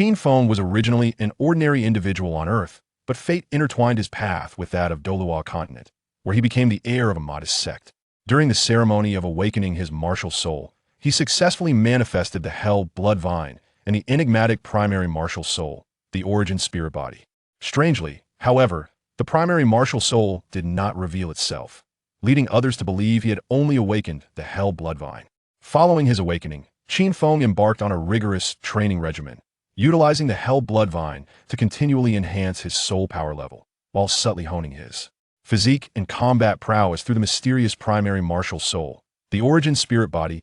Qin Feng was originally an ordinary individual on Earth, but fate intertwined his path with that of Douluo continent, where he became the heir of a modest sect. During the ceremony of awakening his martial soul, he successfully manifested the hell Bloodvine and the enigmatic primary martial soul, the origin spirit body. Strangely, however, the primary martial soul did not reveal itself, leading others to believe he had only awakened the hell Bloodvine. Following his awakening, Qin Feng embarked on a rigorous training regimen, utilizing the hell Bloodvine to continually enhance his soul power level, while subtly honing his physique and combat prowess through the mysterious primary martial soul, the origin spirit body.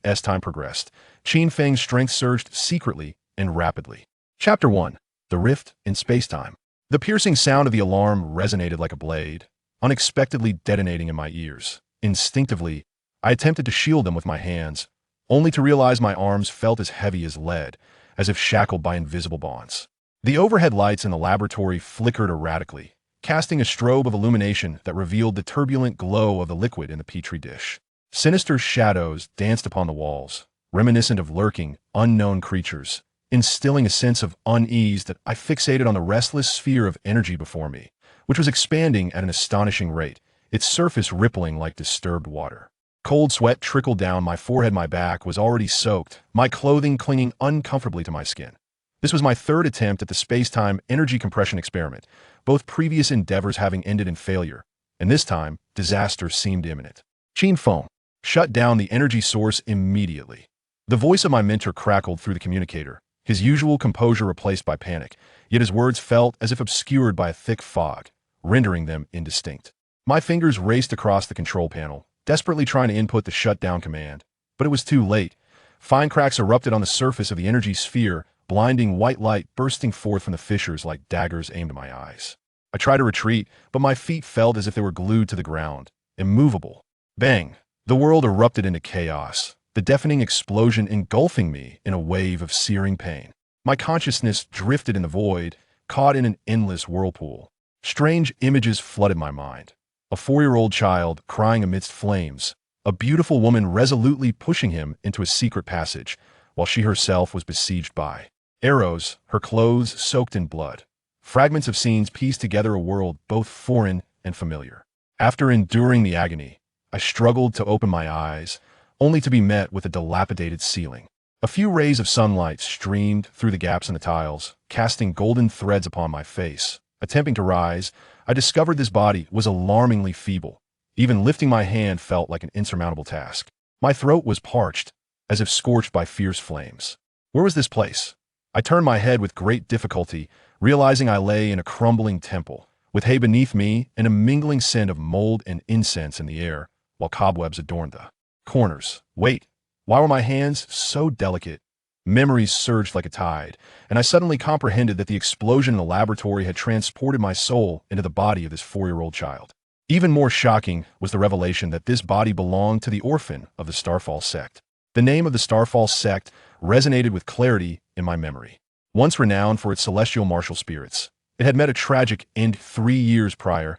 As time progressed, Qin Feng's strength surged secretly and rapidly. Chapter 1. The Rift in Spacetime. The piercing sound of the alarm resonated like a blade, unexpectedly detonating in my ears. Instinctively, I attempted to shield them with my hands, only to realize my arms felt as heavy as lead, as if shackled by invisible bonds. The overhead lights in the laboratory flickered erratically, casting a strobe of illumination that revealed the turbulent glow of the liquid in the petri dish. Sinister shadows danced upon the walls, reminiscent of lurking, unknown creatures, instilling a sense of unease that I fixated on the restless sphere of energy before me, which was expanding at an astonishing rate, its surface rippling like disturbed water. Cold sweat trickled down my forehead. My back was already soaked, my clothing clinging uncomfortably to my skin. This was my third attempt at the space-time energy compression experiment, both previous endeavors having ended in failure, and this time, disaster seemed imminent. Qin Feng, shut down the energy source immediately. The voice of my mentor crackled through the communicator, his usual composure replaced by panic, yet his words felt as if obscured by a thick fog, rendering them indistinct. My fingers raced across the control panel, desperately trying to input the shutdown command, but it was too late. Fine cracks erupted on the surface of the energy sphere, blinding white light bursting forth from the fissures like daggers aimed at my eyes. I tried to retreat, but my feet felt as if they were glued to the ground, immovable. Bang! The world erupted into chaos, the deafening explosion engulfing me in a wave of searing pain. My consciousness drifted in the void, caught in an endless whirlpool. Strange images flooded my mind. A 4-year-old child crying amidst flames, a beautiful woman resolutely pushing him into a secret passage, while she herself was besieged by arrows, her clothes soaked in blood. Fragments of scenes pieced together a world both foreign and familiar. After enduring the agony, I struggled to open my eyes, only to be met with a dilapidated ceiling. A few rays of sunlight streamed through the gaps in the tiles, casting golden threads upon my face. Attempting to rise, I discovered this body was alarmingly feeble. Even lifting my hand felt like an insurmountable task. My throat was parched, as if scorched by fierce flames. Where was this place? I turned my head with great difficulty, realizing I lay in a crumbling temple, with hay beneath me and a mingling scent of mold and incense in the air, while cobwebs adorned the corners. Wait, why were my hands so delicate? Memories surged like a tide, and I suddenly comprehended that the explosion in the laboratory had transported my soul into the body of this 4-year-old child. Even more shocking was the revelation that this body belonged to the orphan of the Starfall Sect. The name of the Starfall Sect resonated with clarity in my memory. Once renowned for its celestial martial spirits, it had met a tragic end 3 years prior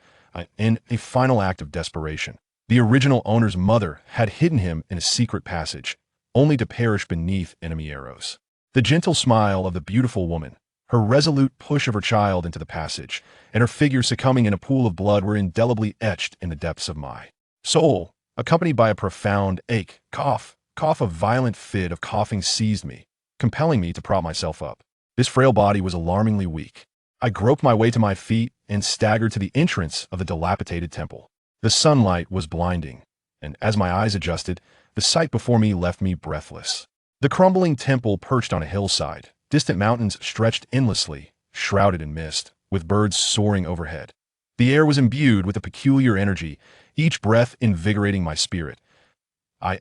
in a final act of desperation. The original owner's mother had hidden him in a secret passage, only to perish beneath enemy arrows. The gentle smile of the beautiful woman, her resolute push of her child into the passage, and her figure succumbing in a pool of blood were indelibly etched in the depths of my soul, accompanied by a profound ache, cough. A violent fit of coughing seized me, compelling me to prop myself up. This frail body was alarmingly weak. I groped my way to my feet and staggered to the entrance of the dilapidated temple. The sunlight was blinding, and as my eyes adjusted, the sight before me left me breathless. The crumbling temple perched on a hillside, distant mountains stretched endlessly, shrouded in mist, with birds soaring overhead. The air was imbued with a peculiar energy, each breath invigorating my spirit.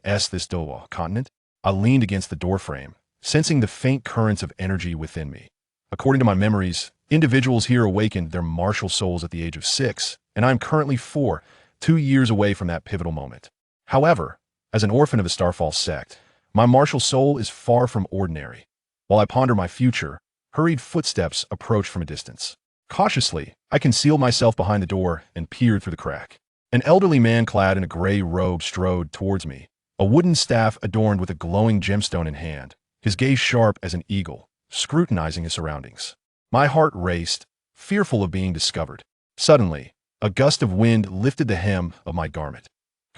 This Douluo continent? I leaned against the doorframe, sensing the faint currents of energy within me. According to my memories, individuals here awakened their martial souls at the age of 6, and I am currently 4, 2 years away from that pivotal moment. However, as an orphan of the Starfall Sect, my martial soul is far from ordinary. While I ponder my future, hurried footsteps approach from a distance. Cautiously, I concealed myself behind the door and peered through the crack. An elderly man clad in a gray robe strode towards me, a wooden staff adorned with a glowing gemstone in hand, his gaze sharp as an eagle. scrutinizing his surroundings. My heart raced, fearful of being discovered. Suddenly, a gust of wind lifted the hem of my garment.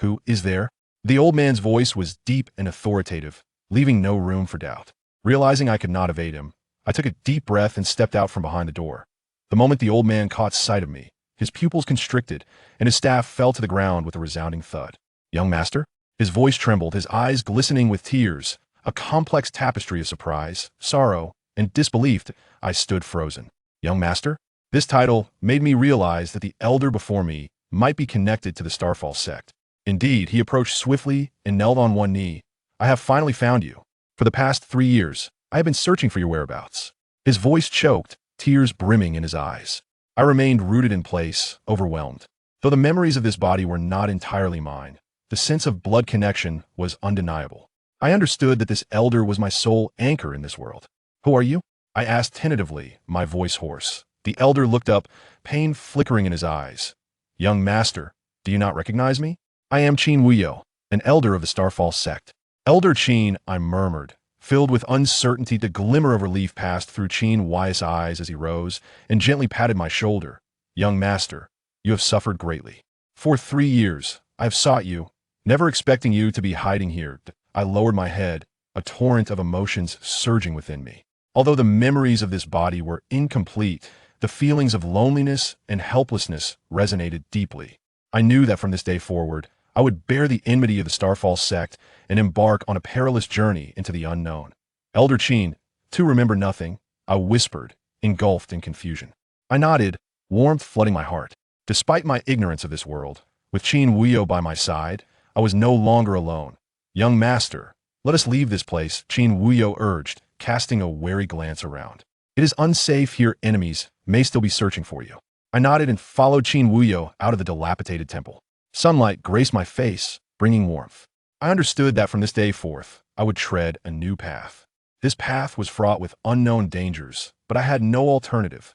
"Who is there?" The old man's voice was deep and authoritative, leaving no room for doubt. Realizing I could not evade him, I took a deep breath and stepped out from behind the door. The moment the old man caught sight of me, his pupils constricted, and his staff fell to the ground with a resounding thud. "Young master?" His voice trembled, his eyes glistening with tears, a complex tapestry of surprise, sorrow, and disbelief. I stood frozen. "Young master?" This title made me realize that the elder before me might be connected to the Starfall sect. Indeed, he approached swiftly and knelt on one knee. "I have finally found you. For the past 3 years, I have been searching for your whereabouts." His voice choked, tears brimming in his eyes. I remained rooted in place, overwhelmed. Though the memories of this body were not entirely mine, the sense of blood connection was undeniable. I understood that this elder was my sole anchor in this world. "Who are you?" I asked tentatively, my voice hoarse. The elder looked up, pain flickering in his eyes. "Young master, do you not recognize me? I am Qin Wuyou, an elder of the Starfall sect." "Elder Qin," I murmured. Filled with uncertainty, the glimmer of relief passed through Qin Wuyo's eyes as he rose and gently patted my shoulder. "Young master, you have suffered greatly. For 3 years, I have sought you, never expecting you to be hiding here." I lowered my head, a torrent of emotions surging within me. Although the memories of this body were incomplete, the feelings of loneliness and helplessness resonated deeply. I knew that from this day forward, I would bear the enmity of the Starfall sect and embark on a perilous journey into the unknown. "Elder Qin, to remember nothing," I whispered, engulfed in confusion. I nodded, warmth flooding my heart. Despite my ignorance of this world, with Qin Wuyou by my side, I was no longer alone. "Young master, let us leave this place," Qin Wuyou urged, casting a wary glance around. "It is unsafe here. Enemies may still be searching for you." I nodded and followed Qin Wuyou out of the dilapidated temple. Sunlight graced my face, bringing warmth. I understood that from this day forth, I would tread a new path. This path was fraught with unknown dangers, but I had no alternative.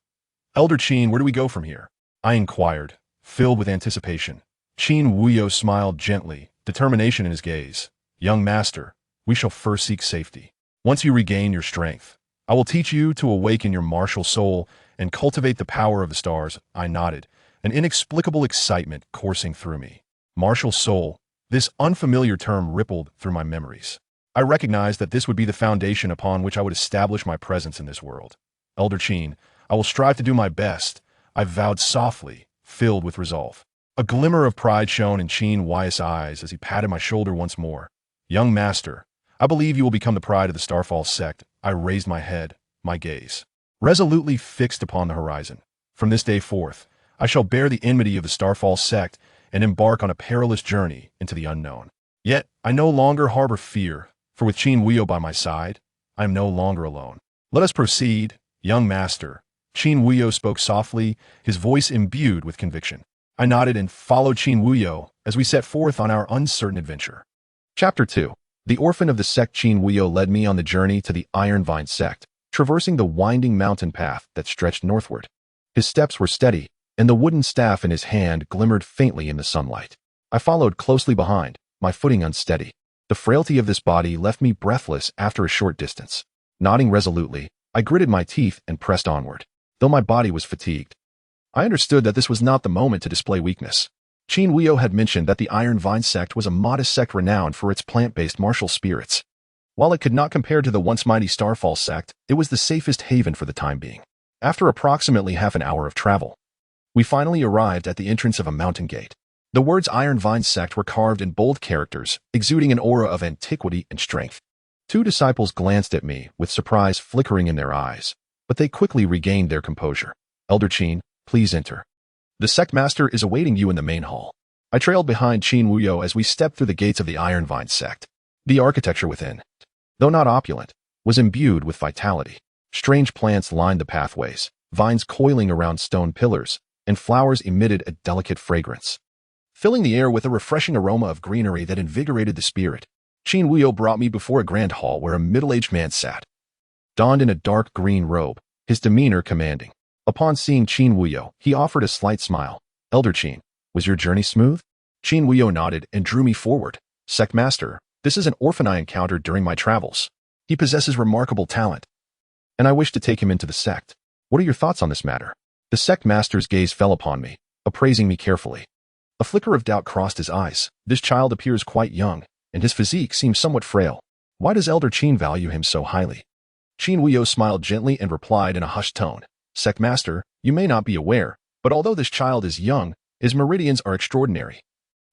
"Elder Qin, where do we go from here?" I inquired, filled with anticipation. Qin Wuyou smiled gently, determination in his gaze. "Young master, we shall first seek safety. Once you regain your strength, I will teach you to awaken your martial soul and cultivate the power of the stars." I nodded, an inexplicable excitement coursing through me. Martial soul, this unfamiliar term rippled through my memories. I recognized that this would be the foundation upon which I would establish my presence in this world. "Elder Qin, I will strive to do my best," I vowed softly, filled with resolve. A glimmer of pride shone in Qin Wuyou's eyes as he patted my shoulder once more. "Young master, I believe you will become the pride of the Starfall sect." I raised my head, my gaze resolutely fixed upon the horizon. From this day forth, I shall bear the enmity of the Starfall sect and embark on a perilous journey into the unknown. Yet, I no longer harbor fear, for with Qin Wuyou by my side, I am no longer alone. "Let us proceed, young master." Qin Wuyou spoke softly, his voice imbued with conviction. I nodded and followed Qin Wuyou as we set forth on our uncertain adventure. Chapter 2. The orphan of the sect. Qin Wuyou led me on the journey to the Ironvine Sect, traversing the winding mountain path that stretched northward. His steps were steady, and the wooden staff in his hand glimmered faintly in the sunlight. I followed closely behind, my footing unsteady. The frailty of this body left me breathless after a short distance. Nodding resolutely, I gritted my teeth and pressed onward. Though my body was fatigued, I understood that this was not the moment to display weakness. Qin Wuyou had mentioned that the Ironvine Sect was a modest sect renowned for its plant-based martial spirits. While it could not compare to the once mighty Starfall Sect, it was the safest haven for the time being. After approximately half an hour of travel, we finally arrived at the entrance of a mountain gate. The words Ironvine Sect were carved in bold characters, exuding an aura of antiquity and strength. 2 disciples glanced at me, with surprise flickering in their eyes, but they quickly regained their composure. "Elder Qin, please enter. The sect master is awaiting you in the main hall." I trailed behind Qin Wuyou as we stepped through the gates of the Ironvine Sect. The architecture within, though not opulent, was imbued with vitality. Strange plants lined the pathways, vines coiling around stone pillars, and flowers emitted a delicate fragrance, filling the air with a refreshing aroma of greenery that invigorated the spirit. Qin Wuyou brought me before a grand hall where a middle-aged man sat, donned in a dark green robe, his demeanor commanding. Upon seeing Qin Wuyou, he offered a slight smile. "Elder Qin, was your journey smooth?" Qin Wuyou nodded and drew me forward. "Sect master, this is an orphan I encountered during my travels. He possesses remarkable talent. and I wish to take him into the sect. What are your thoughts on this matter? The sect master's gaze fell upon me, appraising me carefully. A flicker of doubt crossed his eyes. This child appears quite young, and his physique seems somewhat frail. Why does Elder Qin value him so highly? Qin Wuyou smiled gently and replied in a hushed tone, Sect Master, you may not be aware, but although this child is young, his meridians are extraordinary,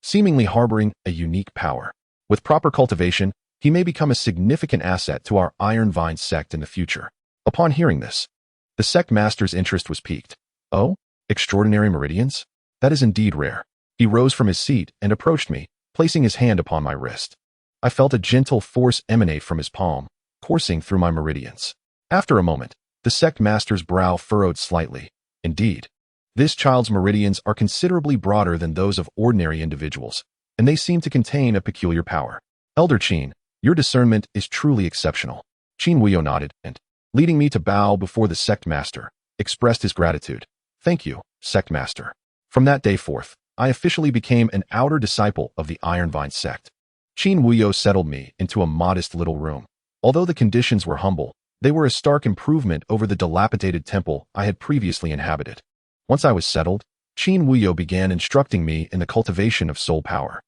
seemingly harboring a unique power. With proper cultivation, he may become a significant asset to our Ironvine Sect in the future. Upon hearing this, the sect master's interest was piqued. Oh, extraordinary meridians? That is indeed rare. He rose from his seat and approached me, placing his hand upon my wrist. I felt a gentle force emanate from his palm, coursing through my meridians. After a moment, the sect master's brow furrowed slightly. Indeed, this child's meridians are considerably broader than those of ordinary individuals, and they seem to contain a peculiar power. Elder Qin, your discernment is truly exceptional. Qin Wuyou nodded and, leading me to bow before the sect master, expressed his gratitude. Thank you, sect master. From that day forth, I officially became an outer disciple of the Ironvine Sect. Qin Wuyou settled me into a modest little room. Although the conditions were humble, they were a stark improvement over the dilapidated temple I had previously inhabited. Once I was settled, Qin Wuyou began instructing me in the cultivation of soul power.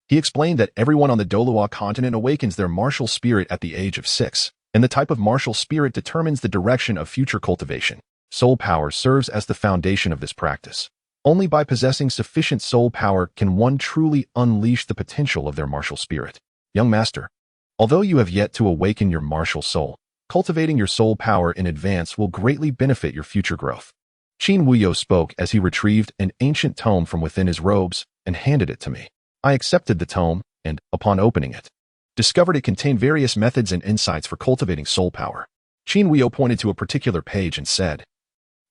He explained that everyone on the Douluo continent awakens their martial spirit at the age of 6, and the type of martial spirit determines the direction of future cultivation. Soul power serves as the foundation of this practice. Only by possessing sufficient soul power can one truly unleash the potential of their martial spirit. Young master, although you have yet to awaken your martial soul, cultivating your soul power in advance will greatly benefit your future growth. Qin Wuyou spoke as he retrieved an ancient tome from within his robes and handed it to me. I accepted the tome and, upon opening it, discovered it contained various methods and insights for cultivating soul power. Qin Wuyou pointed to a particular page and said,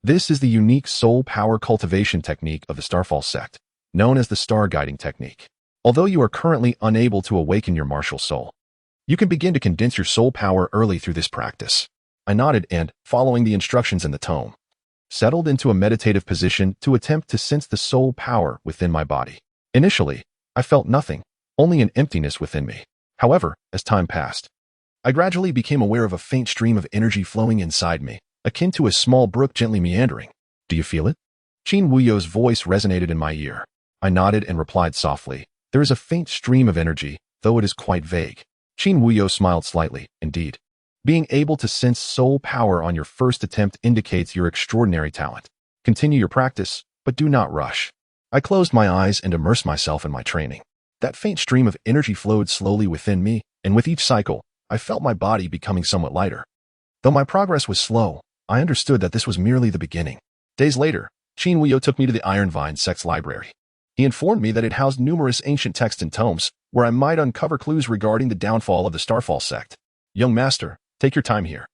This is the unique soul power cultivation technique of the Starfall sect, known as the Star Guiding Technique. Although you are currently unable to awaken your martial soul, you can begin to condense your soul power early through this practice. I nodded and, following the instructions in the tome, settled into a meditative position to attempt to sense the soul power within my body. Initially, I felt nothing, only an emptiness within me. However, as time passed, I gradually became aware of a faint stream of energy flowing inside me, akin to a small brook gently meandering. Do you feel it? Qin Wuyou's voice resonated in my ear. I nodded and replied softly, There is a faint stream of energy, though it is quite vague. Qin Wuyou smiled slightly. Indeed, being able to sense soul power on your first attempt indicates your extraordinary talent. Continue your practice, but do not rush. I closed my eyes and immersed myself in my training. That faint stream of energy flowed slowly within me, and with each cycle, I felt my body becoming somewhat lighter. Though my progress was slow, I understood that this was merely the beginning. Days later, Qin Wuyou took me to the Ironvine Sect's library. He informed me that it housed numerous ancient texts and tomes, where I might uncover clues regarding the downfall of the Starfall sect. Young master, take your time here.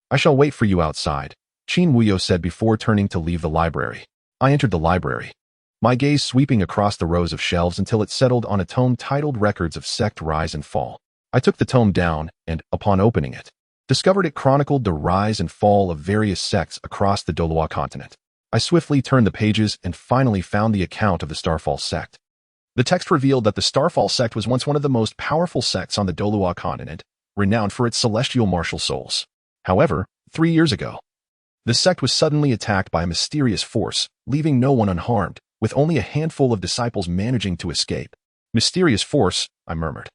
I shall wait for you outside, Qin Wuyou said before turning to leave the library. I entered the library, my gaze sweeping across the rows of shelves until it settled on a tome titled Records of Sect Rise and Fall. I took the tome down and, upon opening it, discovered it chronicled the rise and fall of various sects across the Douluo continent. I swiftly turned the pages and finally found the account of the Starfall sect. The text revealed that the Starfall sect was once one of the most powerful sects on the Douluo continent, renowned for its celestial martial souls. However, 3 years ago, the sect was suddenly attacked by a mysterious force, leaving no one unharmed, with only a handful of disciples managing to escape. Mysterious force, I murmured.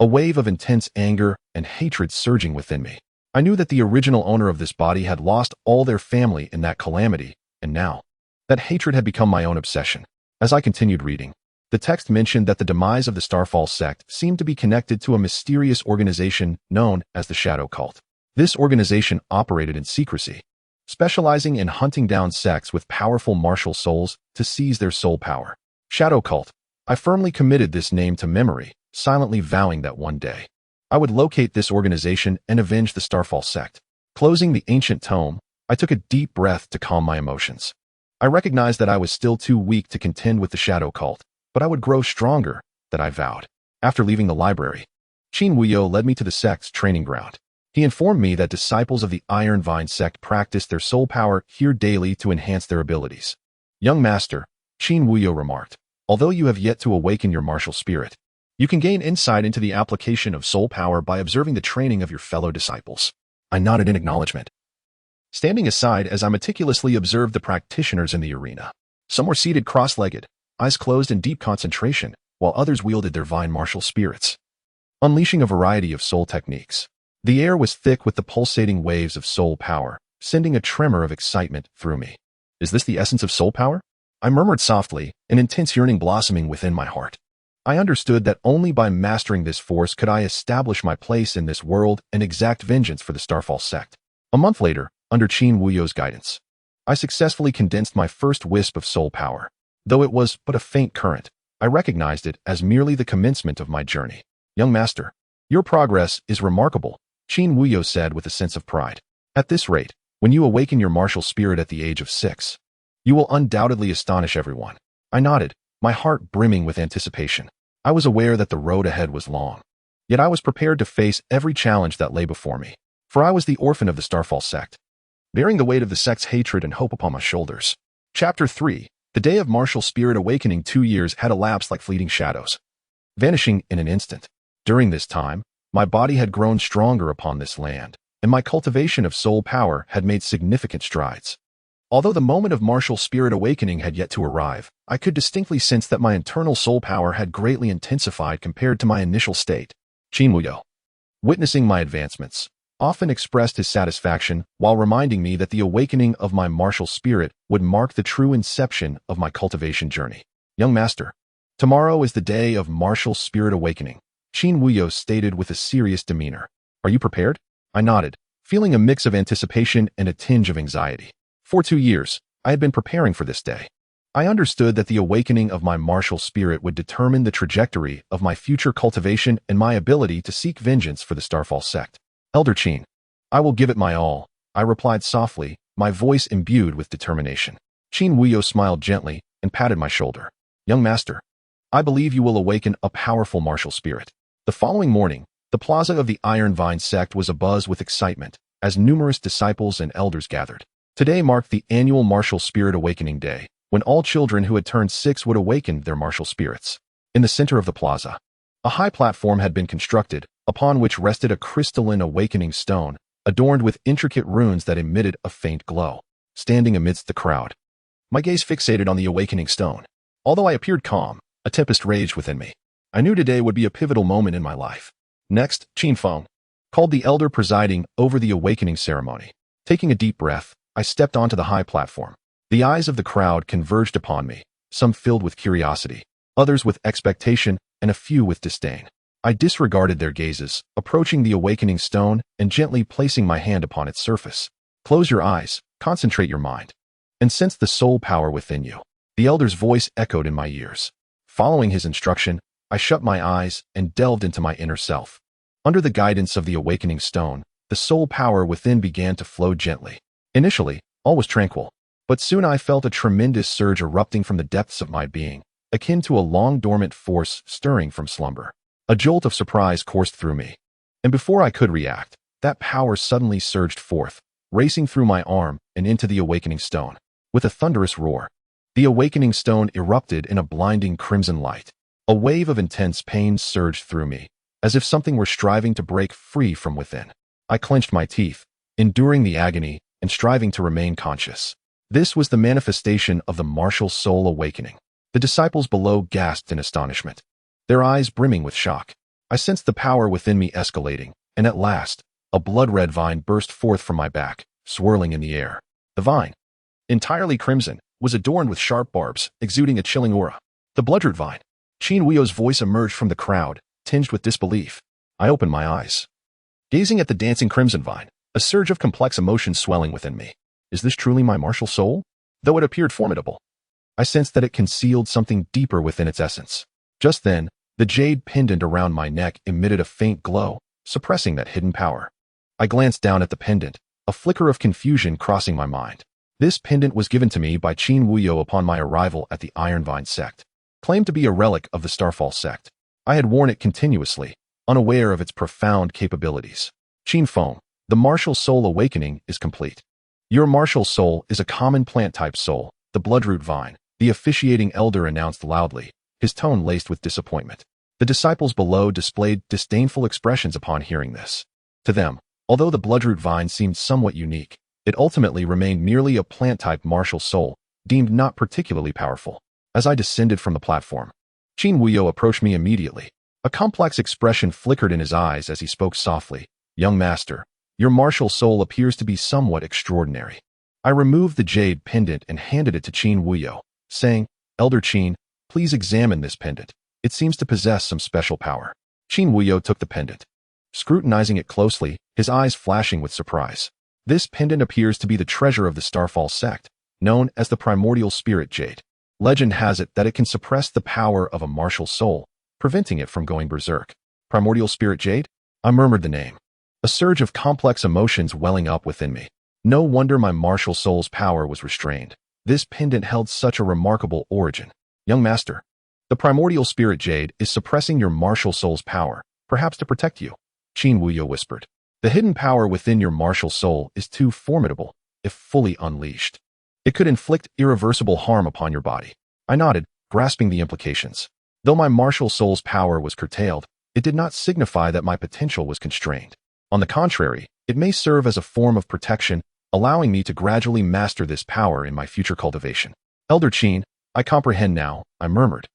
A wave of intense anger and hatred surging within me. I knew that the original owner of this body had lost all their family in that calamity, and now, that hatred had become my own obsession. As I continued reading, the text mentioned that the demise of the Starfall sect seemed to be connected to a mysterious organization known as the Shadow Cult. This organization operated in secrecy, specializing in hunting down sects with powerful martial souls to seize their soul power. Shadow Cult. I firmly committed this name to memory, silently vowing that one day I would locate this organization and avenge the Starfall sect. Closing the ancient tome, I took a deep breath to calm my emotions. I recognized that I was still too weak to contend with the Shadow Cult, but I would grow stronger, that I vowed. After leaving the library, Qin Wuyou led me to the sect's training ground. He informed me that disciples of the Ironvine Sect practice their soul power here daily to enhance their abilities. Young master, Qin Wuyou remarked, although you have yet to awaken your martial spirit, you can gain insight into the application of soul power by observing the training of your fellow disciples. I nodded in acknowledgement, standing aside as I meticulously observed the practitioners in the arena. Some were seated cross-legged, eyes closed in deep concentration, while others wielded their vine martial spirits, unleashing a variety of soul techniques. The air was thick with the pulsating waves of soul power, sending a tremor of excitement through me. Is this the essence of soul power? I murmured softly, an intense yearning blossoming within my heart. I understood that only by mastering this force could I establish my place in this world and exact vengeance for the Starfall sect. A month later, under Qin Wuyou's guidance, I successfully condensed my first wisp of soul power. Though it was but a faint current, I recognized it as merely the commencement of my journey. Young master, your progress is remarkable, Qin Wuyou said with a sense of pride. At this rate, when you awaken your martial spirit at the age of 6, you will undoubtedly astonish everyone. I nodded, my heart brimming with anticipation. I was aware that the road ahead was long, yet I was prepared to face every challenge that lay before me. For I was the orphan of the Starfall sect, bearing the weight of the sect's hatred and hope upon my shoulders. Chapter 3. The day of martial spirit awakening. 2 years had elapsed like fleeting shadows, vanishing in an instant. During this time, my body had grown stronger upon this land, and my cultivation of soul power had made significant strides. Although the moment of martial spirit awakening had yet to arrive, I could distinctly sense that my internal soul power had greatly intensified compared to my initial state. Qin Wuyou, witnessing my advancements, often expressed his satisfaction while reminding me that the awakening of my martial spirit would mark the true inception of my cultivation journey. Young master, tomorrow is the day of martial spirit awakening, Qin Wuyou stated with a serious demeanor. Are you prepared? I nodded, feeling a mix of anticipation and a tinge of anxiety. For 2 years, I had been preparing for this day. I understood that the awakening of my martial spirit would determine the trajectory of my future cultivation and my ability to seek vengeance for the Starfall sect. Elder Qin, I will give it my all, I replied softly, my voice imbued with determination. Qin Wuyou smiled gently and patted my shoulder. Young master, I believe you will awaken a powerful martial spirit. The following morning, the plaza of the Ironvine Sect was abuzz with excitement as numerous disciples and elders gathered. Today marked the annual Martial Spirit Awakening Day, when all children who had turned 6 would awaken their martial spirits. In the center of the plaza, a high platform had been constructed, upon which rested a crystalline awakening stone, adorned with intricate runes that emitted a faint glow. Standing amidst the crowd, my gaze fixated on the awakening stone. Although I appeared calm, a tempest raged within me. I knew today would be a pivotal moment in my life. Next, Qin Feng called the elder presiding over the awakening ceremony. Taking a deep breath, I stepped onto the high platform. The eyes of the crowd converged upon me, some filled with curiosity, others with expectation, and a few with disdain. I disregarded their gazes, approaching the awakening stone and gently placing my hand upon its surface. Close your eyes, concentrate your mind, and sense the soul power within you. The elder's voice echoed in my ears. Following his instruction, I shut my eyes and delved into my inner self. Under the guidance of the awakening stone, the soul power within began to flow gently. Initially, all was tranquil, but soon I felt a tremendous surge erupting from the depths of my being, akin to a long-dormant force stirring from slumber. A jolt of surprise coursed through me, and before I could react, that power suddenly surged forth, racing through my arm and into the awakening stone. With a thunderous roar, the awakening stone erupted in a blinding crimson light. A wave of intense pain surged through me, as if something were striving to break free from within. I clenched my teeth, enduring the agony and striving to remain conscious. This was the manifestation of the martial soul awakening. The disciples below gasped in astonishment, their eyes brimming with shock. I sensed the power within me escalating, and at last, a blood-red vine burst forth from my back, swirling in the air. The vine, entirely crimson, was adorned with sharp barbs, exuding a chilling aura. The bloodroot vine. Qin Wuyou's voice emerged from the crowd, tinged with disbelief. I opened my eyes, gazing at the dancing crimson vine, a surge of complex emotions swelling within me. Is this truly my martial soul? Though it appeared formidable, I sensed that it concealed something deeper within its essence. Just then, the jade pendant around my neck emitted a faint glow, suppressing that hidden power. I glanced down at the pendant, a flicker of confusion crossing my mind. This pendant was given to me by Qin Wuyou upon my arrival at the Ironvine Sect. Claimed to be a relic of the Starfall sect, I had worn it continuously, unaware of its profound capabilities. Qin Feng, the martial soul awakening is complete. Your martial soul is a common plant-type soul, the bloodroot vine, the officiating elder announced loudly, his tone laced with disappointment. The disciples below displayed disdainful expressions upon hearing this. To them, Although the bloodroot vine seemed somewhat unique, it ultimately remained merely a plant-type martial soul, deemed not particularly powerful. As I descended from the platform, Qin Wuyou approached me immediately. A complex expression flickered in his eyes as he spoke softly. "Young master, your martial soul appears to be somewhat extraordinary." I removed the jade pendant and handed it to Qin Wuyou, saying, "Elder Qin, please examine this pendant. It seems to possess some special power." Qin Wuyou took the pendant, scrutinizing it closely, his eyes flashing with surprise. This pendant appears to be the treasure of the Starfall sect, known as the Primordial Spirit Jade. Legend has it that it can suppress the power of a martial soul, preventing it from going berserk. Primordial Spirit Jade? I murmured the name, a surge of complex emotions welling up within me. No wonder my martial soul's power was restrained. This pendant held such a remarkable origin. "Young master, the Primordial Spirit Jade is suppressing your martial soul's power, perhaps to protect you," Qin Wuyou whispered. "The hidden power within your martial soul is too formidable, if fully unleashed. It could inflict irreversible harm upon your body." I nodded, grasping the implications. Though my martial soul's power was curtailed, it did not signify that my potential was constrained. On the contrary, it may serve as a form of protection, allowing me to gradually master this power in my future cultivation. "Elder Qin, I comprehend now," I murmured.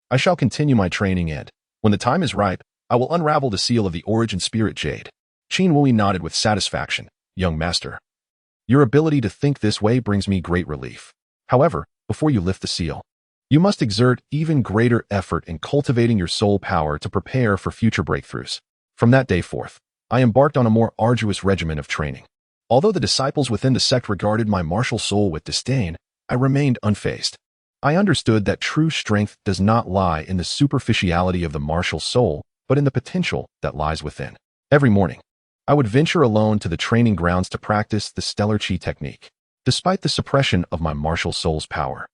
"I shall continue my training and, when the time is ripe, I will unravel the seal of the Origin Spirit Jade." Qin Wuyou nodded with satisfaction. "Young master, your ability to think this way brings me great relief. However, before you lift the seal, you must exert even greater effort in cultivating your soul power to prepare for future breakthroughs." From that day forth, I embarked on a more arduous regimen of training. Although the disciples within the sect regarded my martial soul with disdain, I remained unfazed. I understood that true strength does not lie in the superficiality of the martial soul, but in the potential that lies within. Every morning, I would venture alone to the training grounds to practice the stellar chi technique. Despite the suppression of my martial soul's power,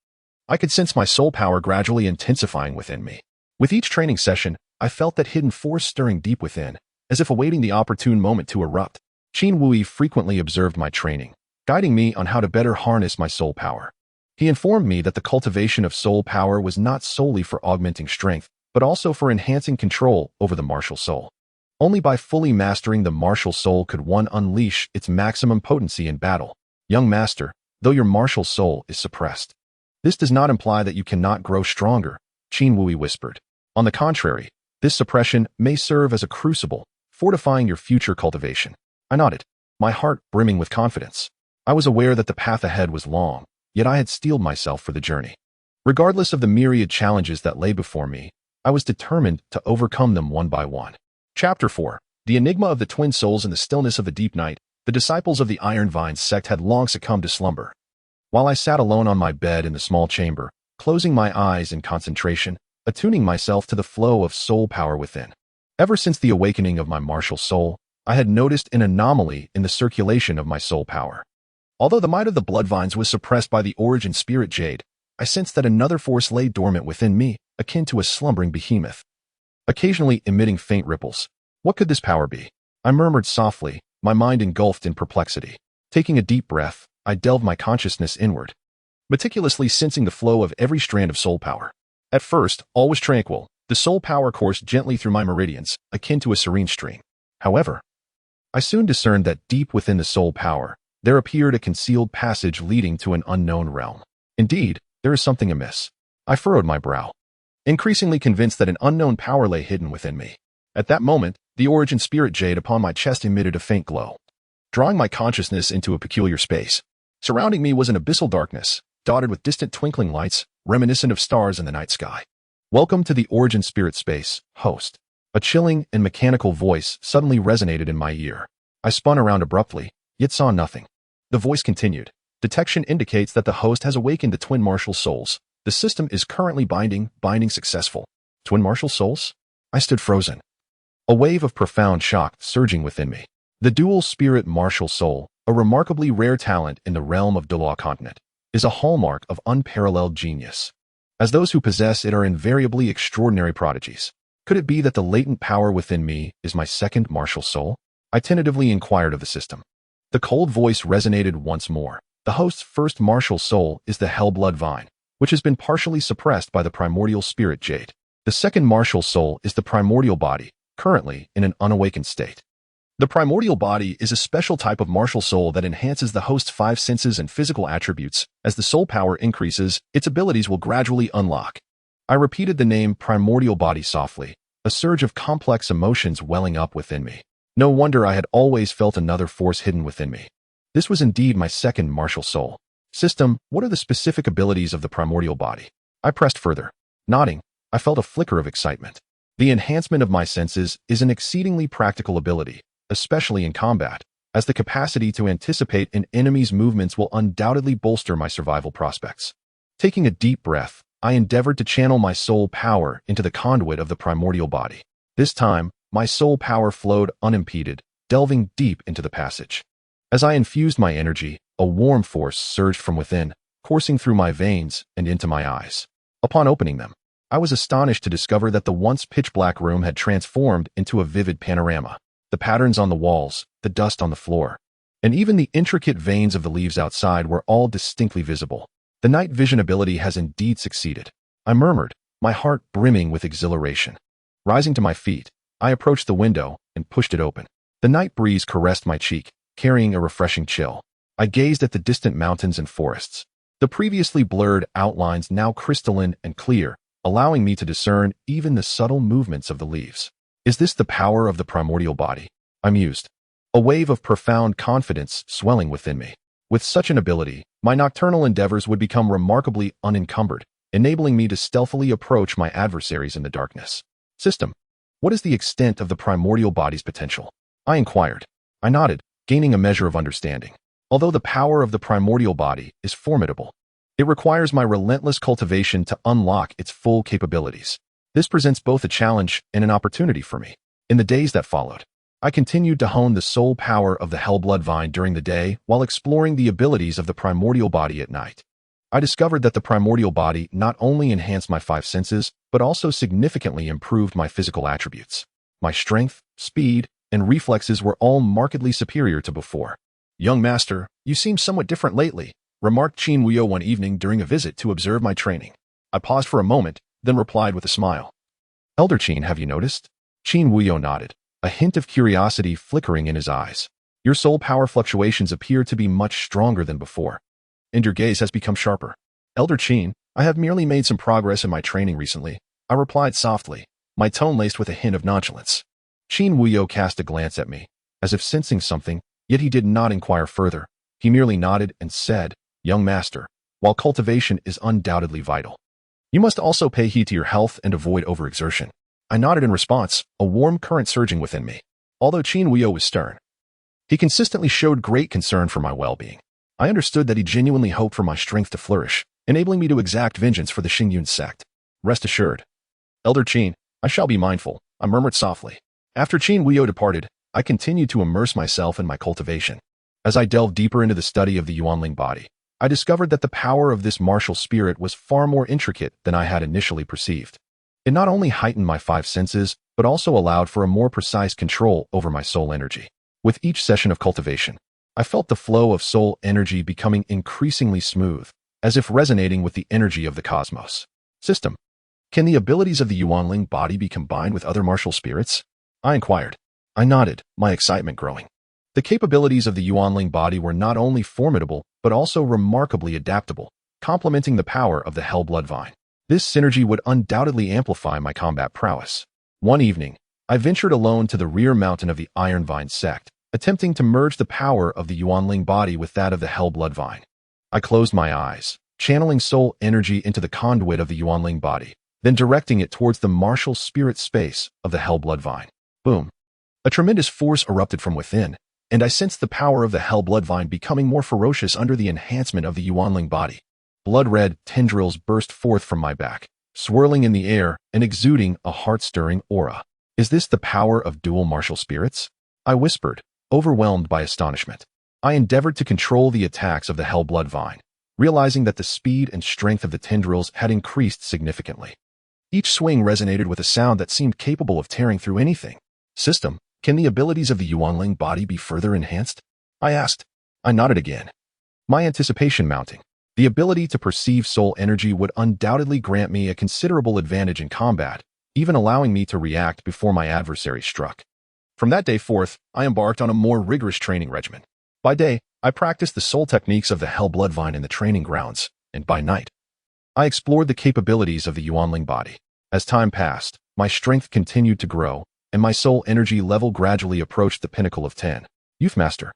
I could sense my soul power gradually intensifying within me. With each training session, I felt that hidden force stirring deep within, as if awaiting the opportune moment to erupt. Qin Wuyou frequently observed my training, guiding me on how to better harness my soul power. He informed me that the cultivation of soul power was not solely for augmenting strength, but also for enhancing control over the martial soul. Only by fully mastering the martial soul could one unleash its maximum potency in battle. "Young master, though your martial soul is suppressed, this does not imply that you cannot grow stronger," Qin Wuyou whispered. "On the contrary, this suppression may serve as a crucible, fortifying your future cultivation." I nodded, my heart brimming with confidence. I was aware that the path ahead was long, yet I had steeled myself for the journey. Regardless of the myriad challenges that lay before me, I was determined to overcome them one by one. Chapter 4. The Enigma of the Twin Souls. In the stillness of the deep night, the disciples of the Ironvine Sect had long succumbed to slumber. While I sat alone on my bed in the small chamber, closing my eyes in concentration, attuning myself to the flow of soul power within. Ever since the awakening of my martial soul, I had noticed an anomaly in the circulation of my soul power. Although the might of the Bloodvines was suppressed by the Origin Spirit Jade, I sensed that another force lay dormant within me, akin to a slumbering behemoth, occasionally emitting faint ripples. What could this power be? I murmured softly, my mind engulfed in perplexity. Taking a deep breath, I delved my consciousness inward, meticulously sensing the flow of every strand of soul power. At first, all was tranquil. The soul power coursed gently through my meridians, akin to a serene stream. However, I soon discerned that deep within the soul power, there appeared a concealed passage leading to an unknown realm. Indeed, there is something amiss. I furrowed my brow, increasingly convinced that an unknown power lay hidden within me. At that moment, the Origin Spirit Jade upon my chest emitted a faint glow, drawing my consciousness into a peculiar space. Surrounding me was an abyssal darkness, dotted with distant twinkling lights, reminiscent of stars in the night sky. "Welcome to the Origin Spirit Space, host." A chilling and mechanical voice suddenly resonated in my ear. I spun around abruptly, yet saw nothing. The voice continued. "Detection indicates that the host has awakened the twin martial souls. The system is currently binding successful." Twin martial souls? I stood frozen, a wave of profound shock surging within me. The dual spirit martial soul, a remarkably rare talent in the realm of Douluo continent, is a hallmark of unparalleled genius, as those who possess it are invariably extraordinary prodigies. Could it be that the latent power within me is my second martial soul? I tentatively inquired of the system. The cold voice resonated once more. "The host's first martial soul is the Bloodvine, which has been partially suppressed by the Primordial Spirit Jade. The second martial soul is the Primordial Body, currently in an unawakened state. The primordial body is a special type of martial soul that enhances the host's 5 senses and physical attributes. As the soul power increases, its abilities will gradually unlock. I repeated the name primordial body softly, a surge of complex emotions welling up within me. No wonder I had always felt another force hidden within me. This was indeed my second martial soul. System, what are the specific abilities of the primordial body? I pressed further. Nodding, I felt a flicker of excitement. The enhancement of my senses is an exceedingly practical ability, especially in combat, as the capacity to anticipate an enemy's movements will undoubtedly bolster my survival prospects. Taking a deep breath, I endeavored to channel my soul power into the conduit of the primordial body. This time, my soul power flowed unimpeded, delving deep into the passage. As I infused my energy, a warm force surged from within, coursing through my veins and into my eyes. Upon opening them, I was astonished to discover that the once pitch-black room had transformed into a vivid panorama. The patterns on the walls, the dust on the floor, and even the intricate veins of the leaves outside were all distinctly visible. The night vision ability has indeed succeeded, I murmured, my heart brimming with exhilaration. Rising to my feet, I approached the window and pushed it open. The night breeze caressed my cheek, carrying a refreshing chill. I gazed at the distant mountains and forests. The previously blurred outlines now crystalline and clear, allowing me to discern even the subtle movements of the leaves. Is this the power of the primordial body? I mused, a wave of profound confidence swelling within me. With such an ability, my nocturnal endeavors would become remarkably unencumbered, enabling me to stealthily approach my adversaries in the darkness. System, what is the extent of the primordial body's potential? I inquired. I nodded, gaining a measure of understanding. Although the power of the primordial body is formidable, it requires my relentless cultivation to unlock its full capabilities. This presents both a challenge and an opportunity for me. In the days that followed, I continued to hone the soul power of the Bloodvine during the day while exploring the abilities of the primordial body at night. I discovered that the primordial body not only enhanced my 5 senses, but also significantly improved my physical attributes. My strength, speed, and reflexes were all markedly superior to before. "Young master, you seem somewhat different lately," remarked Qin Wuyou one evening during a visit to observe my training. I paused for a moment, then replied with a smile. "Elder Qin, have you noticed?" Qin Wuyou nodded, a hint of curiosity flickering in his eyes. "Your soul power fluctuations appear to be much stronger than before, and your gaze has become sharper." "Elder Qin, I have merely made some progress in my training recently," I replied softly, my tone laced with a hint of nonchalance. Qin Wuyou cast a glance at me, as if sensing something, yet he did not inquire further. He merely nodded and said, "Young master, while cultivation is undoubtedly vital, you must also pay heed to your health and avoid overexertion." I nodded in response, a warm current surging within me. Although Qin Wuyou was stern, he consistently showed great concern for my well-being. I understood that he genuinely hoped for my strength to flourish, enabling me to exact vengeance for the Qin Sect. "Rest assured, Elder Qin, I shall be mindful," I murmured softly. After Qin Wuyou departed, I continued to immerse myself in my cultivation. As I delved deeper into the study of the Yuanling body, I discovered that the power of this martial spirit was far more intricate than I had initially perceived. It not only heightened my 5 senses, but also allowed for a more precise control over my soul energy. With each session of cultivation, I felt the flow of soul energy becoming increasingly smooth, as if resonating with the energy of the cosmos. System, can the abilities of the Yuanling body be combined with other martial spirits? I inquired. I nodded, my excitement growing. The capabilities of the Yuanling body were not only formidable, but also remarkably adaptable, complementing the power of the Bloodvine. This synergy would undoubtedly amplify my combat prowess. One evening, I ventured alone to the rear mountain of the Ironvine Sect, attempting to merge the power of the Yuanling body with that of the Bloodvine. I closed my eyes, channeling soul energy into the conduit of the Yuanling body, then directing it towards the martial spirit space of the Bloodvine. Boom! A tremendous force erupted from within, and I sensed the power of the Bloodvine becoming more ferocious under the enhancement of the Yuanling body. Blood-red tendrils burst forth from my back, swirling in the air and exuding a heart-stirring aura. "Is this the power of dual martial spirits?" I whispered, overwhelmed by astonishment. I endeavored to control the attacks of the Bloodvine, realizing that the speed and strength of the tendrils had increased significantly. Each swing resonated with a sound that seemed capable of tearing through anything. "System, can the abilities of the Yuanling body be further enhanced?" I asked. I nodded again, my anticipation mounting. The ability to perceive soul energy would undoubtedly grant me a considerable advantage in combat, even allowing me to react before my adversary struck. From that day forth, I embarked on a more rigorous training regimen. By day, I practiced the soul techniques of the Hell Bloodvine in the training grounds, and by night, I explored the capabilities of the Yuanling body. As time passed, my strength continued to grow, and my soul energy level gradually approached the pinnacle of 10. Youth Master,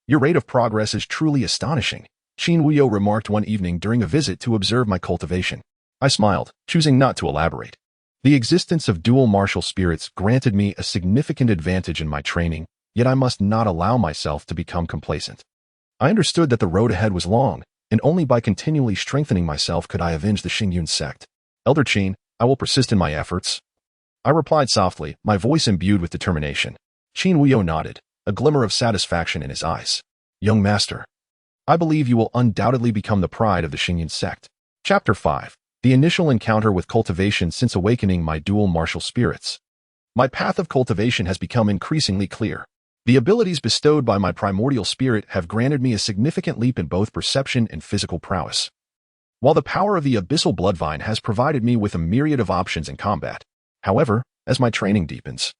your rate of progress is truly astonishing, Qin Wuyou remarked one evening during a visit to observe my cultivation. I smiled, choosing not to elaborate. The existence of dual martial spirits granted me a significant advantage in my training, yet I must not allow myself to become complacent. I understood that the road ahead was long, and only by continually strengthening myself could I avenge the Qin Sect. Elder Qin, I will persist in my efforts, I replied softly, my voice imbued with determination. Qin Wuyou nodded, a glimmer of satisfaction in his eyes. Young Master, I believe you will undoubtedly become the pride of the Qin Sect. Chapter 5. The initial encounter with cultivation since awakening my dual martial spirits. My path of cultivation has become increasingly clear. The abilities bestowed by my primordial spirit have granted me a significant leap in both perception and physical prowess. While the power of the abyssal bloodvine has provided me with a myriad of options in combat, however, as my training deepens,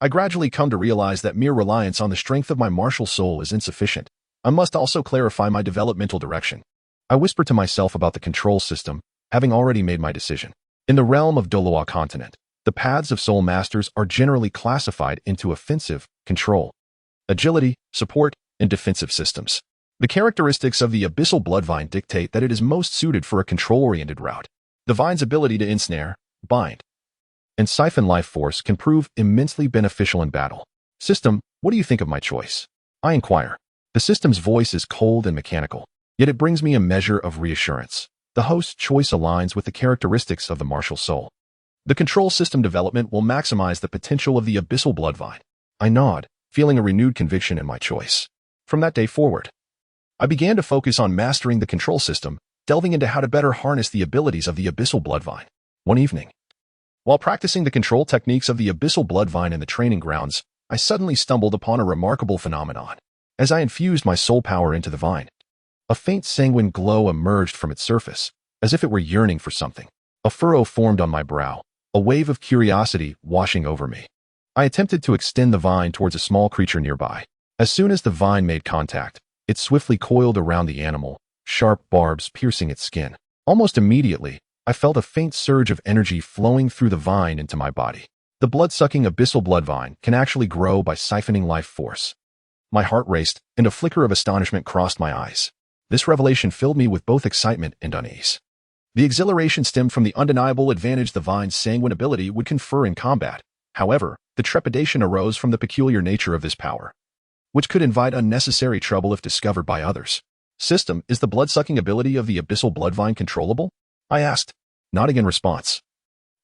I gradually come to realize that mere reliance on the strength of my martial soul is insufficient. I must also clarify my developmental direction. I whisper to myself about the control system, having already made my decision. In the realm of Douluo continent, the paths of soul masters are generally classified into offensive, control, agility, support, and defensive systems. The characteristics of the abyssal bloodvine dictate that it is most suited for a control-oriented route. The vine's ability to ensnare, bind, and siphon life force can prove immensely beneficial in battle. System, what do you think of my choice? I inquire. The system's voice is cold and mechanical, yet it brings me a measure of reassurance. The host's choice aligns with the characteristics of the martial soul. The control system development will maximize the potential of the abyssal bloodvine. I nod, feeling a renewed conviction in my choice. From that day forward, I began to focus on mastering the control system, delving into how to better harness the abilities of the abyssal bloodvine. One evening, while practicing the control techniques of the abyssal bloodvine in the training grounds, I suddenly stumbled upon a remarkable phenomenon. As I infused my soul power into the vine, a faint sanguine glow emerged from its surface, as if it were yearning for something. A furrow formed on my brow, a wave of curiosity washing over me. I attempted to extend the vine towards a small creature nearby. As soon as the vine made contact, it swiftly coiled around the animal, sharp barbs piercing its skin. Almost immediately, I felt a faint surge of energy flowing through the vine into my body. The blood-sucking abyssal bloodvine can actually grow by siphoning life force. My heart raced, and a flicker of astonishment crossed my eyes. This revelation filled me with both excitement and unease. The exhilaration stemmed from the undeniable advantage the vine's sanguine ability would confer in combat. However, the trepidation arose from the peculiar nature of this power, which could invite unnecessary trouble if discovered by others. System, is the blood-sucking ability of the abyssal bloodvine controllable? I asked, nodding in response.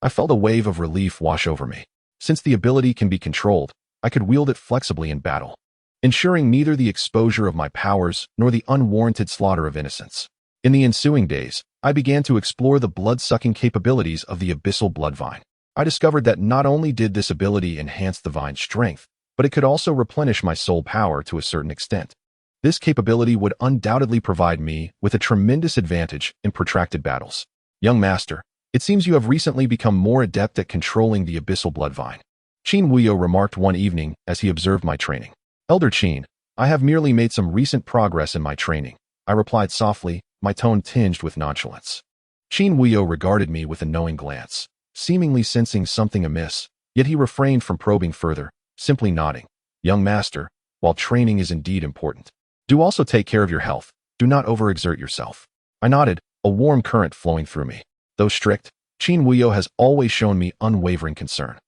I felt a wave of relief wash over me. Since the ability can be controlled, I could wield it flexibly in battle, ensuring neither the exposure of my powers nor the unwarranted slaughter of innocents. In the ensuing days, I began to explore the blood-sucking capabilities of the abyssal bloodvine. I discovered that not only did this ability enhance the vine's strength, but it could also replenish my soul power to a certain extent. This capability would undoubtedly provide me with a tremendous advantage in protracted battles. Young Master, it seems you have recently become more adept at controlling the abyssal bloodvine, Qin Wuyou remarked one evening as he observed my training. Elder Qin, I have merely made some recent progress in my training, I replied softly, my tone tinged with nonchalance. Qin Wuyou regarded me with a knowing glance, seemingly sensing something amiss, yet he refrained from probing further, simply nodding. Young Master, while training is indeed important, do also take care of your health. Do not overexert yourself. I nodded, a warm current flowing through me. Though strict, Qin Wuyou has always shown me unwavering concern.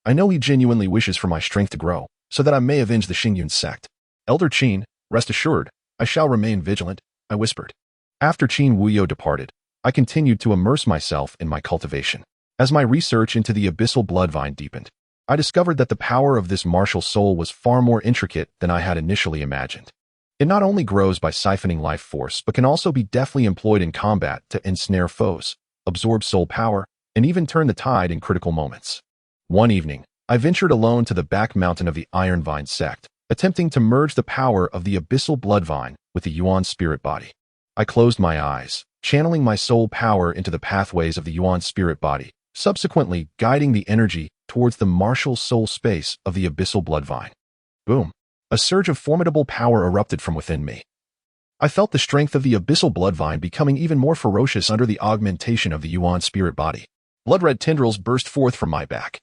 I know he genuinely wishes for my strength to grow, so that I may avenge the Qin Sect. Elder Qin, rest assured, I shall remain vigilant, I whispered. After Qin Wuyou departed, I continued to immerse myself in my cultivation. As my research into the abyssal bloodvine deepened, I discovered that the power of this martial soul was far more intricate than I had initially imagined. It not only grows by siphoning life force, but can also be deftly employed in combat to ensnare foes, absorb soul power, and even turn the tide in critical moments. One evening, I ventured alone to the back mountain of the Ironvine Sect, attempting to merge the power of the abyssal bloodvine with the Yuan spirit body. I closed my eyes, channeling my soul power into the pathways of the Yuan spirit body, subsequently guiding the energy towards the martial soul space of the abyssal Bloodvine. Boom! A surge of formidable power erupted from within me. I felt the strength of the abyssal Bloodvine becoming even more ferocious under the augmentation of the Yuan spirit body. Blood-red tendrils burst forth from my back,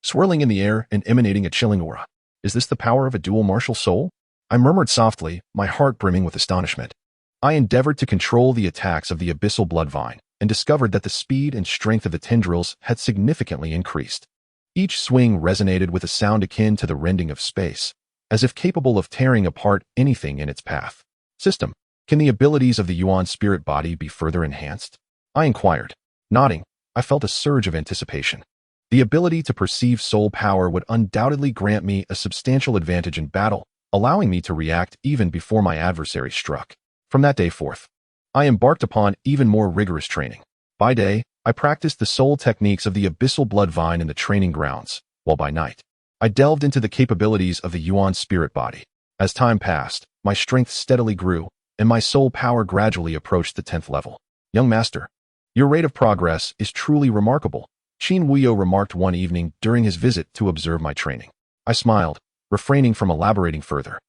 swirling in the air and emanating a chilling aura. Is this the power of a dual martial soul? I murmured softly, my heart brimming with astonishment. I endeavored to control the attacks of the abyssal Bloodvine and discovered that the speed and strength of the tendrils had significantly increased. Each swing resonated with a sound akin to the rending of space, as if capable of tearing apart anything in its path. System, can the abilities of the Yuan spirit body be further enhanced? I inquired. Nodding, I felt a surge of anticipation. The ability to perceive soul power would undoubtedly grant me a substantial advantage in battle, allowing me to react even before my adversary struck. From that day forth, I embarked upon even more rigorous training. By day, I practiced the soul techniques of the abyssal Bloodvine in the training grounds, while by night, I delved into the capabilities of the Yuan spirit body. As time passed, my strength steadily grew, and my soul power gradually approached the 10th level. Young master, your rate of progress is truly remarkable, Qin Wuyou remarked one evening during his visit to observe my training. I smiled, refraining from elaborating further.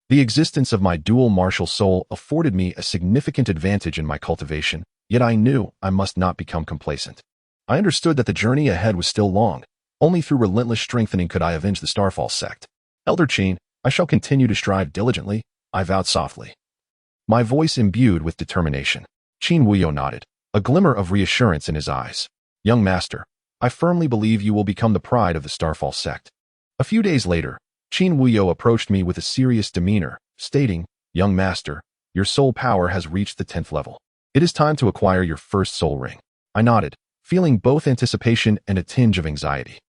The existence of my dual martial soul afforded me a significant advantage in my cultivation, yet I knew I must not become complacent. I understood that the journey ahead was still long. Only through relentless strengthening could I avenge the Starfall sect. Elder Qin, I shall continue to strive diligently, I vowed softly, my voice imbued with determination. Qin Wuyou nodded, a glimmer of reassurance in his eyes. Young master, I firmly believe you will become the pride of the Starfall sect. A few days later, Qin Wuyou approached me with a serious demeanor, stating, Young master, your soul power has reached the 10th level. It is time to acquire your first soul ring. I nodded, feeling both anticipation and a tinge of anxiety.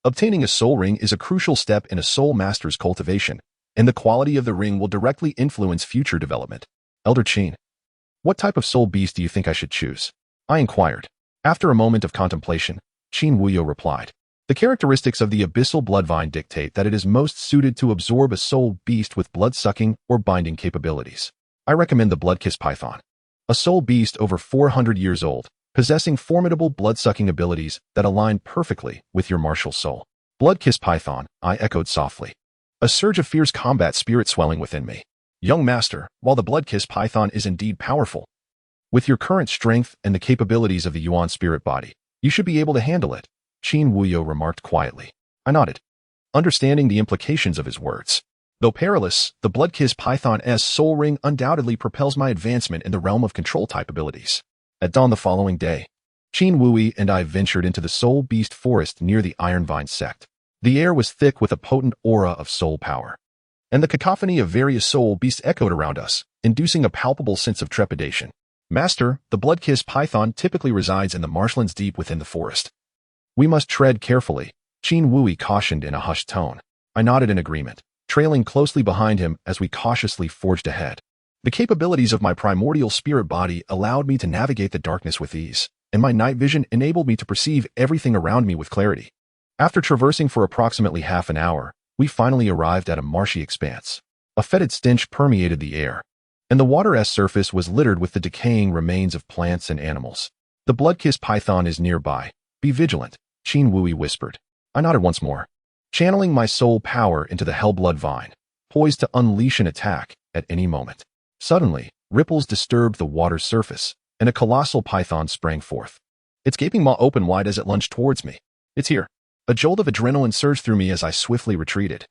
Obtaining a soul ring is a crucial step in a soul master's cultivation, and the quality of the ring will directly influence future development. Elder Qin, what type of soul beast do you think I should choose? I inquired. After a moment of contemplation, Qin Wuyou replied, the characteristics of the abyssal Bloodvine dictate that it is most suited to absorb a soul beast with blood-sucking or binding capabilities. I recommend the blood-kiss python, a soul beast over 400 years old, possessing formidable blood-sucking abilities that align perfectly with your martial soul. Blood-kiss python, I echoed softly, a surge of fierce combat spirit swelling within me. Young master, while the blood-kiss python is indeed powerful, with your current strength and the capabilities of the Yuan spirit body, you should be able to handle it, Qin Wuyou remarked quietly. I nodded, understanding the implications of his words. Though perilous, the blood-kiss python's soul ring undoubtedly propels my advancement in the realm of control-type abilities. At dawn the following day, Qin Wuyou and I ventured into the soul beast forest near the Ironvine Sect. The air was thick with a potent aura of soul power, and the cacophony of various soul beasts echoed around us, inducing a palpable sense of trepidation. Master, the blood-kiss python typically resides in the marshlands deep within the forest. We must tread carefully, Qin Wuyou cautioned in a hushed tone. I nodded in agreement, trailing closely behind him as we cautiously forged ahead. The capabilities of my primordial spirit body allowed me to navigate the darkness with ease, and my night vision enabled me to perceive everything around me with clarity. After traversing for approximately half an hour, we finally arrived at a marshy expanse. A fetid stench permeated the air, and the water's surface was littered with the decaying remains of plants and animals. The blood-kiss python is nearby. Be vigilant, Qin Wuyou whispered. I nodded once more, channeling my soul power into the hell Bloodvine, poised to unleash an attack at any moment. Suddenly, ripples disturbed the water's surface, and a colossal python sprang forth. Its gaping maw opened wide as it lunged towards me. It's here. A jolt of adrenaline surged through me as I swiftly retreated,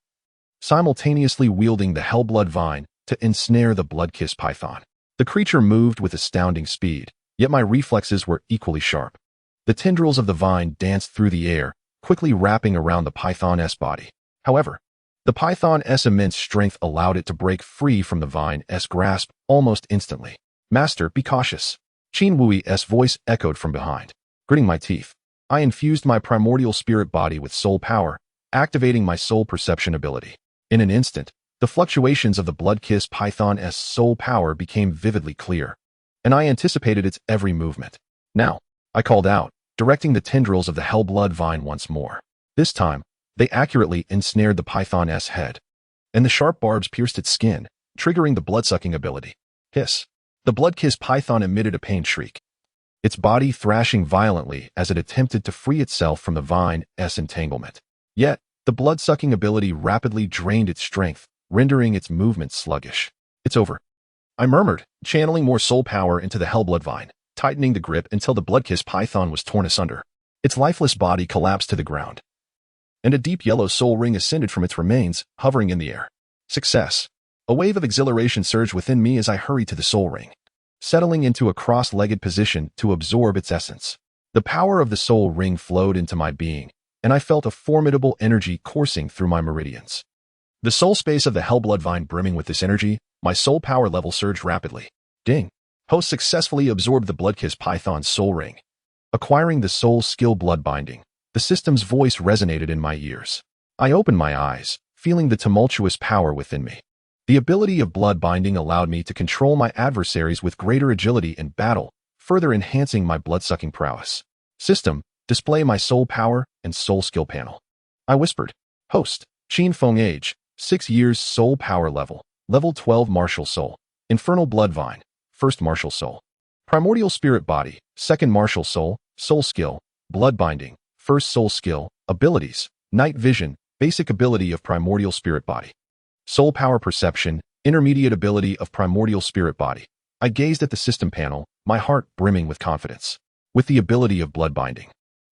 simultaneously wielding the hell Bloodvine to ensnare the blood-kiss python. The creature moved with astounding speed, yet my reflexes were equally sharp. The tendrils of the vine danced through the air, quickly wrapping around the python's body. However, the python's immense strength allowed it to break free from the vine's grasp almost instantly. Master, be cautious, Qin Wuyou's voice echoed from behind. Gritting my teeth, I infused my primordial spirit body with soul power, activating my soul perception ability. In an instant, the fluctuations of the blood-kiss python's soul power became vividly clear, and I anticipated its every movement. Now, I called out, directing the tendrils of the hell Bloodvine once more. This time, they accurately ensnared the python's head, and the sharp barbs pierced its skin, triggering the blood-sucking ability. Hiss. The blood-kiss python emitted a pained shriek. its body thrashing violently as it attempted to free itself from the vine's entanglement. Yet, the blood-sucking ability rapidly drained its strength, rendering its movements sluggish. "It's over," I murmured, channeling more soul power into the Bloodvine, tightening the grip until the blood-kissed python was torn asunder. Its lifeless body collapsed to the ground, and a deep yellow soul ring ascended from its remains, hovering in the air. Success. A wave of exhilaration surged within me as I hurried to the soul ring, settling into a cross-legged position to absorb its essence. The power of the soul ring flowed into my being, and I felt a formidable energy coursing through my meridians. The soul space of the Bloodvine brimming with this energy, my soul power level surged rapidly. Ding. Host successfully absorbed the blood-kissed python's soul ring, acquiring the soul skill blood binding. The system's voice resonated in my ears. I opened my eyes, feeling the tumultuous power within me. The ability of blood binding allowed me to control my adversaries with greater agility in battle, further enhancing my blood-sucking prowess. System, display my soul power and soul skill panel. I whispered. Host, Qin Feng age, 6 years soul power level, level 12 martial soul. Infernal Bloodvine, 1st martial soul. Primordial Spirit Body, 2nd martial soul, soul skill, blood binding, 1st soul skill, abilities, night vision, basic ability of Primordial Spirit Body. Soul power perception, intermediate ability of Primordial Spirit Body. I gazed at the system panel, my heart brimming with confidence. With the ability of blood binding,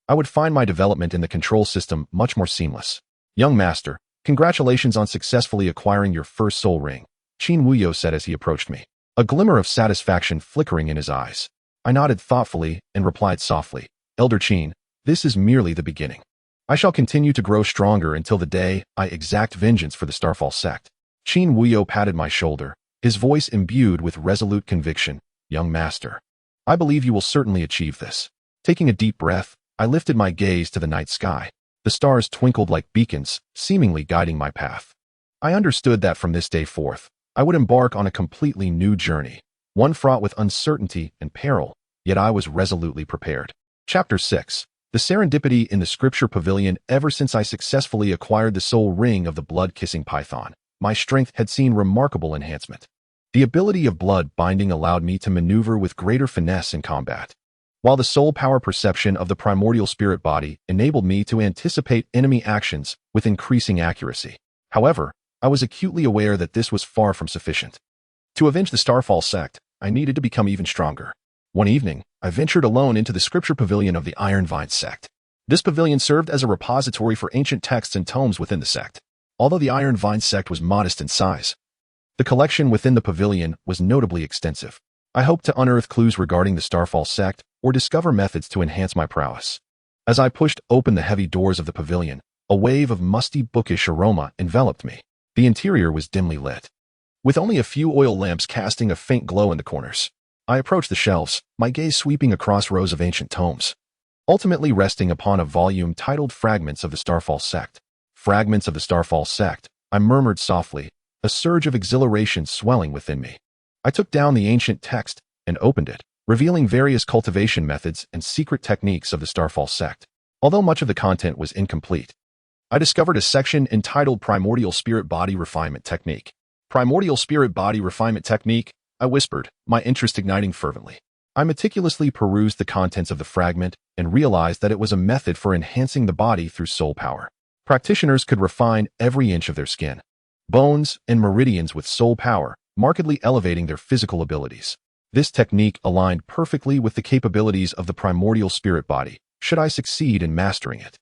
I would find my development in the control system much more seamless. Young master, congratulations on successfully acquiring your first soul ring, Qin Wuyou said as he approached me, a glimmer of satisfaction flickering in his eyes. I nodded thoughtfully and replied softly, Elder Qin, this is merely the beginning. I shall continue to grow stronger until the day I exact vengeance for the Starfall Sect. Qin Wuyou patted my shoulder, his voice imbued with resolute conviction. Young master, I believe you will certainly achieve this. Taking a deep breath, I lifted my gaze to the night sky. The stars twinkled like beacons, seemingly guiding my path. I understood that from this day forth, I would embark on a completely new journey, one fraught with uncertainty and peril, yet I was resolutely prepared. Chapter 6. The Serendipity in the Scripture Pavilion. Ever since I successfully acquired the soul ring of the blood-kissing python, my strength had seen remarkable enhancement. The ability of blood binding allowed me to maneuver with greater finesse in combat, while the soul power perception of the Primordial Spirit Body enabled me to anticipate enemy actions with increasing accuracy. However, I was acutely aware that this was far from sufficient. To avenge the Starfall Sect, I needed to become even stronger. One evening, I ventured alone into the Scripture Pavilion of the Ironvine Sect. This pavilion served as a repository for ancient texts and tomes within the sect. Although the Ironvine Sect was modest in size, the collection within the pavilion was notably extensive. I hoped to unearth clues regarding the Starfall Sect or discover methods to enhance my prowess. As I pushed open the heavy doors of the pavilion, a wave of musty bookish aroma enveloped me. The interior was dimly lit, with only a few oil lamps casting a faint glow in the corners. I approached the shelves, my gaze sweeping across rows of ancient tomes, ultimately resting upon a volume titled Fragments of the Starfall Sect. Fragments of the Starfall Sect, I murmured softly, a surge of exhilaration swelling within me. I took down the ancient text and opened it, revealing various cultivation methods and secret techniques of the Starfall Sect. Although much of the content was incomplete, I discovered a section entitled Primordial Spirit Body Refinement Technique. Primordial Spirit Body Refinement Technique, I whispered, my interest igniting fervently. I meticulously perused the contents of the fragment and realized that it was a method for enhancing the body through soul power. Practitioners could refine every inch of their skin, bones, and meridians with soul power, markedly elevating their physical abilities. This technique aligned perfectly with the capabilities of the Primordial Spirit Body. Should I succeed in mastering it,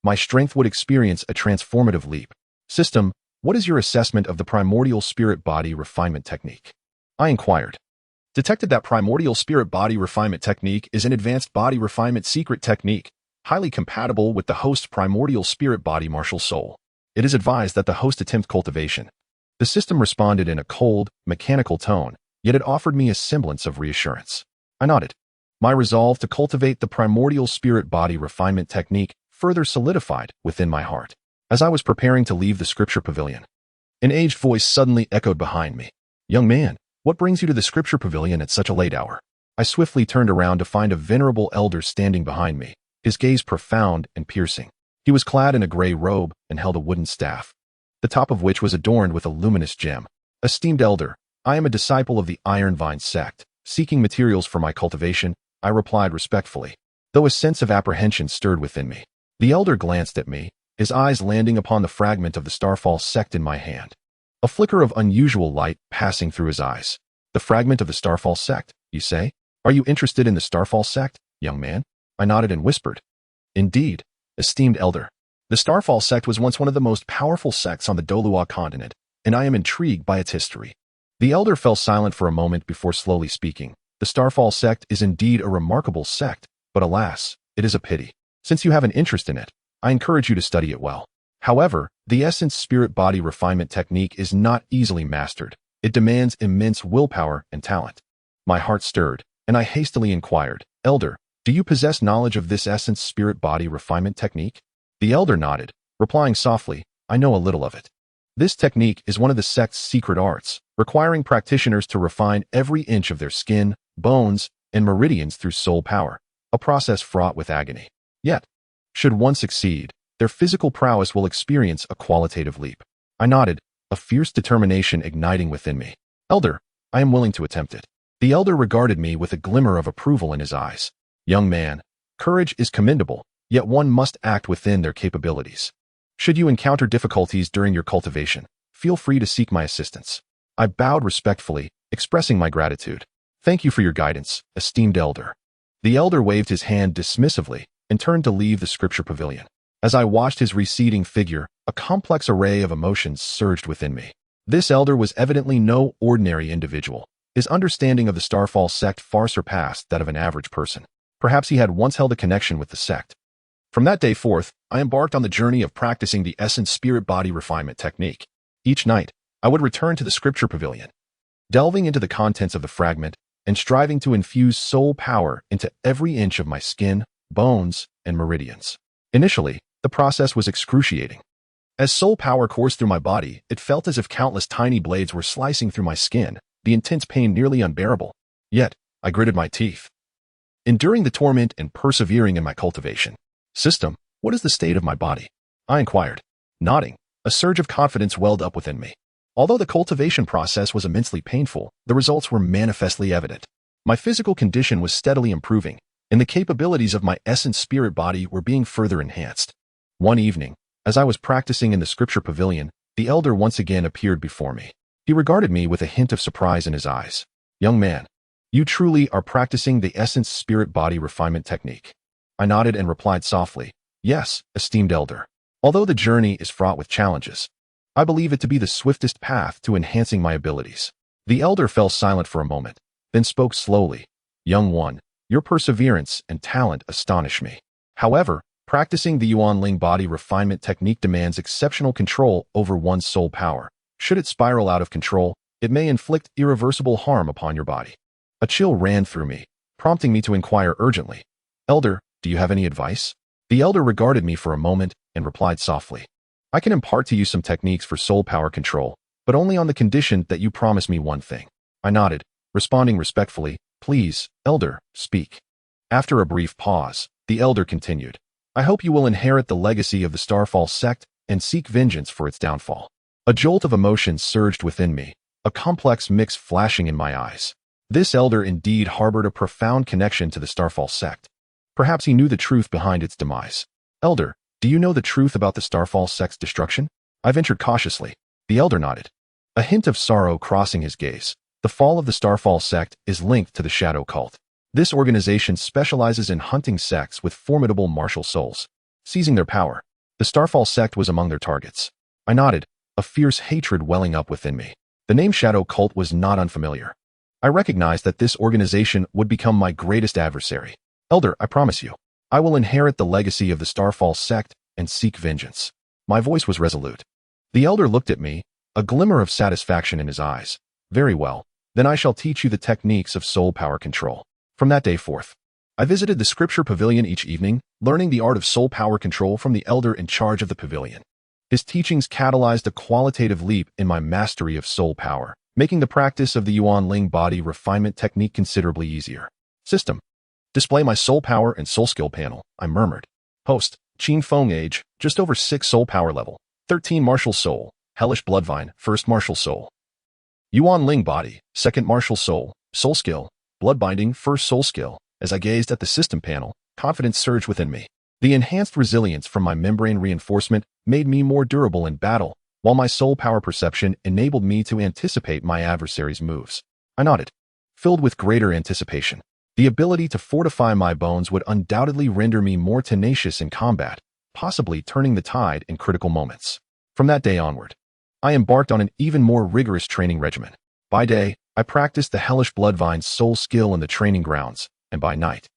my strength would experience a transformative leap. System, what is your assessment of the Primordial Spirit Body Refinement Technique? I inquired. Detected that Primordial Spirit Body Refinement Technique is an advanced body refinement secret technique, highly compatible with the host's Primordial Spirit Body martial soul. It is advised that the host attempt cultivation. The system responded in a cold, mechanical tone, yet it offered me a semblance of reassurance. I nodded. My resolve to cultivate the Primordial Spirit Body Refinement Technique further solidified within my heart. As I was preparing to leave the Scripture Pavilion, an aged voice suddenly echoed behind me. Young man, what brings you to the Scripture Pavilion at such a late hour? I swiftly turned around to find a venerable elder standing behind me, his gaze profound and piercing. He was clad in a gray robe and held a wooden staff, the top of which was adorned with a luminous gem. Esteemed elder, I am a disciple of the Ironvine Sect, seeking materials for my cultivation. I replied respectfully, though a sense of apprehension stirred within me. The elder glanced at me, his eyes landing upon the fragment of the Starfall Sect in my hand. A flicker of unusual light passing through his eyes. The fragment of the Starfall Sect, you say? Are you interested in the Starfall Sect, young man? I nodded and whispered. Indeed, esteemed elder. The Starfall Sect was once one of the most powerful sects on the Douluo continent, and I am intrigued by its history. The elder fell silent for a moment before slowly speaking. The Starfall Sect is indeed a remarkable sect, but alas, it is a pity. Since you have an interest in it, I encourage you to study it well. However, the essence spirit-body refinement technique is not easily mastered. It demands immense willpower and talent. My heart stirred, and I hastily inquired, Elder, do you possess knowledge of this essence spirit-body refinement technique? The elder nodded, replying softly, I know a little of it. This technique is one of the sect's secret arts, requiring practitioners to refine every inch of their skin, bones, and meridians through soul power, a process fraught with agony. Yet, should one succeed, their physical prowess will experience a qualitative leap. I nodded, a fierce determination igniting within me. Elder, I am willing to attempt it. The elder regarded me with a glimmer of approval in his eyes. Young man, courage is commendable, yet one must act within their capabilities. Should you encounter difficulties during your cultivation, feel free to seek my assistance. I bowed respectfully, expressing my gratitude. Thank you for your guidance, esteemed elder. The elder waved his hand dismissively and turned to leave the scripture pavilion. As I watched his receding figure, a complex array of emotions surged within me. This elder was evidently no ordinary individual. His understanding of the Starfall Sect far surpassed that of an average person. Perhaps he had once held a connection with the sect. From that day forth, I embarked on the journey of practicing the essence spirit-body refinement technique. Each night, I would return to the scripture pavilion, delving into the contents of the fragment and striving to infuse soul power into every inch of my skin, bones, and meridians. Initially, the process was excruciating. As soul power coursed through my body, it felt as if countless tiny blades were slicing through my skin, the intense pain nearly unbearable. Yet, I gritted my teeth, enduring the torment and persevering in my cultivation. System, what is the state of my body? I inquired. Nodding, a surge of confidence welled up within me. Although the cultivation process was immensely painful, the results were manifestly evident. My physical condition was steadily improving, and the capabilities of my essence spirit body were being further enhanced. One evening, as I was practicing in the scripture pavilion, the elder once again appeared before me. He regarded me with a hint of surprise in his eyes. Young man, you truly are practicing the essence spirit body refinement technique. I nodded and replied softly, yes, esteemed elder. Although the journey is fraught with challenges, I believe it to be the swiftest path to enhancing my abilities. The elder fell silent for a moment, then spoke slowly. Young one, your perseverance and talent astonish me. However, practicing the Yuanling body refinement technique demands exceptional control over one's soul power. Should it spiral out of control, it may inflict irreversible harm upon your body. A chill ran through me, prompting me to inquire urgently, Elder, do you have any advice? The elder regarded me for a moment and replied softly, I can impart to you some techniques for soul power control, but only on the condition that you promise me one thing. I nodded, responding respectfully, please, elder, speak. After a brief pause, the elder continued, I hope you will inherit the legacy of the Starfall Sect and seek vengeance for its downfall. A jolt of emotion surged within me, a complex mix flashing in my eyes. This elder indeed harbored a profound connection to the Starfall Sect. Perhaps he knew the truth behind its demise. Elder, do you know the truth about the Starfall Sect's destruction? I ventured cautiously. The elder nodded, a hint of sorrow crossing his gaze. The fall of the Starfall Sect is linked to the Shadow Cult. This organization specializes in hunting sects with formidable martial souls. Seizing their power, the Starfall Sect was among their targets. I nodded, a fierce hatred welling up within me. The name Shadow Cult was not unfamiliar. I recognized that this organization would become my greatest adversary. Elder, I promise you, I will inherit the legacy of the Starfall Sect and seek vengeance. My voice was resolute. The elder looked at me, a glimmer of satisfaction in his eyes. Very well, then I shall teach you the techniques of soul power control. From that day forth, I visited the scripture pavilion each evening, learning the art of soul power control from the elder in charge of the pavilion. His teachings catalyzed a qualitative leap in my mastery of soul power, making the practice of the Yuanling body refinement technique considerably easier. System. Display my soul power and soul skill panel, I murmured. Host, Qin Feng age, just over 6 soul power level, 13 martial soul, hellish bloodvine, 1st martial soul. Yuanling body, 2nd martial soul, soul skill, blood binding, 1st soul skill, As I gazed at the system panel, confidence surged within me. The enhanced resilience from my membrane reinforcement made me more durable in battle, while my soul power perception enabled me to anticipate my adversary's moves. I nodded, filled with greater anticipation. The ability to fortify my bones would undoubtedly render me more tenacious in combat, possibly turning the tide in critical moments. From that day onward, I embarked on an even more rigorous training regimen. By day, I practiced the hellish Bloodvine's soul skill in the training grounds, and by night,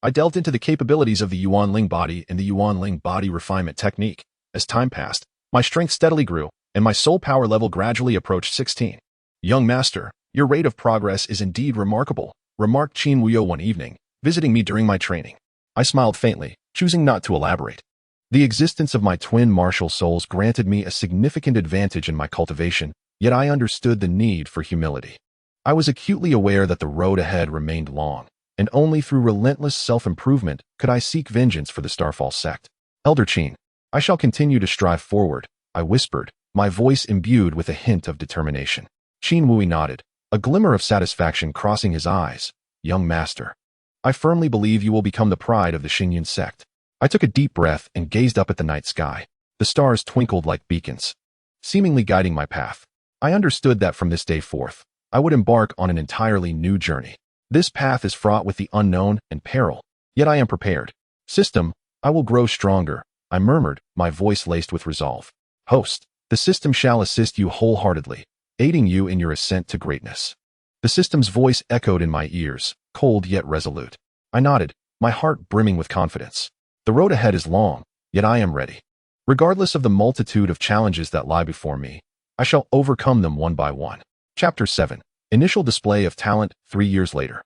I delved into the capabilities of the Yuanling body and the Yuanling body refinement technique. As time passed, my strength steadily grew, and my soul power level gradually approached 16. "Young master, your rate of progress is indeed remarkable," remarked Qin Wuyou one evening, visiting me during my training. I smiled faintly, choosing not to elaborate. The existence of my twin martial souls granted me a significant advantage in my cultivation, yet I understood the need for humility. I was acutely aware that the road ahead remained long, and only through relentless self-improvement could I seek vengeance for the Starfall sect. "Elder Qin, I shall continue to strive forward," I whispered, my voice imbued with a hint of determination. Qin Wuyou nodded, a glimmer of satisfaction crossing his eyes. "Young master, I firmly believe you will become the pride of the Xingyan sect." I took a deep breath and gazed up at the night sky. The stars twinkled like beacons, seemingly guiding my path. I understood that from this day forth, I would embark on an entirely new journey. This path is fraught with the unknown and peril, yet I am prepared. "System, I will grow stronger," I murmured, my voice laced with resolve. "Host, the system shall assist you wholeheartedly, aiding you in your ascent to greatness." The system's voice echoed in my ears, cold yet resolute. I nodded, my heart brimming with confidence. The road ahead is long, yet I am ready. Regardless of the multitude of challenges that lie before me, I shall overcome them one by one. Chapter 7. Initial Display of Talent 3 years later.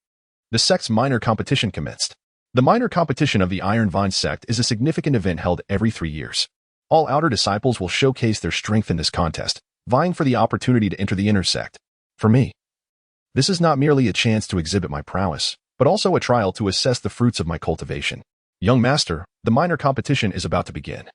The sect's minor competition commenced. The minor competition of the Ironvine Sect is a significant event held every 3 years. All outer disciples will showcase their strength in this contest, vying for the opportunity to enter the inner sect. For me, this is not merely a chance to exhibit my prowess, but also a trial to assess the fruits of my cultivation. "Young master, the minor competition is about to begin.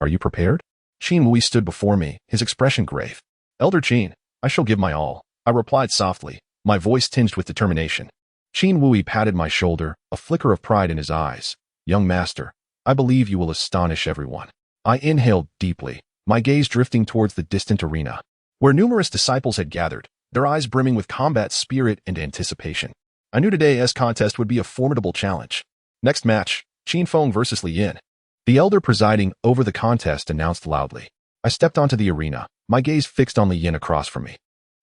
Are you prepared?" Qin Wuyou stood before me, his expression grave. "Elder Qin, I shall give my all," I replied softly, my voice tinged with determination. Qin Wuyou patted my shoulder, a flicker of pride in his eyes. "Young master, I believe you will astonish everyone." I inhaled deeply, my gaze drifting towards the distant arena, where numerous disciples had gathered, their eyes brimming with combat spirit and anticipation. I knew today's contest would be a formidable challenge. Next match, Qin Feng versus Li Yin. The elder presiding over the contest announced loudly. I stepped onto the arena, my gaze fixed on Li Yin across from me.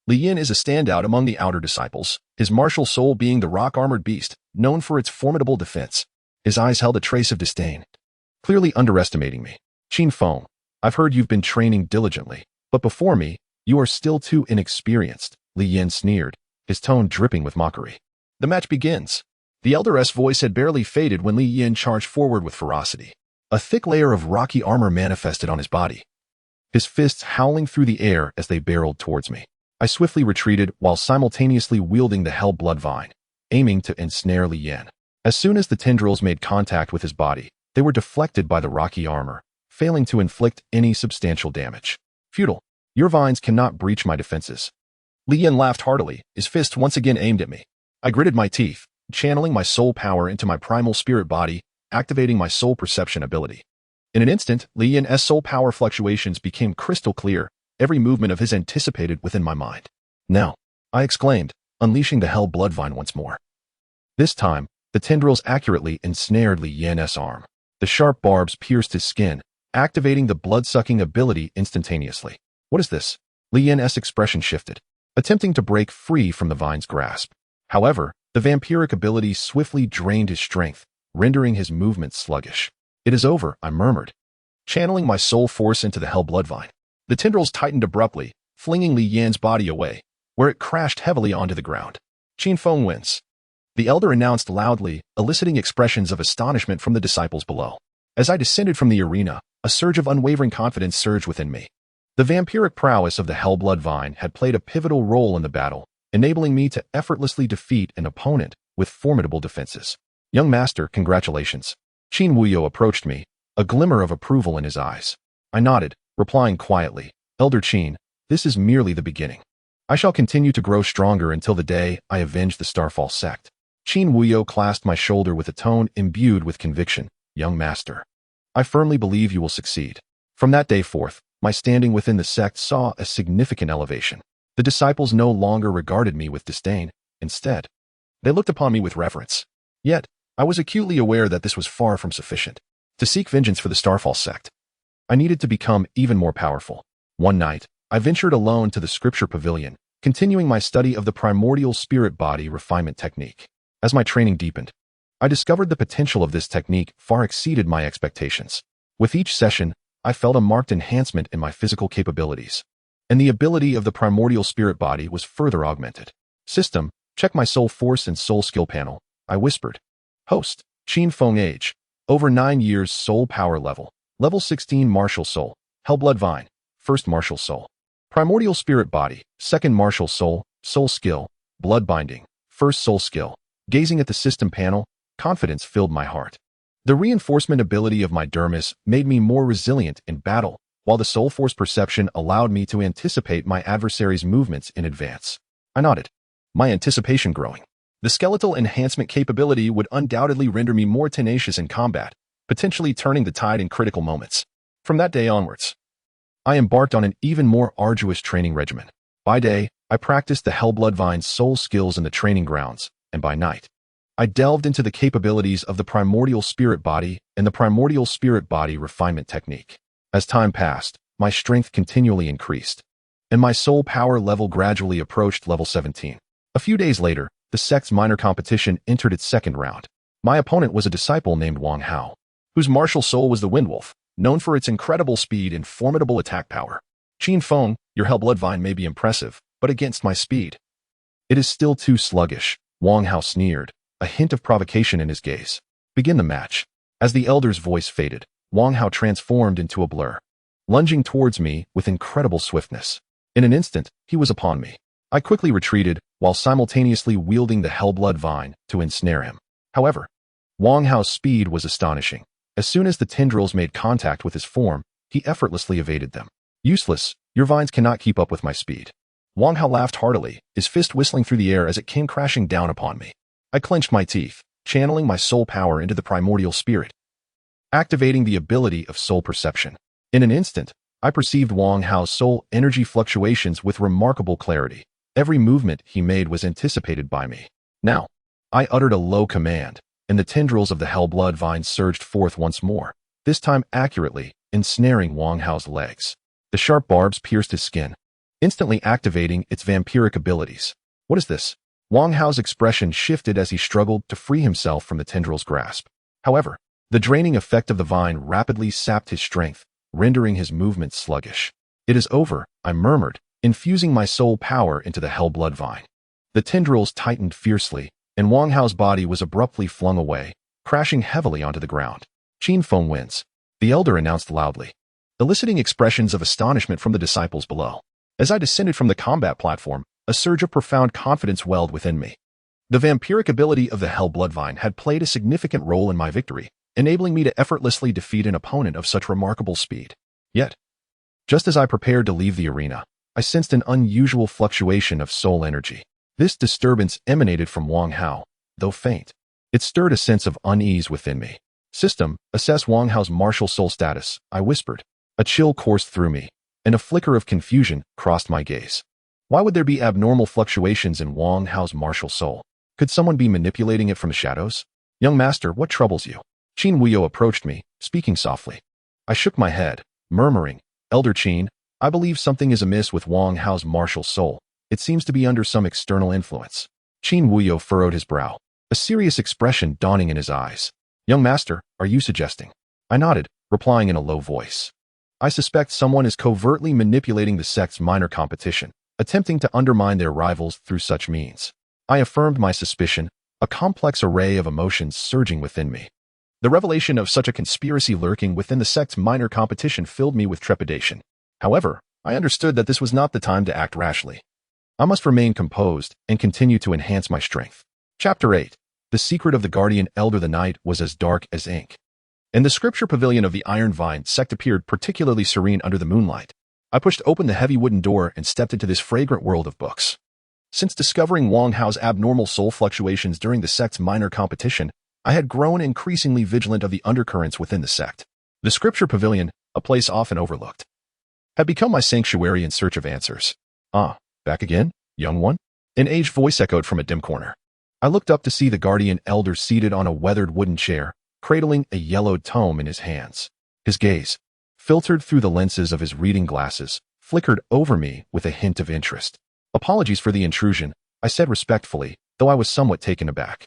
Li Yin is a standout among the outer disciples, his martial soul being the rock-armored beast, known for its formidable defense. His eyes held a trace of disdain, clearly underestimating me. "Qin Feng, I've heard you've been training diligently, but before me, you are still too inexperienced," Li Yin sneered, his tone dripping with mockery. The match begins. The elder's voice had barely faded when Li Yin charged forward with ferocity. A thick layer of rocky armor manifested on his body, his fists howling through the air as they barreled towards me. I swiftly retreated while simultaneously wielding the Hell Bloodvine, aiming to ensnare Li Yin. As soon as the tendrils made contact with his body, they were deflected by the rocky armor, failing to inflict any substantial damage. "Futile. Your vines cannot breach my defenses." Li Yin laughed heartily, his fist once again aimed at me. I gritted my teeth, channeling my soul power into my primal spirit body, activating my soul perception ability. In an instant, Li Yin's soul power fluctuations became crystal clear, every movement of his anticipated within my mind. "Now," I exclaimed, unleashing the Hell Bloodvine once more. This time, the tendrils accurately ensnared Li Yin's arm. The sharp barbs pierced his skin, activating the blood-sucking ability instantaneously. "What is this?" Li Yin's expression shifted, attempting to break free from the vine's grasp. However, the vampiric ability swiftly drained his strength, rendering his movements sluggish. "It is over," I murmured, channeling my soul force into the Hell Bloodvine. The tendrils tightened abruptly, flinging Li Yin's body away, where it crashed heavily onto the ground. "Qin Feng wins," the elder announced loudly, eliciting expressions of astonishment from the disciples below. As I descended from the arena, a surge of unwavering confidence surged within me. The vampiric prowess of the Hell Bloodvine had played a pivotal role in the battle, enabling me to effortlessly defeat an opponent with formidable defenses. "Young master, congratulations." Qin Wuyou approached me, a glimmer of approval in his eyes. I nodded, replying quietly, "Elder Qin, this is merely the beginning. I shall continue to grow stronger until the day I avenge the Starfall sect." Qin Wuyou clasped my shoulder with a tone imbued with conviction. Young master, I firmly believe you will succeed. From that day forth, my standing within the sect saw a significant elevation. The disciples no longer regarded me with disdain. Instead, they looked upon me with reverence. Yet, I was acutely aware that this was far from sufficient. To seek vengeance for the Starfall sect, I needed to become even more powerful. One night, I ventured alone to the scripture pavilion, continuing my study of the Primordial Spirit Body refinement technique. As my training deepened, I discovered the potential of this technique far exceeded my expectations. With each session, I felt a marked enhancement in my physical capabilities, and the ability of the Primordial Spirit Body was further augmented. System, check my soul force and soul skill panel, I whispered. Host, Qin Feng age, over 9 years soul power level, level 16 martial soul, Hell Bloodvine, first martial soul. Primordial Spirit Body, second martial soul, soul skill, blood binding, first soul skill. Gazing at the system panel, confidence filled my heart. The reinforcement ability of my dermis made me more resilient in battle, while the soul force perception allowed me to anticipate my adversary's movements in advance. I nodded, my anticipation growing. The skeletal enhancement capability would undoubtedly render me more tenacious in combat, potentially turning the tide in critical moments. From that day onwards, I embarked on an even more arduous training regimen. By day, I practiced the Hell Bloodvine's soul skills in the training grounds, and by night, I delved into the capabilities of the Primordial Spirit Body and the Primordial Spirit Body refinement technique. As time passed, my strength continually increased, and my soul power level gradually approached level 17. A few days later, the sect's minor competition entered its second round. My opponent was a disciple named Wang Hao, whose martial soul was the Windwolf, known for its incredible speed and formidable attack power. Qin Feng, your Hell Bloodvine may be impressive, but against my speed, it is still too sluggish. Wang Hao sneered, a hint of provocation in his gaze. Begin the match. As the elder's voice faded, Wang Hao transformed into a blur, lunging towards me with incredible swiftness. In an instant, he was upon me. I quickly retreated, while simultaneously wielding the Hell Bloodvine to ensnare him. However, Wang Hao's speed was astonishing. As soon as the tendrils made contact with his form, he effortlessly evaded them. Useless, your vines cannot keep up with my speed. Wang Hao laughed heartily, his fist whistling through the air as it came crashing down upon me. I clenched my teeth, channeling my soul power into the primordial spirit, activating the ability of soul perception. In an instant, I perceived Wang Hao's soul energy fluctuations with remarkable clarity. Every movement he made was anticipated by me. Now, I uttered a low command, and the tendrils of the Hell Bloodvine surged forth once more, this time accurately, ensnaring Wang Hao's legs. The sharp barbs pierced his skin, instantly activating its vampiric abilities. What is this? Wang Hao's expression shifted as he struggled to free himself from the tendril's grasp. However, the draining effect of the vine rapidly sapped his strength, rendering his movements sluggish. It is over, I murmured, infusing my soul power into the Hell Bloodvine. The tendrils tightened fiercely, and Wang Hao's body was abruptly flung away, crashing heavily onto the ground. Qin Feng wins, the elder announced loudly, eliciting expressions of astonishment from the disciples below. As I descended from the combat platform, a surge of profound confidence welled within me. The vampiric ability of the Hell Bloodvine had played a significant role in my victory, enabling me to effortlessly defeat an opponent of such remarkable speed. Yet, just as I prepared to leave the arena, I sensed an unusual fluctuation of soul energy. This disturbance emanated from Wang Hao, though faint. It stirred a sense of unease within me. System, assess Wang Hao's martial soul status, I whispered. A chill coursed through me, and a flicker of confusion crossed my gaze. Why would there be abnormal fluctuations in Wang Hao's martial soul? Could someone be manipulating it from the shadows? Young master, what troubles you? Qin Wuyou approached me, speaking softly. I shook my head, murmuring, Elder Qin, I believe something is amiss with Wang Hao's martial soul. It seems to be under some external influence. Qin Wuyou furrowed his brow, a serious expression dawning in his eyes. Young master, are you suggesting? I nodded, replying in a low voice. I suspect someone is covertly manipulating the sect's minor competition, attempting to undermine their rivals through such means. I affirmed my suspicion, a complex array of emotions surging within me. The revelation of such a conspiracy lurking within the sect's minor competition filled me with trepidation. However, I understood that this was not the time to act rashly. I must remain composed and continue to enhance my strength. Chapter 8. The secret of the guardian elder. The night was as dark as ink, and the scripture pavilion of the Ironvine Sect appeared particularly serene under the moonlight. I pushed open the heavy wooden door and stepped into this fragrant world of books. Since discovering Wang Hao's abnormal soul fluctuations during the sect's minor competition, I had grown increasingly vigilant of the undercurrents within the sect. The scripture pavilion, a place often overlooked, had become my sanctuary in search of answers. Ah, back again, young one? An aged voice echoed from a dim corner. I looked up to see the guardian elder seated on a weathered wooden chair, cradling a yellowed tome in his hands. His gaze, filtered through the lenses of his reading glasses, flickered over me with a hint of interest. Apologies for the intrusion, I said respectfully, though I was somewhat taken aback.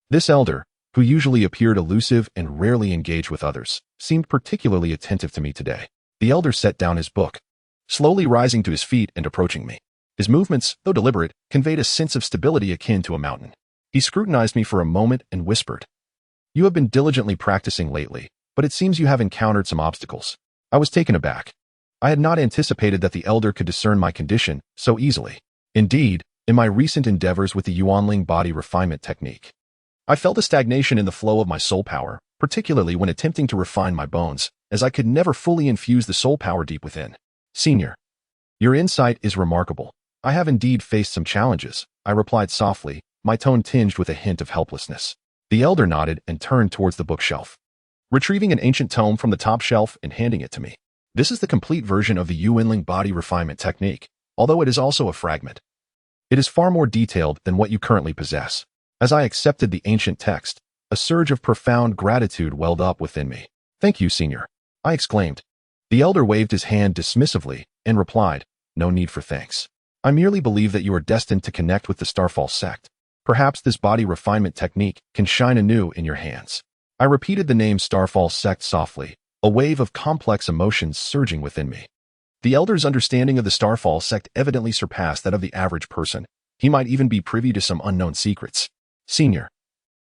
This elder, who usually appeared elusive and rarely engaged with others, seemed particularly attentive to me today. The elder set down his book, slowly rising to his feet and approaching me. His movements, though deliberate, conveyed a sense of stability akin to a mountain. He scrutinized me for a moment and whispered, "You have been diligently practicing lately, but it seems you have encountered some obstacles." I was taken aback. I had not anticipated that the elder could discern my condition so easily. Indeed, in my recent endeavors with the Yuanling body refinement technique, I felt a stagnation in the flow of my soul power, particularly when attempting to refine my bones, as I could never fully infuse the soul power deep within. Senior, your insight is remarkable. I have indeed faced some challenges, I replied softly, my tone tinged with a hint of helplessness. The elder nodded and turned towards the bookshelf, retrieving an ancient tome from the top shelf and handing it to me. This is the complete version of the Yuanling body refinement technique, although it is also a fragment. It is far more detailed than what you currently possess. As I accepted the ancient text, a surge of profound gratitude welled up within me. "Thank you, Senior," I exclaimed. The elder waved his hand dismissively and replied, "No need for thanks. I merely believe that you are destined to connect with the Starfall sect. Perhaps this body refinement technique can shine anew in your hands." I repeated the name Starfall sect softly, a wave of complex emotions surging within me. The elder's understanding of the Starfall sect evidently surpassed that of the average person. He might even be privy to some unknown secrets. "Senior,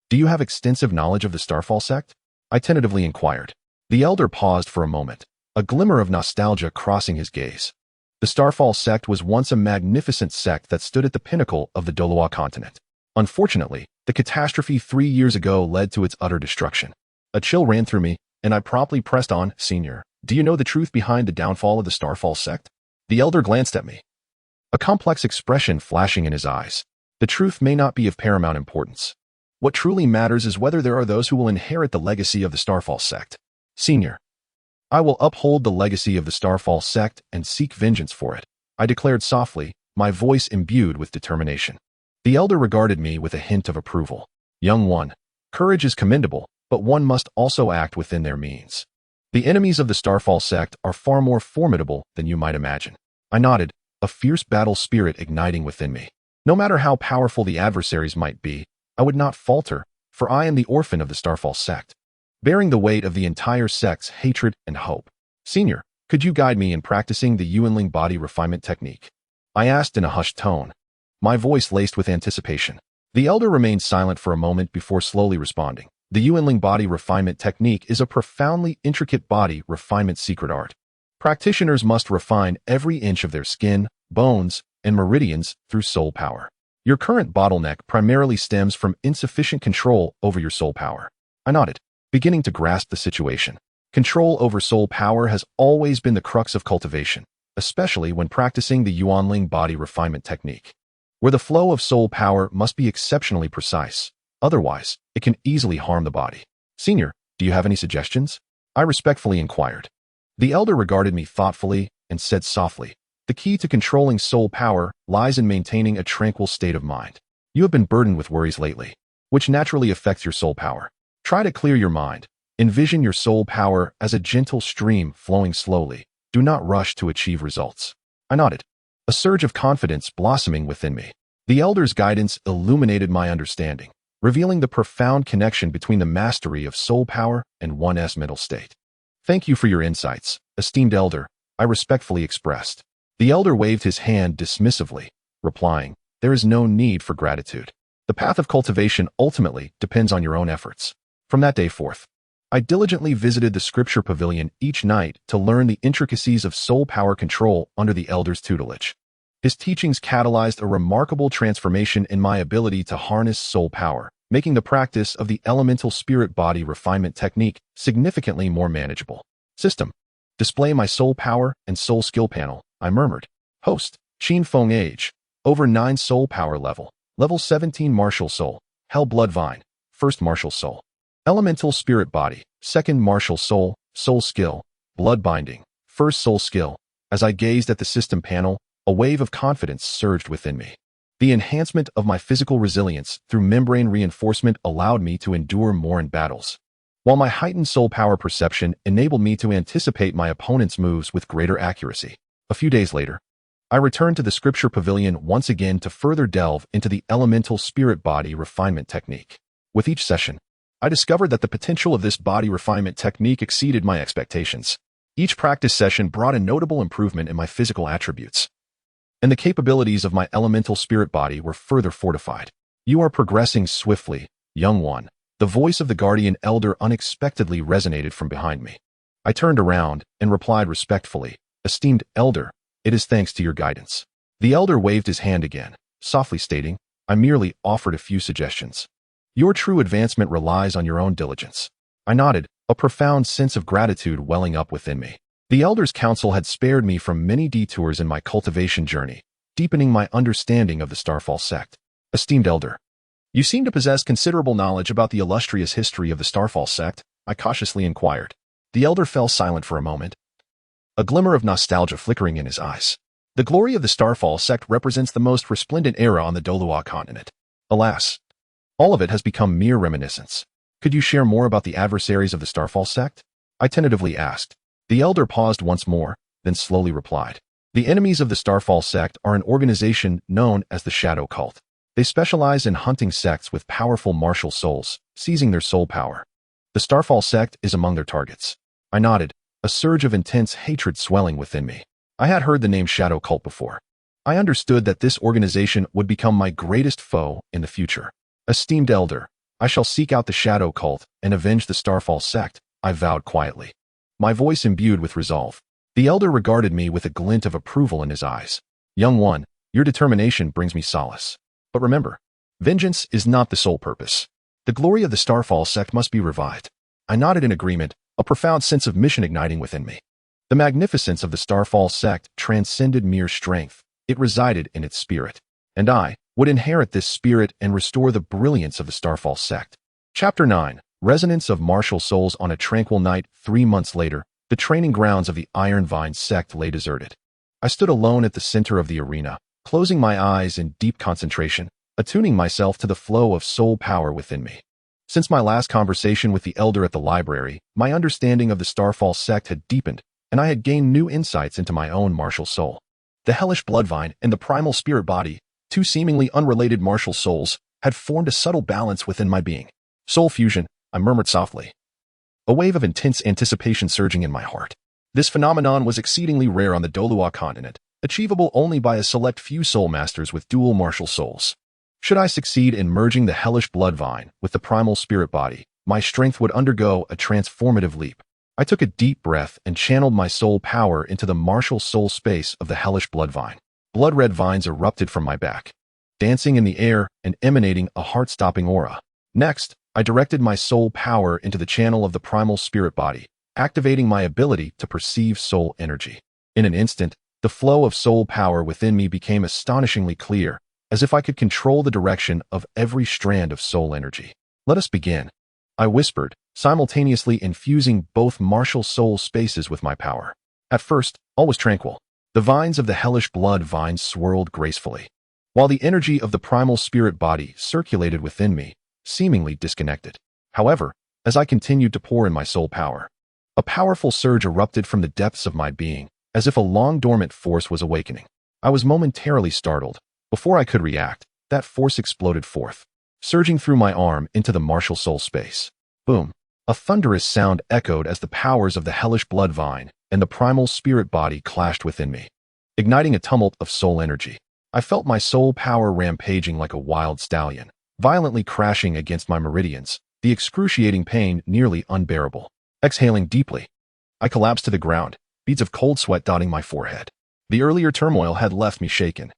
do you have extensive knowledge of the Starfall sect?" I tentatively inquired. The elder paused for a moment, a glimmer of nostalgia crossing his gaze. The Starfall sect was once a magnificent sect that stood at the pinnacle of the Douluo continent. Unfortunately, the catastrophe 3 years ago led to its utter destruction. A chill ran through me, and I promptly pressed on, "Senior, do you know the truth behind the downfall of the Starfall sect?" The elder glanced at me, a complex expression flashing in his eyes. "The truth may not be of paramount importance. What truly matters is whether there are those who will inherit the legacy of the Starfall sect. Senior, I will uphold the legacy of the Starfall sect and seek vengeance for it," I declared softly, my voice imbued with determination. The elder regarded me with a hint of approval. "Young one, courage is commendable, but one must also act within their means. The enemies of the Starfall sect are far more formidable than you might imagine." I nodded, a fierce battle spirit igniting within me. No matter how powerful the adversaries might be, I would not falter, for I am the orphan of the Starfall sect, bearing the weight of the entire sect's hatred and hope. "Senior, could you guide me in practicing the Yuanling body refinement technique?" I asked in a hushed tone, my voice laced with anticipation. The elder remained silent for a moment before slowly responding. "The Yuanling body refinement technique is a profoundly intricate body refinement secret art. Practitioners must refine every inch of their skin, bones, and meridians through soul power. Your current bottleneck primarily stems from insufficient control over your soul power." I nodded, beginning to grasp the situation. Control over soul power has always been the crux of cultivation, especially when practicing the Yuanling body refinement technique, where the flow of soul power must be exceptionally precise. Otherwise, it can easily harm the body. "Senior, do you have any suggestions?" I respectfully inquired. The elder regarded me thoughtfully and said softly, "The key to controlling soul power lies in maintaining a tranquil state of mind. You have been burdened with worries lately, which naturally affects your soul power. Try to clear your mind. Envision your soul power as a gentle stream flowing slowly. Do not rush to achieve results." I nodded, a surge of confidence blossoming within me. The elder's guidance illuminated my understanding, revealing the profound connection between the mastery of soul power and one's mental state. "Thank you for your insights, esteemed elder," I respectfully expressed. The elder waved his hand dismissively, replying, "There is no need for gratitude. The path of cultivation ultimately depends on your own efforts." From that day forth, I diligently visited the scripture pavilion each night to learn the intricacies of soul power control under the elder's tutelage. His teachings catalyzed a remarkable transformation in my ability to harness soul power, making the practice of the elemental spirit body refinement technique significantly more manageable. "System. Display my soul power and soul skill panel," I murmured. "Host. Qin Feng age. Over 9 soul power level. Level 17 martial soul. Hell Bloodvine. First martial soul. Elemental spirit body. Second martial soul. Soul skill. Blood binding. First soul skill. As I gazed at the system panel, a wave of confidence surged within me. The enhancement of my physical resilience through membrane reinforcement allowed me to endure more in battles, while my heightened soul power perception enabled me to anticipate my opponent's moves with greater accuracy. A few days later, I returned to the scripture pavilion once again to further delve into the elemental spirit body refinement technique. With each session, I discovered that the potential of this body refinement technique exceeded my expectations. Each practice session brought a notable improvement in my physical attributes, and the capabilities of my elemental spirit body were further fortified. You are progressing swiftly, young one. The voice of the guardian elder unexpectedly resonated from behind me. I turned around and replied respectfully, "Esteemed elder, it is thanks to your guidance." The elder waved his hand again, softly stating, "I merely offered a few suggestions. Your true advancement relies on your own diligence." I nodded, a profound sense of gratitude welling up within me. The elder's counsel had spared me from many detours in my cultivation journey, deepening my understanding of the Starfall sect. "Esteemed elder, you seem to possess considerable knowledge about the illustrious history of the Starfall sect," I cautiously inquired. The elder fell silent for a moment, a glimmer of nostalgia flickering in his eyes. "The glory of the Starfall sect represents the most resplendent era on the Douluo continent. Alas, all of it has become mere reminiscence. Could you share more about the adversaries of the Starfall sect?" I tentatively asked. The elder paused once more, then slowly replied. "The enemies of the Starfall sect are an organization known as the Shadow Cult. They specialize in hunting sects with powerful martial souls, seizing their soul power. The Starfall sect is among their targets." I nodded, a surge of intense hatred swelling within me. I had heard the name Shadow Cult before. I understood that this organization would become my greatest foe in the future. "Esteemed elder, I shall seek out the Shadow Cult and avenge the Starfall sect," I vowed quietly, my voice imbued with resolve. The elder regarded me with a glint of approval in his eyes. "Young one, your determination brings me solace. But remember, vengeance is not the sole purpose. The glory of the Starfall sect must be revived." I nodded in agreement, a profound sense of mission igniting within me. The magnificence of the Starfall sect transcended mere strength. It resided in its spirit, and I would inherit this spirit and restore the brilliance of the Starfall sect. Chapter 9. Resonance of Martial Souls. On a tranquil night 3 months later, the training grounds of the Ironvine Sect lay deserted. I stood alone at the center of the arena, closing my eyes in deep concentration, attuning myself to the flow of soul power within me. Since my last conversation with the elder at the library, my understanding of the Starfall sect had deepened, and I had gained new insights into my own martial soul. The hellish Bloodvine and the primal spirit body, two seemingly unrelated martial souls, had formed a subtle balance within my being. "Soul fusion," I murmured softly, a wave of intense anticipation surging in my heart. This phenomenon was exceedingly rare on the Douluo continent, achievable only by a select few soul masters with dual martial souls. Should I succeed in merging the hellish Bloodvine with the primal spirit body, my strength would undergo a transformative leap. I took a deep breath and channeled my soul power into the martial soul space of the hellish Bloodvine. Blood-red vines erupted from my back, dancing in the air and emanating a heart-stopping aura. Next, I directed my soul power into the channel of the primal spirit body, activating my ability to perceive soul energy. In an instant, the flow of soul power within me became astonishingly clear, as if I could control the direction of every strand of soul energy. "Let us begin," I whispered, simultaneously infusing both martial soul spaces with my power. At first, all was tranquil. The vines of the hellish Bloodvine swirled gracefully, while the energy of the primal spirit body circulated within me, seemingly disconnected. However, as I continued to pour in my soul power, a powerful surge erupted from the depths of my being, as if a long-dormant force was awakening. I was momentarily startled. Before I could react, that force exploded forth, surging through my arm into the martial soul space. Boom! A thunderous sound echoed as the powers of the hellish Bloodvine and the primal spirit body clashed within me, igniting a tumult of soul energy. I felt my soul power rampaging like a wild stallion, violently crashing against my meridians, the excruciating pain nearly unbearable. Exhaling deeply, I collapsed to the ground, beads of cold sweat dotting my forehead. The earlier turmoil had left me shaken.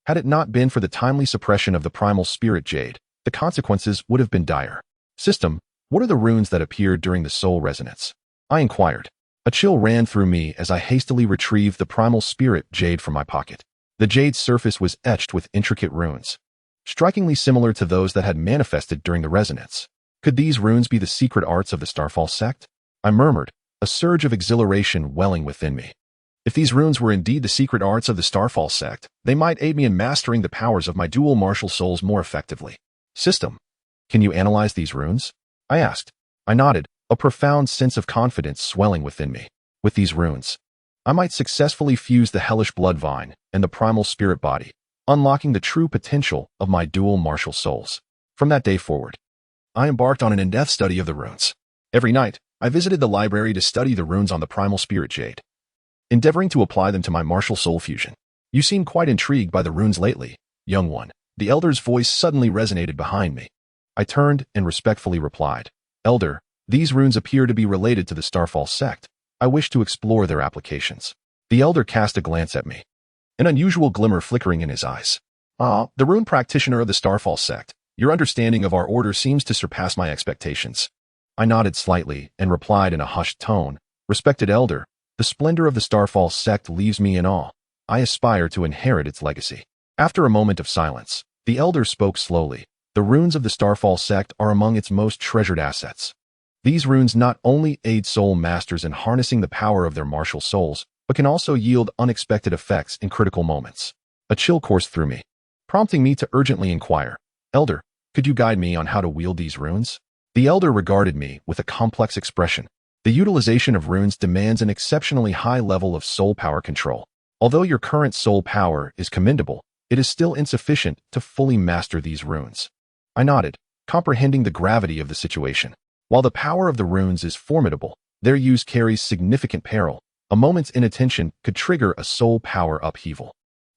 Had it not been for the timely suppression of the primal spirit Jade, the consequences would have been dire. "System, what are the runes that appeared during the soul resonance?" I inquired. A chill ran through me as I hastily retrieved the primal spirit Jade from my pocket. The Jade's surface was etched with intricate runes, strikingly similar to those that had manifested during the resonance. Could these runes be the secret arts of the Starfall sect? I murmured, a surge of exhilaration welling within me. If these runes were indeed the secret arts of the Starfall sect, they might aid me in mastering the powers of my dual martial souls more effectively. System, can you analyze these runes? I asked. I nodded, a profound sense of confidence swelling within me. With these runes, I might successfully fuse the hellish Bloodvine and the primal spirit body, unlocking the true potential of my dual martial souls. From that day forward, I embarked on an in-depth study of the runes. Every night, I visited the library to study the runes on the primal spirit Jade, endeavoring to apply them to my martial soul fusion. You seem quite intrigued by the runes lately, young one. The elder's voice suddenly resonated behind me. I turned and respectfully replied, Elder, these runes appear to be related to the Starfall sect. I wish to explore their applications. The elder cast a glance at me, an unusual glimmer flickering in his eyes. The rune practitioner of the Starfall sect, your understanding of our order seems to surpass my expectations. I nodded slightly and replied in a hushed tone, Respected elder, the splendor of the Starfall sect leaves me in awe. I aspire to inherit its legacy. After a moment of silence, the elder spoke slowly. The runes of the Starfall sect are among its most treasured assets. These runes not only aid soul masters in harnessing the power of their martial souls, but can also yield unexpected effects in critical moments. A chill coursed through me, prompting me to urgently inquire, Elder, could you guide me on how to wield these runes? The elder regarded me with a complex expression. The utilization of runes demands an exceptionally high level of soul power control. Although your current soul power is commendable, it is still insufficient to fully master these runes. I nodded, comprehending the gravity of the situation. While the power of the runes is formidable, their use carries significant peril. A moment's inattention could trigger a soul power upheaval.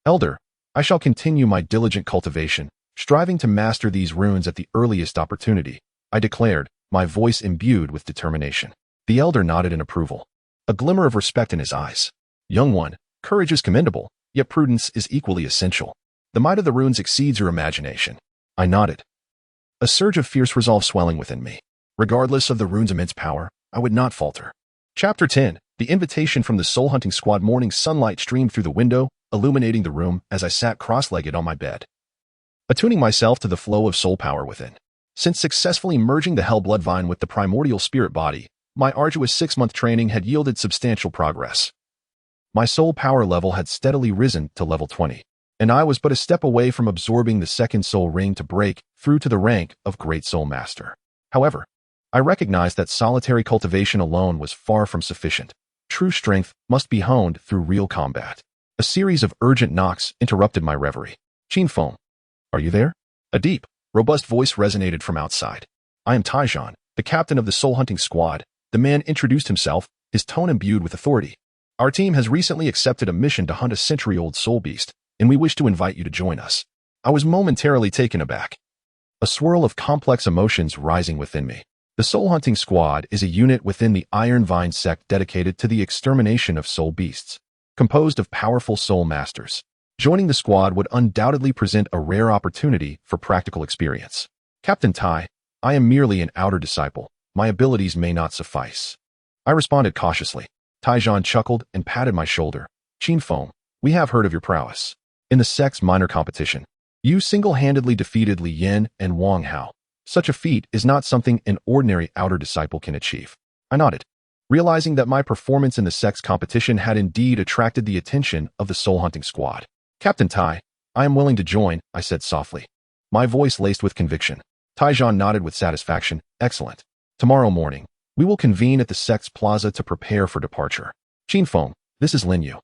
Elder, I shall continue my diligent cultivation, striving to master these runes at the earliest opportunity, I declared, my voice imbued with determination. The elder nodded in approval, a glimmer of respect in his eyes. Young one, courage is commendable, yet prudence is equally essential. The might of the runes exceeds your imagination. I nodded, a surge of fierce resolve swelling within me. Regardless of the rune's immense power, I would not falter. Chapter 10. The invitation from the soul hunting squad. Morning sunlight streamed through the window, illuminating the room as I sat cross-legged on my bed, attuning myself to the flow of soul power within. Since successfully merging the Hell Bloodvine with the Primordial Spirit body, my arduous 6-month training had yielded substantial progress. My soul power level had steadily risen to level 20, and I was but a step away from absorbing the second soul ring to break through to the rank of Great Soul Master. However, I recognized that solitary cultivation alone was far from sufficient. True strength must be honed through real combat. A series of urgent knocks interrupted my reverie. Qin Feng, are you there? A deep, robust voice resonated from outside. I am Taijan, the captain of the soul hunting squad. The man introduced himself, his tone imbued with authority. Our team has recently accepted a mission to hunt a century-old soul beast, and we wish to invite you to join us. I was momentarily taken aback, a swirl of complex emotions rising within me. The Soul Hunting Squad is a unit within the Ironvine Sect dedicated to the extermination of soul beasts, composed of powerful soul masters. Joining the squad would undoubtedly present a rare opportunity for practical experience. Captain Tai, I am merely an outer disciple. My abilities may not suffice. I responded cautiously. Taijan chuckled and patted my shoulder. Qin Feng, we have heard of your prowess. In the sect's minor competition, you single-handedly defeated Li Yin and Wang Hao. Such a feat is not something an ordinary outer disciple can achieve. I nodded, realizing that my performance in the sect's competition had indeed attracted the attention of the Soul Hunting Squad. Captain Tai, I am willing to join, I said softly, my voice laced with conviction. Taijan nodded with satisfaction. Excellent. Tomorrow morning, we will convene at the sect's plaza to prepare for departure. Qin Feng, this is Lin Yu,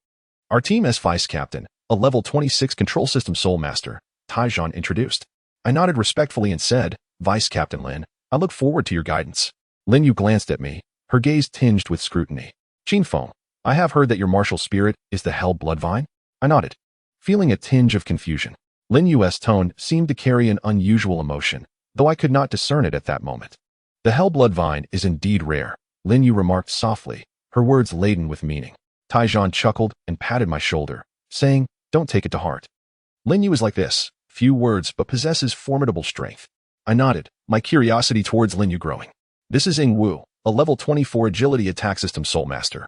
our team's vice captain, a level 26 control system soul master, Taijan introduced. I nodded respectfully and said, Vice Captain Lin, I look forward to your guidance. Lin Yu glanced at me, her gaze tinged with scrutiny. Qin Feng, I have heard that your martial spirit is the Hell Bloodvine? I nodded, feeling a tinge of confusion. Lin Yu's tone seemed to carry an unusual emotion, though I could not discern it at that moment. The Hell Bloodvine is indeed rare, Lin Yu remarked softly, her words laden with meaning. Taijan chuckled and patted my shoulder, saying, Don't take it to heart. Lin Yu is like this, few words but possesses formidable strength. I nodded, my curiosity towards Lin Yu growing. This is Ing Wu, a level 24 agility attack system soul master.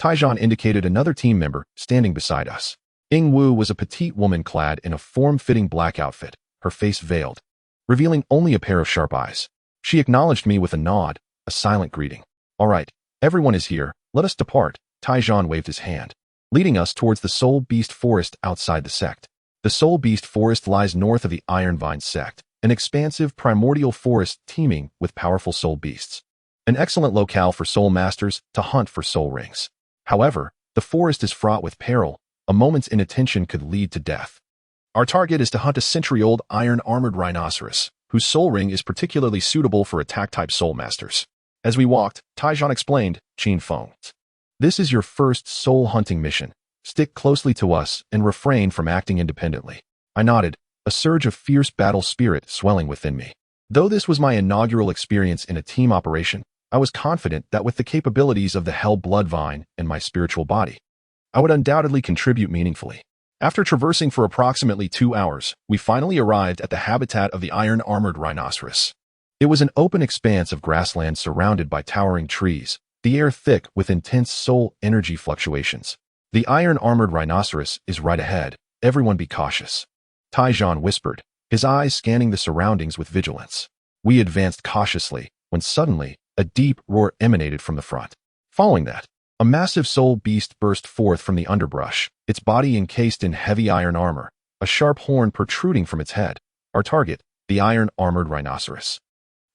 Taijan indicated another team member standing beside us. Wu was a petite woman clad in a form-fitting black outfit, her face veiled, revealing only a pair of sharp eyes. She acknowledged me with a nod, a silent greeting. All right, everyone is here, let us depart. Taijan waved his hand, leading us towards the Soul Beast Forest outside the sect. The Soul Beast Forest lies north of the Ironvine Sect, an expansive primordial forest teeming with powerful soul beasts. An excellent locale for soul masters to hunt for soul rings. However, the forest is fraught with peril. A moment's inattention could lead to death. Our target is to hunt a century-old iron-armored rhinoceros, whose soul ring is particularly suitable for attack-type soul masters. As we walked, Taijan explained, Qin Feng. This is your first soul hunting mission. Stick closely to us and refrain from acting independently. I nodded, a surge of fierce battle spirit swelling within me. Though this was my inaugural experience in a team operation, I was confident that with the capabilities of the Hell Bloodvine and my spiritual body, I would undoubtedly contribute meaningfully. After traversing for approximately 2 hours, we finally arrived at the habitat of the iron-armored rhinoceros. It was an open expanse of grassland surrounded by towering trees, the air thick with intense soul energy fluctuations. The iron-armored rhinoceros is right ahead. Everyone be cautious. Taijan whispered, his eyes scanning the surroundings with vigilance. We advanced cautiously, when suddenly, a deep roar emanated from the front. Following that, a massive soul beast burst forth from the underbrush, its body encased in heavy iron armor, a sharp horn protruding from its head. Our target, the iron-armored rhinoceros.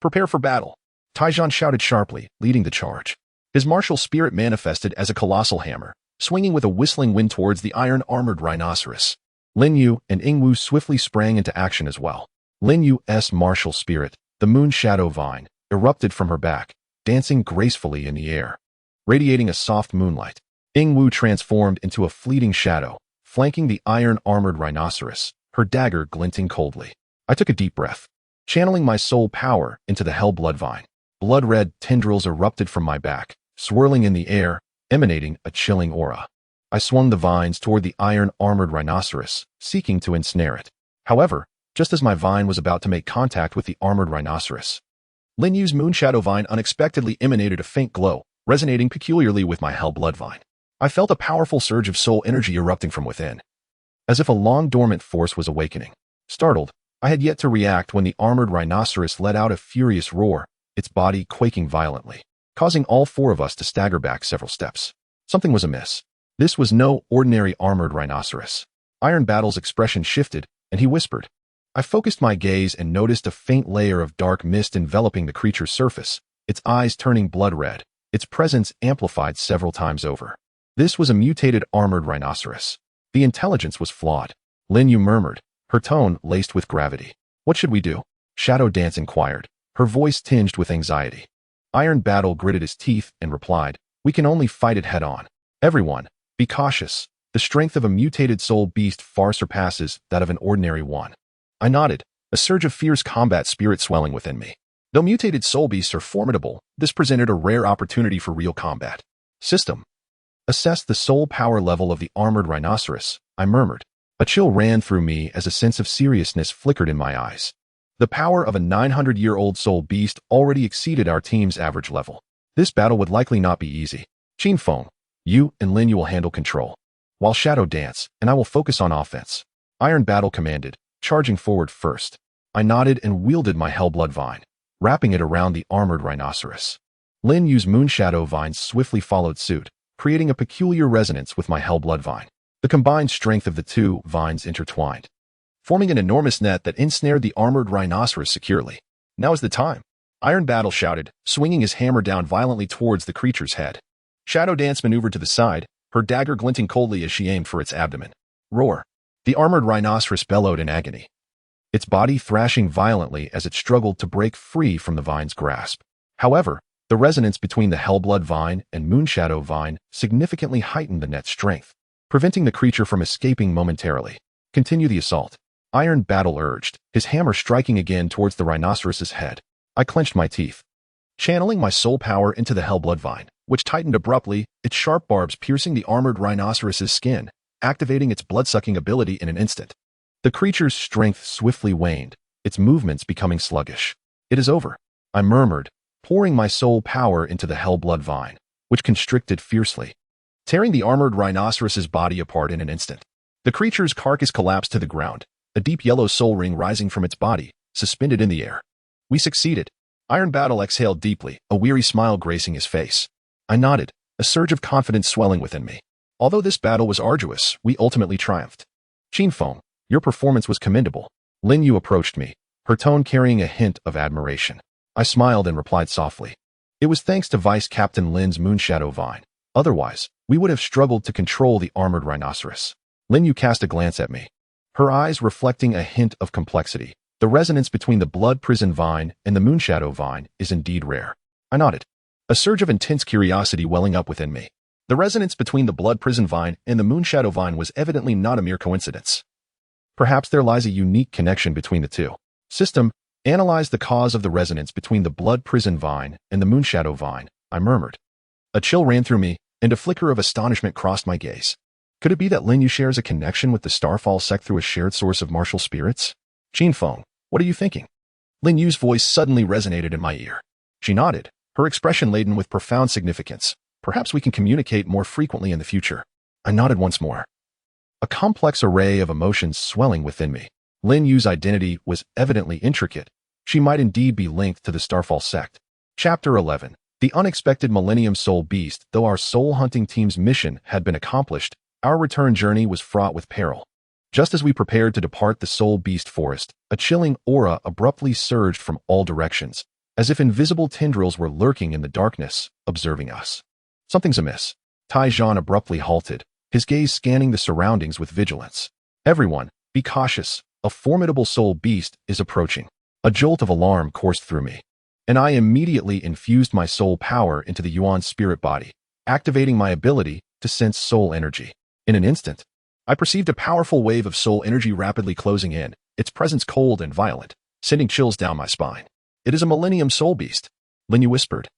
Prepare for battle. Taijan shouted sharply, leading the charge. His martial spirit manifested as a colossal hammer, swinging with a whistling wind towards the iron-armored rhinoceros. Lin Yu and Wu swiftly sprang into action as well. Lin Yu's martial spirit, the moon shadow vine, erupted from her back, dancing gracefully in the air, radiating a soft moonlight. Wu transformed into a fleeting shadow, flanking the iron-armored rhinoceros, her dagger glinting coldly. I took a deep breath, channeling my soul power into the Hell Bloodvine. Blood-red tendrils erupted from my back, swirling in the air, emanating a chilling aura. I swung the vines toward the iron-armored rhinoceros, seeking to ensnare it. However, just as my vine was about to make contact with the armored rhinoceros, Lin Yu's moonshadow vine unexpectedly emanated a faint glow, resonating peculiarly with my Hell Bloodvine. I felt a powerful surge of soul energy erupting from within, as if a long-dormant force was awakening. Startled, I had yet to react when the armored rhinoceros let out a furious roar, its body quaking violently, causing all 4 of us to stagger back several steps. Something was amiss. This was no ordinary armored rhinoceros. Iron Battle's expression shifted, and he whispered. I focused my gaze and noticed a faint layer of dark mist enveloping the creature's surface, its eyes turning blood red, its presence amplified several times over. This was a mutated armored rhinoceros. The intelligence was flawed. Lin Yu murmured, her tone laced with gravity. What should we do? Shadow Dance inquired, her voice tinged with anxiety. Iron Battle gritted his teeth and replied, we can only fight it head-on. Everyone, be cautious. The strength of a mutated soul beast far surpasses that of an ordinary one. I nodded, a surge of fierce combat spirit swelling within me. Though mutated soul beasts are formidable, this presented a rare opportunity for real combat. System. Assess the soul power level of the armored rhinoceros, I murmured. A chill ran through me as a sense of seriousness flickered in my eyes. The power of a 900-year-old soul beast already exceeded our team's average level. This battle would likely not be easy. Qin Feng, you and Lin Yu will handle control, while Shadow Dance and I will focus on offense. Iron Battle commanded, charging forward first. I nodded and wielded my Hell Bloodvine, wrapping it around the armored rhinoceros. Lin Yu's Moonshadow Vine swiftly followed suit, creating a peculiar resonance with my Hell Bloodvine. The combined strength of the 2 vines intertwined, forming an enormous net that ensnared the armored rhinoceros securely. Now is the time. Iron Battle shouted, swinging his hammer down violently towards the creature's head. Shadow Dance maneuvered to the side, her dagger glinting coldly as she aimed for its abdomen. Roar. The armored rhinoceros bellowed in agony, its body thrashing violently as it struggled to break free from the vine's grasp. However, the resonance between the Hellblood Vine and Moonshadow Vine significantly heightened the net's strength, preventing the creature from escaping momentarily. Continue the assault. Iron Battle urged, his hammer striking again towards the rhinoceros's head. I clenched my teeth, channeling my soul power into the Hellblood Vine, which tightened abruptly, its sharp barbs piercing the armored rhinoceros's skin, activating its blood-sucking ability in an instant. The creature's strength swiftly waned, its movements becoming sluggish. It is over, I murmured, pouring my soul power into the Hellblood Vine, which constricted fiercely, tearing the armored rhinoceros's body apart in an instant. The creature's carcass collapsed to the ground, a deep yellow soul ring rising from its body, suspended in the air. We succeeded. Iron Battle exhaled deeply, a weary smile gracing his face. I nodded, a surge of confidence swelling within me. Although this battle was arduous, we ultimately triumphed. Qin Feng, your performance was commendable. Lin Yu approached me, her tone carrying a hint of admiration. I smiled and replied softly. It was thanks to Vice Captain Lin's Moonshadow Vine. Otherwise, we would have struggled to control the armored rhinoceros. Lin Yu cast a glance at me, her eyes reflecting a hint of complexity. The resonance between the Blood Prison Vine and the Moonshadow Vine is indeed rare. I nodded, a surge of intense curiosity welling up within me. The resonance between the Blood Prison Vine and the Moonshadow Vine was evidently not a mere coincidence. Perhaps there lies a unique connection between the two. System, analyze the cause of the resonance between the Blood Prison Vine and the Moonshadow Vine, I murmured. A chill ran through me, and a flicker of astonishment crossed my gaze. Could it be that Lin Yu shares a connection with the Starfall Sect through a shared source of martial spirits? Qin Feng, what are you thinking? Lin Yu's voice suddenly resonated in my ear. She nodded, her expression laden with profound significance. Perhaps we can communicate more frequently in the future. I nodded once more. A complex array of emotions swelling within me. Lin Yu's identity was evidently intricate. She might indeed be linked to the Starfall Sect. Chapter 11. The Unexpected Millennium Soul Beast. Though our soul hunting team's mission had been accomplished, our return journey was fraught with peril. Just as we prepared to depart the Soul Beast Forest, a chilling aura abruptly surged from all directions, as if invisible tendrils were lurking in the darkness, observing us. Something's amiss. Taijan abruptly halted, his gaze scanning the surroundings with vigilance. Everyone, be cautious. A formidable soul beast is approaching. A jolt of alarm coursed through me, and I immediately infused my soul power into the Yuan spirit body, activating my ability to sense soul energy. In an instant, I perceived a powerful wave of soul energy rapidly closing in, its presence cold and violent, sending chills down my spine. It is a Millennium Soul Beast, Lin Yu whispered,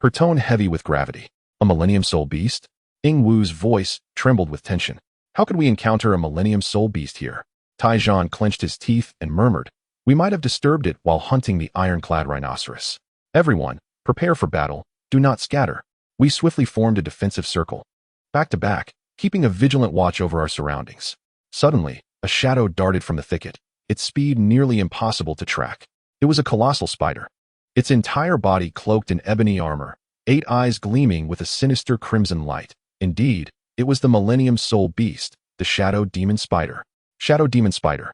her tone heavy with gravity. A Millennium Soul Beast? Ying Wu's voice trembled with tension. How could we encounter a Millennium Soul Beast here? Taijan clenched his teeth and murmured, we might have disturbed it while hunting the ironclad rhinoceros. Everyone, prepare for battle, do not scatter. We swiftly formed a defensive circle, back to back, keeping a vigilant watch over our surroundings. Suddenly, a shadow darted from the thicket, its speed nearly impossible to track. It was a colossal spider, its entire body cloaked in ebony armor, 8 eyes gleaming with a sinister crimson light. Indeed, it was the Millennium Soul Beast, the Shadow Demon Spider. Shadow Demon Spider.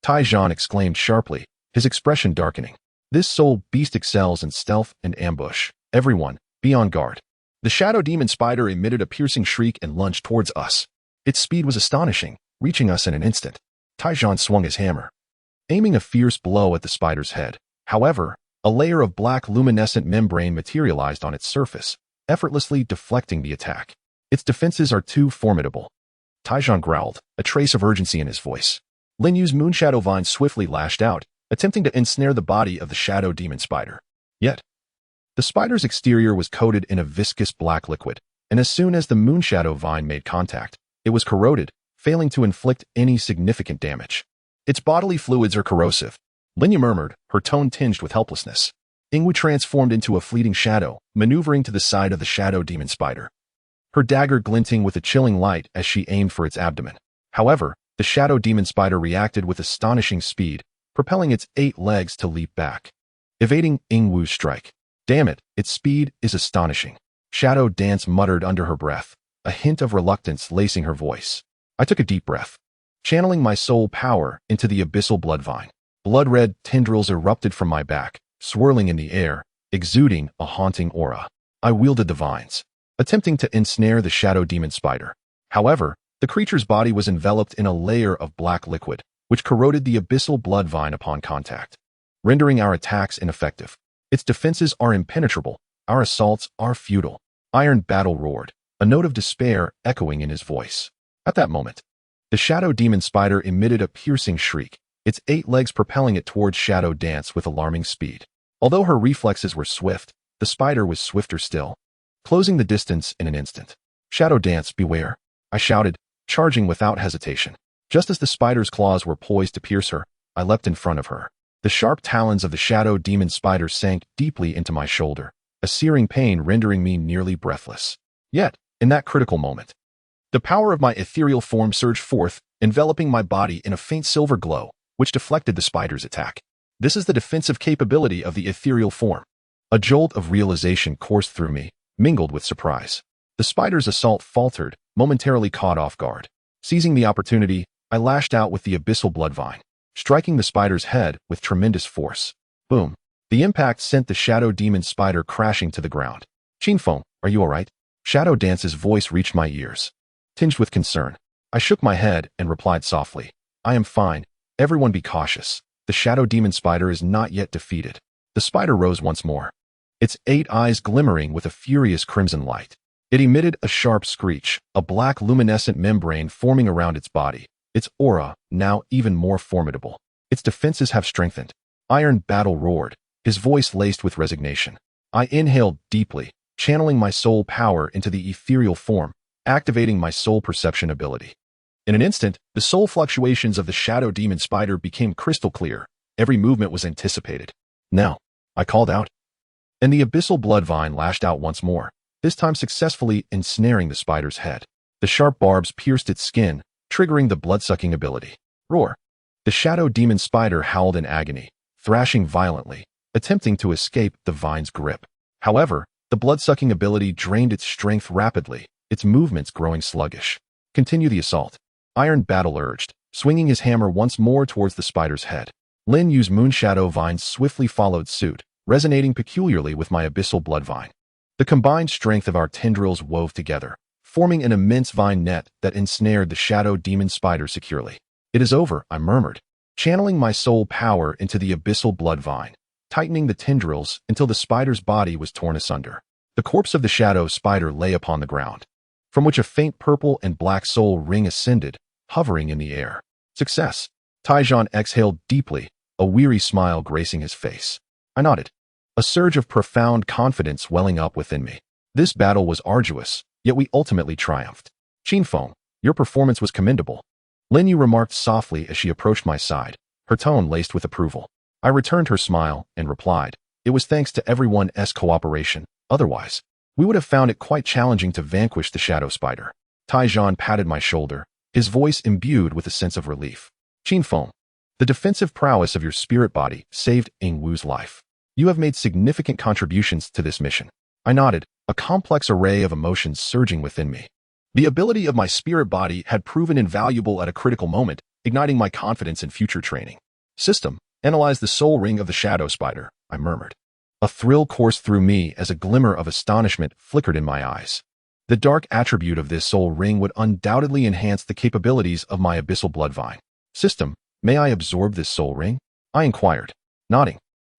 Taijan exclaimed sharply, his expression darkening. This soul beast excels in stealth and ambush. Everyone, be on guard. The Shadow Demon Spider emitted a piercing shriek and lunged towards us. Its speed was astonishing, reaching us in an instant. Taijan swung his hammer, aiming a fierce blow at the spider's head. However, a layer of black luminescent membrane materialized on its surface, effortlessly deflecting the attack. Its defenses are too formidable. Taijan growled, a trace of urgency in his voice. Lin Yu's Moonshadow Vine swiftly lashed out, attempting to ensnare the body of the Shadow Demon Spider. Yet, the spider's exterior was coated in a viscous black liquid, and as soon as the Moonshadow Vine made contact, it was corroded, failing to inflict any significant damage. Its bodily fluids are corrosive, Lin Yu murmured, her tone tinged with helplessness. Ying Wu transformed into a fleeting shadow, maneuvering to the side of the Shadow Demon Spider, her dagger glinting with a chilling light as she aimed for its abdomen. However, the Shadow Demon Spider reacted with astonishing speed, propelling its 8 legs to leap back, evading Ying Wu's strike. Damn it, its speed is astonishing. Shadow Dance muttered under her breath, a hint of reluctance lacing her voice. I took a deep breath, channeling my soul power into the abyssal bloodvine. Blood-red tendrils erupted from my back, swirling in the air, exuding a haunting aura. I wielded the vines, attempting to ensnare the Shadow Demon Spider. However, the creature's body was enveloped in a layer of black liquid, which corroded the abyssal bloodvine upon contact, rendering our attacks ineffective. Its defenses are impenetrable, our assaults are futile. Iron Battle roared, a note of despair echoing in his voice. At that moment, the Shadow Demon Spider emitted a piercing shriek, its 8 legs propelling it towards Shadow Dance with alarming speed. Although her reflexes were swift, the spider was swifter still, closing the distance in an instant. Shadow Dance, beware, I shouted, charging without hesitation. Just as the spider's claws were poised to pierce her, I leapt in front of her. The sharp talons of the Shadow Demon Spider sank deeply into my shoulder, a searing pain rendering me nearly breathless. Yet, in that critical moment, the power of my ethereal form surged forth, enveloping my body in a faint silver glow, which deflected the spider's attack. This is the defensive capability of the ethereal form. A jolt of realization coursed through me, mingled with surprise. The spider's assault faltered, momentarily caught off guard. Seizing the opportunity, I lashed out with the abyssal Bloodvine, striking the spider's head with tremendous force. Boom. The impact sent the shadow demon spider crashing to the ground. Qin Feng, are you alright? Shadow Dance's voice reached my ears. Tinged with concern, I shook my head and replied softly, I am fine. Everyone be cautious. The shadow demon spider is not yet defeated. The spider rose once more, its 8 eyes glimmering with a furious crimson light. It emitted a sharp screech, a black luminescent membrane forming around its body, its aura now even more formidable. Its defenses have strengthened. Iron Battle roared, his voice laced with resignation. I inhaled deeply, channeling my soul power into the ethereal form, activating my soul perception ability. In an instant, the soul fluctuations of the shadow demon spider became crystal clear. Every movement was anticipated. Now, I called out. And the abyssal Bloodvine lashed out once more, this time successfully ensnaring the spider's head. The sharp barbs pierced its skin, triggering the blood-sucking ability. Roar. The shadow demon spider howled in agony, thrashing violently, attempting to escape the vine's grip. However, the blood-sucking ability drained its strength rapidly, its movements growing sluggish. Continue the assault. Iron Battle urged, swinging his hammer once more towards the spider's head. Lin Yu's Moonshadow Vine swiftly followed suit, resonating peculiarly with my abyssal Bloodvine. The combined strength of our tendrils wove together, forming an immense vine net that ensnared the shadow demon spider securely. It is over, I murmured, channeling my soul power into the abyssal Bloodvine, tightening the tendrils until the spider's body was torn asunder. The corpse of the shadow spider lay upon the ground, from which a faint purple and black soul ring ascended, hovering in the air. Success. Taijan exhaled deeply, a weary smile gracing his face. I nodded, a surge of profound confidence welling up within me. This battle was arduous, yet we ultimately triumphed. Qin Feng, your performance was commendable. Lin Yu remarked softly as she approached my side, her tone laced with approval. I returned her smile and replied, it was thanks to everyone's cooperation. Otherwise, we would have found it quite challenging to vanquish the shadow spider. Taijan patted my shoulder, his voice imbued with a sense of relief. Qin Feng, the defensive prowess of your spirit body saved Ying Wu's life. You have made significant contributions to this mission. I nodded, a complex array of emotions surging within me. The ability of my spirit body had proven invaluable at a critical moment, igniting my confidence in future training. System, analyze the soul ring of the shadow spider, I murmured. A thrill coursed through me as a glimmer of astonishment flickered in my eyes. The dark attribute of this soul ring would undoubtedly enhance the capabilities of my abyssal Bloodvine. System, may I absorb this soul ring? I inquired, nodding.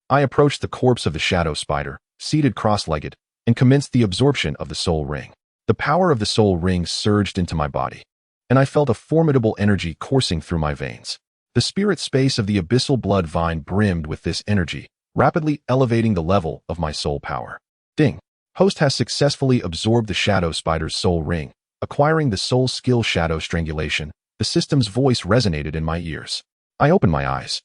I approached the corpse of the shadow spider, seated cross-legged, and commenced the absorption of the soul ring. The power of the soul ring surged into my body, and I felt a formidable energy coursing through my veins. The spirit space of the abyssal Bloodvine brimmed with this energy, rapidly elevating the level of my soul power. Ding. Host has successfully absorbed the shadow spider's soul ring, acquiring the soul skill Shadow Strangulation. The system's voice resonated in my ears. I opened my eyes,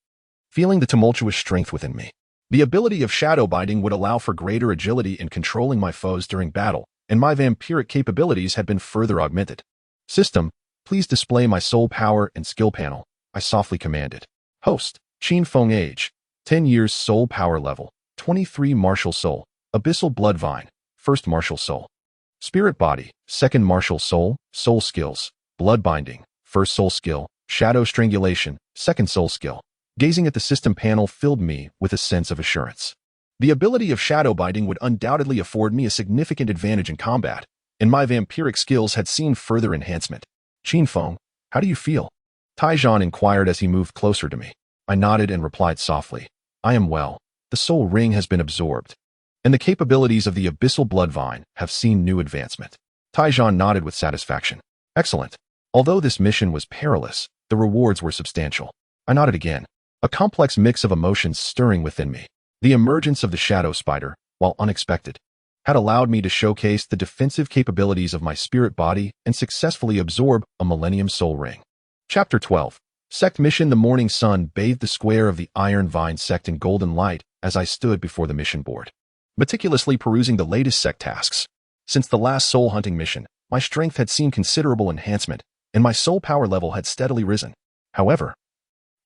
feeling the tumultuous strength within me. The ability of shadow binding would allow for greater agility in controlling my foes during battle, and my vampiric capabilities had been further augmented. System, please display my soul power and skill panel, I softly commanded. Host, Qin Feng age, 10 years soul power level, 23 martial soul, abyssal Bloodvine, 1st martial soul. Spirit body, 2nd martial soul, soul skills, blood binding, 1st soul skill, shadow strangulation, 2nd soul skill. Gazing at the system panel filled me with a sense of assurance. The ability of shadow binding would undoubtedly afford me a significant advantage in combat, and my vampiric skills had seen further enhancement. Qin Feng, how do you feel? Taijan inquired as he moved closer to me. I nodded and replied softly, I am well. The soul ring has been absorbed, and the capabilities of the abyssal Bloodvine have seen new advancement. Taijan nodded with satisfaction. Excellent. Although this mission was perilous, the rewards were substantial. I nodded again, a complex mix of emotions stirring within me. The emergence of the shadow spider, while unexpected, had allowed me to showcase the defensive capabilities of my spirit body and successfully absorb a Millennium Soul Ring. Chapter 12. Sect Mission. The morning sun bathed the square of the Ironvine Sect in golden light as I stood before the mission board, meticulously perusing the latest sect tasks. Since the last soul hunting mission, my strength had seen considerable enhancement, and my soul power level had steadily risen. However,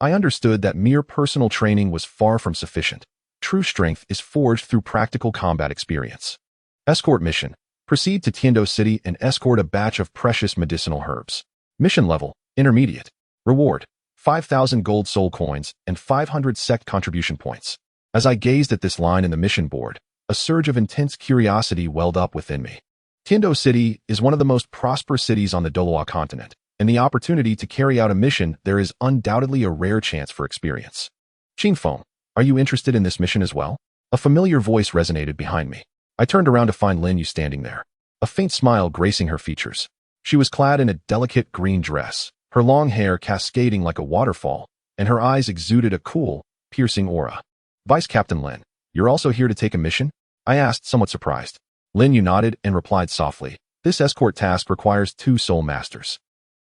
I understood that mere personal training was far from sufficient. True strength is forged through practical combat experience. Escort mission. Proceed to Tindo City and escort a batch of precious medicinal herbs. Mission level, intermediate. Reward, 5,000 gold soul coins and 500 sect contribution points. As I gazed at this line in the mission board, a surge of intense curiosity welled up within me. Tindo City is one of the most prosperous cities on the Douluo continent, and the opportunity to carry out a mission there is undoubtedly a rare chance for experience. Qin Feng, are you interested in this mission as well? A familiar voice resonated behind me. I turned around to find Lin Yu standing there, a faint smile gracing her features. She was clad in a delicate green dress, her long hair cascading like a waterfall, and her eyes exuded a cool, piercing aura. Vice Captain Lin, you're also here to take a mission? I asked, somewhat surprised. Lin Yu nodded and replied softly, this escort task requires 2 soul masters.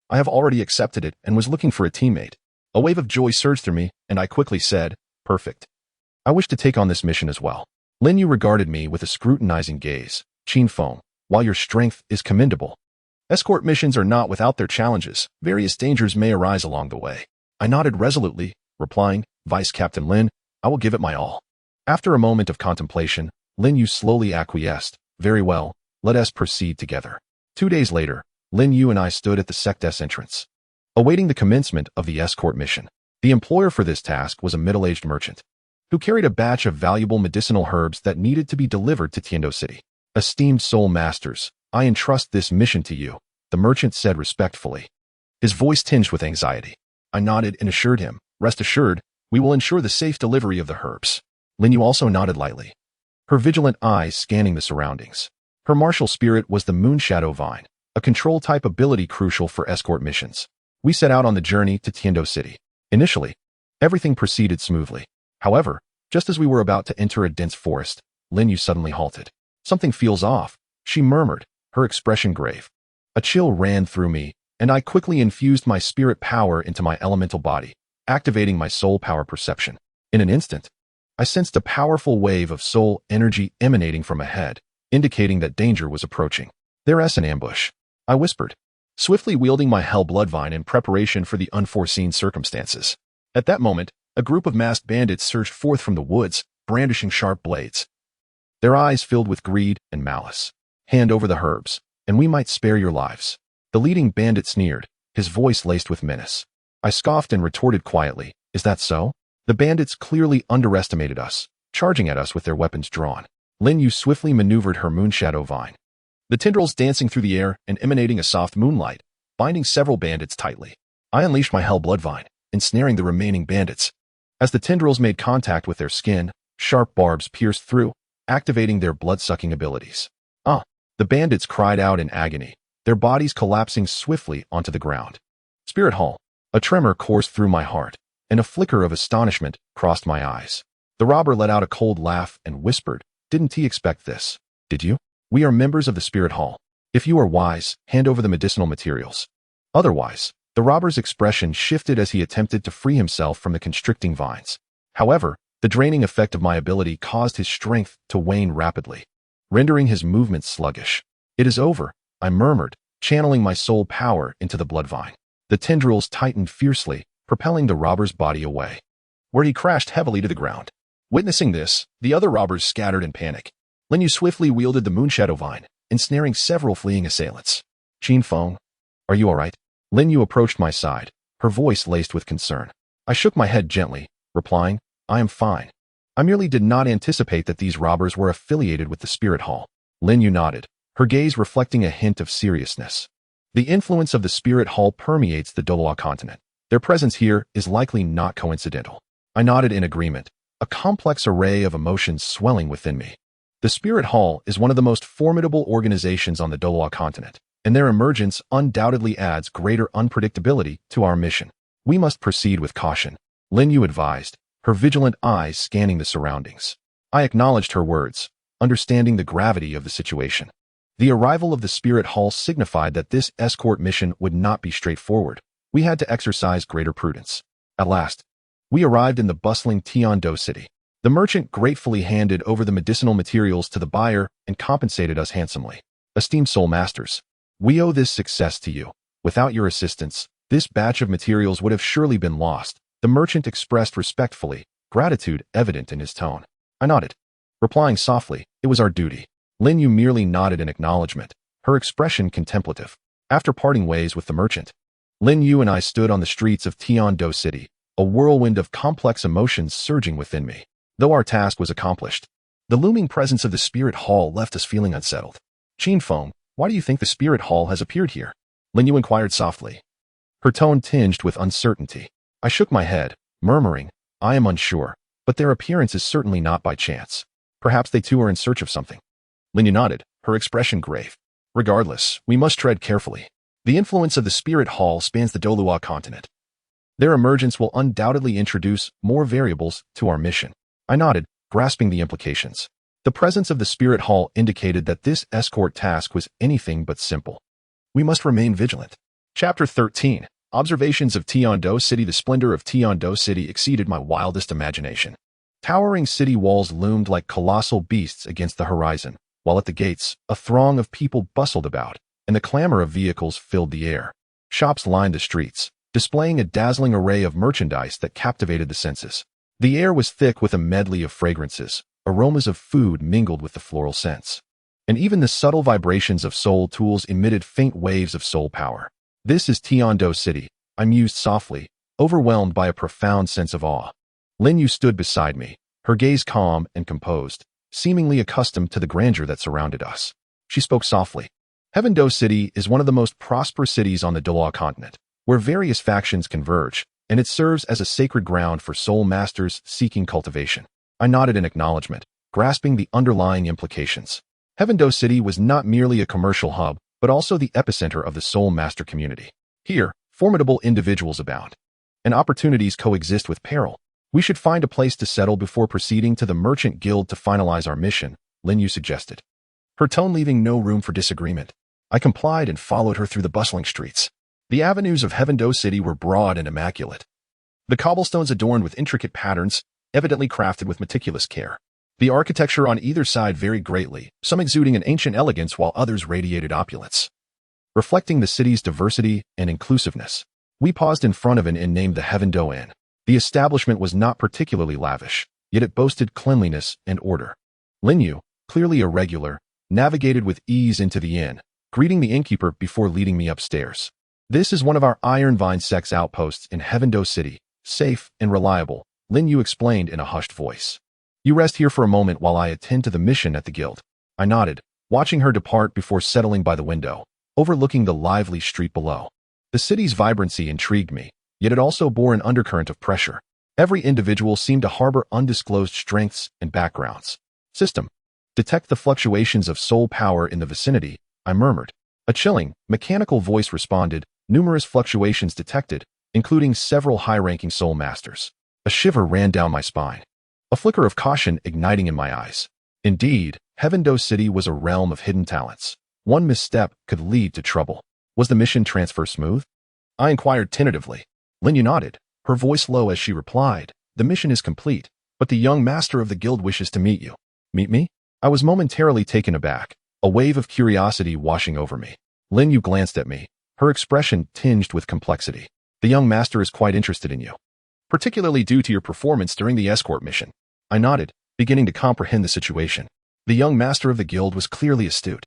I have already accepted it and was looking for a teammate. A wave of joy surged through me, and I quickly said, perfect. I wish to take on this mission as well. Lin Yu regarded me with a scrutinizing gaze. Qin Feng, while your strength is commendable, escort missions are not without their challenges. Various dangers may arise along the way. I nodded resolutely, replying, Vice Captain Lin, I will give it my all. After a moment of contemplation, Lin Yu slowly acquiesced. Very well, let us proceed together. 2 days later, Lin Yu and I stood at the sect's entrance, awaiting the commencement of the escort mission. The employer for this task was a middle-aged merchant, who carried a batch of valuable medicinal herbs that needed to be delivered to Tindo City. Esteemed soul masters, I entrust this mission to you, the merchant said respectfully, his voice tinged with anxiety. I nodded and assured him, rest assured, we will ensure the safe delivery of the herbs. Lin Yu also nodded lightly, her vigilant eyes scanning the surroundings. Her martial spirit was the Moonshadow Vine, a control-type ability crucial for escort missions. We set out on the journey to Tindo City. Initially, everything proceeded smoothly. However, just as we were about to enter a dense forest, Lin Yu suddenly halted. Something feels off, she murmured, her expression grave. A chill ran through me, and I quickly infused my spirit power into my elemental body, activating my soul power perception. In an instant, I sensed a powerful wave of soul energy emanating from ahead, indicating that danger was approaching. There's an ambush, I whispered, swiftly wielding my hell Bloodvine in preparation for the unforeseen circumstances. At that moment, a group of masked bandits surged forth from the woods, brandishing sharp blades. Their eyes filled with greed and malice. Hand over the herbs, and we might spare your lives. The leading bandit sneered, his voice laced with menace. I scoffed and retorted quietly, is that so? The bandits clearly underestimated us, charging at us with their weapons drawn. Lin Yu swiftly maneuvered her Moonshadow Vine, the tendrils dancing through the air and emanating a soft moonlight, binding several bandits tightly. I unleashed my hell Bloodvine, ensnaring the remaining bandits. As the tendrils made contact with their skin, sharp barbs pierced through, activating their blood-sucking abilities. The bandits cried out in agony, their bodies collapsing swiftly onto the ground. Spirit Hall. A tremor coursed through my heart, and a flicker of astonishment crossed my eyes. The robber let out a cold laugh and whispered, didn't he expect this? Did you? We are members of the Spirit Hall. If you are wise, hand over the medicinal materials. Otherwise, the robber's expression shifted as he attempted to free himself from the constricting vines. However, the draining effect of my ability caused his strength to wane rapidly, rendering his movements sluggish. It is over, I murmured, channeling my soul power into the Bloodvine. The tendrils tightened fiercely, propelling the robber's body away, where he crashed heavily to the ground. Witnessing this, the other robbers scattered in panic. Lin Yu swiftly wielded the Moonshadow Vine, ensnaring several fleeing assailants. Qin Feng, are you all right? Lin Yu approached my side, her voice laced with concern. I shook my head gently, replying, I am fine. I merely did not anticipate that these robbers were affiliated with the Spirit Hall. Lin Yu nodded, her gaze reflecting a hint of seriousness. The influence of the Spirit Hall permeates the Douluo continent. Their presence here is likely not coincidental. I nodded in agreement, a complex array of emotions swelling within me. The Spirit Hall is one of the most formidable organizations on the Douluo continent, and their emergence undoubtedly adds greater unpredictability to our mission. We must proceed with caution, Lin Yu advised, her vigilant eyes scanning the surroundings. I acknowledged her words, understanding the gravity of the situation. The arrival of the Spirit Hall signified that this escort mission would not be straightforward. We had to exercise greater prudence. At last, we arrived in the bustling Tindo City. The merchant gratefully handed over the medicinal materials to the buyer and compensated us handsomely. Esteemed soul masters, we owe this success to you. Without your assistance, this batch of materials would have surely been lost. The merchant expressed respectfully, gratitude evident in his tone. I nodded, replying softly, it was our duty. Lin Yu merely nodded in acknowledgement, her expression contemplative. After parting ways with the merchant, Lin Yu and I stood on the streets of Tindo City, a whirlwind of complex emotions surging within me. Though our task was accomplished, the looming presence of the Spirit Hall left us feeling unsettled. Qin Feng, why do you think the Spirit Hall has appeared here? Lin Yu inquired softly, her tone tinged with uncertainty. I shook my head, murmuring, I am unsure, but their appearance is certainly not by chance. Perhaps they too are in search of something. Lin Yu nodded, her expression grave. Regardless, we must tread carefully. The influence of the Spirit Hall spans the Douluo continent. Their emergence will undoubtedly introduce more variables to our mission. I nodded, grasping the implications. The presence of the Spirit Hall indicated that this escort task was anything but simple. We must remain vigilant. Chapter 13. Observations of Tindo City. The splendor of Tindo City exceeded my wildest imagination. Towering city walls loomed like colossal beasts against the horizon, while at the gates, a throng of people bustled about, and the clamor of vehicles filled the air. Shops lined the streets, displaying a dazzling array of merchandise that captivated the senses. The air was thick with a medley of fragrances, aromas of food mingled with the floral scents. And even the subtle vibrations of soul tools emitted faint waves of soul power. This is Tindo City, I mused softly, overwhelmed by a profound sense of awe. Lin Yu stood beside me, her gaze calm and composed, seemingly accustomed to the grandeur that surrounded us. She spoke softly. Tindo City is one of the most prosperous cities on the Douluo continent, where various factions converge, and it serves as a sacred ground for soul masters seeking cultivation. I nodded in acknowledgement, grasping the underlying implications. Tindo City was not merely a commercial hub, but also the epicenter of the soul master community. Here, formidable individuals abound, and opportunities coexist with peril. We should find a place to settle before proceeding to the Merchant Guild to finalize our mission, Lin Yu suggested, her tone leaving no room for disagreement. I complied and followed her through the bustling streets. The avenues of Tindo City were broad and immaculate, the cobblestones adorned with intricate patterns, evidently crafted with meticulous care. The architecture on either side varied greatly, some exuding an ancient elegance while others radiated opulence. Reflecting the city's diversity and inclusiveness, we paused in front of an inn named the Tindo Inn. The establishment was not particularly lavish, yet it boasted cleanliness and order. Lin Yu, clearly a regular, navigated with ease into the inn, greeting the innkeeper before leading me upstairs. This is one of our Ironvine Sect's outposts in Tindo City, safe and reliable, Lin Yu explained in a hushed voice. You rest here for a moment while I attend to the mission at the guild. I nodded, watching her depart before settling by the window, overlooking the lively street below. The city's vibrancy intrigued me, yet it also bore an undercurrent of pressure. Every individual seemed to harbor undisclosed strengths and backgrounds. System. Detect the fluctuations of soul power in the vicinity, I murmured. A chilling, mechanical voice responded, numerous fluctuations detected, including several high-ranking soul masters. A shiver ran down my spine, a flicker of caution igniting in my eyes. Indeed, Tindo City was a realm of hidden talents. One misstep could lead to trouble. Was the mission transfer smooth? I inquired tentatively. Lin Yu nodded, her voice low as she replied, the mission is complete, but the young master of the guild wishes to meet you. Meet me? I was momentarily taken aback, a wave of curiosity washing over me. Lin Yu glanced at me, her expression tinged with complexity. The young master is quite interested in you, particularly due to your performance during the escort mission. I nodded, beginning to comprehend the situation. The young master of the guild was clearly astute,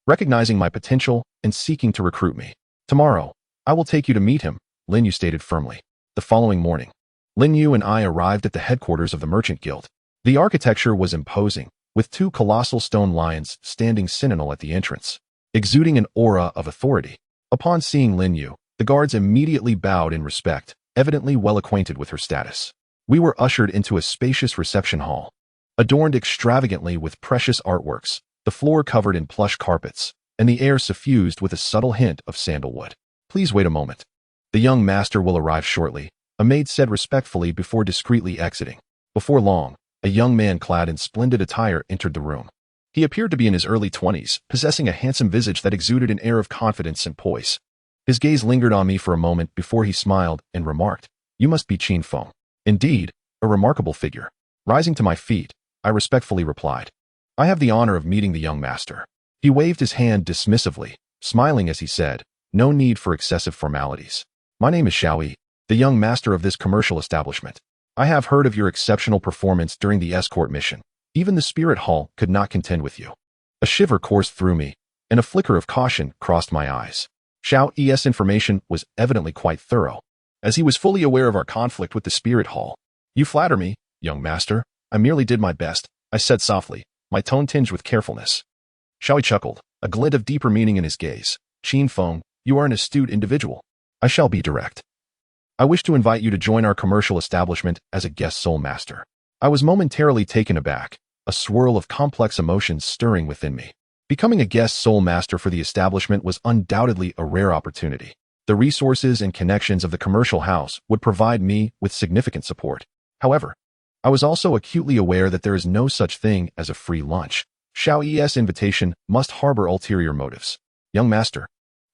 recognizing my potential and seeking to recruit me. Tomorrow, I will take you to meet him, Lin Yu stated firmly. The following morning, Lin Yu and I arrived at the headquarters of the Merchant Guild. The architecture was imposing, with two colossal stone lions standing sentinel at the entrance, exuding an aura of authority. Upon seeing Lin Yu, the guards immediately bowed in respect, evidently well acquainted with her status. We were ushered into a spacious reception hall, adorned extravagantly with precious artworks, the floor covered in plush carpets, and the air suffused with a subtle hint of sandalwood. Please wait a moment. The young master will arrive shortly, a maid said respectfully before discreetly exiting. Before long, a young man clad in splendid attire entered the room. He appeared to be in his early 20s, possessing a handsome visage that exuded an air of confidence and poise. His gaze lingered on me for a moment before he smiled and remarked, "You must be Qin Feng." Indeed, a remarkable figure. Rising to my feet, I respectfully replied, "I have the honor of meeting the young master." He waved his hand dismissively, smiling as he said, No need for excessive formalities. My name is Xiaoyi, the young master of this commercial establishment. I have heard of your exceptional performance during the escort mission. Even the spirit hall could not contend with you. A shiver coursed through me, and a flicker of caution crossed my eyes. Xiaoyi's information was evidently quite thorough, as he was fully aware of our conflict with the spirit hall. You flatter me, young master. I merely did my best, I said softly, my tone tinged with carefulness. Xiaoyi chuckled, a glint of deeper meaning in his gaze. Qin Feng, you are an astute individual. I shall be direct. I wish to invite you to join our commercial establishment as a guest soul master. I was momentarily taken aback, a swirl of complex emotions stirring within me. Becoming a guest soul master for the establishment was undoubtedly a rare opportunity. The resources and connections of the commercial house would provide me with significant support. However, I was also acutely aware that there is no such thing as a free lunch. Xiaoyi's invitation must harbor ulterior motives. Young master,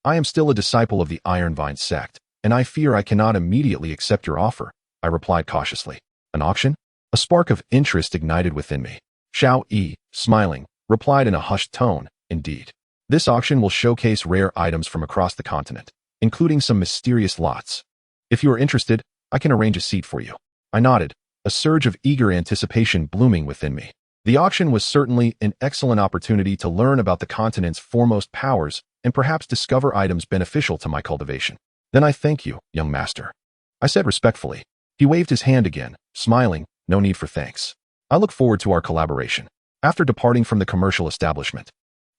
I am still a disciple of the Ironvine Sect, and I fear I cannot immediately accept your offer, I replied cautiously. An auction? A spark of interest ignited within me. Xiaoyi, smiling, replied in a hushed tone, indeed. This auction will showcase rare items from across the continent, including some mysterious lots. If you are interested, I can arrange a seat for you. I nodded, a surge of eager anticipation blooming within me. The auction was certainly an excellent opportunity to learn about the continent's foremost powers and perhaps discover items beneficial to my cultivation. Then I thank you, young master, I said respectfully. He waved his hand again, smiling, no need for thanks. I look forward to our collaboration. After departing from the commercial establishment,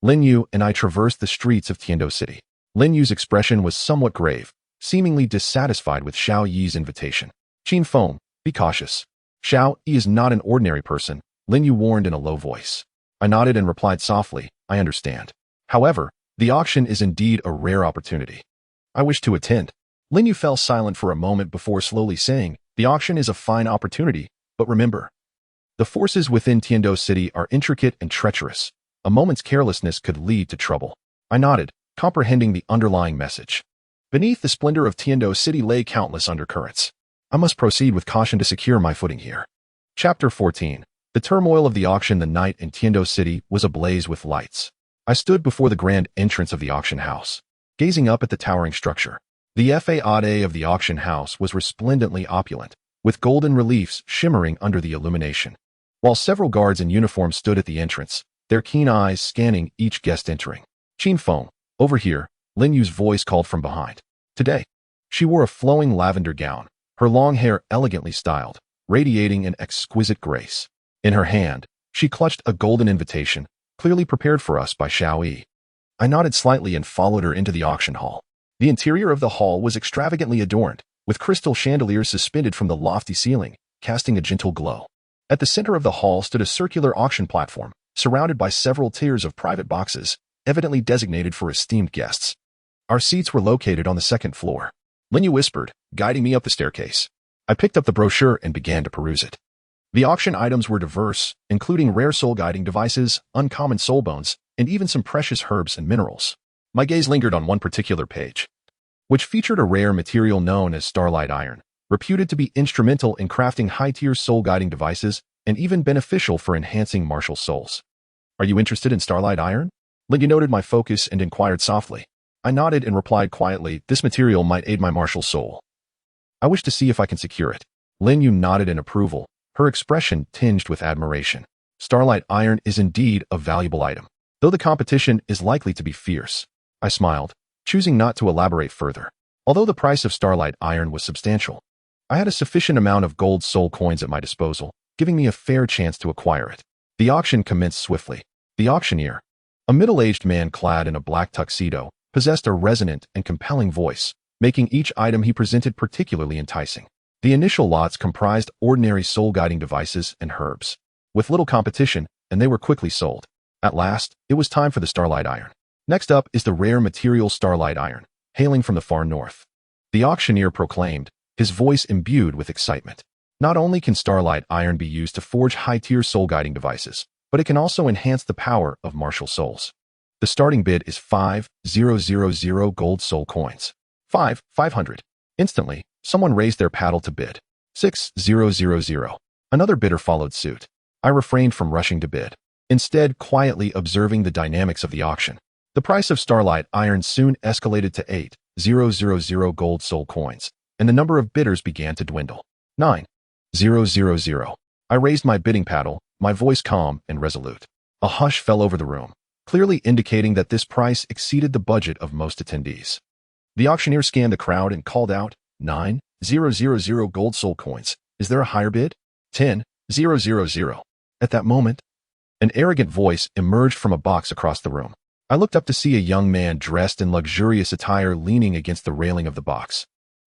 Lin Yu and I traversed the streets of Tindo City. Lin Yu's expression was somewhat grave, seemingly dissatisfied with Xiaoyi's invitation. Qin Feng, be cautious. Xiaoyi is not an ordinary person, Lin Yu warned in a low voice. I nodded and replied softly, I understand. However, the auction is indeed a rare opportunity. I wish to attend. Lin Yu fell silent for a moment before slowly saying, the auction is a fine opportunity, but remember, the forces within Tindo City are intricate and treacherous. A moment's carelessness could lead to trouble. I nodded, comprehending the underlying message. Beneath the splendor of Tindo City lay countless undercurrents. I must proceed with caution to secure my footing here. Chapter 14. The turmoil of the auction. The night in Tindo City was ablaze with lights. I stood before the grand entrance of the auction house, gazing up at the towering structure. The facade of the auction house was resplendently opulent, with golden reliefs shimmering under the illumination. While several guards in uniform stood at the entrance, their keen eyes scanning each guest entering. Qin Feng, over here, Lin Yu's voice called from behind. Today, she wore a flowing lavender gown, her long hair elegantly styled, radiating an exquisite grace. In her hand, she clutched a golden invitation, clearly prepared for us by Xiaoyi. I nodded slightly and followed her into the auction hall. The interior of the hall was extravagantly adorned, with crystal chandeliers suspended from the lofty ceiling, casting a gentle glow. At the center of the hall stood a circular auction platform, surrounded by several tiers of private boxes, evidently designated for esteemed guests. Our seats were located on the second floor. Lin Yu whispered, guiding me up the staircase. I picked up the brochure and began to peruse it. The auction items were diverse, including rare soul-guiding devices, uncommon soul bones, and even some precious herbs and minerals. My gaze lingered on one particular page, which featured a rare material known as starlight iron, reputed to be instrumental in crafting high-tier soul-guiding devices and even beneficial for enhancing martial souls. Are you interested in starlight iron? Lin Yu noted my focus and inquired softly. I nodded and replied quietly, this material might aid my martial soul. I wish to see if I can secure it. Lin Yu nodded in approval, her expression tinged with admiration. Starlight iron is indeed a valuable item, though the competition is likely to be fierce. I smiled, choosing not to elaborate further. Although the price of starlight iron was substantial, I had a sufficient amount of gold soul coins at my disposal, giving me a fair chance to acquire it. The auction commenced swiftly. The auctioneer, a middle-aged man clad in a black tuxedo, possessed a resonant and compelling voice, making each item he presented particularly enticing. The initial lots comprised ordinary soul-guiding devices and herbs, with little competition, and they were quickly sold. At last, it was time for the starlight iron. Next up is the rare material starlight iron, hailing from the far north. The auctioneer proclaimed, his voice imbued with excitement. Not only can starlight iron be used to forge high-tier soul-guiding devices, but it can also enhance the power of martial souls. The starting bid is 5,000 gold soul coins. 500. Instantly, someone raised their paddle to bid. 6,000. Another bidder followed suit. I refrained from rushing to bid, instead quietly observing the dynamics of the auction. The price of Starlight Iron soon escalated to 8,000 gold soul coins, and the number of bidders began to dwindle. 9,000. I raised my bidding paddle, my voice calm and resolute. A hush fell over the room, clearly indicating that this price exceeded the budget of most attendees. The auctioneer scanned the crowd and called out, 9,000 gold soul coins. Is there a higher bid? 10,000. At that moment, an arrogant voice emerged from a box across the room. I looked up to see a young man dressed in luxurious attire leaning against the railing of the box,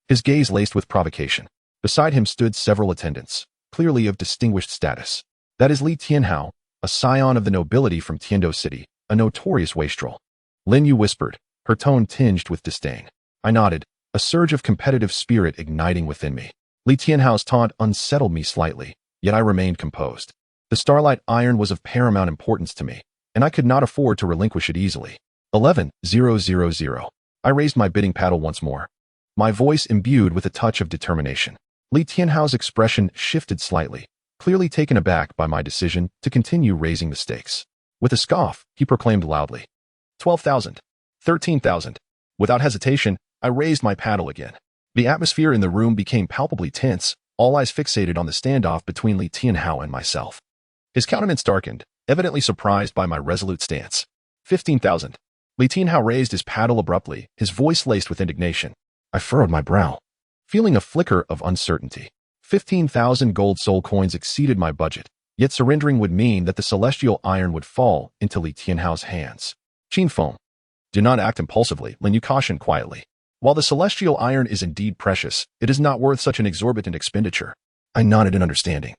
his gaze laced with provocation. Beside him stood several attendants, clearly of distinguished status. That is Li Tianhao, a scion of the nobility from Tindo City, a notorious wastrel. Lin Yu whispered, her tone tinged with disdain. I nodded, a surge of competitive spirit igniting within me. Li Tianhao's taunt unsettled me slightly, yet I remained composed. The Starlight Iron was of paramount importance to me, and I could not afford to relinquish it easily. 11,000. I raised my bidding paddle once more, my voice imbued with a touch of determination. Li Tianhao's expression shifted slightly, clearly taken aback by my decision to continue raising the stakes. With a scoff, he proclaimed loudly, 12,000. 13,000. Without hesitation, I raised my paddle again. The atmosphere in the room became palpably tense, all eyes fixated on the standoff between Li Tianhao and myself. His countenance darkened, evidently surprised by my resolute stance. 15,000. Li Tianhao raised his paddle abruptly, his voice laced with indignation. I furrowed my brow, feeling a flicker of uncertainty. 15,000 gold soul coins exceeded my budget, yet surrendering would mean that the celestial iron would fall into Li Tianhao's hands. Qin Feng. Do not act impulsively, Lin Yu cautioned quietly. While the celestial iron is indeed precious, it is not worth such an exorbitant expenditure. I nodded in understanding,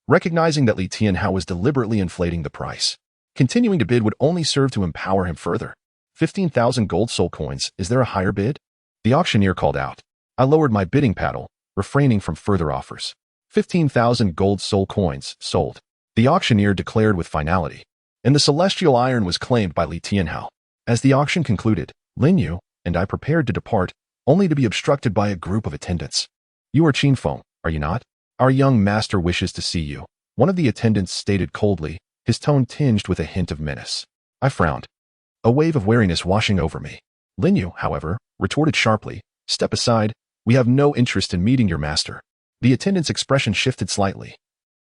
recognizing that Li Tianhao was deliberately inflating the price. Continuing to bid would only serve to empower him further. 15,000 gold soul coins, is there a higher bid? The auctioneer called out. I lowered my bidding paddle, refraining from further offers. 15,000 gold soul coins, sold. The auctioneer declared with finality, and the celestial iron was claimed by Li Tianhao. As the auction concluded, Lin Yu and I prepared to depart, only to be obstructed by a group of attendants. You are Qin Feng, are you not? Our young master wishes to see you, one of the attendants stated coldly, his tone tinged with a hint of menace. I frowned, a wave of wariness washing over me. Lin Yu, however, retorted sharply, step aside, we have no interest in meeting your master. The attendant's expression shifted slightly,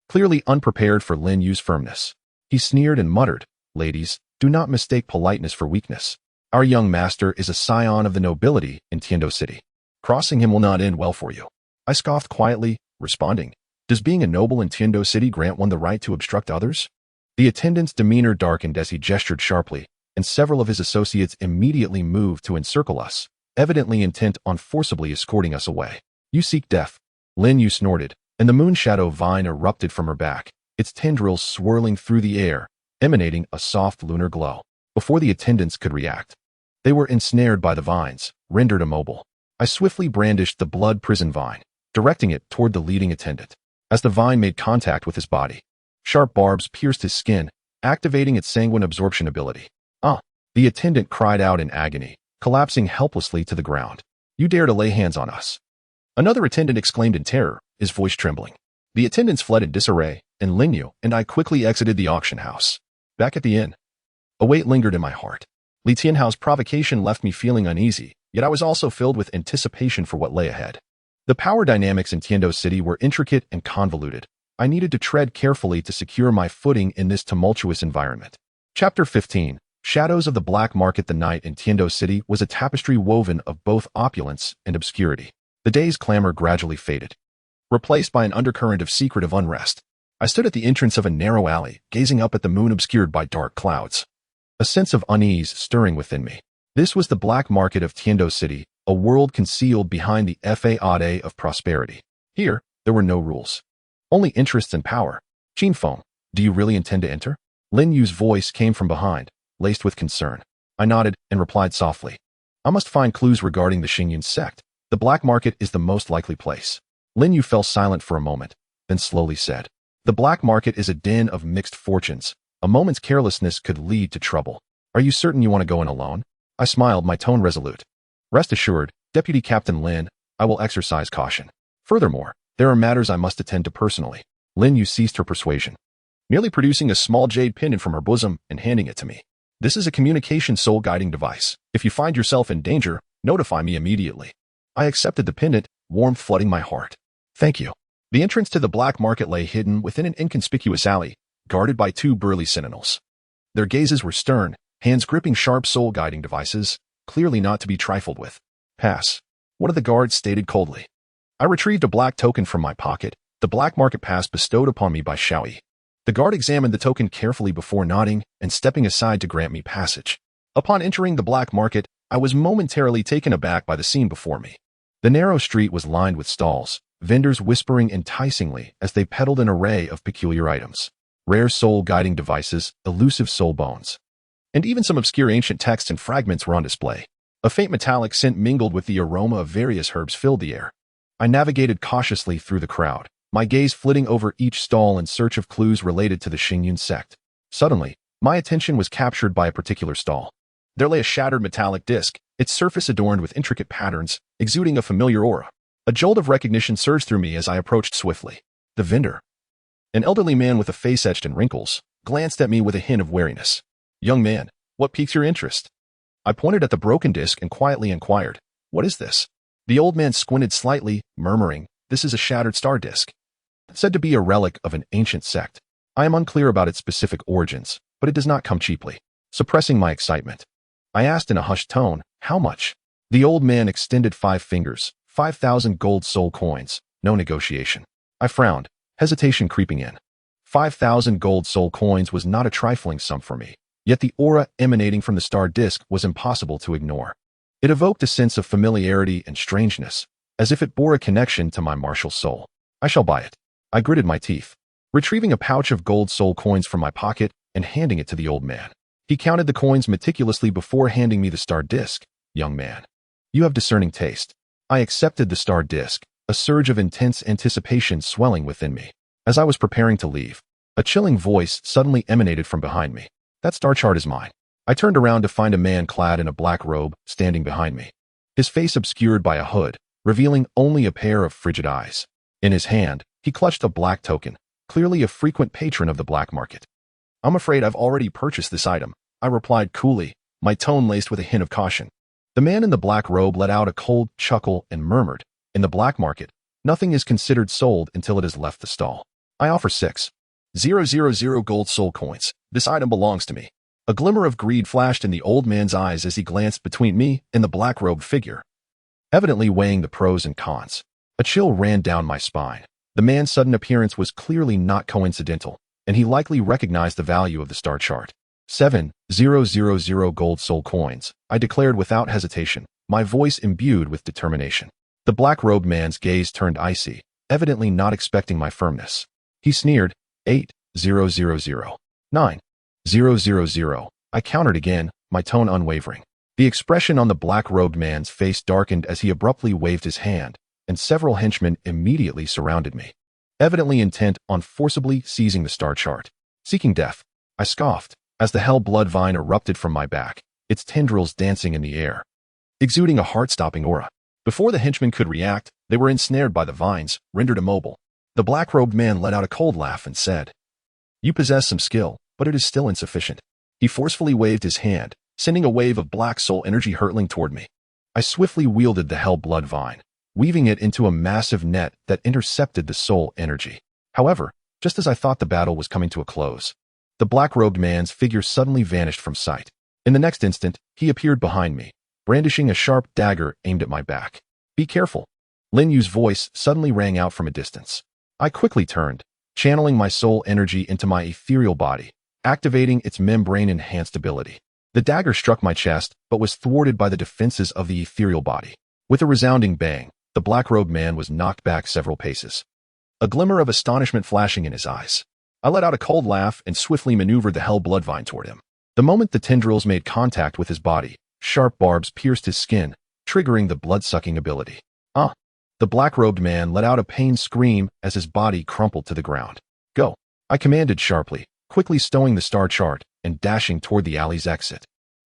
clearly unprepared for Lin Yu's firmness. He sneered and muttered, ladies, do not mistake politeness for weakness. Our young master is a scion of the nobility in Tindo City. Crossing him will not end well for you. I scoffed quietly, responding, does being a noble in Tindo City grant one the right to obstruct others? The attendant's demeanor darkened as he gestured sharply, and several of his associates immediately moved to encircle us, evidently intent on forcibly escorting us away. You seek death. Lin Yu snorted, and the moon shadow vine erupted from her back, its tendrils swirling through the air, emanating a soft lunar glow. Before the attendants could react, they were ensnared by the vines, rendered immobile. I swiftly brandished the blood prison vine, directing it toward the leading attendant. As the vine made contact with his body, sharp barbs pierced his skin, activating its sanguine absorption ability. The attendant cried out in agony, collapsing helplessly to the ground. You dare to lay hands on us? Another attendant exclaimed in terror, his voice trembling. The attendants fled in disarray, and Lin Yu and I quickly exited the auction house. Back at the inn, a weight lingered in my heart. Li Tianhao's provocation left me feeling uneasy, yet I was also filled with anticipation for what lay ahead. The power dynamics in Tindo City were intricate and convoluted. I needed to tread carefully to secure my footing in this tumultuous environment. Chapter 15. Shadows of the Black Market. The night in Tindo City was a tapestry woven of both opulence and obscurity. The day's clamor gradually faded, replaced by an undercurrent of secretive unrest. I stood at the entrance of a narrow alley, gazing up at the moon obscured by dark clouds, a sense of unease stirring within me. This was the Black Market of Tindo City, a world concealed behind the facade of prosperity. Here, there were no rules, only interests and power. Qin Feng, do you really intend to enter? Lin Yu's voice came from behind, laced with concern. I nodded and replied softly, I must find clues regarding the Xingyun sect. The Black Market is the most likely place. Lin Yu fell silent for a moment, then slowly said, the Black Market is a den of mixed fortunes. A moment's carelessness could lead to trouble. Are you certain you want to go in alone? I smiled, my tone resolute. Rest assured, Deputy Captain Lin, I will exercise caution. Furthermore, there are matters I must attend to personally. Lin Yu ceased her persuasion, merely producing a small jade pendant from her bosom and handing it to me. This is a communication soul guiding device. If you find yourself in danger, notify me immediately. I accepted the pendant, warmth flooding my heart. Thank you. The entrance to the black market lay hidden within an inconspicuous alley, guarded by two burly sentinels. Their gazes were stern, hands gripping sharp soul-guiding devices, clearly not to be trifled with. Pass. One of the guards stated coldly. I retrieved a black token from my pocket, the black market pass bestowed upon me by Xiaoyi. The guard examined the token carefully before nodding and stepping aside to grant me passage. Upon entering the black market, I was momentarily taken aback by the scene before me. The narrow street was lined with stalls, vendors whispering enticingly as they peddled an array of peculiar items. Rare soul-guiding devices, elusive soul bones. And even some obscure ancient texts and fragments were on display. A faint metallic scent mingled with the aroma of various herbs filled the air. I navigated cautiously through the crowd, my gaze flitting over each stall in search of clues related to the Qin Sect. Suddenly, my attention was captured by a particular stall. There lay a shattered metallic disc, its surface adorned with intricate patterns, exuding a familiar aura. A jolt of recognition surged through me as I approached swiftly. The vendor, an elderly man with a face etched in wrinkles, glanced at me with a hint of wariness. Young man, what piques your interest? I pointed at the broken disc and quietly inquired, what is this? The old man squinted slightly, murmuring, this is a shattered star disc. Said to be a relic of an ancient sect. I am unclear about its specific origins, but it does not come cheaply. Suppressing my excitement, I asked in a hushed tone, how much? The old man extended 5 fingers, 5,000 gold soul coins, no negotiation. I frowned, hesitation creeping in. 5,000 gold soul coins was not a trifling sum for me, yet the aura emanating from the star disk was impossible to ignore. It evoked a sense of familiarity and strangeness, as if it bore a connection to my martial soul. I shall buy it. I gritted my teeth, retrieving a pouch of gold soul coins from my pocket and handing it to the old man. He counted the coins meticulously before handing me the star disk. Young man, you have discerning taste. I accepted the star disk, a surge of intense anticipation swelling within me. As I was preparing to leave, a chilling voice suddenly emanated from behind me. That star chart is mine. I turned around to find a man clad in a black robe standing behind me, his face obscured by a hood, revealing only a pair of frigid eyes. In his hand, he clutched a black token, clearly a frequent patron of the black market. I'm afraid I've already purchased this item, I replied coolly, my tone laced with a hint of caution. The man in the black robe let out a cold chuckle and murmured, in the black market, nothing is considered sold until it has left the stall. I offer 6,000 gold soul coins. This item belongs to me. A glimmer of greed flashed in the old man's eyes as he glanced between me and the black-robed figure, evidently weighing the pros and cons. A chill ran down my spine. The man's sudden appearance was clearly not coincidental, and he likely recognized the value of the star chart. 7,000 gold soul coins, I declared without hesitation, my voice imbued with determination. The black-robed man's gaze turned icy, evidently not expecting my firmness. He sneered, 8,000. 9,000. I countered again, my tone unwavering. The expression on the black-robed man's face darkened as he abruptly waved his hand, and several henchmen immediately surrounded me, evidently intent on forcibly seizing the star chart. Seeking death, I scoffed, as the hell Bloodvine erupted from my back, its tendrils dancing in the air, exuding a heart-stopping aura. Before the henchmen could react, they were ensnared by the vines, rendered immobile. The black-robed man let out a cold laugh and said, you possess some skill, but it is still insufficient. He forcefully waved his hand, sending a wave of black soul energy hurtling toward me. I swiftly wielded the hell Bloodvine, weaving it into a massive net that intercepted the soul energy. However, just as I thought the battle was coming to a close, the black-robed man's figure suddenly vanished from sight. In the next instant, he appeared behind me, brandishing a sharp dagger aimed at my back. Be careful. Lin Yu's voice suddenly rang out from a distance. I quickly turned, channeling my soul energy into my ethereal body, activating its membrane-enhanced ability. The dagger struck my chest, but was thwarted by the defenses of the ethereal body. With a resounding bang, the black-robed man was knocked back several paces, a glimmer of astonishment flashing in his eyes. I let out a cold laugh and swiftly maneuvered the hell Bloodvine toward him. The moment the tendrils made contact with his body, sharp barbs pierced his skin, triggering the blood-sucking ability. The black-robed man let out a pained scream as his body crumpled to the ground. Go, I commanded sharply, quickly stowing the star chart and dashing toward the alley's exit.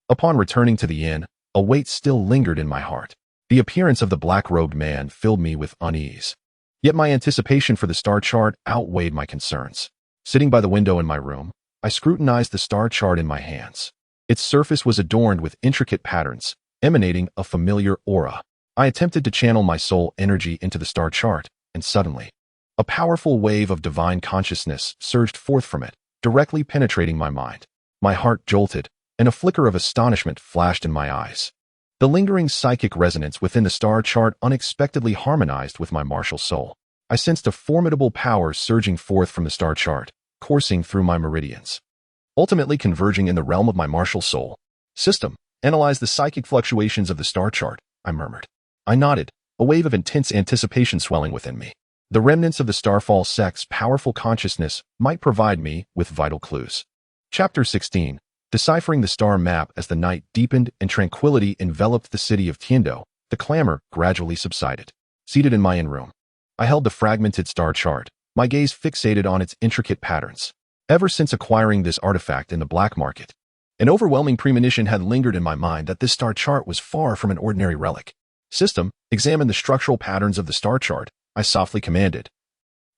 Upon returning to the inn, a weight still lingered in my heart. The appearance of the black-robed man filled me with unease. Yet my anticipation for the star chart outweighed my concerns. Sitting by the window in my room, I scrutinized the star chart in my hands. Its surface was adorned with intricate patterns, emanating a familiar aura. I attempted to channel my soul energy into the star chart, and suddenly, a powerful wave of divine consciousness surged forth from it, directly penetrating my mind. My heart jolted, and a flicker of astonishment flashed in my eyes. The lingering psychic resonance within the star chart unexpectedly harmonized with my martial soul. I sensed a formidable power surging forth from the star chart, coursing through my meridians, ultimately converging in the realm of my martial soul. System, analyze the psychic fluctuations of the star chart, I murmured. I nodded, a wave of intense anticipation swelling within me. The remnants of the Starfall sect's powerful consciousness might provide me with vital clues. Chapter 16. Deciphering the star map. As the night deepened and tranquility enveloped the city of Tindo, the clamor gradually subsided. Seated in my in-room, I held the fragmented star chart, my gaze fixated on its intricate patterns. Ever since acquiring this artifact in the black market, an overwhelming premonition had lingered in my mind that this star chart was far from an ordinary relic. System, examine the structural patterns of the star chart, I softly commanded,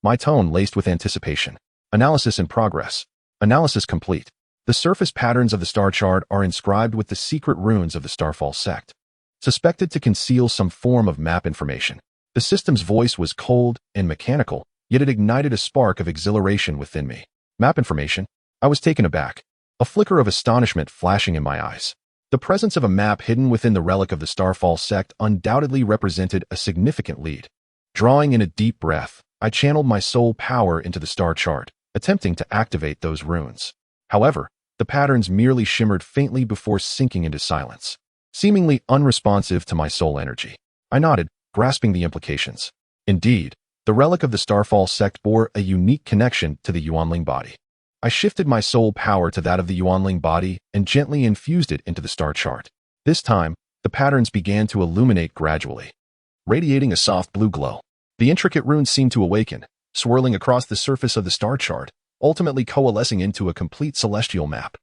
my tone laced with anticipation. Analysis in progress. Analysis complete. The surface patterns of the star chart are inscribed with the secret runes of the Starfall sect, suspected to conceal some form of map information. The system's voice was cold and mechanical, yet it ignited a spark of exhilaration within me. Map information? I was taken aback, a flicker of astonishment flashing in my eyes. The presence of a map hidden within the relic of the Starfall sect undoubtedly represented a significant lead. Drawing in a deep breath, I channeled my soul power into the star chart, attempting to activate those runes. However, the patterns merely shimmered faintly before sinking into silence, seemingly unresponsive to my soul energy. I nodded, grasping the implications. Indeed, the relic of the Starfall sect bore a unique connection to the Yuanling body. I shifted my soul power to that of the Yuanling body and gently infused it into the star chart. This time, the patterns began to illuminate gradually, radiating a soft blue glow. The intricate runes seemed to awaken, swirling across the surface of the star chart, ultimately coalescing into a complete celestial map.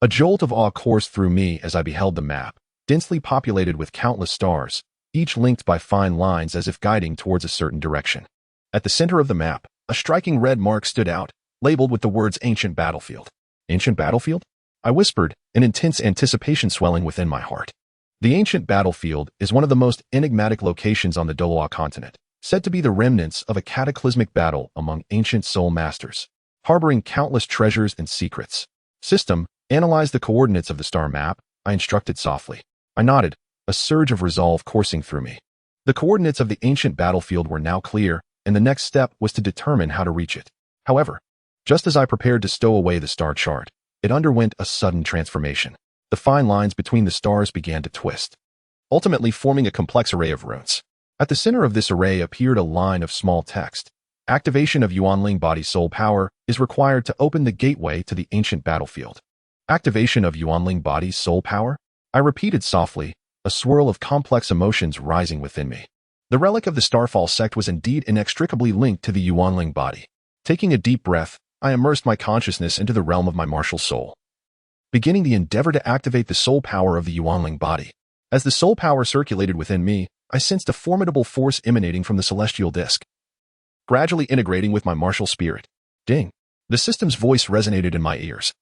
A jolt of awe coursed through me as I beheld the map, densely populated with countless stars, each linked by fine lines as if guiding towards a certain direction. At the center of the map, a striking red mark stood out, labeled with the words Ancient Battlefield. Ancient Battlefield? I whispered, an intense anticipation swelling within my heart. The Ancient Battlefield is one of the most enigmatic locations on the Douluo continent, said to be the remnants of a cataclysmic battle among ancient soul masters, harboring countless treasures and secrets. System, analyze the coordinates of the star map, I instructed softly. I nodded, a surge of resolve coursing through me. The coordinates of the Ancient Battlefield were now clear, and the next step was to determine how to reach it. However, just as I prepared to stow away the star chart, it underwent a sudden transformation. The fine lines between the stars began to twist, ultimately forming a complex array of runes. At the center of this array appeared a line of small text. Activation of Yuanling body soul power is required to open the gateway to the Ancient Battlefield. Activation of Yuanling body soul power? I repeated softly, a swirl of complex emotions rising within me. The relic of the Starfall sect was indeed inextricably linked to the Yuanling body. Taking a deep breath, I immersed my consciousness into the realm of my martial soul, beginning the endeavor to activate the soul power of the Yuanling body. As the soul power circulated within me, I sensed a formidable force emanating from the celestial disk, gradually integrating with my martial spirit. Ding! The system's voice resonated in my ears,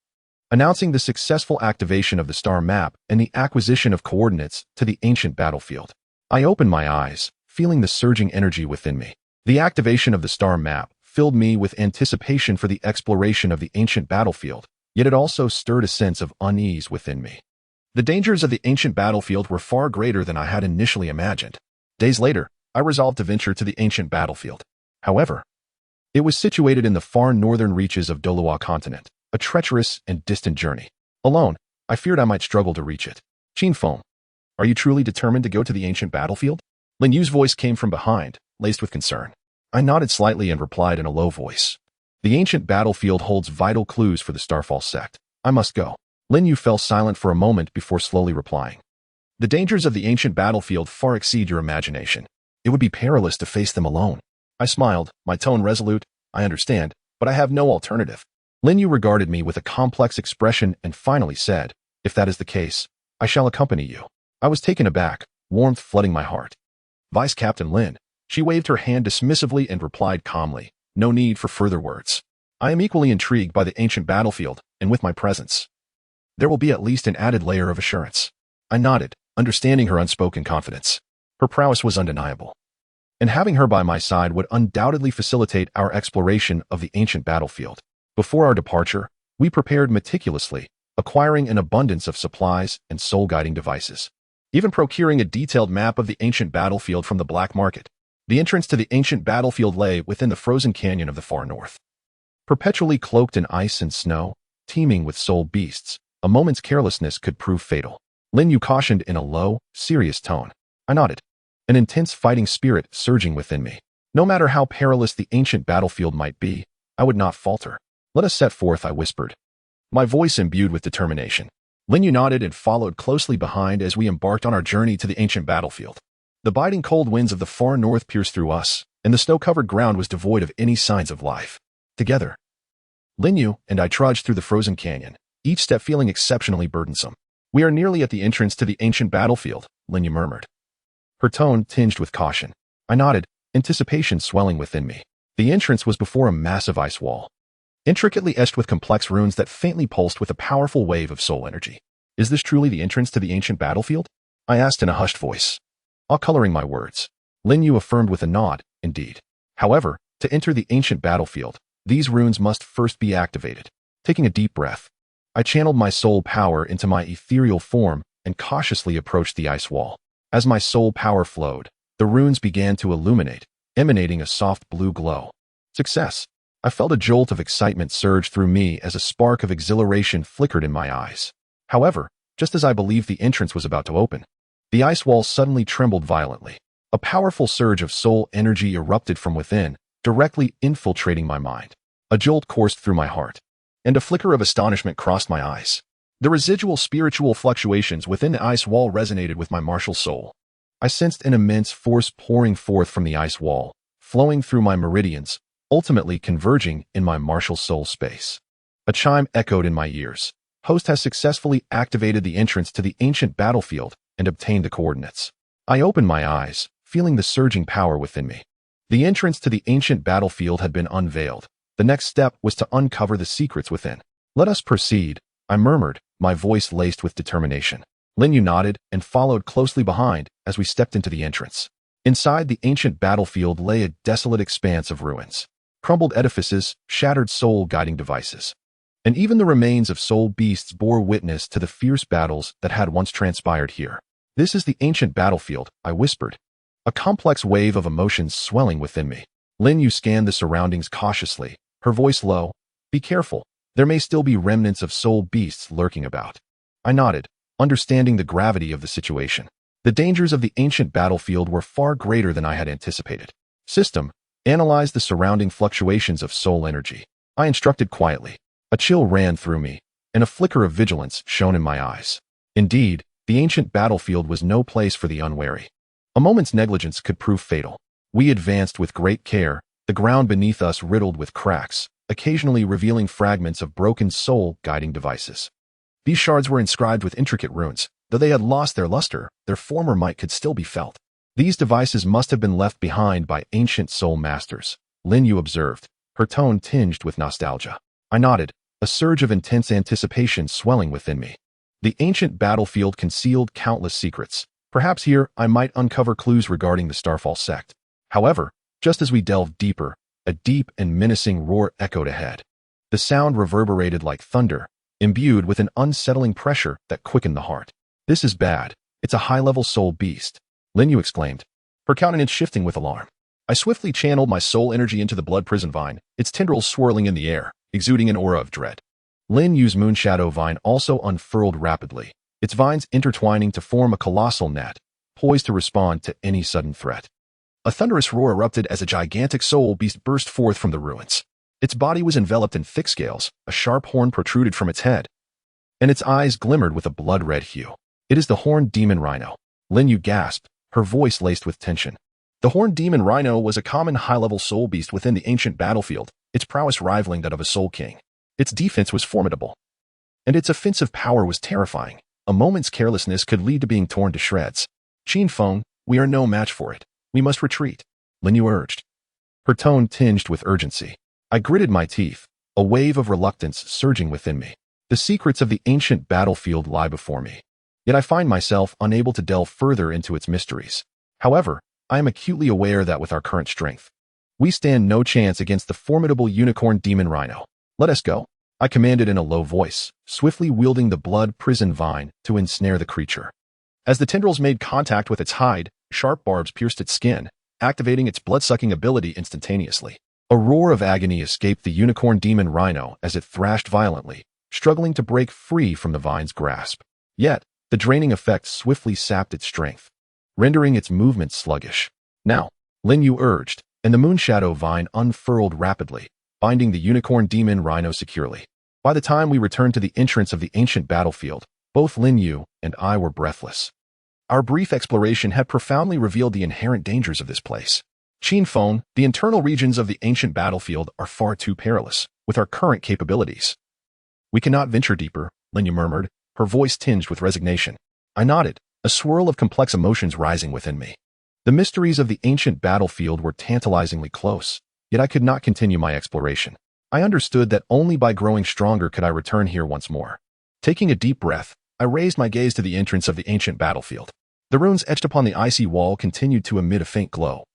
announcing the successful activation of the star map and the acquisition of coordinates to the Ancient Battlefield. I opened my eyes, feeling the surging energy within me. The activation of the star map filled me with anticipation for the exploration of the Ancient Battlefield, yet it also stirred a sense of unease within me. The dangers of the Ancient Battlefield were far greater than I had initially imagined. Days later, I resolved to venture to the Ancient Battlefield. However, it was situated in the far northern reaches of Douluo continent, a treacherous and distant journey. Alone, I feared I might struggle to reach it. Qin Feng, are you truly determined to go to the Ancient Battlefield? Lin Yu's voice came from behind, laced with concern. I nodded slightly and replied in a low voice. The Ancient Battlefield holds vital clues for the Starfall sect. I must go. Lin Yu fell silent for a moment before slowly replying. The dangers of the Ancient Battlefield far exceed your imagination. It would be perilous to face them alone. I smiled, my tone resolute. I understand, but I have no alternative. Lin Yu regarded me with a complex expression and finally said, if that is the case, I shall accompany you. I was taken aback, warmth flooding my heart. Vice Captain Lin. She waved her hand dismissively and replied calmly, no need for further words. I am equally intrigued by the Ancient Battlefield, and with my presence, There will be at least an added layer of assurance. I nodded, understanding her unspoken confidence. Her prowess was undeniable, and having her by my side would undoubtedly facilitate our exploration of the ancient battlefield. Before our departure, we prepared meticulously, acquiring an abundance of supplies and soul-guiding devices, even procuring a detailed map of the ancient battlefield from the black market. The entrance to the ancient battlefield lay within the frozen canyon of the far north. Perpetually cloaked in ice and snow, teeming with soul beasts, a moment's carelessness could prove fatal. Lin Yu cautioned in a low, serious tone. I nodded, an intense fighting spirit surging within me. No matter how perilous the ancient battlefield might be, I would not falter. Let us set forth, I whispered, my voice imbued with determination. Lin Yu nodded and followed closely behind as we embarked on our journey to the ancient battlefield. The biting cold winds of the far north pierced through us, and the snow-covered ground was devoid of any signs of life. Together, Lin Yu and I trudged through the frozen canyon, each step feeling exceptionally burdensome. We are nearly at the entrance to the ancient battlefield, Lin Yu murmured, her tone tinged with caution. I nodded, anticipation swelling within me. The entrance was before a massive ice wall, intricately etched with complex runes that faintly pulsed with a powerful wave of soul energy. Is this truly the entrance to the ancient battlefield? I asked in a hushed voice, all coloring my words. Lin Yu affirmed with a nod, indeed. However, to enter the ancient battlefield, these runes must first be activated. Taking a deep breath, I channeled my soul power into my ethereal form and cautiously approached the ice wall. As my soul power flowed, the runes began to illuminate, emanating a soft blue glow. Success! I felt a jolt of excitement surge through me as a spark of exhilaration flickered in my eyes. However, just as I believed the entrance was about to open, the ice wall suddenly trembled violently. A powerful surge of soul energy erupted from within, directly infiltrating my mind. A jolt coursed through my heart, and a flicker of astonishment crossed my eyes. The residual spiritual fluctuations within the ice wall resonated with my martial soul. I sensed an immense force pouring forth from the ice wall, flowing through my meridians, ultimately converging in my martial soul space. A chime echoed in my ears. Host has successfully activated the entrance to the ancient battlefield and obtained the coordinates. I opened my eyes, feeling the surging power within me. The entrance to the ancient battlefield had been unveiled. The next step was to uncover the secrets within. Let us proceed, I murmured, my voice laced with determination. Lin Yu nodded and followed closely behind as we stepped into the entrance. Inside the ancient battlefield lay a desolate expanse of ruins, crumbled edifices, shattered soul-guiding devices, and even the remains of soul beasts bore witness to the fierce battles that had once transpired here. This is the ancient battlefield, I whispered, a complex wave of emotions swelling within me. Lin Yu scanned the surroundings cautiously, her voice low. Be careful, there may still be remnants of soul beasts lurking about. I nodded, understanding the gravity of the situation. The dangers of the ancient battlefield were far greater than I had anticipated. System, analyze the surrounding fluctuations of soul energy, I instructed quietly. A chill ran through me, and a flicker of vigilance shone in my eyes. Indeed, the ancient battlefield was no place for the unwary. A moment's negligence could prove fatal. We advanced with great care, the ground beneath us riddled with cracks, occasionally revealing fragments of broken soul-guiding devices. These shards were inscribed with intricate runes. Though they had lost their luster, their former might could still be felt. These devices must have been left behind by ancient soul masters, Lin Yu observed, her tone tinged with nostalgia. I nodded, a surge of intense anticipation swelling within me. The ancient battlefield concealed countless secrets. Perhaps here I might uncover clues regarding the Starfall sect. However, just as we delved deeper, a deep and menacing roar echoed ahead. The sound reverberated like thunder, imbued with an unsettling pressure that quickened the heart. This is bad. It's a high-level soul beast, Lin Yu exclaimed, her countenance shifting with alarm. I swiftly channeled my soul energy into the blood prison vine, its tendrils swirling in the air, exuding an aura of dread. Lin Yu's moonshadow vine also unfurled rapidly, its vines intertwining to form a colossal net, poised to respond to any sudden threat. A thunderous roar erupted as a gigantic soul beast burst forth from the ruins. Its body was enveloped in thick scales, a sharp horn protruded from its head, and its eyes glimmered with a blood-red hue. It is the horned demon rhino, Lin Yu gasped, her voice laced with tension. The horned demon rhino was a common high-level soul beast within the ancient battlefield, its prowess rivaling that of a soul king. Its defense was formidable, and its offensive power was terrifying. A moment's carelessness could lead to being torn to shreds. Qin Feng, we are no match for it. We must retreat, Lin Yu urged, her tone tinged with urgency. I gritted my teeth, a wave of reluctance surging within me. The secrets of the ancient battlefield lie before me. Yet I find myself unable to delve further into its mysteries. However, I am acutely aware that with our current strength, we stand no chance against the formidable unicorn demon rhino. Let us go, I commanded in a low voice, swiftly wielding the blood prison vine to ensnare the creature. As the tendrils made contact with its hide, sharp barbs pierced its skin, activating its blood-sucking ability instantaneously. A roar of agony escaped the unicorn demon rhino as it thrashed violently, struggling to break free from the vine's grasp. Yet, the draining effect swiftly sapped its strength, rendering its movements sluggish. Now, Lin Yu urged, and the moonshadow vine unfurled rapidly, binding the unicorn demon rhino securely. By the time we returned to the entrance of the ancient battlefield, both Lin Yu and I were breathless. Our brief exploration had profoundly revealed the inherent dangers of this place. Qin Feng, the internal regions of the ancient battlefield are far too perilous, with our current capabilities. We cannot venture deeper, Lin Yu murmured, her voice tinged with resignation. I nodded, a swirl of complex emotions rising within me. The mysteries of the ancient battlefield were tantalizingly close, yet I could not continue my exploration. I understood that only by growing stronger could I return here once more. Taking a deep breath, I raised my gaze to the entrance of the ancient battlefield. The runes etched upon the icy wall continued to emit a faint glow,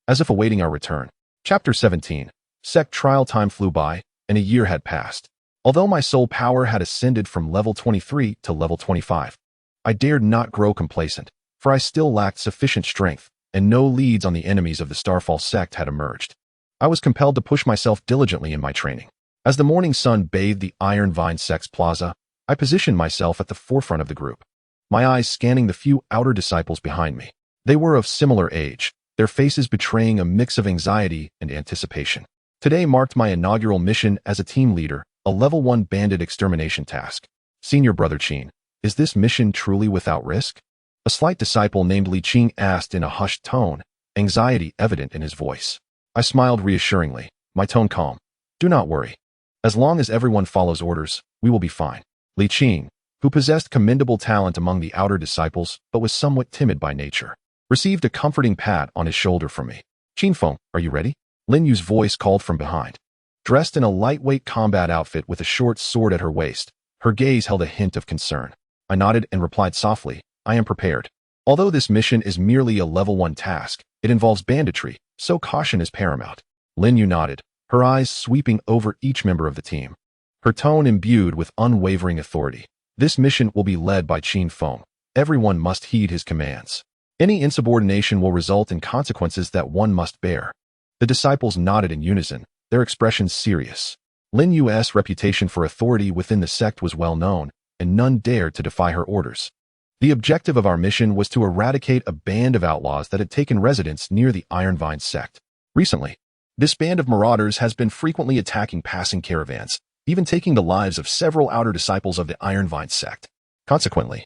as if awaiting our return. Chapter 17. Sect trial time flew by, and a year had passed. Although my soul power had ascended from level 23 to level 25, I dared not grow complacent, for I still lacked sufficient strength, and no leads on the enemies of the Starfall sect had emerged. I was compelled to push myself diligently in my training. As the morning sun bathed the Ironvine Sect's plaza, I positioned myself at the forefront of the group, my eyes scanning the few outer disciples behind me. They were of similar age, their faces betraying a mix of anxiety and anticipation. Today marked my inaugural mission as a team leader, a level 1 bandit extermination task. Senior Brother Qin, is this mission truly without risk? A slight disciple named Li Qing asked in a hushed tone, anxiety evident in his voice. I smiled reassuringly, my tone calm. Do not worry. As long as everyone follows orders, we will be fine. Li Qing, who possessed commendable talent among the outer disciples but was somewhat timid by nature, received a comforting pat on his shoulder from me. Qin Feng, are you ready? Lin Yu's voice called from behind. Dressed in a lightweight combat outfit with a short sword at her waist, her gaze held a hint of concern. I nodded and replied softly, I am prepared. Although this mission is merely a level 1 task, it involves banditry, so caution is paramount. Lin Yu nodded, her eyes sweeping over each member of the team, her tone imbued with unwavering authority. This mission will be led by Qin Feng. Everyone must heed his commands. Any insubordination will result in consequences that one must bear. The disciples nodded in unison, their expressions serious. Lin Yu's reputation for authority within the sect was well known, and none dared to defy her orders. The objective of our mission was to eradicate a band of outlaws that had taken residence near the Ironvine Sect. Recently, this band of marauders has been frequently attacking passing caravans, even taking the lives of several outer disciples of the Ironvine Sect. Consequently,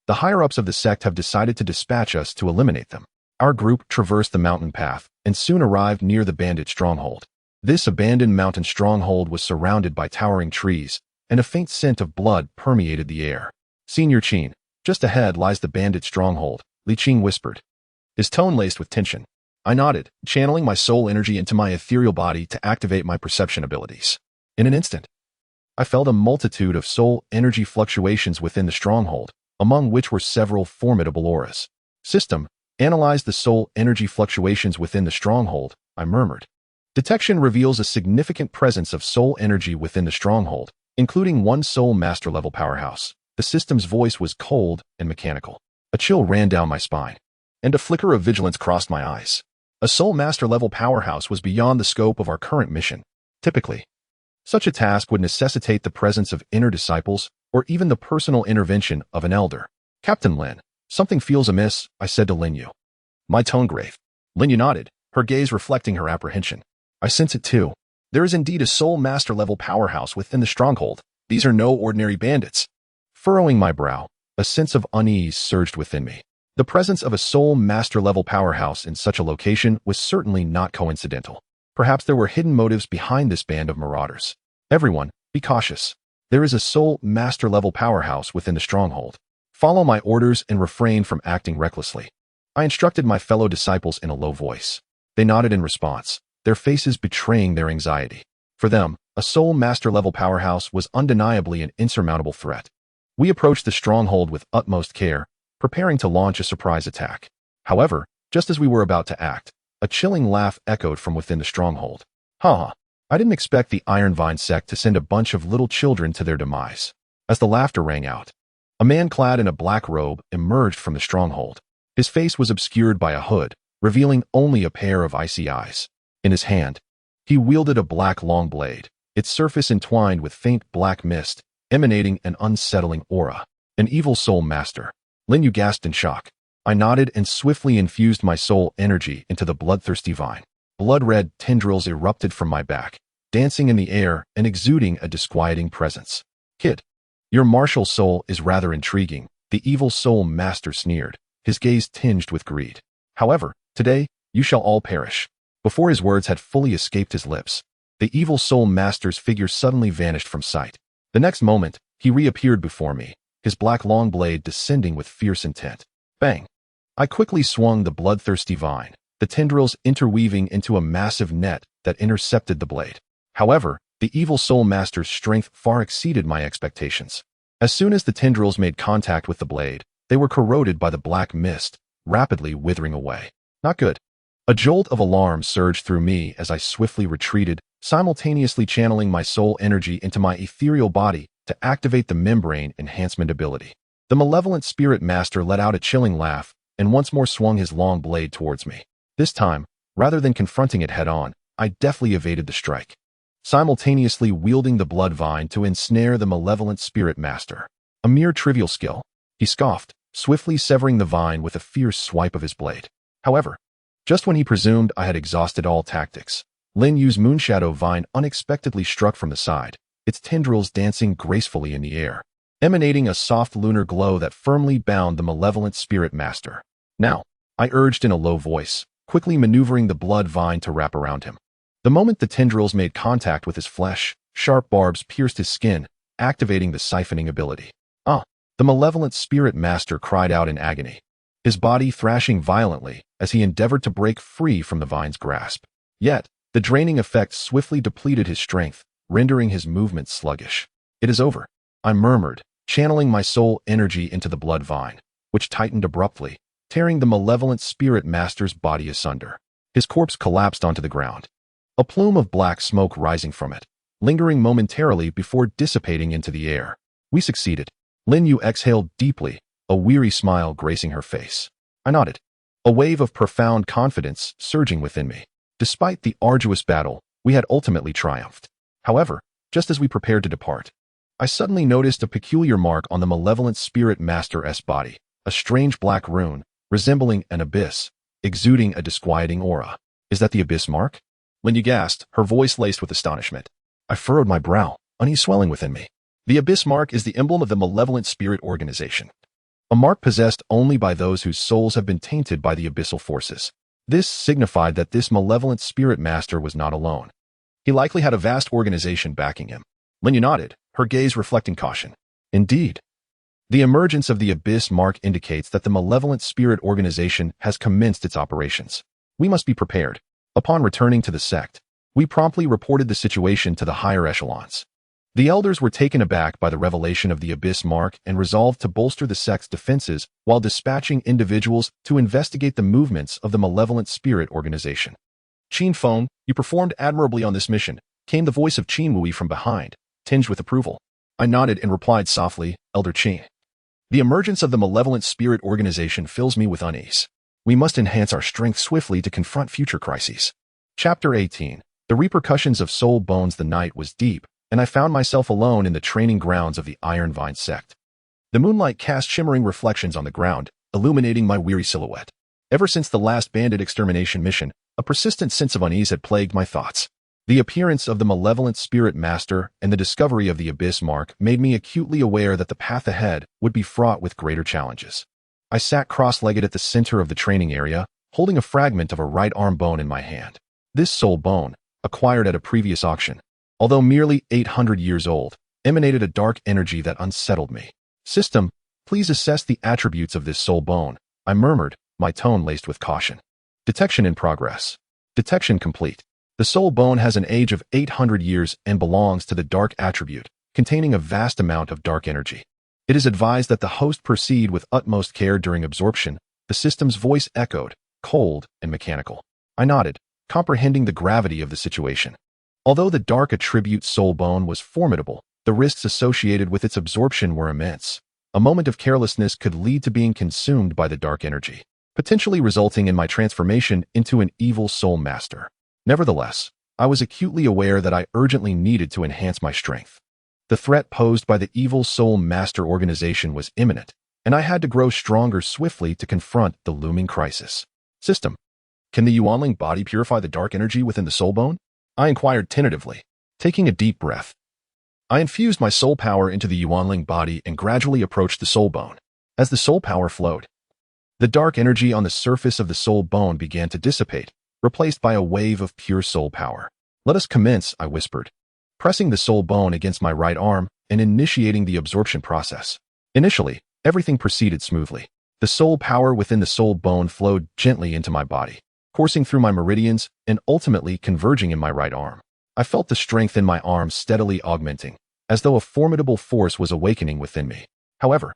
the higher-ups of the sect have decided to dispatch us to eliminate them. Our group traversed the mountain path and soon arrived near the bandit stronghold. This abandoned mountain stronghold was surrounded by towering trees, and a faint scent of blood permeated the air. Senior Qin, just ahead lies the bandit stronghold, Li Qing whispered, his tone laced with tension. I nodded, channeling my soul energy into my ethereal body to activate my perception abilities. In an instant, I felt a multitude of soul energy fluctuations within the stronghold, among which were several formidable auras. System, analyze the soul energy fluctuations within the stronghold, I murmured. Detection reveals a significant presence of soul energy within the stronghold, including one soul master-level powerhouse. The system's voice was cold and mechanical. A chill ran down my spine, and a flicker of vigilance crossed my eyes. A soul master-level powerhouse was beyond the scope of our current mission. Typically, such a task would necessitate the presence of inner disciples or even the personal intervention of an elder. Captain Lin, something feels amiss, I said to Lin Yu. My tone grave. Lin Yu nodded, her gaze reflecting her apprehension. I sense it too. There is indeed a soul master-level powerhouse within the stronghold. These are no ordinary bandits. Furrowing my brow, a sense of unease surged within me. The presence of a soul master-level powerhouse in such a location was certainly not coincidental. Perhaps there were hidden motives behind this band of marauders. Everyone, be cautious. There is a soul master-level powerhouse within the stronghold. Follow my orders and refrain from acting recklessly. I instructed my fellow disciples in a low voice. They nodded in response, their faces betraying their anxiety. For them, a soul master-level powerhouse was undeniably an insurmountable threat. We approached the stronghold with utmost care, preparing to launch a surprise attack. However, just as we were about to act, a chilling laugh echoed from within the stronghold. Ha! I didn't expect the Ironvine Sect to send a bunch of little children to their demise. As the laughter rang out, a man clad in a black robe emerged from the stronghold. His face was obscured by a hood, revealing only a pair of icy eyes. In his hand, he wielded a black long blade, its surface entwined with faint black mist, emanating an unsettling aura. An evil soul master. Lin Yu gasped in shock. I nodded and swiftly infused my soul energy into the bloodthirsty vine. Blood-red tendrils erupted from my back, dancing in the air and exuding a disquieting presence. Kid, your martial soul is rather intriguing, the evil soul master sneered, his gaze tinged with greed. However, today, you shall all perish. Before his words had fully escaped his lips, the evil soul master's figure suddenly vanished from sight. The next moment, he reappeared before me, his black long blade descending with fierce intent. Bang! I quickly swung the bloodthirsty vine, the tendrils interweaving into a massive net that intercepted the blade. However, the evil soul master's strength far exceeded my expectations. As soon as the tendrils made contact with the blade, they were corroded by the black mist, rapidly withering away. Not good. A jolt of alarm surged through me as I swiftly retreated, simultaneously channeling my soul energy into my ethereal body to activate the membrane enhancement ability. The malevolent spirit master let out a chilling laugh and once more swung his long blade towards me. This time, rather than confronting it head-on, I deftly evaded the strike, simultaneously wielding the Bloodvine to ensnare the malevolent spirit master. A mere trivial skill, he scoffed, swiftly severing the vine with a fierce swipe of his blade. However, just when he presumed I had exhausted all tactics, Lin Yu's moonshadow vine unexpectedly struck from the side, its tendrils dancing gracefully in the air, emanating a soft lunar glow that firmly bound the malevolent spirit master. Now, I urged in a low voice, quickly maneuvering the blood vine to wrap around him. The moment the tendrils made contact with his flesh, sharp barbs pierced his skin, activating the siphoning ability. The malevolent spirit master cried out in agony, his body thrashing violently as he endeavored to break free from the vine's grasp. Yet, the draining effect swiftly depleted his strength, rendering his movements sluggish. It is over, I murmured, channeling my soul energy into the blood vine, which tightened abruptly, tearing the malevolent spirit master's body asunder. His corpse collapsed onto the ground, a plume of black smoke rising from it, lingering momentarily before dissipating into the air. We succeeded. Lin Yu exhaled deeply, a weary smile gracing her face. I nodded, a wave of profound confidence surging within me. Despite the arduous battle, we had ultimately triumphed. However, just as we prepared to depart, I suddenly noticed a peculiar mark on the malevolent spirit master's body, a strange black rune, resembling an abyss, exuding a disquieting aura. Is that the abyss mark? Lin Yu gasped, her voice laced with astonishment. I furrowed my brow, unease swelling within me. The abyss mark is the emblem of the malevolent spirit organization, a mark possessed only by those whose souls have been tainted by the abyssal forces. This signified that this malevolent spirit master was not alone. He likely had a vast organization backing him. Lin Yu nodded, her gaze reflecting caution. Indeed, the emergence of the abyss mark indicates that the malevolent spirit organization has commenced its operations. We must be prepared. Upon returning to the sect, we promptly reported the situation to the higher echelons. The elders were taken aback by the revelation of the abyss mark and resolved to bolster the sect's defenses while dispatching individuals to investigate the movements of the malevolent spirit organization. Qin Feng, you performed admirably on this mission, came the voice of Qin Wuyou from behind, tinged with approval. I nodded and replied softly, Elder Qin. The emergence of the malevolent spirit organization fills me with unease. We must enhance our strength swiftly to confront future crises. Chapter 18. The repercussions of Soul Bones. The night was deep, and I found myself alone in the training grounds of the Ironvine Sect. The moonlight cast shimmering reflections on the ground, illuminating my weary silhouette. Ever since the last bandit extermination mission, a persistent sense of unease had plagued my thoughts. The appearance of the malevolent spirit master and the discovery of the abyss mark made me acutely aware that the path ahead would be fraught with greater challenges. I sat cross-legged at the center of the training area, holding a fragment of a right arm bone in my hand. This soul bone, acquired at a previous auction, although merely 800 years old, emanated a dark energy that unsettled me. System, please assess the attributes of this soul bone, I murmured, my tone laced with caution. Detection in progress. Detection complete. The soul bone has an age of 800 years and belongs to the dark attribute, containing a vast amount of dark energy. It is advised that the host proceed with utmost care during absorption. The system's voice echoed, cold and mechanical. I nodded, comprehending the gravity of the situation. Although the dark attribute soul bone was formidable, the risks associated with its absorption were immense. A moment of carelessness could lead to being consumed by the dark energy, potentially resulting in my transformation into an evil soul master. Nevertheless, I was acutely aware that I urgently needed to enhance my strength. The threat posed by the evil soul master organization was imminent, and I had to grow stronger swiftly to confront the looming crisis. System. Can the Yuanling body purify the dark energy within the soul bone? I inquired tentatively, taking a deep breath. I infused my soul power into the Yuanling body and gradually approached the soul bone. As the soul power flowed, the dark energy on the surface of the soul bone began to dissipate, replaced by a wave of pure soul power. Let us commence, I whispered, pressing the soul bone against my right arm and initiating the absorption process. Initially, everything proceeded smoothly. The soul power within the soul bone flowed gently into my body, coursing through my meridians and ultimately converging in my right arm. I felt the strength in my arm steadily augmenting, as though a formidable force was awakening within me. However,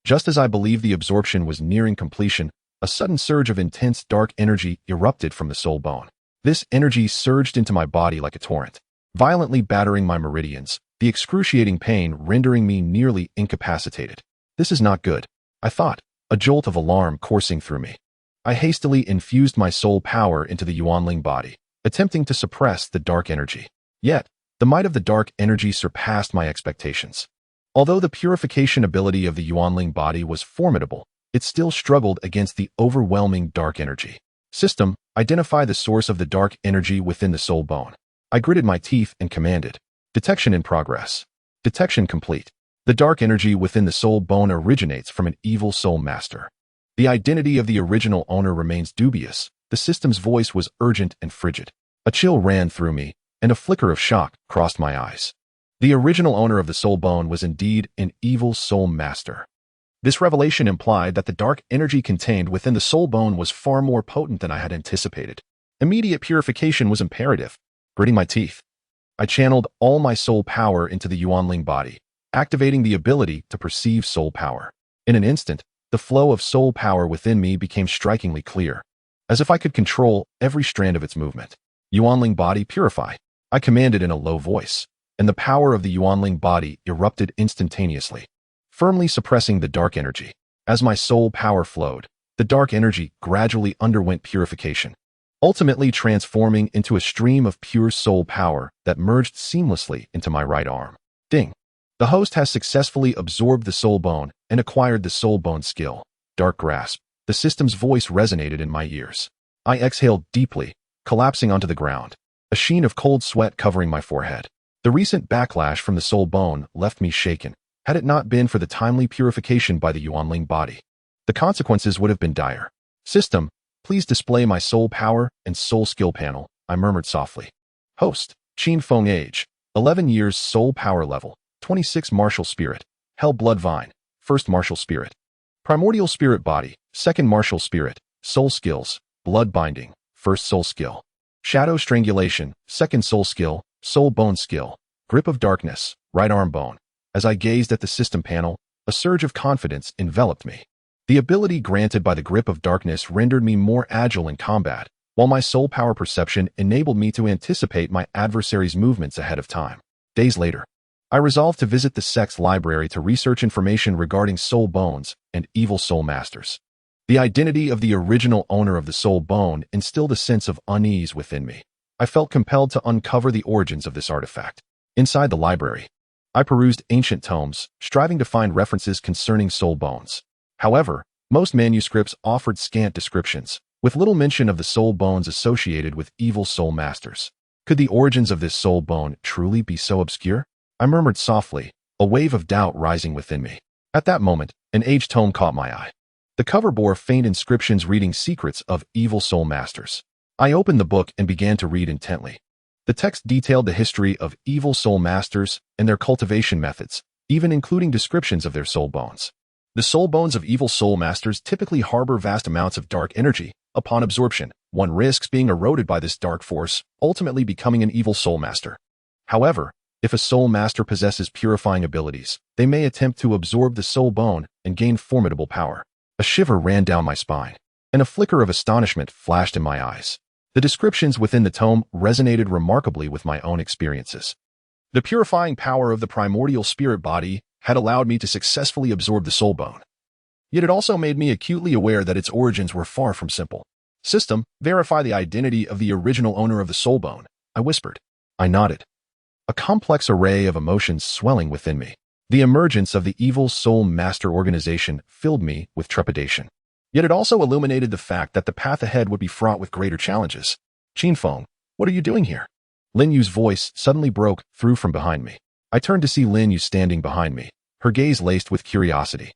just as I believed the absorption was nearing completion, a sudden surge of intense dark energy erupted from the soul bone. This energy surged into my body like a torrent, violently battering my meridians, the excruciating pain rendering me nearly incapacitated. This is not good, I thought, a jolt of alarm coursing through me. I hastily infused my soul power into the Yuanling body, attempting to suppress the dark energy. Yet, the might of the dark energy surpassed my expectations. Although the purification ability of the Yuanling body was formidable, it still struggled against the overwhelming dark energy. System, identify the source of the dark energy within the soul bone. I gritted my teeth and commanded. Detection in progress. Detection complete. The dark energy within the soul bone originates from an evil soul master. The identity of the original owner remains dubious. The system's voice was urgent and frigid. A chill ran through me, and a flicker of shock crossed my eyes. The original owner of the soul bone was indeed an evil soul master. This revelation implied that the dark energy contained within the soul bone was far more potent than I had anticipated. Immediate purification was imperative. Gritting my teeth, I channeled all my soul power into the Yuanling body, activating the ability to perceive soul power. In an instant, the flow of soul power within me became strikingly clear, as if I could control every strand of its movement. Yuanling body purify, I commanded in a low voice, and the power of the Yuanling body erupted instantaneously, firmly suppressing the dark energy. As my soul power flowed, the dark energy gradually underwent purification, ultimately transforming into a stream of pure soul power that merged seamlessly into my right arm. Ding! The host has successfully absorbed the soul bone and acquired the soul bone skill. Dark grasp. The system's voice resonated in my ears. I exhaled deeply, collapsing onto the ground, a sheen of cold sweat covering my forehead. The recent backlash from the soul bone left me shaken. Had it not been for the timely purification by the Yuanling body, the consequences would have been dire. System, please display my soul power and soul skill panel, I murmured softly. Host, Qin Feng age, 11 years soul power level, 26 martial spirit, Hell Bloodvine, 1st martial spirit. Primordial spirit body, 2nd martial spirit, soul skills, blood binding, 1st soul skill. Shadow strangulation, 2nd soul skill, soul bone skill, grip of darkness, right arm bone. As I gazed at the system panel, a surge of confidence enveloped me. The ability granted by the grip of darkness rendered me more agile in combat, while my soul power perception enabled me to anticipate my adversary's movements ahead of time. Days later, I resolved to visit the sect's library to research information regarding soul bones and evil soul masters. The identity of the original owner of the soul bone instilled a sense of unease within me. I felt compelled to uncover the origins of this artifact. Inside the library, I perused ancient tomes, striving to find references concerning soul bones. However, most manuscripts offered scant descriptions, with little mention of the soul bones associated with evil soul masters. Could the origins of this soul bone truly be so obscure? I murmured softly, a wave of doubt rising within me. At that moment, an aged tome caught my eye. The cover bore faint inscriptions reading secrets of evil soul masters. I opened the book and began to read intently. The text detailed the history of evil soul masters and their cultivation methods, even including descriptions of their soul bones. The soul bones of evil soul masters typically harbor vast amounts of dark energy. Upon absorption, One risks being eroded by this dark force, ultimately becoming an evil soul master. However, if a soul master possesses purifying abilities, they may attempt to absorb the soul bone and gain formidable power. A shiver ran down my spine, and a flicker of astonishment flashed in my eyes. The descriptions within the tome resonated remarkably with my own experiences. The purifying power of the primordial spirit body had allowed me to successfully absorb the soul bone. Yet it also made me acutely aware that its origins were far from simple. System, verify the identity of the original owner of the soul bone, I whispered. I nodded. A complex array of emotions swelling within me. The emergence of the evil soul master organization filled me with trepidation. Yet it also illuminated the fact that the path ahead would be fraught with greater challenges. Qin Feng, what are you doing here? Lin Yu's voice suddenly broke through from behind me. I turned to see Lin Yu standing behind me, her gaze laced with curiosity.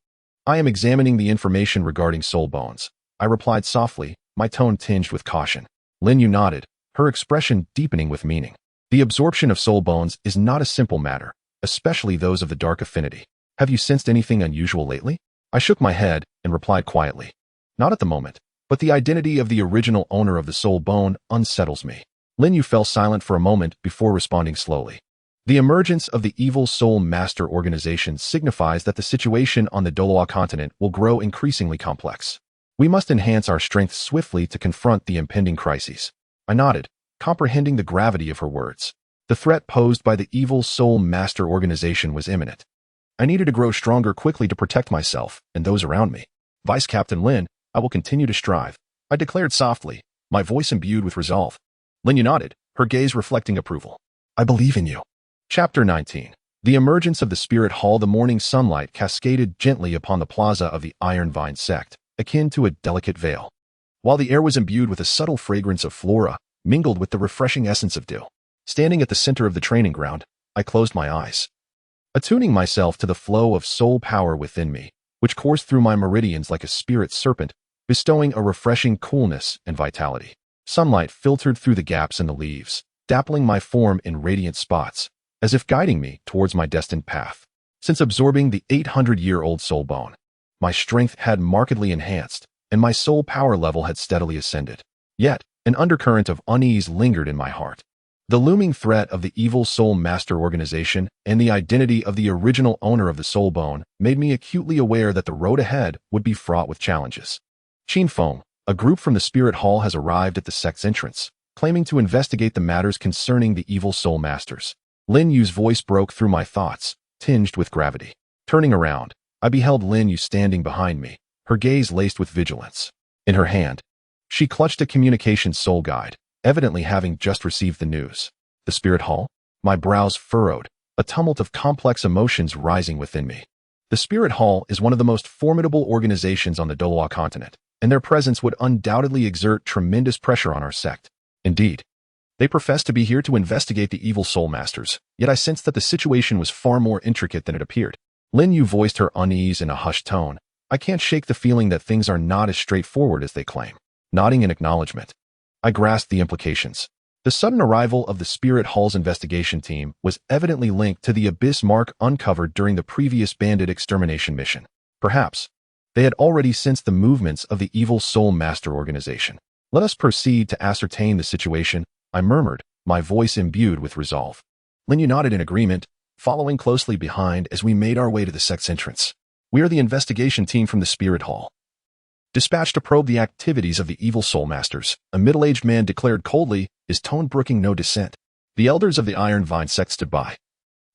I am examining the information regarding soul bones, I replied softly, my tone tinged with caution. Lin Yu nodded, her expression deepening with meaning. The absorption of soul bones is not a simple matter, especially those of the dark affinity. Have you sensed anything unusual lately? I shook my head and replied quietly. Not at the moment, but the identity of the original owner of the soul bone unsettles me. Lin Yu fell silent for a moment before responding slowly. The emergence of the evil soul master organization signifies that the situation on the Douluo continent will grow increasingly complex. We must enhance our strength swiftly to confront the impending crises. I nodded, comprehending the gravity of her words. The threat posed by the evil soul master organization was imminent. I needed to grow stronger quickly to protect myself and those around me. Vice Captain Lin, I will continue to strive, I declared softly, my voice imbued with resolve. Lin Yu nodded, her gaze reflecting approval. I believe in you. Chapter 19. The emergence of the spirit hall. The morning sunlight cascaded gently upon the plaza of the Ironvine Sect, akin to a delicate veil. While the air was imbued with a subtle fragrance of flora, mingled with the refreshing essence of dew. Standing at the center of the training ground, I closed my eyes, attuning myself to the flow of soul power within me, which coursed through my meridians like a spirit serpent, bestowing a refreshing coolness and vitality. Sunlight filtered through the gaps in the leaves, dappling my form in radiant spots, as if guiding me towards my destined path. Since absorbing the 800-year-old soul bone, my strength had markedly enhanced, and my soul power level had steadily ascended. Yet, an undercurrent of unease lingered in my heart. The looming threat of the evil soul master organization and the identity of the original owner of the soul bone made me acutely aware that the road ahead would be fraught with challenges. Qin Feng, a group from the Spirit Hall, has arrived at the sect's entrance, claiming to investigate the matters concerning the evil soul masters. Lin Yu's voice broke through my thoughts, tinged with gravity. Turning around, I beheld Lin Yu standing behind me, her gaze laced with vigilance. In her hand, she clutched a communications soul guide, evidently having just received the news. The Spirit Hall? My brows furrowed, a tumult of complex emotions rising within me. The Spirit Hall is one of the most formidable organizations on the Douluo continent, and their presence would undoubtedly exert tremendous pressure on our sect. Indeed, they profess to be here to investigate the evil soul masters, yet I sensed that the situation was far more intricate than it appeared. Lin Yu voiced her unease in a hushed tone. I can't shake the feeling that things are not as straightforward as they claim. Nodding in acknowledgement, I grasped the implications. The sudden arrival of the Spirit Hall's investigation team was evidently linked to the abyss mark uncovered during the previous bandit extermination mission. Perhaps they had already sensed the movements of the evil soul master organization. Let us proceed to ascertain the situation, I murmured, my voice imbued with resolve. Lin Yu nodded in agreement, following closely behind as we made our way to the sect's entrance. We are the investigation team from the Spirit Hall, dispatched to probe the activities of the evil soul masters, a middle-aged man declared coldly, his tone brooking no dissent. The elders of the Ironvine Sect stood by,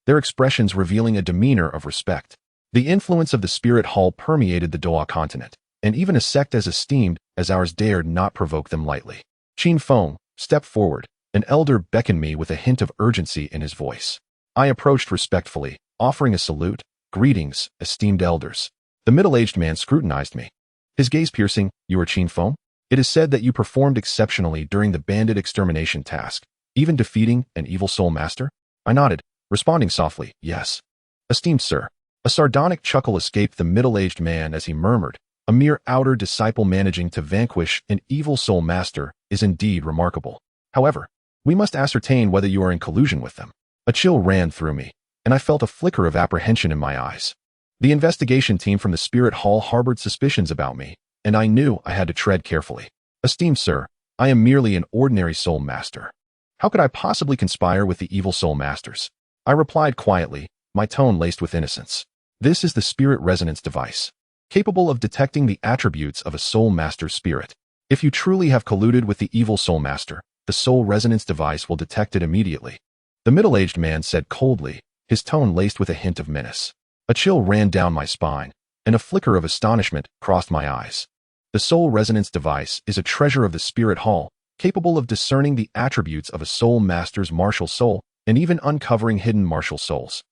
their expressions revealing a demeanor of respect. The influence of the Spirit Hall permeated the Douluo continent, and even a sect as esteemed as ours dared not provoke them lightly. Qin Feng stepped forward, an elder beckoned me with a hint of urgency in his voice. I approached respectfully, offering a salute. Greetings, esteemed elders. The middle-aged man scrutinized me, his gaze piercing. You are Qin Feng? It is said that you performed exceptionally during the bandit extermination task, even defeating an evil soul master? I nodded, responding softly, yes. Esteemed sir. A sardonic chuckle escaped the middle-aged man as he murmured, a mere outer disciple managing to vanquish an evil soul master is indeed remarkable. However, we must ascertain whether you are in collusion with them. A chill ran through me, and I felt a flicker of apprehension in my eyes. The investigation team from the Spirit Hall harbored suspicions about me, and I knew I had to tread carefully. Esteemed sir, I am merely an ordinary soul master. How could I possibly conspire with the evil soul masters? I replied quietly, my tone laced with innocence. This is the spirit resonance device, capable of detecting the attributes of a soul master's spirit. If you truly have colluded with the evil soul master, the soul resonance device will detect it immediately. The middle-aged man said coldly, his tone laced with a hint of menace. A chill ran down my spine, and a flicker of astonishment crossed my eyes. The soul resonance device is a treasure of the spirit hall, capable of discerning the attributes of a soul master's martial soul and even uncovering hidden martial souls.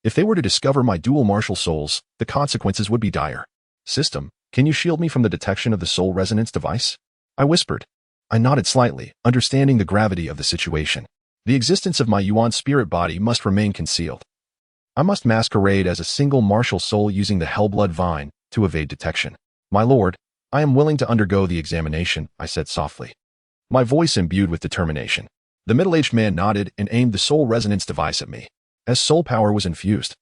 If they were to discover my dual martial souls, the consequences would be dire. System, can you shield me from the detection of the soul resonance device? I whispered. I nodded slightly, understanding the gravity of the situation. The existence of my Yuan spirit body must remain concealed. I must masquerade as a single martial soul using the Bloodvine to evade detection. My lord, I am willing to undergo the examination, I said softly, my voice imbued with determination. The middle-aged man nodded and aimed the soul resonance device at me. As soul power was infused,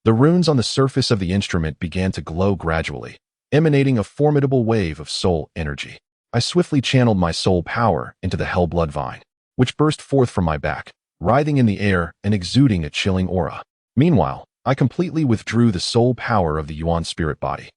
the runes on the surface of the instrument began to glow gradually, emanating a formidable wave of soul energy. I swiftly channeled my soul power into the Bloodvine, which burst forth from my back, writhing in the air and exuding a chilling aura. Meanwhile, I completely withdrew the soul power of the Yuan spirit body,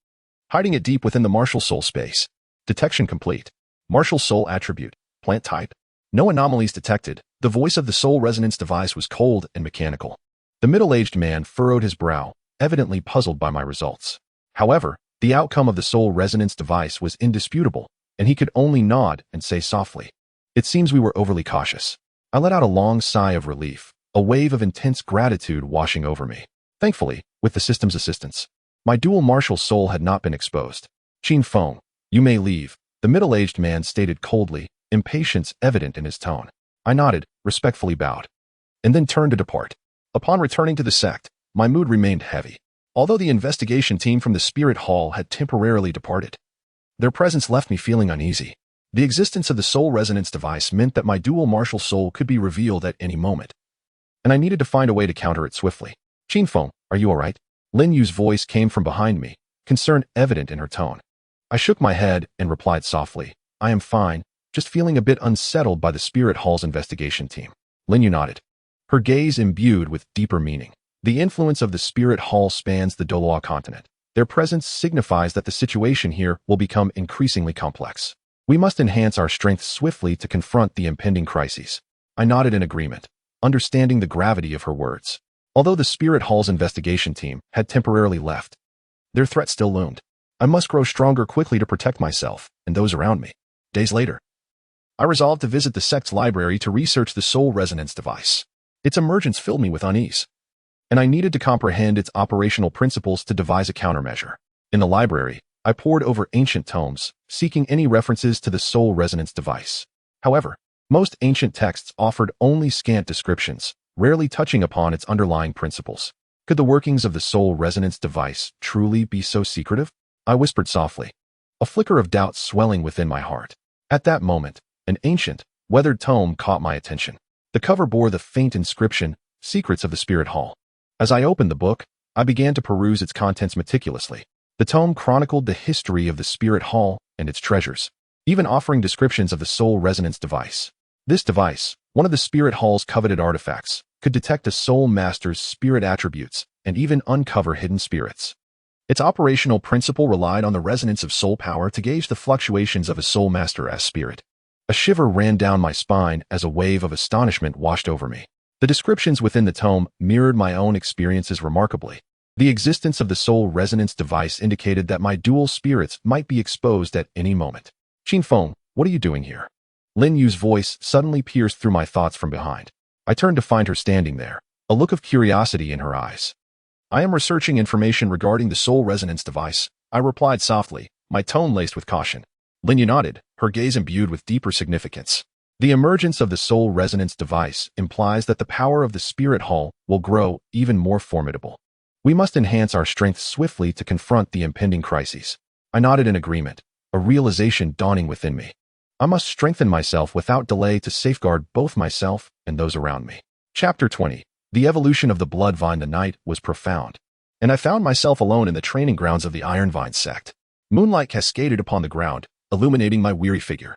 hiding it deep within the martial soul space. Detection complete. Martial soul attribute, plant type. No anomalies detected. The voice of the soul resonance device was cold and mechanical. The middle-aged man furrowed his brow, evidently puzzled by my results. However, the outcome of the soul resonance device was indisputable, and he could only nod and say softly, "It seems we were overly cautious." I let out a long sigh of relief, a wave of intense gratitude washing over me. Thankfully, with the system's assistance, my dual martial soul had not been exposed. Qin Feng, you may leave, the middle-aged man stated coldly, impatience evident in his tone. I nodded, respectfully bowed, and then turned to depart. Upon returning to the sect, my mood remained heavy. Although the investigation team from the Spirit Hall had temporarily departed, their presence left me feeling uneasy. The existence of the soul resonance device meant that my dual martial soul could be revealed at any moment, and I needed to find a way to counter it swiftly. Qin Feng, are you all right? Lin Yu's voice came from behind me, concern evident in her tone. I shook my head and replied softly, I am fine, just feeling a bit unsettled by the Spirit Hall's investigation team. Lin Yu nodded, her gaze imbued with deeper meaning. The influence of the Spirit Hall spans the Douluo continent. Their presence signifies that the situation here will become increasingly complex. We must enhance our strength swiftly to confront the impending crises. I nodded in agreement, understanding the gravity of her words. Although the Spirit Hall's investigation team had temporarily left, their threat still loomed. I must grow stronger quickly to protect myself and those around me. Days later, I resolved to visit the sect's library to research the soul resonance device. Its emergence filled me with unease, and I needed to comprehend its operational principles to devise a countermeasure. In the library, I pored over ancient tomes, seeking any references to the soul resonance device. However, most ancient texts offered only scant descriptions, rarely touching upon its underlying principles. Could the workings of the soul resonance device truly be so secretive? I whispered softly, a flicker of doubt swelling within my heart. At that moment, an ancient, weathered tome caught my attention. The cover bore the faint inscription, Secrets of the Spirit Hall. As I opened the book, I began to peruse its contents meticulously. The tome chronicled the history of the Spirit Hall and its treasures, even offering descriptions of the soul resonance device. This device, one of the Spirit Hall's coveted artifacts, could detect a soul master's spirit attributes and even uncover hidden spirits. Its operational principle relied on the resonance of soul power to gauge the fluctuations of a soul master's spirit. A shiver ran down my spine as a wave of astonishment washed over me. The descriptions within the tome mirrored my own experiences remarkably. The existence of the soul resonance device indicated that my dual spirits might be exposed at any moment. Qin Feng, what are you doing here? Lin Yu's voice suddenly pierced through my thoughts from behind. I turned to find her standing there, a look of curiosity in her eyes. I am researching information regarding the soul resonance device, I replied softly, my tone laced with caution. Lin Yu nodded, her gaze imbued with deeper significance. The emergence of the soul resonance device implies that the power of the Spirit Hall will grow even more formidable. We must enhance our strength swiftly to confront the impending crises. I nodded in agreement, a realization dawning within me. I must strengthen myself without delay to safeguard both myself and those around me. Chapter 20. The evolution of the Bloodvine. The night was profound, and I found myself alone in the training grounds of the Ironvine Sect. Moonlight cascaded upon the ground, illuminating my weary figure.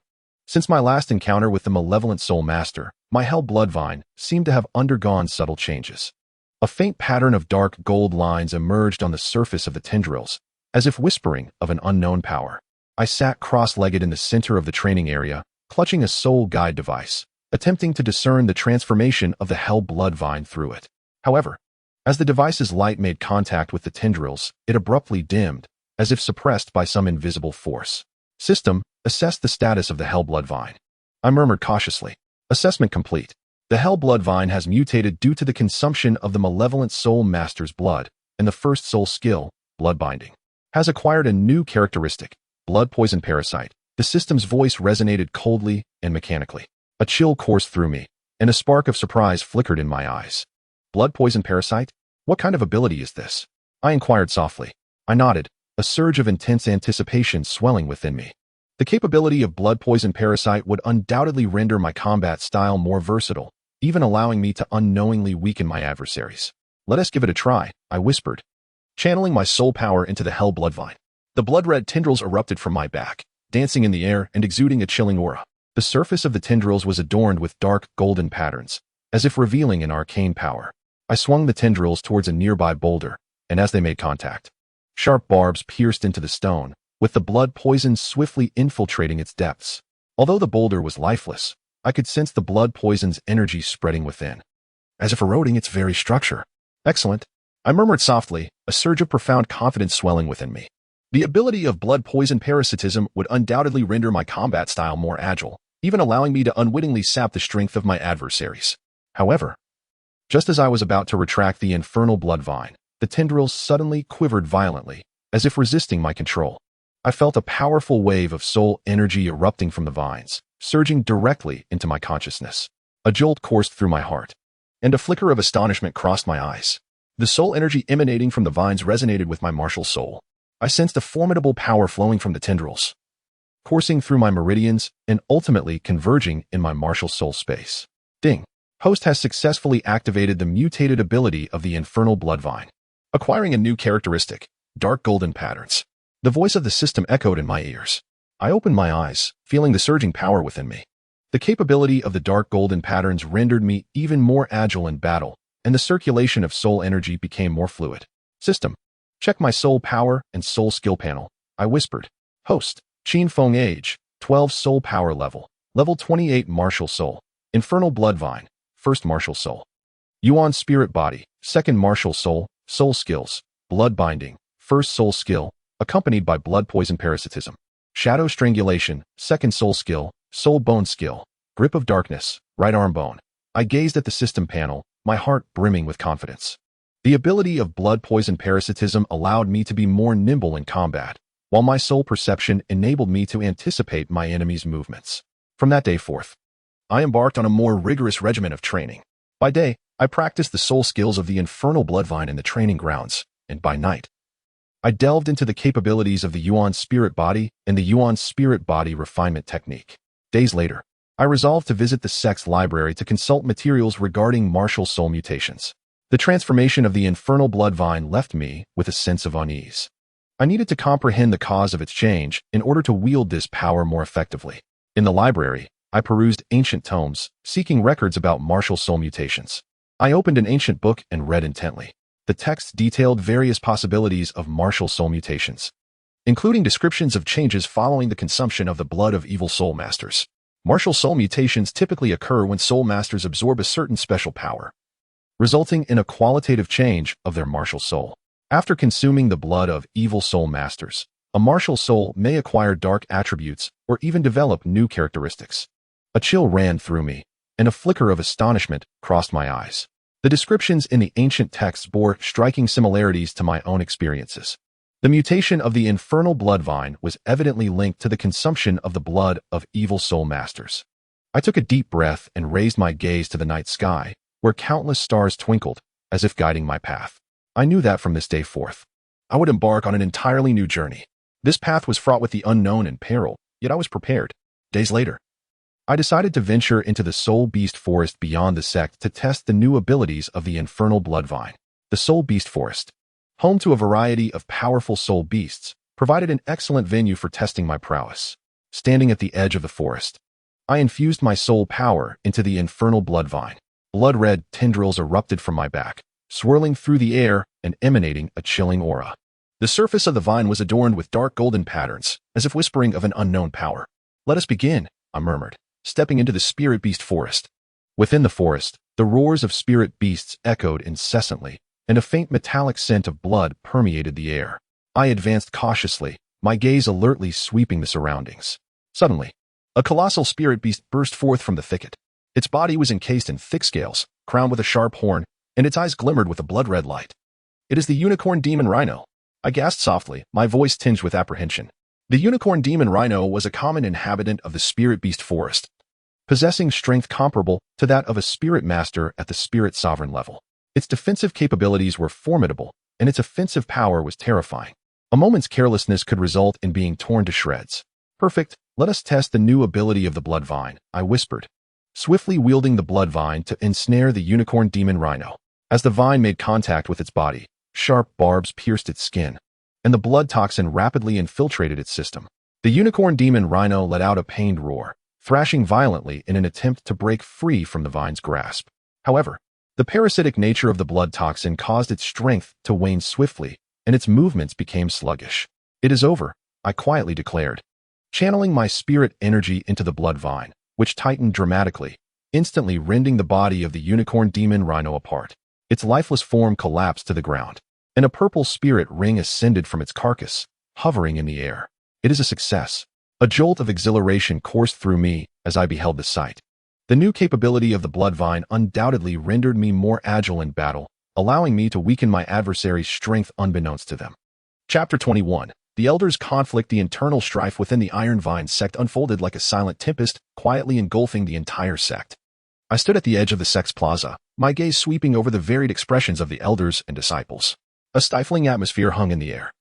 Since my last encounter with the malevolent soul master, my hell Bloodvine seemed to have undergone subtle changes. A faint pattern of dark gold lines emerged on the surface of the tendrils, as if whispering of an unknown power. I sat cross-legged in the center of the training area, clutching a soul guide device, attempting to discern the transformation of the hell Bloodvine through it. However, as the device's light made contact with the tendrils, it abruptly dimmed, as if suppressed by some invisible force. System, assess the status of the hell Bloodvine. I murmured cautiously. Assessment complete. The hell Bloodvine has mutated due to the consumption of the malevolent soul master's blood, and the first soul skill, bloodbinding, has acquired a new characteristic, blood poison parasite. The system's voice resonated coldly and mechanically. A chill coursed through me, and a spark of surprise flickered in my eyes. Blood poison parasite? What kind of ability is this? I inquired softly. I nodded, a surge of intense anticipation swelling within me. The capability of blood poison parasite would undoubtedly render my combat style more versatile, even allowing me to unknowingly weaken my adversaries. Let us give it a try, I whispered, channeling my soul power into the hell Bloodvine. The blood-red tendrils erupted from my back, dancing in the air and exuding a chilling aura. The surface of the tendrils was adorned with dark, golden patterns, as if revealing an arcane power. I swung the tendrils towards a nearby boulder, and as they made contact, sharp barbs pierced into the stone, with the blood poison swiftly infiltrating its depths. Although the boulder was lifeless, I could sense the blood poison's energy spreading within, as if eroding its very structure. Excellent, I murmured softly, a surge of profound confidence swelling within me. The ability of blood poison parasitism would undoubtedly render my combat style more agile, even allowing me to unwittingly sap the strength of my adversaries. However, just as I was about to retract the infernal Bloodvine, the tendrils suddenly quivered violently, as if resisting my control. I felt a powerful wave of soul energy erupting from the vines, surging directly into my consciousness. A jolt coursed through my heart, and a flicker of astonishment crossed my eyes. The soul energy emanating from the vines resonated with my martial soul. I sensed a formidable power flowing from the tendrils, coursing through my meridians and ultimately converging in my martial soul space. Ding! Host has successfully activated the mutated ability of the infernal Bloodvine, acquiring a new characteristic, dark golden patterns. The voice of the system echoed in my ears. I opened my eyes, feeling the surging power within me. The capability of the dark golden patterns rendered me even more agile in battle, and the circulation of soul energy became more fluid. System, check my soul power and soul skill panel, I whispered. Host, Qin Feng age, 12 soul power level 28 martial soul, infernal Bloodvine, first martial soul. Yuan spirit body, second martial soul, soul skills, blood binding, first soul skill, accompanied by blood poison parasitism. Shadow strangulation, second soul skill, soul bone skill, grip of darkness, right arm bone. I gazed at the system panel, my heart brimming with confidence. The ability of blood poison parasitism allowed me to be more nimble in combat, while my soul perception enabled me to anticipate my enemy's movements. From that day forth, I embarked on a more rigorous regimen of training. By day, I practiced the soul skills of the infernal Bloodvine in the training grounds, and by night, I delved into the capabilities of the Yuan spirit body and the Yuan spirit body refinement technique. Days later, I resolved to visit the sect's library to consult materials regarding martial soul mutations. The transformation of the infernal Bloodvine left me with a sense of unease. I needed to comprehend the cause of its change in order to wield this power more effectively. In the library, I perused ancient tomes, seeking records about martial soul mutations. I opened an ancient book and read intently. The text detailed various possibilities of martial soul mutations, including descriptions of changes following the consumption of the blood of evil soul masters. Martial soul mutations typically occur when soul masters absorb a certain special power, resulting in a qualitative change of their martial soul. After consuming the blood of evil soul masters, a martial soul may acquire dark attributes or even develop new characteristics. A chill ran through me, and a flicker of astonishment crossed my eyes. The descriptions in the ancient texts bore striking similarities to my own experiences. The mutation of the infernal Bloodvine was evidently linked to the consumption of the blood of evil soul masters. I took a deep breath and raised my gaze to the night sky, where countless stars twinkled, as if guiding my path. I knew that from this day forth, I would embark on an entirely new journey. This path was fraught with the unknown and peril, yet I was prepared. Days later, I decided to venture into the Soul Beast Forest beyond the sect to test the new abilities of the infernal Bloodvine. The Soul Beast Forest, home to a variety of powerful soul beasts, provided an excellent venue for testing my prowess. Standing at the edge of the forest, I infused my soul power into the infernal bloodvine. Blood-red tendrils erupted from my back, swirling through the air and emanating a chilling aura. The surface of the vine was adorned with dark golden patterns, as if whispering of an unknown power. "Let us begin," I murmured, stepping into the spirit beast forest. Within the forest, the roars of spirit beasts echoed incessantly, and a faint metallic scent of blood permeated the air. I advanced cautiously, my gaze alertly sweeping the surroundings. Suddenly, a colossal spirit beast burst forth from the thicket. Its body was encased in thick scales, crowned with a sharp horn, and its eyes glimmered with a blood-red light. "It is the unicorn demon rhino," I gasped softly, my voice tinged with apprehension. The unicorn demon rhino was a common inhabitant of the spirit beast forest, possessing strength comparable to that of a spirit master at the spirit sovereign level. Its defensive capabilities were formidable, and its offensive power was terrifying. A moment's carelessness could result in being torn to shreds. "Perfect, let us test the new ability of the Bloodvine," I whispered, swiftly wielding the Bloodvine to ensnare the unicorn demon rhino. As the vine made contact with its body, sharp barbs pierced its skin, and the blood toxin rapidly infiltrated its system. The unicorn demon rhino let out a pained roar, thrashing violently in an attempt to break free from the vine's grasp. However, the parasitic nature of the blood toxin caused its strength to wane swiftly, and its movements became sluggish. "It is over," I quietly declared, channeling my spirit energy into the blood vine, which tightened dramatically, instantly rending the body of the unicorn demon rhino apart. Its lifeless form collapsed to the ground, and a purple spirit ring ascended from its carcass, hovering in the air. "It is a success." A jolt of exhilaration coursed through me as I beheld the sight. The new capability of the Bloodvine undoubtedly rendered me more agile in battle, allowing me to weaken my adversary's strength unbeknownst to them. Chapter 21. The Elders' Conflict. The internal strife within the Ironvine Sect unfolded like a silent tempest, quietly engulfing the entire sect. I stood at the edge of the sect's plaza, my gaze sweeping over the varied expressions of the elders and disciples. A stifling atmosphere hung in the air,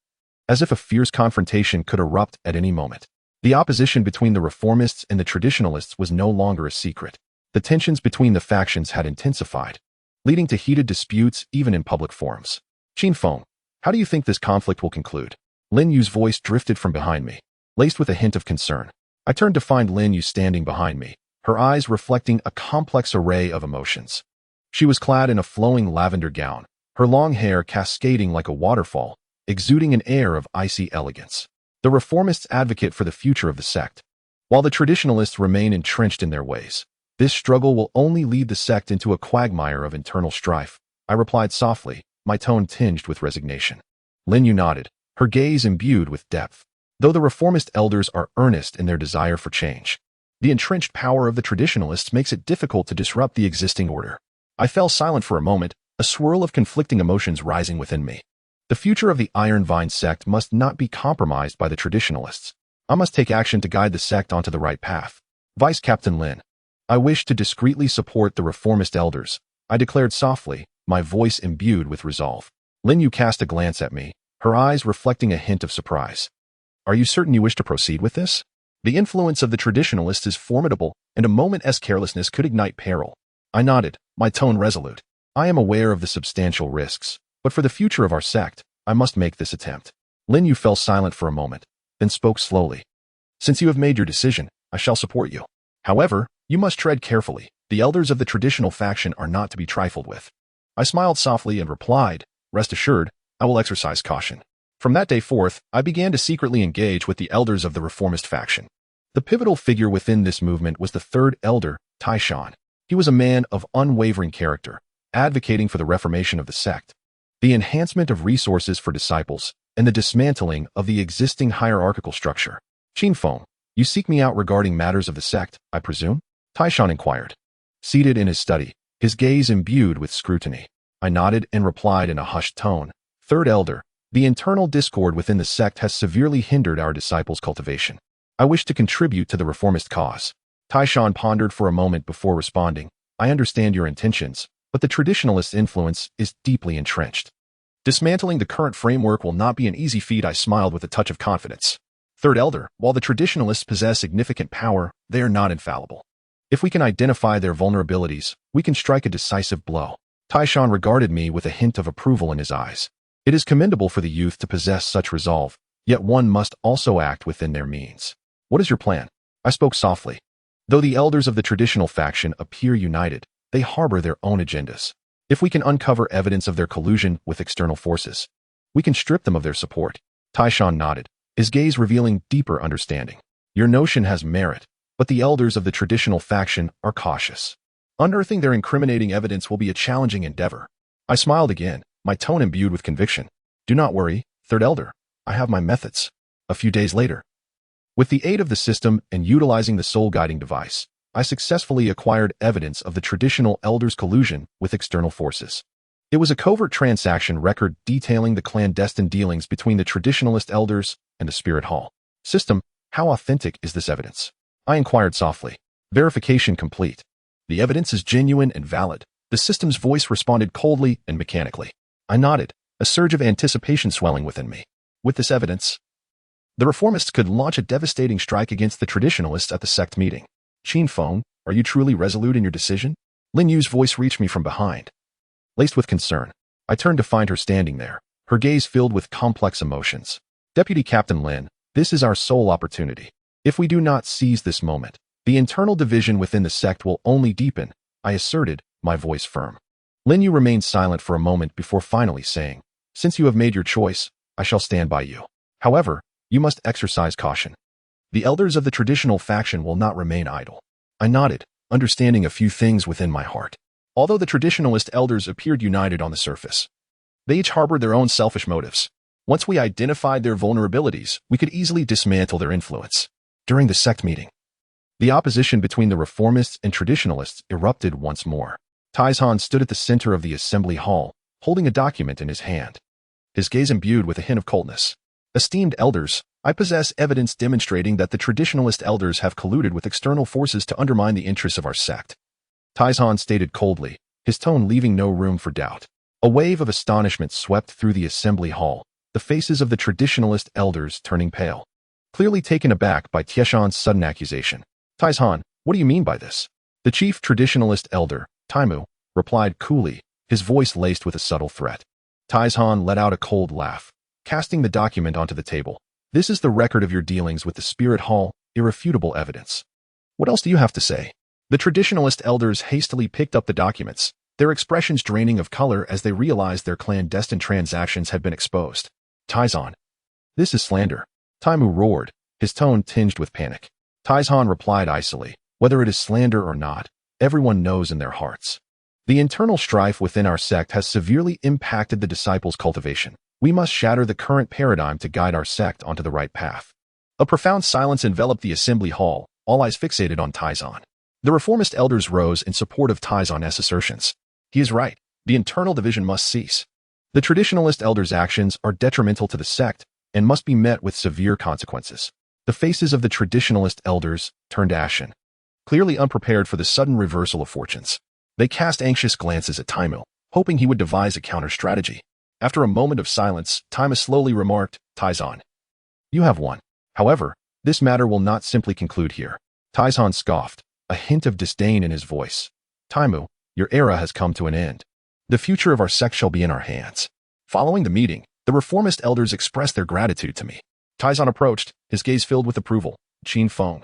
as if a fierce confrontation could erupt at any moment. The opposition between the reformists and the traditionalists was no longer a secret. The tensions between the factions had intensified, leading to heated disputes even in public forums. "Qin Feng, how do you think this conflict will conclude?" Lin Yu's voice drifted from behind me, laced with a hint of concern. I turned to find Lin Yu standing behind me, her eyes reflecting a complex array of emotions. She was clad in a flowing lavender gown, her long hair cascading like a waterfall, exuding an air of icy elegance. The reformists advocate for the future of the sect, while the traditionalists remain entrenched in their ways. "This struggle will only lead the sect into a quagmire of internal strife," I replied softly, my tone tinged with resignation. Lin Yu nodded, her gaze imbued with depth. Though the reformist elders are earnest in their desire for change, the entrenched power of the traditionalists makes it difficult to disrupt the existing order. I fell silent for a moment, a swirl of conflicting emotions rising within me. The future of the Ironvine Sect must not be compromised by the traditionalists. I must take action to guide the sect onto the right path. "Vice Captain Lin, I wish to discreetly support the reformist elders," I declared softly, my voice imbued with resolve. Lin Yu cast a glance at me, her eyes reflecting a hint of surprise. "Are you certain you wish to proceed with this? The influence of the traditionalists is formidable, and a moment's carelessness could ignite peril." I nodded, my tone resolute. "I am aware of the substantial risks, but for the future of our sect, I must make this attempt." Lin Yu fell silent for a moment, then spoke slowly. "Since you have made your decision, I shall support you. However, you must tread carefully. The elders of the traditional faction are not to be trifled with." I smiled softly and replied, "Rest assured, I will exercise caution." From that day forth, I began to secretly engage with the elders of the reformist faction. The pivotal figure within this movement was the third elder, Taishan. He was a man of unwavering character, advocating for the reformation of the sect, the enhancement of resources for disciples, and the dismantling of the existing hierarchical structure. "Qin Feng, you seek me out regarding matters of the sect, I presume?" Taishan inquired. Seated in his study, his gaze imbued with scrutiny, I nodded and replied in a hushed tone, "Third Elder, the internal discord within the sect has severely hindered our disciples' cultivation. I wish to contribute to the reformist cause." Taishan pondered for a moment before responding, "I understand your intentions, but the traditionalist influence is deeply entrenched. Dismantling the current framework will not be an easy feat." I smiled with a touch of confidence. "Third Elder, while the traditionalists possess significant power, they are not infallible. If we can identify their vulnerabilities, we can strike a decisive blow." Taishan regarded me with a hint of approval in his eyes. "It is commendable for the youth to possess such resolve, yet one must also act within their means. What is your plan?" I spoke softly, Though the elders of the traditional faction appear united, they harbor their own agendas. If we can uncover evidence of their collusion with external forces, we can strip them of their support. Taishan nodded, his gaze revealing deeper understanding. Your notion has merit, but the elders of the traditional faction are cautious. Unearthing their incriminating evidence will be a challenging endeavor. I smiled again, my tone imbued with conviction. Do not worry, Third Elder. I have my methods. A few days later, with the aid of the system and utilizing the soul guiding device, I successfully acquired evidence of the traditional elders' collusion with external forces. It was a covert transaction record detailing the clandestine dealings between the traditionalist elders and the Spirit Hall. System, how authentic is this evidence? I inquired softly. Verification complete. The evidence is genuine and valid. The system's voice responded coldly and mechanically. I nodded, a surge of anticipation swelling within me. With this evidence, the reformists could launch a devastating strike against the traditionalists at the sect meeting. Qin Feng, are you truly resolute in your decision? Lin Yu's voice reached me from behind. Laced with concern, I turned to find her standing there, her gaze filled with complex emotions. Deputy Captain Lin, this is our sole opportunity. If we do not seize this moment, the internal division within the sect will only deepen, I asserted, my voice firm. Lin Yu remained silent for a moment before finally saying, since you have made your choice, I shall stand by you. However, you must exercise caution. The elders of the traditional faction will not remain idle. I nodded, understanding a few things within my heart. Although the traditionalist elders appeared united on the surface, they each harbored their own selfish motives. Once we identified their vulnerabilities, we could easily dismantle their influence. During the sect meeting, the opposition between the reformists and traditionalists erupted once more. Taishan stood at the center of the assembly hall, holding a document in his hand, his gaze imbued with a hint of coldness. Esteemed elders, I possess evidence demonstrating that the traditionalist elders have colluded with external forces to undermine the interests of our sect. Taishan stated coldly, his tone leaving no room for doubt. A wave of astonishment swept through the assembly hall, the faces of the traditionalist elders turning pale. Clearly taken aback by Tieshan's sudden accusation. Taishan, what do you mean by this? The chief traditionalist elder, Taimu, replied coolly, his voice laced with a subtle threat. Taishan let out a cold laugh, casting the document onto the table. This is the record of your dealings with the Spirit Hall, irrefutable evidence. What else do you have to say? The traditionalist elders hastily picked up the documents, their expressions draining of color as they realized their clandestine transactions had been exposed. Taishan, this is slander. Taimu roared, his tone tinged with panic. Taishan replied icily, whether it is slander or not, everyone knows in their hearts. The internal strife within our sect has severely impacted the disciples' cultivation. We must shatter the current paradigm to guide our sect onto the right path. A profound silence enveloped the assembly hall, all eyes fixated on Taishan. The reformist elders rose in support of Taishan's assertions. He is right. The internal division must cease. The traditionalist elders' actions are detrimental to the sect and must be met with severe consequences. The faces of the traditionalist elders turned ashen, clearly unprepared for the sudden reversal of fortunes. They cast anxious glances at Taimu, hoping he would devise a counter-strategy. After a moment of silence, Taimu slowly remarked, Taishan, you have won. However, this matter will not simply conclude here. Taishan scoffed, a hint of disdain in his voice. Taimu, your era has come to an end. The future of our sect shall be in our hands. Following the meeting, the reformist elders expressed their gratitude to me. Taishan approached, his gaze filled with approval. Qin Feng,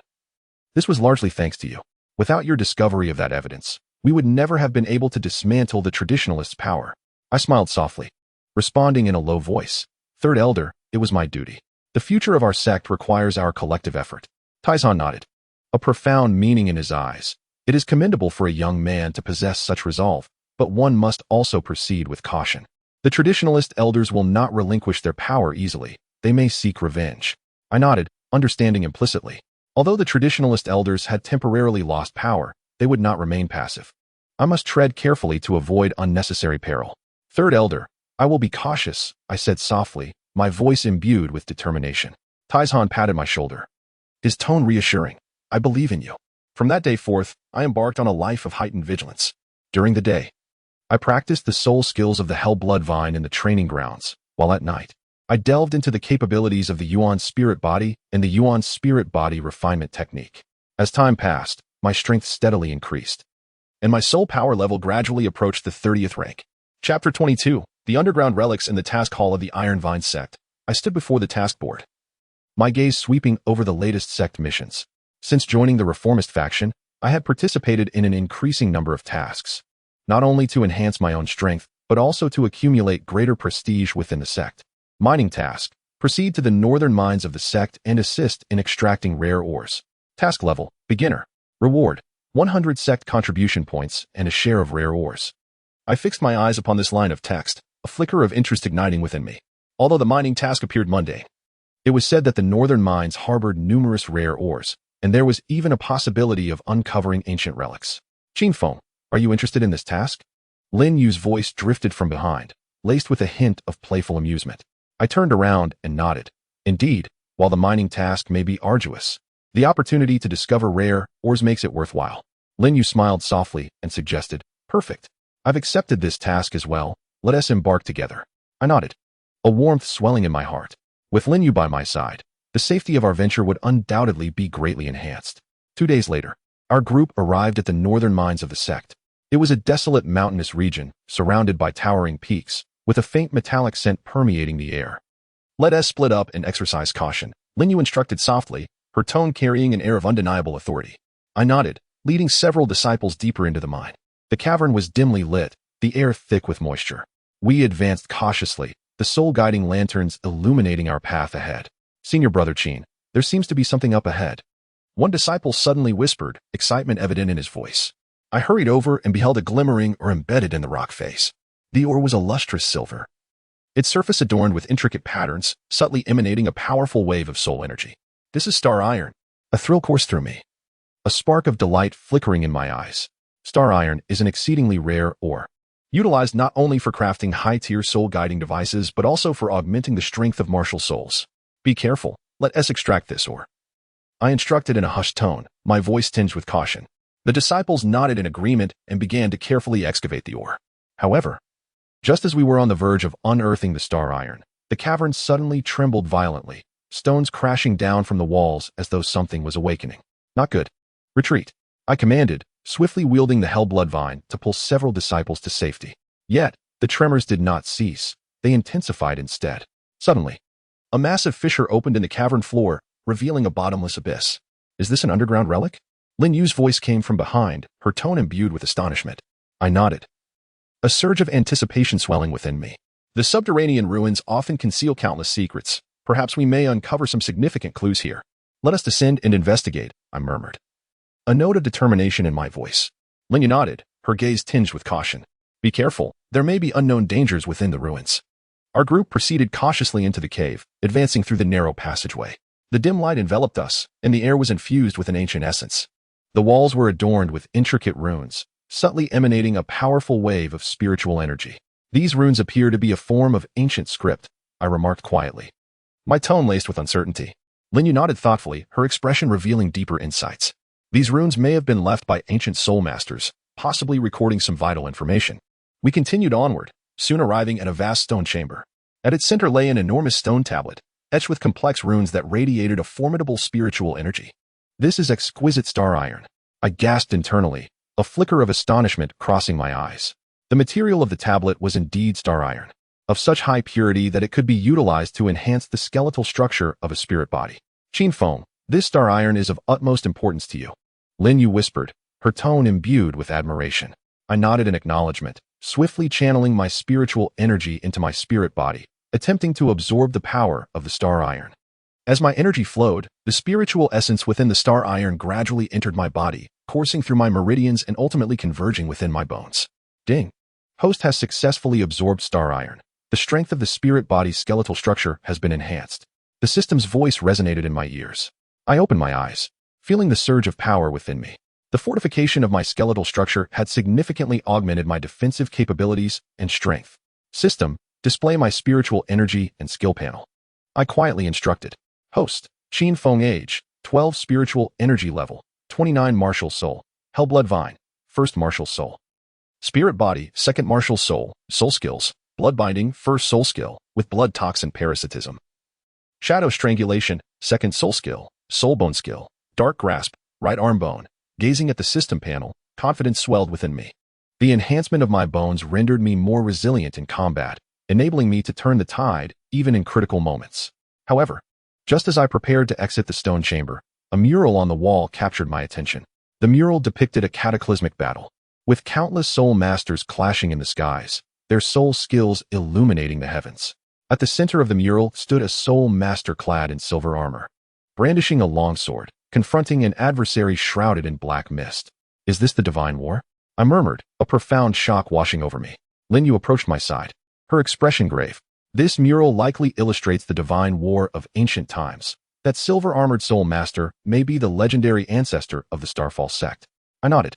this was largely thanks to you. Without your discovery of that evidence, we would never have been able to dismantle the traditionalists' power. I smiled softly, responding in a low voice. Third Elder, it was my duty. The future of our sect requires our collective effort. Taishan nodded, a profound meaning in his eyes. It is commendable for a young man to possess such resolve, but one must also proceed with caution. The traditionalist elders will not relinquish their power easily. They may seek revenge. I nodded, understanding implicitly. Although the traditionalist elders had temporarily lost power, they would not remain passive. I must tread carefully to avoid unnecessary peril. Third Elder, I will be cautious, I said softly, my voice imbued with determination. Taishan patted my shoulder, his tone reassuring. I believe in you. From that day forth, I embarked on a life of heightened vigilance. During the day, I practiced the soul skills of the Hell Bloodvine in the training grounds, while at night, I delved into the capabilities of the Yuan Spirit Body and the Yuan Spirit Body refinement technique. As time passed, my strength steadily increased, and my soul power level gradually approached the 30th rank. Chapter 22, The Underground Relics in the Task Hall of the Ironvine Sect. I stood before the task board, my gaze sweeping over the latest sect missions. Since joining the reformist faction, I had participated in an increasing number of tasks, not only to enhance my own strength, but also to accumulate greater prestige within the sect. Mining task. Proceed to the northern mines of the sect and assist in extracting rare ores. Task level, beginner. Reward, 100 sect contribution points and a share of rare ores. I fixed my eyes upon this line of text, a flicker of interest igniting within me. Although the mining task appeared mundane, it was said that the northern mines harbored numerous rare ores, and there was even a possibility of uncovering ancient relics. Qin Feng, are you interested in this task? Lin Yu's voice drifted from behind, laced with a hint of playful amusement. I turned around and nodded. Indeed, while the mining task may be arduous, the opportunity to discover rare ores makes it worthwhile. Lin Yu smiled softly and suggested, perfect. I've accepted this task as well. Let us embark together. I nodded, a warmth swelling in my heart. With Lin Yu by my side, the safety of our venture would undoubtedly be greatly enhanced. 2 days later, our group arrived at the northern mines of the sect. It was a desolate mountainous region, surrounded by towering peaks, with a faint metallic scent permeating the air. Let us split up and exercise caution, Lin Yu instructed softly, her tone carrying an air of undeniable authority. I nodded, leading several disciples deeper into the mine. The cavern was dimly lit, the air thick with moisture. We advanced cautiously, the soul-guiding lanterns illuminating our path ahead. Senior Brother Qin, there seems to be something up ahead. One disciple suddenly whispered, excitement evident in his voice. I hurried over and beheld a glimmering or embedded in the rock face. The ore was a lustrous silver, its surface adorned with intricate patterns, subtly emanating a powerful wave of soul energy. This is star iron. A thrill coursed through me, a spark of delight flickering in my eyes. Star iron is an exceedingly rare ore, utilized not only for crafting high-tier soul-guiding devices, but also for augmenting the strength of martial souls. Be careful, let us extract this ore. I instructed in a hushed tone, my voice tinged with caution. The disciples nodded in agreement and began to carefully excavate the ore. However, just as we were on the verge of unearthing the star iron, the cavern suddenly trembled violently, stones crashing down from the walls as though something was awakening. Not good. Retreat, I commanded, swiftly wielding the hell Bloodvine to pull several disciples to safety. Yet, the tremors did not cease. They intensified instead. Suddenly, a massive fissure opened in the cavern floor, revealing a bottomless abyss. Is this an underground relic? Lin Yu's voice came from behind, her tone imbued with astonishment. I nodded, a surge of anticipation swelling within me. The subterranean ruins often conceal countless secrets. Perhaps we may uncover some significant clues here. Let us descend and investigate, I murmured, a note of determination in my voice. Lin Yu nodded, her gaze tinged with caution. Be careful, there may be unknown dangers within the ruins. Our group proceeded cautiously into the cave, advancing through the narrow passageway. The dim light enveloped us, and the air was infused with an ancient essence. The walls were adorned with intricate runes, subtly emanating a powerful wave of spiritual energy. These runes appear to be a form of ancient script, I remarked quietly, my tone laced with uncertainty. Lin Yu nodded thoughtfully, her expression revealing deeper insights. These runes may have been left by ancient soul masters, possibly recording some vital information. We continued onward, soon arriving at a vast stone chamber. At its center lay an enormous stone tablet, etched with complex runes that radiated a formidable spiritual energy. This is exquisite star iron, I gasped internally, a flicker of astonishment crossing my eyes. The material of the tablet was indeed star iron, of such high purity that it could be utilized to enhance the skeletal structure of a spirit body. Qin Feng, this star iron is of utmost importance to you, Lin Yu whispered, her tone imbued with admiration. I nodded in acknowledgement, swiftly channeling my spiritual energy into my spirit body, attempting to absorb the power of the star iron. As my energy flowed, the spiritual essence within the star iron gradually entered my body, coursing through my meridians and ultimately converging within my bones. Ding! Host has successfully absorbed star iron. The strength of the spirit body's skeletal structure has been enhanced. The system's voice resonated in my ears. I opened my eyes, feeling the surge of power within me. The fortification of my skeletal structure had significantly augmented my defensive capabilities and strength. System, display my spiritual energy and skill panel. I quietly instructed. Host, Qin Feng age, 12 spiritual energy level, 29 martial soul, hell Bloodvine, 1st martial soul. Spirit body, 2nd martial soul, soul skills, blood binding, 1st soul skill, with blood toxin parasitism. Shadow strangulation, 2nd soul skill, soul bone skill, dark grasp, right arm bone. Gazing at the system panel, confidence swelled within me. The enhancement of my bones rendered me more resilient in combat, enabling me to turn the tide even in critical moments. However, just as I prepared to exit the stone chamber, A mural on the wall captured my attention. The mural depicted a cataclysmic battle, with countless soul masters clashing in the skies, their soul skills illuminating the heavens. At the center of the mural stood a soul master clad in silver armor, brandishing a longsword, confronting an adversary shrouded in black mist. Is this the divine war? I murmured, a profound shock washing over me. Lin Yu approached my side, her expression grave. This mural likely illustrates the divine war of ancient times. That silver-armored soul master may be the legendary ancestor of the Starfall sect. I nodded,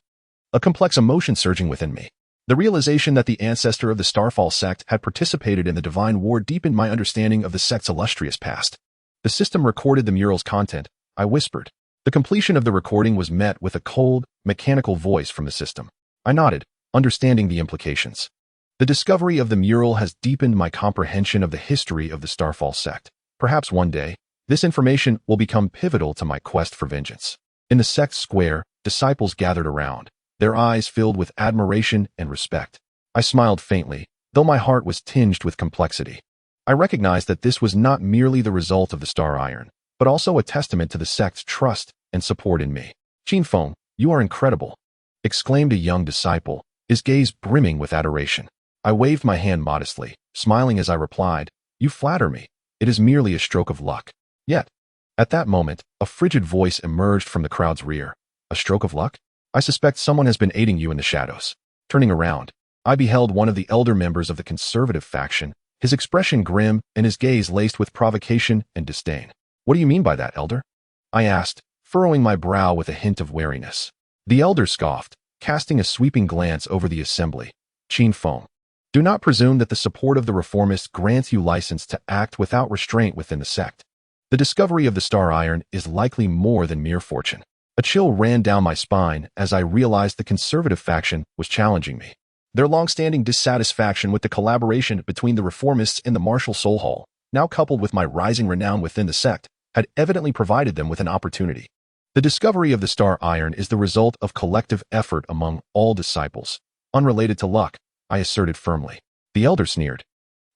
a complex emotion surging within me. The realization that the ancestor of the Starfall sect had participated in the divine war deepened my understanding of the sect's illustrious past. The system recorded the mural's content, I whispered. The completion of the recording was met with a cold, mechanical voice from the system. I nodded, understanding the implications. The discovery of the mural has deepened my comprehension of the history of the Starfall sect. Perhaps one day, this information will become pivotal to my quest for vengeance. In the sect's square, disciples gathered around, their eyes filled with admiration and respect. I smiled faintly, though my heart was tinged with complexity. I recognized that this was not merely the result of the Star Iron, but also a testament to the sect's trust and support in me. Qin Feng, you are incredible, exclaimed a young disciple, his gaze brimming with adoration. I waved my hand modestly, smiling as I replied, "You flatter me. It is merely a stroke of luck." Yet, at that moment, a frigid voice emerged from the crowd's rear. A stroke of luck? I suspect someone has been aiding you in the shadows. Turning around, I beheld one of the elder members of the conservative faction, his expression grim and his gaze laced with provocation and disdain. What do you mean by that, elder? I asked, furrowing my brow with a hint of wariness. The elder scoffed, casting a sweeping glance over the assembly. Qin Feng, do not presume that the support of the reformists grants you license to act without restraint within the sect. The discovery of the Star Iron is likely more than mere fortune. A chill ran down my spine as I realized the conservative faction was challenging me. Their long-standing dissatisfaction with the collaboration between the reformists and the martial soul hall, now coupled with my rising renown within the sect, had evidently provided them with an opportunity. The discovery of the Star Iron is the result of collective effort among all disciples, unrelated to luck, I asserted firmly. The elder sneered,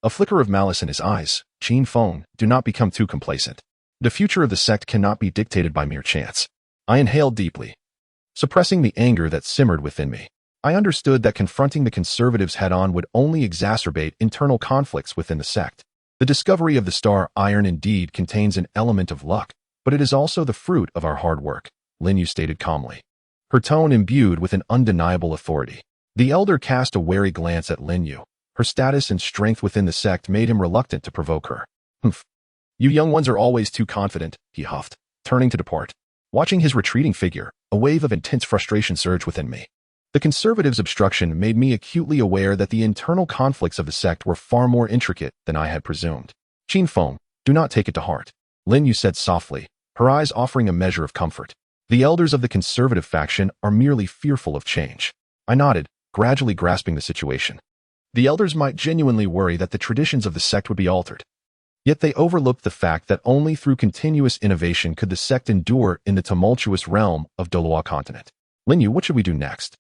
a flicker of malice in his eyes. Qin Feng, do not become too complacent. The future of the sect cannot be dictated by mere chance. I inhaled deeply, suppressing the anger that simmered within me. I understood that confronting the conservatives head-on would only exacerbate internal conflicts within the sect. The discovery of the Star Iron indeed contains an element of luck, but it is also the fruit of our hard work, Lin Yu stated calmly, her tone imbued with an undeniable authority. The elder cast a wary glance at Lin Yu. Her status and strength within the sect made him reluctant to provoke her. Humph. You young ones are always too confident, he huffed, turning to depart. Watching his retreating figure, a wave of intense frustration surged within me. The conservatives' obstruction made me acutely aware that the internal conflicts of the sect were far more intricate than I had presumed. Qin Feng, do not take it to heart, Lin Yu said softly, her eyes offering a measure of comfort. The elders of the conservative faction are merely fearful of change. I nodded, gradually grasping the situation. The elders might genuinely worry that the traditions of the sect would be altered. Yet they overlooked the fact that only through continuous innovation could the sect endure in the tumultuous realm of Douluo continent. Lin Yu, what should we do next?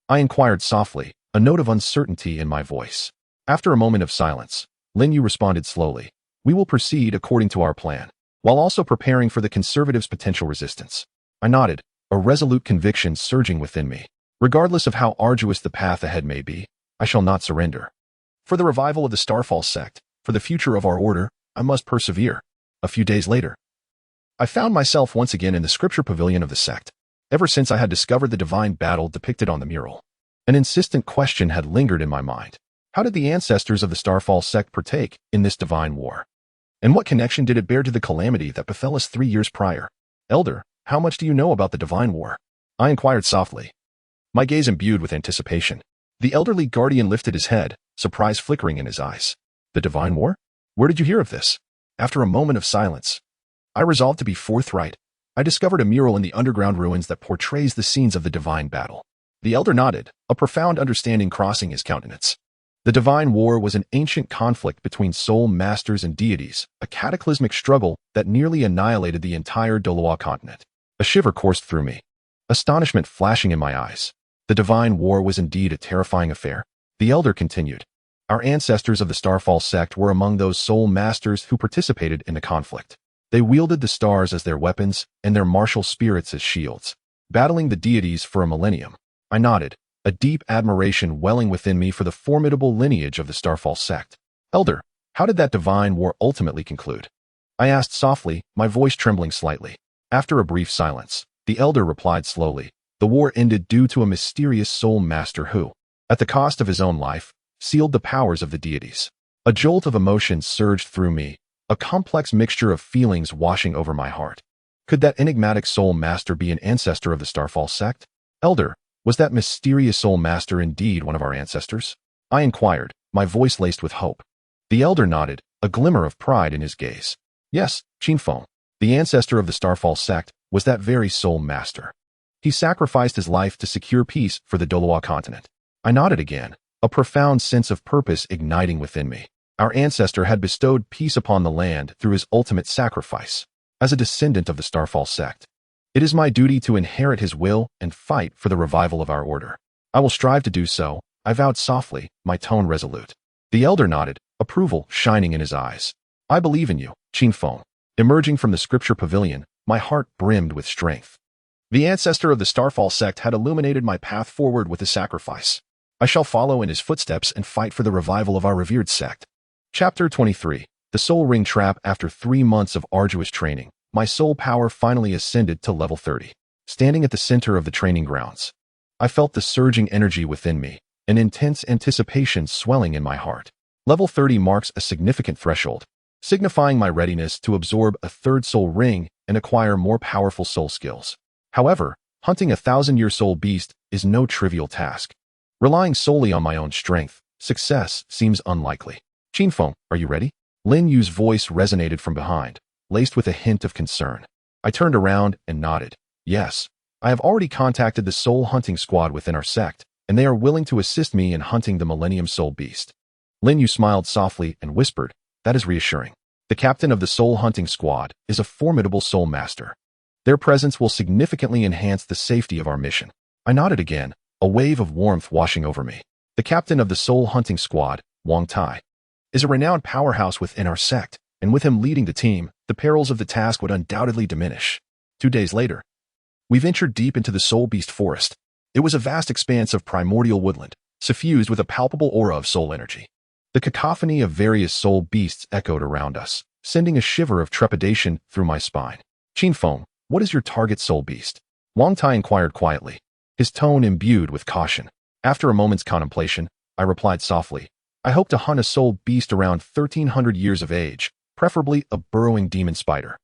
I inquired softly, a note of uncertainty in my voice. After a moment of silence, Lin Yu responded slowly, we will proceed according to our plan, while also preparing for the conservatives' potential resistance. I nodded, a resolute conviction surging within me. Regardless of how arduous the path ahead may be, I shall not surrender. For the revival of the Starfall sect, for the future of our order, I must persevere. A few days later, I found myself once again in the scripture pavilion of the sect. Ever since I had discovered the divine battle depicted on the mural, an insistent question had lingered in my mind. How did the ancestors of the Starfall sect partake in this divine war? And what connection did it bear to the calamity that befell us 3 years prior? Elder, how much do you know about the divine war? I inquired softly, my gaze imbued with anticipation. The elderly guardian lifted his head, surprise flickering in his eyes. The divine war? Where did you hear of this? After a moment of silence, I resolved to be forthright. I discovered a mural in the underground ruins that portrays the scenes of the divine battle. The elder nodded, a profound understanding crossing his countenance. The divine war was an ancient conflict between soul masters and deities, a cataclysmic struggle that nearly annihilated the entire Douluo continent. A shiver coursed through me, astonishment flashing in my eyes. The divine war was indeed a terrifying affair. The elder continued. Our ancestors of the Starfall sect were among those soul masters who participated in the conflict. They wielded the stars as their weapons and their martial spirits as shields, battling the deities for a millennium. I nodded, a deep admiration welling within me for the formidable lineage of the Starfall sect. Elder, how did that divine war ultimately conclude? I asked softly, my voice trembling slightly. After a brief silence, the elder replied slowly, the war ended due to a mysterious soul master who, at the cost of his own life, sealed the powers of the deities. A jolt of emotion surged through me, a complex mixture of feelings washing over my heart. Could that enigmatic soul master be an ancestor of the Starfall sect? Elder, was that mysterious soul master indeed one of our ancestors? I inquired, my voice laced with hope. The elder nodded, a glimmer of pride in his gaze. Yes, Qin Feng, the ancestor of the Starfall sect, was that very soul master. He sacrificed his life to secure peace for the Douluo continent. I nodded again, a profound sense of purpose igniting within me. Our ancestor had bestowed peace upon the land through his ultimate sacrifice. As a descendant of the Starfall sect, it is my duty to inherit his will and fight for the revival of our order. I will strive to do so, I vowed softly, my tone resolute. The elder nodded, approval shining in his eyes. I believe in you, Qin Feng. Emerging from the scripture pavilion, my heart brimmed with strength. The ancestor of the Starfall sect had illuminated my path forward with his sacrifice. I shall follow in his footsteps and fight for the revival of our revered sect. Chapter 23. The Soul Ring Trap. After 3 months of arduous training, my soul power finally ascended to level 30. Standing at the center of the training grounds, I felt the surging energy within me, an intense anticipation swelling in my heart. Level 30 marks a significant threshold, signifying my readiness to absorb a third soul ring and acquire more powerful soul skills. However, hunting a 1,000-year soul beast is no trivial task. Relying solely on my own strength, success seems unlikely. Qin Feng, are you ready? Lin Yu's voice resonated from behind, laced with a hint of concern. I turned around and nodded. Yes, I have already contacted the soul hunting squad within our sect, and they are willing to assist me in hunting the Millennium Soul Beast. Lin Yu smiled softly and whispered, that is reassuring. The captain of the soul hunting squad is a formidable soul master. Their presence will significantly enhance the safety of our mission. I nodded again, a wave of warmth washing over me. The captain of the soul hunting squad, Wang Tai, is a renowned powerhouse within our sect, and with him leading the team, the perils of the task would undoubtedly diminish. 2 days later, we ventured deep into the Soul Beast forest. It was a vast expanse of primordial woodland, suffused with a palpable aura of soul energy. The cacophony of various soul beasts echoed around us, sending a shiver of trepidation through my spine. Qin Feng, what is your target soul beast? Wang Tai inquired quietly, his tone imbued with caution. After a moment's contemplation, I replied softly, I hope to hunt a soul beast around 1,300 years of age, preferably a burrowing demon spider,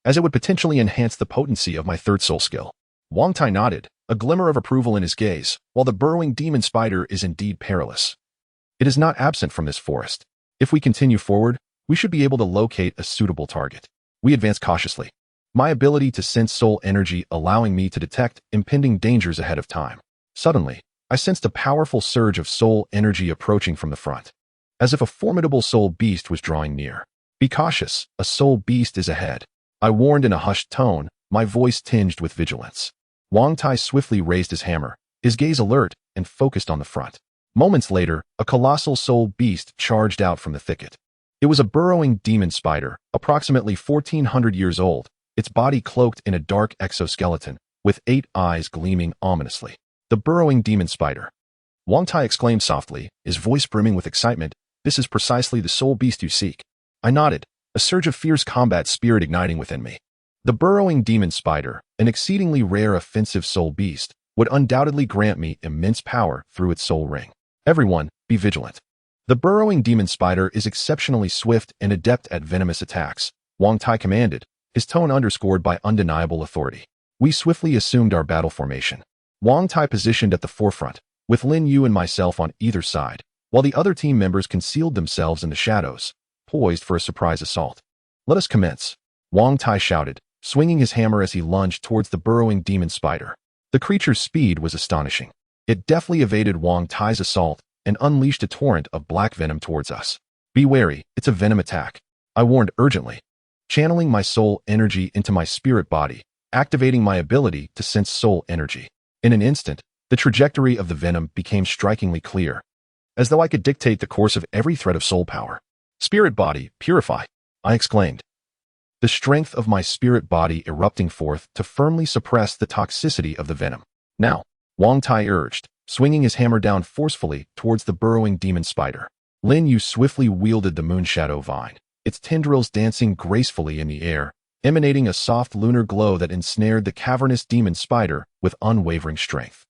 as it would potentially enhance the potency of my third soul skill. Wang Tai nodded, a glimmer of approval in his gaze. While the burrowing demon spider is indeed perilous, it is not absent from this forest. If we continue forward, we should be able to locate a suitable target. We advanced cautiously, my ability to sense soul energy allowing me to detect impending dangers ahead of time. Suddenly, I sensed a powerful surge of soul energy approaching from the front, as if a formidable soul beast was drawing near. Be cautious, a soul beast is ahead, I warned in a hushed tone, my voice tinged with vigilance. Wang Tai swiftly raised his hammer, his gaze alert and focused on the front. Moments later, a colossal soul beast charged out from the thicket. It was a burrowing demon spider, approximately 1,400 years old, its body cloaked in a dark exoskeleton, with 8 eyes gleaming ominously. The burrowing demon spider. Wang Tai exclaimed softly, his voice brimming with excitement, this is precisely the soul beast you seek. I nodded, a surge of fierce combat spirit igniting within me. The burrowing demon spider, an exceedingly rare offensive soul beast, would undoubtedly grant me immense power through its soul ring. Everyone, be vigilant. The burrowing demon spider is exceptionally swift and adept at venomous attacks, Wang Tai commanded, his tone underscored by undeniable authority. We swiftly assumed our battle formation. Wang Tai positioned at the forefront, with Lin Yu and myself on either side, while the other team members concealed themselves in the shadows, poised for a surprise assault. Let us commence, Wang Tai shouted, swinging his hammer as he lunged towards the burrowing demon spider. The creature's speed was astonishing. It deftly evaded Wang Tai's assault and unleashed a torrent of black venom towards us. Be wary, it's a venom attack, I warned urgently, channeling my soul energy into my spirit body, activating my ability to sense soul energy. In an instant, the trajectory of the venom became strikingly clear, as though I could dictate the course of every thread of soul power. Spirit body, purify, I exclaimed. the strength of my spirit body erupting forth to firmly suppress the toxicity of the venom. Now, Wang Tai urged, swinging his hammer down forcefully towards the burrowing demon spider. Lin Yu swiftly wielded the moonshadow vine, its tendrils dancing gracefully in the air, emanating a soft lunar glow that ensnared the cavernous demon spider with unwavering strength.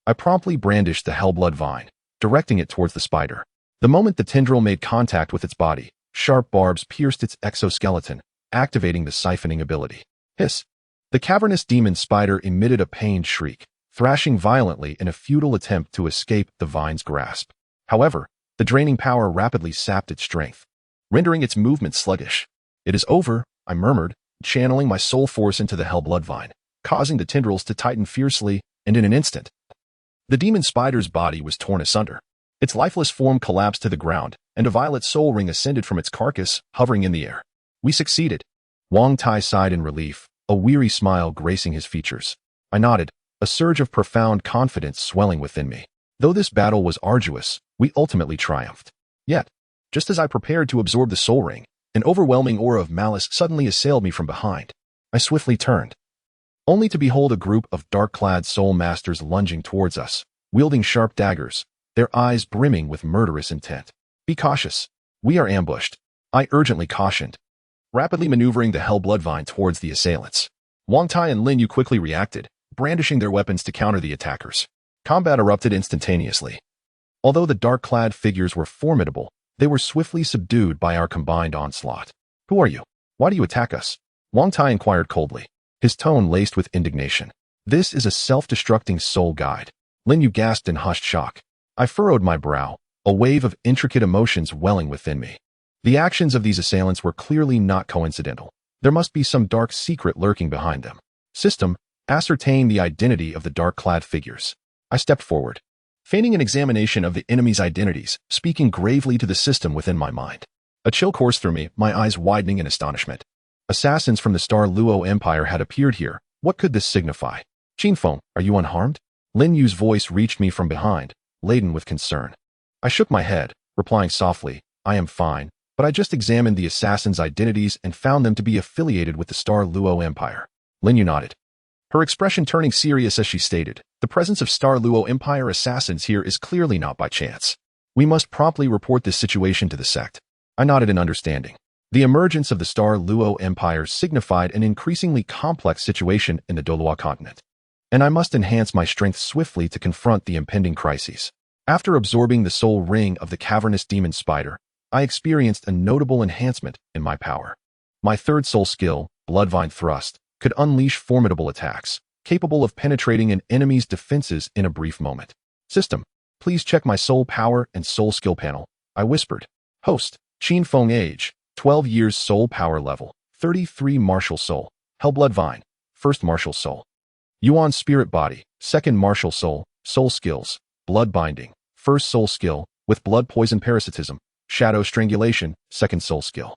I promptly brandished the Hellblood vine, directing it towards the spider. The moment the tendril made contact with its body, sharp barbs pierced its exoskeleton, activating the siphoning ability. Hiss! The cavernous demon spider emitted a pained shriek, thrashing violently in a futile attempt to escape the vine's grasp. However, the draining power rapidly sapped its strength, rendering its movement sluggish. "It is over," I murmured, channeling my soul force into the Hellblood vine, causing the tendrils to tighten fiercely, and in an instant, the demon spider's body was torn asunder. Its lifeless form collapsed to the ground, and a violet soul ring ascended from its carcass, hovering in the air. We succeeded. Wang Tai sighed in relief, a weary smile gracing his features. I nodded, a surge of profound confidence swelling within me. Though this battle was arduous, we ultimately triumphed. Yet, just as I prepared to absorb the soul ring, an overwhelming aura of malice suddenly assailed me from behind. I swiftly turned, only to behold a group of dark-clad soul masters lunging towards us, wielding sharp daggers, their eyes brimming with murderous intent. "Be cautious. We are ambushed," I urgently cautioned, rapidly maneuvering the Hellblood vine towards the assailants. Wang Tai and Lin Yu quickly reacted, brandishing their weapons to counter the attackers. Combat erupted instantaneously. Although the dark-clad figures were formidable, they were swiftly subdued by our combined onslaught. "Who are you? Why do you attack us?" Wang Tai inquired coldly, his tone laced with indignation. "This is a self-destructing soul guide." Lin Yu gasped in hushed shock. I furrowed my brow, a wave of intricate emotions welling within me. The actions of these assailants were clearly not coincidental. There must be some dark secret lurking behind them. System, ascertain the identity of the dark-clad figures. I stepped forward, feigning an examination of the enemy's identities, speaking gravely to the system within my mind. A chill coursed through me, my eyes widening in astonishment. Assassins from the Luo Empire had appeared here. What could this signify? "Qin Feng, are you unharmed?" Lin Yu's voice reached me from behind, laden with concern. I shook my head, replying softly, "I am fine, but I just examined the assassins' identities and found them to be affiliated with the Luo Empire." Lin Yu nodded, her expression turning serious as she stated, "The presence of Luo Empire assassins here is clearly not by chance. We must promptly report this situation to the sect." I nodded in understanding. The emergence of the Luo Empire signified an increasingly complex situation in the Douluo continent, and I must enhance my strength swiftly to confront the impending crises. After absorbing the soul ring of the cavernous demon spider, I experienced a notable enhancement in my power. My third soul skill, Bloodvine Thrust, could unleash formidable attacks, capable of penetrating an enemy's defenses in a brief moment. "System, please check my soul power and soul skill panel," I whispered. "Host, Qin Feng age, 12 years soul power level, 33 martial soul, Hellblood vine, first martial soul. Yuan spirit body, second martial soul, soul skills, blood binding, first soul skill, with blood poison parasitism, shadow strangulation, second soul skill.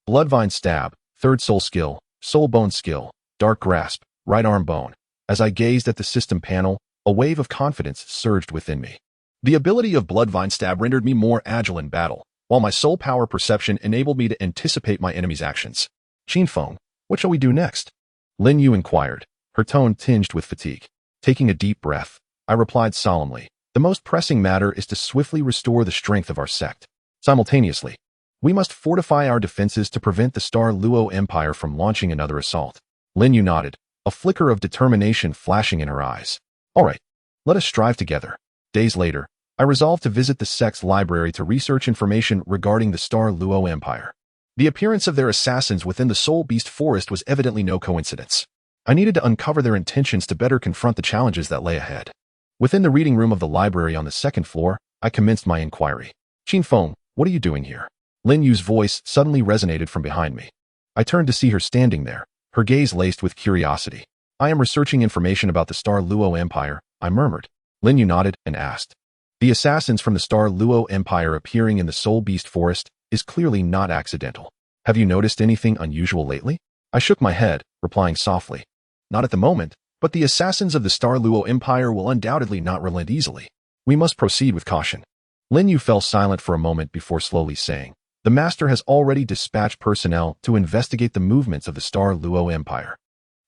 Bloodvine stab, third soul skill, soul bone skill, dark grasp, right arm bone." As I gazed at the system panel, a wave of confidence surged within me. The ability of Bloodvine stab rendered me more agile in battle, while my soul power perception enabled me to anticipate my enemy's actions. "Qin Feng, what shall we do next?" Lin Yu inquired, her tone tinged with fatigue. Taking a deep breath, I replied solemnly, "The most pressing matter is to swiftly restore the strength of our sect. Simultaneously, we must fortify our defenses to prevent the Luo Empire from launching another assault." Lin Yu nodded, a flicker of determination flashing in her eyes. "All right, let us strive together." Days later, I resolved to visit the sect's library to research information regarding the Luo Empire. The appearance of their assassins within the Soul Beast Forest was evidently no coincidence. I needed to uncover their intentions to better confront the challenges that lay ahead. Within the reading room of the library on the second floor, I commenced my inquiry. "Qin Feng, what are you doing here?" Lin Yu's voice suddenly resonated from behind me. I turned to see her standing there, her gaze laced with curiosity. "I am researching information about the Luo Empire," I murmured. Lin Yu nodded and asked, "The assassins from the Luo Empire appearing in the Soul Beast Forest is clearly not accidental. Have you noticed anything unusual lately?" I shook my head, replying softly, "Not at the moment, but the assassins of the Luo Empire will undoubtedly not relent easily. We must proceed with caution." Lin Yu fell silent for a moment before slowly saying, The Master has already dispatched personnel to investigate the movements of the Star Luo Empire.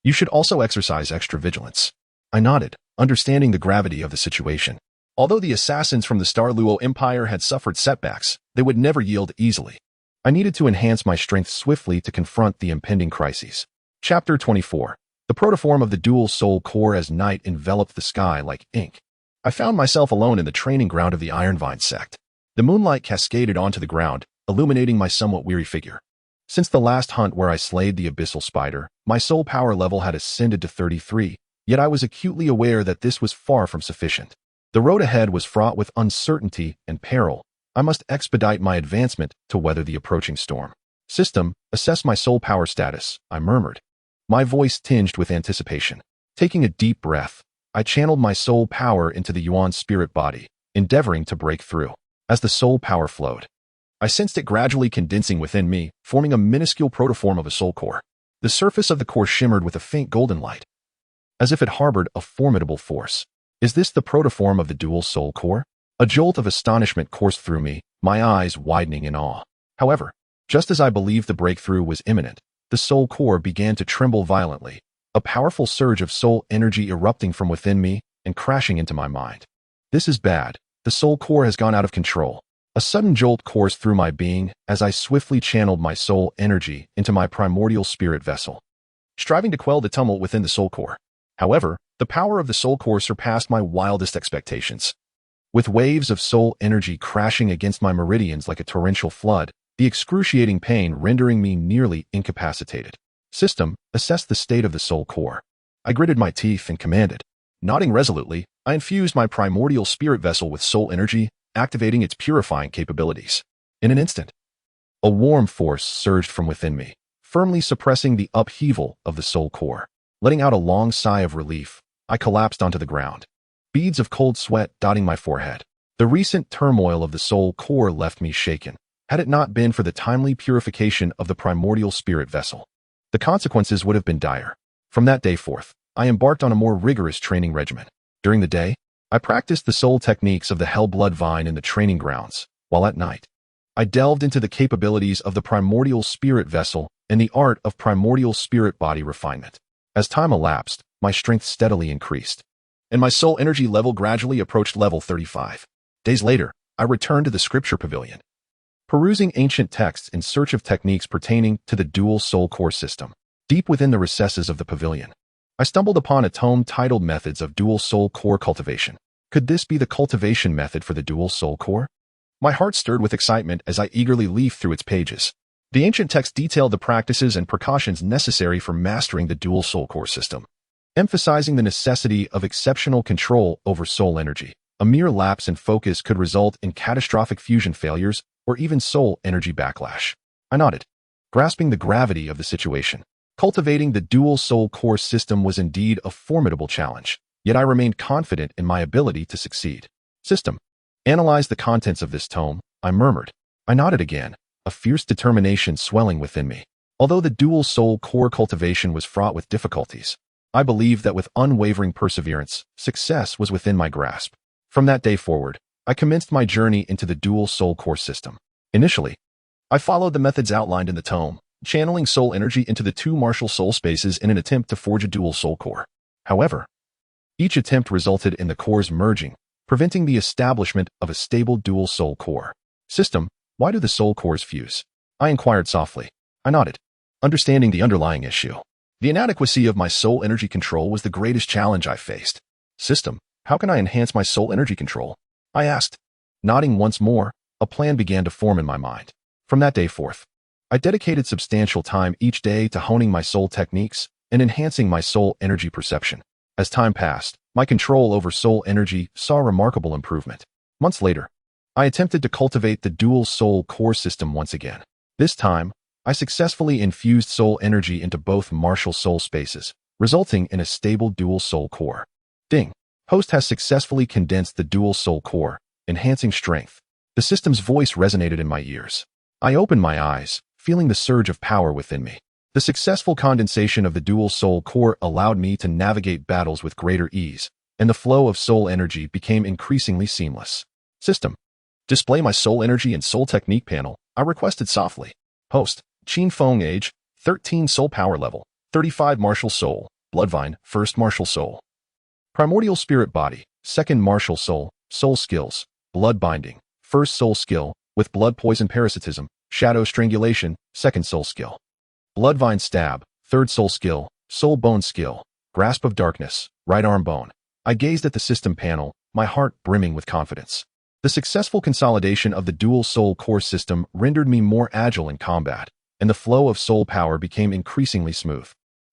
You should also exercise extra vigilance. I nodded, understanding the gravity of the situation. Although the assassins from the Star Luo Empire had suffered setbacks, they would never yield easily. I needed to enhance my strength swiftly to confront the impending crises. Chapter 24. The protoform of the dual soul core as night enveloped the sky like ink. I found myself alone in the training ground of the Ironvine Sect. The moonlight cascaded onto the ground, illuminating my somewhat weary figure. Since the last hunt where I slayed the abyssal spider, my soul power level had ascended to 33, yet I was acutely aware that this was far from sufficient. The road ahead was fraught with uncertainty and peril. I must expedite my advancement to weather the approaching storm. System, assess my soul power status, I murmured. My voice tinged with anticipation. Taking a deep breath, I channeled my soul power into the Yuan spirit body, endeavoring to break through. As the soul power flowed, I sensed it gradually condensing within me, forming a minuscule protoform of a soul core. The surface of the core shimmered with a faint golden light, as if it harbored a formidable force. Is this the protoform of the dual soul core? A jolt of astonishment coursed through me, my eyes widening in awe. However, just as I believed the breakthrough was imminent, the soul core began to tremble violently, a powerful surge of soul energy erupting from within me and crashing into my mind. This is bad. The soul core has gone out of control. A sudden jolt coursed through my being as I swiftly channeled my soul energy into my primordial spirit vessel, striving to quell the tumult within the soul core. However, the power of the soul core surpassed my wildest expectations. With waves of soul energy crashing against my meridians like a torrential flood, the excruciating pain rendering me nearly incapacitated. System, assess the state of the soul core. I gritted my teeth and commanded. Nodding resolutely, I infused my primordial spirit vessel with soul energy, activating its purifying capabilities. In an instant, a warm force surged from within me, firmly suppressing the upheaval of the soul core. Letting out a long sigh of relief, I collapsed onto the ground, beads of cold sweat dotting my forehead. The recent turmoil of the soul core left me shaken. Had it not been for the timely purification of the primordial spirit vessel, the consequences would have been dire. From that day forth, I embarked on a more rigorous training regimen. During the day, I practiced the soul techniques of the Hell Bloodvine in the training grounds, while at night, I delved into the capabilities of the primordial spirit vessel and the art of primordial spirit body refinement. As time elapsed, my strength steadily increased, and my soul energy level gradually approached level 35. Days later, I returned to the scripture pavilion, perusing ancient texts in search of techniques pertaining to the dual soul core system. Deep within the recesses of the pavilion, I stumbled upon a tome titled Methods of Dual Soul Core Cultivation. Could this be the cultivation method for the dual soul core? My heart stirred with excitement as I eagerly leafed through its pages. The ancient text detailed the practices and precautions necessary for mastering the dual soul core system, emphasizing the necessity of exceptional control over soul energy. A mere lapse in focus could result in catastrophic fusion failures or even soul energy backlash. I nodded, grasping the gravity of the situation. Cultivating the dual soul core system was indeed a formidable challenge, yet I remained confident in my ability to succeed. System, analyze the contents of this tome, I murmured. I nodded again, a fierce determination swelling within me. Although the dual soul core cultivation was fraught with difficulties, I believed that with unwavering perseverance, success was within my grasp. From that day forward, I commenced my journey into the dual soul core system. Initially, I followed the methods outlined in the tome, channeling soul energy into the two martial soul spaces in an attempt to forge a dual soul core. However, each attempt resulted in the cores merging, preventing the establishment of a stable dual soul core. System, why do the soul cores fuse? I inquired softly. I nodded, understanding the underlying issue. The inadequacy of my soul energy control was the greatest challenge I faced. System, how can I enhance my soul energy control? I asked. Nodding once more, a plan began to form in my mind. From that day forth, I dedicated substantial time each day to honing my soul techniques and enhancing my soul energy perception. As time passed, my control over soul energy saw remarkable improvement. Months later, I attempted to cultivate the dual soul core system once again. This time, I successfully infused soul energy into both martial soul spaces, resulting in a stable dual soul core. Ding. Host has successfully condensed the dual soul core, enhancing strength. The system's voice resonated in my ears. I opened my eyes, feeling the surge of power within me. The successful condensation of the dual soul core allowed me to navigate battles with greater ease, and the flow of soul energy became increasingly seamless. System, display my soul energy and soul technique panel, I requested softly. Host, Qin Feng, age, 13, soul power level, 35 martial soul, Bloodvine, 1st martial soul. Primordial Spirit Body, 2nd martial soul, soul skills, blood binding, 1st soul skill, with blood poison parasitism, shadow strangulation, 2nd soul skill. Bloodvine stab, 3rd soul skill, soul bone skill, grasp of darkness, right arm bone. I gazed at the system panel, my heart brimming with confidence. The successful consolidation of the dual soul core system rendered me more agile in combat, and the flow of soul power became increasingly smooth.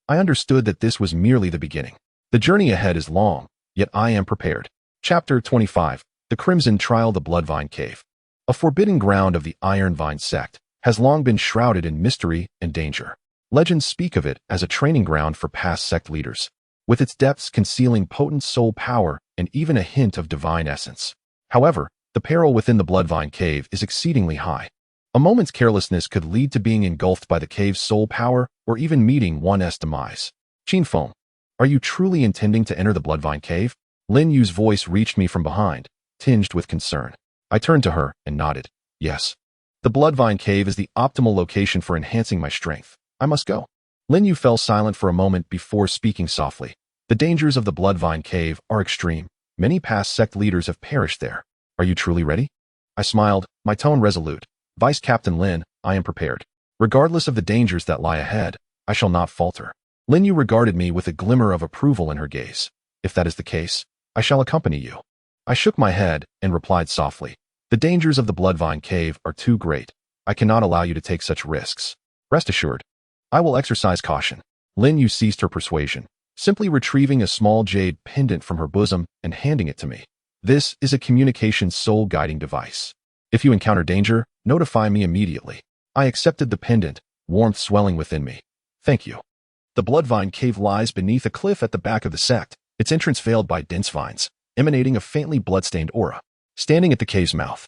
I understood that this was merely the beginning. The journey ahead is long, yet I am prepared. Chapter 25. The Crimson Trial. The Bloodvine Cave, a forbidden ground of the Ironvine Sect, has long been shrouded in mystery and danger. Legends speak of it as a training ground for past sect leaders, with its depths concealing potent soul power and even a hint of divine essence. However, the peril within the Bloodvine Cave is exceedingly high. A moment's carelessness could lead to being engulfed by the cave's soul power or even meeting one's demise. Qin Feng, are you truly intending to enter the Bloodvine Cave? Lin Yu's voice reached me from behind, tinged with concern. I turned to her and nodded. Yes. The Bloodvine Cave is the optimal location for enhancing my strength. I must go. Lin Yu fell silent for a moment before speaking softly. The dangers of the Bloodvine Cave are extreme. Many past sect leaders have perished there. Are you truly ready? I smiled, my tone resolute. Vice Captain Lin, I am prepared. Regardless of the dangers that lie ahead, I shall not falter. Lin Yu regarded me with a glimmer of approval in her gaze. If that is the case, I shall accompany you. I shook my head and replied softly. The dangers of the Bloodvine Cave are too great. I cannot allow you to take such risks. Rest assured, I will exercise caution. Lin Yu ceased her persuasion, simply retrieving a small jade pendant from her bosom and handing it to me. This is a communication soul guiding device. If you encounter danger, notify me immediately. I accepted the pendant, warmth swelling within me. Thank you. The Bloodvine Cave lies beneath a cliff at the back of the sect, its entrance veiled by dense vines, emanating a faintly bloodstained aura. Standing at the cave's mouth,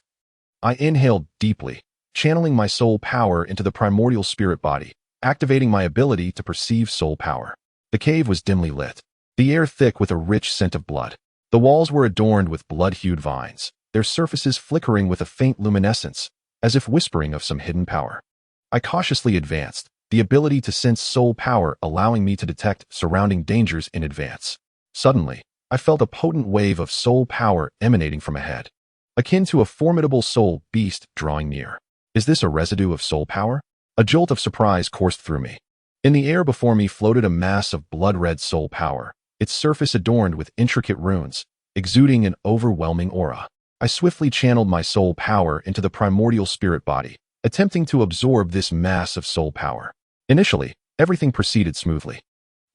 I inhaled deeply, channeling my soul power into the primordial spirit body, activating my ability to perceive soul power. The cave was dimly lit, the air thick with a rich scent of blood. The walls were adorned with blood-hued vines, their surfaces flickering with a faint luminescence, as if whispering of some hidden power. I cautiously advanced, the ability to sense soul power allowing me to detect surrounding dangers in advance. Suddenly, I felt a potent wave of soul power emanating from ahead, akin to a formidable soul beast drawing near. Is this a residue of soul power? A jolt of surprise coursed through me. In the air before me floated a mass of blood-red soul power, its surface adorned with intricate runes, exuding an overwhelming aura. I swiftly channeled my soul power into the primordial spirit body, attempting to absorb this mass of soul power. Initially, everything proceeded smoothly.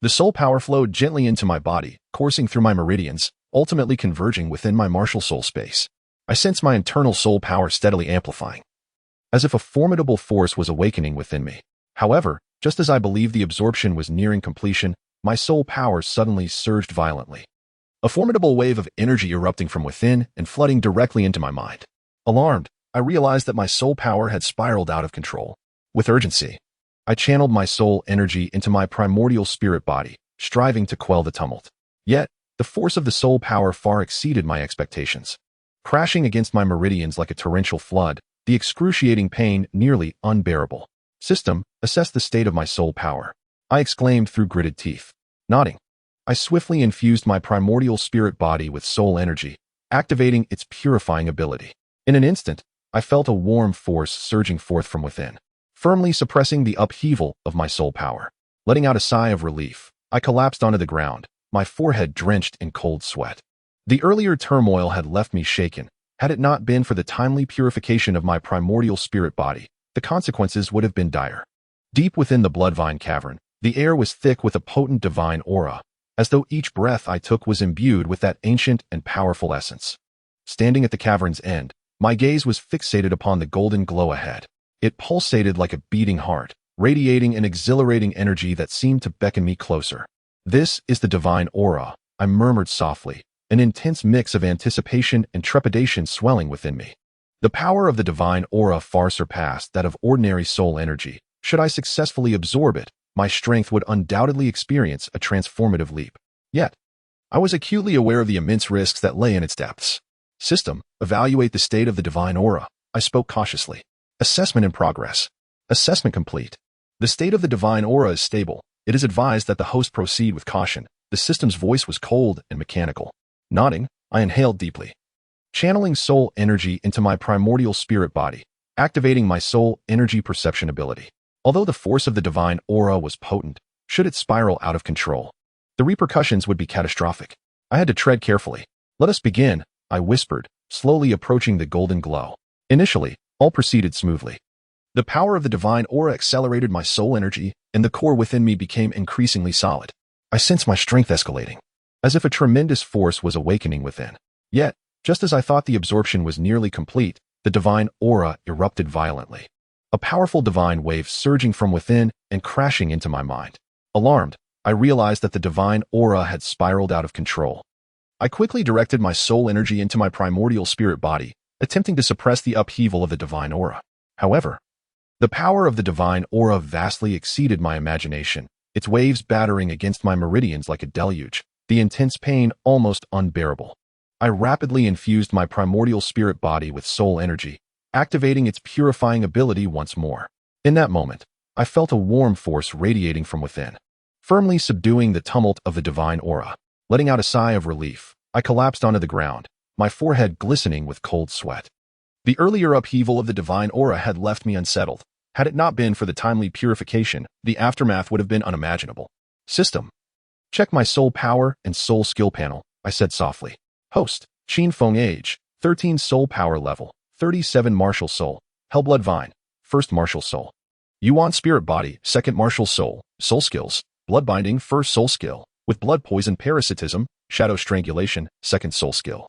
The soul power flowed gently into my body, coursing through my meridians, ultimately converging within my martial soul space. I sensed my internal soul power steadily amplifying, as if a formidable force was awakening within me. However, just as I believed the absorption was nearing completion, my soul power suddenly surged violently. A formidable wave of energy erupting from within and flooding directly into my mind. Alarmed, I realized that my soul power had spiraled out of control. With urgency, I channeled my soul energy into my primordial spirit body, striving to quell the tumult. Yet, the force of the soul power far exceeded my expectations. Crashing against my meridians like a torrential flood, the excruciating pain nearly unbearable. System, assess the state of my soul power. I exclaimed through gritted teeth. Nodding, I swiftly infused my primordial spirit body with soul energy, activating its purifying ability. In an instant, I felt a warm force surging forth from within, firmly suppressing the upheaval of my soul power. Letting out a sigh of relief, I collapsed onto the ground, my forehead drenched in cold sweat. The earlier turmoil had left me shaken. Had it not been for the timely purification of my primordial spirit body, the consequences would have been dire. Deep within the Bloodvine cavern, the air was thick with a potent divine aura, as though each breath I took was imbued with that ancient and powerful essence. Standing at the cavern's end, my gaze was fixated upon the golden glow ahead. It pulsated like a beating heart, radiating an exhilarating energy that seemed to beckon me closer. This is the divine aura, I murmured softly, an intense mix of anticipation and trepidation swelling within me. The power of the divine aura far surpassed that of ordinary soul energy. Should I successfully absorb it, my strength would undoubtedly experience a transformative leap. Yet, I was acutely aware of the immense risks that lay in its depths. System, evaluate the state of the divine aura. I spoke cautiously. Assessment in progress. Assessment complete. The state of the divine aura is stable. It is advised that the host proceed with caution. The system's voice was cold and mechanical. Nodding, I inhaled deeply. Channeling soul energy into my primordial spirit body, activating my soul energy perception ability. Although the force of the divine aura was potent, should it spiral out of control, the repercussions would be catastrophic. I had to tread carefully. Let us begin, I whispered, slowly approaching the golden glow. Initially, all proceeded smoothly. The power of the divine aura accelerated my soul energy, and the core within me became increasingly solid. I sensed my strength escalating, as if a tremendous force was awakening within. Yet, just as I thought the absorption was nearly complete, the divine aura erupted violently. A powerful divine wave surging from within and crashing into my mind. Alarmed, I realized that the divine aura had spiraled out of control. I quickly directed my soul energy into my primordial spirit body, attempting to suppress the upheaval of the divine aura. However, the power of the divine aura vastly exceeded my imagination, its waves battering against my meridians like a deluge, the intense pain almost unbearable. I rapidly infused my primordial spirit body with soul energy, activating its purifying ability once more. In that moment, I felt a warm force radiating from within, firmly subduing the tumult of the divine aura. Letting out a sigh of relief, I collapsed onto the ground, my forehead glistening with cold sweat. The earlier upheaval of the divine aura had left me unsettled. Had it not been for the timely purification, the aftermath would have been unimaginable. System. Check my soul power and soul skill panel, I said softly. Host, Qin Feng age, 13 soul power level, 37 martial soul, Bloodvine, 1st martial soul. Yuan spirit body, 2nd martial soul, soul skills, bloodbinding, 1st soul skill, with blood poison parasitism, shadow strangulation, 2nd soul skill.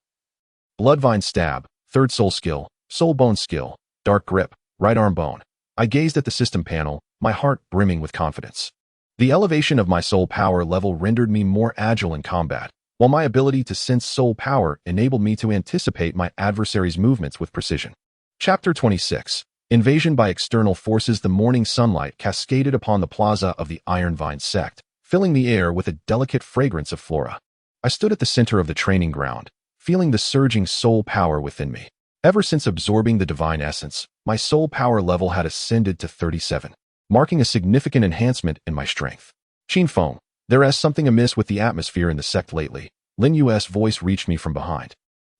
Bloodvine stab, 3rd soul skill, soul bone skill, dark grip, right arm bone. I gazed at the system panel, my heart brimming with confidence. The elevation of my soul power level rendered me more agile in combat, while my ability to sense soul power enabled me to anticipate my adversary's movements with precision. Chapter 26. Invasion by external forces. The morning sunlight cascaded upon the plaza of the Ironvine Sect, filling the air with a delicate fragrance of flora. I stood at the center of the training ground, feeling the surging soul power within me. Ever since absorbing the divine essence, my soul power level had ascended to 37, marking a significant enhancement in my strength. Qin Feng, there is something amiss with the atmosphere in the sect lately. Lin Yu's voice reached me from behind,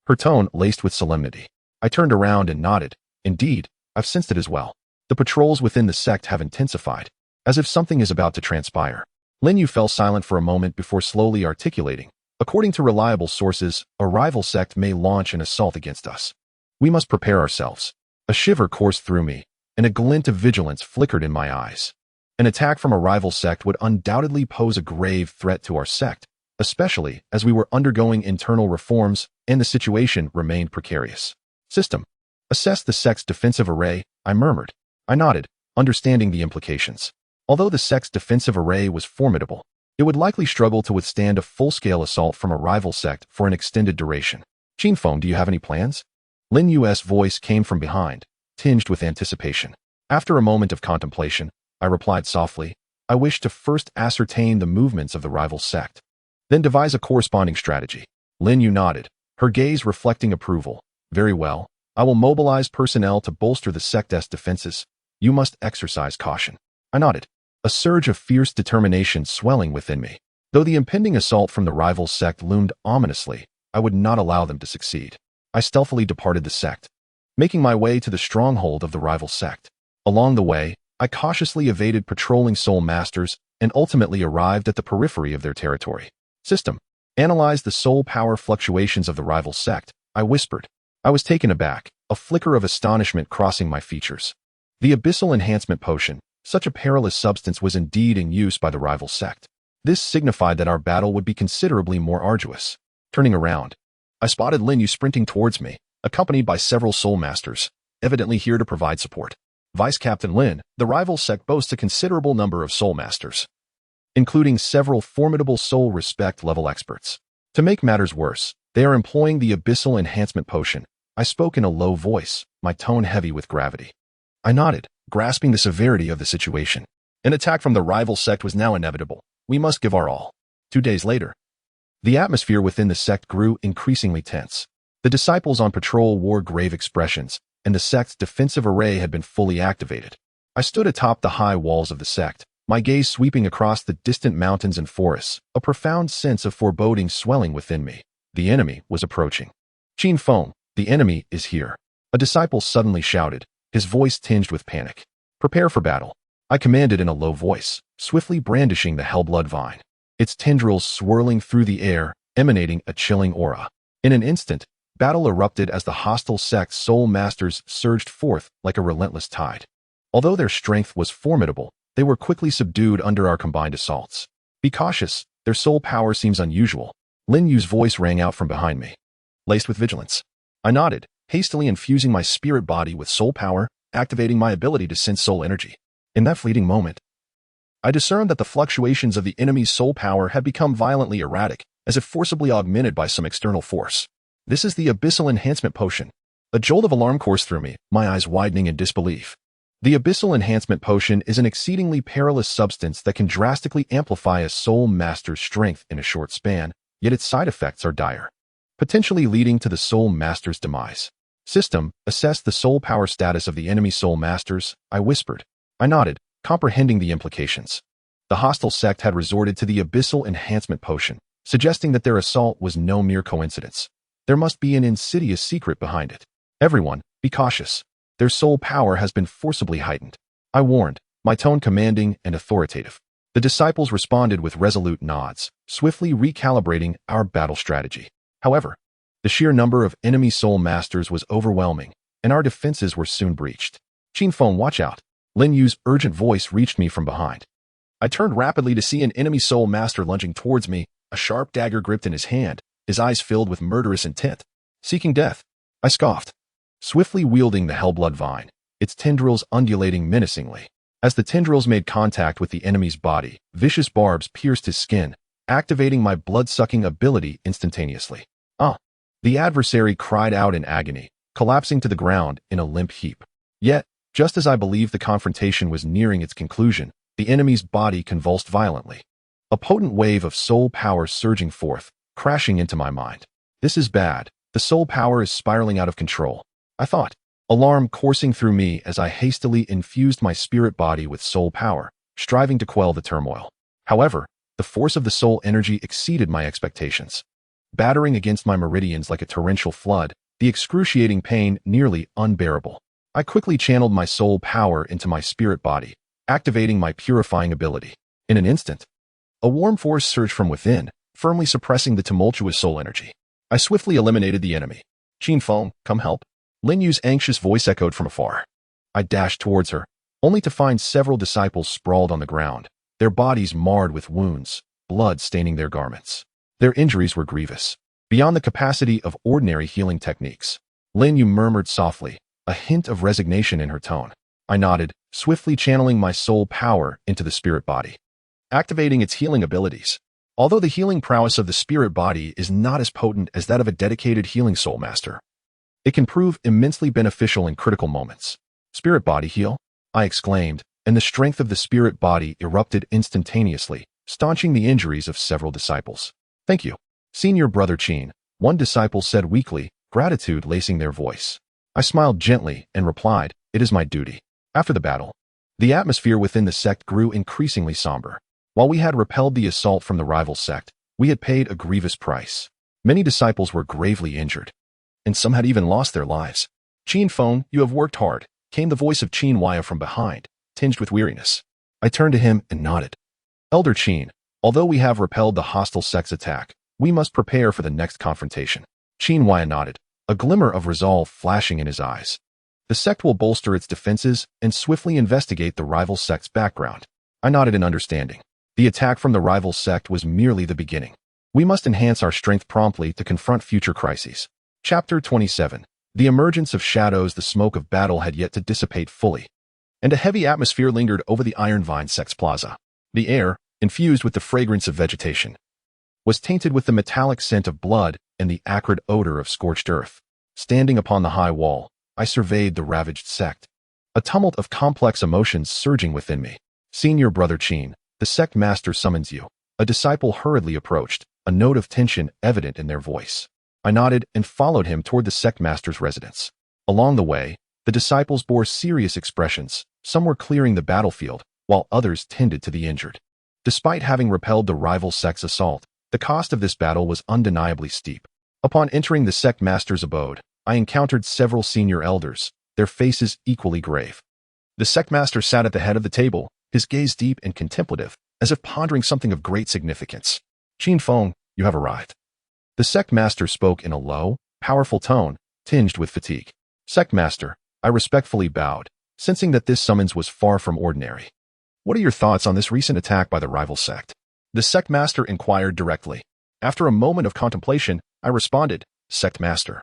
her tone laced with solemnity. I turned around and nodded. Indeed, I've sensed it as well. The patrols within the sect have intensified, as if something is about to transpire. Lin Yu fell silent for a moment before slowly articulating. According to reliable sources, a rival sect may launch an assault against us. We must prepare ourselves. A shiver coursed through me, and a glint of vigilance flickered in my eyes. An attack from a rival sect would undoubtedly pose a grave threat to our sect, especially as we were undergoing internal reforms and the situation remained precarious. System. Assess the sect's defensive array, I murmured. I nodded, understanding the implications. Although the sect's defensive array was formidable, it would likely struggle to withstand a full-scale assault from a rival sect for an extended duration. Qin Feng, do you have any plans? Lin Yu's voice came from behind, tinged with anticipation. After a moment of contemplation, I replied softly, I wish to first ascertain the movements of the rival sect, then devise a corresponding strategy. Lin Yu nodded, her gaze reflecting approval. Very well, I will mobilize personnel to bolster the sect's defenses. You must exercise caution. I nodded, a surge of fierce determination swelling within me. Though the impending assault from the rival sect loomed ominously, I would not allow them to succeed. I stealthily departed the sect, making my way to the stronghold of the rival sect. Along the way, I cautiously evaded patrolling soul masters and ultimately arrived at the periphery of their territory. System. Analyze the soul power fluctuations of the rival sect, I whispered. I was taken aback, a flicker of astonishment crossing my features. The abyssal enhancement potion, such a perilous substance, was indeed in use by the rival sect. This signified that our battle would be considerably more arduous. Turning around, I spotted Lin Yu sprinting towards me, accompanied by several soul masters, evidently here to provide support. Vice Captain Lin, the rival sect boasts a considerable number of soul masters, including several formidable soul respect level experts. To make matters worse, they are employing the abyssal enhancement potion. I spoke in a low voice, my tone heavy with gravity. I nodded, grasping the severity of the situation. An attack from the rival sect was now inevitable. We must give our all. 2 days later, the atmosphere within the sect grew increasingly tense. The disciples on patrol wore grave expressions, and the sect's defensive array had been fully activated. I stood atop the high walls of the sect, my gaze sweeping across the distant mountains and forests, a profound sense of foreboding swelling within me. The enemy was approaching. Qin Feng, the enemy is here. A disciple suddenly shouted, his voice tinged with panic. Prepare for battle. I commanded in a low voice, swiftly brandishing the Bloodvine, its tendrils swirling through the air, emanating a chilling aura. In an instant, battle erupted as the hostile sect's soul masters surged forth like a relentless tide. Although their strength was formidable, they were quickly subdued under our combined assaults. Be cautious, their soul power seems unusual. Lin Yu's voice rang out from behind me. Laced with vigilance. I nodded, hastily infusing my spirit body with soul power, activating my ability to sense soul energy. In that fleeting moment, I discerned that the fluctuations of the enemy's soul power had become violently erratic, as if forcibly augmented by some external force. This is the Abyssal Enhancement Potion. A jolt of alarm coursed through me, my eyes widening in disbelief. The Abyssal Enhancement Potion is an exceedingly perilous substance that can drastically amplify a soul master's strength in a short span, yet its side effects are dire, potentially leading to the soul master's demise. System, assess the soul power status of the enemy soul masters, I whispered. I nodded, comprehending the implications. The hostile sect had resorted to the Abyssal Enhancement Potion, suggesting that their assault was no mere coincidence. There must be an insidious secret behind it. Everyone, be cautious. Their soul power has been forcibly heightened. I warned, my tone commanding and authoritative. The disciples responded with resolute nods, swiftly recalibrating our battle strategy. However, the sheer number of enemy soul masters was overwhelming, and our defenses were soon breached. Qin Feng, watch out. Lin Yu's urgent voice reached me from behind. I turned rapidly to see an enemy soul master lunging towards me, a sharp dagger gripped in his hand, his eyes filled with murderous intent. Seeking death, I scoffed, swiftly wielding the Bloodvine, its tendrils undulating menacingly. As the tendrils made contact with the enemy's body, vicious barbs pierced his skin, activating my blood-sucking ability instantaneously. The adversary cried out in agony, collapsing to the ground in a limp heap. Yet, just as I believed the confrontation was nearing its conclusion, the enemy's body convulsed violently. A potent wave of soul power surging forth, crashing into my mind. This is bad. The soul power is spiraling out of control, I thought, alarm coursing through me as I hastily infused my spirit body with soul power, striving to quell the turmoil. However, the force of the soul energy exceeded my expectations. Battering against my meridians like a torrential flood, the excruciating pain nearly unbearable. I quickly channeled my soul power into my spirit body, activating my purifying ability. In an instant, a warm force surged from within, firmly suppressing the tumultuous soul energy. I swiftly eliminated the enemy. Qin Feng, come help. Lin Yu's anxious voice echoed from afar. I dashed towards her, only to find several disciples sprawled on the ground, their bodies marred with wounds, blood staining their garments. Their injuries were grievous, beyond the capacity of ordinary healing techniques. Lin Yu murmured softly, a hint of resignation in her tone. I nodded, swiftly channeling my soul power into the spirit body, activating its healing abilities. Although the healing prowess of the spirit body is not as potent as that of a dedicated healing soul master, it can prove immensely beneficial in critical moments. Spirit body heal? I exclaimed, and the strength of the spirit body erupted instantaneously, staunching the injuries of several disciples. Thank you, Senior Brother Qin, one disciple said weakly, gratitude lacing their voice. I smiled gently and replied, it is my duty. After the battle, the atmosphere within the sect grew increasingly somber. While we had repelled the assault from the rival sect, we had paid a grievous price. Many disciples were gravely injured, and some had even lost their lives. Qin Feng, you have worked hard, came the voice of Qin Wuyou from behind, tinged with weariness. I turned to him and nodded. Elder Qin, although we have repelled the hostile sect's attack, we must prepare for the next confrontation. Qin Wuyou nodded, a glimmer of resolve flashing in his eyes. The sect will bolster its defenses and swiftly investigate the rival sect's background. I nodded in understanding. The attack from the rival sect was merely the beginning. We must enhance our strength promptly to confront future crises. Chapter 27. The emergence of shadows. The smoke of battle had yet to dissipate fully, and a heavy atmosphere lingered over the Ironvine Sect's plaza. The air, infused with the fragrance of vegetation, was tainted with the metallic scent of blood and the acrid odor of scorched earth. Standing upon the high wall, I surveyed the ravaged sect, a tumult of complex emotions surging within me. Senior Brother Qin, the sect master summons you. A disciple hurriedly approached, a note of tension evident in their voice. I nodded and followed him toward the sect master's residence. Along the way, The disciples bore serious expressions. Some were clearing the battlefield, while others tended to the injured. Despite having repelled the rival sect's assault, the cost of this battle was undeniably steep. Upon entering the sect master's abode, I encountered several senior elders, their faces equally grave. The sect master sat at the head of the table, his gaze deep and contemplative, as if pondering something of great significance. Qin Feng, you have arrived. The sect master spoke in a low, powerful tone, tinged with fatigue. Sect master, I respectfully bowed, sensing that this summons was far from ordinary. What are your thoughts on this recent attack by the rival sect? The sect master inquired directly. After a moment of contemplation, I responded, Sect master.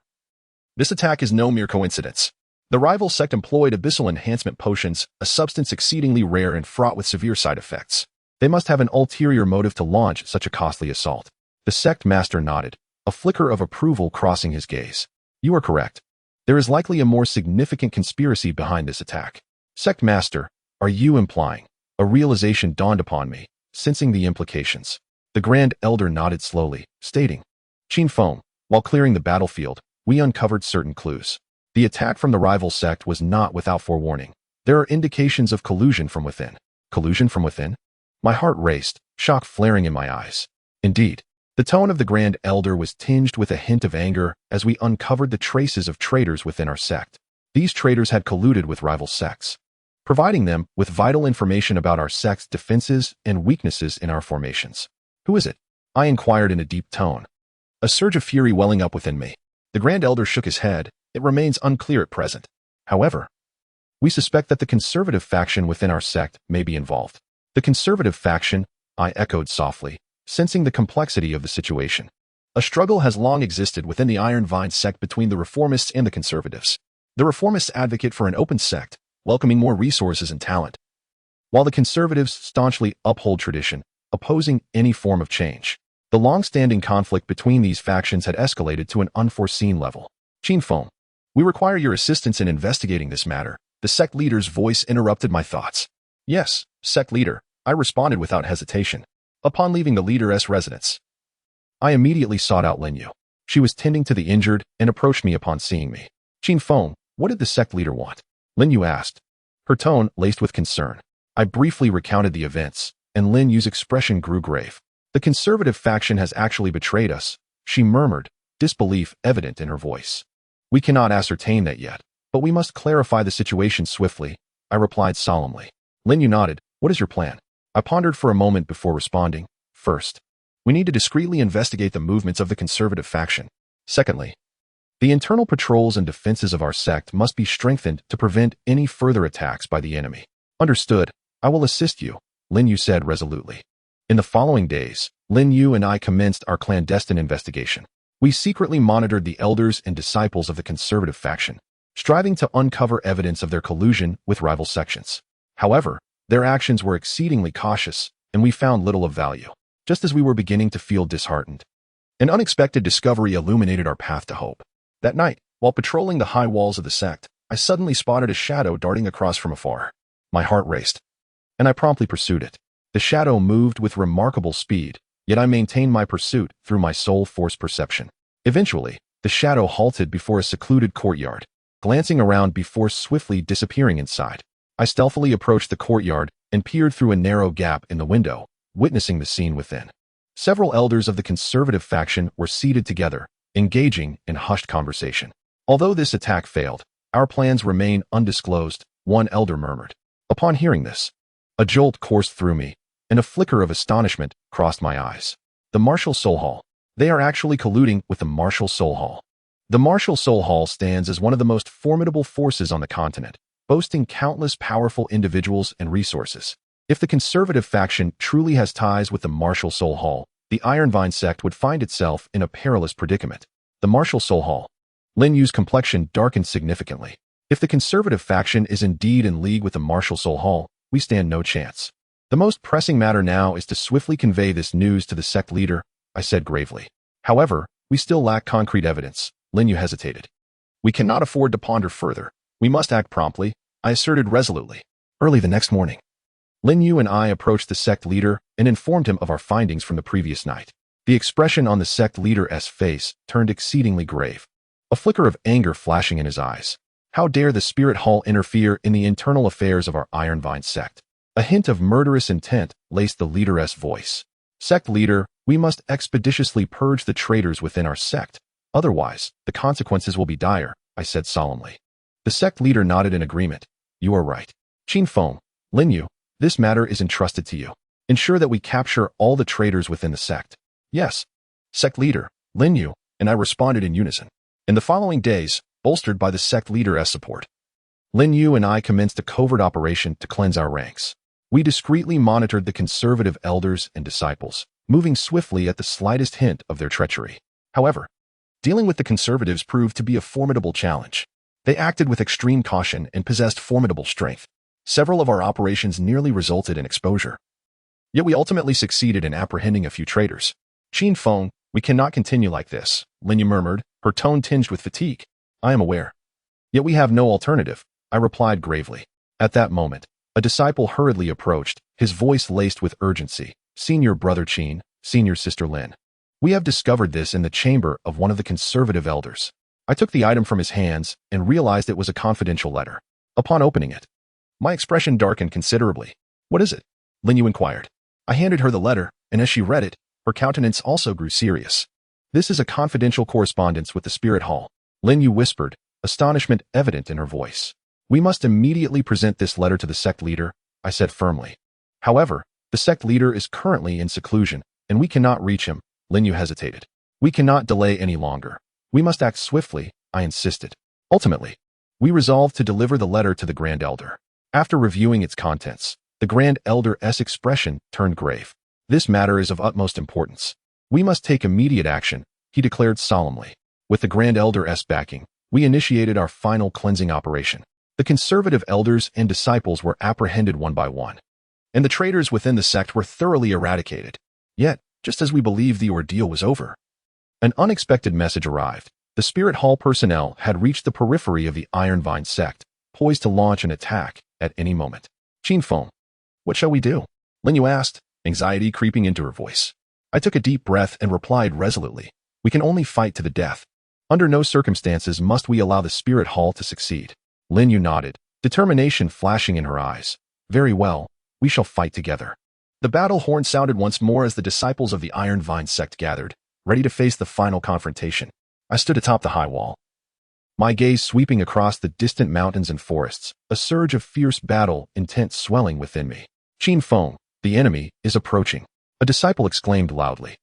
This attack is no mere coincidence. The rival sect employed abyssal enhancement potions, a substance exceedingly rare and fraught with severe side effects. They must have an ulterior motive to launch such a costly assault. The sect master nodded, a flicker of approval crossing his gaze. You are correct. There is likely a more significant conspiracy behind this attack. Sect master, are you implying? A realization dawned upon me, sensing the implications. The Grand Elder nodded slowly, stating, Qin Feng, while clearing the battlefield, we uncovered certain clues. The attack from the rival sect was not without forewarning. There are indications of collusion from within. Collusion from within? My heart raced, shock flaring in my eyes. Indeed, the tone of the Grand Elder was tinged with a hint of anger as we uncovered the traces of traitors within our sect. These traitors had colluded with rival sects, providing them with vital information about our sect's defenses and weaknesses in our formations. Who is it? I inquired in a deep tone, a surge of fury welling up within me. The Grand Elder shook his head. It remains unclear at present. However, we suspect that the conservative faction within our sect may be involved. The conservative faction, I echoed softly, sensing the complexity of the situation. A struggle has long existed within the Ironvine Sect between the reformists and the conservatives. The reformists advocate for an open sect, welcoming more resources and talent, while the conservatives staunchly uphold tradition, opposing any form of change. The long-standing conflict between these factions had escalated to an unforeseen level. Qin Feng, we require your assistance in investigating this matter. The sect leader's voice interrupted my thoughts. Yes, sect leader, I responded without hesitation. Upon leaving the leader's residence, I immediately sought out Lin Yu. She was tending to the injured and approached me upon seeing me. Qin Feng, what did the sect leader want? Lin Yu asked, her tone laced with concern. I briefly recounted the events, and Lin Yu's expression grew grave. The conservative faction has actually betrayed us, she murmured, disbelief evident in her voice. We cannot ascertain that yet, but we must clarify the situation swiftly, I replied solemnly. Lin Yu nodded. What is your plan? I pondered for a moment before responding. First, we need to discreetly investigate the movements of the conservative faction. Secondly, the internal patrols and defenses of our sect must be strengthened to prevent any further attacks by the enemy. Understood. I will assist you, Lin Yu said resolutely. In the following days, Lin Yu and I commenced our clandestine investigation. We secretly monitored the elders and disciples of the conservative faction, striving to uncover evidence of their collusion with rival sections. However, their actions were exceedingly cautious, and we found little of value. Just as we were beginning to feel disheartened, an unexpected discovery illuminated our path to hope. That night, while patrolling the high walls of the sect, I suddenly spotted a shadow darting across from afar. My heart raced, and I promptly pursued it. The shadow moved with remarkable speed, yet I maintained my pursuit through my soul force perception. Eventually, the shadow halted before a secluded courtyard, glancing around before swiftly disappearing inside. I stealthily approached the courtyard and peered through a narrow gap in the window, witnessing the scene within. Several elders of the conservative faction were seated together, engaging in hushed conversation. Although this attack failed, our plans remain undisclosed, one elder murmured. Upon hearing this, a jolt coursed through me, and a flicker of astonishment crossed my eyes. The Martial Soul Hall. They are actually colluding with the Martial Soul Hall. The Martial Soul Hall stands as one of the most formidable forces on the continent, boasting countless powerful individuals and resources. If the conservative faction truly has ties with the Martial Soul Hall, the Ironvine Sect would find itself in a perilous predicament. The Martial Soul Hall. Lin Yu's complexion darkened significantly. If the conservative faction is indeed in league with the Martial Soul Hall, we stand no chance. The most pressing matter now is to swiftly convey this news to the sect leader, I said gravely. However, we still lack concrete evidence. Lin Yu hesitated. We cannot afford to ponder further. We must act promptly, I asserted resolutely. Early the next morning, Lin Yu and I approached the sect leader and informed him of our findings from the previous night. The expression on the sect leader's face turned exceedingly grave, a flicker of anger flashing in his eyes. How dare the Spirit Hall interfere in the internal affairs of our Ironvine Sect? A hint of murderous intent laced the leaderess voice. Sect leader, we must expeditiously purge the traitors within our sect. Otherwise, the consequences will be dire, I said solemnly. The sect leader nodded in agreement. You are right. Qin Feng, Lin, this matter is entrusted to you. Ensure that we capture all the traitors within the sect. Yes. Sect leader, Lin, and I responded in unison. In the following days, bolstered by the sect leader's support, Lin and I commenced a covert operation to cleanse our ranks. We discreetly monitored the conservative elders and disciples, moving swiftly at the slightest hint of their treachery. However, dealing with the conservatives proved to be a formidable challenge. They acted with extreme caution and possessed formidable strength. Several of our operations nearly resulted in exposure. Yet we ultimately succeeded in apprehending a few traitors. Qin Feng, we cannot continue like this, Lin murmured, her tone tinged with fatigue. I am aware. Yet we have no alternative, I replied gravely. At that moment, a disciple hurriedly approached, his voice laced with urgency. Senior Brother Qin, Senior Sister Lin. We have discovered this in the chamber of one of the conservative elders. I took the item from his hands and realized it was a confidential letter. Upon opening it, my expression darkened considerably. What is it? Lin inquired. I handed her the letter, and as she read it, her countenance also grew serious. This is a confidential correspondence with the Spirit Hall, Lin whispered, astonishment evident in her voice. We must immediately present this letter to the sect leader, I said firmly. However, the sect leader is currently in seclusion, and we cannot reach him, Lin hesitated. We cannot delay any longer. We must act swiftly, I insisted. Ultimately, we resolved to deliver the letter to the Grand Elder. After reviewing its contents, the Grand Elder's expression turned grave. This matter is of utmost importance. We must take immediate action, he declared solemnly. With the Grand Elder's backing, we initiated our final cleansing operation. The conservative elders and disciples were apprehended one by one, and the traitors within the sect were thoroughly eradicated. Yet, just as we believed the ordeal was over, an unexpected message arrived. The Spirit Hall personnel had reached the periphery of the Ironvine Sect, poised to launch an attack at any moment. Qin Feng, what shall we do? Lin asked, anxiety creeping into her voice. I took a deep breath and replied resolutely. We can only fight to the death. Under no circumstances must we allow the Spirit Hall to succeed. Lin nodded, determination flashing in her eyes. Very well, we shall fight together. The battle horn sounded once more as the disciples of the Ironvine Sect gathered, ready to face the final confrontation. I stood atop the high wall, my gaze sweeping across the distant mountains and forests, a surge of fierce battle intent swelling within me. Qin Feng, the enemy, is approaching, a disciple exclaimed loudly.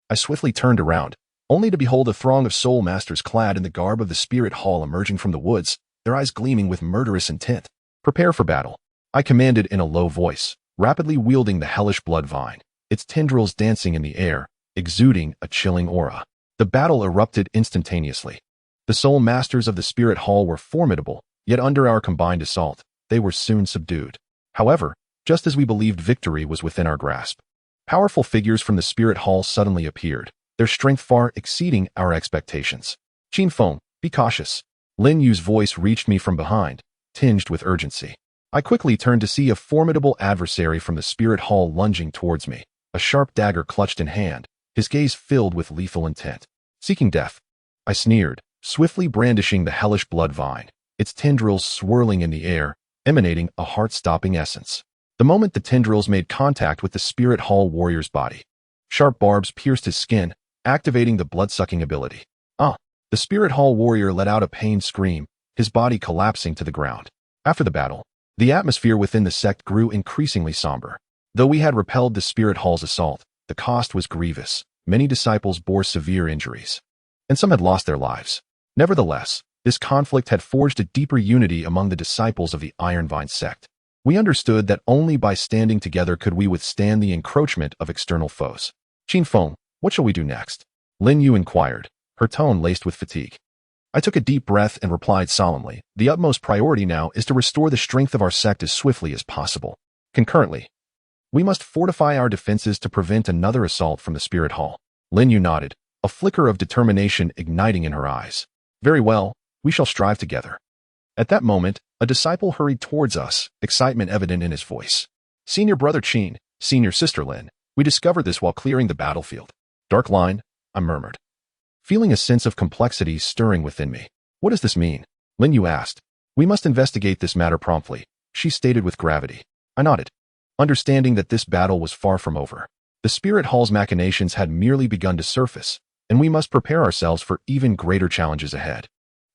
I swiftly turned around, only to behold a throng of soul masters clad in the garb of the Spirit Hall emerging from the woods, their eyes gleaming with murderous intent. Prepare for battle, I commanded in a low voice, rapidly wielding the hellish Bloodvine, its tendrils dancing in the air, exuding a chilling aura. The battle erupted instantaneously. The soul masters of the Spirit Hall were formidable, yet under our combined assault, they were soon subdued. However, just as we believed victory was within our grasp, powerful figures from the Spirit Hall suddenly appeared, their strength far exceeding our expectations. Qin Feng, be cautious. Lin Yu's voice reached me from behind, tinged with urgency. I quickly turned to see a formidable adversary from the Spirit Hall lunging towards me, a sharp dagger clutched in hand, his gaze filled with lethal intent. Seeking death, I sneered, swiftly brandishing the hellish Bloodvine, its tendrils swirling in the air, emanating a heart-stopping essence. The moment the tendrils made contact with the Spirit Hall warrior's body, sharp barbs pierced his skin, activating the blood-sucking ability. The Spirit Hall warrior let out a pained scream, his body collapsing to the ground. After the battle, the atmosphere within the sect grew increasingly somber. Though we had repelled the Spirit Hall's assault, the cost was grievous. Many disciples bore severe injuries, and some had lost their lives. Nevertheless, this conflict had forged a deeper unity among the disciples of the Ironvine Sect. We understood that only by standing together could we withstand the encroachment of external foes. Qin Feng, what shall we do next? Lin Yu inquired, her tone laced with fatigue. I took a deep breath and replied solemnly, the utmost priority now is to restore the strength of our sect as swiftly as possible. Concurrently, we must fortify our defenses to prevent another assault from the Spirit Hall. Lin Yu nodded, a flicker of determination igniting in her eyes. Very well, we shall strive together. At that moment, a disciple hurried towards us, excitement evident in his voice. Senior Brother Qin, Senior Sister Lin, we discovered this while clearing the battlefield. Dark line, I murmured, feeling a sense of complexity stirring within me. What does this mean? Lin Yu asked. We must investigate this matter promptly, she stated with gravity. I nodded, understanding that this battle was far from over. The Spirit Hall's machinations had merely begun to surface, and we must prepare ourselves for even greater challenges ahead.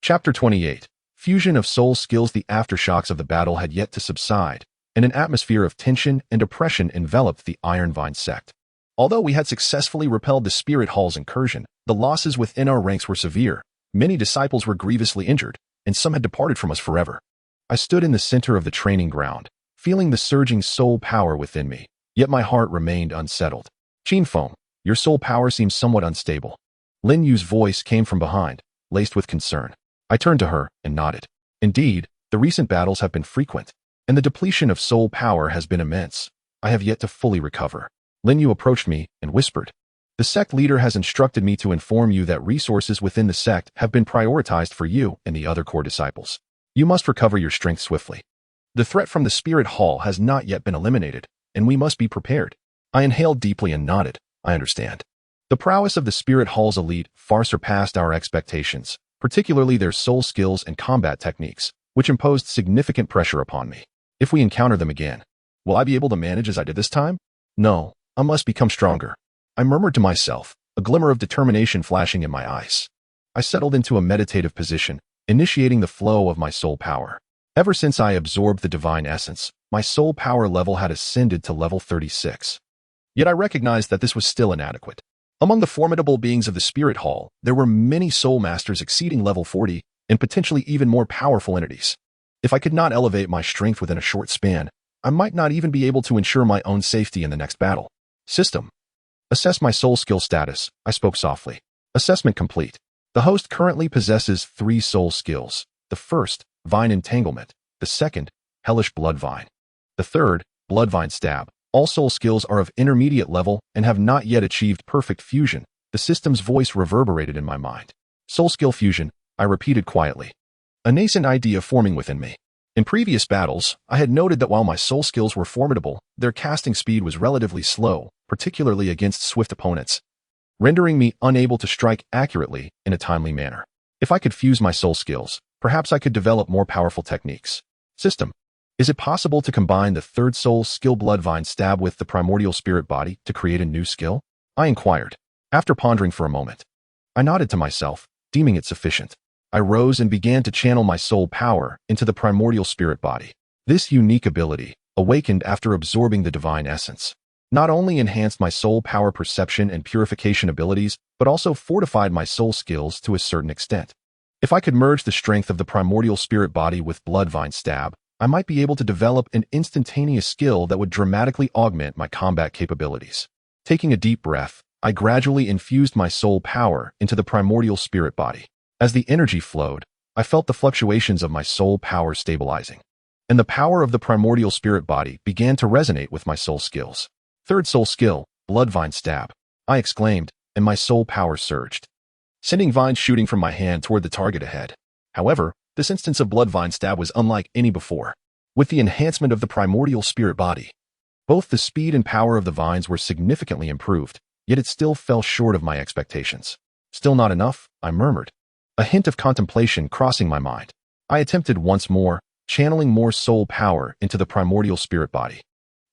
Chapter 28. Fusion of soul skills. The aftershocks of the battle had yet to subside, and an atmosphere of tension and oppression enveloped the Ironvine Sect. Although we had successfully repelled the Spirit Hall's incursion, the losses within our ranks were severe. Many disciples were grievously injured, and some had departed from us forever. I stood in the center of the training ground, feeling the surging soul power within me, yet my heart remained unsettled. Qin Feng, your soul power seems somewhat unstable. Lin Yu's voice came from behind, laced with concern. I turned to her and nodded. Indeed, the recent battles have been frequent, and the depletion of soul power has been immense. I have yet to fully recover. Lin Yu approached me and whispered, the sect leader has instructed me to inform you that resources within the sect have been prioritized for you and the other core disciples. You must recover your strength swiftly. The threat from the Spirit Hall has not yet been eliminated, and we must be prepared. I inhaled deeply and nodded. I understand. The prowess of the Spirit Hall's elite far surpassed our expectations, particularly their soul skills and combat techniques, which imposed significant pressure upon me. If we encounter them again, will I be able to manage as I did this time? No, I must become stronger. I murmured to myself, a glimmer of determination flashing in my eyes. I settled into a meditative position, initiating the flow of my soul power. Ever since I absorbed the divine essence, my soul power level had ascended to level 36. Yet I recognized that this was still inadequate. Among the formidable beings of the Spirit Hall, there were many soul masters exceeding level 40 and potentially even more powerful entities. If I could not elevate my strength within a short span, I might not even be able to ensure my own safety in the next battle. System. Assess my soul skill status, I spoke softly. Assessment complete. The host currently possesses 3 soul skills. The first, Vine Entanglement. The second, Hellish Bloodvine. The third, Bloodvine Stab. All soul skills are of intermediate level and have not yet achieved perfect fusion. The system's voice reverberated in my mind. Soul skill fusion, I repeated quietly. A nascent idea forming within me. In previous battles, I had noted that while my soul skills were formidable, their casting speed was relatively slow, particularly against swift opponents, rendering me unable to strike accurately in a timely manner. If I could fuse my soul skills, perhaps I could develop more powerful techniques. System. Is it possible to combine the third soul skill Bloodvine Stab with the Primordial Spirit Body to create a new skill? I inquired. After pondering for a moment, I nodded to myself, deeming it sufficient. I rose and began to channel my soul power into the Primordial Spirit Body. This unique ability, awakened after absorbing the divine essence, not only enhanced my soul power perception and purification abilities, but also fortified my soul skills to a certain extent. If I could merge the strength of the Primordial Spirit Body with Bloodvine Stab, I might be able to develop an instantaneous skill that would dramatically augment my combat capabilities. Taking a deep breath, I gradually infused my soul power into the Primordial Spirit Body. As the energy flowed, I felt the fluctuations of my soul power stabilizing, and the power of the Primordial Spirit Body began to resonate with my soul skills. Third soul skill, Bloodvine Stab, I exclaimed, and my soul power surged, sending vines shooting from my hand toward the target ahead. However, this instance of Bloodvine Stab was unlike any before. With the enhancement of the Primordial Spirit Body, both the speed and power of the vines were significantly improved, yet it still fell short of my expectations. Still not enough, I murmured, a hint of contemplation crossing my mind. I attempted once more, channeling more soul power into the Primordial Spirit Body,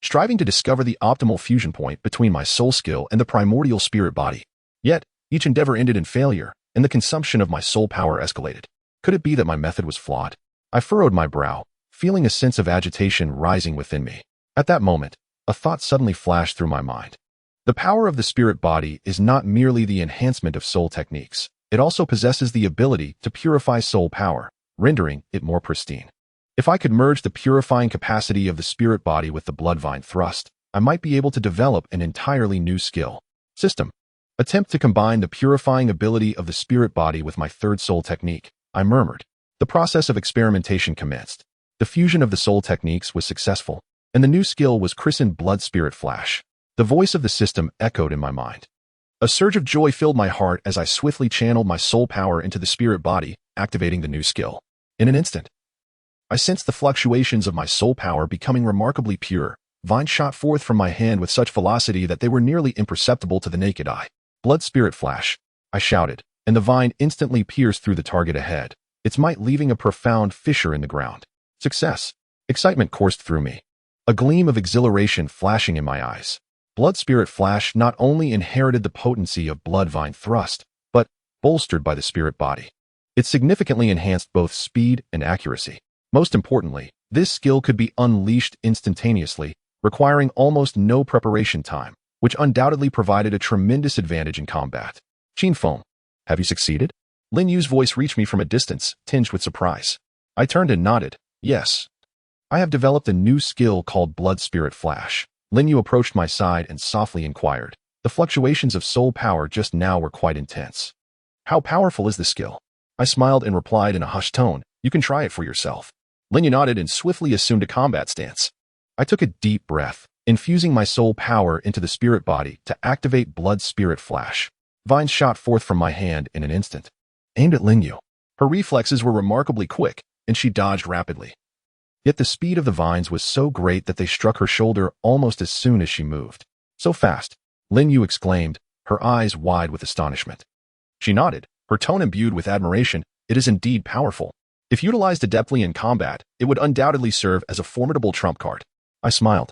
striving to discover the optimal fusion point between my soul skill and the Primordial Spirit Body. Yet, each endeavor ended in failure, and the consumption of my soul power escalated. Could it be that my method was flawed? I furrowed my brow, feeling a sense of agitation rising within me. At that moment, a thought suddenly flashed through my mind. The power of the Spirit Body is not merely the enhancement of soul techniques. It also possesses the ability to purify soul power, rendering it more pristine. If I could merge the purifying capacity of the Spirit Body with the Bloodvine thrust, I might be able to develop an entirely new skill. System. Attempt to combine the purifying ability of the Spirit Body with my third soul technique, I murmured. The process of experimentation commenced. The fusion of the soul techniques was successful, and the new skill was christened Blood Spirit Flash. The voice of the system echoed in my mind. A surge of joy filled my heart as I swiftly channeled my soul power into the Spirit Body, activating the new skill. In an instant, I sensed the fluctuations of my soul power becoming remarkably pure. Vines shot forth from my hand with such velocity that they were nearly imperceptible to the naked eye. Blood Spirit Flash, I shouted, and the vine instantly pierced through the target ahead. its might leaving a profound fissure in the ground. Success. Excitement coursed through me, a gleam of exhilaration flashing in my eyes. Blood Spirit Flash not only inherited the potency of Bloodvine thrust, but bolstered by the spirit body. It significantly enhanced both speed and accuracy. Most importantly, this skill could be unleashed instantaneously, requiring almost no preparation time, which undoubtedly provided a tremendous advantage in combat. Qin Feng, have you succeeded? Lin Yu's voice reached me from a distance, tinged with surprise. I turned and nodded. Yes. I have developed a new skill called Blood Spirit Flash. Lin Yu approached my side and softly inquired. The fluctuations of soul power just now were quite intense. How powerful is the skill? I smiled and replied in a hushed tone, you can try it for yourself. Lin Yu nodded and swiftly assumed a combat stance. I took a deep breath, infusing my soul power into the spirit body to activate Blood Spirit Flash. Vines shot forth from my hand in an instant, aimed at Lin Yu. Her reflexes were remarkably quick, and she dodged rapidly. Yet the speed of the vines was so great that they struck her shoulder almost as soon as she moved. So fast, Lin Yu exclaimed, her eyes wide with astonishment. She nodded, her tone imbued with admiration. It is indeed powerful. If utilized adeptly in combat, it would undoubtedly serve as a formidable trump card. I smiled,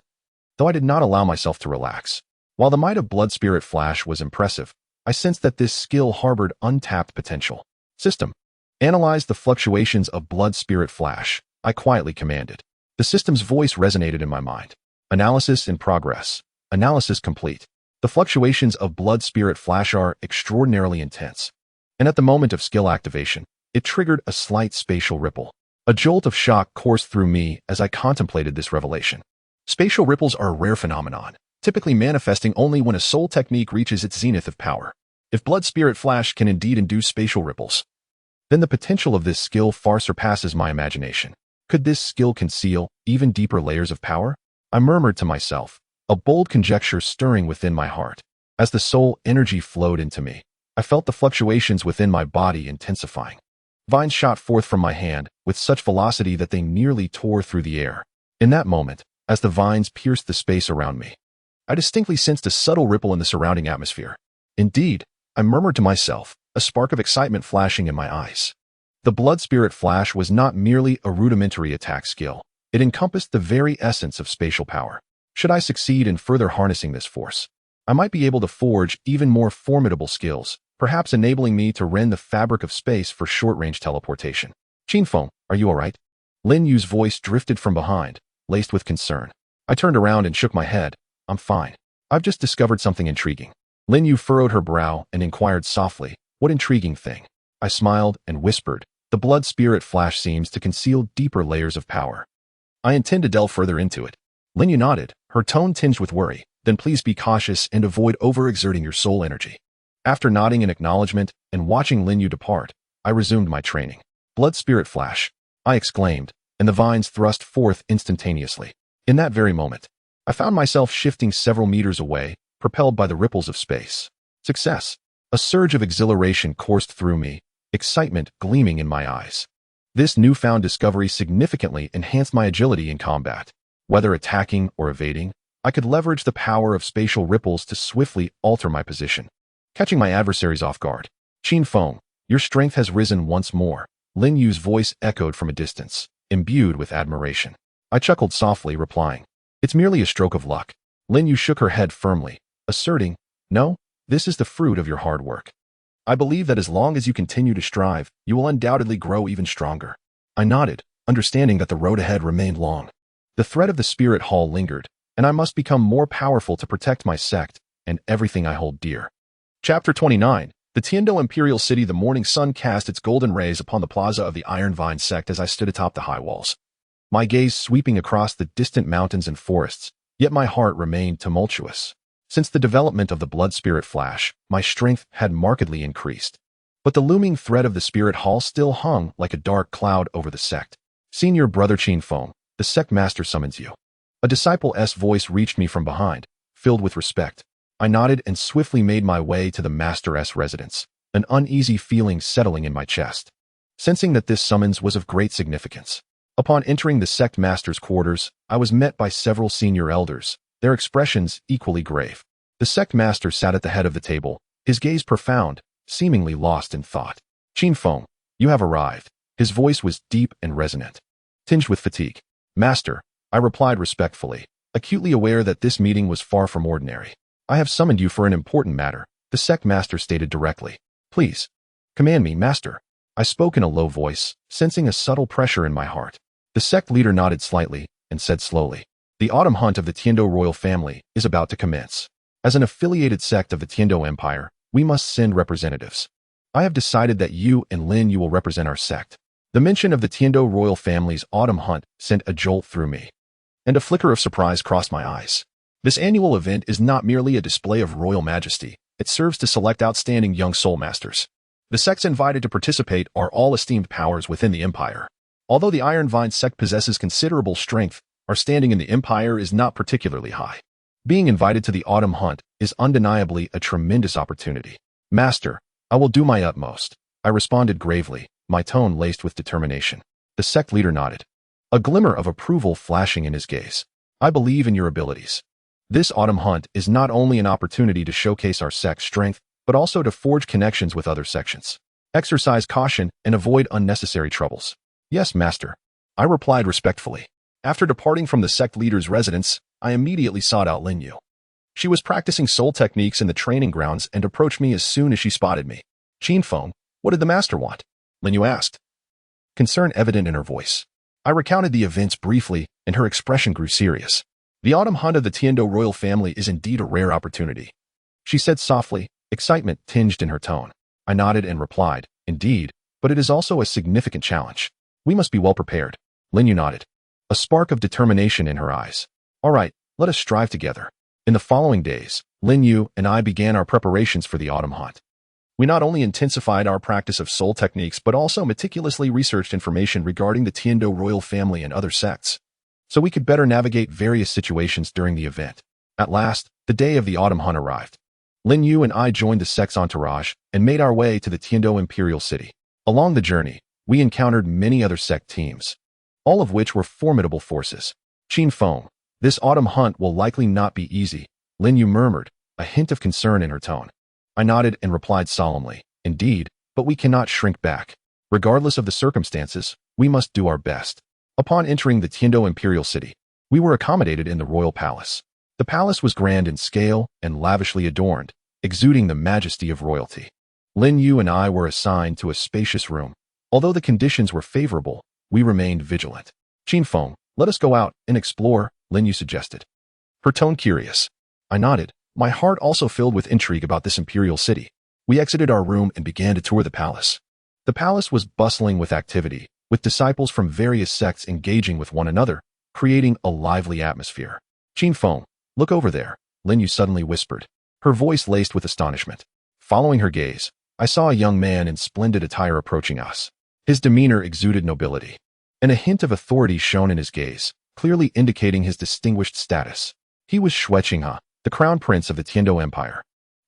though I did not allow myself to relax. While the might of Blood Spirit Flash was impressive, I sensed that this skill harbored untapped potential. System. Analyze the fluctuations of Blood Spirit Flash, I quietly commanded. The system's voice resonated in my mind. Analysis in progress. Analysis complete. The fluctuations of Blood Spirit Flash are extraordinarily intense. And at the moment of skill activation, it triggered a slight spatial ripple. A jolt of shock coursed through me as I contemplated this revelation. Spatial ripples are a rare phenomenon, typically manifesting only when a soul technique reaches its zenith of power. If Blood Spirit Flash can indeed induce spatial ripples, then the potential of this skill far surpasses my imagination. Could this skill conceal even deeper layers of power? I murmured to myself, a bold conjecture stirring within my heart. As the soul energy flowed into me, I felt the fluctuations within my body intensifying. Vines shot forth from my hand with such velocity that they nearly tore through the air. In that moment, as the vines pierced the space around me, I distinctly sensed a subtle ripple in the surrounding atmosphere. Indeed, I murmured to myself, a spark of excitement flashing in my eyes. The Blood Spirit Flash was not merely a rudimentary attack skill. It encompassed the very essence of spatial power. Should I succeed in further harnessing this force, I might be able to forge even more formidable skills, perhaps enabling me to rend the fabric of space for short-range teleportation. Qin Feng, are you all right? Lin Yu's voice drifted from behind, laced with concern. I turned around and shook my head. I'm fine. I've just discovered something intriguing. Lin Yu furrowed her brow and inquired softly, what intriguing thing? I smiled and whispered, the Blood Spirit Flash seems to conceal deeper layers of power. I intend to delve further into it. Lin Yu nodded, her tone tinged with worry. Then please be cautious and avoid overexerting your soul energy. After nodding in acknowledgement and watching Lin Yu depart, I resumed my training. Blood Spirit Flash, I exclaimed, and the vines thrust forth instantaneously. In that very moment, I found myself shifting several meters away, propelled by the ripples of space. Success. A surge of exhilaration coursed through me, excitement gleaming in my eyes. This newfound discovery significantly enhanced my agility in combat. Whether attacking or evading, I could leverage the power of spatial ripples to swiftly alter my position, catching my adversaries off guard. Qin Feng, your strength has risen once more. Lin Yu's voice echoed from a distance, imbued with admiration. I chuckled softly, replying, it's merely a stroke of luck. Lin Yu shook her head firmly, asserting, no, this is the fruit of your hard work. I believe that as long as you continue to strive, you will undoubtedly grow even stronger. I nodded, understanding that the road ahead remained long. The threat of the spirit hall lingered, and I must become more powerful to protect my sect and everything I hold dear. Chapter 29. The Tindo Imperial City. The morning sun cast its golden rays upon the plaza of the Ironvine Sect as I stood atop the high walls, my gaze sweeping across the distant mountains and forests, yet my heart remained tumultuous. Since the development of the Blood Spirit Flash, my strength had markedly increased. But the looming threat of the Spirit Hall still hung like a dark cloud over the sect. Senior Brother Qin Feng, the sect master summons you. A disciple's voice reached me from behind, filled with respect. I nodded and swiftly made my way to the master's residence, an uneasy feeling settling in my chest, sensing that this summons was of great significance. Upon entering the sect master's quarters, I was met by several senior elders, their expressions equally grave. The sect master sat at the head of the table, his gaze profound, seemingly lost in thought. Qin Feng, you have arrived. His voice was deep and resonant, tinged with fatigue. Master, I replied respectfully, acutely aware that this meeting was far from ordinary. I have summoned you for an important matter, the sect master stated directly. Please, command me, master. I spoke in a low voice, sensing a subtle pressure in my heart. The sect leader nodded slightly and said slowly, the autumn hunt of the Tindo royal family is about to commence. As an affiliated sect of the Tindo Empire, we must send representatives. I have decided that you and Lin Yu will represent our sect. The mention of the Tindo royal family's autumn hunt sent a jolt through me, and a flicker of surprise crossed my eyes. This annual event is not merely a display of royal majesty, it serves to select outstanding young soul masters. The sects invited to participate are all esteemed powers within the empire. Although the Ironvine Sect possesses considerable strength, our standing in the empire is not particularly high. Being invited to the autumn hunt is undeniably a tremendous opportunity. Master, I will do my utmost, I responded gravely, my tone laced with determination. The sect leader nodded, a glimmer of approval flashing in his gaze. I believe in your abilities. This autumn hunt is not only an opportunity to showcase our sect's strength, but also to forge connections with other sections. Exercise caution and avoid unnecessary troubles. Yes, master, I replied respectfully. After departing from the sect leader's residence, I immediately sought out Lin Yu. She was practicing soul techniques in the training grounds and approached me as soon as she spotted me. Qin Feng, what did the master want? Lin Yu asked, concern evident in her voice. I recounted the events briefly, and her expression grew serious. The autumn hunt of the Tindo royal family is indeed a rare opportunity, she said softly, excitement tinged in her tone. I nodded and replied, indeed, but it is also a significant challenge. We must be well prepared. Lin Yu nodded, a spark of determination in her eyes. All right, let us strive together. In the following days, Lin Yu and I began our preparations for the autumn hunt. We not only intensified our practice of soul techniques but also meticulously researched information regarding the Tindo royal family and other sects, so we could better navigate various situations during the event. At last, the day of the autumn hunt arrived. Lin Yu and I joined the sect's entourage and made our way to the Tindo Imperial City. Along the journey, we encountered many other sect teams, all of which were formidable forces. Qin Feng, this autumn hunt will likely not be easy, Lin Yu murmured, a hint of concern in her tone. I nodded and replied solemnly, indeed, but we cannot shrink back. Regardless of the circumstances, we must do our best. Upon entering the Tindo Imperial City, we were accommodated in the royal palace. The palace was grand in scale and lavishly adorned, exuding the majesty of royalty. Lin Yu and I were assigned to a spacious room. Although the conditions were favorable, we remained vigilant. Qin Feng, let us go out and explore, Lin Yu suggested, her tone curious. I nodded, my heart also filled with intrigue about this imperial city. We exited our room and began to tour the palace. The palace was bustling with activity, with disciples from various sects engaging with one another, creating a lively atmosphere. Qin Feng, look over there, Lin Yu suddenly whispered, her voice laced with astonishment. Following her gaze, I saw a young man in splendid attire approaching us. His demeanor exuded nobility, and a hint of authority shone in his gaze, clearly indicating his distinguished status. He was Qin, the crown prince of the Tindo Empire.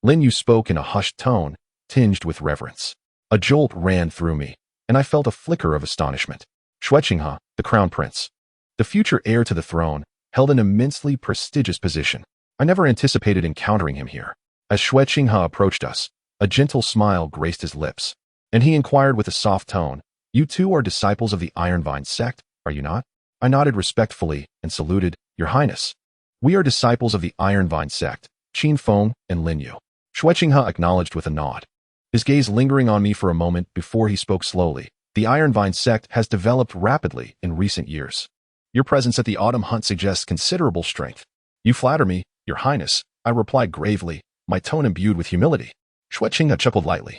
Lin Yu spoke in a hushed tone, tinged with reverence. A jolt ran through me, and I felt a flicker of astonishment. Qin, the crown prince, the future heir to the throne, held an immensely prestigious position. I never anticipated encountering him here. As Qin approached us, a gentle smile graced his lips, and he inquired with a soft tone, you two are disciples of the Ironvine Sect, are you not? I nodded respectfully and saluted, Your Highness. We are disciples of the Ironvine Sect, Qin Feng and Lin Yu. Qin acknowledged with a nod, his gaze lingering on me for a moment before he spoke slowly. The Ironvine Sect has developed rapidly in recent years. Your presence at the autumn hunt suggests considerable strength. You flatter me, Your Highness, I replied gravely, my tone imbued with humility. Qin chuckled lightly,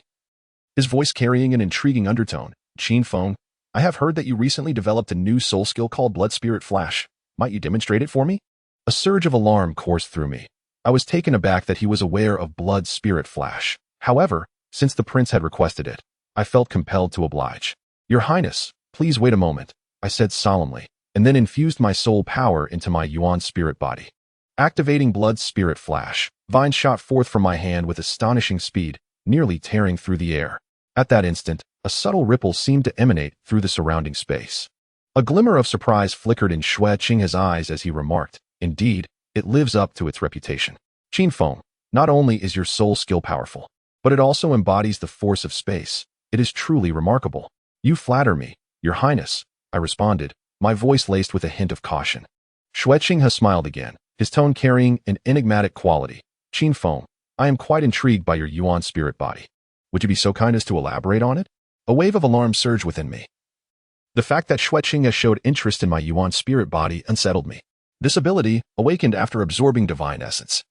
his voice carrying an intriguing undertone. Qin Feng, I have heard that you recently developed a new soul skill called Blood Spirit Flash. Might you demonstrate it for me? A surge of alarm coursed through me. I was taken aback that he was aware of Blood Spirit Flash. However, since the prince had requested it, I felt compelled to oblige. Your Highness, please wait a moment, I said solemnly, and then infused my soul power into my Yuan spirit body. Activating Blood Spirit Flash, Vine shot forth from my hand with astonishing speed, nearly tearing through the air. At that instant, a subtle ripple seemed to emanate through the surrounding space. A glimmer of surprise flickered in Qin's eyes as he remarked, indeed, it lives up to its reputation. Qin Feng, not only is your soul skill powerful, but it also embodies the force of space. It is truly remarkable. You flatter me, Your Highness, I responded, my voice laced with a hint of caution. Xueqing smiled again, his tone carrying an enigmatic quality. Qin Feng, I am quite intrigued by your Yuan spirit body. Would you be so kind as to elaborate on it? A wave of alarm surged within me. The fact that Xueqing showed interest in my Yuan spirit body unsettled me. This ability, awakened after absorbing divine essence,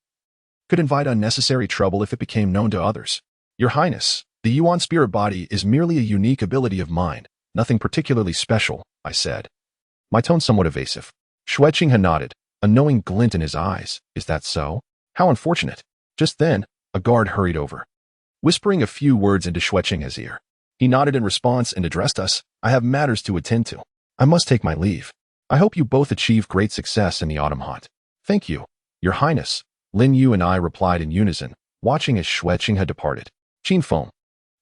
could invite unnecessary trouble if it became known to others. Your Highness, the Yuan spirit body is merely a unique ability of mine, nothing particularly special, I said. My tone somewhat evasive. Xueqing nodded, a knowing glint in his eyes. Is that so? How unfortunate. Just then, a guard hurried over, whispering a few words into Xueqing's ear. He nodded in response and addressed us. I have matters to attend to. I must take my leave. I hope you both achieve great success in the autumn hunt. Thank you, Your Highness, Lin Yu and I replied in unison, watching as Xueqing had departed. Qin Feng,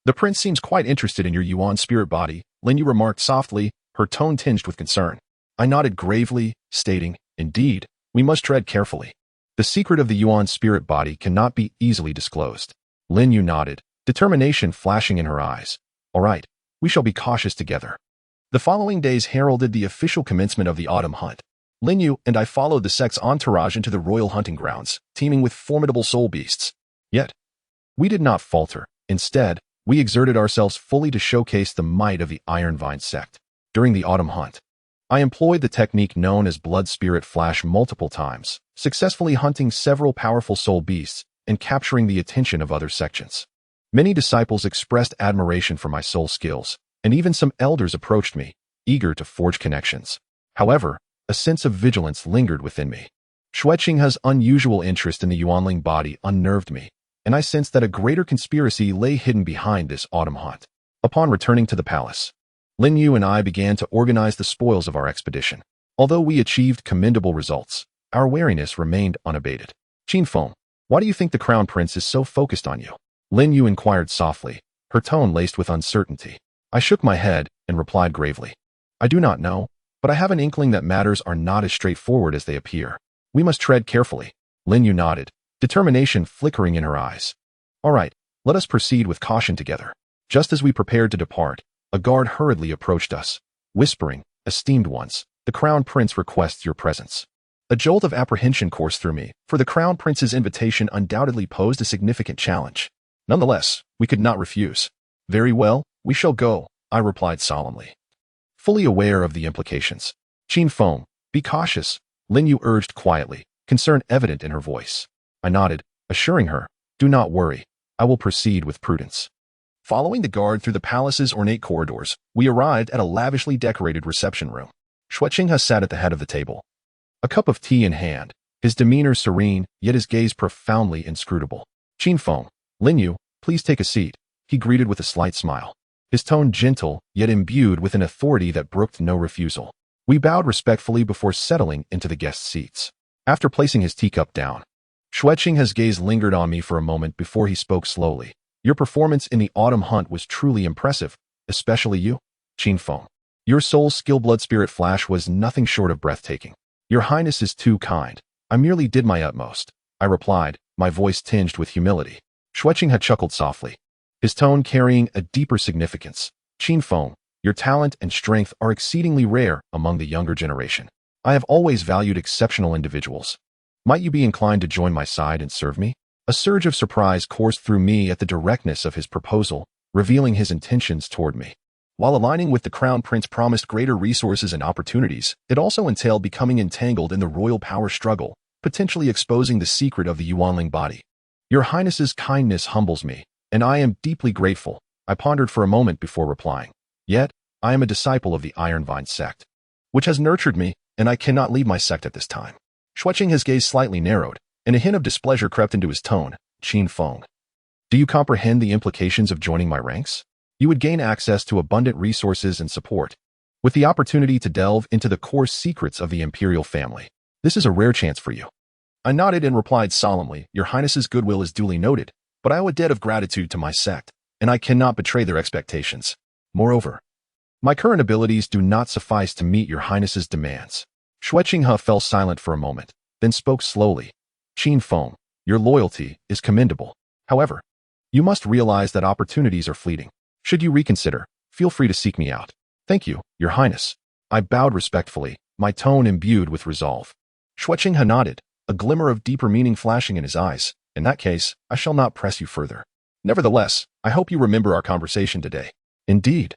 the prince seems quite interested in your Yuan spirit body, Lin Yu remarked softly, her tone tinged with concern. I nodded gravely, stating, indeed, we must tread carefully. The secret of the Yuan spirit body cannot be easily disclosed. Lin Yu nodded, determination flashing in her eyes. All right, we shall be cautious together. The following days heralded the official commencement of the autumn hunt. Lin Yu and I followed the sect's entourage into the royal hunting grounds, teeming with formidable soul beasts. Yet, we did not falter. Instead, we exerted ourselves fully to showcase the might of the Ironvine Sect. During the autumn hunt, I employed the technique known as Blood Spirit Flash multiple times, successfully hunting several powerful soul beasts and capturing the attention of other sections. Many disciples expressed admiration for my soul skills, and even some elders approached me, eager to forge connections. However, a sense of vigilance lingered within me. Xueqing's unusual interest in the Yuanling body unnerved me, and I sensed that a greater conspiracy lay hidden behind this autumn hunt. Upon returning to the palace, Lin Yu and I began to organize the spoils of our expedition. Although we achieved commendable results, our wariness remained unabated. Qin Feng, why do you think the Crown Prince is so focused on you? Lin Yu inquired softly, her tone laced with uncertainty. I shook my head and replied gravely. I do not know, but I have an inkling that matters are not as straightforward as they appear. We must tread carefully. Lin Yu nodded, determination flickering in her eyes. All right, let us proceed with caution together. Just as we prepared to depart, a guard hurriedly approached us, whispering, Esteemed ones, the Crown Prince requests your presence. A jolt of apprehension coursed through me, for the Crown Prince's invitation undoubtedly posed a significant challenge. Nonetheless, we could not refuse. Very well, we shall go, I replied solemnly, fully aware of the implications. Qin Feng, be cautious, Lin Yu urged quietly, concern evident in her voice. I nodded, assuring her, do not worry, I will proceed with prudence. Following the guard through the palace's ornate corridors, we arrived at a lavishly decorated reception room. Xueqing sat at the head of the table, a cup of tea in hand, his demeanor serene, yet his gaze profoundly inscrutable. Qin Feng, Lin Yu, please take a seat, he greeted with a slight smile, his tone gentle, yet imbued with an authority that brooked no refusal. We bowed respectfully before settling into the guest seats. After placing his teacup down, Xueqing's gaze lingered on me for a moment before he spoke slowly. Your performance in the autumn hunt was truly impressive, especially you, Qin Feng. Your soul skill Blood Spirit Flash was nothing short of breathtaking. Your Highness is too kind. I merely did my utmost, I replied, my voice tinged with humility. Xueqing had chuckled softly, his tone carrying a deeper significance. Qin Feng, your talent and strength are exceedingly rare among the younger generation. I have always valued exceptional individuals. Might you be inclined to join my side and serve me? A surge of surprise coursed through me at the directness of his proposal, revealing his intentions toward me. While aligning with the Crown Prince promised greater resources and opportunities, it also entailed becoming entangled in the royal power struggle, potentially exposing the secret of the Yuanling body. Your Highness's kindness humbles me, and I am deeply grateful, I pondered for a moment before replying. Yet, I am a disciple of the Ironvine Sect, which has nurtured me, and I cannot leave my sect at this time. Xueqing's gaze slightly narrowed, and a hint of displeasure crept into his tone. Qin Feng, do you comprehend the implications of joining my ranks? You would gain access to abundant resources and support, with the opportunity to delve into the core secrets of the imperial family. This is a rare chance for you. I nodded and replied solemnly, Your Highness's goodwill is duly noted, but I owe a debt of gratitude to my sect, and I cannot betray their expectations. Moreover, my current abilities do not suffice to meet Your Highness's demands. Xueqing fell silent for a moment, then spoke slowly. Qin Feng, your loyalty is commendable. However, you must realize that opportunities are fleeting. Should you reconsider, feel free to seek me out. Thank you, Your Highness. I bowed respectfully, my tone imbued with resolve. Xueqinghe nodded, a glimmer of deeper meaning flashing in his eyes. In that case, I shall not press you further. Nevertheless, I hope you remember our conversation today. Indeed.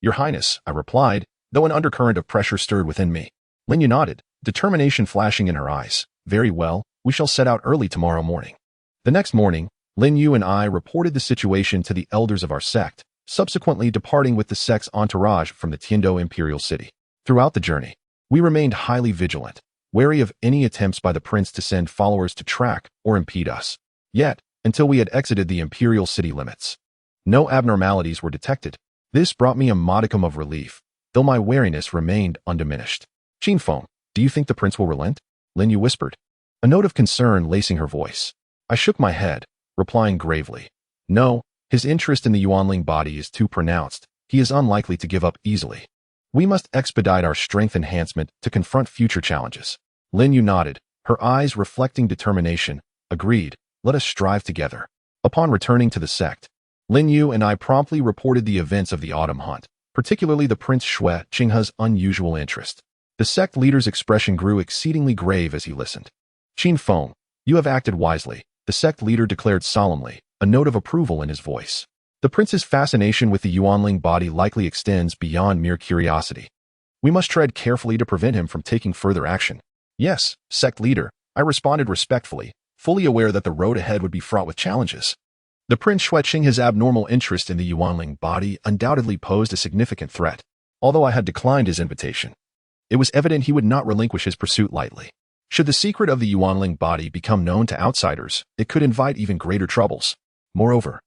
Your Highness, I replied, though an undercurrent of pressure stirred within me. Lin Yu nodded, determination flashing in her eyes. Very well, we shall set out early tomorrow morning. The next morning, Lin Yu and I reported the situation to the elders of our sect, subsequently departing with the sect's entourage from the Tindo Imperial City. Throughout the journey, we remained highly vigilant, wary of any attempts by the prince to send followers to track or impede us. Yet, until we had exited the Imperial City limits, no abnormalities were detected. This brought me a modicum of relief, though my wariness remained undiminished. Qin Feng, do you think the prince will relent? Lin Yu whispered, a note of concern lacing her voice. I shook my head, replying gravely, no, his interest in the Yuanling body is too pronounced. He is unlikely to give up easily. We must expedite our strength enhancement to confront future challenges. Lin Yu nodded, her eyes reflecting determination. Agreed, let us strive together. Upon returning to the sect, Lin Yu and I promptly reported the events of the autumn hunt, particularly the Prince Xueqinghe's unusual interest. The sect leader's expression grew exceedingly grave as he listened. Qin Feng, you have acted wisely, the sect leader declared solemnly, a note of approval in his voice. The prince's fascination with the Yuanling body likely extends beyond mere curiosity. We must tread carefully to prevent him from taking further action. Yes, sect leader, I responded respectfully, fully aware that the road ahead would be fraught with challenges. The Prince Xueqinghe's abnormal interest in the Yuanling body undoubtedly posed a significant threat. Although I had declined his invitation, it was evident he would not relinquish his pursuit lightly. Should the secret of the Yuanling body become known to outsiders, it could invite even greater troubles. Moreover,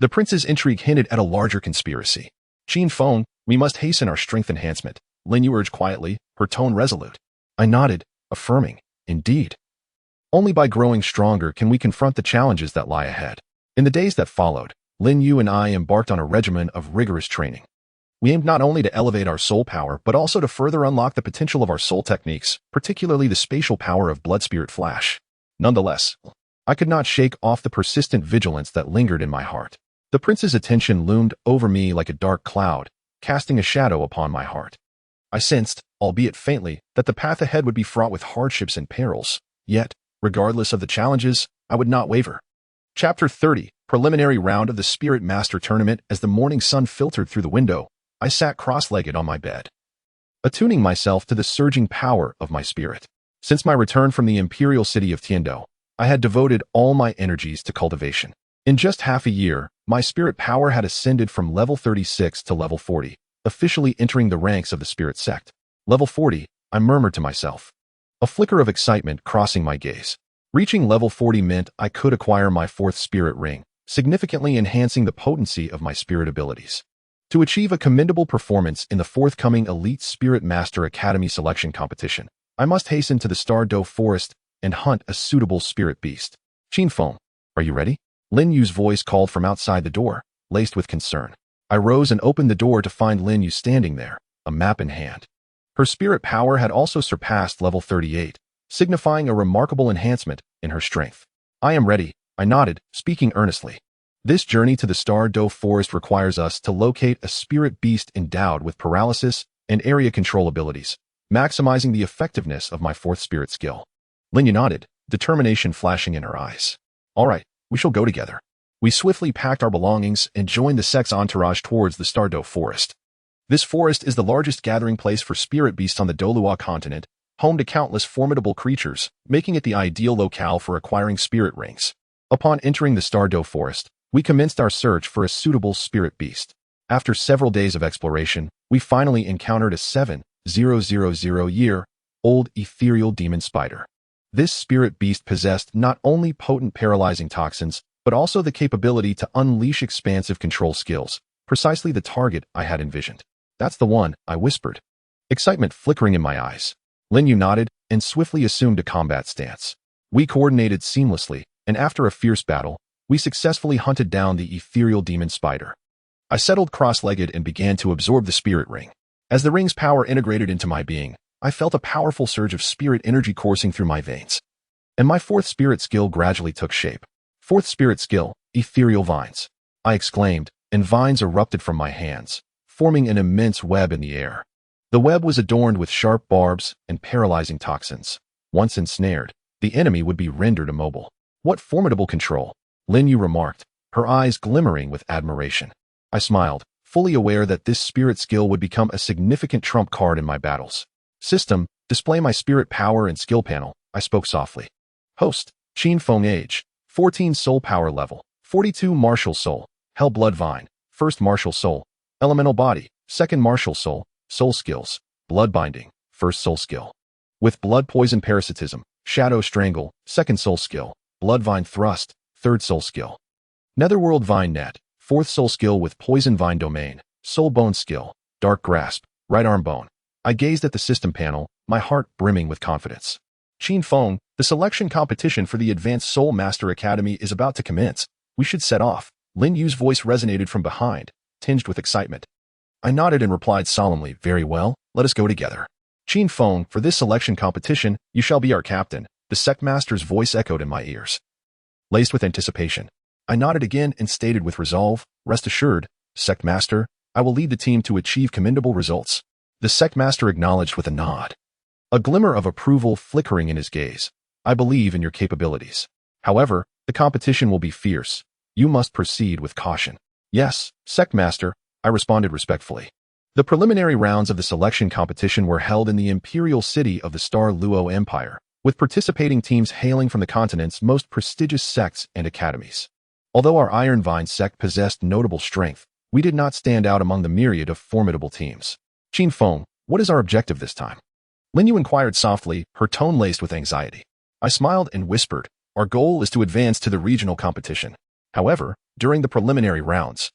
the prince's intrigue hinted at a larger conspiracy. Qin Feng, we must hasten our strength enhancement, Lin Yu urged quietly, her tone resolute. I nodded, affirming, indeed. Only by growing stronger can we confront the challenges that lie ahead. In the days that followed, Lin Yu and I embarked on a regimen of rigorous training. We aimed not only to elevate our soul power, but also to further unlock the potential of our soul techniques, particularly the spatial power of Blood Spirit Flash. Nonetheless, I could not shake off the persistent vigilance that lingered in my heart. The prince's attention loomed over me like a dark cloud, casting a shadow upon my heart. I sensed, albeit faintly, that the path ahead would be fraught with hardships and perils. Yet, regardless of the challenges, I would not waver. Chapter 30, Preliminary Round of the Spirit Master Tournament. As the morning sun filtered through the window, I sat cross-legged on my bed, attuning myself to the surging power of my spirit. Since my return from the Imperial City of Tindo, I had devoted all my energies to cultivation. In just half a year, my spirit power had ascended from level 36 to level 40, officially entering the ranks of the spirit sect. Level 40, I murmured to myself, a flicker of excitement crossing my gaze. Reaching level 40 meant I could acquire my fourth spirit ring, significantly enhancing the potency of my spirit abilities. To achieve a commendable performance in the forthcoming Elite Spirit Master Academy selection competition, I must hasten to the Douluo forest and hunt a suitable spirit beast. Qin Feng, are you ready? Lin Yu's voice called from outside the door, laced with concern. I rose and opened the door to find Lin Yu standing there, a map in hand. Her spirit power had also surpassed level 38, signifying a remarkable enhancement in her strength. I am ready, I nodded, speaking earnestly. This journey to the Douluo forest requires us to locate a spirit beast endowed with paralysis and area control abilities, maximizing the effectiveness of my fourth spirit skill. Lin Yu nodded, determination flashing in her eyes. All right, we shall go together. We swiftly packed our belongings and joined the sect's entourage towards the Douluo forest. This forest is the largest gathering place for spirit beasts on the Douluo continent, home to countless formidable creatures, making it the ideal locale for acquiring spirit rings. Upon entering the Douluo forest, we commenced our search for a suitable spirit beast. After several days of exploration, we finally encountered a 7,000-year-old ethereal demon spider. This spirit beast possessed not only potent paralyzing toxins, but also the capability to unleash expansive control skills, precisely the target I had envisioned. That's the one, I whispered, excitement flickering in my eyes. Lin Yu nodded and swiftly assumed a combat stance. We coordinated seamlessly, and after a fierce battle, we successfully hunted down the ethereal demon spider. I settled cross-legged and began to absorb the spirit ring. As the ring's power integrated into my being, I felt a powerful surge of spirit energy coursing through my veins. And my fourth spirit skill gradually took shape. Fourth spirit skill, ethereal vines. I exclaimed, and vines erupted from my hands, forming an immense web in the air. The web was adorned with sharp barbs and paralyzing toxins. Once ensnared, the enemy would be rendered immobile. What formidable control, Lin Yu remarked, her eyes glimmering with admiration. I smiled, fully aware that this spirit skill would become a significant trump card in my battles. System, display my spirit power and skill panel, I spoke softly. Host, Qin Feng age, 14 soul power level, 42 martial soul, Hell Bloodvine, 1st martial soul, Elemental Body, 2nd martial soul, soul skills, Blood Binding, 1st soul skill. With Blood Poison Parasitism, Shadow Strangle, 2nd soul skill, Bloodvine Thrust, 3rd soul skill. Netherworld Vine Net, 4th soul skill with Poison Vine Domain, Soul Bone skill, Dark Grasp, Right Arm Bone. I gazed at the system panel, my heart brimming with confidence. Qin Feng, the selection competition for the Advanced Soul Master Academy is about to commence. We should set off. Lin Yu's voice resonated from behind, tinged with excitement. I nodded and replied solemnly, very well, let us go together. Qin Feng, for this selection competition, you shall be our captain, the sect master's voice echoed in my ears. Laced with anticipation, I nodded again and stated with resolve, rest assured, sect master, I will lead the team to achieve commendable results. The sect master acknowledged with a nod. A glimmer of approval flickering in his gaze. I believe in your capabilities. However, the competition will be fierce. You must proceed with caution. Yes, sect master, I responded respectfully. The preliminary rounds of the selection competition were held in the imperial city of the Star Luo Empire, with participating teams hailing from the continent's most prestigious sects and academies. Although our Ironvine Sect possessed notable strength, we did not stand out among the myriad of formidable teams. Qin Feng, what is our objective this time? Lin Yu inquired softly, her tone laced with anxiety. I smiled and whispered, our goal is to advance to the regional competition. However, during the preliminary rounds,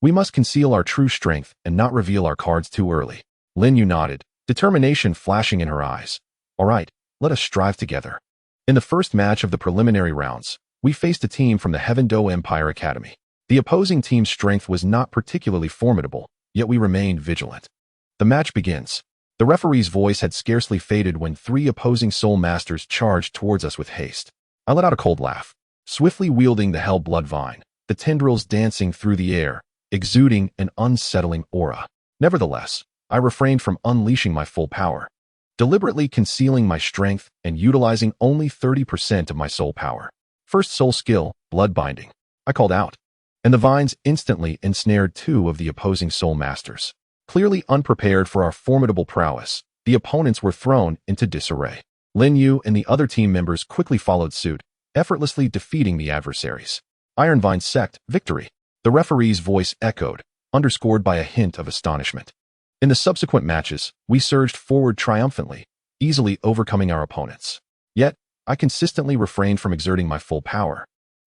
we must conceal our true strength and not reveal our cards too early. Lin Yu nodded, determination flashing in her eyes. All right, let us strive together. In the first match of the preliminary rounds, we faced a team from the Heaven Do Empire Academy. The opposing team's strength was not particularly formidable, yet we remained vigilant. The match begins. The referee's voice had scarcely faded when 3 opposing soul masters charged towards us with haste. I let out a cold laugh, swiftly wielding the Hell Bloodvine, the tendrils dancing through the air, exuding an unsettling aura. Nevertheless, I refrained from unleashing my full power, deliberately concealing my strength and utilizing only 30% of my soul power. First soul skill, Blood Binding. I called out, and the vines instantly ensnared 2 of the opposing soul masters. Clearly unprepared for our formidable prowess, the opponents were thrown into disarray. Lin Yu and the other team members quickly followed suit, effortlessly defeating the adversaries. Ironvine Sect, victory. The referee's voice echoed, underscored by a hint of astonishment. In the subsequent matches, we surged forward triumphantly, easily overcoming our opponents. Yet, I consistently refrained from exerting my full power,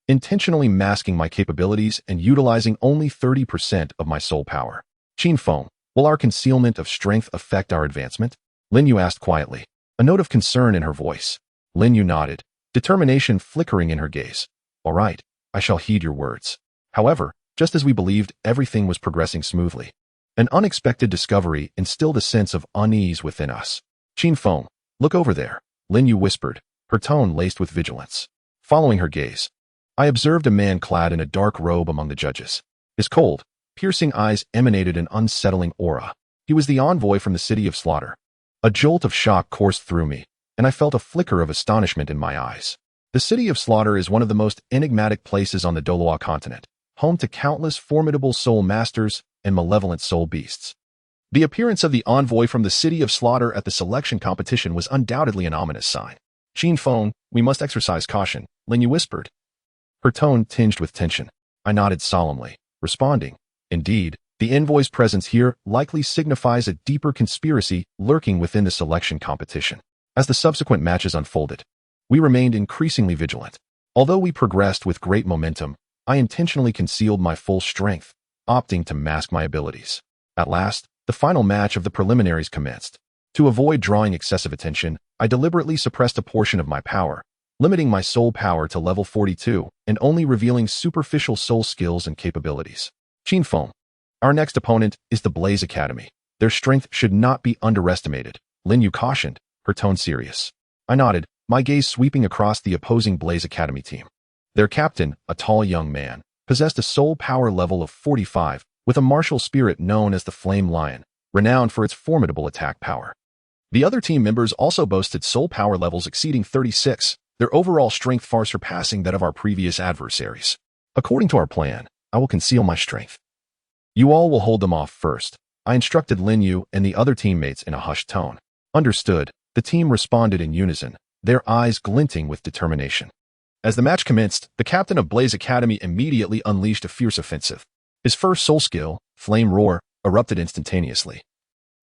intentionally masking my capabilities and utilizing only 30% of my soul power. Qin Feng, will our concealment of strength affect our advancement? Lin Yu asked quietly, a note of concern in her voice. Lin Yu nodded, determination flickering in her gaze. All right, I shall heed your words. However, just as we believed everything was progressing smoothly, an unexpected discovery instilled a sense of unease within us. Qin Feng, look over there, Lin Yu whispered, her tone laced with vigilance. Following her gaze, I observed a man clad in a dark robe among the judges. His cold, piercing eyes emanated an unsettling aura. He was the envoy from the City of Slaughter. A jolt of shock coursed through me, and I felt a flicker of astonishment in my eyes. The City of Slaughter is one of the most enigmatic places on the Douluo continent, home to countless formidable soul masters and malevolent soul beasts. The appearance of the envoy from the City of Slaughter at the selection competition was undoubtedly an ominous sign. Qin Feng, we must exercise caution, Lin Yu whispered, her tone tinged with tension. I nodded solemnly, responding, indeed, the envoy's presence here likely signifies a deeper conspiracy lurking within the selection competition. As the subsequent matches unfolded, we remained increasingly vigilant. Although we progressed with great momentum, I intentionally concealed my full strength, opting to mask my abilities. At last, the final match of the preliminaries commenced. To avoid drawing excessive attention, I deliberately suppressed a portion of my power, limiting my soul power to level 42 and only revealing superficial soul skills and capabilities. Qin Feng, our next opponent is the Blaze Academy. Their strength should not be underestimated, Lin Yu cautioned, her tone serious. I nodded, my gaze sweeping across the opposing Blaze Academy team. Their captain, a tall young man, possessed a soul power level of 45, with a martial spirit known as the Flame Lion, renowned for its formidable attack power. The other team members also boasted soul power levels exceeding 36, their overall strength far surpassing that of our previous adversaries. According to our plan, I will conceal my strength. You all will hold them off first, I instructed Lin Yu and the other teammates in a hushed tone. Understood, the team responded in unison, their eyes glinting with determination. As the match commenced, the captain of Blaze Academy immediately unleashed a fierce offensive. His first soul skill, Flame Roar, erupted instantaneously,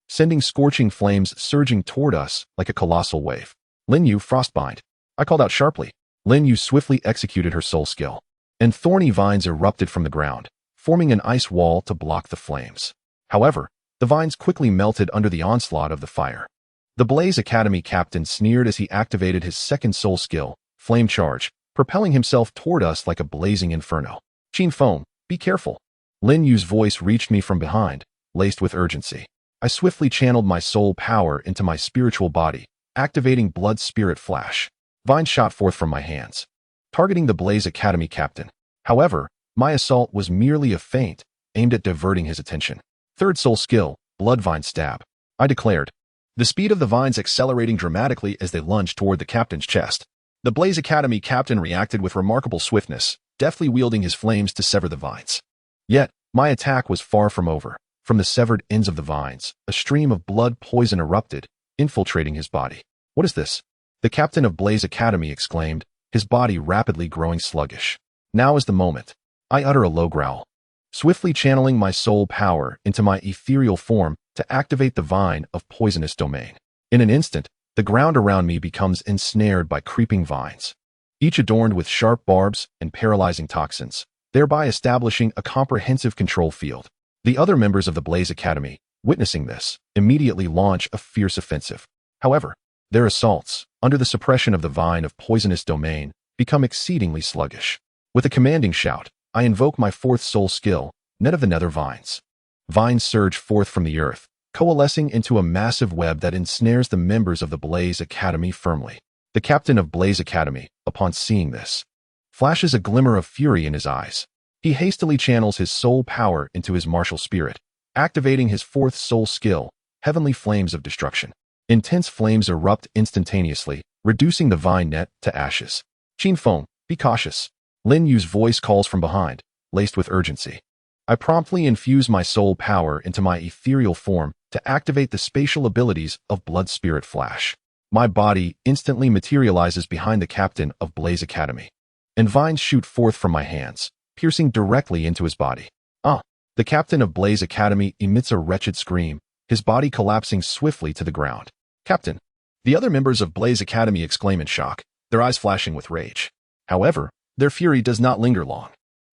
sending scorching flames surging toward us like a colossal wave. Lin Yu Frostbind. I called out sharply. Lin Yu swiftly executed her soul skill, and thorny vines erupted from the ground, forming an ice wall to block the flames. However, the vines quickly melted under the onslaught of the fire. The Blaze Academy captain sneered as he activated his second soul skill, Flame Charge, propelling himself toward us like a blazing inferno. Qin Feng, be careful. Lin Yu's voice reached me from behind, laced with urgency. I swiftly channeled my soul power into my spiritual body, activating Blood Spirit Flash. Vines shot forth from my hands, targeting the Blaze Academy captain. However, my assault was merely a feint, aimed at diverting his attention. Third soul skill, Bloodvine Stab. I declared, the speed of the vines accelerating dramatically as they lunged toward the captain's chest. The Blaze Academy captain reacted with remarkable swiftness, deftly wielding his flames to sever the vines. Yet, my attack was far from over. From the severed ends of the vines, a stream of blood poison erupted, infiltrating his body. What is this? The captain of Blaze Academy exclaimed, his body rapidly growing sluggish. Now is the moment. I utter a low growl, swiftly channeling my soul power into my ethereal form to activate the vine of poisonous domain. In an instant, the ground around me becomes ensnared by creeping vines, each adorned with sharp barbs and paralyzing toxins, thereby establishing a comprehensive control field. The other members of the Blaze Academy, witnessing this, immediately launch a fierce offensive. However, their assaults, under the suppression of the vine of poisonous domain, become exceedingly sluggish. With a commanding shout, I invoke my fourth soul skill, Net of the Nether Vines. Vines surge forth from the earth, coalescing into a massive web that ensnares the members of the Blaze Academy firmly. The captain of Blaze Academy, upon seeing this, flashes a glimmer of fury in his eyes. He hastily channels his soul power into his martial spirit, activating his fourth soul skill, Heavenly Flames of Destruction. Intense flames erupt instantaneously, reducing the vine net to ashes. Qin Feng, be cautious. Lin Yu's voice calls from behind, laced with urgency. I promptly infuse my soul power into my ethereal form to activate the spatial abilities of Blood Spirit Flash. My body instantly materializes behind the captain of Blaze Academy, and vines shoot forth from my hands, piercing directly into his body. The captain of Blaze Academy emits a wretched scream, his body collapsing swiftly to the ground. Captain! The other members of Blaze Academy exclaim in shock, their eyes flashing with rage. However, their fury does not linger long.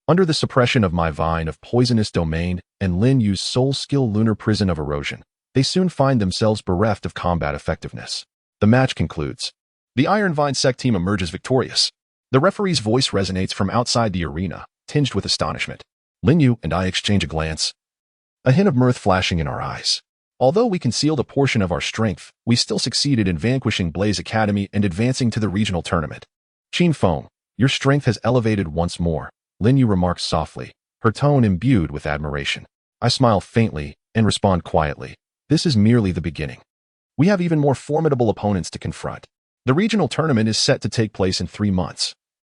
Under the suppression of my vine of poisonous domain and Lin Yu's soul skill lunar prison of erosion, they soon find themselves bereft of combat effectiveness. The match concludes. The Ironvine Sect team emerges victorious. The referee's voice resonates from outside the arena, tinged with astonishment. Lin Yu and I exchange a glance, a hint of mirth flashing in our eyes. Although we concealed a portion of our strength, we still succeeded in vanquishing Blaze Academy and advancing to the regional tournament. Qin Feng, your strength has elevated once more, Lin Yu remarks softly, her tone imbued with admiration. I smile faintly and respond quietly. This is merely the beginning. We have even more formidable opponents to confront. The regional tournament is set to take place in 3 months,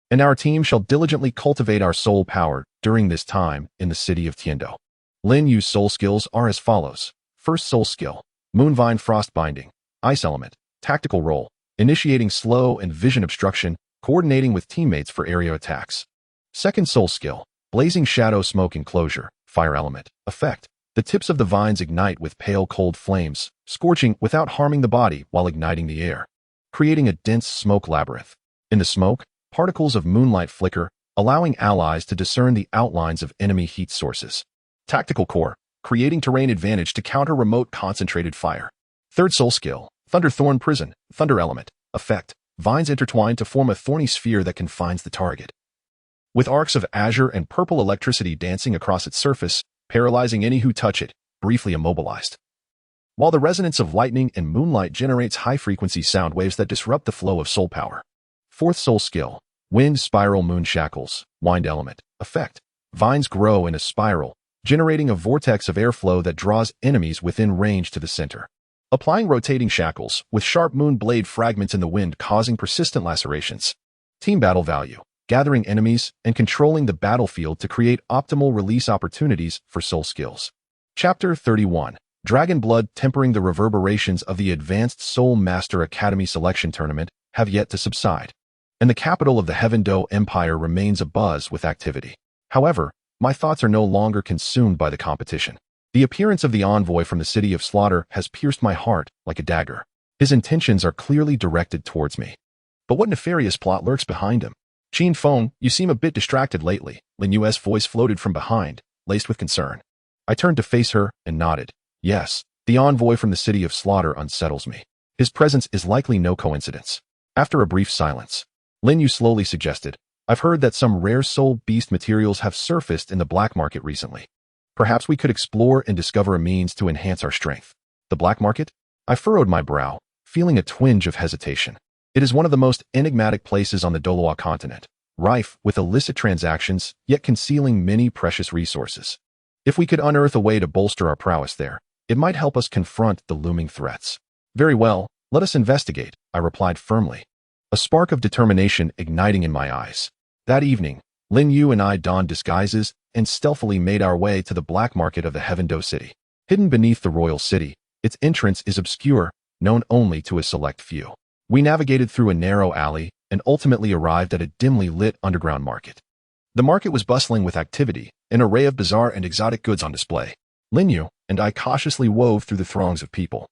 and our team shall diligently cultivate our soul power during this time in the city of Tindo. Lin Yu's soul skills are as follows. First soul skill, Moonvine Frost Binding, Ice Element, Tactical Roll, initiating slow and vision obstruction, coordinating with teammates for area attacks. Second soul skill, Blazing Shadow Smoke Enclosure, Fire Element, effect. The tips of the vines ignite with pale cold flames, scorching without harming the body while igniting the air, creating a dense smoke labyrinth. In the smoke, particles of moonlight flicker, allowing allies to discern the outlines of enemy heat sources. Tactical Core, creating terrain advantage to counter remote concentrated fire. Third soul skill, Thunderthorn Prison, Thunder Element, effect. Vines intertwine to form a thorny sphere that confines the target, with arcs of azure and purple electricity dancing across its surface, paralyzing any who touch it, briefly immobilized. While the resonance of lightning and moonlight generates high-frequency sound waves that disrupt the flow of soul power. Fourth soul skill, Wind Spiral Moon Shackles, Wind Element, effect. Vines grow in a spiral, generating a vortex of airflow that draws enemies within range to the center. Applying rotating shackles, with sharp moon blade fragments in the wind causing persistent lacerations. Team battle value. Gathering enemies and controlling the battlefield to create optimal release opportunities for soul skills. Chapter 31. Dragon Blood. Tempering. The reverberations of the Advanced Soul Master Academy Selection Tournament have yet to subside, and the capital of the Heaven Do Empire remains abuzz with activity. However, my thoughts are no longer consumed by the competition. The appearance of the envoy from the City of Slaughter has pierced my heart like a dagger. His intentions are clearly directed towards me. But what nefarious plot lurks behind him? Qin Feng, you seem a bit distracted lately. Lin Yue's voice floated from behind, laced with concern. I turned to face her and nodded. Yes, the envoy from the City of Slaughter unsettles me. His presence is likely no coincidence. After a brief silence, Lin Yu slowly suggested, I've heard that some rare soul beast materials have surfaced in the black market recently. Perhaps we could explore and discover a means to enhance our strength. The black market? I furrowed my brow, feeling a twinge of hesitation. It is one of the most enigmatic places on the Douluo continent, rife with illicit transactions, yet concealing many precious resources. If we could unearth a way to bolster our prowess there, it might help us confront the looming threats. Very well, let us investigate, I replied firmly, a spark of determination igniting in my eyes. That evening, Lin Yu and I donned disguises and stealthily made our way to the black market of the Heaven Do City. Hidden beneath the royal city, its entrance is obscure, known only to a select few. We navigated through a narrow alley and ultimately arrived at a dimly lit underground market. The market was bustling with activity, an array of bizarre and exotic goods on display. Lin Yu and I cautiously wove through the throngs of people,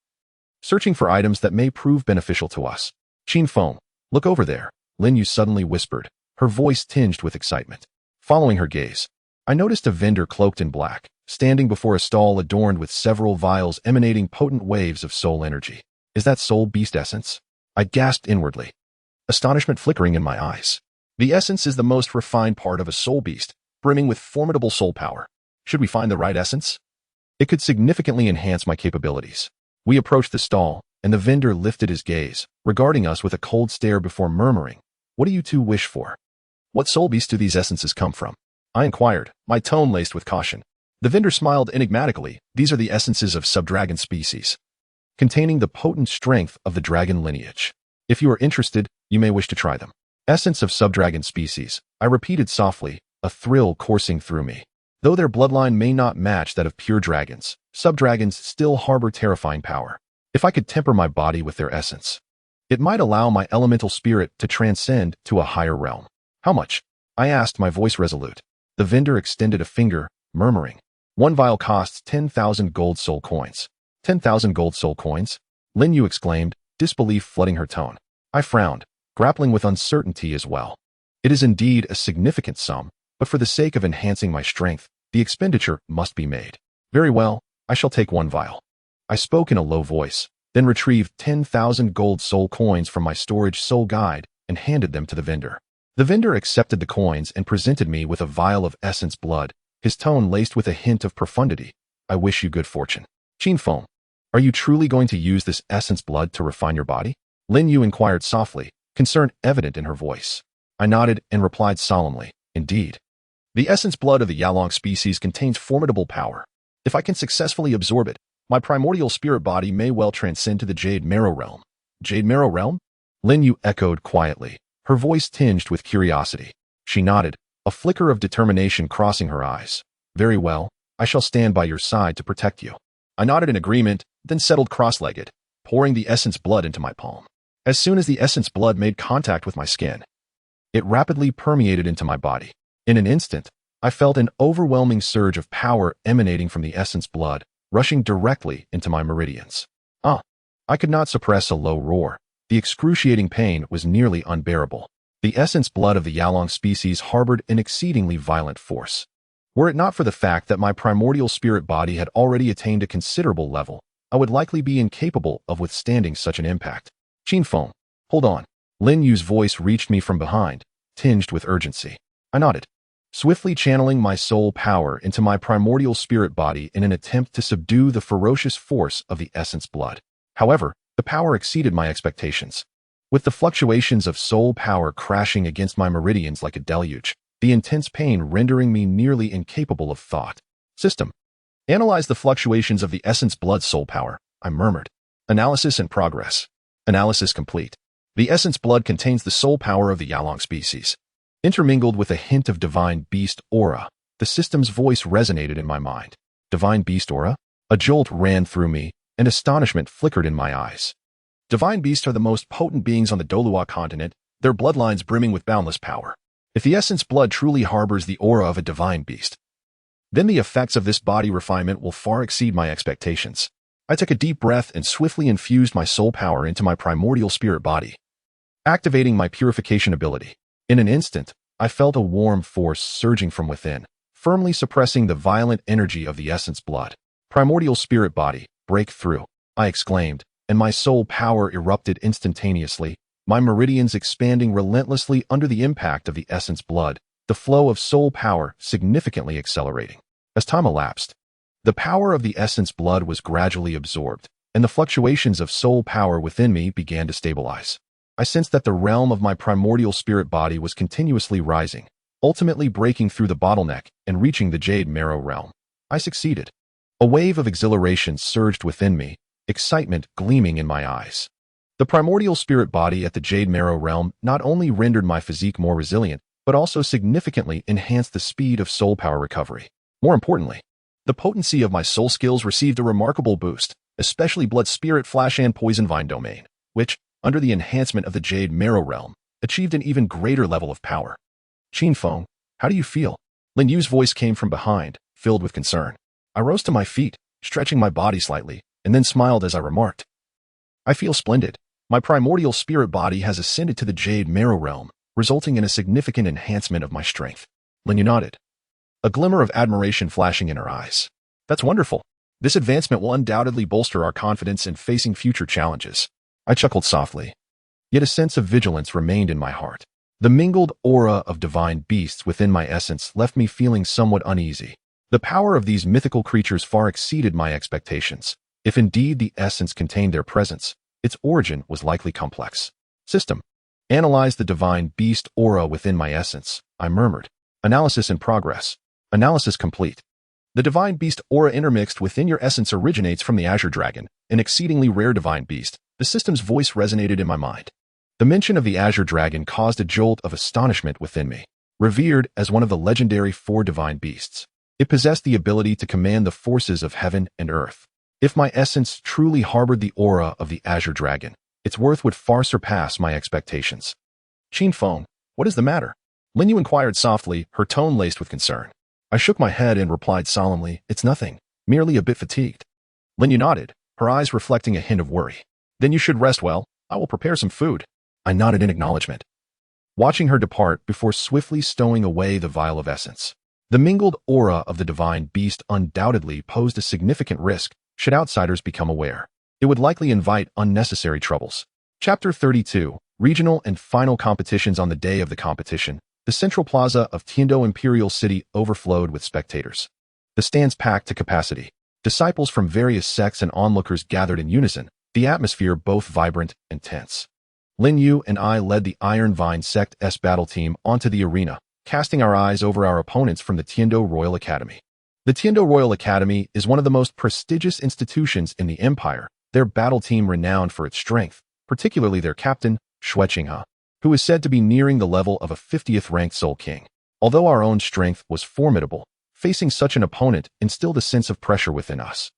searching for items that may prove beneficial to us. Qin Feng, look over there, Lin Yu suddenly whispered, her voice tinged with excitement. Following her gaze, I noticed a vendor cloaked in black, standing before a stall adorned with several vials emanating potent waves of soul energy. Is that soul beast essence? I gasped inwardly, astonishment flickering in my eyes. The essence is the most refined part of a soul beast, brimming with formidable soul power. Should we find the right essence? It could significantly enhance my capabilities. We approached the stall, and the vendor lifted his gaze, regarding us with a cold stare before murmuring, What do you two wish for? What soul beast do these essences come from? I inquired, my tone laced with caution. The vendor smiled enigmatically. These are the essences of subdragon species, containing the potent strength of the dragon lineage. If you are interested, you may wish to try them. Essence of subdragon species, I repeated softly, a thrill coursing through me. Though their bloodline may not match that of pure dragons, subdragons still harbor terrifying power. If I could temper my body with their essence, it might allow my elemental spirit to transcend to a higher realm. How much? I asked, my voice resolute. The vendor extended a finger, murmuring, 1 vial costs 10,000 gold soul coins. 10,000 gold soul coins? Lin Yu exclaimed, disbelief flooding her tone. I frowned, grappling with uncertainty as well. It is indeed a significant sum, but for the sake of enhancing my strength, the expenditure must be made. Very well, I shall take 1 vial. I spoke in a low voice, then retrieved 10,000 gold soul coins from my storage soul guide and handed them to the vendor. The vendor accepted the coins and presented me with a vial of essence blood, his tone laced with a hint of profundity. I wish you good fortune. Qin Feng, are you truly going to use this essence blood to refine your body? Lin Yu inquired softly, concern evident in her voice. I nodded and replied solemnly, indeed. The essence blood of the Yalong species contains formidable power. If I can successfully absorb it, my primordial spirit body may well transcend to the Jade Marrow realm. Jade Marrow realm? Lin Yu echoed quietly, her voice tinged with curiosity. She nodded, a flicker of determination crossing her eyes. Very well, I shall stand by your side to protect you. I nodded in agreement, then settled cross-legged, pouring the essence blood into my palm. As soon as the essence blood made contact with my skin, it rapidly permeated into my body. In an instant, I felt an overwhelming surge of power emanating from the essence blood, rushing directly into my meridians. I could not suppress a low roar. The excruciating pain was nearly unbearable. The essence blood of the Yalong species harbored an exceedingly violent force. Were it not for the fact that my primordial spirit body had already attained a considerable level, I would likely be incapable of withstanding such an impact. Qin Feng, hold on. Lin Yu's voice reached me from behind, tinged with urgency. I nodded, swiftly channeling my soul power into my primordial spirit body in an attempt to subdue the ferocious force of the essence blood. However, the power exceeded my expectations. With the fluctuations of soul power crashing against my meridians like a deluge, the intense pain rendering me nearly incapable of thought. System. Analyze the fluctuations of the essence blood soul power, I murmured. Analysis in progress. Analysis complete. The essence blood contains the soul power of the Yalong species. Intermingled with a hint of divine beast aura, the system's voice resonated in my mind. Divine beast aura? A jolt ran through me, and astonishment flickered in my eyes. Divine beasts are the most potent beings on the Douluo continent, their bloodlines brimming with boundless power. If the essence blood truly harbors the aura of a divine beast, then the effects of this body refinement will far exceed my expectations. I took a deep breath and swiftly infused my soul power into my primordial spirit body, activating my purification ability. In an instant, I felt a warm force surging from within, firmly suppressing the violent energy of the essence blood. Primordial spirit body, break through, I exclaimed, and my soul power erupted instantaneously, my meridians expanding relentlessly under the impact of the essence blood, the flow of soul power significantly accelerating. As time elapsed, the power of the essence blood was gradually absorbed, and the fluctuations of soul power within me began to stabilize. I sensed that the realm of my primordial spirit body was continuously rising, ultimately breaking through the bottleneck and reaching the Jade Marrow realm. I succeeded. A wave of exhilaration surged within me, excitement gleaming in my eyes. The primordial spirit body at the Jade Marrow realm not only rendered my physique more resilient, but also significantly enhanced the speed of soul power recovery. More importantly, the potency of my soul skills received a remarkable boost, especially Blood Spirit Flash and Poison Vine domain, which, under the enhancement of the Jade Marrow realm, achieved an even greater level of power. Qin Feng, how do you feel? Lin Yu's voice came from behind, filled with concern. I rose to my feet, stretching my body slightly, and then smiled as I remarked. I feel splendid. My primordial spirit body has ascended to the Jade Marrow realm, resulting in a significant enhancement of my strength. Lin Yu nodded, a glimmer of admiration flashing in her eyes. That's wonderful. This advancement will undoubtedly bolster our confidence in facing future challenges. I chuckled softly, yet a sense of vigilance remained in my heart. The mingled aura of divine beasts within my essence left me feeling somewhat uneasy. The power of these mythical creatures far exceeded my expectations. If indeed the essence contained their presence, its origin was likely complex. System. Analyze the divine beast aura within my essence, I murmured. Analysis in progress. Analysis complete. The divine beast aura intermixed within your essence originates from the Azure Dragon, an exceedingly rare divine beast. The system's voice resonated in my mind. The mention of the Azure Dragon caused a jolt of astonishment within me. Revered as one of the legendary 4 divine beasts, it possessed the ability to command the forces of heaven and earth. If my essence truly harbored the aura of the Azure Dragon, its worth would far surpass my expectations. Qin Feng, what is the matter? Lin Yu inquired softly, her tone laced with concern. I shook my head and replied solemnly, it's nothing, merely a bit fatigued. Lin Yu nodded, her eyes reflecting a hint of worry. Then you should rest well. I will prepare some food. I nodded in acknowledgement, watching her depart before swiftly stowing away the vial of essence. The mingled aura of the divine beast undoubtedly posed a significant risk should outsiders become aware. It would likely invite unnecessary troubles. Chapter 32, Regional and Final Competitions. On the day of the competition, the central plaza of Tindo Imperial City overflowed with spectators. The stands packed to capacity. Disciples from various sects and onlookers gathered in unison, the atmosphere both vibrant and tense. Lin Yu and I led the Ironvine Sect's battle team onto the arena, casting our eyes over our opponents from the Tindo Royal Academy. The Tindo Royal Academy is one of the most prestigious institutions in the Empire, their battle team renowned for its strength, particularly their captain, Xueqinghe, who is said to be nearing the level of a 50th ranked Soul King. Although our own strength was formidable, facing such an opponent instilled a sense of pressure within us.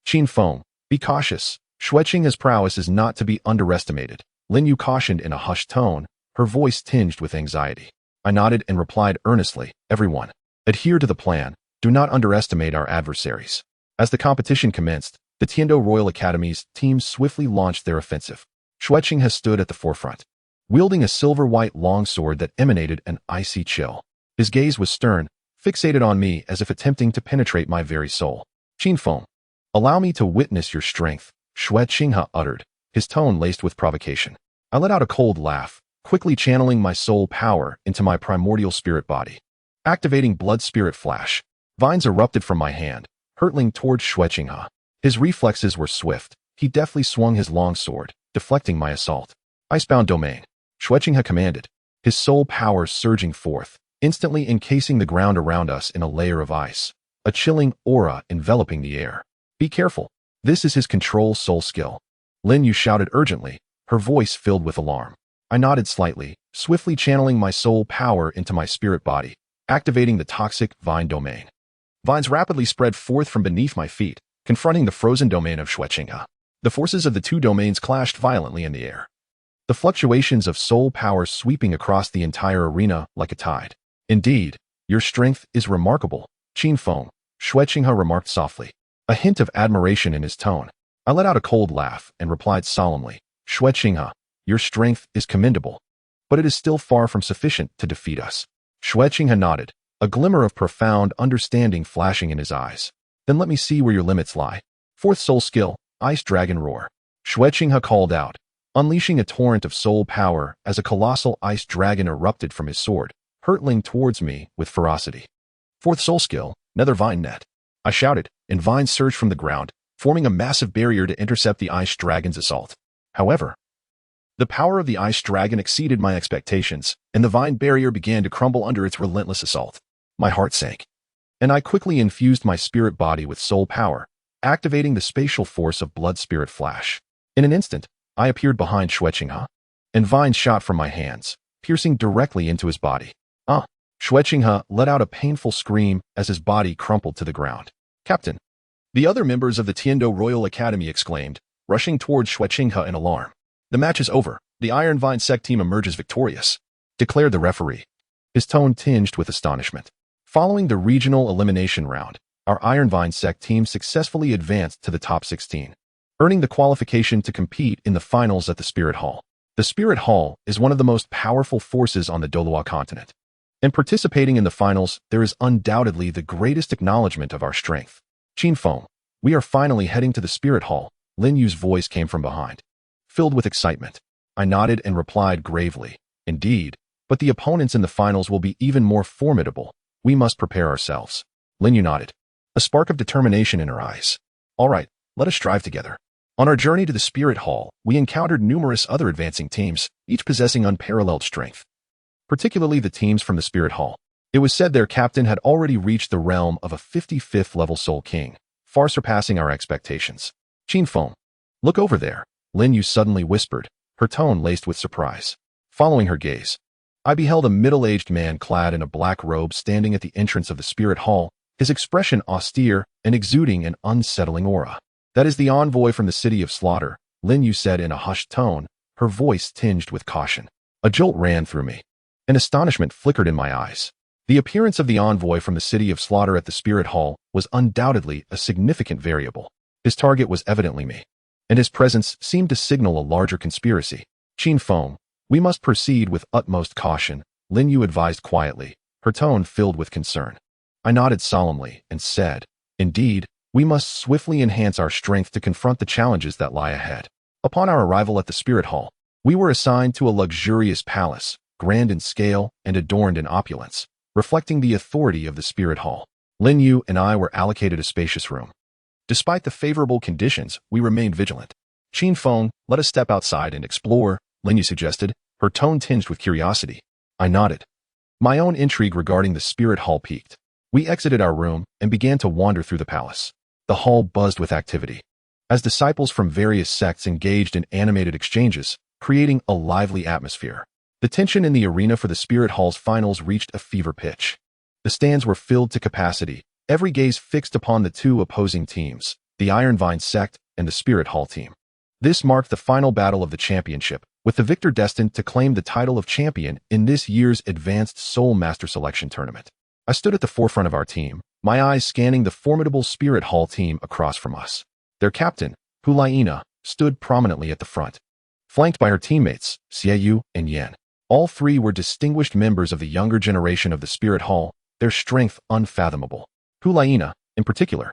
Qin Feng, be cautious. Xueqinghe's prowess is not to be underestimated, Lin Yu cautioned in a hushed tone, her voice tinged with anxiety. I nodded and replied earnestly, everyone, adhere to the plan, do not underestimate our adversaries. As the competition commenced, the Tindo Royal Academy's team swiftly launched their offensive. Xueqinghe stood at the forefront, wielding a silver-white longsword that emanated an icy chill. His gaze was stern, fixated on me as if attempting to penetrate my very soul. Qin Feng, allow me to witness your strength, Xueqinghe uttered, his tone laced with provocation. I let out a cold laugh, quickly channeling my soul power into my primordial spirit body. Activating Blood Spirit Flash, vines erupted from my hand, hurtling towards Xueqinghe. His reflexes were swift. He deftly swung his longsword, deflecting my assault. Icebound Domain, Xueqinghe commanded, his soul power surging forth, instantly encasing the ground around us in a layer of ice, a chilling aura enveloping the air. Be careful. This is his control soul skill. Lin Yu shouted urgently, her voice filled with alarm. I nodded slightly, swiftly channeling my soul power into my spirit body, activating the toxic vine domain. Vines rapidly spread forth from beneath my feet, confronting the frozen domain of Shueqinghe. The forces of the two domains clashed violently in the air, the fluctuations of soul power sweeping across the entire arena like a tide. Indeed, your strength is remarkable, Qin Feng, Shueqinghe remarked softly, a hint of admiration in his tone. I let out a cold laugh and replied solemnly, Shueqinghe, your strength is commendable, but it is still far from sufficient to defeat us. Shueqinghe nodded, a glimmer of profound understanding flashing in his eyes. Then let me see where your limits lie. Fourth soul skill, Ice Dragon Roar. Shueqinghe called out, unleashing a torrent of soul power as a colossal ice dragon erupted from his sword, hurtling towards me with ferocity. Fourth soul skill, Nether Vine Net. I shouted, and vines surged from the ground, forming a massive barrier to intercept the ice dragon's assault. However, the power of the ice dragon exceeded my expectations, and the vine barrier began to crumble under its relentless assault. My heart sank, and I quickly infused my spirit body with soul power, activating the spatial force of blood spirit flash. In an instant, I appeared behind Shueqinghe, and vines shot from my hands, piercing directly into his body. Shueqinghe let out a painful scream as his body crumpled to the ground. Captain! The other members of the Tindo Royal Academy exclaimed, rushing towards Shueqinghe in alarm. The match is over. The Ironvine Sect team emerges victorious, declared the referee, his tone tinged with astonishment. Following the regional elimination round, our Ironvine Sect team successfully advanced to the top 16, earning the qualification to compete in the finals at the Spirit Hall. The Spirit Hall is one of the most powerful forces on the Douluo continent, and participating in the finals, there is undoubtedly the greatest acknowledgement of our strength. Qin Feng, we are finally heading to the Spirit Hall, Lin Yu's voice came from behind. Filled with excitement, I nodded and replied gravely, indeed, but the opponents in the finals will be even more formidable. We must prepare ourselves. Lin Yu nodded, a spark of determination in her eyes. All right, let us strive together. On our journey to the Spirit Hall, we encountered numerous other advancing teams, each possessing unparalleled strength, particularly the teams from the Spirit Hall. It was said their captain had already reached the realm of a 55th level Soul King, far surpassing our expectations. Qin Feng, look over there, Lin Yu suddenly whispered, her tone laced with surprise. Following her gaze, I beheld a middle-aged man clad in a black robe standing at the entrance of the Spirit Hall, his expression austere and exuding an unsettling aura. That is the envoy from the City of Slaughter, Lin Yu said in a hushed tone, her voice tinged with caution. A jolt ran through me, and astonishment flickered in my eyes. The appearance of the envoy from the City of Slaughter at the Spirit Hall was undoubtedly a significant variable. His target was evidently me, and his presence seemed to signal a larger conspiracy. Qin Feng, we must proceed with utmost caution, Lin Yu advised quietly, her tone filled with concern. I nodded solemnly and said, indeed, we must swiftly enhance our strength to confront the challenges that lie ahead. Upon our arrival at the Spirit Hall, we were assigned to a luxurious palace, grand in scale and adorned in opulence, reflecting the authority of the Spirit Hall. Lin Yu and I were allocated a spacious room. Despite the favorable conditions, we remained vigilant. Qin Feng, let us step outside and explore, Lin Yu suggested, her tone tinged with curiosity. I nodded. My own intrigue regarding the Spirit Hall piqued. We exited our room and began to wander through the palace. The hall buzzed with activity, as disciples from various sects engaged in animated exchanges, creating a lively atmosphere. The tension in the arena for the Spirit Hall's finals reached a fever pitch. The stands were filled to capacity, every gaze fixed upon the two opposing teams, the Ironvine Sect and the Spirit Hall team. This marked the final battle of the championship, with the victor destined to claim the title of champion in this year's Advanced Soul Master Selection Tournament. I stood at the forefront of our team, my eyes scanning the formidable Spirit Hall team across from us. Their captain, Hulaina, stood prominently at the front, flanked by her teammates, Xiaoyu and Yan. All three were distinguished members of the younger generation of the Spirit Hall, their strength unfathomable. Hulaina, in particular,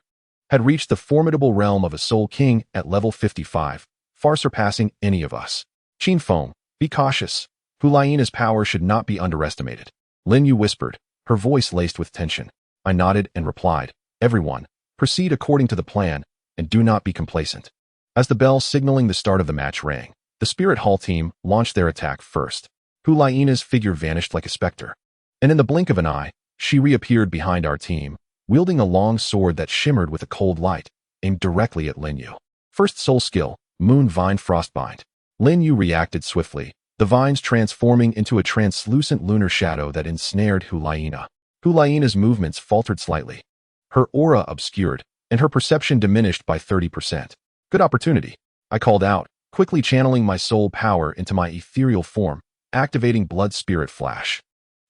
had reached the formidable realm of a Soul King at level 55, far surpassing any of us. Qin Feng, be cautious. Hulaina's power should not be underestimated. Lin Yu whispered, her voice laced with tension. I nodded and replied, everyone, proceed according to the plan, and do not be complacent. As the bell signaling the start of the match rang, the Spirit Hall team launched their attack first. Hulaina's figure vanished like a specter, And in the blink of an eye, she reappeared behind our team, wielding a long sword that shimmered with a cold light, aimed directly at Lin Yu. First soul skill, Moon Vine Frostbind. Lin Yu reacted swiftly, the vines transforming into a translucent lunar shadow that ensnared Hulaina. Hulaina's movements faltered slightly. Her aura obscured, and her perception diminished by 30%. Good opportunity, I called out, quickly channeling my soul power into my ethereal form, activating Blood Spirit Flash.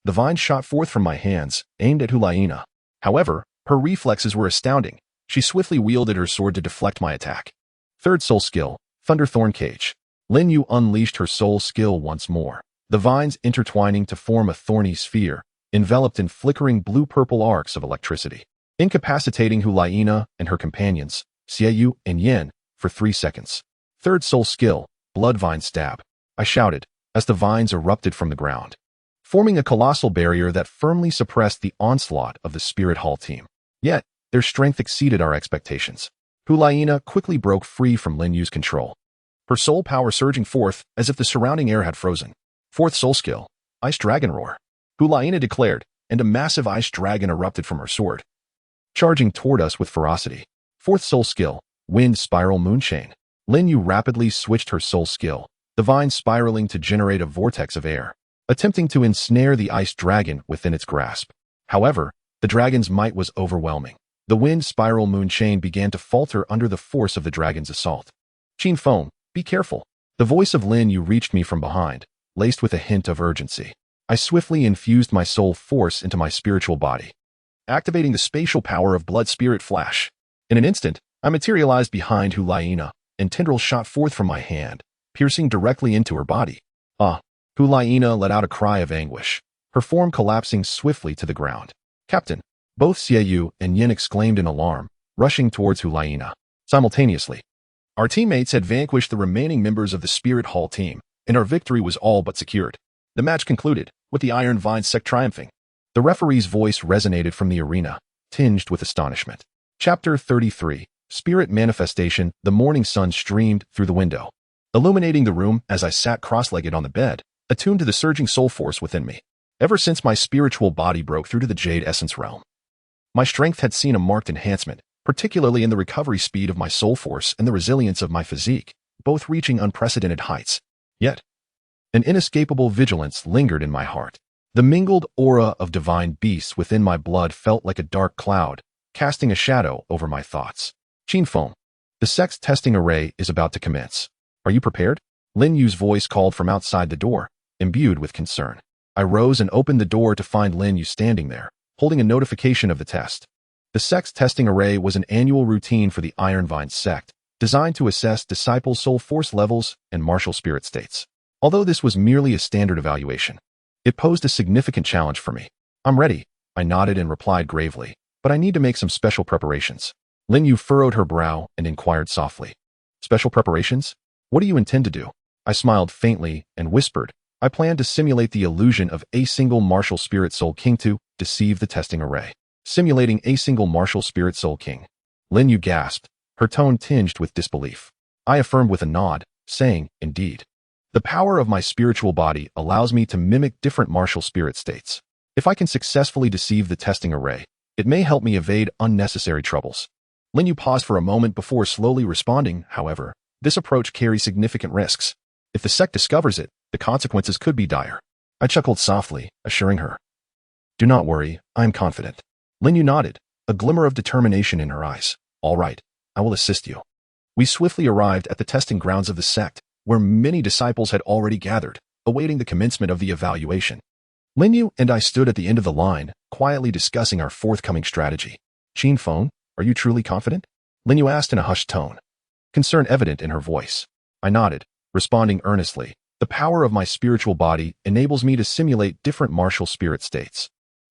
The vine shot forth from my hands, aimed at Hulaina. However, her reflexes were astounding. She swiftly wielded her sword to deflect my attack. Third soul skill, Thunderthorn Cage. Lin Yu unleashed her soul skill once more, the vines intertwining to form a thorny sphere, enveloped in flickering blue-purple arcs of electricity, incapacitating Hulaina and her companions, Xiaoyu and Yin, for 3 seconds. Third soul skill, Bloodvine Stab. I shouted, as the vines erupted from the ground, forming a colossal barrier that firmly suppressed the onslaught of the Spirit Hall team. Yet, their strength exceeded our expectations. Hulaina quickly broke free from Lin Yu's control, her soul power surging forth as if the surrounding air had frozen. Fourth soul skill, Ice Dragon Roar. Hulaina declared, and a massive ice dragon erupted from her sword, charging toward us with ferocity. Fourth soul skill, Wind Spiral Moonchain. Lin Yu rapidly switched her soul skill, the vine spiraling to generate a vortex of air, attempting to ensnare the ice dragon within its grasp. However, the dragon's might was overwhelming. The Wind Spiral Moonchain began to falter under the force of the dragon's assault. Qin Feng, be careful. The voice of Lin Yu reached me from behind, laced with a hint of urgency. I swiftly infused my soul force into my spiritual body, activating the spatial power of Blood Spirit Flash. In an instant, I materialized behind Hulaina, and tendrils shot forth from my hand, piercing directly into her body. Hulaina let out a cry of anguish, her form collapsing swiftly to the ground. Captain, both Xiaoyu and Yin exclaimed in alarm, rushing towards Hulaina. Simultaneously, our teammates had vanquished the remaining members of the Spirit Hall team, and our victory was all but secured. The match concluded, with the Ironvine Sect triumphing. The referee's voice resonated from the arena, tinged with astonishment. Chapter 33, Spirit Manifestation. The morning sun streamed through the window, illuminating the room as I sat cross-legged on the bed, attuned to the surging soul force within me. Ever since my spiritual body broke through to the Jade Essence realm, my strength had seen a marked enhancement, particularly in the recovery speed of my soul force and the resilience of my physique, both reaching unprecedented heights. Yet, an inescapable vigilance lingered in my heart. The mingled aura of divine beasts within my blood felt like a dark cloud, casting a shadow over my thoughts. Qin Feng, the sect's testing array is about to commence. Are you prepared? Lin Yu's voice called from outside the door, imbued with concern. I rose and opened the door to find Lin Yu standing there, holding a notification of the test. The sect's testing array was an annual routine for the Ironvine Sect, designed to assess disciples' soul force levels and martial spirit states. Although this was merely a standard evaluation, it posed a significant challenge for me. I'm ready, I nodded and replied gravely, but I need to make some special preparations. Lin Yu furrowed her brow and inquired softly. Special preparations? What do you intend to do? I smiled faintly and whispered, I plan to simulate the illusion of a single martial spirit soul king to deceive the testing array. Simulating a single martial spirit soul king. Lin Yu gasped, her tone tinged with disbelief. I affirmed with a nod, saying, indeed. The power of my spiritual body allows me to mimic different martial spirit states. If I can successfully deceive the testing array, it may help me evade unnecessary troubles. Lin Yu paused for a moment before slowly responding. However, this approach carries significant risks. If the sect discovers it, the consequences could be dire. I chuckled softly, assuring her. Do not worry, I am confident. Lin Yu nodded, a glimmer of determination in her eyes. All right, I will assist you. We swiftly arrived at the testing grounds of the sect, where many disciples had already gathered, awaiting the commencement of the evaluation. Lin Yu and I stood at the end of the line, quietly discussing our forthcoming strategy. Qin Feng, are you truly confident? Lin Yu asked in a hushed tone, concern evident in her voice. I nodded, responding earnestly. The power of my spiritual body enables me to simulate different martial spirit states.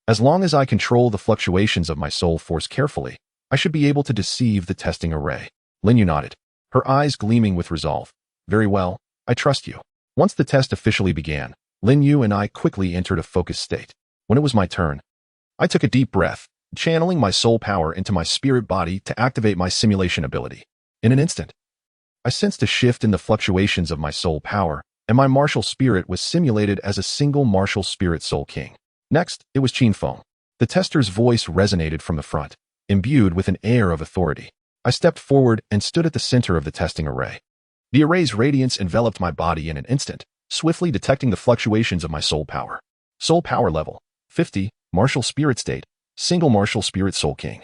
As long as I control the fluctuations of my soul force carefully, I should be able to deceive the testing array. Lin Yu nodded, her eyes gleaming with resolve. Very well, I trust you. Once the test officially began, Lin Yu and I quickly entered a focused state. When it was my turn, I took a deep breath, channeling my soul power into my spirit body to activate my simulation ability. In an instant, I sensed a shift in the fluctuations of my soul power, and my martial spirit was simulated as a single martial spirit soul king. Next, it was Qin Feng. The tester's voice resonated from the front, imbued with an air of authority. I stepped forward and stood at the center of the testing array. The array's radiance enveloped my body in an instant, swiftly detecting the fluctuations of my soul power. Soul power level, 50, martial spirit state, single martial spirit soul king.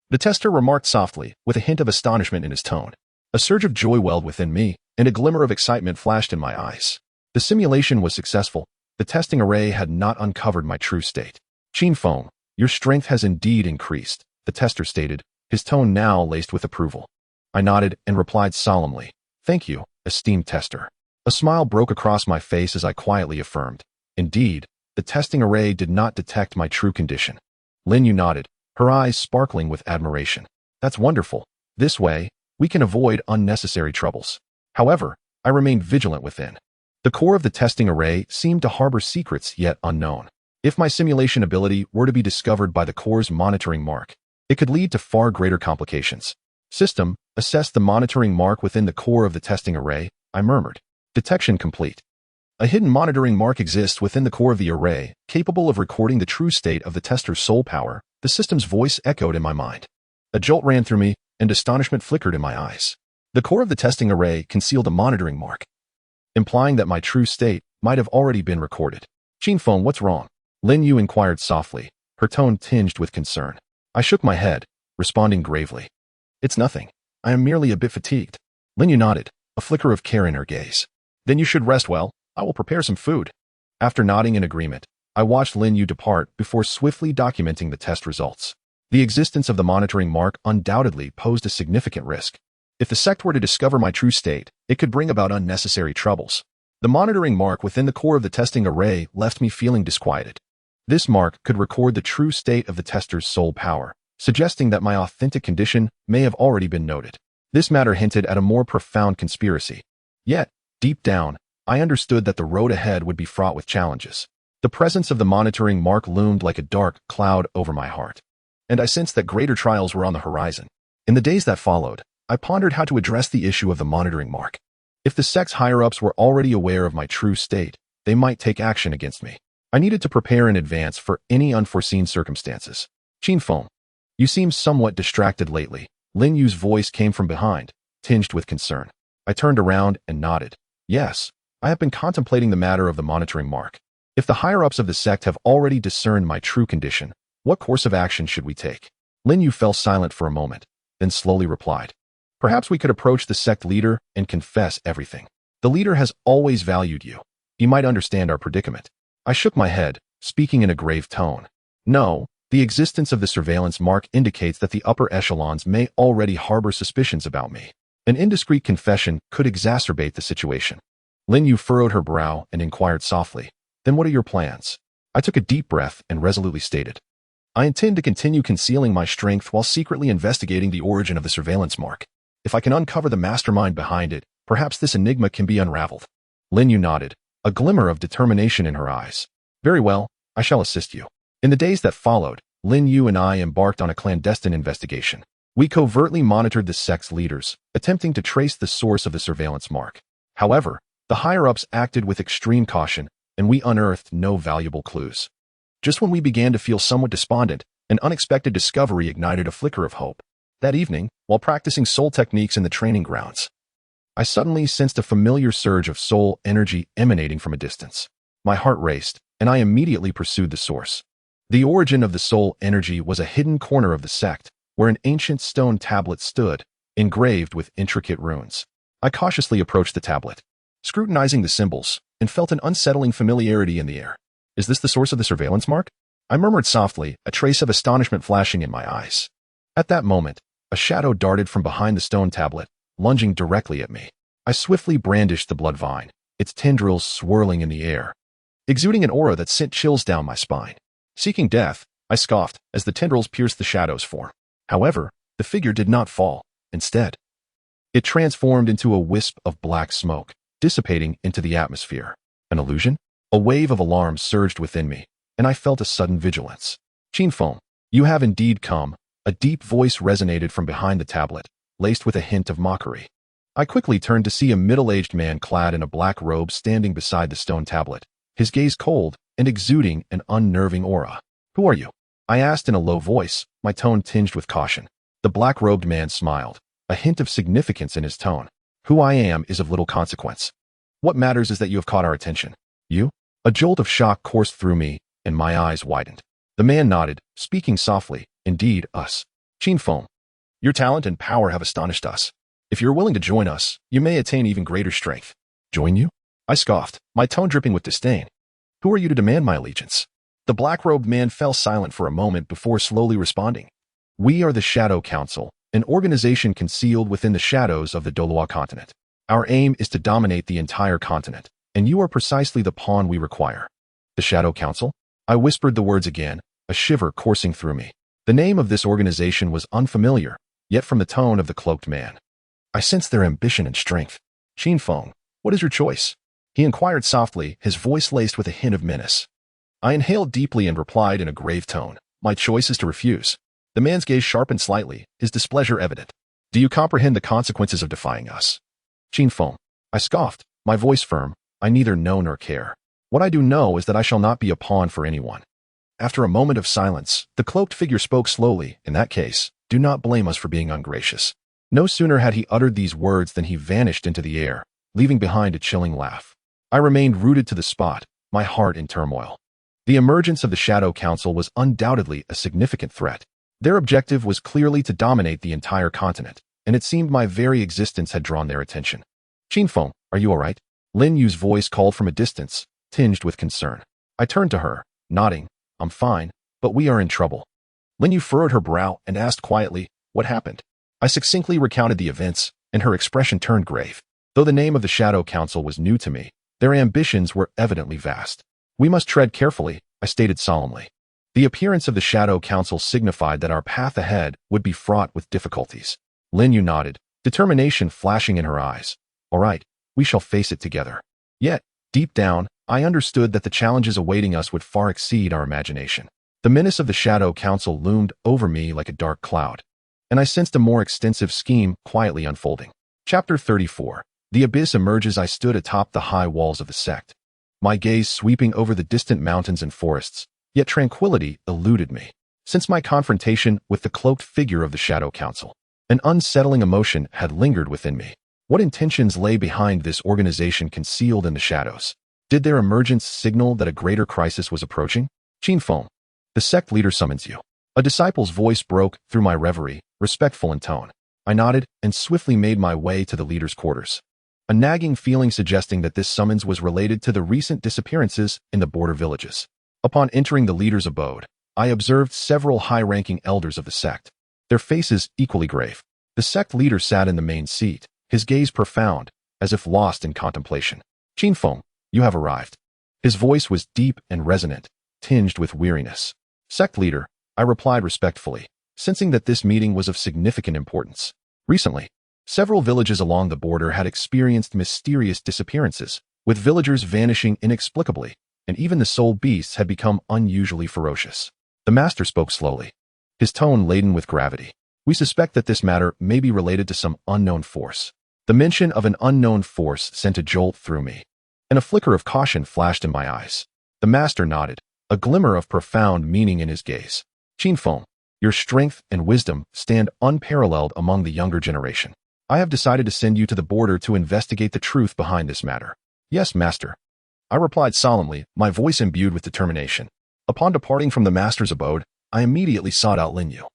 The tester remarked softly, with a hint of astonishment in his tone. A surge of joy welled within me, and a glimmer of excitement flashed in my eyes. The simulation was successful. The testing array had not uncovered my true state. Qin Feng, your strength has indeed increased, the tester stated, his tone now laced with approval. I nodded and replied solemnly, "Thank you, esteemed tester." A smile broke across my face as I quietly affirmed, "Indeed, the testing array did not detect my true condition." Lin Yu nodded, her eyes sparkling with admiration. "That's wonderful. This way, we can avoid unnecessary troubles." However, I remained vigilant within. The core of the testing array seemed to harbor secrets yet unknown. If my simulation ability were to be discovered by the core's monitoring mark, it could lead to far greater complications. System, assess the monitoring mark within the core of the testing array, I murmured. Detection complete. A hidden monitoring mark exists within the core of the array, capable of recording the true state of the tester's soul power. The system's voice echoed in my mind. A jolt ran through me, and astonishment flickered in my eyes. The core of the testing array concealed a monitoring mark, implying that my true state might have already been recorded. "Qin Feng, what's wrong?" Lin Yu inquired softly, her tone tinged with concern. I shook my head, responding gravely. "It's nothing. I am merely a bit fatigued." Lin Yu nodded, a flicker of care in her gaze. "Then you should rest well. I will prepare some food." After nodding in agreement, I watched Lin Yu depart before swiftly documenting the test results. The existence of the monitoring mark undoubtedly posed a significant risk. If the sect were to discover my true state, it could bring about unnecessary troubles. The monitoring mark within the core of the testing array left me feeling disquieted. This mark could record the true state of the tester's soul power, suggesting that my authentic condition may have already been noted. This matter hinted at a more profound conspiracy. Yet, deep down, I understood that the road ahead would be fraught with challenges. The presence of the monitoring mark loomed like a dark cloud over my heart, and I sensed that greater trials were on the horizon. In the days that followed, I pondered how to address the issue of the monitoring mark. If the sect's higher-ups were already aware of my true state, they might take action against me. I needed to prepare in advance for any unforeseen circumstances. "Qin Feng, you seem somewhat distracted lately." Lin Yu's voice came from behind, tinged with concern. I turned around and nodded. "Yes, I have been contemplating the matter of the monitoring mark. If the higher-ups of the sect have already discerned my true condition, what course of action should we take?" Lin Yu fell silent for a moment, then slowly replied. "Perhaps we could approach the sect leader and confess everything. The leader has always valued you. He might understand our predicament." I shook my head, speaking in a grave tone. "No, the existence of the surveillance mark indicates that the upper echelons may already harbor suspicions about me. An indiscreet confession could exacerbate the situation." Lin Yu furrowed her brow and inquired softly, "Then what are your plans?" I took a deep breath and resolutely stated, "I intend to continue concealing my strength while secretly investigating the origin of the surveillance mark. If I can uncover the mastermind behind it, perhaps this enigma can be unraveled." Lin Yu nodded, a glimmer of determination in her eyes. "Very well, I shall assist you." In the days that followed, Lin Yu and I embarked on a clandestine investigation. We covertly monitored the sect's leaders, attempting to trace the source of the surveillance mark. However, the higher-ups acted with extreme caution, and we unearthed no valuable clues. Just when we began to feel somewhat despondent, an unexpected discovery ignited a flicker of hope. That evening, while practicing soul techniques in the training grounds, I suddenly sensed a familiar surge of soul energy emanating from a distance. My heart raced, and I immediately pursued the source. The origin of the soul energy was a hidden corner of the sect, where an ancient stone tablet stood, engraved with intricate runes. I cautiously approached the tablet, scrutinizing the symbols, and felt an unsettling familiarity in the air. "Is this the source of the surveillance mark?" I murmured softly, a trace of astonishment flashing in my eyes. At that moment, a shadow darted from behind the stone tablet, lunging directly at me. I swiftly brandished the Bloodvine, its tendrils swirling in the air, exuding an aura that sent chills down my spine. Seeking death, I scoffed as the tendrils pierced the shadow's form. However, the figure did not fall. Instead, it transformed into a wisp of black smoke, dissipating into the atmosphere. An illusion? A wave of alarm surged within me, and I felt a sudden vigilance. "Qin Feng, you have indeed come." A deep voice resonated from behind the tablet, laced with a hint of mockery. I quickly turned to see a middle-aged man clad in a black robe standing beside the stone tablet, his gaze cold and exuding an unnerving aura. "Who are you?" I asked in a low voice, my tone tinged with caution. The black-robed man smiled, a hint of significance in his tone. "Who I am is of little consequence. What matters is that you have caught our attention." "You?" A jolt of shock coursed through me, and my eyes widened. The man nodded, speaking softly. "Indeed, us. Qin Feng. Your talent and power have astonished us. If you're willing to join us, you may attain even greater strength." "Join you?" I scoffed, my tone dripping with disdain. "Who are you to demand my allegiance?" The black-robed man fell silent for a moment before slowly responding. "We are the Shadow Council, an organization concealed within the shadows of the Douluo continent. Our aim is to dominate the entire continent, and you are precisely the pawn we require." "The Shadow Council?" I whispered the words again, a shiver coursing through me. The name of this organization was unfamiliar, yet from the tone of the cloaked man, I sensed their ambition and strength. "Qin Feng, what is your choice?" he inquired softly, his voice laced with a hint of menace. I inhaled deeply and replied in a grave tone, "My choice is to refuse." The man's gaze sharpened slightly, his displeasure evident. "Do you comprehend the consequences of defying us?" "Qin Feng," I scoffed, my voice firm, "I neither know nor care. What I do know is that I shall not be a pawn for anyone." After a moment of silence, the cloaked figure spoke slowly. "In that case, do not blame us for being ungracious." No sooner had he uttered these words than he vanished into the air, leaving behind a chilling laugh. I remained rooted to the spot, my heart in turmoil. The emergence of the Shadow Council was undoubtedly a significant threat. Their objective was clearly to dominate the entire continent, and it seemed my very existence had drawn their attention. "Qin Feng, are you all right?" Lin Yu's voice called from a distance, tinged with concern. I turned to her, nodding. "I'm fine, but we are in trouble." Lin Yu furrowed her brow and asked quietly, "What happened?" I succinctly recounted the events, and her expression turned grave. Though the name of the Shadow Council was new to me, their ambitions were evidently vast. "We must tread carefully," I stated solemnly. The appearance of the Shadow Council signified that our path ahead would be fraught with difficulties. Lin Yu nodded, determination flashing in her eyes. "All right, we shall face it together." Yet, deep down, I understood that the challenges awaiting us would far exceed our imagination. The menace of the Shadow Council loomed over me like a dark cloud, and I sensed a more extensive scheme quietly unfolding. Chapter 34. The abyss emerges. I stood atop the high walls of the sect, my gaze sweeping over the distant mountains and forests, yet tranquility eluded me. Since my confrontation with the cloaked figure of the Shadow Council, an unsettling emotion had lingered within me. What intentions lay behind this organization concealed in the shadows? Did their emergence signal that a greater crisis was approaching? "Qin Feng, the sect leader summons you." A disciple's voice broke through my reverie, respectful in tone. I nodded and swiftly made my way to the leader's quarters, a nagging feeling suggesting that this summons was related to the recent disappearances in the border villages. Upon entering the leader's abode, I observed several high-ranking elders of the sect, their faces equally grave. The sect leader sat in the main seat, his gaze profound, as if lost in contemplation. "Qin Feng, you have arrived." His voice was deep and resonant, tinged with weariness. "Sect leader," I replied respectfully, sensing that this meeting was of significant importance. Recently, several villages along the border had experienced mysterious disappearances, with villagers vanishing inexplicably, and even the soul beasts had become unusually ferocious. The master spoke slowly, his tone laden with gravity. "We suspect that this matter may be related to some unknown force." The mention of an unknown force sent a jolt through me, and a flicker of caution flashed in my eyes. The master nodded, a glimmer of profound meaning in his gaze. "Qin Feng, your strength and wisdom stand unparalleled among the younger generation. I have decided to send you to the border to investigate the truth behind this matter." "Yes, master," I replied solemnly, my voice imbued with determination. Upon departing from the master's abode, I immediately sought out Lin Yu.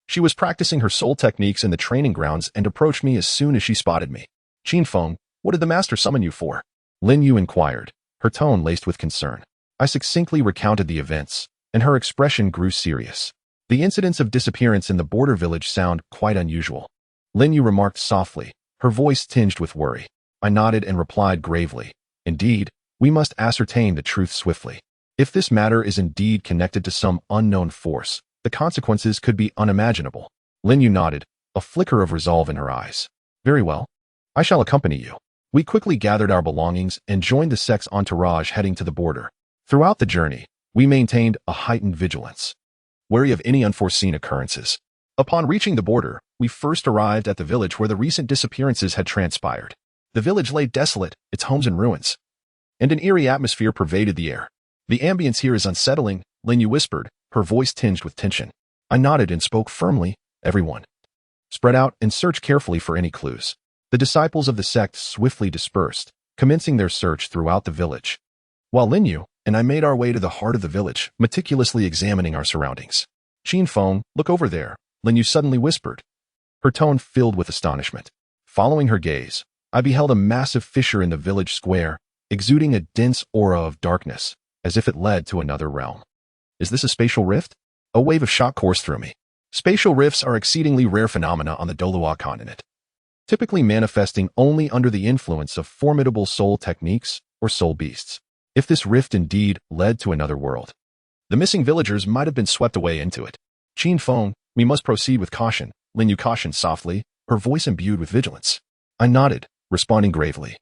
She was practicing her soul techniques in the training grounds and approached me as soon as she spotted me. "Qin Feng, what did the master summon you for?" Lin Yu inquired, her tone laced with concern. I succinctly recounted the events, and her expression grew serious. "The incidents of disappearance in the border village sound quite unusual," Lin Yu remarked softly, her voice tinged with worry. I nodded and replied gravely, "Indeed, we must ascertain the truth swiftly. If this matter is indeed connected to some unknown force, the consequences could be unimaginable." Lin Yu nodded, a flicker of resolve in her eyes. "Very well. I shall accompany you." We quickly gathered our belongings and joined the sect's entourage heading to the border. Throughout the journey, we maintained a heightened vigilance, wary of any unforeseen occurrences. Upon reaching the border, we first arrived at the village where the recent disappearances had transpired. The village lay desolate, its homes in ruins, and an eerie atmosphere pervaded the air. The ambience here is unsettling, Lin Yu whispered, her voice tinged with tension. I nodded and spoke firmly. Everyone, spread out and search carefully for any clues. The disciples of the sect swiftly dispersed, commencing their search throughout the village, while Lin Yu and I made our way to the heart of the village, meticulously examining our surroundings. Qin Feng, look over there, Lin Yu suddenly whispered, her tone filled with astonishment. Following her gaze, I beheld a massive fissure in the village square, exuding a dense aura of darkness, as if it led to another realm. Is this a spatial rift? A wave of shock coursed through me. Spatial rifts are exceedingly rare phenomena on the Douluo continent, typically manifesting only under the influence of formidable soul techniques or soul beasts. If this rift indeed led to another world, the missing villagers might have been swept away into it. Qin Feng, we must proceed with caution, Lin Yu cautioned softly, her voice imbued with vigilance. I nodded, responding gravely.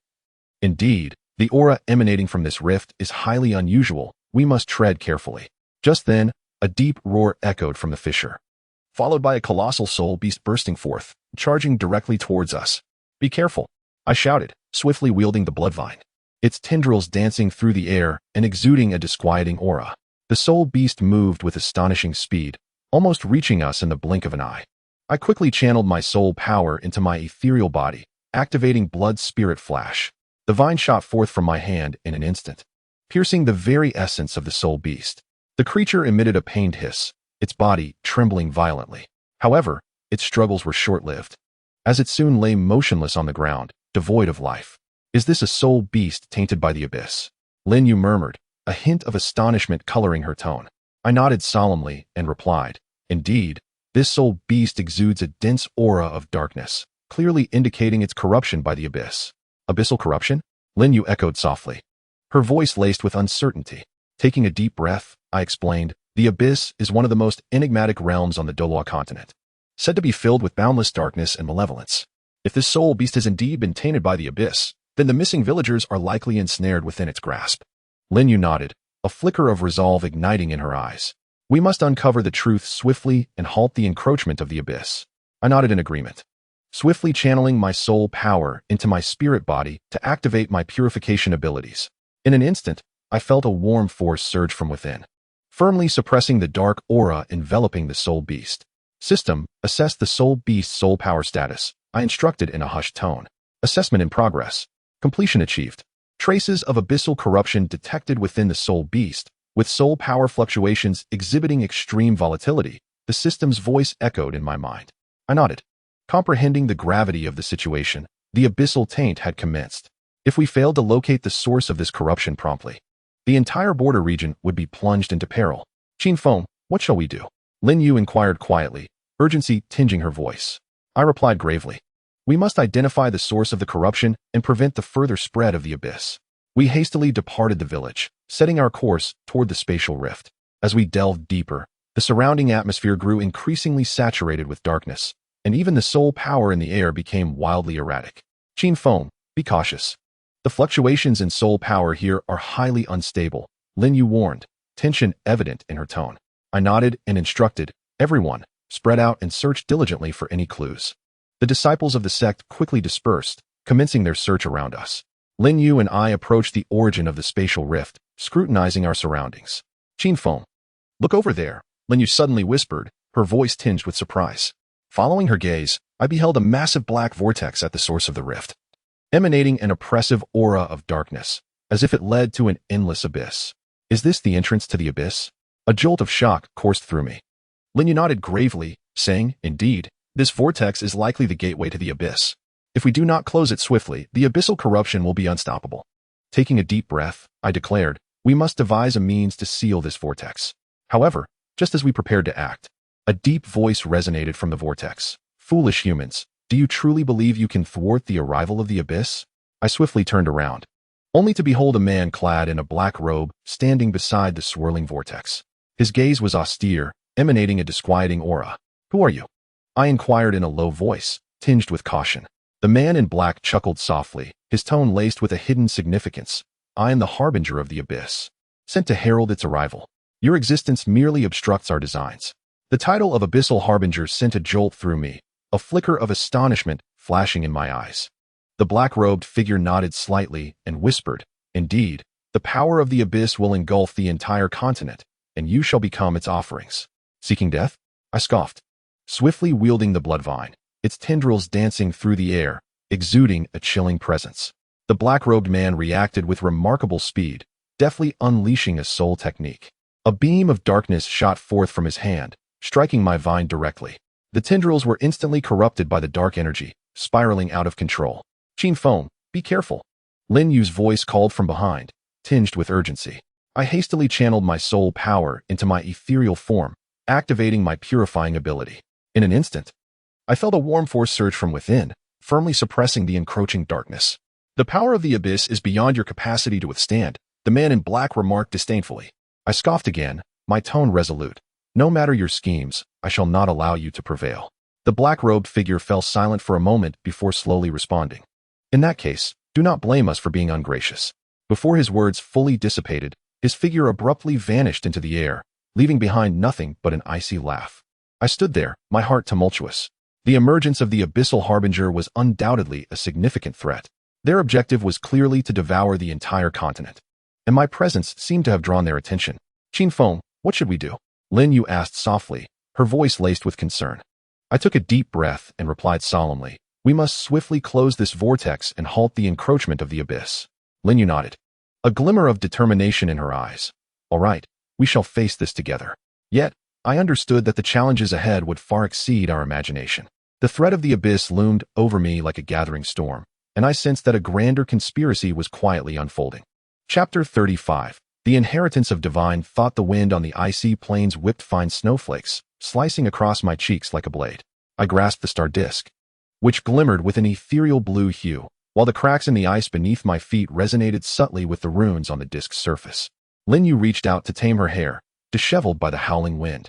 Indeed, the aura emanating from this rift is highly unusual. We must tread carefully. Just then, a deep roar echoed from the fissure, followed by a colossal soul beast bursting forth, charging directly towards us. Be careful, I shouted, swiftly wielding the Bloodvine, its tendrils dancing through the air and exuding a disquieting aura. The soul beast moved with astonishing speed, almost reaching us in the blink of an eye. I quickly channeled my soul power into my ethereal body, activating Blood Spirit Flash. The vine shot forth from my hand in an instant, piercing the very essence of the soul beast. The creature emitted a pained hiss, its body trembling violently. However, its struggles were short-lived, as it soon lay motionless on the ground, devoid of life. Is this a soul beast tainted by the abyss? Lin Yu murmured, a hint of astonishment coloring her tone. I nodded solemnly and replied, indeed, this soul beast exudes a dense aura of darkness, clearly indicating its corruption by the abyss. Abyssal corruption? Lin Yu echoed softly, her voice laced with uncertainty. Taking a deep breath, I explained, the abyss is one of the most enigmatic realms on the Douluo continent, said to be filled with boundless darkness and malevolence. If this soul beast has indeed been tainted by the abyss, then the missing villagers are likely ensnared within its grasp. Lin Yu nodded, a flicker of resolve igniting in her eyes. We must uncover the truth swiftly and halt the encroachment of the abyss. I nodded in agreement, swiftly channeling my soul power into my spirit body to activate my purification abilities. In an instant, I felt a warm force surge from within, firmly suppressing the dark aura enveloping the soul beast. System, assess the soul beast's soul power status, I instructed in a hushed tone. Assessment in progress. Completion achieved. Traces of abyssal corruption detected within the soul beast, with soul power fluctuations exhibiting extreme volatility. The system's voice echoed in my mind. I nodded, comprehending the gravity of the situation. The abyssal taint had commenced. If we failed to locate the source of this corruption promptly, the entire border region would be plunged into peril. Qin Feng, what shall we do? Lin Yu inquired quietly, urgency tinging her voice. I replied gravely, we must identify the source of the corruption and prevent the further spread of the abyss. We hastily departed the village, setting our course toward the spatial rift. As we delved deeper, the surrounding atmosphere grew increasingly saturated with darkness, and even the soul power in the air became wildly erratic. Qin Feng, be cautious. The fluctuations in soul power here are highly unstable, Lin Yu warned, tension evident in her tone. I nodded and instructed, everyone, spread out and search diligently for any clues. The disciples of the sect quickly dispersed, commencing their search around us. Lin Yu and I approached the origin of the spatial rift, scrutinizing our surroundings. Qin Feng, look over there, Lin Yu suddenly whispered, her voice tinged with surprise. Following her gaze, I beheld a massive black vortex at the source of the rift, emanating an oppressive aura of darkness, as if it led to an endless abyss. Is this the entrance to the abyss? A jolt of shock coursed through me. Lin Yu nodded gravely, saying, indeed, this vortex is likely the gateway to the abyss. If we do not close it swiftly, the abyssal corruption will be unstoppable. Taking a deep breath, I declared, we must devise a means to seal this vortex. However, just as we prepared to act, a deep voice resonated from the vortex. Foolish humans, do you truly believe you can thwart the arrival of the abyss? I swiftly turned around, only to behold a man clad in a black robe standing beside the swirling vortex. His gaze was austere, emanating a disquieting aura. Who are you? I inquired in a low voice, tinged with caution. The man in black chuckled softly, his tone laced with a hidden significance. I am the harbinger of the abyss, sent to herald its arrival. Your existence merely obstructs our designs. The title of Abyssal Harbinger sent a jolt through me, a flicker of astonishment flashing in my eyes. The black-robed figure nodded slightly and whispered, indeed, The power of the abyss will engulf the entire continent, and you shall become its offerings. Seeking death? I scoffed, swiftly wielding the Bloodvine, its tendrils dancing through the air, exuding a chilling presence. The black-robed man reacted with remarkable speed, deftly unleashing a soul technique. A beam of darkness shot forth from his hand, striking my vine directly. The tendrils were instantly corrupted by the dark energy, spiraling out of control. Qin Feng, be careful. Lin Yu's voice called from behind, tinged with urgency. I hastily channeled my soul power into my ethereal form, activating my purifying ability. In an instant, I felt a warm force surge from within, firmly suppressing the encroaching darkness. The power of the abyss is beyond your capacity to withstand, the man in black remarked disdainfully. I scoffed again, my tone resolute. No matter your schemes, I shall not allow you to prevail. The black-robed figure fell silent for a moment before slowly responding. In that case, do not blame us for being ungracious. Before his words fully dissipated, his figure abruptly vanished into the air, leaving behind nothing but an icy laugh. I stood there, my heart tumultuous. The emergence of the abyssal harbinger was undoubtedly a significant threat. Their objective was clearly to devour the entire continent, and my presence seemed to have drawn their attention. Qin Feng, what should we do? Lin Yu asked softly, her voice laced with concern. I took a deep breath and replied solemnly, we must swiftly close this vortex and halt the encroachment of the abyss. Lin Yu nodded, a glimmer of determination in her eyes. All right, we shall face this together. Yet, I understood that the challenges ahead would far exceed our imagination. The threat of the abyss loomed over me like a gathering storm, and I sensed that a grander conspiracy was quietly unfolding. Chapter 35. The inheritance of divine thought. The wind on the icy plains whipped fine snowflakes, slicing across my cheeks like a blade. I grasped the star disk, which glimmered with an ethereal blue hue, while the cracks in the ice beneath my feet resonated subtly with the runes on the disk's surface. Lin Yu reached out to tame her hair, disheveled by the howling wind.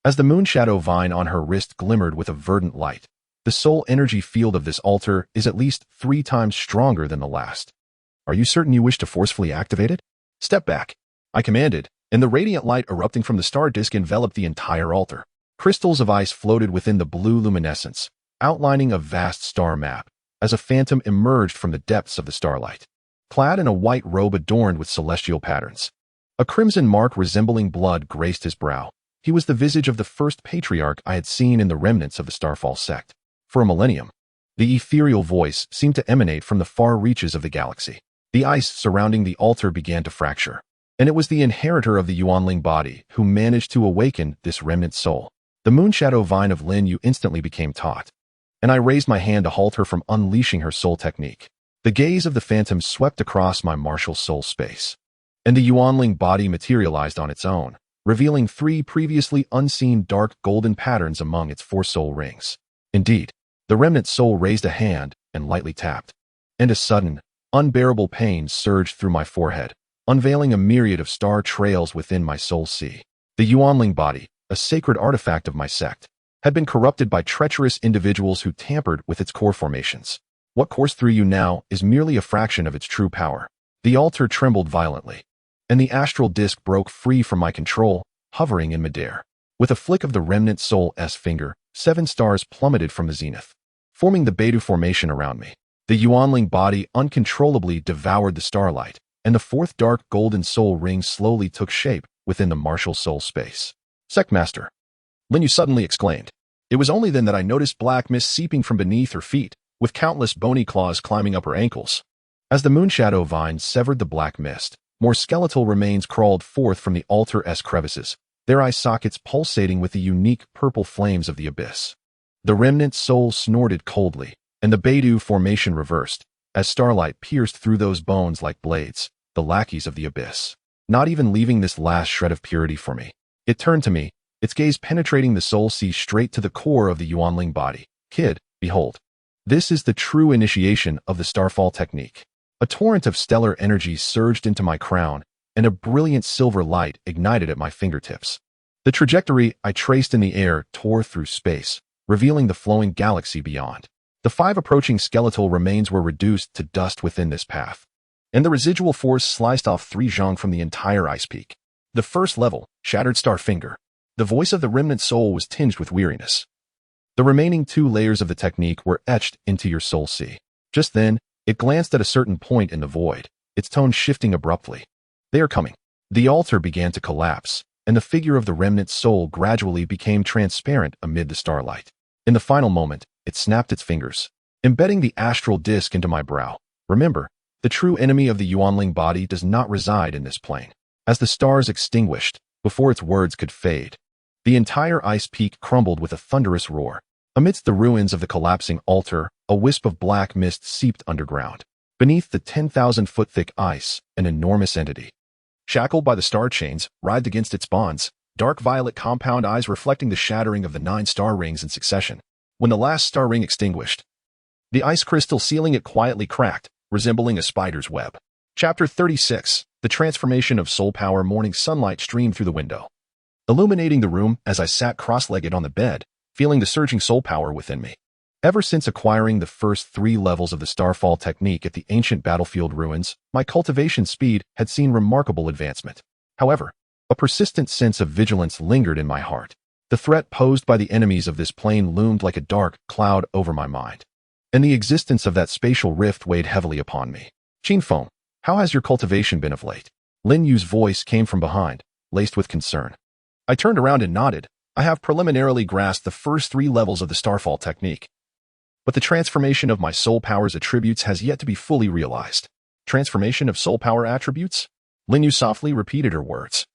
As the moonshadow vine on her wrist glimmered with a verdant light, the soul energy field of this altar is at least 3 times stronger than the last. Are you certain you wish to forcefully activate it? Step back, I commanded, and the radiant light erupting from the star disk enveloped the entire altar. Crystals of ice floated within the blue luminescence, outlining a vast star map, as a phantom emerged from the depths of the starlight. Clad in a white robe adorned with celestial patterns, a crimson mark resembling blood graced his brow. He was the visage of the first patriarch I had seen in the remnants of the Starfall sect. For a millennium, the ethereal voice seemed to emanate from the far reaches of the galaxy. The ice surrounding the altar began to fracture, and it was the inheritor of the Yuanling body who managed to awaken this remnant soul. The moonshadow vine of Lin Yu instantly became taut, and I raised my hand to halt her from unleashing her soul technique. The gaze of the phantom swept across my martial soul space, and the Yuanling body materialized on its own, revealing 3 previously unseen dark golden patterns among its 4 soul rings. Indeed, the remnant soul raised a hand and lightly tapped, and a sudden, unbearable pain surged through my forehead, unveiling a myriad of star trails within my soul sea. The Yuanling body, a sacred artifact of my sect, had been corrupted by treacherous individuals who tampered with its core formations. What coursed through you now is merely a fraction of its true power. The altar trembled violently, and the astral disk broke free from my control, hovering in midair. With a flick of the remnant soul's finger, 7 stars plummeted from the zenith, forming the Beidou formation around me. The Yuanling body uncontrollably devoured the starlight, and the 4th dark golden soul ring slowly took shape within the martial soul space. Sectmaster, Lin Yu suddenly exclaimed. It was only then that I noticed black mist seeping from beneath her feet, with countless bony claws climbing up her ankles. As the moonshadow vine severed the black mist, more skeletal remains crawled forth from the altar's crevices, their eye sockets pulsating with the unique purple flames of the abyss. The remnant soul snorted coldly, and the Beidou formation reversed, as starlight pierced through those bones like blades, the lackeys of the abyss. Not even leaving this last shred of purity for me. It turned to me, its gaze penetrating the soul sea straight to the core of the Yuanling body. Kid, behold. This is the true initiation of the Starfall technique. A torrent of stellar energy surged into my crown, and a brilliant silver light ignited at my fingertips. The trajectory I traced in the air tore through space, revealing the flowing galaxy beyond. The 5 approaching skeletal remains were reduced to dust within this path, and the residual force sliced off 3 zhang from the entire ice peak. The first level, shattered star finger. The voice of the remnant soul was tinged with weariness. The remaining 2 layers of the technique were etched into your soul sea. Just then, it glanced at a certain point in the void, its tone shifting abruptly. They are coming. The altar began to collapse, and the figure of the remnant soul gradually became transparent amid the starlight. In the final moment, it snapped its fingers, embedding the astral disc into my brow. Remember, the true enemy of the Yuanling body does not reside in this plane. As the stars extinguished, before its words could fade, the entire ice peak crumbled with a thunderous roar. Amidst the ruins of the collapsing altar, a wisp of black mist seeped underground. Beneath the 10,000-foot-thick ice, an enormous entity, shackled by the star chains, writhed against its bonds, dark violet compound eyes reflecting the shattering of the 9 star rings in succession. When the last star ring extinguished, the ice crystal sealing it quietly cracked, resembling a spider's web. Chapter 36. The Transformation of Soul Power. Morning sunlight streamed through the window, illuminating the room as I sat cross-legged on the bed, feeling the surging soul power within me. Ever since acquiring the first 3 levels of the Starfall technique at the ancient battlefield ruins, my cultivation speed had seen remarkable advancement. However, a persistent sense of vigilance lingered in my heart. The threat posed by the enemies of this plane loomed like a dark cloud over my mind, and the existence of that spatial rift weighed heavily upon me. Qin Feng, how has your cultivation been of late? Lin Yu's voice came from behind, laced with concern. I turned around and nodded. I have preliminarily grasped the first 3 levels of the Starfall technique, but the transformation of my soul power's attributes has yet to be fully realized. Transformation of soul power attributes? Lin Yu softly repeated her words,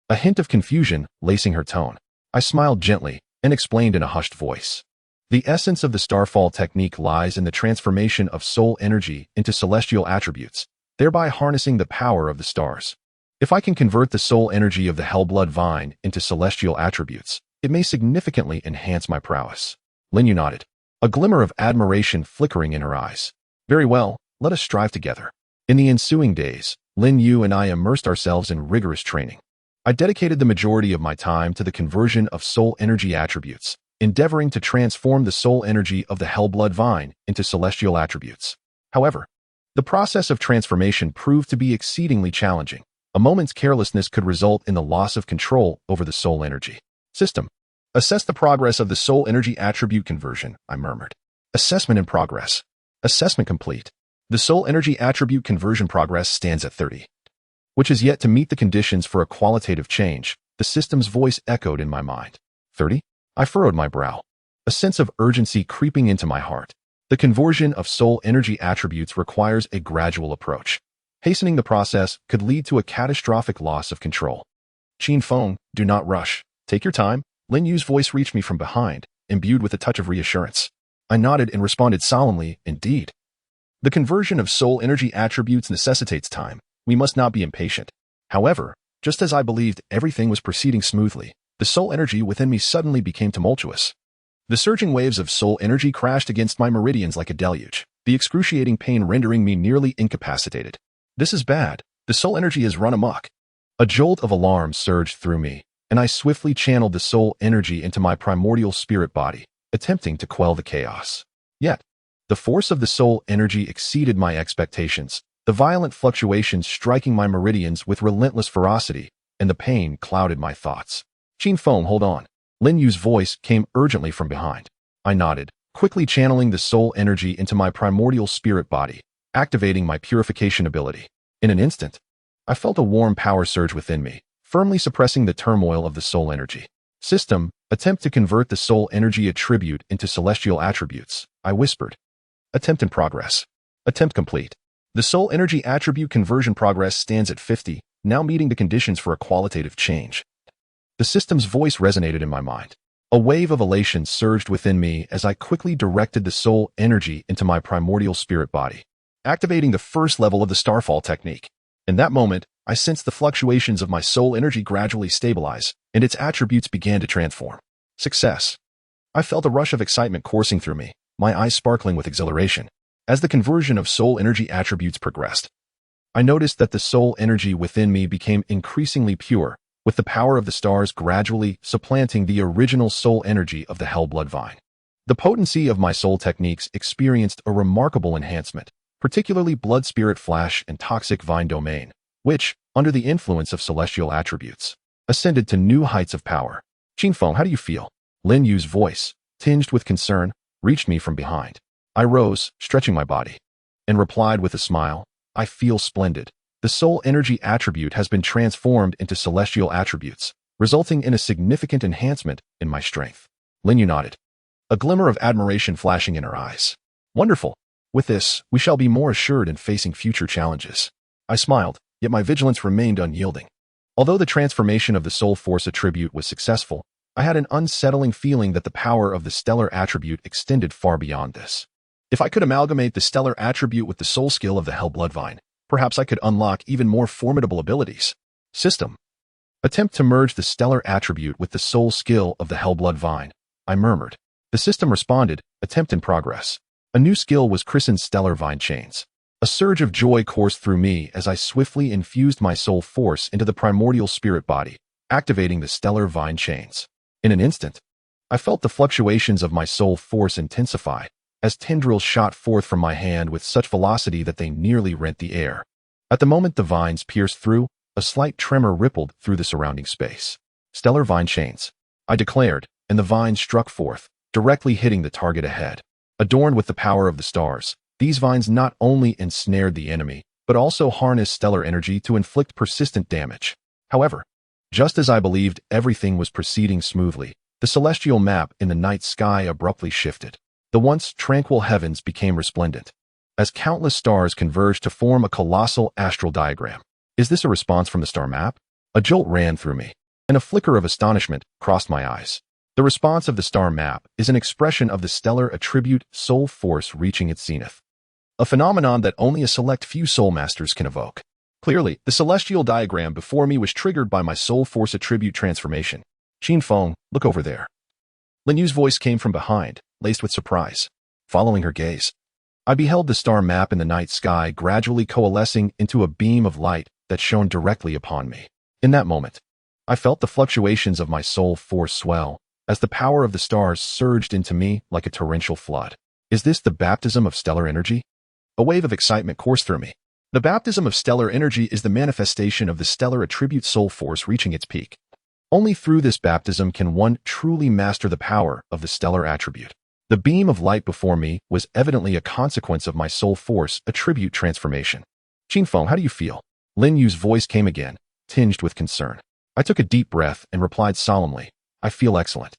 a hint of confusion lacing her tone. I smiled gently and explained in a hushed voice. The essence of the Starfall technique lies in the transformation of soul energy into celestial attributes, thereby harnessing the power of the stars. If I can convert the soul energy of the Bloodvine into celestial attributes, it may significantly enhance my prowess. Lin Yu nodded, a glimmer of admiration flickering in her eyes. Very well, let us strive together. In the ensuing days, Lin Yu and I immersed ourselves in rigorous training. I dedicated the majority of my time to the conversion of soul energy attributes, endeavoring to transform the soul energy of the Bloodvine into celestial attributes. However, the process of transformation proved to be exceedingly challenging. A moment's carelessness could result in the loss of control over the soul energy. System. Assess the progress of the soul energy attribute conversion, I murmured. Assessment in progress. Assessment complete. The soul energy attribute conversion progress stands at 30, which is yet to meet the conditions for a qualitative change. The system's voice echoed in my mind. 30? I furrowed my brow, a sense of urgency creeping into my heart. The conversion of soul energy attributes requires a gradual approach. Hastening the process could lead to a catastrophic loss of control. Qin Feng, do not rush. Take your time. Lin Yu's voice reached me from behind, imbued with a touch of reassurance. I nodded and responded solemnly, indeed. The conversion of soul energy attributes necessitates time. We must not be impatient. However, just as I believed everything was proceeding smoothly, the soul energy within me suddenly became tumultuous. The surging waves of soul energy crashed against my meridians like a deluge, the excruciating pain rendering me nearly incapacitated. This is bad. The soul energy has run amok. A jolt of alarm surged through me, and I swiftly channeled the soul energy into my primordial spirit body, attempting to quell the chaos. Yet, the force of the soul energy exceeded my expectations, the violent fluctuations striking my meridians with relentless ferocity, and the pain clouded my thoughts. Qin Feng, hold on. Lin Yu's voice came urgently from behind. I nodded, quickly channeling the soul energy into my primordial spirit body, activating my purification ability. In an instant, I felt a warm power surge within me, firmly suppressing the turmoil of the soul energy. System, attempt to convert the soul energy attribute into celestial attributes, I whispered. Attempt in progress. Attempt complete. The soul energy attribute conversion progress stands at 50, now meeting the conditions for a qualitative change. The system's voice resonated in my mind. A wave of elation surged within me as I quickly directed the soul energy into my primordial spirit body, activating the first level of the Starfall technique. In that moment, I sensed the fluctuations of my soul energy gradually stabilize, and its attributes began to transform. Success. I felt a rush of excitement coursing through me, my eyes sparkling with exhilaration. As the conversion of soul energy attributes progressed, I noticed that the soul energy within me became increasingly pure, with the power of the stars gradually supplanting the original soul energy of the Bloodvine. The potency of my soul techniques experienced a remarkable enhancement, particularly Blood Spirit Flash and Toxic Vine Domain, which, under the influence of celestial attributes, ascended to new heights of power. Qin Feng, how do you feel? Lin Yu's voice, tinged with concern, reached me from behind. I rose, stretching my body, and replied with a smile, I feel splendid. The soul energy attribute has been transformed into celestial attributes, resulting in a significant enhancement in my strength. Lin Yu nodded, a glimmer of admiration flashing in her eyes. Wonderful. With this, we shall be more assured in facing future challenges. I smiled, yet my vigilance remained unyielding. Although the transformation of the soul force attribute was successful, I had an unsettling feeling that the power of the stellar attribute extended far beyond this. If I could amalgamate the stellar attribute with the soul skill of the Hell Bloodvine, perhaps I could unlock even more formidable abilities. System. Attempt to merge the stellar attribute with the soul skill of the Hell Bloodvine, I murmured. The system responded, attempt in progress. A new skill was christened Stellar Vine Chains. A surge of joy coursed through me as I swiftly infused my soul force into the primordial spirit body, activating the Stellar Vine Chains. In an instant, I felt the fluctuations of my soul force intensify as tendrils shot forth from my hand with such velocity that they nearly rent the air. At the moment the vines pierced through, a slight tremor rippled through the surrounding space. Stellar Vine Chains, I declared, and the vines struck forth, directly hitting the target ahead. Adorned with the power of the stars, these vines not only ensnared the enemy, but also harnessed stellar energy to inflict persistent damage. However, just as I believed everything was proceeding smoothly, the celestial map in the night sky abruptly shifted. The once tranquil heavens became resplendent, as countless stars converged to form a colossal astral diagram. Is this a response from the star map? A jolt ran through me, and a flicker of astonishment crossed my eyes. The response of the star map is an expression of the stellar attribute soul force reaching its zenith, a phenomenon that only a select few soul masters can evoke. Clearly, the celestial diagram before me was triggered by my soul force attribute transformation. Qin Feng, look over there. Lin Yu's voice came from behind, laced with surprise. Following her gaze, I beheld the star map in the night sky gradually coalescing into a beam of light that shone directly upon me. In that moment, I felt the fluctuations of my soul force swell, as the power of the stars surged into me like a torrential flood. Is this the baptism of stellar energy? A wave of excitement coursed through me. The baptism of stellar energy is the manifestation of the stellar attribute soul force reaching its peak. Only through this baptism can one truly master the power of the stellar attribute. The beam of light before me was evidently a consequence of my soul force attribute transformation. Qin Feng, how do you feel? Lin Yu's voice came again, tinged with concern. I took a deep breath and replied solemnly, I feel excellent.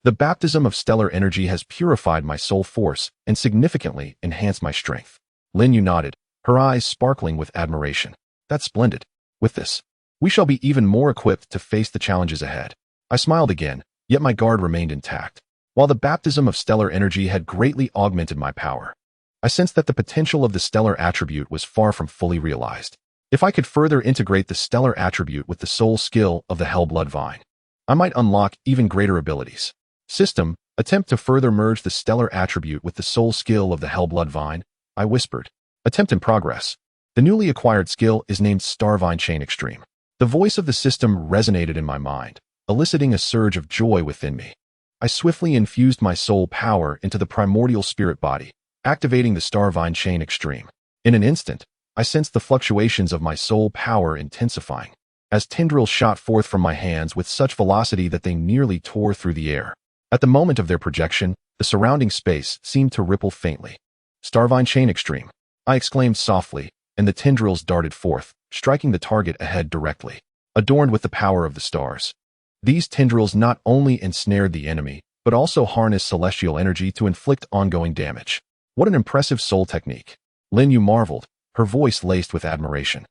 The baptism of stellar energy has purified my soul force and significantly enhanced my strength. Lin Yu nodded, her eyes sparkling with admiration. That's splendid. With this, we shall be even more equipped to face the challenges ahead. I smiled again, yet my guard remained intact. While the baptism of stellar energy had greatly augmented my power, I sensed that the potential of the stellar attribute was far from fully realized. If I could further integrate the stellar attribute with the soul skill of the Hell Bloodvine, I might unlock even greater abilities. System, attempt to further merge the stellar attribute with the soul skill of the Hell Bloodvine, I whispered. Attempt in progress. The newly acquired skill is named Starvine Chain Extreme. The voice of the system resonated in my mind, eliciting a surge of joy within me. I swiftly infused my soul power into the primordial spirit body, activating the Starvine Chain Extreme. In an instant, I sensed the fluctuations of my soul power intensifying, as tendrils shot forth from my hands with such velocity that they nearly tore through the air. At the moment of their projection, the surrounding space seemed to ripple faintly. Starvine Chain Extreme, I exclaimed softly, and the tendrils darted forth, striking the target ahead directly. Adorned with the power of the stars, these tendrils not only ensnared the enemy, but also harnessed celestial energy to inflict ongoing damage. What an impressive soul technique. Lin Yu marveled, her voice laced with admiration.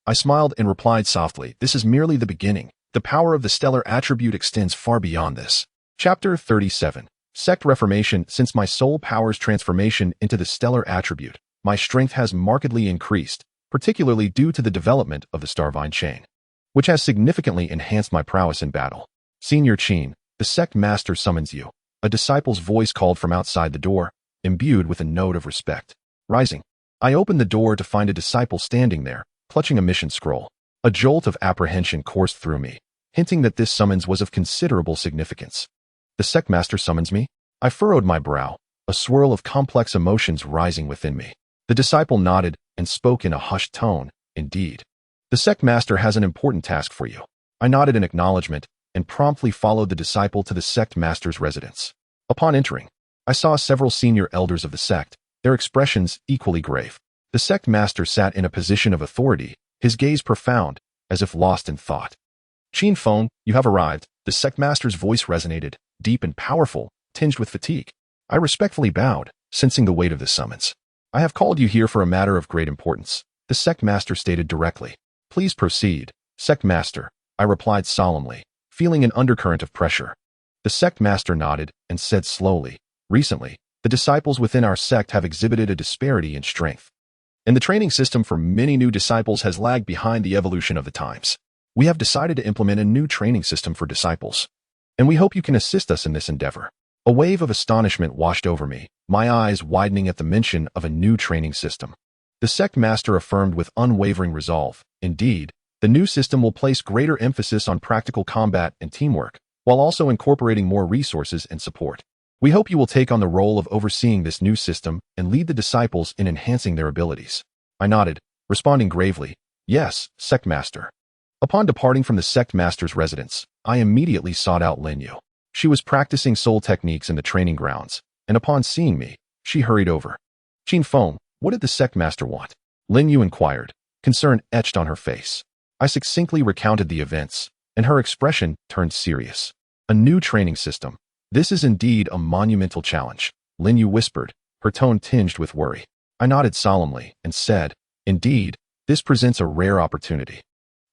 I smiled and replied softly, this is merely the beginning. The power of the stellar attribute extends far beyond this. Chapter 37. Sect Reformation. Since my soul power's transformation into the stellar attribute, my strength has markedly increased, particularly due to the development of the Starvine Chain, which has significantly enhanced my prowess in battle. Senior Qin, the sect master summons you. A disciple's voice called from outside the door, imbued with a note of respect. Rising, I opened the door to find a disciple standing there, clutching a mission scroll. A jolt of apprehension coursed through me, hinting that this summons was of considerable significance. The sect master summons me? I furrowed my brow, a swirl of complex emotions rising within me. The disciple nodded and spoke in a hushed tone, indeed. The sect master has an important task for you. I nodded in acknowledgement and promptly followed the disciple to the sect master's residence. Upon entering, I saw several senior elders of the sect, their expressions equally grave. The sect master sat in a position of authority, his gaze profound, as if lost in thought. Qin Feng, you have arrived. The sect master's voice resonated, deep and powerful, tinged with fatigue. I respectfully bowed, sensing the weight of this summons. I have called you here for a matter of great importance, the sect master stated directly. Please proceed, sect master, I replied solemnly, feeling an undercurrent of pressure. The sect master nodded and said slowly, recently, the disciples within our sect have exhibited a disparity in strength. And the training system for many new disciples has lagged behind the evolution of the times. We have decided to implement a new training system for disciples, and we hope you can assist us in this endeavor. A wave of astonishment washed over me, my eyes widening at the mention of a new training system. The sect master affirmed with unwavering resolve, indeed, the new system will place greater emphasis on practical combat and teamwork, while also incorporating more resources and support. We hope you will take on the role of overseeing this new system and lead the disciples in enhancing their abilities. I nodded, responding gravely, yes, sect master. Upon departing from the sect master's residence, I immediately sought out Lin Yu. She was practicing soul techniques in the training grounds, and upon seeing me, she hurried over. Qin Feng, what did the sect master want? Lin Yu inquired, concern etched on her face. I succinctly recounted the events, and her expression turned serious. A new training system. This is indeed a monumental challenge, Lin Yu whispered, her tone tinged with worry. I nodded solemnly and said, indeed, this presents a rare opportunity.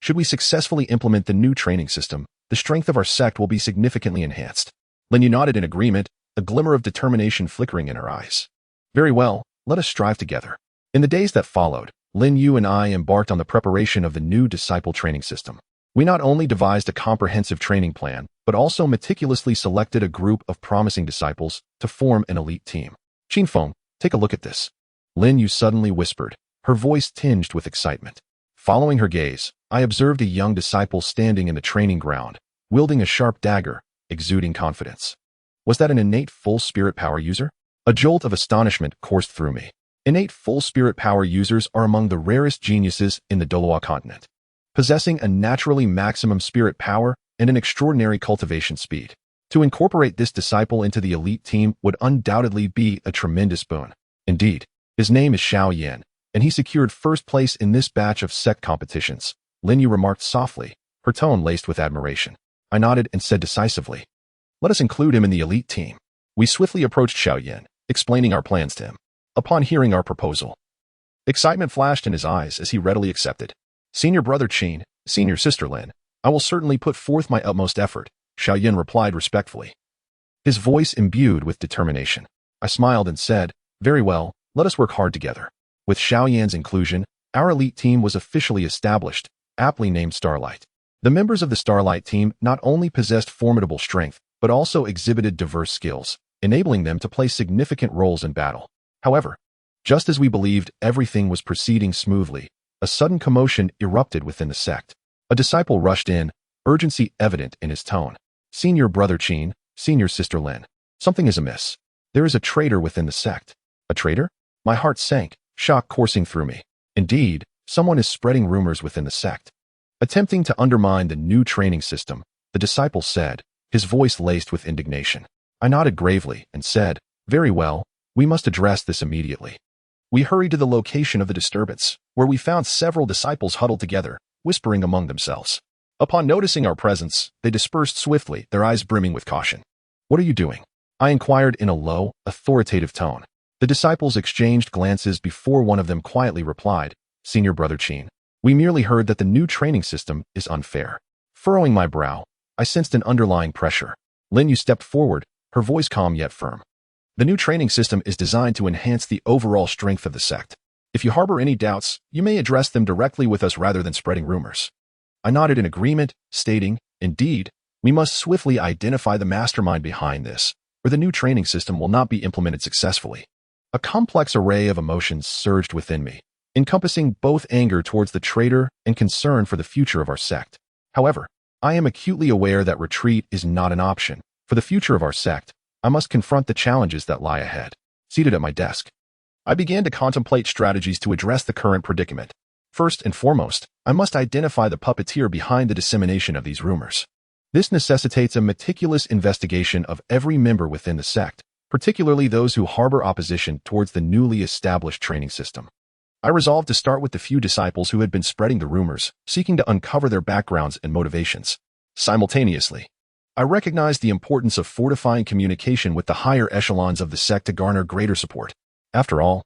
Should we successfully implement the new training system, the strength of our sect will be significantly enhanced. Lin Yu nodded in agreement, a glimmer of determination flickering in her eyes. Very well, let us strive together. In the days that followed, Lin Yu and I embarked on the preparation of the new disciple training system. We not only devised a comprehensive training plan, but also meticulously selected a group of promising disciples to form an elite team. Qin Feng, take a look at this. Lin Yu suddenly whispered, her voice tinged with excitement. Following her gaze, I observed a young disciple standing in the training ground, wielding a sharp dagger, exuding confidence. Was that an innate full spirit power user? A jolt of astonishment coursed through me. Innate full spirit power users are among the rarest geniuses in the Douluo continent, possessing a naturally maximum spirit power and an extraordinary cultivation speed. To incorporate this disciple into the elite team would undoubtedly be a tremendous boon. Indeed, his name is Xiaoyan, and he secured first place in this batch of sect competitions, Lin Yu remarked softly, her tone laced with admiration. I nodded and said decisively, let us include him in the elite team. We swiftly approached Xiaoyan, explaining our plans to him. Upon hearing our proposal, excitement flashed in his eyes as he readily accepted. Senior brother Qin, senior sister Lin, I will certainly put forth my utmost effort, Xiaoyan replied respectfully, his voice imbued with determination. I smiled and said, very well, let us work hard together. With Xiaoyan's inclusion, our elite team was officially established, aptly named Starlight. The members of the Starlight team not only possessed formidable strength, but also exhibited diverse skills, enabling them to play significant roles in battle. However, just as we believed everything was proceeding smoothly, a sudden commotion erupted within the sect. A disciple rushed in, urgency evident in his tone. Senior brother Qin, senior sister Lin, something is amiss. There is a traitor within the sect. A traitor? My heart sank, shock coursing through me. Indeed, someone is spreading rumors within the sect, attempting to undermine the new training system, the disciple said, his voice laced with indignation. I nodded gravely and said, very well, we must address this immediately. We hurried to the location of the disturbance, where we found several disciples huddled together, whispering among themselves. Upon noticing our presence, they dispersed swiftly, their eyes brimming with caution. What are you doing? I inquired in a low, authoritative tone. The disciples exchanged glances before one of them quietly replied, Senior brother Qin, we merely heard that the new training system is unfair. Furrowing my brow, I sensed an underlying pressure. Lin Yu stepped forward, her voice calm yet firm. The new training system is designed to enhance the overall strength of the sect. If you harbor any doubts, you may address them directly with us rather than spreading rumors. I nodded in agreement, stating, indeed, we must swiftly identify the mastermind behind this, or the new training system will not be implemented successfully. A complex array of emotions surged within me, encompassing both anger towards the traitor and concern for the future of our sect. However, I am acutely aware that retreat is not an option. For the future of our sect, I must confront the challenges that lie ahead. Seated at my desk, I began to contemplate strategies to address the current predicament. First and foremost, I must identify the puppeteer behind the dissemination of these rumors. This necessitates a meticulous investigation of every member within the sect, particularly those who harbor opposition towards the newly established training system. I resolved to start with the few disciples who had been spreading the rumors, seeking to uncover their backgrounds and motivations. Simultaneously, I recognized the importance of fortifying communication with the higher echelons of the sect to garner greater support. After all,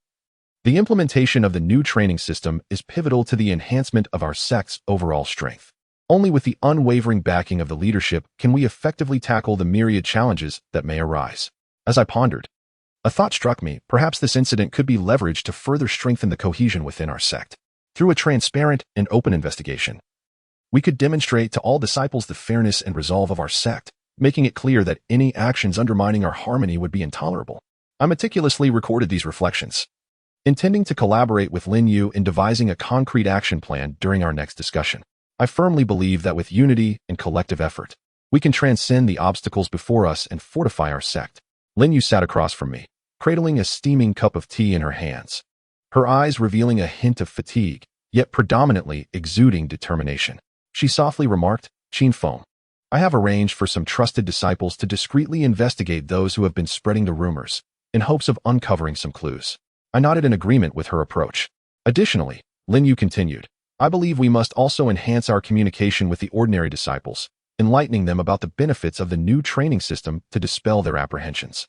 the implementation of the new training system is pivotal to the enhancement of our sect's overall strength. Only with the unwavering backing of the leadership can we effectively tackle the myriad challenges that may arise. As I pondered, a thought struck me. Perhaps this incident could be leveraged to further strengthen the cohesion within our sect. Through a transparent and open investigation, we could demonstrate to all disciples the fairness and resolve of our sect, making it clear that any actions undermining our harmony would be intolerable. I meticulously recorded these reflections, intending to collaborate with Lin Yu in devising a concrete action plan during our next discussion. I firmly believe that with unity and collective effort, we can transcend the obstacles before us and fortify our sect. Lin Yu sat across from me, cradling a steaming cup of tea in her hands, her eyes revealing a hint of fatigue, yet predominantly exuding determination. She softly remarked, "Qin Feng, I have arranged for some trusted disciples to discreetly investigate those who have been spreading the rumors, in hopes of uncovering some clues." I nodded in agreement with her approach. Additionally, Lin Yu continued, "I believe we must also enhance our communication with the ordinary disciples, enlightening them about the benefits of the new training system to dispel their apprehensions."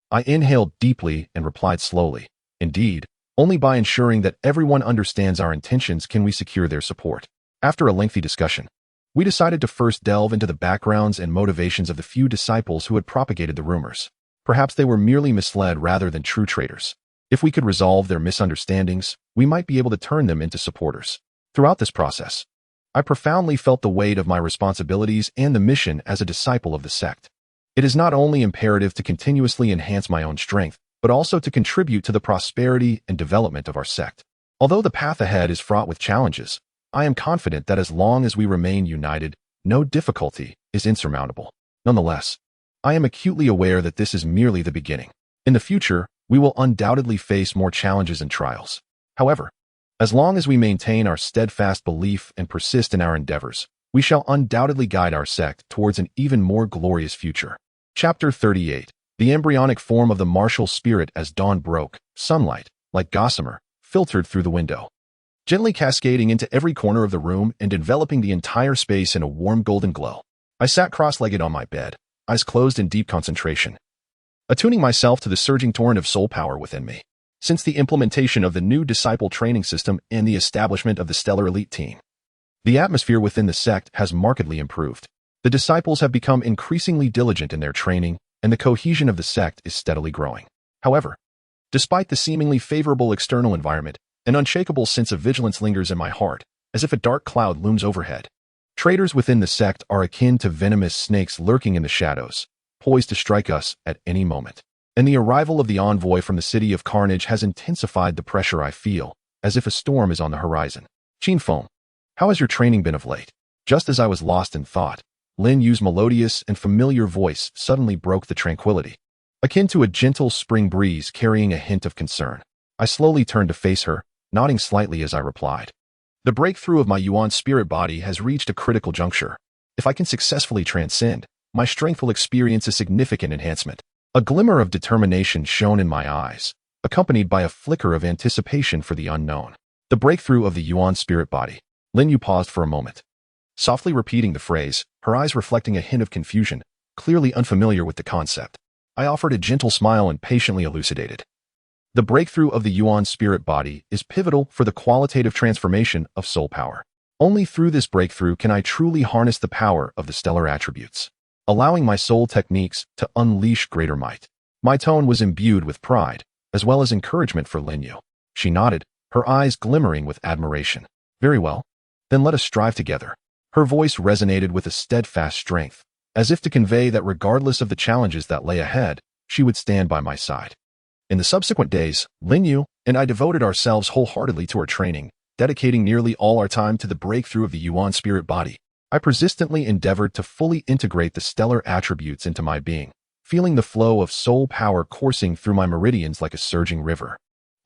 I inhaled deeply and replied slowly, "Indeed, only by ensuring that everyone understands our intentions can we secure their support." After a lengthy discussion, we decided to first delve into the backgrounds and motivations of the few disciples who had propagated the rumors. Perhaps they were merely misled rather than true traitors. If we could resolve their misunderstandings, we might be able to turn them into supporters. Throughout this process, I profoundly felt the weight of my responsibilities and the mission as a disciple of the sect. It is not only imperative to continuously enhance my own strength, but also to contribute to the prosperity and development of our sect. Although the path ahead is fraught with challenges, I am confident that as long as we remain united, no difficulty is insurmountable. Nonetheless, I am acutely aware that this is merely the beginning. In the future, we will undoubtedly face more challenges and trials. However, as long as we maintain our steadfast belief and persist in our endeavors, we shall undoubtedly guide our sect towards an even more glorious future. Chapter 38. The embryonic form of the martial spirit. As dawn broke, sunlight, like gossamer, filtered through the window, gently cascading into every corner of the room and enveloping the entire space in a warm golden glow. I sat cross-legged on my bed, eyes closed in deep concentration, attuning myself to the surging torrent of soul power within me. Since the implementation of the new disciple training system and the establishment of the Stellar Elite team, the atmosphere within the sect has markedly improved. The disciples have become increasingly diligent in their training, and the cohesion of the sect is steadily growing. However, despite the seemingly favorable external environment, an unshakable sense of vigilance lingers in my heart, as if a dark cloud looms overhead. Traitors within the sect are akin to venomous snakes lurking in the shadows, poised to strike us at any moment. And the arrival of the envoy from the City of Carnage has intensified the pressure I feel, as if a storm is on the horizon. "Qin Feng, how has your training been of late?" Just as I was lost in thought, Lin Yu's melodious and familiar voice suddenly broke the tranquility, akin to a gentle spring breeze carrying a hint of concern. I slowly turned to face her, nodding slightly as I replied, "The breakthrough of my Yuan spirit body has reached a critical juncture. If I can successfully transcend, my strength will experience a significant enhancement." A glimmer of determination shone in my eyes, accompanied by a flicker of anticipation for the unknown. The breakthrough of the Yuan spirit body. Lin Yu paused for a moment, softly repeating the phrase, her eyes reflecting a hint of confusion, clearly unfamiliar with the concept. I offered a gentle smile and patiently elucidated. The breakthrough of the Yuan spirit body is pivotal for the qualitative transformation of soul power. Only through this breakthrough can I truly harness the power of the stellar attributes, allowing my soul techniques to unleash greater might. My tone was imbued with pride, as well as encouragement for Lin Yu. She nodded, her eyes glimmering with admiration. "Very well. Then let us strive together." Her voice resonated with a steadfast strength, as if to convey that regardless of the challenges that lay ahead, she would stand by my side. In the subsequent days, Lin Yu and I devoted ourselves wholeheartedly to our training, dedicating nearly all our time to the breakthrough of the Yuan spirit body. I persistently endeavored to fully integrate the stellar attributes into my being, feeling the flow of soul power coursing through my meridians like a surging river,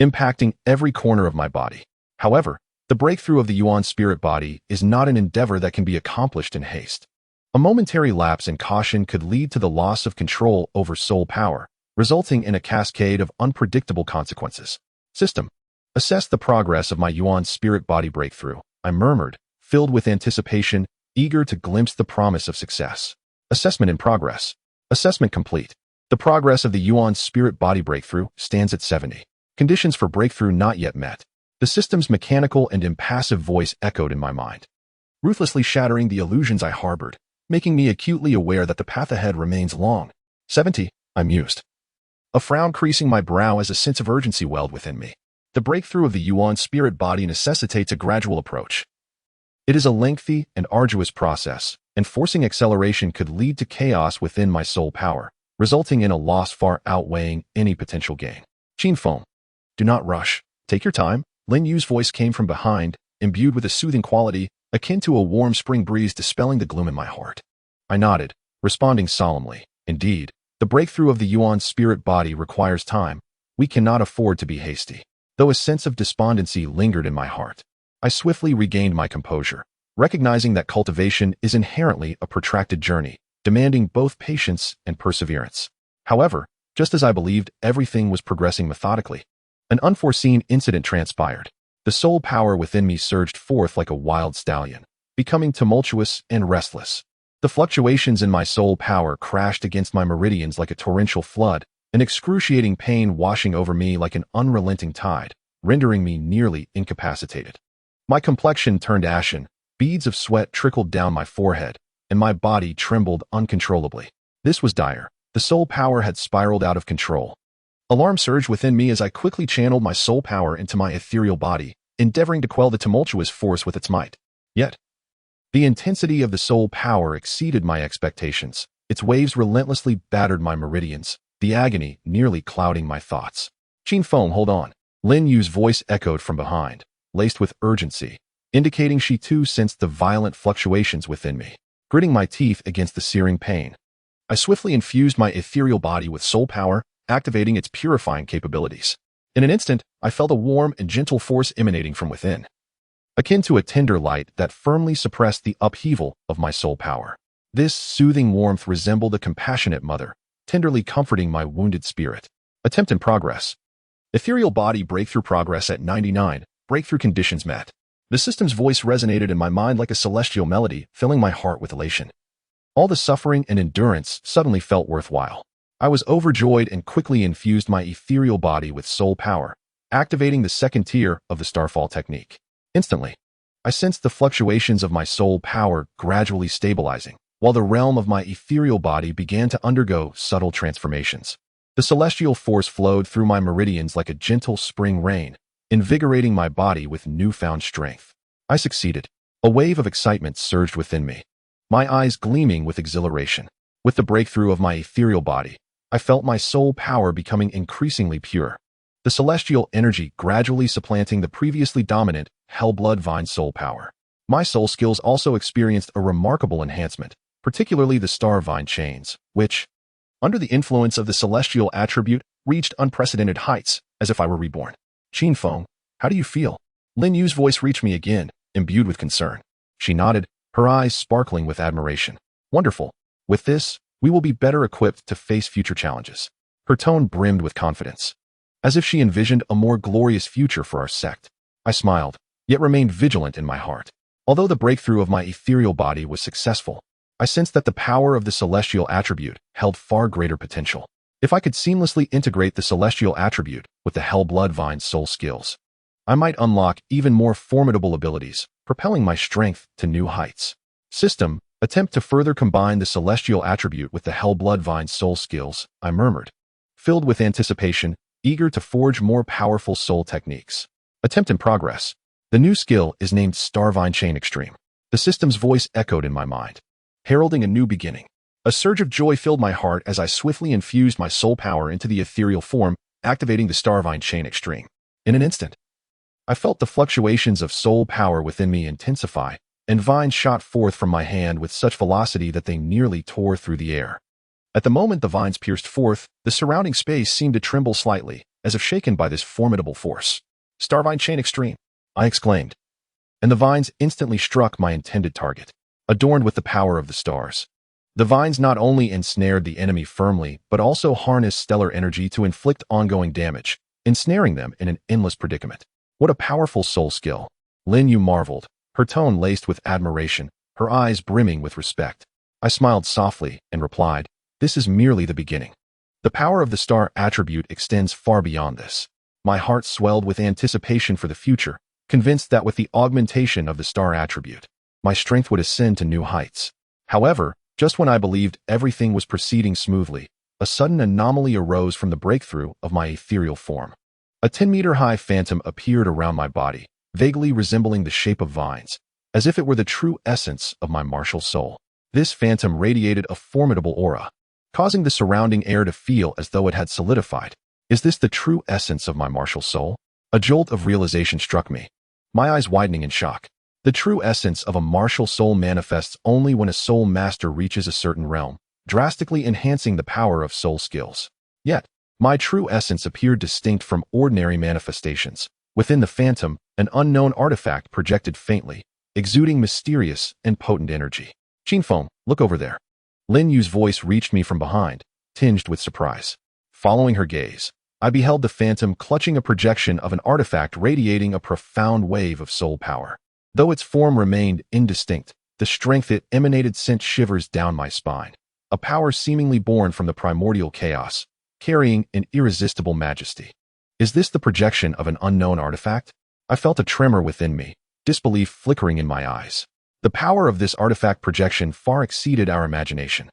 impacting every corner of my body. However, the breakthrough of the Yuan spirit body is not an endeavor that can be accomplished in haste. A momentary lapse in caution could lead to the loss of control over soul power, resulting in a cascade of unpredictable consequences. System. Assess the progress of my Yuan spirit body breakthrough, I murmured, filled with anticipation, eager to glimpse the promise of success. Assessment in progress. Assessment complete. The progress of the Yuan spirit body breakthrough stands at 70. Conditions for breakthrough not yet met. The system's mechanical and impassive voice echoed in my mind, ruthlessly shattering the illusions I harbored, making me acutely aware that the path ahead remains long. 70, I mused, a frown creasing my brow as a sense of urgency welled within me. The breakthrough of the Yuan spirit body necessitates a gradual approach. It is a lengthy and arduous process, and forcing acceleration could lead to chaos within my soul power, resulting in a loss far outweighing any potential gain. Qin Feng, do not rush. Take your time. Lin Yu's voice came from behind, imbued with a soothing quality, akin to a warm spring breeze dispelling the gloom in my heart. I nodded, responding solemnly. Indeed, the breakthrough of the Yuan spirit body requires time. We cannot afford to be hasty. Though a sense of despondency lingered in my heart, I swiftly regained my composure, recognizing that cultivation is inherently a protracted journey, demanding both patience and perseverance. However, just as I believed everything was progressing methodically, an unforeseen incident transpired. The soul power within me surged forth like a wild stallion, becoming tumultuous and restless. The fluctuations in my soul power crashed against my meridians like a torrential flood, an excruciating pain washing over me like an unrelenting tide, rendering me nearly incapacitated. My complexion turned ashen, beads of sweat trickled down my forehead, and my body trembled uncontrollably. This was dire. The soul power had spiraled out of control. Alarm surged within me as I quickly channeled my soul power into my ethereal body, endeavoring to quell the tumultuous force with its might. Yet, the intensity of the soul power exceeded my expectations. Its waves relentlessly battered my meridians, the agony nearly clouding my thoughts. Qin Feng, hold on. Lin Yu's voice echoed from behind, laced with urgency, indicating she too sensed the violent fluctuations within me. Gritting my teeth against the searing pain, I swiftly infused my ethereal body with soul power, activating its purifying capabilities. In an instant, I felt a warm and gentle force emanating from within, akin to a tender light that firmly suppressed the upheaval of my soul power. This soothing warmth resembled a compassionate mother, tenderly comforting my wounded spirit. Attempt in progress. Ethereal body breakthrough progress at 99, breakthrough conditions met. The system's voice resonated in my mind like a celestial melody, filling my heart with elation. All the suffering and endurance suddenly felt worthwhile. I was overjoyed and quickly infused my ethereal body with soul power, activating the second tier of the Starfall technique. Instantly, I sensed the fluctuations of my soul power gradually stabilizing, while the realm of my ethereal body began to undergo subtle transformations. The celestial force flowed through my meridians like a gentle spring rain, invigorating my body with newfound strength. I succeeded. A wave of excitement surged within me, my eyes gleaming with exhilaration. With the breakthrough of my ethereal body, I felt my soul power becoming increasingly pure, the celestial energy gradually supplanting the previously dominant Bloodvine soul power. My soul skills also experienced a remarkable enhancement, particularly the Starvine chains, which, under the influence of the celestial attribute, reached unprecedented heights, as if I were reborn. Qin Feng, how do you feel? Lin Yu's voice reached me again, imbued with concern. She nodded, her eyes sparkling with admiration. Wonderful. With this, we will be better equipped to face future challenges. Her tone brimmed with confidence, as if she envisioned a more glorious future for our sect. I smiled, yet remained vigilant in my heart. Although the breakthrough of my ethereal body was successful, I sensed that the power of the celestial attribute held far greater potential. If I could seamlessly integrate the celestial attribute with the Bloodvine soul skills, I might unlock even more formidable abilities, propelling my strength to new heights. System, attempt to further combine the celestial attribute with the Bloodvine soul skills, I murmured, filled with anticipation, eager to forge more powerful soul techniques. Attempt in progress. The new skill is named Starvine Chain Extreme. The system's voice echoed in my mind, heralding a new beginning. A surge of joy filled my heart as I swiftly infused my soul power into the ethereal form, activating the Starvine Chain Extreme. In an instant, I felt the fluctuations of soul power within me intensify, and vines shot forth from my hand with such velocity that they nearly tore through the air. At the moment the vines pierced forth, the surrounding space seemed to tremble slightly, as if shaken by this formidable force. Starvine Chain Extreme, I exclaimed, and the vines instantly struck my intended target, adorned with the power of the stars. The vines not only ensnared the enemy firmly, but also harnessed stellar energy to inflict ongoing damage, ensnaring them in an endless predicament. What a powerful soul skill. Lin Yu marveled, her tone laced with admiration, her eyes brimming with respect. I smiled softly and replied, this is merely the beginning. The power of the star attribute extends far beyond this. My heart swelled with anticipation for the future, convinced that with the augmentation of the star attribute, my strength would ascend to new heights. However, just when I believed everything was proceeding smoothly, a sudden anomaly arose from the breakthrough of my ethereal form. A 10-meter-high phantom appeared around my body, vaguely resembling the shape of vines, as if it were the true essence of my martial soul. This phantom radiated a formidable aura, causing the surrounding air to feel as though it had solidified. Is this the true essence of my martial soul? A jolt of realization struck me, my eyes widening in shock. The true essence of a martial soul manifests only when a soul master reaches a certain realm, drastically enhancing the power of soul skills. Yet, my true essence appeared distinct from ordinary manifestations. Within the phantom, an unknown artifact projected faintly, exuding mysterious and potent energy. Qin Feng, look over there. Lin Yu's voice reached me from behind, tinged with surprise. Following her gaze, I beheld the phantom clutching a projection of an artifact radiating a profound wave of soul power. Though its form remained indistinct, the strength it emanated sent shivers down my spine. A power seemingly born from the primordial chaos, carrying an irresistible majesty. Is this the projection of an unknown artifact? I felt a tremor within me, disbelief flickering in my eyes. The power of this artifact projection far exceeded our imagination.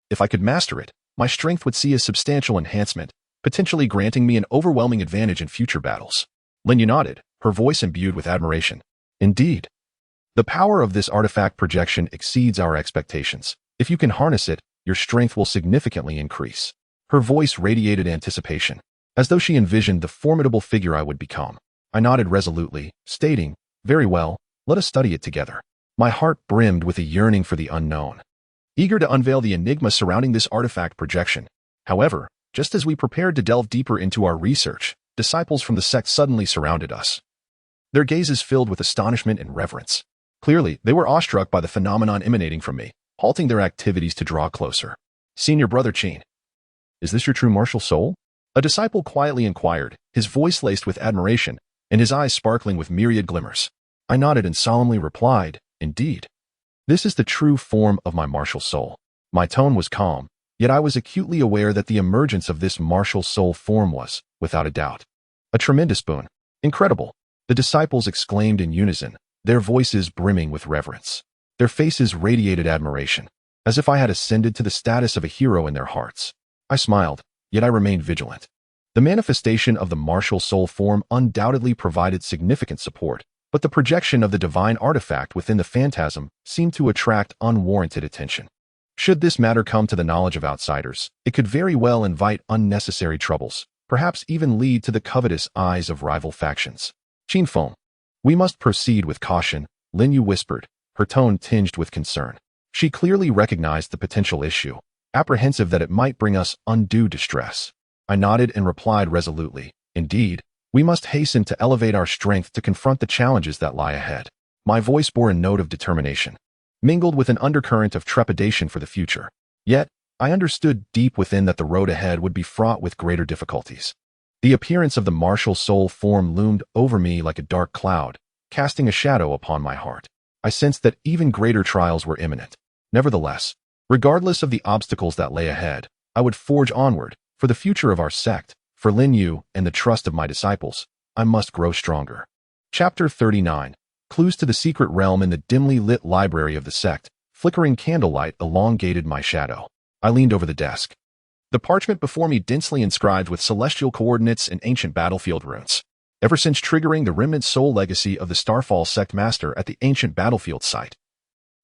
If I could master it, my strength would see a substantial enhancement, potentially granting me an overwhelming advantage in future battles. Lin Yu nodded, her voice imbued with admiration. Indeed. The power of this artifact projection exceeds our expectations. If you can harness it, your strength will significantly increase. Her voice radiated anticipation, as though she envisioned the formidable figure I would become. I nodded resolutely, stating, very well, let us study it together. My heart brimmed with a yearning for the unknown, eager to unveil the enigma surrounding this artifact projection. However, just as we prepared to delve deeper into our research, disciples from the sect suddenly surrounded us. Their gazes filled with astonishment and reverence. Clearly, they were awestruck by the phenomenon emanating from me, halting their activities to draw closer. Senior brother Qin, is this your true martial soul? A disciple quietly inquired, his voice laced with admiration, and his eyes sparkling with myriad glimmers. I nodded and solemnly replied, indeed. This is the true form of my martial soul. My tone was calm, yet I was acutely aware that the emergence of this martial soul form was, without a doubt, a tremendous boon. Incredible. The disciples exclaimed in unison, their voices brimming with reverence. Their faces radiated admiration, as if I had ascended to the status of a hero in their hearts. I smiled, yet I remained vigilant. The manifestation of the martial soul form undoubtedly provided significant support, but the projection of the divine artifact within the phantasm seemed to attract unwarranted attention. Should this matter come to the knowledge of outsiders, it could very well invite unnecessary troubles, perhaps even lead to the covetous eyes of rival factions. Qin Feng, we must proceed with caution, Lin Yu whispered, her tone tinged with concern. She clearly recognized the potential issue, apprehensive that it might bring us undue distress. I nodded and replied resolutely, indeed, we must hasten to elevate our strength to confront the challenges that lie ahead. My voice bore a note of determination, mingled with an undercurrent of trepidation for the future. Yet, I understood deep within that the road ahead would be fraught with greater difficulties. The appearance of the martial soul form loomed over me like a dark cloud, casting a shadow upon my heart. I sensed that even greater trials were imminent. Nevertheless, regardless of the obstacles that lay ahead, I would forge onward. For the future of our sect, for Lin Yu and the trust of my disciples, I must grow stronger. Chapter 39. Clues to the secret realm. In the dimly lit library of the sect, flickering candlelight elongated my shadow. I leaned over the desk, the parchment before me densely inscribed with celestial coordinates and ancient battlefield runes. Ever since triggering the remnant soul legacy of the Starfall sect master at the ancient battlefield site,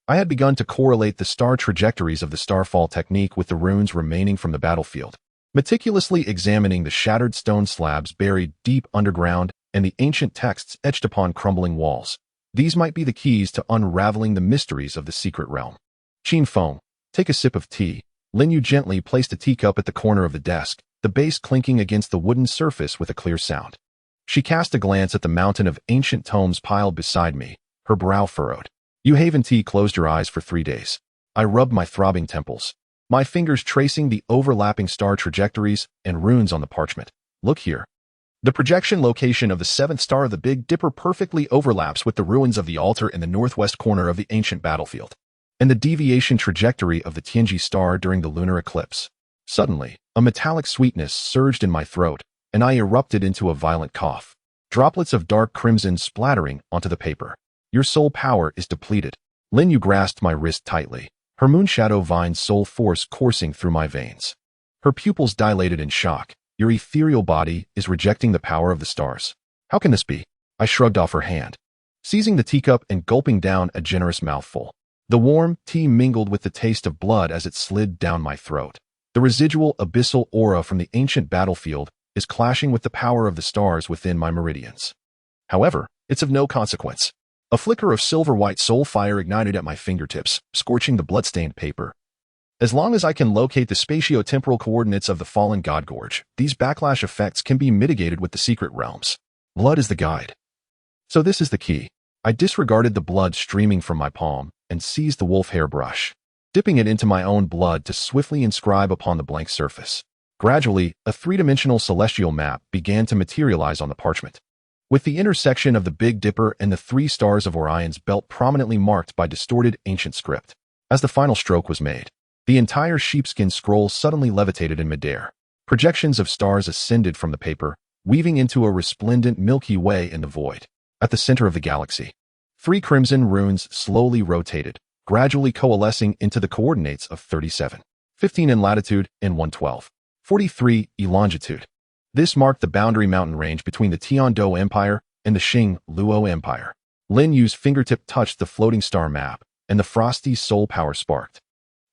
I had begun to correlate the star trajectories of the Starfall technique with the runes remaining from the battlefield, meticulously examining the shattered stone slabs buried deep underground and the ancient texts etched upon crumbling walls. These might be the keys to unraveling the mysteries of the secret realm. Qin Feng, take a sip of tea. Lin Yu gently placed a teacup at the corner of the desk, the base clinking against the wooden surface with a clear sound. She cast a glance at the mountain of ancient tomes piled beside me, her brow furrowed. You Haven Tea closed your eyes for 3 days. I rubbed my throbbing temples, my fingers tracing the overlapping star trajectories and runes on the parchment. Look here. The projection location of the seventh star of the Big Dipper perfectly overlaps with the ruins of the altar in the northwest corner of the ancient battlefield, and the deviation trajectory of the Tianji star during the lunar eclipse. Suddenly, a metallic sweetness surged in my throat, and I erupted into a violent cough. Droplets of dark crimson splattering onto the paper. Your soul power is depleted. Lin Yu grasped my wrist tightly, her moonshadow vine soul force coursing through my veins. Her pupils dilated in shock. Your ethereal body is rejecting the power of the stars. How can this be? I shrugged off her hand, seizing the teacup and gulping down a generous mouthful. The warm tea mingled with the taste of blood as it slid down my throat. The residual abyssal aura from the ancient battlefield is clashing with the power of the stars within my meridians. However, it's of no consequence. A flicker of silver-white soul fire ignited at my fingertips, scorching the blood-stained paper. As long as I can locate the spatio-temporal coordinates of the fallen God Gorge, these backlash effects can be mitigated with the secret realms. Blood is the guide. So this is the key. I disregarded the blood streaming from my palm and seized the wolf hair brush, dipping it into my own blood to swiftly inscribe upon the blank surface. Gradually, a three-dimensional celestial map began to materialize on the parchment, with the intersection of the Big Dipper and the three stars of Orion's belt prominently marked by distorted ancient script. As the final stroke was made, the entire sheepskin scroll suddenly levitated in midair. Projections of stars ascended from the paper, weaving into a resplendent Milky Way in the void. At the center of the galaxy, 3 crimson runes slowly rotated, gradually coalescing into the coordinates of 37, 15 in latitude and 112, 43 in longitude. This marked the boundary mountain range between the Tiando Empire and the Qin Wuyou Empire. Lin Yu's fingertip touched the floating star map, and the frosty soul power sparked,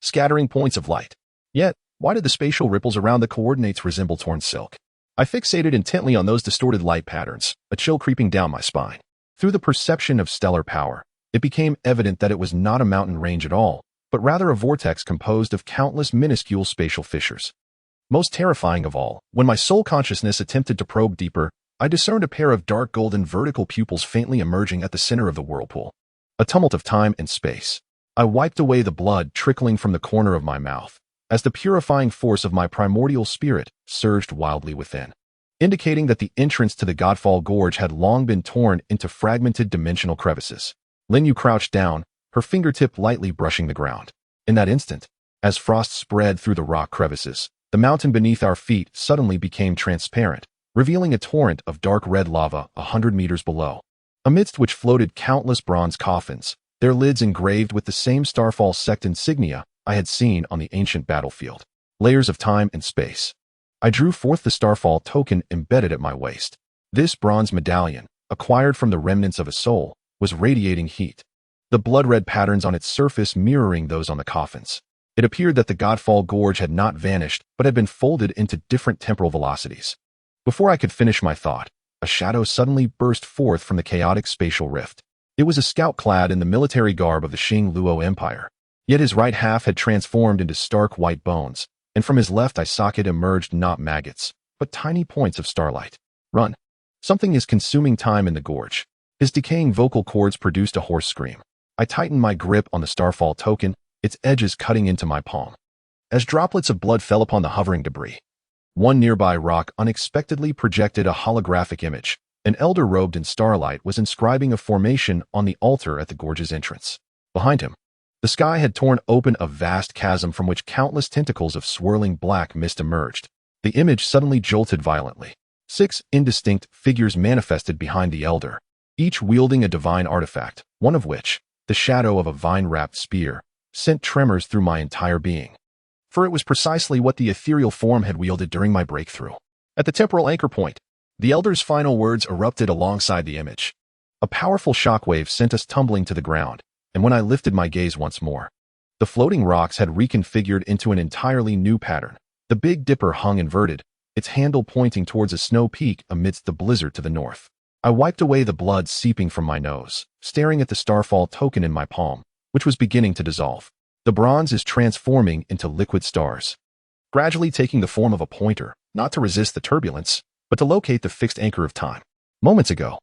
scattering points of light. Yet, why did the spatial ripples around the coordinates resemble torn silk? I fixated intently on those distorted light patterns, a chill creeping down my spine. Through the perception of stellar power, it became evident that it was not a mountain range at all, but rather a vortex composed of countless minuscule spatial fissures. Most terrifying of all, when my soul consciousness attempted to probe deeper, I discerned a pair of dark golden vertical pupils faintly emerging at the center of the whirlpool. A tumult of time and space. I wiped away the blood trickling from the corner of my mouth, as the purifying force of my primordial spirit surged wildly within, indicating that the entrance to the Godfall Gorge had long been torn into fragmented dimensional crevices. Lin Yu crouched down, her fingertip lightly brushing the ground. In that instant, as frost spread through the rock crevices, the mountain beneath our feet suddenly became transparent, revealing a torrent of dark red lava 100 meters below, amidst which floated countless bronze coffins, their lids engraved with the same Starfall Sect insignia I had seen on the ancient battlefield. Layers of time and space. I drew forth the Starfall token embedded at my waist. This bronze medallion, acquired from the remnants of a soul, was radiating heat, the blood-red patterns on its surface mirroring those on the coffins. It appeared that the Godfall Gorge had not vanished, but had been folded into different temporal velocities. Before I could finish my thought, a shadow suddenly burst forth from the chaotic spatial rift. It was a scout clad in the military garb of the Qin Wuyou Empire. Yet his right half had transformed into stark white bones, and from his left eye socket emerged not maggots, but tiny points of starlight. Run. Something is consuming time in the gorge. His decaying vocal cords produced a hoarse scream. I tightened my grip on the Starfall token, its edges cutting into my palm. As droplets of blood fell upon the hovering debris, one nearby rock unexpectedly projected a holographic image. An elder robed in starlight was inscribing a formation on the altar at the gorge's entrance. Behind him, the sky had torn open a vast chasm from which countless tentacles of swirling black mist emerged. The image suddenly jolted violently. 6 indistinct figures manifested behind the elder, each wielding a divine artifact, one of which, the shadow of a vine-wrapped spear, sent tremors through my entire being. For it was precisely what the ethereal form had wielded during my breakthrough. At the temporal anchor point, the elder's final words erupted alongside the image. A powerful shockwave sent us tumbling to the ground, and when I lifted my gaze once more, the floating rocks had reconfigured into an entirely new pattern. The Big Dipper hung inverted, its handle pointing towards a snow peak amidst the blizzard to the north. I wiped away the blood seeping from my nose, staring at the Starfall token in my palm, which was beginning to dissolve. The bronze is transforming into liquid stars, gradually taking the form of a pointer, not to resist the turbulence, but to locate the fixed anchor of time. Moments ago,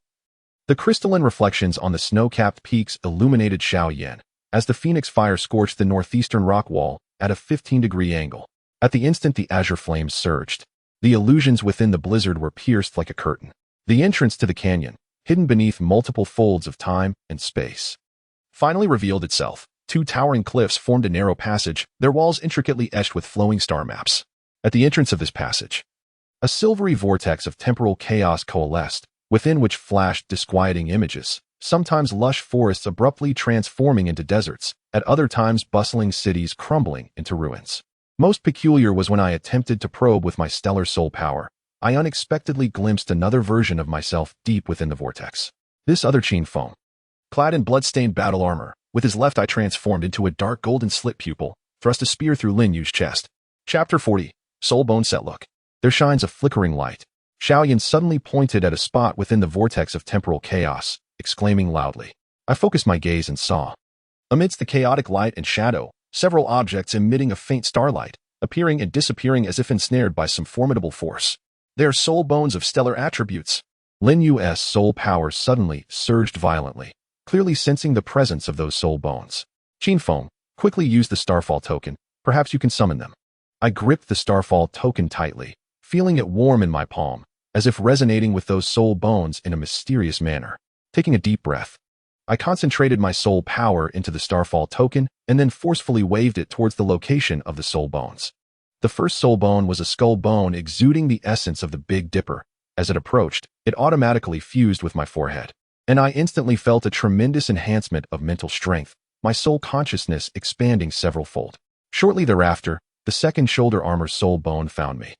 the crystalline reflections on the snow-capped peaks illuminated Shaoyan, as the phoenix fire scorched the northeastern rock wall at a 15-degree angle. At the instant the azure flames surged, The illusions within the blizzard were pierced like a curtain. The entrance to the canyon, hidden beneath multiple folds of time and space, finally revealed itself. Two towering cliffs formed a narrow passage, their walls intricately etched with flowing star maps. At the entrance of this passage, a silvery vortex of temporal chaos coalesced, within which flashed disquieting images, sometimes lush forests abruptly transforming into deserts, at other times bustling cities crumbling into ruins. Most peculiar was when I attempted to probe with my stellar soul power. I unexpectedly glimpsed another version of myself deep within the vortex. This other Qin Feng, clad in blood-stained battle armor, with his left eye transformed into a dark golden slit pupil, thrust a spear through Lin Yu's chest. Chapter 40. Soul Bone Set Look. There shines a flickering light. Xiaoyan suddenly pointed at a spot within the vortex of temporal chaos, exclaiming loudly. I focused my gaze and saw, amidst the chaotic light and shadow, several objects emitting a faint starlight, appearing and disappearing as if ensnared by some formidable force. They are soul bones of stellar attributes. Lin Yu's soul power suddenly surged violently, clearly sensing the presence of those soul bones. Qin Feng, quickly use the Starfall token. Perhaps you can summon them. I gripped the Starfall token tightly, feeling it warm in my palm, as if resonating with those soul bones in a mysterious manner. Taking a deep breath, I concentrated my soul power into the Starfall token and then forcefully waved it towards the location of the soul bones. The first soul bone was a skull bone exuding the essence of the Big Dipper. As it approached, it automatically fused with my forehead, and I instantly felt a tremendous enhancement of mental strength, my soul consciousness expanding several-fold. Shortly thereafter, the second shoulder armor soul bone found me,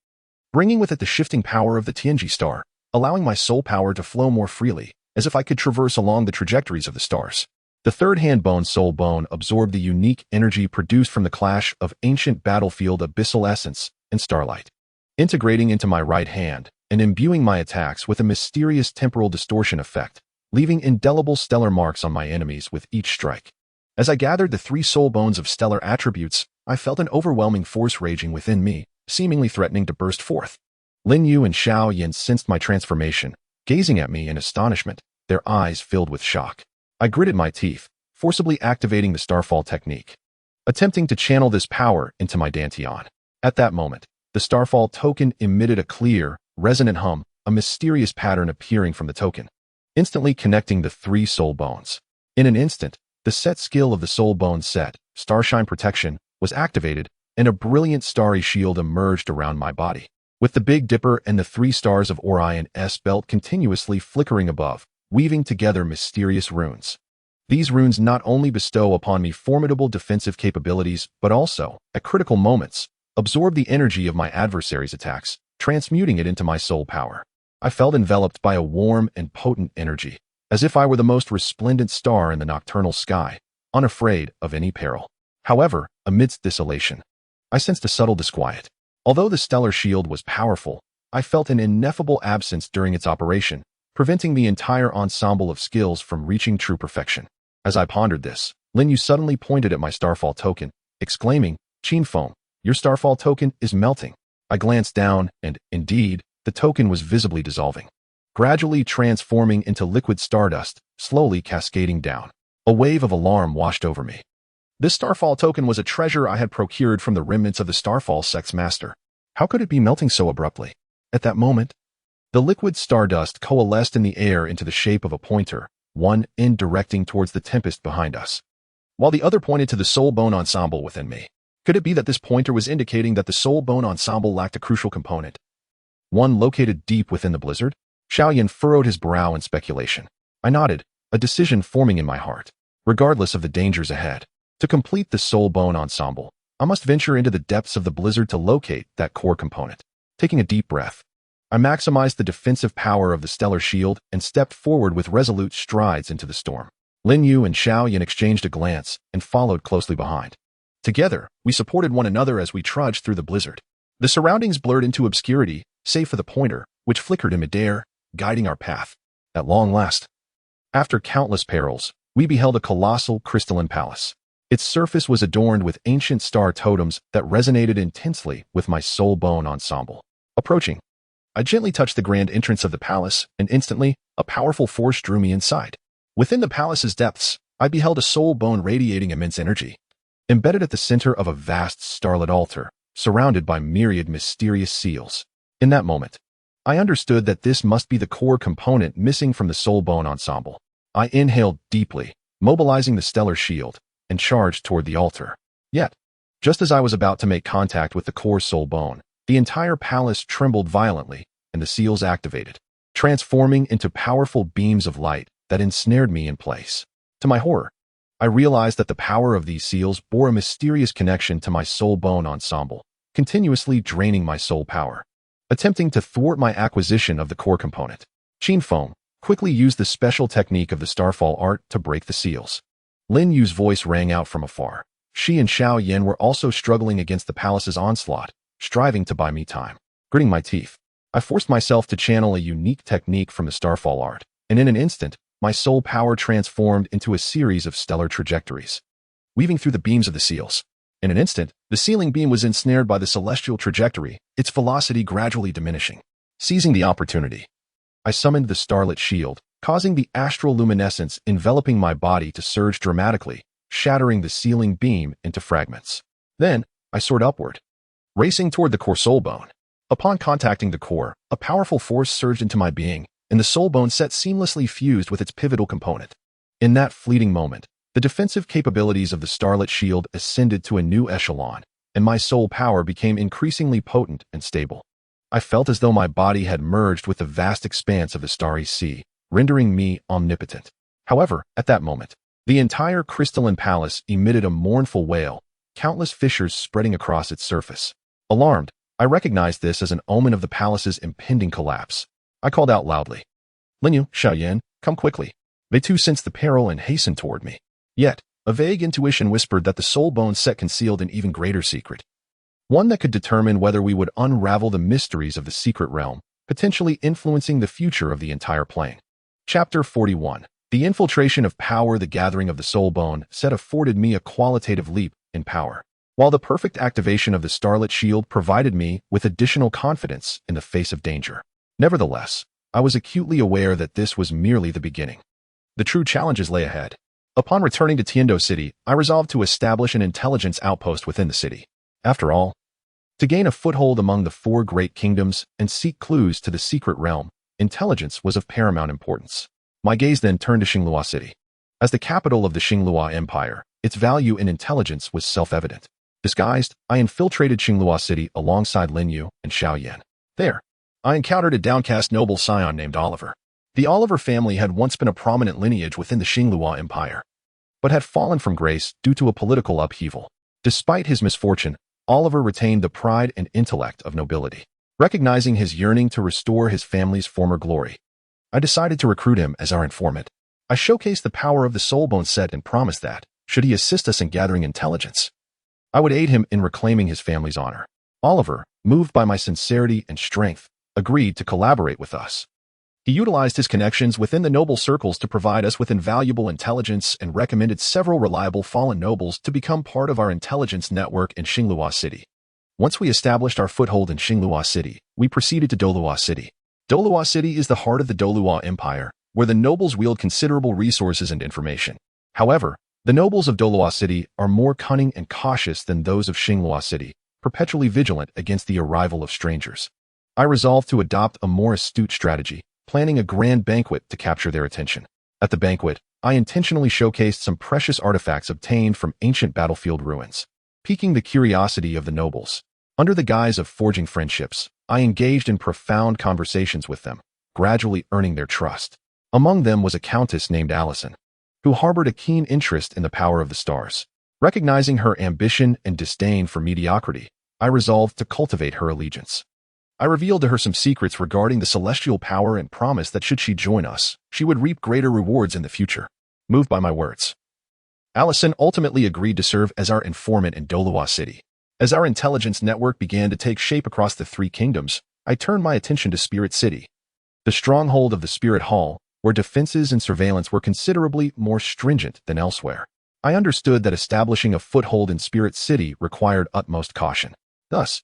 bringing with it the shifting power of the Tianji star, allowing my soul power to flow more freely, as if I could traverse along the trajectories of the stars. The third hand bone soul bone absorbed the unique energy produced from the clash of ancient battlefield abyssal essence and starlight, integrating into my right hand and imbuing my attacks with a mysterious temporal distortion effect, leaving indelible stellar marks on my enemies with each strike. As I gathered the three soul bones of stellar attributes, I felt an overwhelming force raging within me, seemingly threatening to burst forth. Lin Yu and Xiaoyan sensed my transformation, gazing at me in astonishment, their eyes filled with shock. I gritted my teeth, forcibly activating the Starfall technique, attempting to channel this power into my Dantian. At that moment, the Starfall token emitted a clear, resonant hum, a mysterious pattern appearing from the token, instantly connecting the three soul bones. In an instant, the set skill of the soul bone set, Starshine Protection, was activated, and a brilliant starry shield emerged around my body, with the Big Dipper and the three stars of Orion's belt continuously flickering above, weaving together mysterious runes. These runes not only bestow upon me formidable defensive capabilities, but also, at critical moments, absorb the energy of my adversary's attacks, transmuting it into my soul power. I felt enveloped by a warm and potent energy, as if I were the most resplendent star in the nocturnal sky, unafraid of any peril. However, amidst this elation, I sensed a subtle disquiet. Although the stellar shield was powerful, I felt an ineffable absence during its operation, preventing the entire ensemble of skills from reaching true perfection. As I pondered this, Lin Yu suddenly pointed at my Starfall token, exclaiming, "Qin Feng, your Starfall token is melting." I glanced down, and, indeed, the token was visibly dissolving, gradually transforming into liquid stardust, slowly cascading down. A wave of alarm washed over me. This Starfall token was a treasure I had procured from the remnants of the Starfall Sect's master. How could it be melting so abruptly? At that moment, the liquid stardust coalesced in the air into the shape of a pointer, one end directing towards the tempest behind us, while the other pointed to the soul bone ensemble within me. Could it be that this pointer was indicating that the soul bone ensemble lacked a crucial component, one located deep within the blizzard? Xiaoyan furrowed his brow in speculation. I nodded, a decision forming in my heart. Regardless of the dangers ahead, to complete the soul bone ensemble, I must venture into the depths of the blizzard to locate that core component. Taking a deep breath, I maximized the defensive power of the stellar shield and stepped forward with resolute strides into the storm. Lin Yu and Xiaoyan exchanged a glance and followed closely behind. Together, we supported one another as we trudged through the blizzard. The surroundings blurred into obscurity, save for the pointer, which flickered in midair, guiding our path. At long last, after countless perils, we beheld a colossal crystalline palace. Its surface was adorned with ancient star totems that resonated intensely with my soul bone ensemble. Approaching, I gently touched the grand entrance of the palace, and instantly, a powerful force drew me inside. Within the palace's depths, I beheld a soul bone radiating immense energy, embedded at the center of a vast starlit altar, surrounded by myriad mysterious seals. In that moment, I understood that this must be the core component missing from the Soul Bone ensemble. I inhaled deeply, mobilizing the stellar shield, and charged toward the altar. Yet, just as I was about to make contact with the core Soul Bone, the entire palace trembled violently, and the seals activated, transforming into powerful beams of light that ensnared me in place. To my horror, I realized that the power of these seals bore a mysterious connection to my Soul Bone ensemble, continuously draining my soul power. Attempting to thwart my acquisition of the core component, Qin Feng quickly used the special technique of the Starfall art to break the seals. Lin Yu's voice rang out from afar. She and Xiao Yan were also struggling against the palace's onslaught, striving to buy me time. Gritting my teeth, I forced myself to channel a unique technique from the Starfall art, and in an instant, my soul power transformed into a series of stellar trajectories. Weaving through the beams of the seals. In an instant, the sealing beam was ensnared by the celestial trajectory, its velocity gradually diminishing. Seizing the opportunity, I summoned the starlit shield, causing the astral luminescence enveloping my body to surge dramatically, shattering the sealing beam into fragments. Then, I soared upward, racing toward the core soul bone. Upon contacting the core, a powerful force surged into my being, and the soul bone set seamlessly fused with its pivotal component. In that fleeting moment, the defensive capabilities of the starlit shield ascended to a new echelon, and my soul power became increasingly potent and stable. I felt as though my body had merged with the vast expanse of the starry sea, rendering me omnipotent. However, at that moment, the entire crystalline palace emitted a mournful wail, countless fissures spreading across its surface. Alarmed, I recognized this as an omen of the palace's impending collapse. I called out loudly, "Lin Yu, Xiao Yan, come quickly." They too sensed the peril and hastened toward me. Yet, a vague intuition whispered that the Soul Bone set concealed an even greater secret. One that could determine whether we would unravel the mysteries of the secret realm, potentially influencing the future of the entire plane. Chapter 41. The infiltration of power. The gathering of the Soul Bone set afforded me a qualitative leap in power, while the perfect activation of the Starlit Shield provided me with additional confidence in the face of danger. Nevertheless, I was acutely aware that this was merely the beginning. The true challenges lay ahead. Upon returning to Tindo City, I resolved to establish an intelligence outpost within the city. After all, to gain a foothold among the four great kingdoms and seek clues to the secret realm, intelligence was of paramount importance. My gaze then turned to Xinglua City. As the capital of the Xinglua Empire, its value in intelligence was self-evident. Disguised, I infiltrated Xinglua City alongside Lin Yu and Xiao Yan. There, I encountered a downcast noble scion named Oliver. The Oliver family had once been a prominent lineage within the Xinglua Empire, but had fallen from grace due to a political upheaval. Despite his misfortune, Oliver retained the pride and intellect of nobility. Recognizing his yearning to restore his family's former glory, I decided to recruit him as our informant. I showcased the power of the Soulbone set and promised that, should he assist us in gathering intelligence, I would aid him in reclaiming his family's honor. Oliver, moved by my sincerity and strength, agreed to collaborate with us. He utilized his connections within the noble circles to provide us with invaluable intelligence and recommended several reliable fallen nobles to become part of our intelligence network in Xinglua City. Once we established our foothold in Xinglua City, we proceeded to Douluo City. Douluo City is the heart of the Douluo Empire, where the nobles wield considerable resources and information. However, the nobles of Douluo City are more cunning and cautious than those of Xinglua City, perpetually vigilant against the arrival of strangers. I resolved to adopt a more astute strategy, planning a grand banquet to capture their attention. At the banquet, I intentionally showcased some precious artifacts obtained from ancient battlefield ruins, piquing the curiosity of the nobles. Under the guise of forging friendships, I engaged in profound conversations with them, gradually earning their trust. Among them was a countess named Allison, who harbored a keen interest in the power of the stars. Recognizing her ambition and disdain for mediocrity, I resolved to cultivate her allegiance. I revealed to her some secrets regarding the celestial power and promised that should she join us, she would reap greater rewards in the future. Moved by my words, Allison ultimately agreed to serve as our informant in Douluo City. As our intelligence network began to take shape across the three kingdoms, I turned my attention to Spirit City, the stronghold of the Spirit Hall, where defenses and surveillance were considerably more stringent than elsewhere. I understood that establishing a foothold in Spirit City required utmost caution. Thus,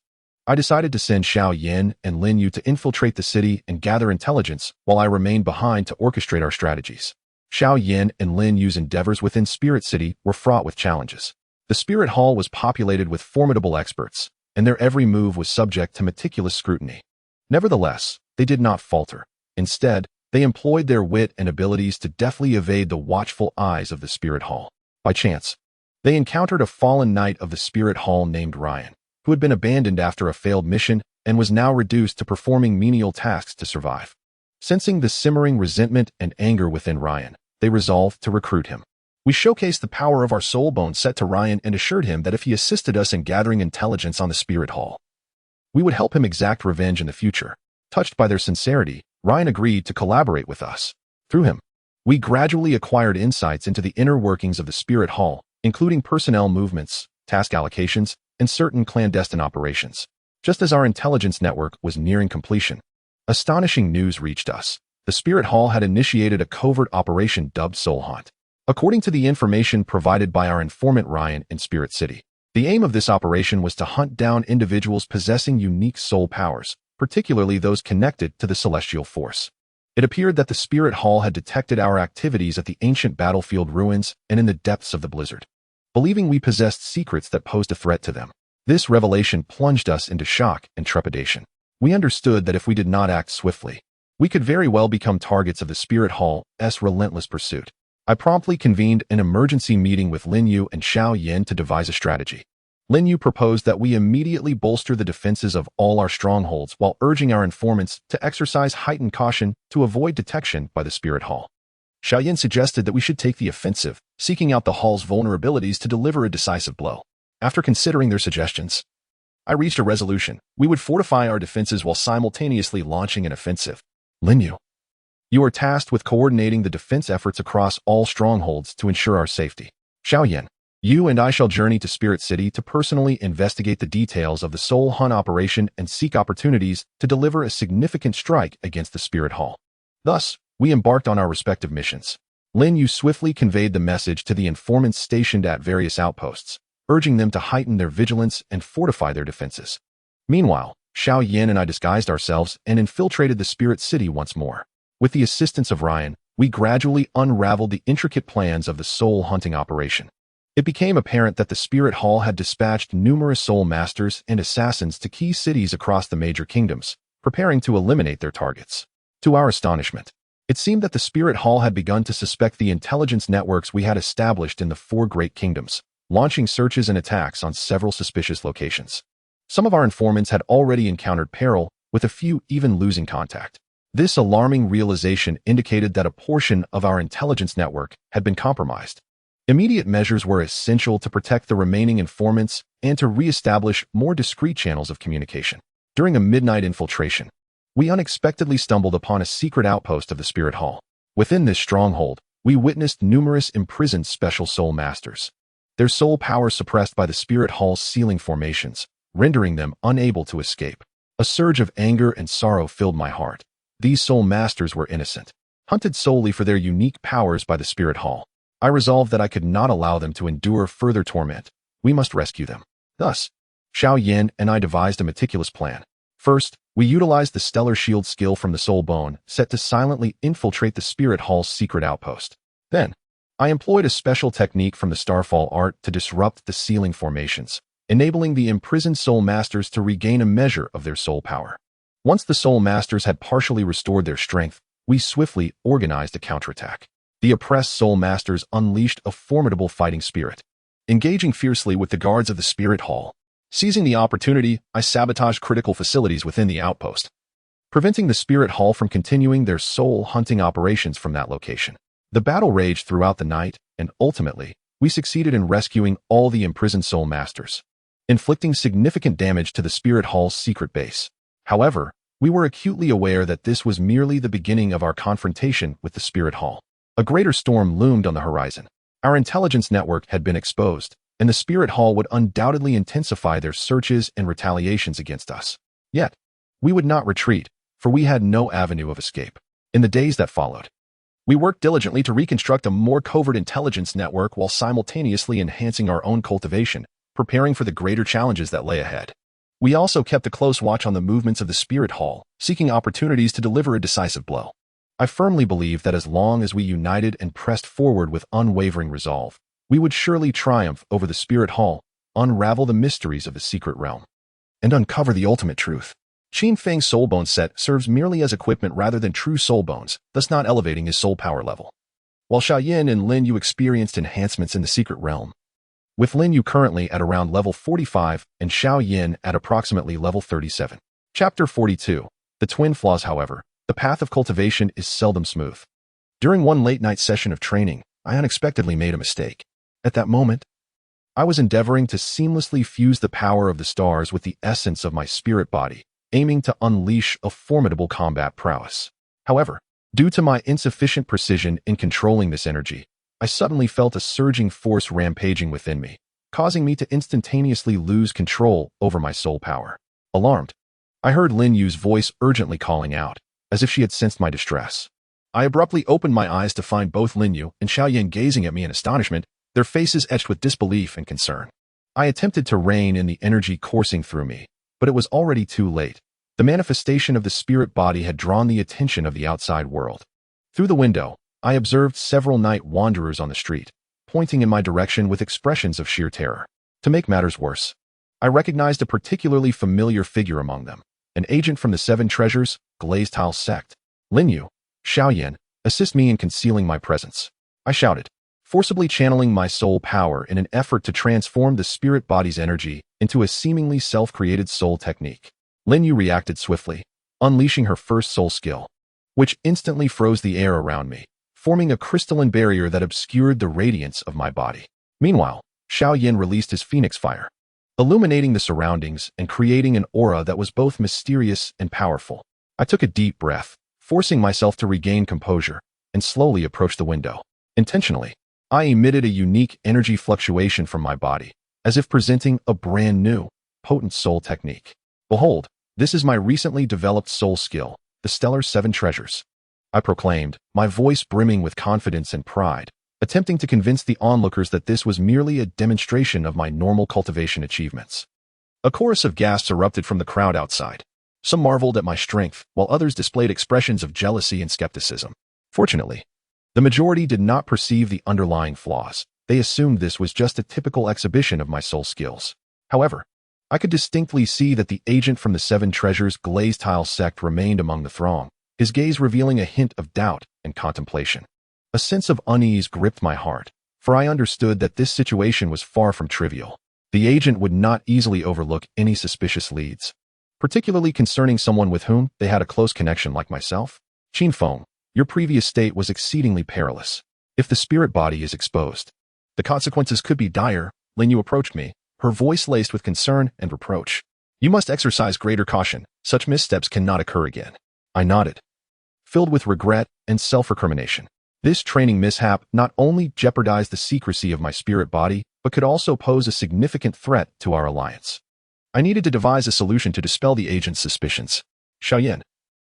I decided to send Xiao Yan and Lin Yu to infiltrate the city and gather intelligence while I remained behind to orchestrate our strategies. Xiao Yan and Lin Yu's endeavors within Spirit City were fraught with challenges. The Spirit Hall was populated with formidable experts, and their every move was subject to meticulous scrutiny. Nevertheless, they did not falter. Instead, they employed their wit and abilities to deftly evade the watchful eyes of the Spirit Hall. By chance, they encountered a fallen knight of the Spirit Hall named Ryan, who had been abandoned after a failed mission and was now reduced to performing menial tasks to survive. Sensing the simmering resentment and anger within Ryan, they resolved to recruit him. We showcased the power of our soul bone set to Ryan and assured him that if he assisted us in gathering intelligence on the Spirit Hall, we would help him exact revenge in the future. Touched by their sincerity, Ryan agreed to collaborate with us. Through him, we gradually acquired insights into the inner workings of the Spirit Hall, including personnel movements, task allocations, and certain clandestine operations. Just as our intelligence network was nearing completion, astonishing news reached us. The Spirit Hall had initiated a covert operation dubbed Soul Hunt. According to the information provided by our informant Ryan in Spirit City, the aim of this operation was to hunt down individuals possessing unique soul powers, particularly those connected to the celestial force. It appeared that the Spirit Hall had detected our activities at the ancient battlefield ruins and in the depths of the blizzard, believing we possessed secrets that posed a threat to them. This revelation plunged us into shock and trepidation. We understood that if we did not act swiftly, we could very well become targets of the Spirit Hall's relentless pursuit. I promptly convened an emergency meeting with Lin Yu and Xiao Yin to devise a strategy. Lin Yu proposed that we immediately bolster the defenses of all our strongholds while urging our informants to exercise heightened caution to avoid detection by the Spirit Hall. Xiao Yin suggested that we should take the offensive, seeking out the Hall's vulnerabilities to deliver a decisive blow. After considering their suggestions, I reached a resolution. We would fortify our defenses while simultaneously launching an offensive. Lin Yu, you are tasked with coordinating the defense efforts across all strongholds to ensure our safety. Xiao Yin, you and I shall journey to Spirit City to personally investigate the details of the Soul Hunt operation and seek opportunities to deliver a significant strike against the Spirit Hall. Thus, we embarked on our respective missions. Lin Yu swiftly conveyed the message to the informants stationed at various outposts, urging them to heighten their vigilance and fortify their defenses. Meanwhile, Xiao Yin and I disguised ourselves and infiltrated the Spirit City once more. With the assistance of Ryan, we gradually unraveled the intricate plans of the soul hunting operation. It became apparent that the Spirit Hall had dispatched numerous soul masters and assassins to key cities across the major kingdoms, preparing to eliminate their targets. To our astonishment, it seemed that the Spirit Hall had begun to suspect the intelligence networks we had established in the 4 great kingdoms, launching searches and attacks on several suspicious locations. Some of our informants had already encountered peril, with a few even losing contact. This alarming realization indicated that a portion of our intelligence network had been compromised. Immediate measures were essential to protect the remaining informants and to re-establish more discreet channels of communication. During a midnight infiltration, we unexpectedly stumbled upon a secret outpost of the Spirit Hall. Within this stronghold, we witnessed numerous imprisoned special soul masters, their soul power suppressed by the Spirit Hall's sealing formations, rendering them unable to escape. A surge of anger and sorrow filled my heart. These soul masters were innocent, hunted solely for their unique powers by the Spirit Hall. I resolved that I could not allow them to endure further torment. We must rescue them. Thus, Xiao Yin and I devised a meticulous plan. First, we utilized the Stellar Shield skill from the Soul Bone, set to silently infiltrate the Spirit Hall's secret outpost. Then, I employed a special technique from the Starfall art to disrupt the sealing formations, enabling the imprisoned soul masters to regain a measure of their soul power. Once the soul masters had partially restored their strength, we swiftly organized a counterattack. The oppressed soul masters unleashed a formidable fighting spirit, engaging fiercely with the guards of the Spirit Hall. Seizing the opportunity, I sabotaged critical facilities within the outpost, preventing the Spirit Hall from continuing their soul hunting operations from that location. The battle raged throughout the night, and ultimately, we succeeded in rescuing all the imprisoned soul masters, inflicting significant damage to the Spirit Hall's secret base. However, we were acutely aware that this was merely the beginning of our confrontation with the Spirit Hall. A greater storm loomed on the horizon. Our intelligence network had been exposed, and the Spirit Hall would undoubtedly intensify their searches and retaliations against us. Yet, we would not retreat, for we had no avenue of escape. In the days that followed, we worked diligently to reconstruct a more covert intelligence network while simultaneously enhancing our own cultivation, preparing for the greater challenges that lay ahead. We also kept a close watch on the movements of the Spirit Hall, seeking opportunities to deliver a decisive blow. I firmly believe that as long as we united and pressed forward with unwavering resolve, we would surely triumph over the Spirit Hall, unravel the mysteries of the secret realm, and uncover the ultimate truth. Qin Feng's soul bone set serves merely as equipment rather than true soul bones, thus not elevating his soul power level. While Xiaoyan and Lin Yu experienced enhancements in the secret realm, with Lin Yu currently at around level 45 and Xiao Yin at approximately level 37. Chapter 42. The Twin Flaws. However, the path of cultivation is seldom smooth. During one late-night session of training, I unexpectedly made a mistake. At that moment, I was endeavoring to seamlessly fuse the power of the stars with the essence of my spirit body, aiming to unleash a formidable combat prowess. However, due to my insufficient precision in controlling this energy, I suddenly felt a surging force rampaging within me, causing me to instantaneously lose control over my soul power. Alarmed, I heard Lin Yu's voice urgently calling out, as if she had sensed my distress. I abruptly opened my eyes to find both Lin Yu and Xiaoyan gazing at me in astonishment, their faces etched with disbelief and concern. I attempted to rein in the energy coursing through me, but it was already too late. The manifestation of the spirit body had drawn the attention of the outside world. Through the window, I observed several night wanderers on the street, pointing in my direction with expressions of sheer terror. To make matters worse, I recognized a particularly familiar figure among them, an agent from the Seven Treasures, Glazed Tile Sect. Lin Yu, Xiaoyan, assist me in concealing my presence, I shouted, forcibly channeling my soul power in an effort to transform the spirit body's energy into a seemingly self-created soul technique. Lin Yu reacted swiftly, unleashing her first soul skill, which instantly froze the air around me, forming a crystalline barrier that obscured the radiance of my body. Meanwhile, Xiao Yin released his phoenix fire, illuminating the surroundings and creating an aura that was both mysterious and powerful. I took a deep breath, forcing myself to regain composure, and slowly approached the window. Intentionally, I emitted a unique energy fluctuation from my body, as if presenting a brand new, potent soul technique. Behold, this is my recently developed soul skill, the Stellar Seven Treasures, I proclaimed, my voice brimming with confidence and pride, attempting to convince the onlookers that this was merely a demonstration of my normal cultivation achievements. A chorus of gasps erupted from the crowd outside. Some marveled at my strength, while others displayed expressions of jealousy and skepticism. Fortunately, the majority did not perceive the underlying flaws. They assumed this was just a typical exhibition of my soul skills. However, I could distinctly see that the agent from the Seven Treasures Glazed Tile Sect remained among the throng, his gaze revealing a hint of doubt and contemplation. A sense of unease gripped my heart, for I understood that this situation was far from trivial. The agent would not easily overlook any suspicious leads, particularly concerning someone with whom they had a close connection like myself. Qin Feng, your previous state was exceedingly perilous. If the spirit body is exposed, the consequences could be dire. Lin Yu approached me, her voice laced with concern and reproach. You must exercise greater caution. Such missteps cannot occur again. I nodded, filled with regret and self-recrimination. This training mishap not only jeopardized the secrecy of my spirit body, but could also pose a significant threat to our alliance. I needed to devise a solution to dispel the agent's suspicions. Xiaoyan,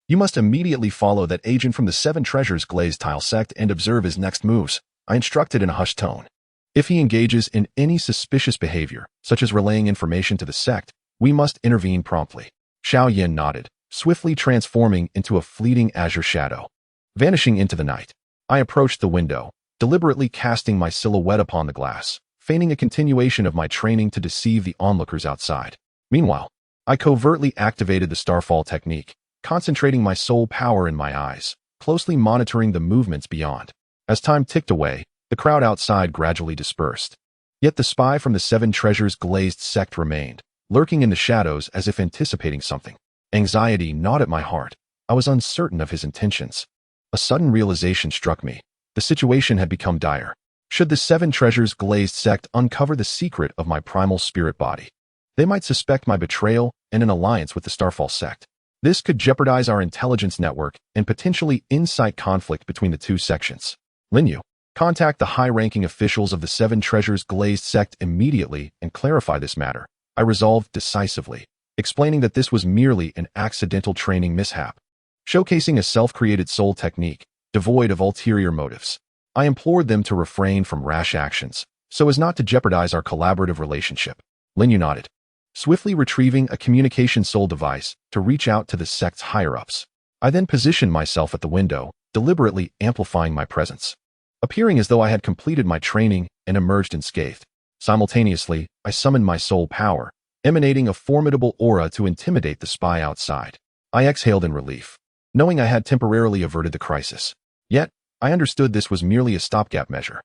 you must immediately follow that agent from the Seven Treasures Glazed Tile Sect and observe his next moves, I instructed in a hushed tone. If he engages in any suspicious behavior, such as relaying information to the sect, we must intervene promptly. Xiao Yin nodded, swiftly transforming into a fleeting azure shadow. Vanishing into the night, I approached the window, deliberately casting my silhouette upon the glass, feigning a continuation of my training to deceive the onlookers outside. Meanwhile, I covertly activated the Starfall technique, concentrating my soul power in my eyes, closely monitoring the movements beyond. As time ticked away, the crowd outside gradually dispersed. Yet the spy from the Seven Treasures Glazed Sect remained, lurking in the shadows as if anticipating something. Anxiety gnawed at my heart. I was uncertain of his intentions. A sudden realization struck me. The situation had become dire. Should the Seven Treasures Glazed Sect uncover the secret of my primal spirit body, they might suspect my betrayal and an alliance with the Starfall sect. This could jeopardize our intelligence network and potentially incite conflict between the two sections. Lin Yu, contact the high-ranking officials of the Seven Treasures Glazed Sect immediately and clarify this matter, I resolved decisively, explaining that this was merely an accidental training mishap, showcasing a self-created soul technique, devoid of ulterior motives. I implored them to refrain from rash actions, so as not to jeopardize our collaborative relationship. Lin Yu nodded, swiftly retrieving a communication soul device to reach out to the sect's higher-ups. I then positioned myself at the window, deliberately amplifying my presence, appearing as though I had completed my training and emerged unscathed. Simultaneously, I summoned my soul power, emanating a formidable aura to intimidate the spy outside. I exhaled in relief, knowing I had temporarily averted the crisis. Yet, I understood this was merely a stopgap measure.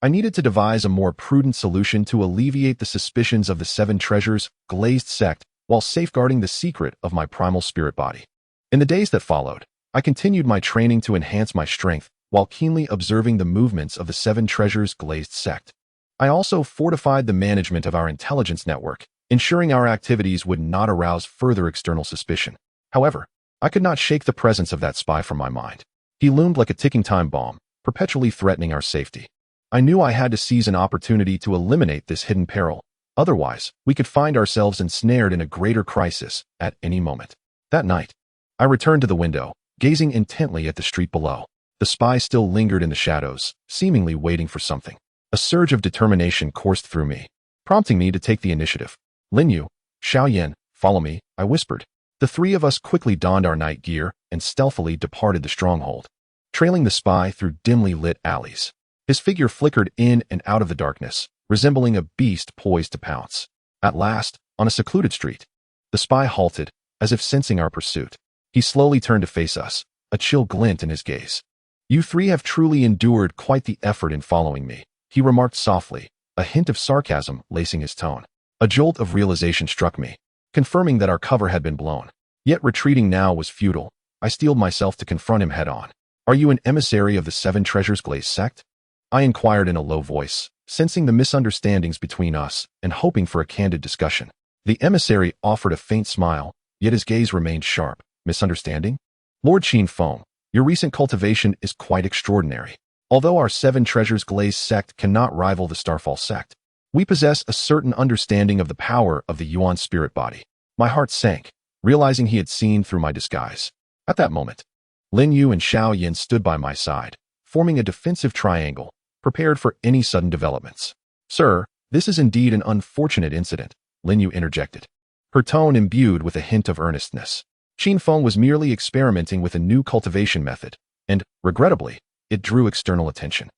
I needed to devise a more prudent solution to alleviate the suspicions of the Seven Treasures glazed sect while safeguarding the secret of my primal spirit body. In the days that followed, I continued my training to enhance my strength while keenly observing the movements of the Seven Treasures glazed sect. I also fortified the management of our intelligence network, ensuring our activities would not arouse further external suspicion. However, I could not shake the presence of that spy from my mind. He loomed like a ticking time bomb, perpetually threatening our safety. I knew I had to seize an opportunity to eliminate this hidden peril. Otherwise, we could find ourselves ensnared in a greater crisis at any moment. That night, I returned to the window, gazing intently at the street below. The spy still lingered in the shadows, seemingly waiting for something. A surge of determination coursed through me, prompting me to take the initiative. Lin Yu, Xiaoyan, follow me, I whispered. The three of us quickly donned our night gear and stealthily departed the stronghold, trailing the spy through dimly lit alleys. His figure flickered in and out of the darkness, resembling a beast poised to pounce. At last, on a secluded street, the spy halted, as if sensing our pursuit. He slowly turned to face us, a chill glint in his gaze. You three have truly endured quite the effort in following me, he remarked softly, a hint of sarcasm lacing his tone. A jolt of realization struck me, confirming that our cover had been blown. Yet retreating now was futile. I steeled myself to confront him head-on. Are you an emissary of the Seven Treasures glazed sect? I inquired in a low voice, sensing the misunderstandings between us and hoping for a candid discussion. The emissary offered a faint smile, yet his gaze remained sharp. Misunderstanding? Lord Qin Feng, your recent cultivation is quite extraordinary. Although our Seven Treasures glazed sect cannot rival the Starfall sect, we possess a certain understanding of the power of the Yuan spirit body. My heart sank, realizing he had seen through my disguise. At that moment, Lin Yu and Xiao Yin stood by my side, forming a defensive triangle, prepared for any sudden developments. Sir, this is indeed an unfortunate incident, Lin Yu interjected, her tone imbued with a hint of earnestness. Qin Feng was merely experimenting with a new cultivation method, and, regrettably, it drew external attention.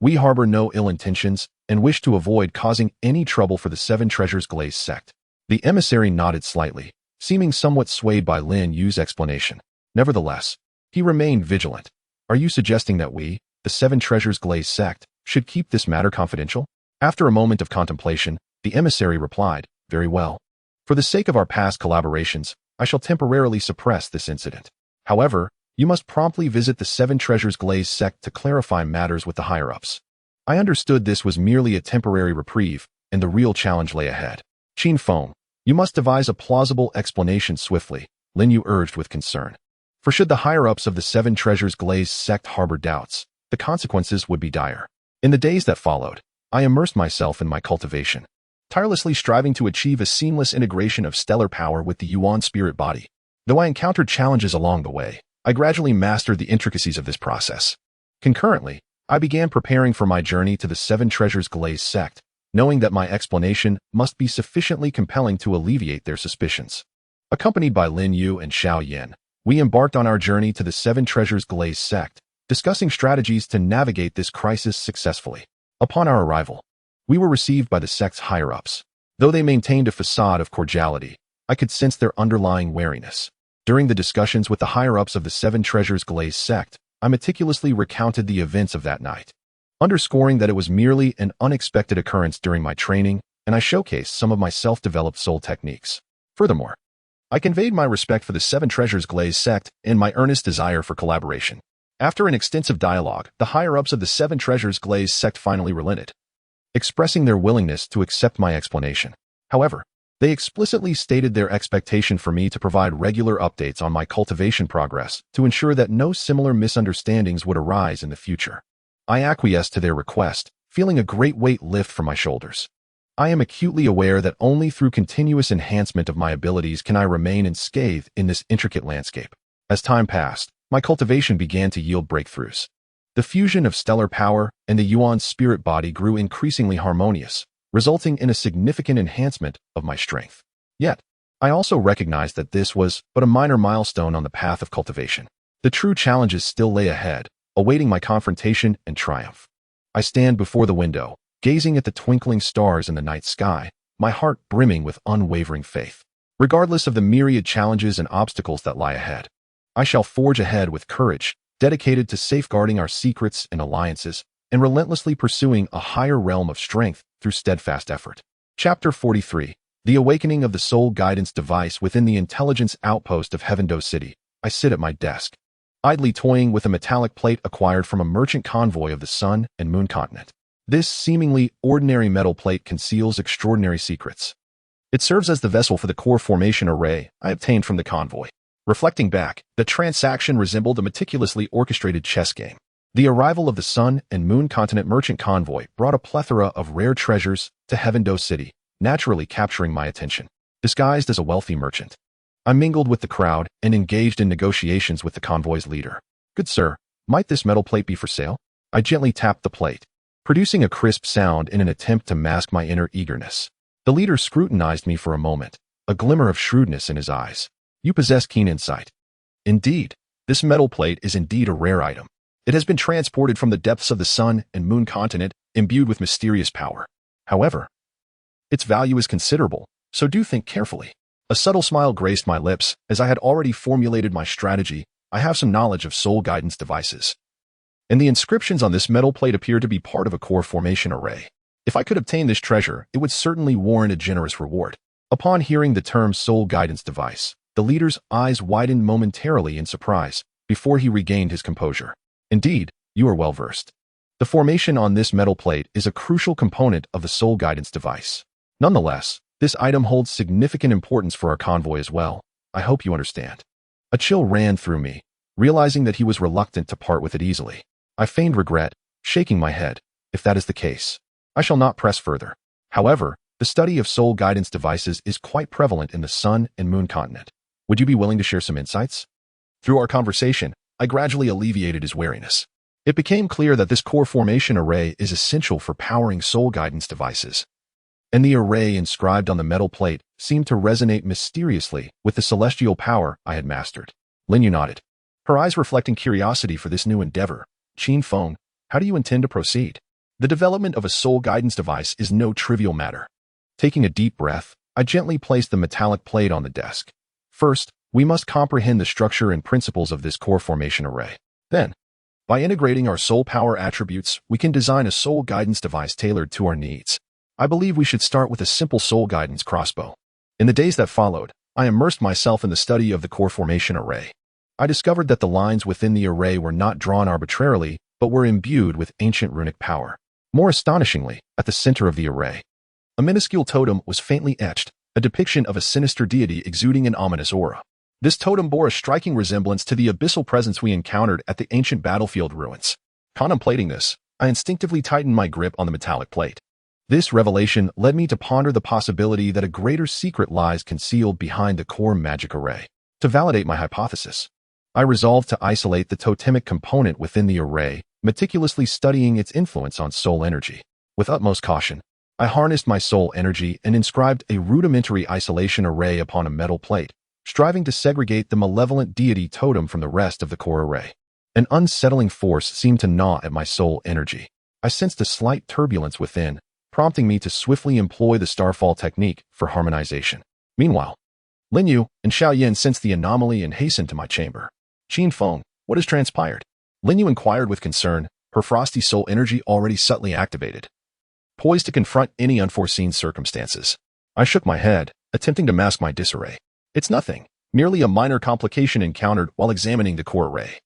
We harbor no ill intentions and wish to avoid causing any trouble for the Seven Treasures glazed sect. The emissary nodded slightly, seeming somewhat swayed by Lin Yu's explanation. Nevertheless, he remained vigilant. Are you suggesting that we, the Seven Treasures glazed sect, should keep this matter confidential? After a moment of contemplation, the emissary replied, very well. For the sake of our past collaborations, I shall temporarily suppress this incident. However, you must promptly visit the Seven Treasures glazed sect to clarify matters with the higher-ups. I understood this was merely a temporary reprieve, and the real challenge lay ahead. Qin Feng, you must devise a plausible explanation swiftly, Lin Yu urged with concern. For should the higher-ups of the Seven Treasures glazed sect harbor doubts, the consequences would be dire. In the days that followed, I immersed myself in my cultivation, tirelessly striving to achieve a seamless integration of stellar power with the Yuan spirit body. Though I encountered challenges along the way, I gradually mastered the intricacies of this process. Concurrently, I began preparing for my journey to the Seven Treasures glazed sect, knowing that my explanation must be sufficiently compelling to alleviate their suspicions. Accompanied by Lin Yu and Xiao Yin, we embarked on our journey to the Seven Treasures glazed sect, discussing strategies to navigate this crisis successfully. Upon our arrival, we were received by the sect's higher-ups. Though they maintained a facade of cordiality, I could sense their underlying wariness. During the discussions with the higher-ups of the Seven Treasures glazed sect, I meticulously recounted the events of that night, underscoring that it was merely an unexpected occurrence during my training, and I showcased some of my self-developed soul techniques. Furthermore, I conveyed my respect for the Seven Treasures glazed sect and my earnest desire for collaboration. After an extensive dialogue, the higher-ups of the Seven Treasures glazed sect finally relented, expressing their willingness to accept my explanation. However, they explicitly stated their expectation for me to provide regular updates on my cultivation progress to ensure that no similar misunderstandings would arise in the future. I acquiesced to their request, feeling a great weight lift from my shoulders. I am acutely aware that only through continuous enhancement of my abilities can I remain unscathed in this intricate landscape. As time passed, my cultivation began to yield breakthroughs. The fusion of stellar power and the Yuan spirit body grew increasingly harmonious, resulting in a significant enhancement of my strength. Yet, I also recognized that this was but a minor milestone on the path of cultivation. The true challenges still lay ahead, awaiting my confrontation and triumph. I stand before the window, gazing at the twinkling stars in the night sky, my heart brimming with unwavering faith. Regardless of the myriad challenges and obstacles that lie ahead, I shall forge ahead with courage, dedicated to safeguarding our secrets and alliances, and relentlessly pursuing a higher realm of strength through steadfast effort. Chapter 43. The Awakening of the Soul Guidance Device within the intelligence outpost of Tindo City. I sit at my desk, idly toying with a metallic plate acquired from a merchant convoy of the Sun and Moon continent. This seemingly ordinary metal plate conceals extraordinary secrets. It serves as the vessel for the core formation array I obtained from the convoy. Reflecting back, the transaction resembled a meticulously orchestrated chess game. The arrival of the Sun and Moon continent merchant convoy brought a plethora of rare treasures to Tindo City, naturally capturing my attention. Disguised as a wealthy merchant, I mingled with the crowd and engaged in negotiations with the convoy's leader. "Good sir, might this metal plate be for sale?" I gently tapped the plate, producing a crisp sound in an attempt to mask my inner eagerness. The leader scrutinized me for a moment, a glimmer of shrewdness in his eyes. "You possess keen insight. Indeed, this metal plate is indeed a rare item. It has been transported from the depths of the Sun and Moon continent, imbued with mysterious power. However, its value is considerable, so do think carefully." A subtle smile graced my lips, as I had already formulated my strategy. I have some knowledge of soul guidance devices, and the inscriptions on this metal plate appear to be part of a core formation array. If I could obtain this treasure, it would certainly warrant a generous reward. Upon hearing the term soul guidance device, the leader's eyes widened momentarily in surprise, before he regained his composure. "Indeed, you are well versed. The formation on this metal plate is a crucial component of the soul guidance device. Nonetheless, this item holds significant importance for our convoy as well. I hope you understand." A chill ran through me, realizing that he was reluctant to part with it easily. I feigned regret, shaking my head. "If that is the case, I shall not press further." However, the study of soul guidance devices is quite prevalent in the Sun and Moon continent. Would you be willing to share some insights? Through our conversation, I gradually alleviated his wariness. It became clear that this core formation array is essential for powering soul guidance devices, and the array inscribed on the metal plate seemed to resonate mysteriously with the celestial power I had mastered. Lin Yu nodded, her eyes reflecting curiosity for this new endeavor. "Qin Feng, how do you intend to proceed? The development of a soul guidance device is no trivial matter." Taking a deep breath, I gently placed the metallic plate on the desk. "First, we must comprehend the structure and principles of this core formation array. Then, by integrating our soul power attributes, we can design a soul guidance device tailored to our needs. I believe we should start with a simple soul guidance crossbow." In the days that followed, I immersed myself in the study of the core formation array. I discovered that the lines within the array were not drawn arbitrarily, but were imbued with ancient runic power. More astonishingly, at the center of the array, a minuscule totem was faintly etched, a depiction of a sinister deity exuding an ominous aura. This totem bore a striking resemblance to the abyssal presence we encountered at the ancient battlefield ruins. Contemplating this, I instinctively tightened my grip on the metallic plate. This revelation led me to ponder the possibility that a greater secret lies concealed behind the core magic array. To validate my hypothesis, I resolved to isolate the totemic component within the array, meticulously studying its influence on soul energy. With utmost caution, I harnessed my soul energy and inscribed a rudimentary isolation array upon a metal plate, striving to segregate the malevolent deity totem from the rest of the core array. An unsettling force seemed to gnaw at my soul energy. I sensed a slight turbulence within, prompting me to swiftly employ the starfall technique for harmonization. Meanwhile, Lin Yu and Xiaoyan sensed the anomaly and hastened to my chamber. "Qin Feng, what has transpired?" Lin Yu inquired with concern, her frosty soul energy already subtly activated, poised to confront any unforeseen circumstances. I shook my head, attempting to mask my disarray. "It's nothing, merely a minor complication encountered while examining the core array.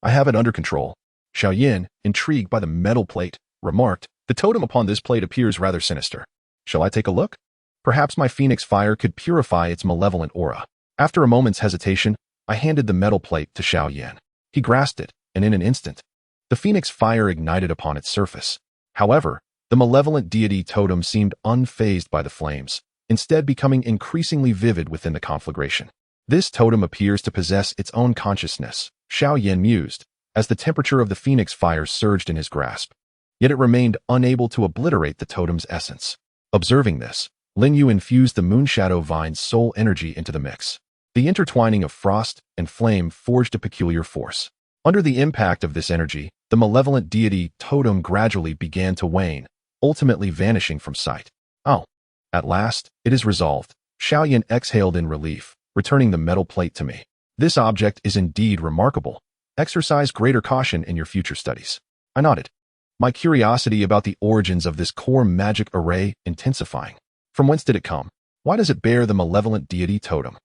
I have it under control." Xiaoyan, intrigued by the metal plate, remarked, "The totem upon this plate appears rather sinister. Shall I take a look? Perhaps my phoenix fire could purify its malevolent aura." After a moment's hesitation, I handed the metal plate to Xiaoyan. He grasped it, and in an instant, the phoenix fire ignited upon its surface. However, the malevolent deity totem seemed unfazed by the flames, instead becoming increasingly vivid within the conflagration. "This totem appears to possess its own consciousness," Xiaoyan mused, as the temperature of the phoenix fire surged in his grasp. Yet it remained unable to obliterate the totem's essence. Observing this, Lin Yu infused the Moonshadow Vine's soul energy into the mix. The intertwining of frost and flame forged a peculiar force. Under the impact of this energy, the malevolent deity totem gradually began to wane, ultimately vanishing from sight. "Oh, At last, it is resolved. Xiaoyan exhaled in relief, returning the metal plate to me. This object is indeed remarkable. Exercise greater caution in your future studies. I nodded, my curiosity about the origins of this core magic array intensifying. From whence did it come? Why does it bear the malevolent deity totem?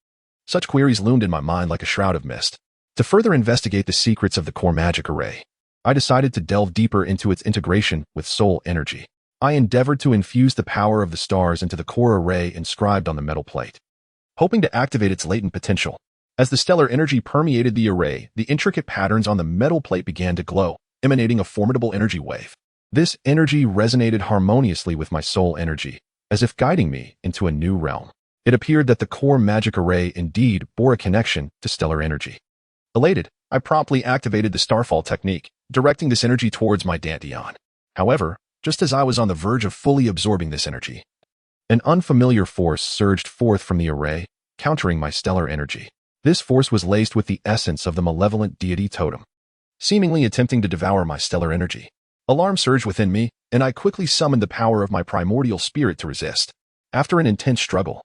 Such queries loomed in my mind like a shroud of mist. To further investigate the secrets of the core magic array, I decided to delve deeper into its integration with soul energy. I endeavored to infuse the power of the stars into the core array inscribed on the metal plate, hoping to activate its latent potential. As the stellar energy permeated the array, the intricate patterns on the metal plate began to glow, emanating a formidable energy wave. This energy resonated harmoniously with my soul energy, as if guiding me into a new realm. It appeared that the core magic array indeed bore a connection to stellar energy. Elated, I promptly activated the starfall technique, directing this energy towards my Dantian. However, just as I was on the verge of fully absorbing this energy, an unfamiliar force surged forth from the array, countering my stellar energy. This force was laced with the essence of the malevolent deity totem, seemingly attempting to devour my stellar energy. Alarm surged within me, and I quickly summoned the power of my primordial spirit to resist. After an intense struggle,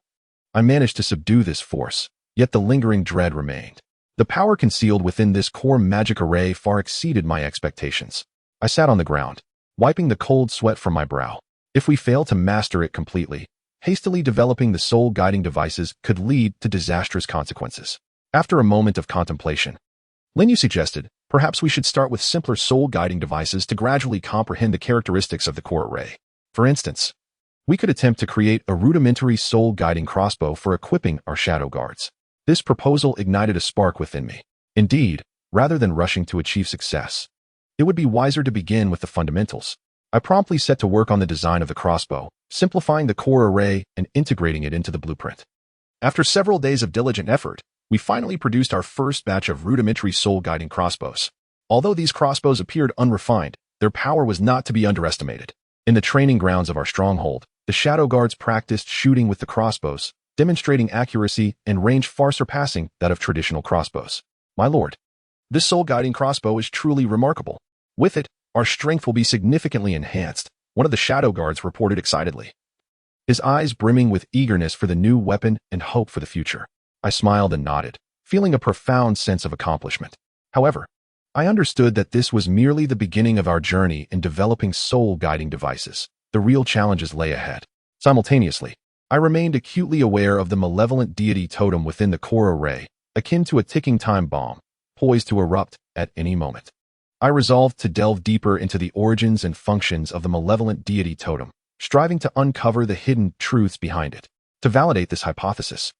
I managed to subdue this force, yet the lingering dread remained. The power concealed within this core magic array far exceeded my expectations. I sat on the ground, wiping the cold sweat from my brow. If we fail to master it completely, hastily developing the soul-guiding devices could lead to disastrous consequences. After a moment of contemplation, Lin Yu suggested, perhaps we should start with simpler soul-guiding devices to gradually comprehend the characteristics of the core array. For instance, we could attempt to create a rudimentary soul-guiding crossbow for equipping our shadow guards. This proposal ignited a spark within me. Indeed, rather than rushing to achieve success, it would be wiser to begin with the fundamentals. I promptly set to work on the design of the crossbow, simplifying the core array and integrating it into the blueprint. After several days of diligent effort, we finally produced our first batch of rudimentary soul-guiding crossbows. Although these crossbows appeared unrefined, their power was not to be underestimated. In the training grounds of our stronghold, the shadow guards practiced shooting with the crossbows, demonstrating accuracy and range far surpassing that of traditional crossbows. My lord, this soul-guiding crossbow is truly remarkable. With it, our strength will be significantly enhanced, one of the shadow guards reported excitedly, his eyes brimming with eagerness for the new weapon and hope for the future. I smiled and nodded, feeling a profound sense of accomplishment. However, I understood that this was merely the beginning of our journey in developing soul-guiding devices. The real challenges lay ahead. Simultaneously, I remained acutely aware of the malevolent deity totem within the core array, akin to a ticking time bomb, poised to erupt at any moment. I resolved to delve deeper into the origins and functions of the malevolent deity totem, striving to uncover the hidden truths behind it. To validate this hypothesis,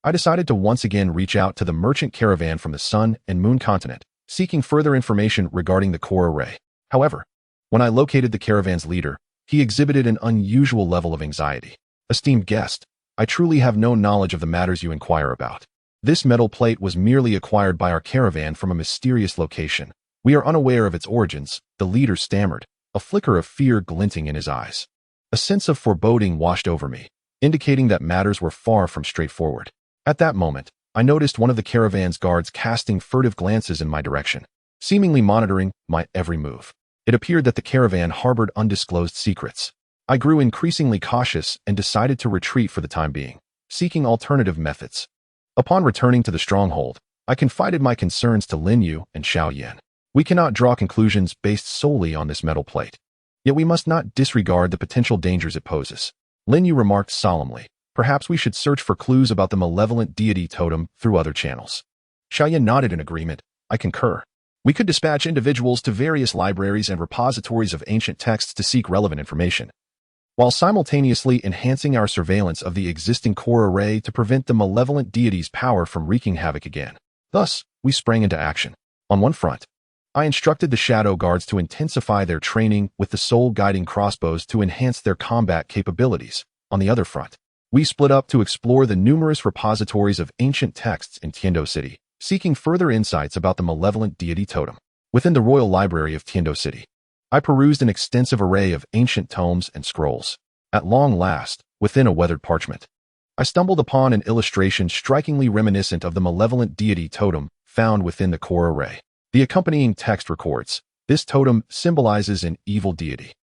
I decided to once again reach out to the merchant caravan from the Sun and Moon continent, seeking further information regarding the core array. However, when I located the caravan's leader, he exhibited an unusual level of anxiety. Esteemed guest, I truly have no knowledge of the matters you inquire about. This metal plate was merely acquired by our caravan from a mysterious location. We are unaware of its origins, the leader stammered, a flicker of fear glinting in his eyes. A sense of foreboding washed over me, indicating that matters were far from straightforward. At that moment, I noticed one of the caravan's guards casting furtive glances in my direction, seemingly monitoring my every move. It appeared that the caravan harbored undisclosed secrets. I grew increasingly cautious and decided to retreat for the time being, seeking alternative methods. Upon returning to the stronghold, I confided my concerns to Lin Yu and Xiaoyan. We cannot draw conclusions based solely on this metal plate. Yet we must not disregard the potential dangers it poses. Lin Yu remarked solemnly, perhaps we should search for clues about the malevolent deity totem through other channels. Xiaoyan nodded in agreement. I concur. We could dispatch individuals to various libraries and repositories of ancient texts to seek relevant information, while simultaneously enhancing our surveillance of the existing core array to prevent the malevolent deity's power from wreaking havoc again. Thus, we sprang into action. On one front, I instructed the shadow guards to intensify their training with the soul-guiding crossbows to enhance their combat capabilities. On the other front, we split up to explore the numerous repositories of ancient texts in Tindo City, seeking further insights about the malevolent deity totem. Within the Royal Library of Tindo City, I perused an extensive array of ancient tomes and scrolls. At long last, within a weathered parchment, I stumbled upon an illustration strikingly reminiscent of the malevolent deity totem found within the core array. The accompanying text records, this totem symbolizes an evil deity,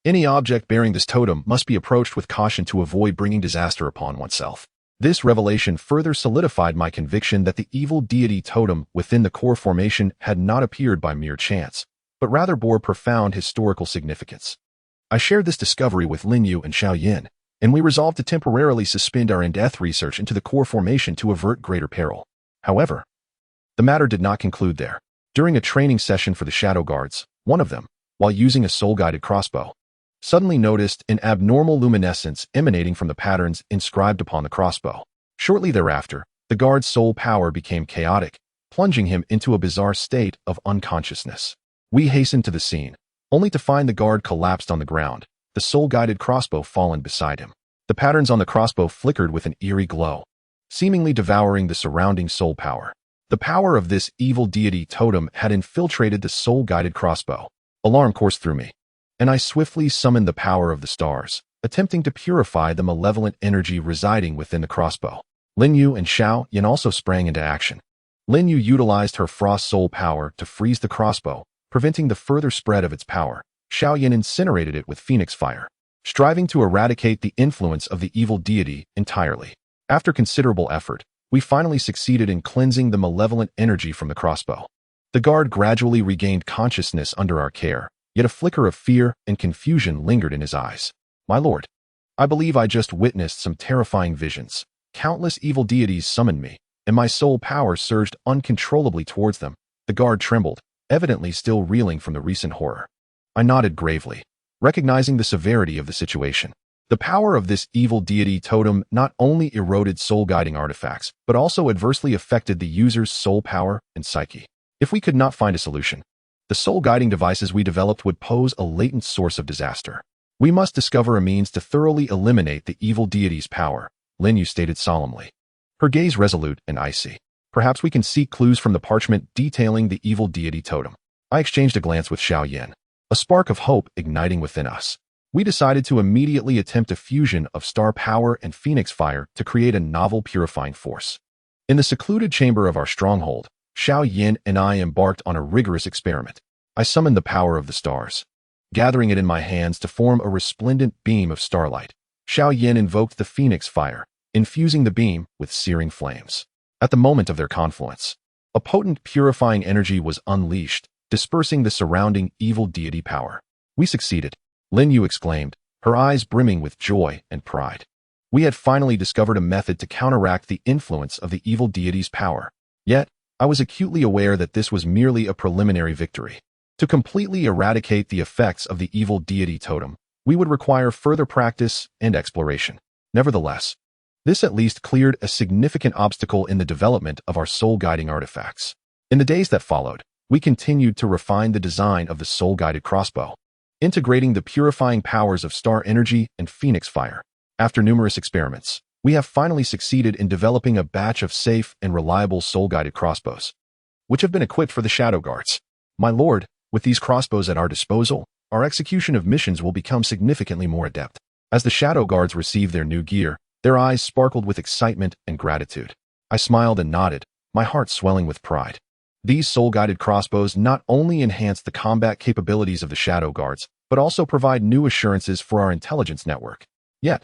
Any object bearing this totem must be approached with caution to avoid bringing disaster upon oneself. This revelation further solidified my conviction that the evil deity totem within the core formation had not appeared by mere chance, but rather bore profound historical significance. I shared this discovery with Lin Yu and Xiao Yin, and we resolved to temporarily suspend our in-depth research into the core formation to avert greater peril. However, the matter did not conclude there. During a training session for the Shadow Guards, one of them, while using a soul-guided crossbow, suddenly noticed an abnormal luminescence emanating from the patterns inscribed upon the crossbow. Shortly thereafter, the guard's soul power became chaotic, plunging him into a bizarre state of unconsciousness. We hastened to the scene, only to find the guard collapsed on the ground, the soul-guided crossbow fallen beside him. The patterns on the crossbow flickered with an eerie glow, seemingly devouring the surrounding soul power. The power of this evil deity totem had infiltrated the soul-guided crossbow. Alarm coursed through me, and I swiftly summoned the power of the stars, attempting to purify the malevolent energy residing within the crossbow. Lin Yu and Xiao Yin also sprang into action. Lin Yu utilized her frost soul power to freeze the crossbow, preventing the further spread of its power. Xiao Yin incinerated it with phoenix fire, striving to eradicate the influence of the evil deity entirely. After considerable effort, we finally succeeded in cleansing the malevolent energy from the crossbow. The guard gradually regained consciousness under our care, yet a flicker of fear and confusion lingered in his eyes. My lord, I believe I just witnessed some terrifying visions. Countless evil deities summoned me, and my soul power surged uncontrollably towards them. The guard trembled, evidently still reeling from the recent horror. I nodded gravely, recognizing the severity of the situation. The power of this evil deity totem not only eroded soul-guiding artifacts, but also adversely affected the user's soul power and psyche. If we could not find a solution, the soul-guiding devices we developed would pose a latent source of disaster. We must discover a means to thoroughly eliminate the evil deity's power, Lin Yu stated solemnly, her gaze resolute and icy. Perhaps we can seek clues from the parchment detailing the evil deity totem. I exchanged a glance with Xiao Yin, a spark of hope igniting within us. We decided to immediately attempt a fusion of star power and phoenix fire to create a novel purifying force. In the secluded chamber of our stronghold, Xiao Yin and I embarked on a rigorous experiment. I summoned the power of the stars, gathering it in my hands to form a resplendent beam of starlight. Xiao Yin invoked the phoenix fire, infusing the beam with searing flames. At the moment of their confluence, a potent purifying energy was unleashed, dispersing the surrounding evil deity power. We succeeded, Lin Yu exclaimed, her eyes brimming with joy and pride. We had finally discovered a method to counteract the influence of the evil deity's power. Yet, I was acutely aware that this was merely a preliminary victory. To completely eradicate the effects of the evil deity totem, we would require further practice and exploration. Nevertheless, this at least cleared a significant obstacle in the development of our soul-guiding artifacts. In the days that followed, we continued to refine the design of the soul-guided crossbow, integrating the purifying powers of star energy and phoenix fire. After numerous experiments, we have finally succeeded in developing a batch of safe and reliable soul-guided crossbows, which have been equipped for the Shadow Guards. My lord, with these crossbows at our disposal, our execution of missions will become significantly more adept. As the Shadow Guards received their new gear, their eyes sparkled with excitement and gratitude. I smiled and nodded, my heart swelling with pride. These soul-guided crossbows not only enhance the combat capabilities of the Shadow Guards, but also provide new assurances for our intelligence network. Yet,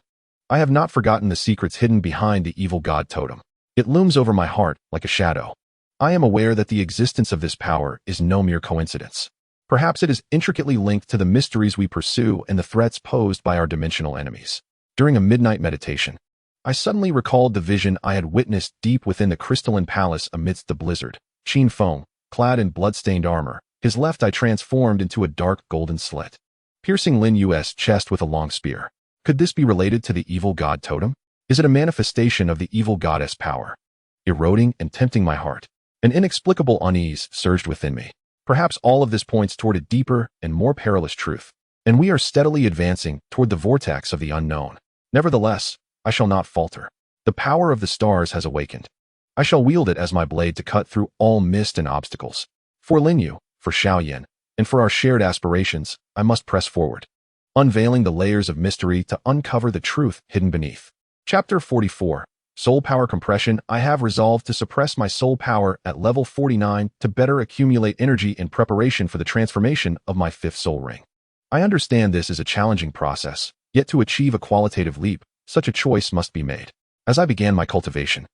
I have not forgotten the secrets hidden behind the evil god totem. It looms over my heart like a shadow. I am aware that the existence of this power is no mere coincidence. Perhaps it is intricately linked to the mysteries we pursue and the threats posed by our dimensional enemies. During a midnight meditation, I suddenly recalled the vision I had witnessed deep within the crystalline palace amidst the blizzard. Qin Feng, clad in blood-stained armor, his left eye transformed into a dark golden slit, piercing Lin Yu's chest with a long spear. Could this be related to the evil god totem? Is it a manifestation of the evil goddess power? Eroding and tempting my heart, an inexplicable unease surged within me. Perhaps all of this points toward a deeper and more perilous truth, and we are steadily advancing toward the vortex of the unknown. Nevertheless, I shall not falter. The power of the stars has awakened. I shall wield it as my blade to cut through all mist and obstacles. For Lin Yu, for Xiao Yin, and for our shared aspirations, I must press forward, unveiling the layers of mystery to uncover the truth hidden beneath. Chapter 44. Soul Power Compression. I have resolved to suppress my soul power at level 49 to better accumulate energy in preparation for the transformation of my fifth soul ring. I understand this is a challenging process, yet to achieve a qualitative leap, such a choice must be made. As I began my cultivation,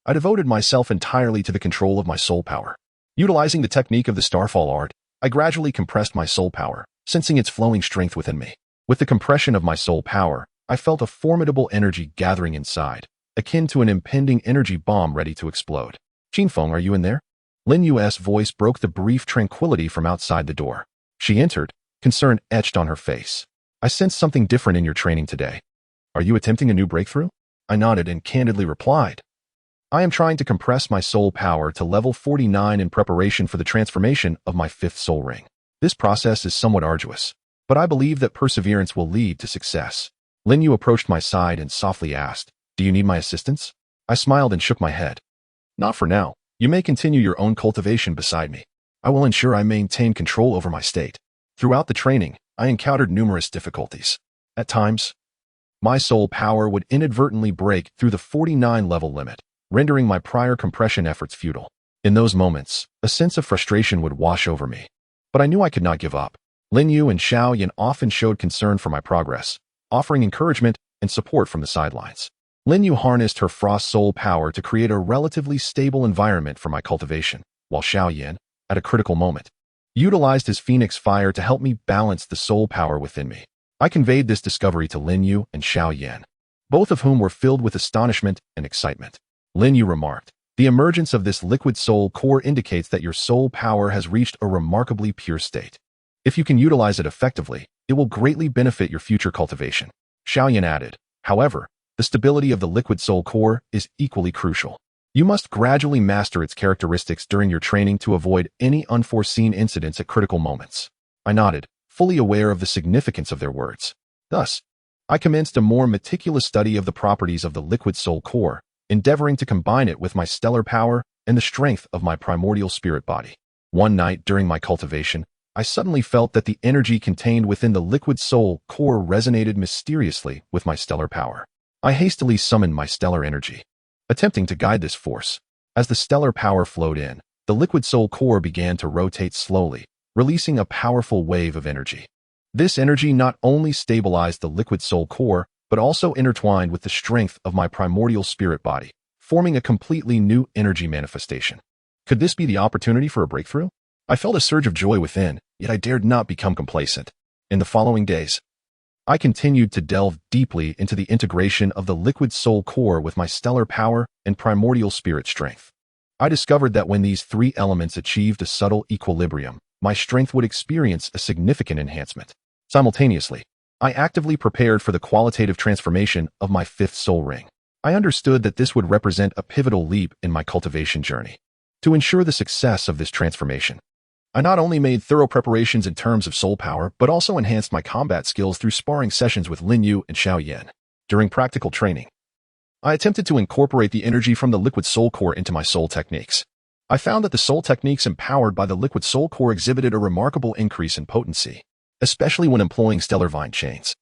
I devoted myself entirely to the control of my soul power. Utilizing the technique of the Starfall art, I gradually compressed my soul power, sensing its flowing strength within me. With the compression of my soul power, I felt a formidable energy gathering inside, akin to an impending energy bomb ready to explode. Qin Feng, are you in there? Lin Yu's voice broke the brief tranquility from outside the door. She entered, concern etched on her face. I sensed something different in your training today. Are you attempting a new breakthrough? I nodded and candidly replied, I am trying to compress my soul power to level 49 in preparation for the transformation of my 5th soul ring. This process is somewhat arduous, but I believe that perseverance will lead to success. Lin Yu approached my side and softly asked, do you need my assistance? I smiled and shook my head. Not for now. You may continue your own cultivation beside me. I will ensure I maintain control over my state. Throughout the training, I encountered numerous difficulties. At times, my soul power would inadvertently break through the 49 level limit, rendering my prior compression efforts futile. In those moments, a sense of frustration would wash over me. But I knew I could not give up. Lin Yu and Xiao Yan often showed concern for my progress, offering encouragement and support from the sidelines. Lin Yu harnessed her frost soul power to create a relatively stable environment for my cultivation, while Xiao Yan, at a critical moment, utilized his phoenix fire to help me balance the soul power within me. I conveyed this discovery to Lin Yu and Xiao Yan, both of whom were filled with astonishment and excitement. Lin Yu remarked, the emergence of this liquid soul core indicates that your soul power has reached a remarkably pure state. If you can utilize it effectively, it will greatly benefit your future cultivation. Xiao Yan added, however, the stability of the liquid soul core is equally crucial. You must gradually master its characteristics during your training to avoid any unforeseen incidents at critical moments. I nodded, fully aware of the significance of their words. Thus, I commenced a more meticulous study of the properties of the liquid soul core, endeavoring to combine it with my stellar power and the strength of my primordial spirit body. One night during my cultivation, I suddenly felt that the energy contained within the liquid soul core resonated mysteriously with my stellar power. I hastily summoned my stellar energy, attempting to guide this force. As the stellar power flowed in, the liquid soul core began to rotate slowly, releasing a powerful wave of energy. This energy not only stabilized the liquid soul core, but also intertwined with the strength of my primordial spirit body, forming a completely new energy manifestation. Could this be the opportunity for a breakthrough? I felt a surge of joy within, yet I dared not become complacent. In the following days, I continued to delve deeply into the integration of the liquid soul core with my stellar power and primordial spirit strength. I discovered that when these three elements achieved a subtle equilibrium, my strength would experience a significant enhancement. Simultaneously, I actively prepared for the qualitative transformation of my 5th soul ring. I understood that this would represent a pivotal leap in my cultivation journey. To ensure the success of this transformation, I not only made thorough preparations in terms of soul power, but also enhanced my combat skills through sparring sessions with Lin Yu and Xiao Yan. During practical training, I attempted to incorporate the energy from the liquid soul core into my soul techniques. I found that the soul techniques empowered by the liquid soul core exhibited a remarkable increase in potency, especially when employing stellar vine chains.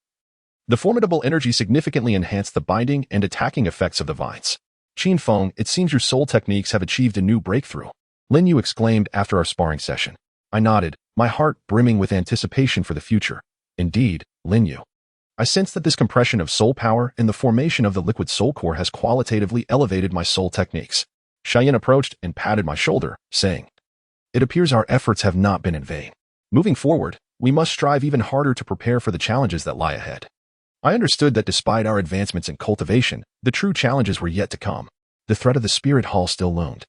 The formidable energy significantly enhanced the binding and attacking effects of the vines. Qin Feng, it seems your soul techniques have achieved a new breakthrough, Lin Yu exclaimed after our sparring session. I nodded, my heart brimming with anticipation for the future. Indeed, Lin Yu. I sense that this compression of soul power and the formation of the liquid soul core has qualitatively elevated my soul techniques. Xiaoyan approached and patted my shoulder, saying, it appears our efforts have not been in vain. Moving forward, we must strive even harder to prepare for the challenges that lie ahead. I understood that despite our advancements in cultivation, the true challenges were yet to come. The threat of the spirit hall still loomed,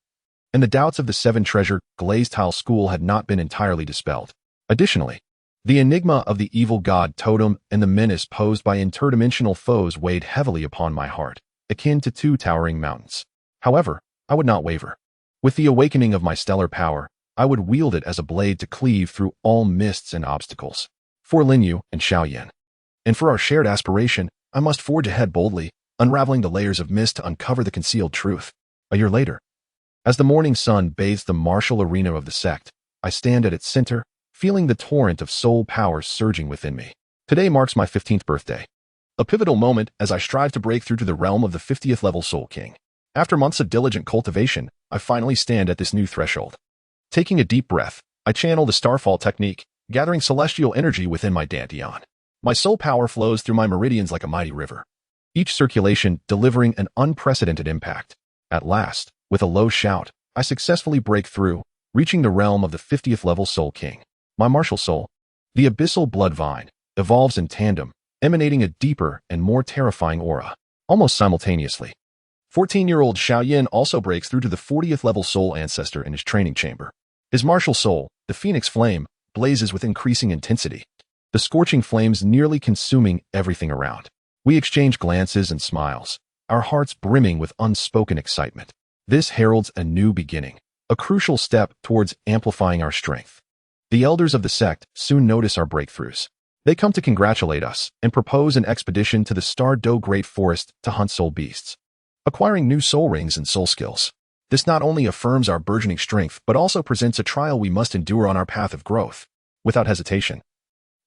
and the doubts of the 7-treasure glazed tile school had not been entirely dispelled. Additionally, the enigma of the evil god totem and the menace posed by interdimensional foes weighed heavily upon my heart, akin to 2 towering mountains. However, I would not waver. With the awakening of my stellar power, I would wield it as a blade to cleave through all mists and obstacles. For Lin Yu and Xiao Yan, and for our shared aspiration, I must forge ahead boldly, unraveling the layers of mist to uncover the concealed truth. A year later, as the morning sun bathes the martial arena of the sect, I stand at its center, feeling the torrent of soul power surging within me. Today marks my 15th birthday, a pivotal moment as I strive to break through to the realm of the 50th level Soul King. After months of diligent cultivation, I finally stand at this new threshold. Taking a deep breath, I channel the Starfall technique, gathering celestial energy within my dantian. My soul power flows through my meridians like a mighty river, each circulation delivering an unprecedented impact. At last, with a low shout, I successfully break through, reaching the realm of the 50th level Soul King. My martial soul, the abyssal Bloodvine, evolves in tandem, emanating a deeper and more terrifying aura. Almost simultaneously, 14-year-old Xiaoyan also breaks through to the 40th level Soul Ancestor in his training chamber. His martial soul, the Phoenix Flame, blazes with increasing intensity, the scorching flames nearly consuming everything around. We exchange glances and smiles, our hearts brimming with unspoken excitement. This heralds a new beginning, a crucial step towards amplifying our strength. The elders of the sect soon notice our breakthroughs. They come to congratulate us and propose an expedition to the Star-Do Great Forest to hunt soul beasts, acquiring new soul rings and soul skills. This not only affirms our burgeoning strength, but also presents a trial we must endure on our path of growth. Without hesitation,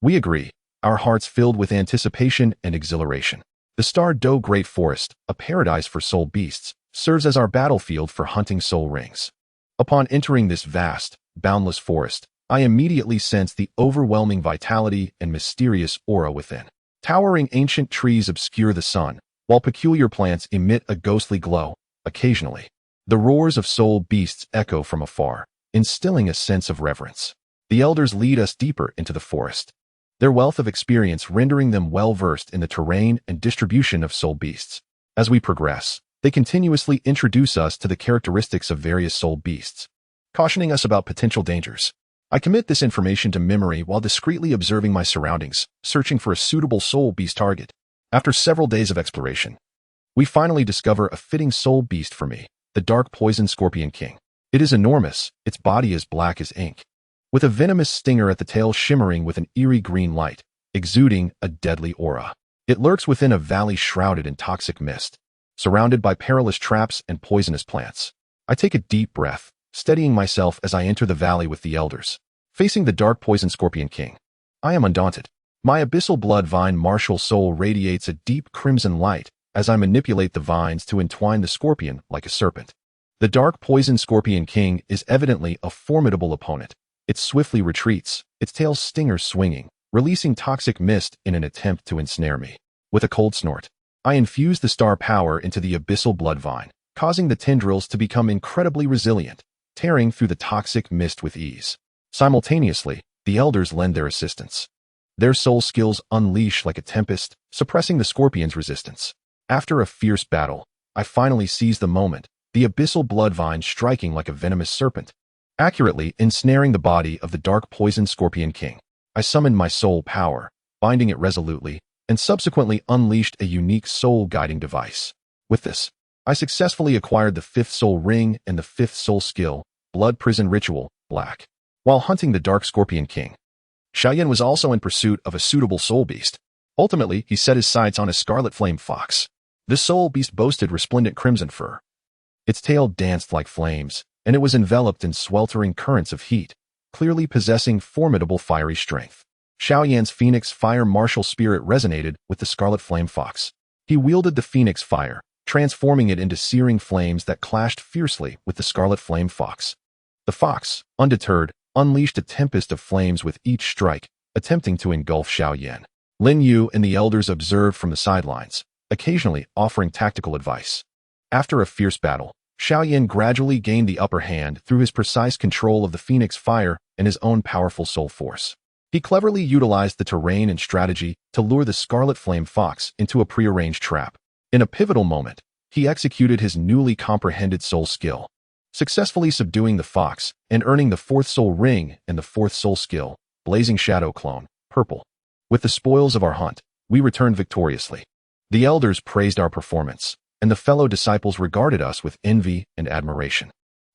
we agree, our hearts filled with anticipation and exhilaration. The Star-Do Great Forest, a paradise for soul beasts, serves as our battlefield for hunting soul rings. Upon entering this vast, boundless forest, I immediately sense the overwhelming vitality and mysterious aura within. Towering ancient trees obscure the sun, while peculiar plants emit a ghostly glow. Occasionally, the roars of soul beasts echo from afar, instilling a sense of reverence. The elders lead us deeper into the forest, their wealth of experience rendering them well-versed in the terrain and distribution of soul beasts. As we progress, they continuously introduce us to the characteristics of various soul beasts, cautioning us about potential dangers. I commit this information to memory while discreetly observing my surroundings, searching for a suitable soul beast target. After several days of exploration, we finally discover a fitting soul beast for me, the dark poison scorpion king. It is enormous, its body as black as ink, with a venomous stinger at the tail shimmering with an eerie green light, exuding a deadly aura. It lurks within a valley shrouded in toxic mist, surrounded by perilous traps and poisonous plants. I take a deep breath, steadying myself as I enter the valley with the elders. Facing the dark poison scorpion king, I am undaunted. My abyssal Bloodvine martial soul radiates a deep crimson light as I manipulate the vines to entwine the scorpion like a serpent. The dark poison scorpion king is evidently a formidable opponent. It swiftly retreats, its tail's stinger swinging, releasing toxic mist in an attempt to ensnare me. With a cold snort, I infuse the star power into the abyssal Bloodvine, causing the tendrils to become incredibly resilient, tearing through the toxic mist with ease. Simultaneously, the elders lend their assistance. Their soul skills unleash like a tempest, suppressing the scorpion's resistance. After a fierce battle, I finally seize the moment, the abyssal Bloodvine striking like a venomous serpent, accurately ensnaring the body of the dark poison scorpion king. I summoned my soul power, binding it resolutely, and subsequently unleashed a unique soul-guiding device. With this, I successfully acquired the 5th soul ring and the 5th soul skill, Blood Prison Ritual, Black. While hunting the dark scorpion king, Xiaoyan was also in pursuit of a suitable soul beast. Ultimately, he set his sights on a scarlet flame fox. This soul beast boasted resplendent crimson fur. Its tail danced like flames, and it was enveloped in sweltering currents of heat, clearly possessing formidable fiery strength. Xiaoyan's Phoenix Fire martial spirit resonated with the scarlet flame fox. He wielded the Phoenix Fire, transforming it into searing flames that clashed fiercely with the scarlet flame fox. The fox, undeterred, unleashed a tempest of flames with each strike, attempting to engulf Xiaoyan. Lin Yu and the elders observed from the sidelines, occasionally offering tactical advice. After a fierce battle, Xiaoyan gradually gained the upper hand through his precise control of the Phoenix Fire and his own powerful soul force. He cleverly utilized the terrain and strategy to lure the Scarlet Flame Fox into a prearranged trap. In a pivotal moment, he executed his newly comprehended soul skill, successfully subduing the fox and earning the 4th soul ring and the 4th soul skill, Blazing Shadow Clone, Purple. With the spoils of our hunt, we returned victoriously. The elders praised our performance, and the fellow disciples regarded us with envy and admiration.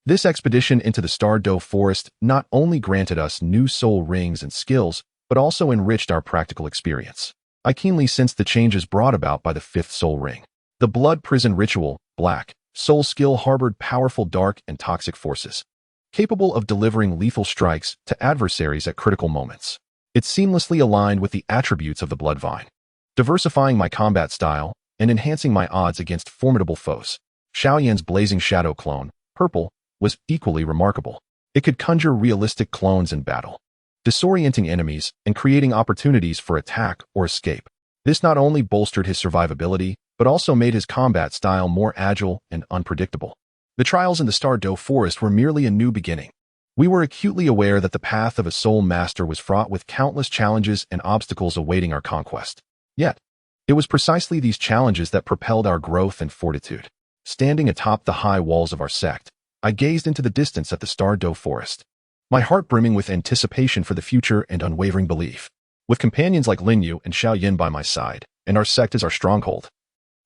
This expedition into the Star-Do Forest not only granted us new soul rings and skills, but also enriched our practical experience. I keenly sensed the changes brought about by the 5th soul ring. The Blood Prison Ritual, Black, soul skill harbored powerful dark and toxic forces, capable of delivering lethal strikes to adversaries at critical moments. It seamlessly aligned with the attributes of the Bloodvine, diversifying my combat style and enhancing my odds against formidable foes. Xiaoyan's Blazing Shadow Clone, Purple, was equally remarkable. It could conjure realistic clones in battle, disorienting enemies and creating opportunities for attack or escape. This not only bolstered his survivability, but also made his combat style more agile and unpredictable. The trials in the Stardew Forest were merely a new beginning. We were acutely aware that the path of a soul master was fraught with countless challenges and obstacles awaiting our conquest. Yet, it was precisely these challenges that propelled our growth and fortitude. Standing atop the high walls of our sect, I gazed into the distance at the Stardew Forest, my heart brimming with anticipation for the future and unwavering belief. With companions like Linyu and Xiaoyin by my side, and our sect as our stronghold,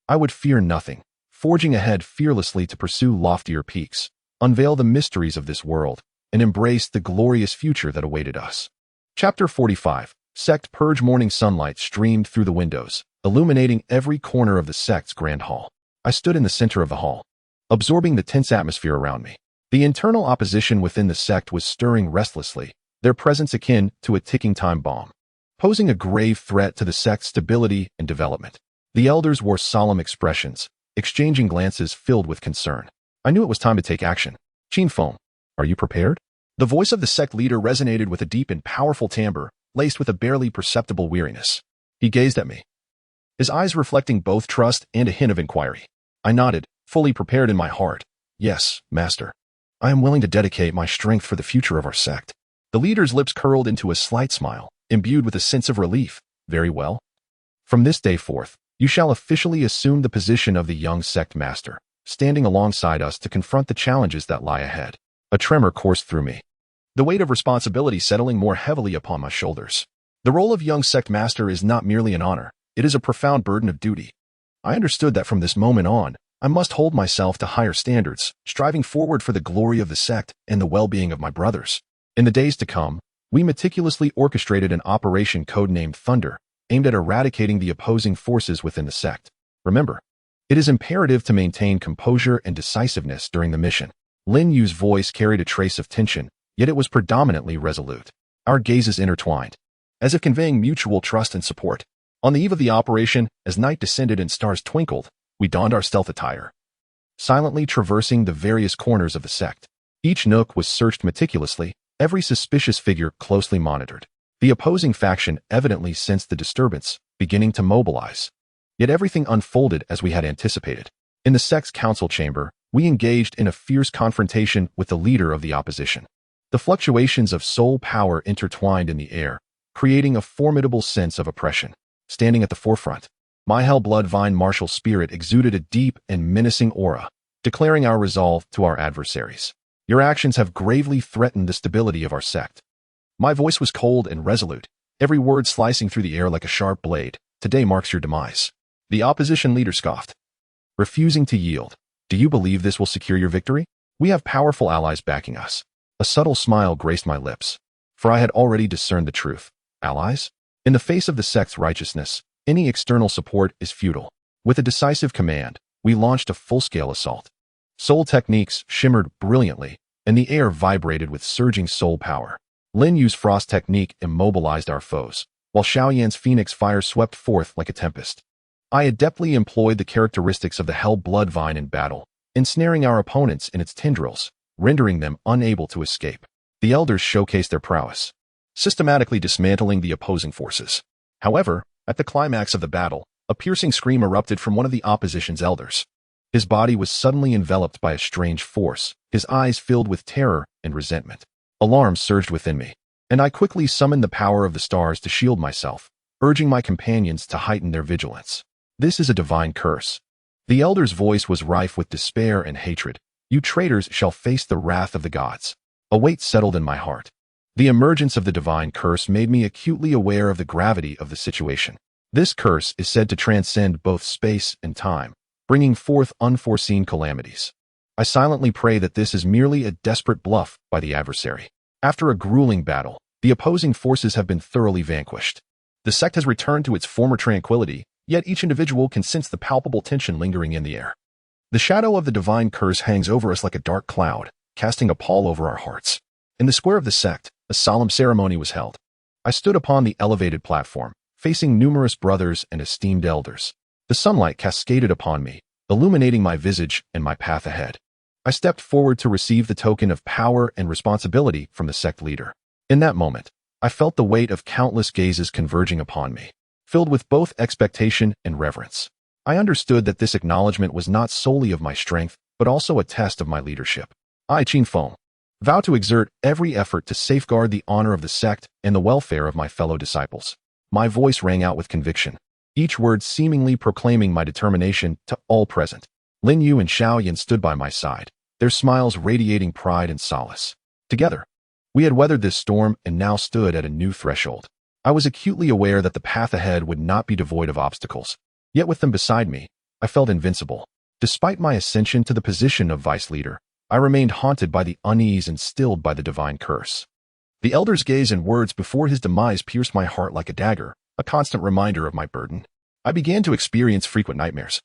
I would fear nothing, forging ahead fearlessly to pursue loftier peaks, unveil the mysteries of this world, and embrace the glorious future that awaited us. Chapter 45. Sect Purge. Morning sunlight streamed through the windows, illuminating every corner of the sect's grand hall. I stood in the center of the hall, absorbing the tense atmosphere around me. The internal opposition within the sect was stirring restlessly, their presence akin to a ticking time bomb, posing a grave threat to the sect's stability and development. The elders wore solemn expressions, exchanging glances filled with concern. I knew it was time to take action. Qin Feng, are you prepared? The voice of the sect leader resonated with a deep and powerful timbre, laced with a barely perceptible weariness. He gazed at me, his eyes reflecting both trust and a hint of inquiry. I nodded, fully prepared in my heart. Yes, master. I am willing to dedicate my strength for the future of our sect. The leader's lips curled into a slight smile, imbued with a sense of relief. Very well. From this day forth, you shall officially assume the position of the young sect master, standing alongside us to confront the challenges that lie ahead. A tremor coursed through me, the weight of responsibility settling more heavily upon my shoulders. The role of young sect master is not merely an honor, it is a profound burden of duty. I understood that from this moment on, I must hold myself to higher standards, striving forward for the glory of the sect and the well-being of my brothers. In the days to come, we meticulously orchestrated an operation codenamed Thunder, aimed at eradicating the opposing forces within the sect. Remember, it is imperative to maintain composure and decisiveness during the mission. Lin Yu's voice carried a trace of tension, yet it was predominantly resolute. Our gazes intertwined, as if conveying mutual trust and support. On the eve of the operation, as night descended and stars twinkled, we donned our stealth attire, silently traversing the various corners of the sect. Each nook was searched meticulously, every suspicious figure closely monitored. The opposing faction evidently sensed the disturbance, beginning to mobilize. Yet everything unfolded as we had anticipated. In the sect's council chamber, we engaged in a fierce confrontation with the leader of the opposition. The fluctuations of soul power intertwined in the air, creating a formidable sense of oppression. Standing at the forefront, my Bloodvine martial spirit exuded a deep and menacing aura, declaring our resolve to our adversaries. Your actions have gravely threatened the stability of our sect. My voice was cold and resolute, every word slicing through the air like a sharp blade. Today marks your demise. The opposition leader scoffed, refusing to yield. Do you believe this will secure your victory? We have powerful allies backing us. A subtle smile graced my lips, for I had already discerned the truth. Allies? In the face of the sect's righteousness, any external support is futile. With a decisive command, we launched a full-scale assault. Soul techniques shimmered brilliantly, and the air vibrated with surging soul power. Lin Yu's frost technique immobilized our foes, while Xiaoyan's phoenix fire swept forth like a tempest. I adeptly employed the characteristics of the Bloodvine in battle, ensnaring our opponents in its tendrils, rendering them unable to escape. The elders showcased their prowess, systematically dismantling the opposing forces. However, at the climax of the battle, a piercing scream erupted from one of the opposition's elders. His body was suddenly enveloped by a strange force, his eyes filled with terror and resentment. Alarm surged within me, and I quickly summoned the power of the stars to shield myself, urging my companions to heighten their vigilance. This is a divine curse. The elder's voice was rife with despair and hatred. You traitors shall face the wrath of the gods. A weight settled in my heart. The emergence of the divine curse made me acutely aware of the gravity of the situation. This curse is said to transcend both space and time, bringing forth unforeseen calamities. I silently pray that this is merely a desperate bluff by the adversary. After a grueling battle, the opposing forces have been thoroughly vanquished. The sect has returned to its former tranquility, yet each individual can sense the palpable tension lingering in the air. The shadow of the divine curse hangs over us like a dark cloud, casting a pall over our hearts. In the square of the sect, a solemn ceremony was held. I stood upon the elevated platform, facing numerous brothers and esteemed elders. The sunlight cascaded upon me, illuminating my visage and my path ahead. I stepped forward to receive the token of power and responsibility from the sect leader. In that moment, I felt the weight of countless gazes converging upon me, filled with both expectation and reverence. I understood that this acknowledgement was not solely of my strength, but also a test of my leadership. I, Qin Feng, vow to exert every effort to safeguard the honor of the sect and the welfare of my fellow disciples. My voice rang out with conviction, each word seemingly proclaiming my determination to all present. Lin Yu and Xiaoyan stood by my side, their smiles radiating pride and solace. Together, we had weathered this storm and now stood at a new threshold. I was acutely aware that the path ahead would not be devoid of obstacles. Yet with them beside me, I felt invincible. Despite my ascension to the position of vice leader, I remained haunted by the unease and stilled by the divine curse. The elder's gaze and words before his demise pierced my heart like a dagger, a constant reminder of my burden. I began to experience frequent nightmares.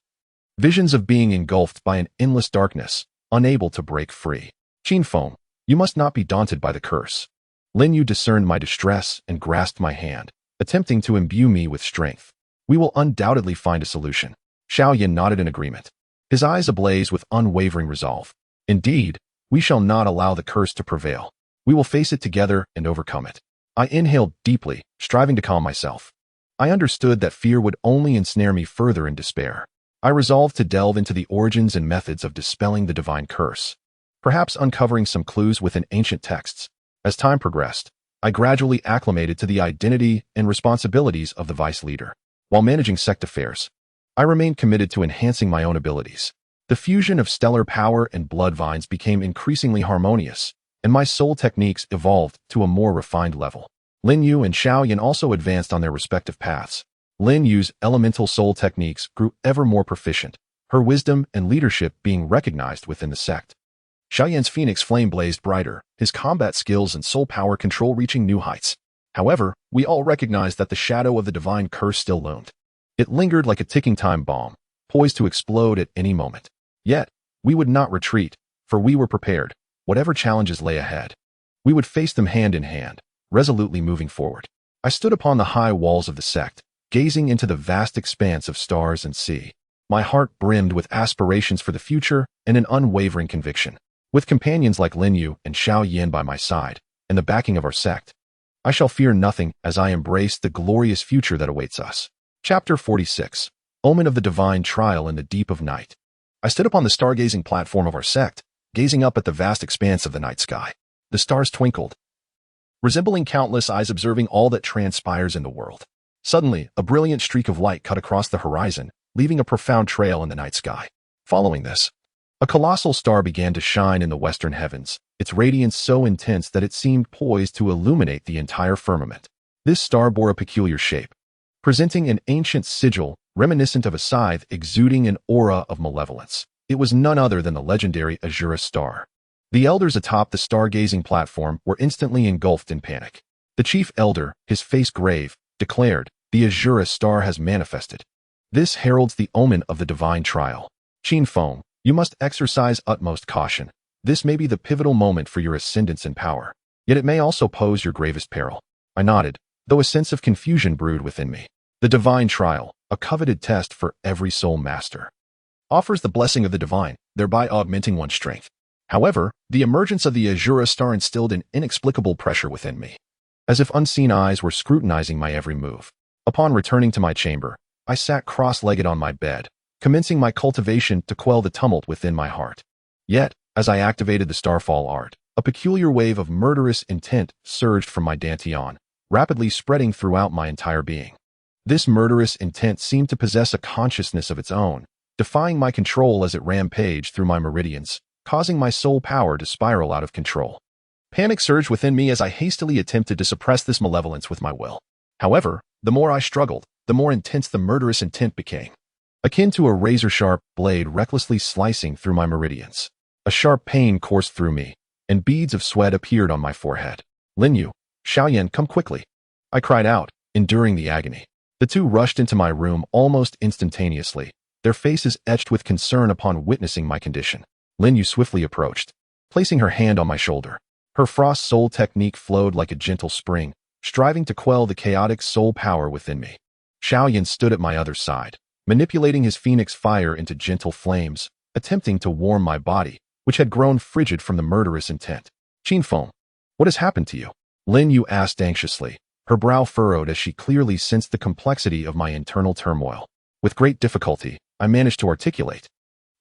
Visions of being engulfed by an endless darkness, unable to break free. Qin Feng, you must not be daunted by the curse. Lin Yu discerned my distress and grasped my hand, attempting to imbue me with strength. We will undoubtedly find a solution. Xiaoyan nodded in agreement, his eyes ablaze with unwavering resolve. Indeed, we shall not allow the curse to prevail. We will face it together and overcome it. I inhaled deeply, striving to calm myself. I understood that fear would only ensnare me further in despair. I resolved to delve into the origins and methods of dispelling the divine curse, perhaps uncovering some clues within ancient texts. As time progressed, I gradually acclimated to the identity and responsibilities of the vice leader. While managing sect affairs, I remained committed to enhancing my own abilities. The fusion of stellar power and bloodvines became increasingly harmonious, and my soul techniques evolved to a more refined level. Lin Yu and Xiaoyan also advanced on their respective paths. Lin Yu's elemental soul techniques grew ever more proficient, her wisdom and leadership being recognized within the sect. Xiaoyan's phoenix flame blazed brighter, his combat skills and soul power control reaching new heights. However, we all recognized that the shadow of the divine curse still loomed. It lingered like a ticking time bomb, poised to explode at any moment. Yet, we would not retreat, for we were prepared. Whatever challenges lay ahead, we would face them hand in hand, resolutely moving forward. I stood upon the high walls of the sect, gazing into the vast expanse of stars and sea. My heart brimmed with aspirations for the future and an unwavering conviction. With companions like Lin Yu and Xiaoyan by my side, and the backing of our sect, I shall fear nothing as I embrace the glorious future that awaits us. Chapter 46. Omen of the Divine Trial in the Deep of Night. I stood upon the stargazing platform of our sect, gazing up at the vast expanse of the night sky. The stars twinkled, resembling countless eyes observing all that transpires in the world. Suddenly, a brilliant streak of light cut across the horizon, leaving a profound trail in the night sky. Following this, a colossal star began to shine in the western heavens, its radiance so intense that it seemed poised to illuminate the entire firmament. This star bore a peculiar shape, presenting an ancient sigil reminiscent of a scythe exuding an aura of malevolence. It was none other than the legendary Azura star. The elders atop the stargazing platform were instantly engulfed in panic. The chief elder, his face grave, declared, "The Azura star has manifested. This heralds the omen of the divine trial. Qin Feng, you must exercise utmost caution. This may be the pivotal moment for your ascendance in power, yet it may also pose your gravest peril." I nodded, though a sense of confusion brewed within me. The divine trial, a coveted test for every soul master, offers the blessing of the divine, thereby augmenting one's strength. However, the emergence of the Azura star instilled an inexplicable pressure within me, as if unseen eyes were scrutinizing my every move. Upon returning to my chamber, I sat cross-legged on my bed, commencing my cultivation to quell the tumult within my heart. Yet, as I activated the Starfall art, a peculiar wave of murderous intent surged from my dantian, rapidly spreading throughout my entire being. This murderous intent seemed to possess a consciousness of its own, defying my control as it rampaged through my meridians, causing my soul power to spiral out of control. Panic surged within me as I hastily attempted to suppress this malevolence with my will. However, the more I struggled, the more intense the murderous intent became, akin to a razor-sharp blade recklessly slicing through my meridians. A sharp pain coursed through me, and beads of sweat appeared on my forehead. "Lin Yu, Xiaoyan, come quickly," I cried out, enduring the agony. The two rushed into my room almost instantaneously, their faces etched with concern upon witnessing my condition. Lin Yu swiftly approached, placing her hand on my shoulder. Her frost soul technique flowed like a gentle spring, striving to quell the chaotic soul power within me. Xiaoyan stood at my other side, manipulating his phoenix fire into gentle flames, attempting to warm my body, which had grown frigid from the murderous intent. "Qin Feng, what has happened to you?" Lin Yu asked anxiously, her brow furrowed as she clearly sensed the complexity of my internal turmoil. With great difficulty, I managed to articulate.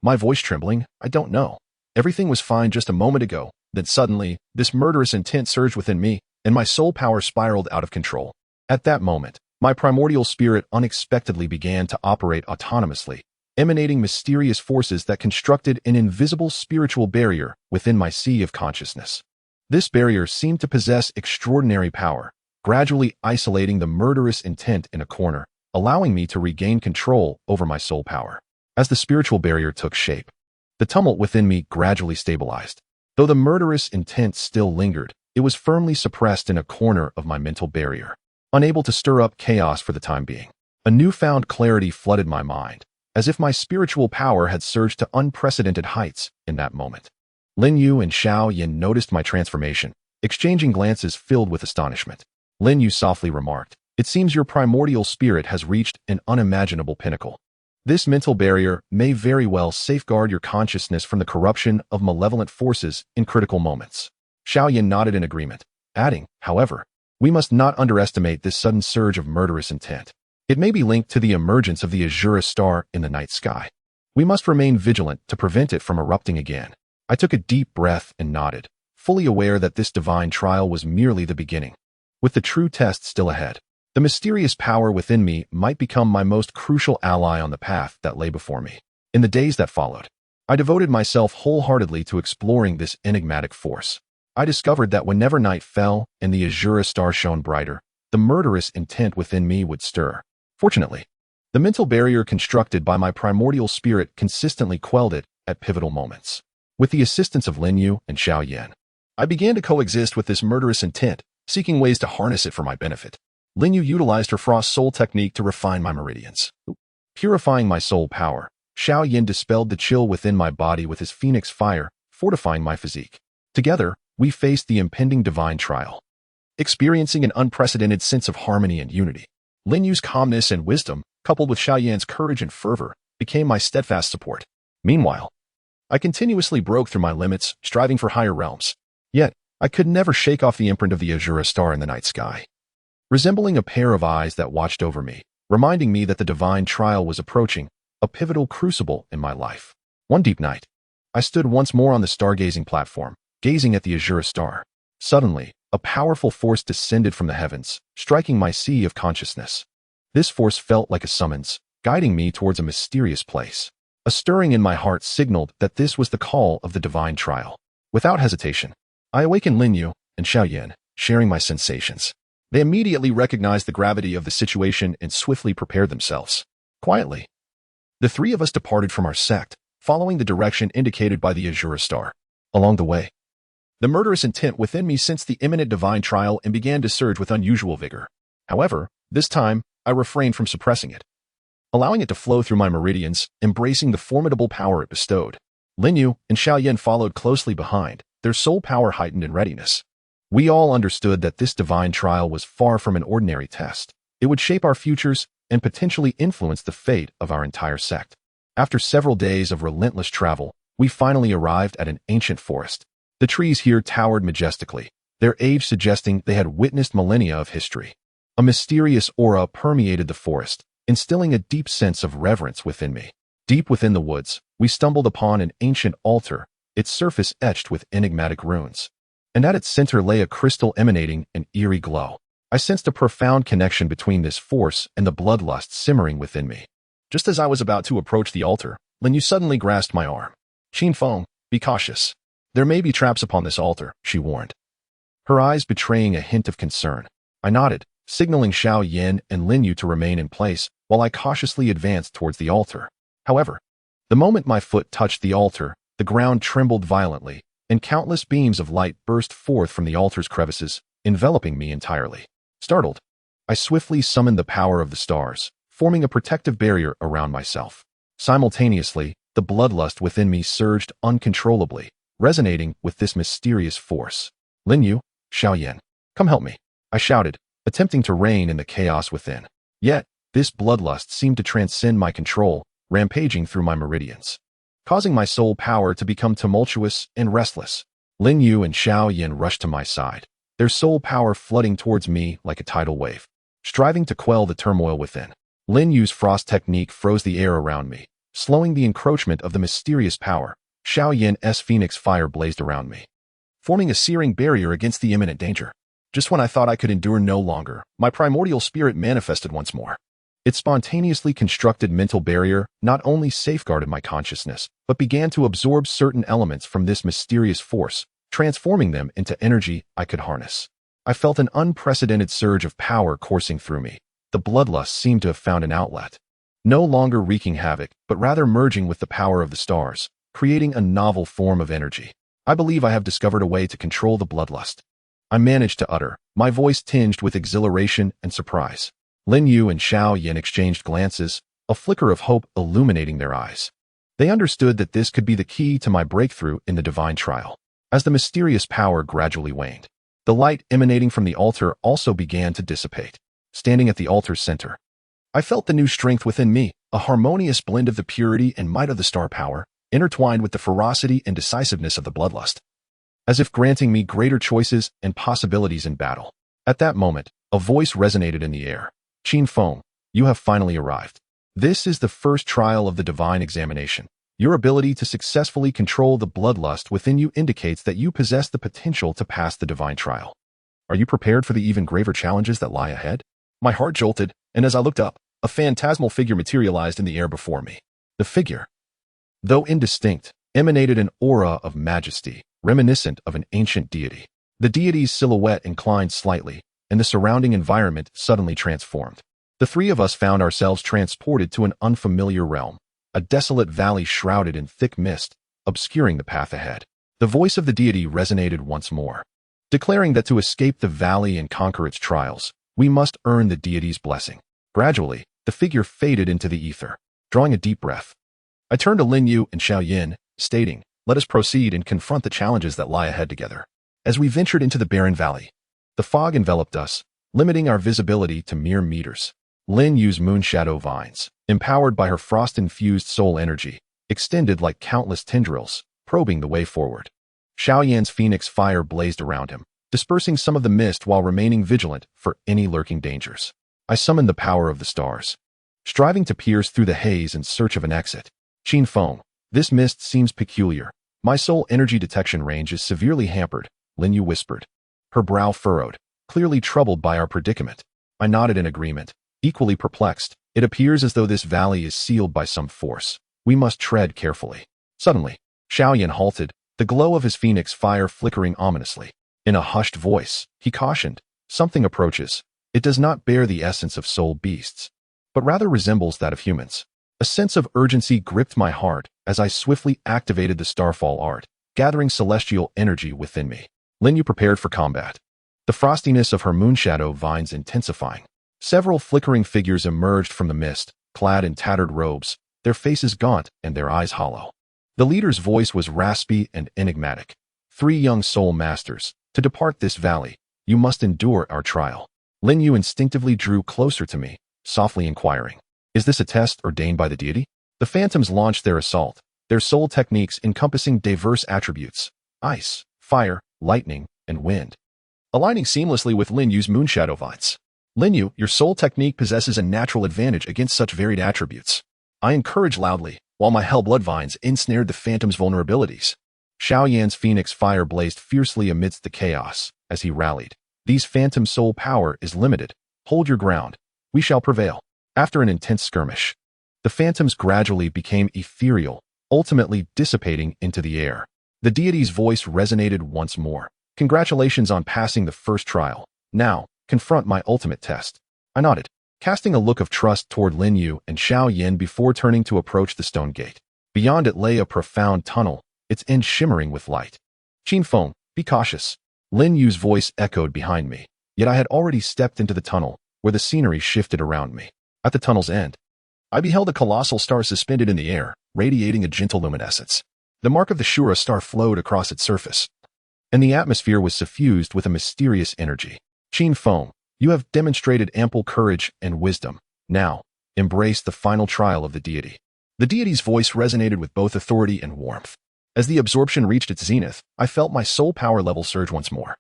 My voice trembling, I don't know. Everything was fine just a moment ago, then suddenly, this murderous intent surged within me, and my soul power spiraled out of control. At that moment, my primordial spirit unexpectedly began to operate autonomously, emanating mysterious forces that constructed an invisible spiritual barrier within my sea of consciousness. This barrier seemed to possess extraordinary power, gradually isolating the murderous intent in a corner, allowing me to regain control over my soul power. As the spiritual barrier took shape, the tumult within me gradually stabilized. Though the murderous intent still lingered, it was firmly suppressed in a corner of my mental barrier, unable to stir up chaos for the time being. A newfound clarity flooded my mind, as if my spiritual power had surged to unprecedented heights in that moment. Lin Yu and Xiao Yin noticed my transformation, exchanging glances filled with astonishment. Lin Yu softly remarked, "It seems your primordial spirit has reached an unimaginable pinnacle. This mental barrier may very well safeguard your consciousness from the corruption of malevolent forces in critical moments." Xiao Yin nodded in agreement, adding, "However, we must not underestimate this sudden surge of murderous intent. It may be linked to the emergence of the azure star in the night sky. We must remain vigilant to prevent it from erupting again." I took a deep breath and nodded, fully aware that this divine trial was merely the beginning, with the true test still ahead. The mysterious power within me might become my most crucial ally on the path that lay before me. In the days that followed, I devoted myself wholeheartedly to exploring this enigmatic force. I discovered that whenever night fell and the azure star shone brighter, the murderous intent within me would stir. Fortunately, the mental barrier constructed by my primordial spirit consistently quelled it at pivotal moments. With the assistance of Lin Yu and Xiao Yan, I began to coexist with this murderous intent, seeking ways to harness it for my benefit. Lin Yu utilized her frost soul technique to refine my meridians, purifying my soul power. Xiao Yin dispelled the chill within my body with his phoenix fire, fortifying my physique. Together, we faced the impending divine trial, experiencing an unprecedented sense of harmony and unity. Lin Yu's calmness and wisdom, coupled with Xiao Yan's courage and fervor, became my steadfast support. Meanwhile, I continuously broke through my limits, striving for higher realms. Yet, I could never shake off the imprint of the azure star in the night sky, resembling a pair of eyes that watched over me, reminding me that the divine trial was approaching, a pivotal crucible in my life. One deep night, I stood once more on the stargazing platform, gazing at the azure star. Suddenly, a powerful force descended from the heavens, striking my sea of consciousness. This force felt like a summons, guiding me towards a mysterious place. A stirring in my heart signaled that this was the call of the divine trial. Without hesitation, I awakened Lin Yu and Xiao Yan, sharing my sensations. They immediately recognized the gravity of the situation and swiftly prepared themselves. Quietly, the three of us departed from our sect, following the direction indicated by the azure star. Along the way, the murderous intent within me sensed the imminent divine trial and began to surge with unusual vigor. However, this time, I refrained from suppressing it, allowing it to flow through my meridians, embracing the formidable power it bestowed. Lin Yu and Xiao Yan followed closely behind, their soul power heightened in readiness. We all understood that this divine trial was far from an ordinary test. It would shape our futures and potentially influence the fate of our entire sect. After several days of relentless travel, we finally arrived at an ancient forest. The trees here towered majestically, their age suggesting they had witnessed millennia of history. A mysterious aura permeated the forest, instilling a deep sense of reverence within me. Deep within the woods, we stumbled upon an ancient altar, its surface etched with enigmatic runes. And at its center lay a crystal emanating an eerie glow. I sensed a profound connection between this force and the bloodlust simmering within me. Just as I was about to approach the altar, Lin Yu suddenly grasped my arm. "Qin Feng, be cautious. There may be traps upon this altar," she warned, her eyes betraying a hint of concern. I nodded, signaling Xiao Yan and Lin Yu to remain in place while I cautiously advanced towards the altar. However, the moment my foot touched the altar, the ground trembled violently, and countless beams of light burst forth from the altar's crevices, enveloping me entirely. Startled, I swiftly summoned the power of the stars, forming a protective barrier around myself. Simultaneously, the bloodlust within me surged uncontrollably, resonating with this mysterious force. "Lin Yu, Xiao Yan, come help me," I shouted, attempting to rein in the chaos within. Yet, this bloodlust seemed to transcend my control, rampaging through my meridians, causing my soul power to become tumultuous and restless. Lin Yu and Xiao Yan rushed to my side, their soul power flooding towards me like a tidal wave. Striving to quell the turmoil within, Lin Yu's frost technique froze the air around me, slowing the encroachment of the mysterious power. Xiao Yan's phoenix fire blazed around me, forming a searing barrier against the imminent danger. Just when I thought I could endure no longer, my primordial spirit manifested once more. Its spontaneously constructed mental barrier not only safeguarded my consciousness, but began to absorb certain elements from this mysterious force, transforming them into energy I could harness. I felt an unprecedented surge of power coursing through me. The bloodlust seemed to have found an outlet, no longer wreaking havoc, but rather merging with the power of the stars, creating a novel form of energy. I believe I have discovered a way to control the bloodlust, I managed to utter, my voice tinged with exhilaration and surprise. Lin Yu and Xiao Yan exchanged glances, a flicker of hope illuminating their eyes. They understood that this could be the key to my breakthrough in the divine trial. As the mysterious power gradually waned, the light emanating from the altar also began to dissipate. Standing at the altar's center, I felt the new strength within me, a harmonious blend of the purity and might of the star power, intertwined with the ferocity and decisiveness of the bloodlust, as if granting me greater choices and possibilities in battle. At that moment, a voice resonated in the air. Qin Feng, you have finally arrived. This is the first trial of the divine examination. Your ability to successfully control the bloodlust within you indicates that you possess the potential to pass the divine trial. Are you prepared for the even graver challenges that lie ahead? My heart jolted, and as I looked up, a phantasmal figure materialized in the air before me. The figure, though indistinct, emanated an aura of majesty, reminiscent of an ancient deity. The deity's silhouette inclined slightly, and the surrounding environment suddenly transformed. The three of us found ourselves transported to an unfamiliar realm, a desolate valley shrouded in thick mist, obscuring the path ahead. The voice of the deity resonated once more, declaring that to escape the valley and conquer its trials, we must earn the deity's blessing. Gradually, the figure faded into the ether. Drawing a deep breath, I turned to Lin Yu and Xiao Yan, stating, "Let us proceed and confront the challenges that lie ahead together." As we ventured into the barren valley, the fog enveloped us, limiting our visibility to mere meters. Lin Yu's moonshadow vines, empowered by her frost-infused soul energy, extended like countless tendrils, probing the way forward. Xiao Yan's phoenix fire blazed around him, dispersing some of the mist while remaining vigilant for any lurking dangers. I summoned the power of the stars, striving to pierce through the haze in search of an exit. Qin Feng, this mist seems peculiar. My soul energy detection range is severely hampered, Lin Yu whispered, her brow furrowed, clearly troubled by our predicament. I nodded in agreement, equally perplexed. It appears as though this valley is sealed by some force. We must tread carefully. Suddenly, Xiao Yan halted, the glow of his phoenix fire flickering ominously. In a hushed voice, he cautioned, "Something approaches. It does not bear the essence of soul beasts, but rather resembles that of humans." A sense of urgency gripped my heart as I swiftly activated the Starfall art, gathering celestial energy within me. Lin Yu prepared for combat, the frostiness of her moonshadow vines intensifying. Several flickering figures emerged from the mist, clad in tattered robes, their faces gaunt and their eyes hollow. The leader's voice was raspy and enigmatic. "Three young soul masters, to depart this valley, you must endure our trial." Lin Yu instinctively drew closer to me, softly inquiring, "Is this a test ordained by the deity?" The phantoms launched their assault, their soul techniques encompassing diverse attributes: ice, fire, lightning, and wind, aligning seamlessly with Lin Yu's moonshadow vines. "Lin Yu, your soul technique possesses a natural advantage against such varied attributes," I encouraged loudly, while my hell bloodvines ensnared the phantom's vulnerabilities. Xiao Yan's phoenix fire blazed fiercely amidst the chaos as he rallied. "These phantom soul power is limited. Hold your ground. We shall prevail." After an intense skirmish, the phantoms gradually became ethereal, ultimately dissipating into the air. The deity's voice resonated once more. "Congratulations on passing the first trial. Now, confront my ultimate test." I nodded, casting a look of trust toward Lin Yu and Xiao Yan before turning to approach the stone gate. Beyond it lay a profound tunnel, its end shimmering with light. "Qin Feng, be cautious." Lin Yu's voice echoed behind me, yet I had already stepped into the tunnel, where the scenery shifted around me. At the tunnel's end, I beheld a colossal star suspended in the air, radiating a gentle luminescence. The mark of the Shura star flowed across its surface, and the atmosphere was suffused with a mysterious energy. "Qin Feng, you have demonstrated ample courage and wisdom. Now, embrace the final trial of the deity." The deity's voice resonated with both authority and warmth. As the absorption reached its zenith, I felt my soul power level surge once more.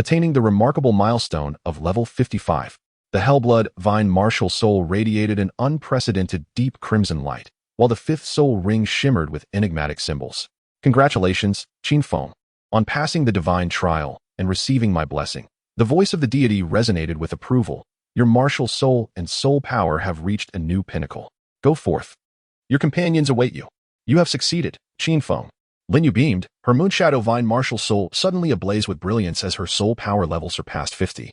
attaining the remarkable milestone of level 55. The Bloodvine martial soul radiated an unprecedented deep crimson light, while the fifth soul ring shimmered with enigmatic symbols. Congratulations, Qin Feng, on passing the divine trial and receiving my blessing. The voice of the deity resonated with approval. Your martial soul and soul power have reached a new pinnacle. Go forth. Your companions await you. You have succeeded, Qin Feng. Lin Yu beamed, her moonshadow vine martial soul suddenly ablaze with brilliance as her soul power level surpassed 50.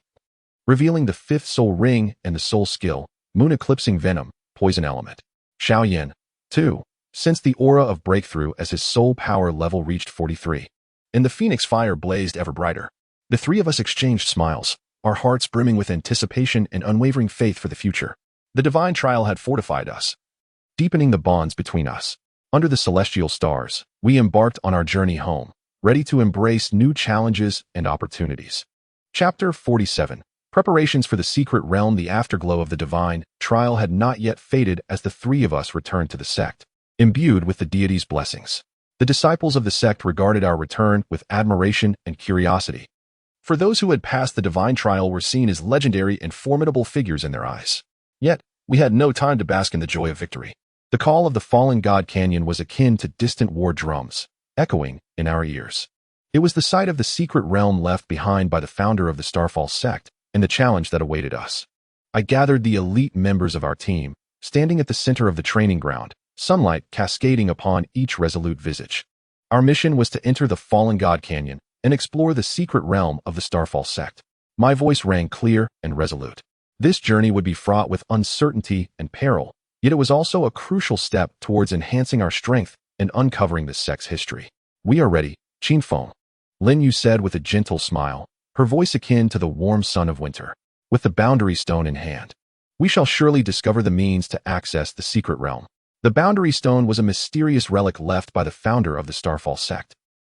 Revealing the fifth soul ring and the soul skill, moon eclipsing venom, poison element. Xiao Yan, too, sensed the aura of breakthrough as his soul power level reached 43. And the phoenix fire blazed ever brighter. The three of us exchanged smiles, our hearts brimming with anticipation and unwavering faith for the future. The divine trial had fortified us, deepening the bonds between us. Under the celestial stars, we embarked on our journey home, ready to embrace new challenges and opportunities. Chapter 47. Preparations for the secret realm. The afterglow of the divine trial had not yet faded as the three of us returned to the sect, imbued with the deity's blessings. The disciples of the sect regarded our return with admiration and curiosity. For those who had passed the divine trial were seen as legendary and formidable figures in their eyes. Yet, we had no time to bask in the joy of victory. The call of the fallen god canyon was akin to distant war drums, echoing in our ears. It was the sight of the secret realm left behind by the founder of the Starfall sect and the challenge that awaited us. I gathered the elite members of our team, standing at the center of the training ground, sunlight cascading upon each resolute visage. Our mission was to enter the fallen god canyon and explore the secret realm of the Starfall sect. My voice rang clear and resolute. This journey would be fraught with uncertainty and peril, yet it was also a crucial step towards enhancing our strength and uncovering the sect's history. We are ready, Qin Feng, Lin Yu said with a gentle smile, her voice akin to the warm sun of winter. With the boundary stone in hand, we shall surely discover the means to access the secret realm. The boundary stone was a mysterious relic left by the founder of the Starfall sect.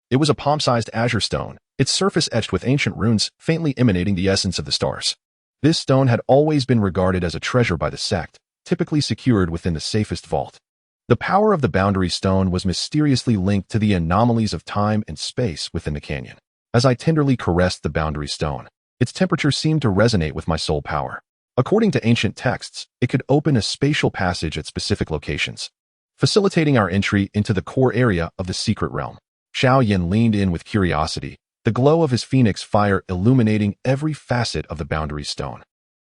It was a palm-sized azure stone, its surface etched with ancient runes faintly emanating the essence of the stars. This stone had always been regarded as a treasure by the sect, typically secured within the safest vault. The power of the boundary stone was mysteriously linked to the anomalies of time and space within the canyon. As I tenderly caressed the boundary stone, its temperature seemed to resonate with my soul power. According to ancient texts, it could open a spatial passage at specific locations, facilitating our entry into the core area of the secret realm. Xiao Yan leaned in with curiosity, the glow of his phoenix fire illuminating every facet of the boundary stone.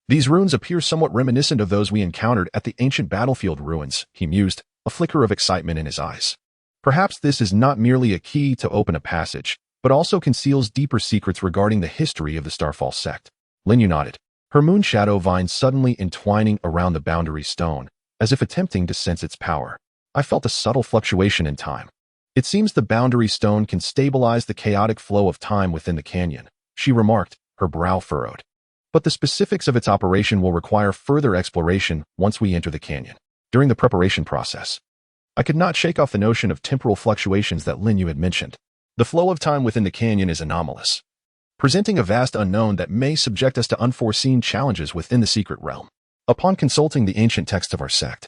These runes appear somewhat reminiscent of those we encountered at the ancient battlefield ruins, he mused, a flicker of excitement in his eyes. Perhaps this is not merely a key to open a passage, but also conceals deeper secrets regarding the history of the Starfall sect. Lin Yu nodded, her moonshadow vine suddenly entwining around the boundary stone, as if attempting to sense its power. I felt a subtle fluctuation in time. It seems the boundary stone can stabilize the chaotic flow of time within the canyon, she remarked, her brow furrowed. But the specifics of its operation will require further exploration once we enter the canyon. During the preparation process, I could not shake off the notion of temporal fluctuations that Lin Yu had mentioned. The flow of time within the canyon is anomalous, presenting a vast unknown that may subject us to unforeseen challenges within the secret realm. Upon consulting the ancient texts of our sect,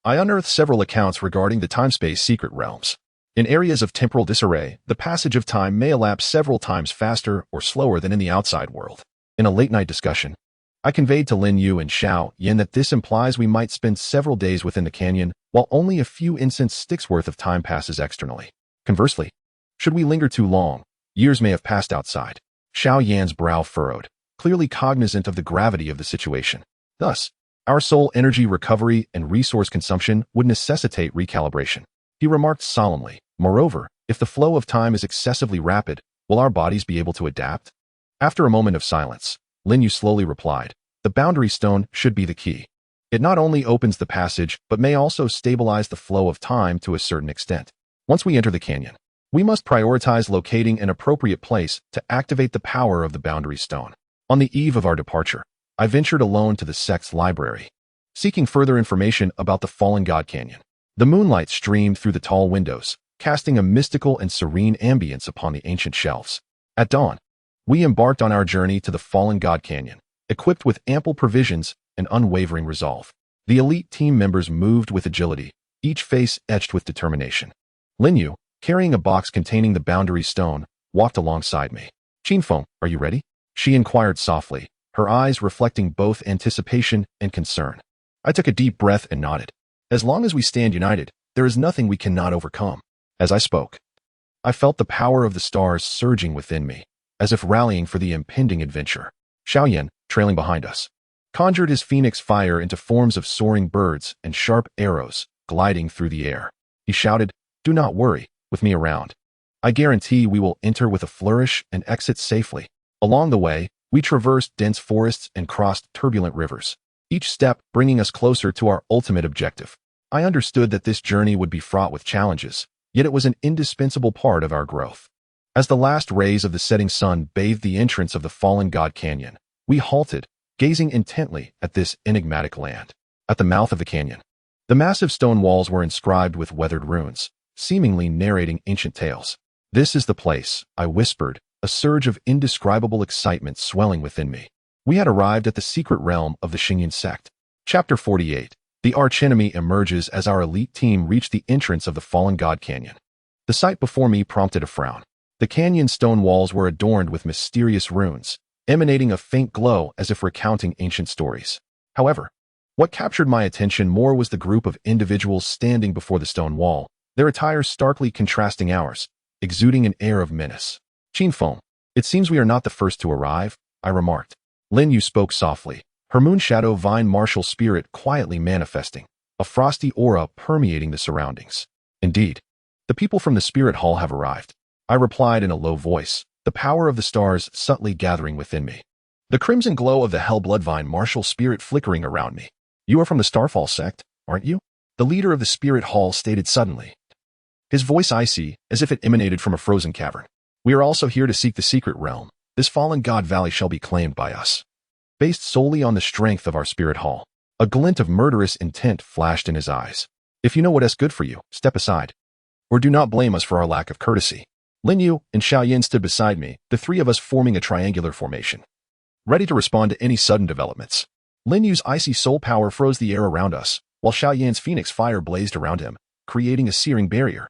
I unearthed several accounts regarding the time-space secret realms. In areas of temporal disarray, the passage of time may elapse several times faster or slower than in the outside world. In a late-night discussion, I conveyed to Lin Yu and Xiao Yan that this implies we might spend several days within the canyon, while only a few incense sticks worth of time passes externally. Conversely, should we linger too long, years may have passed outside. Xiao Yan's brow furrowed, clearly cognizant of the gravity of the situation. Thus, our soul energy recovery and resource consumption would necessitate recalibration. He remarked solemnly, moreover, if the flow of time is excessively rapid, will our bodies be able to adapt? After a moment of silence, Lin Yu slowly replied, the boundary stone should be the key. It not only opens the passage, but may also stabilize the flow of time to a certain extent. Once we enter the canyon, we must prioritize locating an appropriate place to activate the power of the boundary stone. On the eve of our departure, I ventured alone to the sect's library, seeking further information about the fallen god canyon. The moonlight streamed through the tall windows, casting a mystical and serene ambience upon the ancient shelves. At dawn, we embarked on our journey to the fallen god canyon, equipped with ample provisions and unwavering resolve. The elite team members moved with agility, each face etched with determination. Lin Yu, carrying a box containing the boundary stone, walked alongside me. Qin Feng, are you ready? She inquired softly, her eyes reflecting both anticipation and concern. I took a deep breath and nodded. As long as we stand united, there is nothing we cannot overcome. As I spoke, I felt the power of the stars surging within me, as if rallying for the impending adventure. Xiaoyan, trailing behind us, conjured his phoenix fire into forms of soaring birds and sharp arrows gliding through the air. He shouted, "Do not worry, with me around. I guarantee we will enter with a flourish and exit safely." Along the way, we traversed dense forests and crossed turbulent rivers, each step bringing us closer to our ultimate objective. I understood that this journey would be fraught with challenges, yet it was an indispensable part of our growth. As the last rays of the setting sun bathed the entrance of the Fallen God Canyon, we halted, gazing intently at this enigmatic land. At the mouth of the canyon, the massive stone walls were inscribed with weathered runes, seemingly narrating ancient tales. "This is the place," I whispered, a surge of indescribable excitement swelling within me. We had arrived at the secret realm of the Xingyan sect. Chapter 48. The archenemy emerges as our elite team reached the entrance of the Fallen God Canyon. The sight before me prompted a frown. The canyon's stone walls were adorned with mysterious runes, emanating a faint glow as if recounting ancient stories. However, what captured my attention more was the group of individuals standing before the stone wall, their attire starkly contrasting ours, exuding an air of menace. "Qin Feng, it seems we are not the first to arrive," I remarked. Lin Yu spoke softly, her moonshadow vine martial spirit quietly manifesting, a frosty aura permeating the surroundings. "Indeed, the people from the spirit hall have arrived," I replied in a low voice, the power of the stars subtly gathering within me. The crimson glow of the hell Bloodvine martial spirit flickering around me. "You are from the Starfall sect, aren't you?" the leader of the spirit hall stated suddenly, his voice icy as if it emanated from a frozen cavern. "We are also here to seek the secret realm. This fallen god valley shall be claimed by us." Based solely on the strength of our spirit hall, a glint of murderous intent flashed in his eyes. "If you know what is good for you, step aside. Or do not blame us for our lack of courtesy." Lin Yu and Xiaoyan stood beside me, the three of us forming a triangular formation, ready to respond to any sudden developments. Lin Yu's icy soul power froze the air around us, while Xiaoyan's phoenix fire blazed around him, creating a searing barrier.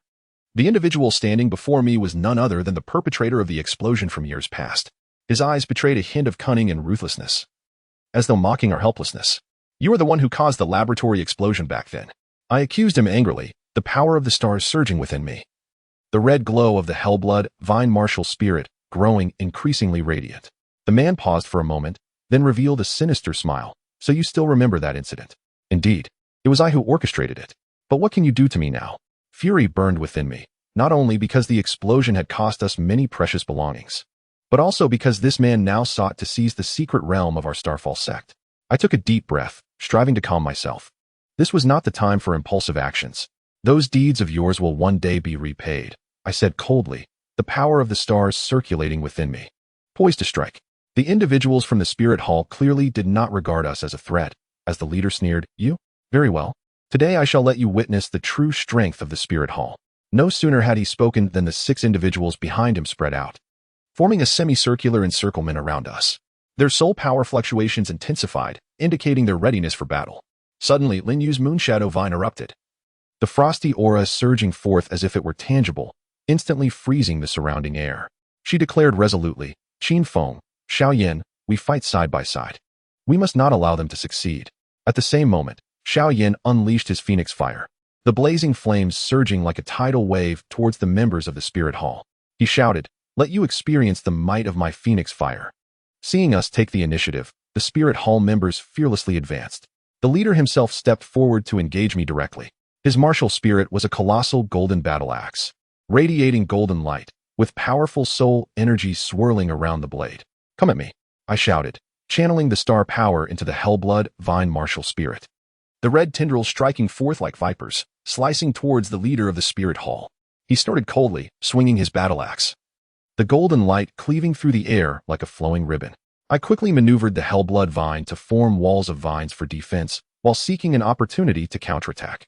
The individual standing before me was none other than the perpetrator of the explosion from years past. His eyes betrayed a hint of cunning and ruthlessness, as though mocking our helplessness. "You are the one who caused the laboratory explosion back then," I accused him angrily, the power of the stars surging within me. The red glow of the Hellblood Vine martial spirit growing increasingly radiant. The man paused for a moment, then revealed a sinister smile. "So you still remember that incident?" "Indeed. It was I who orchestrated it. But what can you do to me now?" Fury burned within me, not only because the explosion had cost us many precious belongings, but also because this man now sought to seize the secret realm of our Starfall sect. I took a deep breath, striving to calm myself. This was not the time for impulsive actions. "Those deeds of yours will one day be repaid," I said coldly, the power of the stars circulating within me. Poised to strike. The individuals from the spirit hall clearly did not regard us as a threat, as the leader sneered, "You? Very well. Today I shall let you witness the true strength of the spirit hall." No sooner had he spoken than the 6 individuals behind him spread out, forming a semicircular encirclement around us. Their soul power fluctuations intensified, indicating their readiness for battle. Suddenly, Lin Yu's moonshadow vine erupted, the frosty aura surging forth as if it were tangible, instantly freezing the surrounding air. She declared resolutely, "Qin Feng, Xiaoyan, we fight side by side. We must not allow them to succeed." At the same moment, Xiaoyan unleashed his phoenix fire, the blazing flames surging like a tidal wave towards the members of the spirit hall. He shouted, "Let you experience the might of my phoenix fire." Seeing us take the initiative, the spirit hall members fearlessly advanced. The leader himself stepped forward to engage me directly. His martial spirit was a colossal golden battle axe, radiating golden light, with powerful soul energy swirling around the blade. "Come at me," I shouted, channeling the star power into the Hellblood Vine martial spirit. The red tendrils striking forth like vipers, slicing towards the leader of the spirit hall. He snorted coldly, swinging his battle axe, the golden light cleaving through the air like a flowing ribbon. I quickly maneuvered the Hellblood Vine to form walls of vines for defense, while seeking an opportunity to counterattack.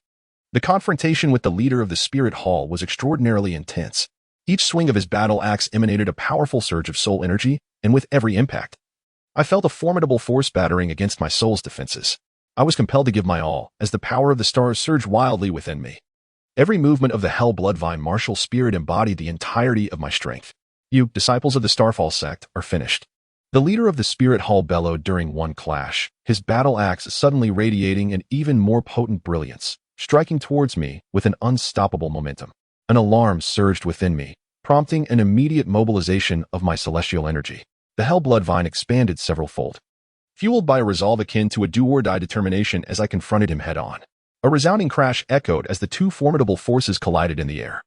The confrontation with the leader of the spirit hall was extraordinarily intense. Each swing of his battle axe emanated a powerful surge of soul energy, and with every impact, I felt a formidable force battering against my soul's defenses. I was compelled to give my all, as the power of the stars surged wildly within me. Every movement of the Hell Bloodvine martial spirit embodied the entirety of my strength. You, disciples of the Starfall sect, are finished. The leader of the Spirit Hall bellowed during one clash, his battle axe suddenly radiating an even more potent brilliance, striking towards me with an unstoppable momentum. An alarm surged within me, prompting an immediate mobilization of my celestial energy. The Hell Bloodvine expanded several-fold, fueled by a resolve akin to a do-or-die determination as I confronted him head-on. A resounding crash echoed as the two formidable forces collided in the air,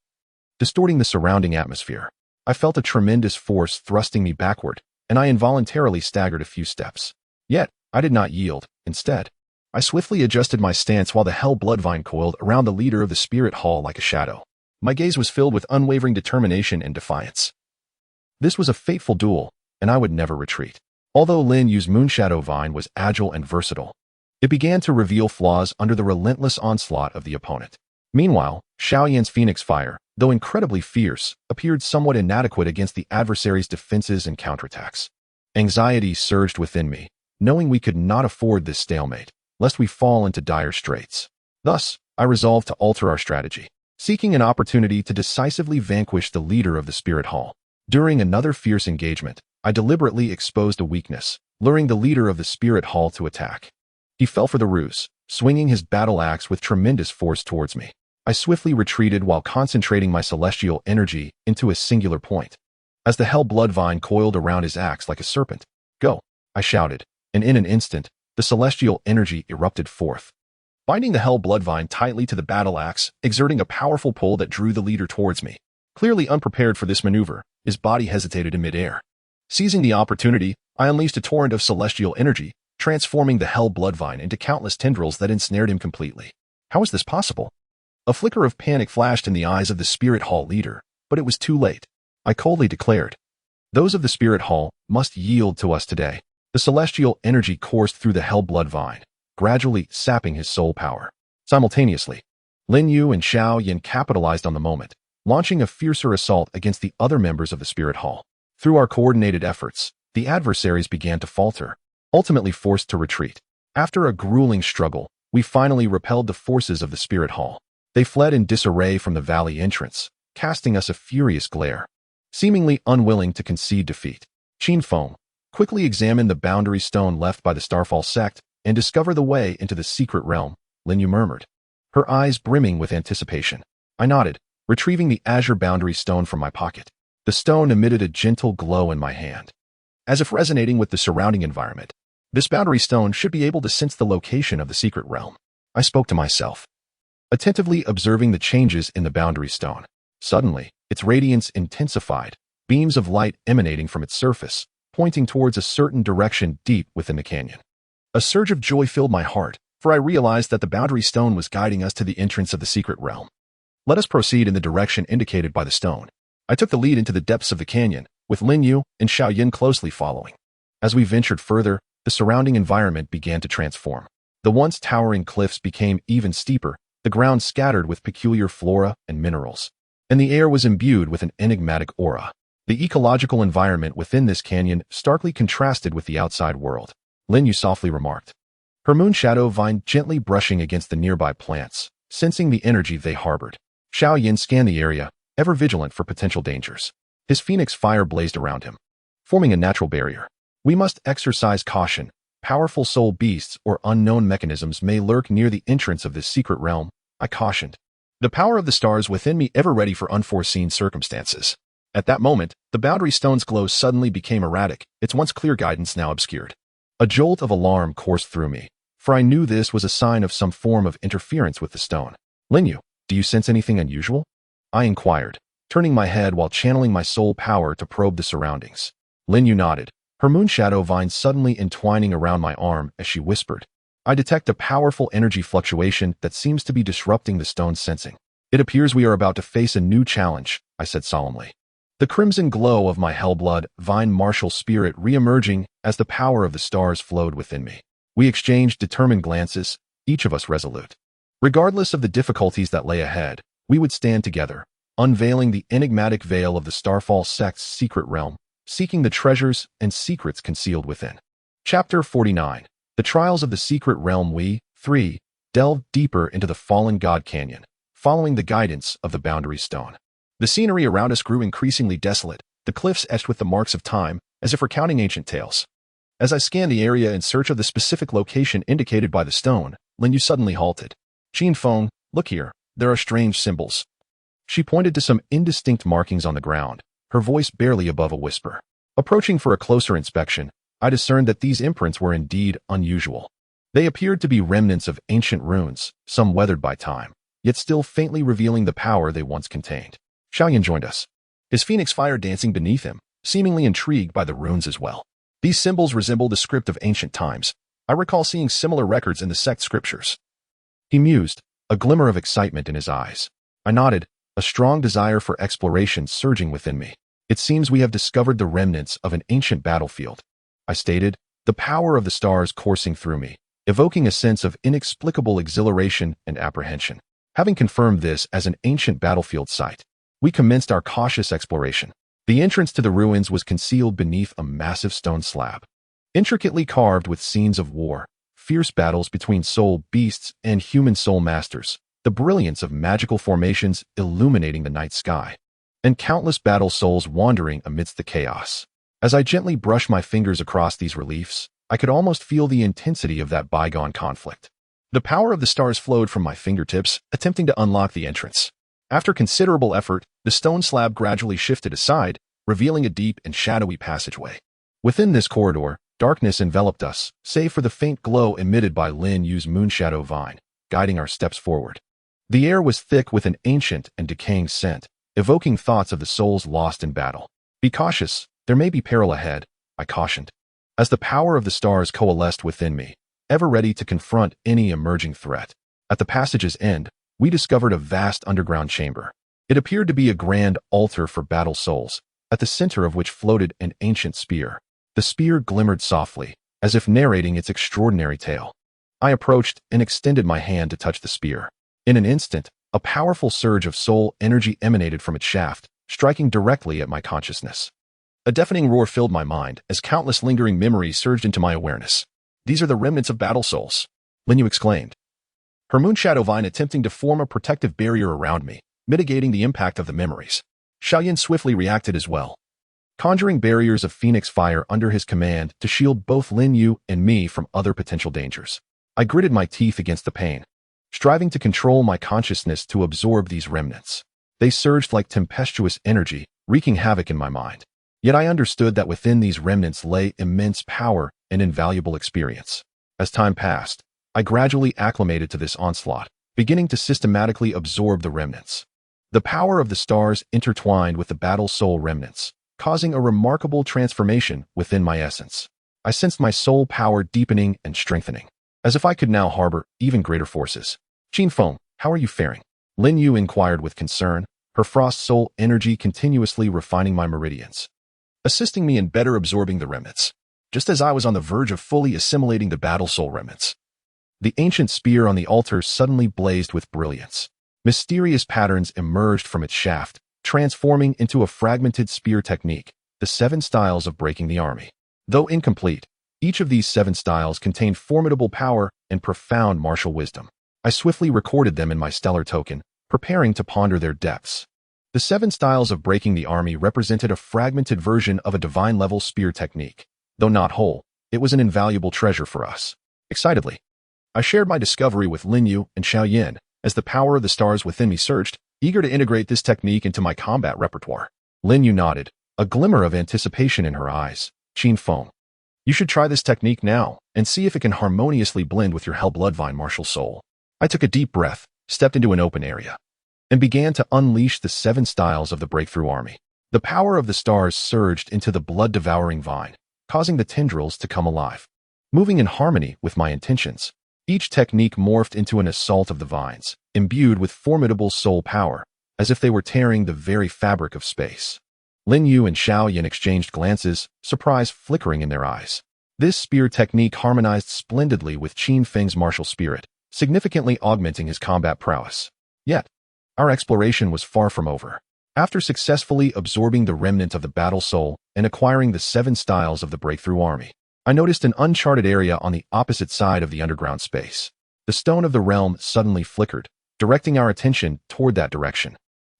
distorting the surrounding atmosphere. I felt a tremendous force thrusting me backward, and I involuntarily staggered a few steps. Yet, I did not yield. Instead, I swiftly adjusted my stance while the Hell Bloodvine coiled around the leader of the Spirit Hall like a shadow. My gaze was filled with unwavering determination and defiance. This was a fateful duel, and I would never retreat. Although Lin Yu's Moonshadow Vine was agile and versatile, it began to reveal flaws under the relentless onslaught of the opponent. Meanwhile, Xiaoyan's Phoenix Fire, though incredibly fierce, appeared somewhat inadequate against the adversary's defenses and counterattacks. Anxiety surged within me, knowing we could not afford this stalemate, lest we fall into dire straits. Thus, I resolved to alter our strategy, seeking an opportunity to decisively vanquish the leader of the Spirit Hall. During another fierce engagement, I deliberately exposed a weakness, luring the leader of the Spirit Hall to attack. He fell for the ruse, swinging his battle axe with tremendous force towards me. I swiftly retreated while concentrating my celestial energy into a singular point. As the Hell Bloodvine coiled around his axe like a serpent, "Go!" I shouted, and in an instant, the celestial energy erupted forth, binding the Hell Bloodvine tightly to the battle axe, exerting a powerful pull that drew the leader towards me. Clearly unprepared for this maneuver, his body hesitated in midair. Seizing the opportunity, I unleashed a torrent of celestial energy, transforming the Hell Bloodvine into countless tendrils that ensnared him completely. How was this possible? A flicker of panic flashed in the eyes of the Spirit Hall leader, but it was too late. I coldly declared, "Those of the Spirit Hall must yield to us today." The celestial energy coursed through the Hell Bloodvine, gradually sapping his soul power. Simultaneously, Lin Yu and Xiaoyan capitalized on the moment, launching a fiercer assault against the other members of the Spirit Hall. Through our coordinated efforts, the adversaries began to falter, ultimately forced to retreat. After a grueling struggle, we finally repelled the forces of the Spirit Hall. They fled in disarray from the valley entrance, casting us a furious glare, seemingly unwilling to concede defeat. Qin Feng quickly examined the boundary stone left by the Starfall sect and discovered the way into the secret realm, Lin Yu murmured, her eyes brimming with anticipation. I nodded, retrieving the azure boundary stone from my pocket. The stone emitted a gentle glow in my hand, as if resonating with the surrounding environment. This boundary stone should be able to sense the location of the secret realm. I spoke to myself, attentively observing the changes in the boundary stone. Suddenly, its radiance intensified, beams of light emanating from its surface, pointing towards a certain direction deep within the canyon. A surge of joy filled my heart, for I realized that the boundary stone was guiding us to the entrance of the secret realm. Let us proceed in the direction indicated by the stone. I took the lead into the depths of the canyon, with Lin Yu and Xiaoyan closely following. As we ventured further, the surrounding environment began to transform. The once towering cliffs became even steeper, the ground scattered with peculiar flora and minerals, and the air was imbued with an enigmatic aura. The ecological environment within this canyon starkly contrasted with the outside world. Lin Yu softly remarked, her Moonshadow Vine gently brushing against the nearby plants, sensing the energy they harbored. Xiaoyan scanned the area, ever vigilant for potential dangers. His Phoenix Fire blazed around him, forming a natural barrier. We must exercise caution. Powerful soul beasts or unknown mechanisms may lurk near the entrance of this secret realm, I cautioned, the power of the stars within me ever ready for unforeseen circumstances. At that moment, the boundary stone's glow suddenly became erratic, its once clear guidance now obscured. A jolt of alarm coursed through me, for I knew this was a sign of some form of interference with the stone. Lin Yu, do you sense anything unusual? I inquired, turning my head while channeling my soul power to probe the surroundings. Lin Yu nodded, her Moonshadow Vine suddenly entwining around my arm as she whispered, I detect a powerful energy fluctuation that seems to be disrupting the stone's sensing. It appears we are about to face a new challenge, I said solemnly. The crimson glow of my Hellblood Vine martial spirit re-emerging as the power of the stars flowed within me. We exchanged determined glances, each of us resolute. Regardless of the difficulties that lay ahead, we would stand together, unveiling the enigmatic veil of the Starfall sect's secret realm, seeking the treasures and secrets concealed within. Chapter 49. The Trials of the Secret Realm. We, 3, delved deeper into the fallen God Canyon, following the guidance of the boundary stone. The scenery around us grew increasingly desolate, the cliffs etched with the marks of time, as if recounting ancient tales. As I scanned the area in search of the specific location indicated by the stone, Lin Yu suddenly halted. "Qin Feng, look here, there are strange symbols." She pointed to some indistinct markings on the ground, her voice barely above a whisper. Approaching for a closer inspection, I discerned that these imprints were indeed unusual. They appeared to be remnants of ancient runes, some weathered by time, yet still faintly revealing the power they once contained. Xiaoyan joined us, his phoenix fire dancing beneath him, seemingly intrigued by the runes as well. These symbols resemble the script of ancient times. I recall seeing similar records in the sect scriptures. He mused, a glimmer of excitement in his eyes. I nodded, a strong desire for exploration surging within me. "It seems we have discovered the remnants of an ancient battlefield," I stated, the power of the stars coursing through me, evoking a sense of inexplicable exhilaration and apprehension. Having confirmed this as an ancient battlefield site, we commenced our cautious exploration. The entrance to the ruins was concealed beneath a massive stone slab, intricately carved with scenes of war, fierce battles between soul beasts and human soul masters, the brilliance of magical formations illuminating the night sky, and countless battle souls wandering amidst the chaos. As I gently brushed my fingers across these reliefs, I could almost feel the intensity of that bygone conflict. The power of the stars flowed from my fingertips, attempting to unlock the entrance. After considerable effort, the stone slab gradually shifted aside, revealing a deep and shadowy passageway. Within this corridor, darkness enveloped us, save for the faint glow emitted by Lin Yu's moonshadow vine, guiding our steps forward. The air was thick with an ancient and decaying scent, evoking thoughts of the souls lost in battle. "Be cautious, there may be peril ahead," I cautioned, as the power of the stars coalesced within me, ever ready to confront any emerging threat. At the passage's end, we discovered a vast underground chamber. It appeared to be a grand altar for battle souls, at the center of which floated an ancient spear. The spear glimmered softly, as if narrating its extraordinary tale. I approached and extended my hand to touch the spear. In an instant, a powerful surge of soul energy emanated from its shaft, striking directly at my consciousness. A deafening roar filled my mind as countless lingering memories surged into my awareness. "These are the remnants of battle souls," Lin Yu exclaimed, her moonshadow vine attempting to form a protective barrier around me, mitigating the impact of the memories. Xiaoyan swiftly reacted as well, conjuring barriers of phoenix fire under his command to shield both Lin Yu and me from other potential dangers. I gritted my teeth against the pain, striving to control my consciousness to absorb these remnants. They surged like tempestuous energy, wreaking havoc in my mind. Yet I understood that within these remnants lay immense power and invaluable experience. As time passed, I gradually acclimated to this onslaught, beginning to systematically absorb the remnants. The power of the stars intertwined with the battle soul remnants, causing a remarkable transformation within my essence. I sensed my soul power deepening and strengthening, as if I could now harbor even greater forces. "Qin Feng, how are you faring?" Lin Yu inquired with concern, her frost soul energy continuously refining my meridians, assisting me in better absorbing the remnants, just as I was on the verge of fully assimilating the battle soul remnants. The ancient spear on the altar suddenly blazed with brilliance. Mysterious patterns emerged from its shaft, transforming into a fragmented spear technique, the 7 styles of breaking the army. Though incomplete, each of these 7 styles contained formidable power and profound martial wisdom. I swiftly recorded them in my stellar token, preparing to ponder their depths. The 7 styles of breaking the army represented a fragmented version of a divine-level spear technique. Though not whole, it was an invaluable treasure for us. Excitedly, I shared my discovery with Lin Yu and Xiaoyan as the power of the stars within me surged, eager to integrate this technique into my combat repertoire. Lin Yu nodded, a glimmer of anticipation in her eyes. "Qin Feng, you should try this technique now and see if it can harmoniously blend with your Bloodvine martial soul." I took a deep breath, stepped into an open area, and began to unleash the 7 styles of the breakthrough army. The power of the stars surged into the blood-devouring vine, causing the tendrils to come alive. Moving in harmony with my intentions, each technique morphed into an assault of the vines, imbued with formidable soul power, as if they were tearing the very fabric of space. Lin Yu and Xiaoyan exchanged glances, surprise flickering in their eyes. This spear technique harmonized splendidly with Qin Feng's martial spirit, significantly augmenting his combat prowess. Yet, our exploration was far from over. After successfully absorbing the remnant of the battle soul and acquiring the 7 styles of the breakthrough army, I noticed an uncharted area on the opposite side of the underground space. The stone of the realm suddenly flickered, directing our attention toward that direction.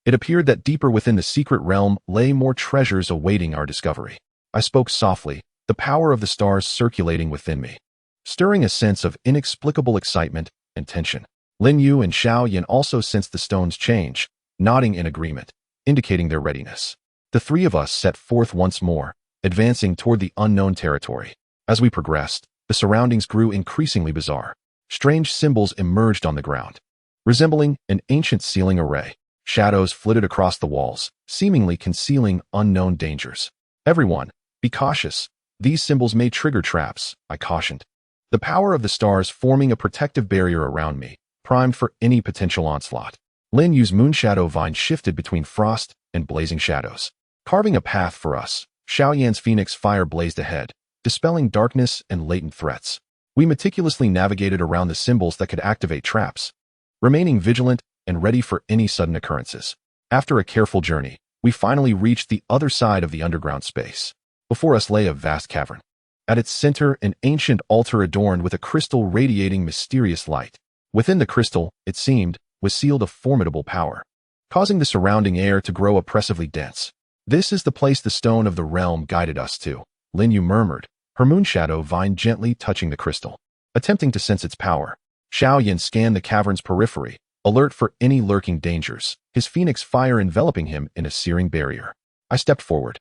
It appeared that deeper within the secret realm lay more treasures awaiting our discovery. I spoke softly, the power of the stars circulating within me, stirring a sense of inexplicable excitement and tension. Lin Yu and Xiao Yan also sensed the stone's change, nodding in agreement, indicating their readiness. The three of us set forth once more, advancing toward the unknown territory. As we progressed, the surroundings grew increasingly bizarre. Strange symbols emerged on the ground, resembling an ancient sealing array. Shadows flitted across the walls, seemingly concealing unknown dangers. Everyone, be cautious. These symbols may trigger traps, I cautioned. The power of the stars forming a protective barrier around me, primed for any potential onslaught. Lin Yu's moonshadow vine shifted between frost and blazing shadows, carving a path for us. Xiao Yan's phoenix fire blazed ahead, dispelling darkness and latent threats. We meticulously navigated around the symbols that could activate traps, remaining vigilant and ready for any sudden occurrences. After a careful journey, we finally reached the other side of the underground space. Before us lay a vast cavern. At its center, an ancient altar adorned with a crystal radiating mysterious light. Within the crystal, it seemed, was sealed a formidable power, causing the surrounding air to grow oppressively dense. This is the place the stone of the realm guided us to, Lin Yu murmured, her moonshadow vine gently touching the crystal. Attempting to sense its power, Xiao Yan scanned the cavern's periphery, alert for any lurking dangers, his phoenix fire enveloping him in a searing barrier. I stepped forward,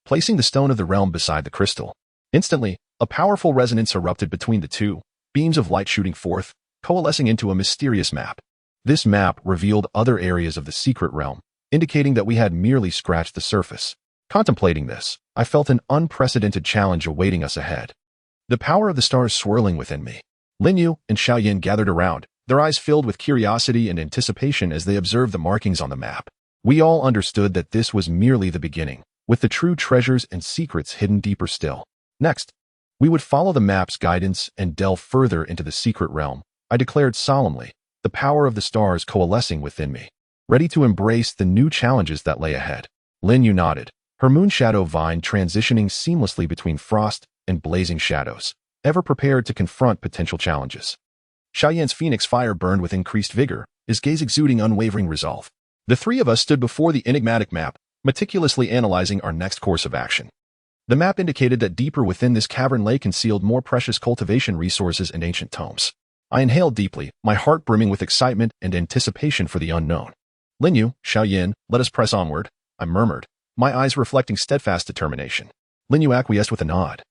placing the stone of the realm beside the crystal. Instantly, a powerful resonance erupted between the two, beams of light shooting forth, coalescing into a mysterious map. This map revealed other areas of the secret realm, indicating that we had merely scratched the surface. Contemplating this, I felt an unprecedented challenge awaiting us ahead. The power of the stars swirling within me. Lin Yu and Xiao Yan gathered around, their eyes filled with curiosity and anticipation as they observed the markings on the map. We all understood that this was merely the beginning, with the true treasures and secrets hidden deeper still. Next, we would follow the map's guidance and delve further into the secret realm, I declared solemnly, the power of the stars coalescing within me, ready to embrace the new challenges that lay ahead. Lin Yu nodded, her moonshadow vine transitioning seamlessly between frost and blazing shadows, ever prepared to confront potential challenges. Xiao Yan's phoenix fire burned with increased vigor, his gaze exuding unwavering resolve. The three of us stood before the enigmatic map, meticulously analyzing our next course of action. The map indicated that deeper within this cavern lay concealed more precious cultivation resources and ancient tomes. I inhaled deeply, my heart brimming with excitement and anticipation for the unknown. Lin Yu, Xiao Yan, let us press onward, I murmured, my eyes reflecting steadfast determination. Lin Yu acquiesced with a nod,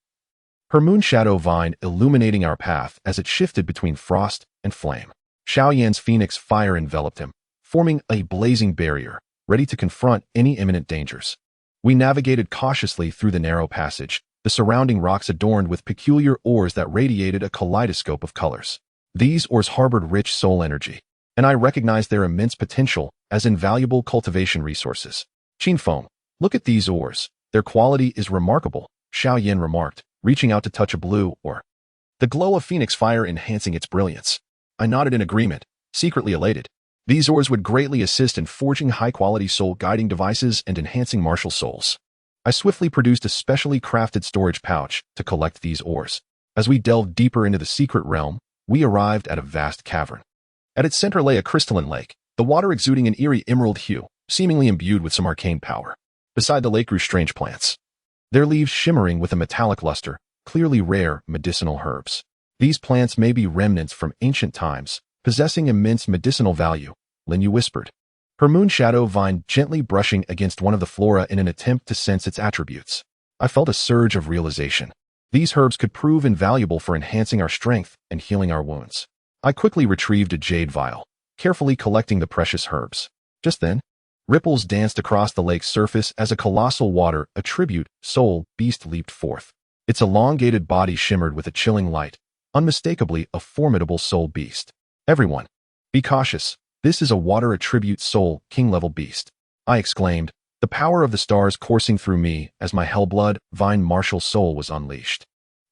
her moonshadow vine illuminating our path as it shifted between frost and flame. Xiao Yan's phoenix fire enveloped him, forming a blazing barrier, ready to confront any imminent dangers. We navigated cautiously through the narrow passage, the surrounding rocks adorned with peculiar ores that radiated a kaleidoscope of colors. These ores harbored rich soul energy, and I recognized their immense potential as invaluable cultivation resources. Qin Feng, look at these ores. Their quality is remarkable, Xiao Yan remarked, reaching out to touch a blue ore, the glow of phoenix fire enhancing its brilliance. I nodded in agreement, secretly elated. These ores would greatly assist in forging high-quality soul-guiding devices and enhancing martial souls. I swiftly produced a specially crafted storage pouch to collect these ores. As we delved deeper into the secret realm, we arrived at a vast cavern. At its center lay a crystalline lake, the water exuding an eerie emerald hue, seemingly imbued with some arcane power. Beside the lake grew strange plants, their leaves shimmering with a metallic luster, clearly rare medicinal herbs. These plants may be remnants from ancient times, possessing immense medicinal value, Lin Yu whispered, her moonshadow vine gently brushing against one of the flora in an attempt to sense its attributes. I felt a surge of realization. These herbs could prove invaluable for enhancing our strength and healing our wounds. I quickly retrieved a jade vial, carefully collecting the precious herbs. Just then, ripples danced across the lake's surface as a colossal water attribute soul beast leaped forth. Its elongated body shimmered with a chilling light, unmistakably a formidable soul beast. Everyone, be cautious. This is a water attribute soul king-level beast, I exclaimed, the power of the stars coursing through me as my hellblood vine martial soul was unleashed.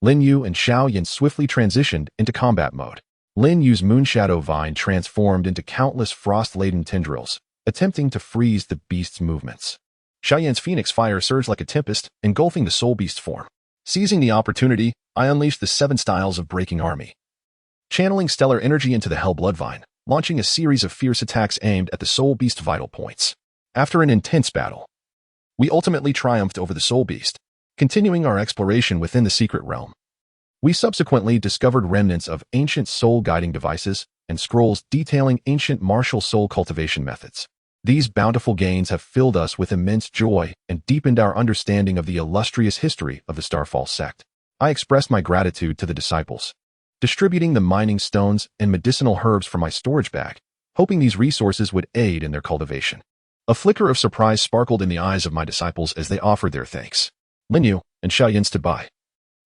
Lin Yu and Xiao Yan swiftly transitioned into combat mode. Lin Yu's moonshadow vine transformed into countless frost-laden tendrils, attempting to freeze the beast's movements. Xiao Yan's phoenix fire surged like a tempest, engulfing the soul beast's form. Seizing the opportunity, I unleashed the 7 styles of breaking army, channeling stellar energy into the hell bloodvine, launching a series of fierce attacks aimed at the soul beast's vital points. After an intense battle, we ultimately triumphed over the Soul Beast, continuing our exploration within the secret realm. We subsequently discovered remnants of ancient soul guiding devices and scrolls detailing ancient martial soul cultivation methods. These bountiful gains have filled us with immense joy and deepened our understanding of the illustrious history of the Starfall sect. I expressed my gratitude to the disciples, distributing the mining stones and medicinal herbs from my storage bag, hoping these resources would aid in their cultivation. A flicker of surprise sparkled in the eyes of my disciples as they offered their thanks. Lin Yu and Xiao Yin stood by,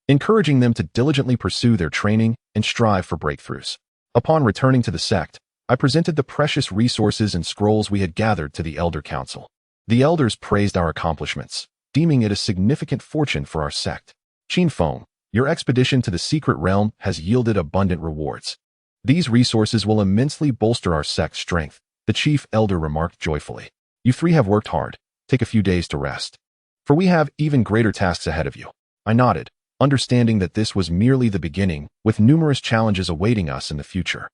encouraging them to diligently pursue their training and strive for breakthroughs. Upon returning to the sect, I presented the precious resources and scrolls we had gathered to the Elder Council. The elders praised our accomplishments, deeming it a significant fortune for our sect. Qin Feng, your expedition to the secret realm has yielded abundant rewards. These resources will immensely bolster our sect's strength, the chief elder remarked joyfully. You three have worked hard. Take a few days to rest, for we have even greater tasks ahead of you. I nodded, understanding that this was merely the beginning, with numerous challenges awaiting us in the future.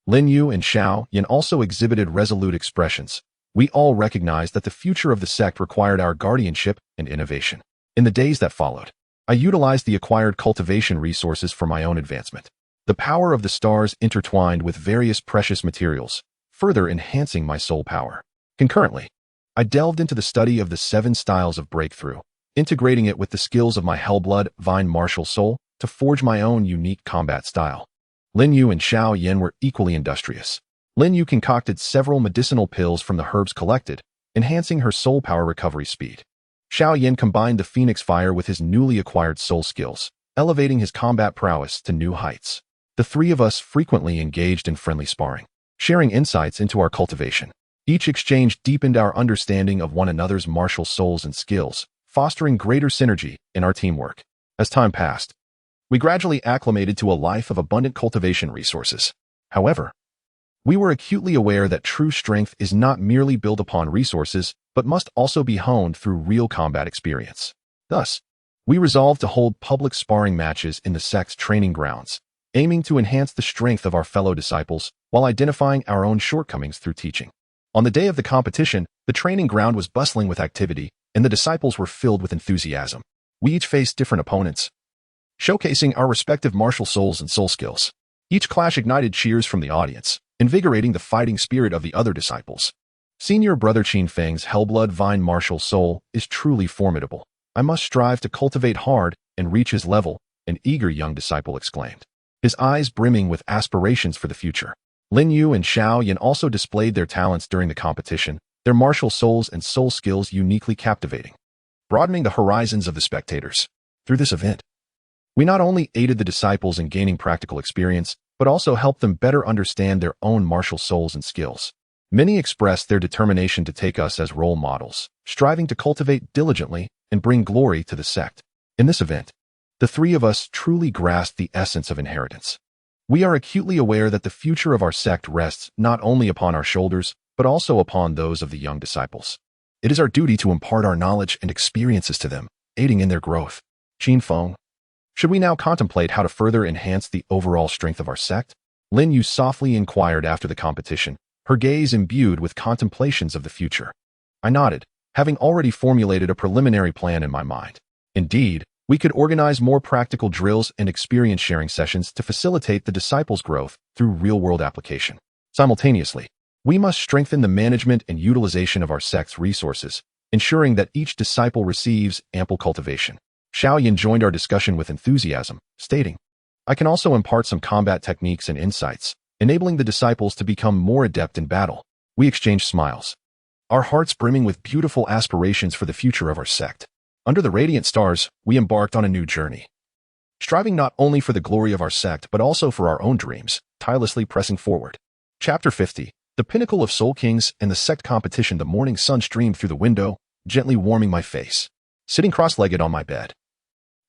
Lin Yu and Xiao Yin also exhibited resolute expressions. We all recognized that the future of the sect required our guardianship and innovation. In the days that followed, I utilized the acquired cultivation resources for my own advancement. The power of the stars intertwined with various precious materials, further enhancing my soul power. Concurrently, I delved into the study of the 7 styles of breakthrough, integrating it with the skills of my Bloodvine martial soul to forge my own unique combat style. Lin Yu and Xiao Yin were equally industrious. Lin Yu concocted several medicinal pills from the herbs collected, enhancing her soul power recovery speed. Xiao Yin combined the Phoenix Fire with his newly acquired soul skills, elevating his combat prowess to new heights. The three of us frequently engaged in friendly sparring, sharing insights into our cultivation. Each exchange deepened our understanding of one another's martial souls and skills, fostering greater synergy in our teamwork. As time passed, we gradually acclimated to a life of abundant cultivation resources. However, we were acutely aware that true strength is not merely built upon resources, but must also be honed through real combat experience. Thus, we resolved to hold public sparring matches in the sect's training grounds, aiming to enhance the strength of our fellow disciples while identifying our own shortcomings through teaching. On the day of the competition, the training ground was bustling with activity, and the disciples were filled with enthusiasm. We each faced different opponents, showcasing our respective martial souls and soul skills. Each clash ignited cheers from the audience, invigorating the fighting spirit of the other disciples. Senior Brother Qin Feng's Bloodvine martial soul is truly formidable. I must strive to cultivate hard and reach his level, an eager young disciple exclaimed, his eyes brimming with aspirations for the future. Lin Yu and Xiao Yin also displayed their talents during the competition, their martial souls and soul skills uniquely captivating, broadening the horizons of the spectators. Through this event, we not only aided the disciples in gaining practical experience, but also helped them better understand their own martial souls and skills. Many expressed their determination to take us as role models, striving to cultivate diligently and bring glory to the sect. In this event, the three of us truly grasped the essence of inheritance. We are acutely aware that the future of our sect rests not only upon our shoulders, but also upon those of the young disciples. It is our duty to impart our knowledge and experiences to them, aiding in their growth. Qin Feng, should we now contemplate how to further enhance the overall strength of our sect? Lin Yu softly inquired after the competition, her gaze imbued with contemplations of the future. I nodded, having already formulated a preliminary plan in my mind. Indeed, we could organize more practical drills and experience-sharing sessions to facilitate the disciples' growth through real-world application. Simultaneously, we must strengthen the management and utilization of our sect's resources, ensuring that each disciple receives ample cultivation. Xiao Yin joined our discussion with enthusiasm, stating, I can also impart some combat techniques and insights, enabling the disciples to become more adept in battle. We exchanged smiles, our hearts brimming with beautiful aspirations for the future of our sect. Under the radiant stars, we embarked on a new journey, striving not only for the glory of our sect but also for our own dreams, tirelessly pressing forward. Chapter 50. The pinnacle of Soul Kings and the sect competition. The morning sun streamed through the window, gently warming my face. Sitting cross-legged on my bed,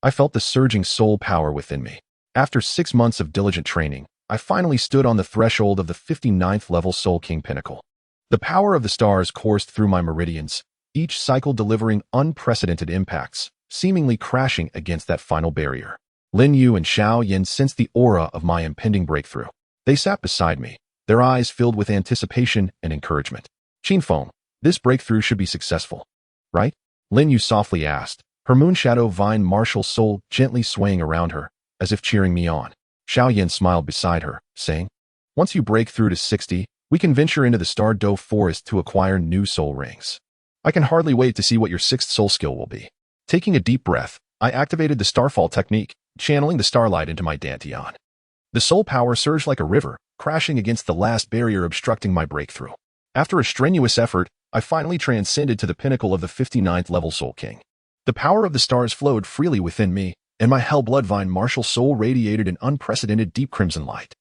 I felt the surging soul power within me. After 6 months of diligent training, I finally stood on the threshold of the 59th level Soul King pinnacle. The power of the stars coursed through my meridians, each cycle delivering unprecedented impacts, seemingly crashing against that final barrier. Lin Yu and Xiao Yin sensed the aura of my impending breakthrough. They sat beside me, their eyes filled with anticipation and encouragement. Qin Feng, This breakthrough should be successful, right? Lin Yu softly asked, her moonshadow vine martial soul gently swaying around her, as if cheering me on. Xiao Yin smiled beside her, saying, once you break through to 60, we can venture into the Star Doe Forest to acquire new soul rings. I can hardly wait to see what your 6th soul skill will be. Taking a deep breath, I activated the Starfall technique, channeling the starlight into my Dantian. The soul power surged like a river, crashing against the last barrier obstructing my breakthrough. After a strenuous effort, I finally transcended to the pinnacle of the 59th level Soul King. The power of the stars flowed freely within me, and my hell Bloodvine martial soul radiated an unprecedented deep crimson light.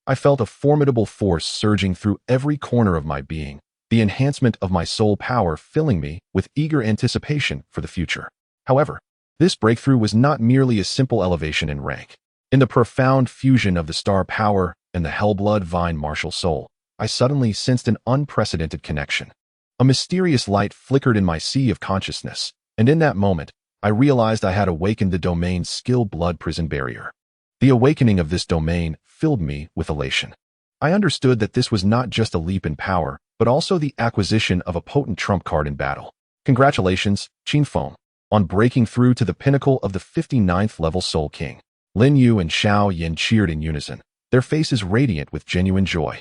I felt a formidable force surging through every corner of my being, the enhancement of my soul power filling me with eager anticipation for the future. However, this breakthrough was not merely a simple elevation in rank. In the profound fusion of the star power and the Hellblood Vine martial soul, I suddenly sensed an unprecedented connection. A mysterious light flickered in my sea of consciousness, and in that moment, I realized I had awakened the domain's skill blood prison barrier. The awakening of this domain filled me with elation. I understood that this was not just a leap in power, but also the acquisition of a potent trump card in battle. Congratulations, Qin Feng, on breaking through to the pinnacle of the 59th level Soul King. Lin Yu and Xiao Yin cheered in unison, their faces radiant with genuine joy.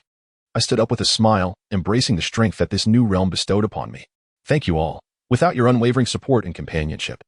I stood up with a smile, embracing the strength that this new realm bestowed upon me. Thank you all. Without your unwavering support and companionship,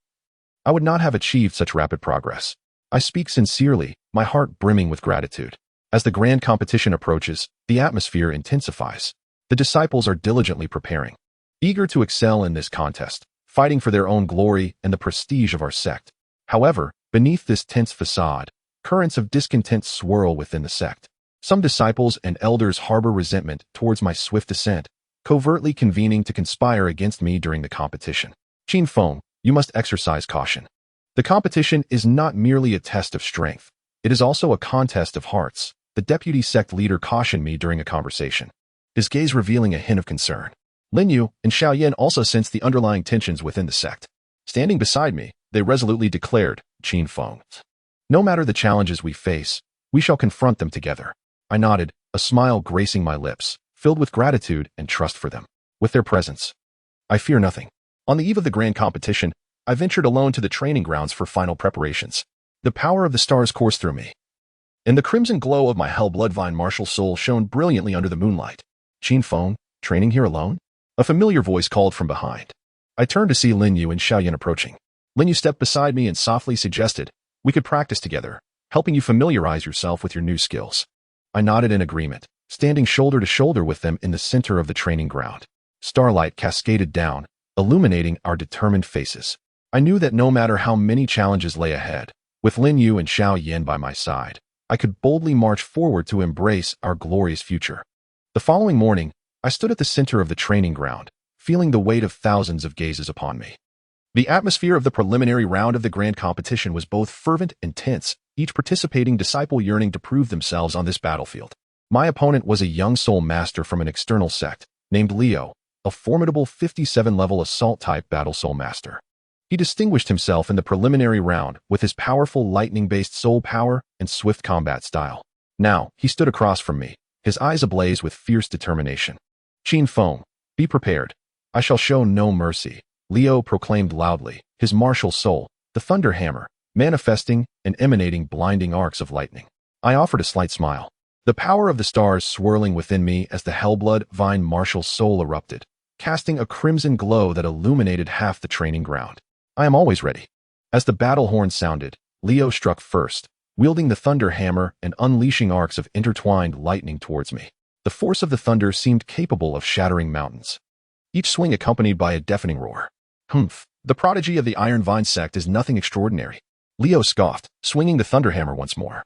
I would not have achieved such rapid progress. I speak sincerely, my heart brimming with gratitude. As the grand competition approaches, the atmosphere intensifies. The disciples are diligently preparing, eager to excel in this contest, fighting for their own glory and the prestige of our sect. However, beneath this tense facade, currents of discontent swirl within the sect. Some disciples and elders harbor resentment towards my swift ascent, covertly convening to conspire against me during the competition. Qin Feng, you must exercise caution. The competition is not merely a test of strength. It is also a contest of hearts, the deputy sect leader cautioned me during a conversation, his gaze revealing a hint of concern. Lin Yu and Xiao Yin also sensed the underlying tensions within the sect. Standing beside me, they resolutely declared, Qin Feng, no matter the challenges we face, we shall confront them together. I nodded, a smile gracing my lips, filled with gratitude and trust for them. With their presence, I fear nothing. On the eve of the grand competition, I ventured alone to the training grounds for final preparations. The power of the stars coursed through me, and the crimson glow of my hell Bloodvine martial soul shone brilliantly under the moonlight. Qin Feng, training here alone? A familiar voice called from behind. I turned to see Lin Yu and Xiao Yin approaching. Lin Yu stepped beside me and softly suggested, we could practice together, helping you familiarize yourself with your new skills. I nodded in agreement, standing shoulder to shoulder with them in the center of the training ground. Starlight cascaded down, illuminating our determined faces. I knew that no matter how many challenges lay ahead, with Lin Yu and Xiao Yin by my side, I could boldly march forward to embrace our glorious future. The following morning, I stood at the center of the training ground, feeling the weight of thousands of gazes upon me. The atmosphere of the preliminary round of the grand competition was both fervent and tense, each participating disciple yearning to prove themselves on this battlefield. My opponent was a young soul master from an external sect, named Leo, a formidable 57-level assault-type battle soul master. He distinguished himself in the preliminary round with his powerful lightning-based soul power and swift combat style. Now, he stood across from me, his eyes ablaze with fierce determination. Qin Feng, be prepared. I shall show no mercy, Leo proclaimed loudly, his martial soul, the thunder hammer, manifesting and emanating blinding arcs of lightning. I offered a slight smile. The power of the stars swirling within me as the Hellblood Vine martial soul erupted, casting a crimson glow that illuminated half the training ground. I am always ready. As the battle horn sounded, Leo struck first, wielding the thunder hammer and unleashing arcs of intertwined lightning towards me. The force of the thunder seemed capable of shattering mountains, each swing accompanied by a deafening roar. Humph, the prodigy of the Ironvine Sect is nothing extraordinary. Leo scoffed, swinging the thunder hammer once more,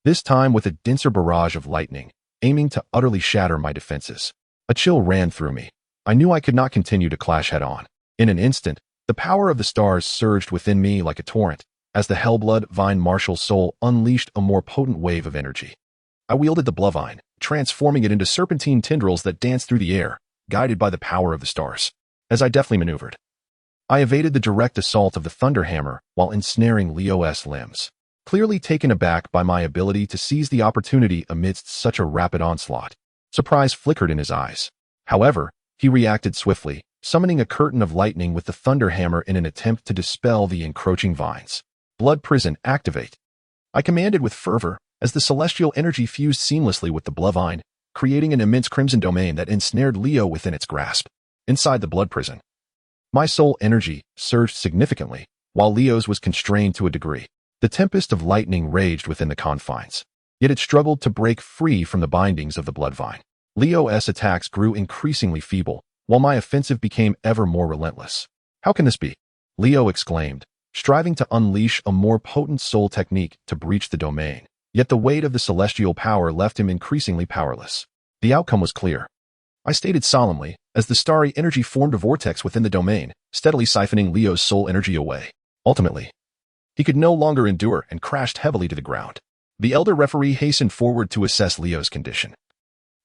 this time with a denser barrage of lightning, aiming to utterly shatter my defenses. A chill ran through me. I knew I could not continue to clash head-on. In an instant, the power of the stars surged within me like a torrent, as the Hellblood Vine martial soul unleashed a more potent wave of energy. I wielded the Bloodvine, transforming it into serpentine tendrils that danced through the air, guided by the power of the stars. As I deftly maneuvered, I evaded the direct assault of the thunder hammer while ensnaring Leo's limbs. Clearly taken aback by my ability to seize the opportunity amidst such a rapid onslaught, surprise flickered in his eyes. However, He reacted swiftly, summoning a curtain of lightning with the thunder hammer in an attempt to dispel the encroaching vines. Blood Prison, activate. I commanded with fervor, as the celestial energy fused seamlessly with the Bloodvine, creating an immense crimson domain that ensnared Leo within its grasp. Inside the Blood Prison, my soul energy surged significantly, while Leo's was constrained to a degree. The tempest of lightning raged within the confines, yet it struggled to break free from the bindings of the Bloodvine. Leo's attacks grew increasingly feeble, while my offensive became ever more relentless. How can this be? Leo exclaimed, striving to unleash a more potent soul technique to breach the domain. Yet the weight of the celestial power left him increasingly powerless. The outcome was clear. I stated solemnly, as the starry energy formed a vortex within the domain, steadily siphoning Leo's soul energy away. Ultimately, he could no longer endure and crashed heavily to the ground. The elder referee hastened forward to assess Leo's condition,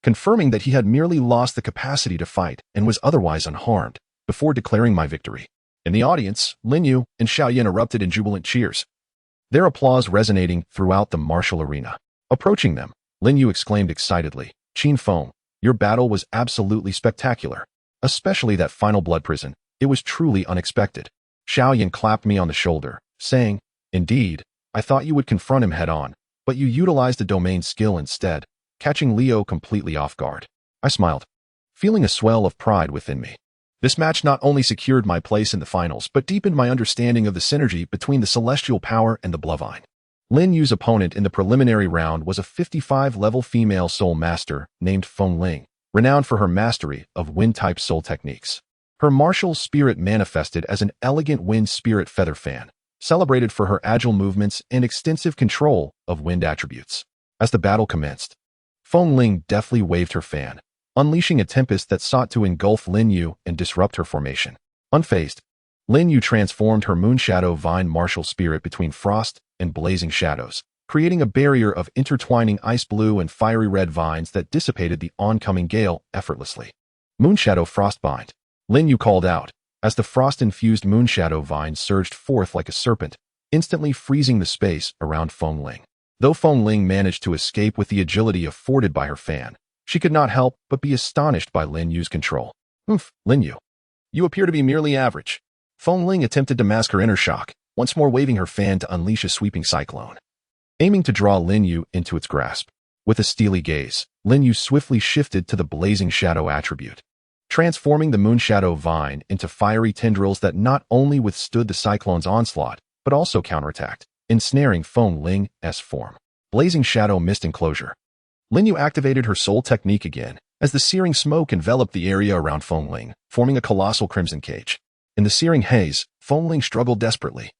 confirming that he had merely lost the capacity to fight and was otherwise unharmed, before declaring my victory. In the audience, Lin Yu and Xiaoyan erupted in jubilant cheers, their applause resonating throughout the martial arena. Approaching them, Lin Yu exclaimed excitedly, "Qin Feng, your battle was absolutely spectacular. Especially that final blood prison. It was truly unexpected." Xiaoyan clapped me on the shoulder, saying, "Indeed, I thought you would confront him head-on, but you utilized the domain skill instead, catching Leo completely off guard." I smiled, feeling a swell of pride within me. This match not only secured my place in the finals, but deepened my understanding of the synergy between the celestial power and the Bloodvine. Lin Yu's opponent in the preliminary round was a 55-level female soul master named Feng Ling, renowned for her mastery of wind-type soul techniques. Her martial spirit manifested as an elegant wind spirit feather fan, celebrated for her agile movements and extensive control of wind attributes. As the battle commenced, Feng Ling deftly waved her fan, unleashing a tempest that sought to engulf Lin Yu and disrupt her formation. Unfazed, Lin Yu transformed her Moonshadow Vine martial spirit between frost and blazing shadows, creating a barrier of intertwining ice blue and fiery red vines that dissipated the oncoming gale effortlessly. "Moonshadow Frostbind," Lin Yu called out, as the frost-infused Moonshadow Vine surged forth like a serpent, instantly freezing the space around Feng Ling. Though Feng Ling managed to escape with the agility afforded by her fan, she could not help but be astonished by Lin Yu's control. Lin Yu, you appear to be merely average." Feng Ling attempted to mask her inner shock, once more waving her fan to unleash a sweeping cyclone, aiming to draw Lin Yu into its grasp. With a steely gaze, Lin Yu swiftly shifted to the blazing shadow attribute, transforming the Moonshadow Vine into fiery tendrils that not only withstood the cyclone's onslaught, but also counterattacked, ensnaring Feng Ling's form. Blazing Shadow Mist Enclosure. Lin Yu activated her soul technique again, as the searing smoke enveloped the area around Feng Ling, forming a colossal crimson cage. In the searing haze, Feng Ling struggled desperately,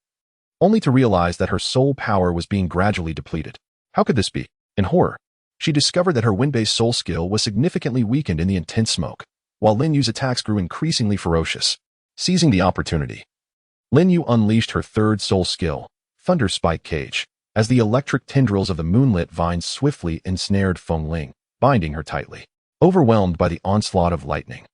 only to realize that her soul power was being gradually depleted. How could this be? In horror, she discovered that her wind-based soul skill was significantly weakened in the intense smoke, while Lin Yu's attacks grew increasingly ferocious. Seizing the opportunity, Lin Yu unleashed her third soul skill, Thunder Spike Cage, as the electric tendrils of the moonlit vines swiftly ensnared Feng Ling, binding her tightly. Overwhelmed by the onslaught of lightning,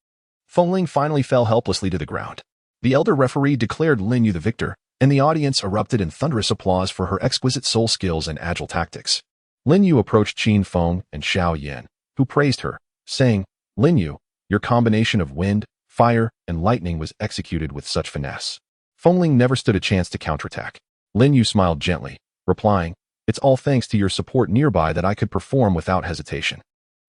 Feng Ling finally fell helplessly to the ground. The elder referee declared Lin Yu the victor, and the audience erupted in thunderous applause for her exquisite soul skills and agile tactics. Lin Yu approached Qin Feng and Xiaoyan, who praised her, saying, "Lin Yu, your combination of wind, fire, and lightning was executed with such finesse." Feng Ling never stood a chance to counterattack. Lin Yu smiled gently, replying, "It's all thanks to your support nearby that I could perform without hesitation."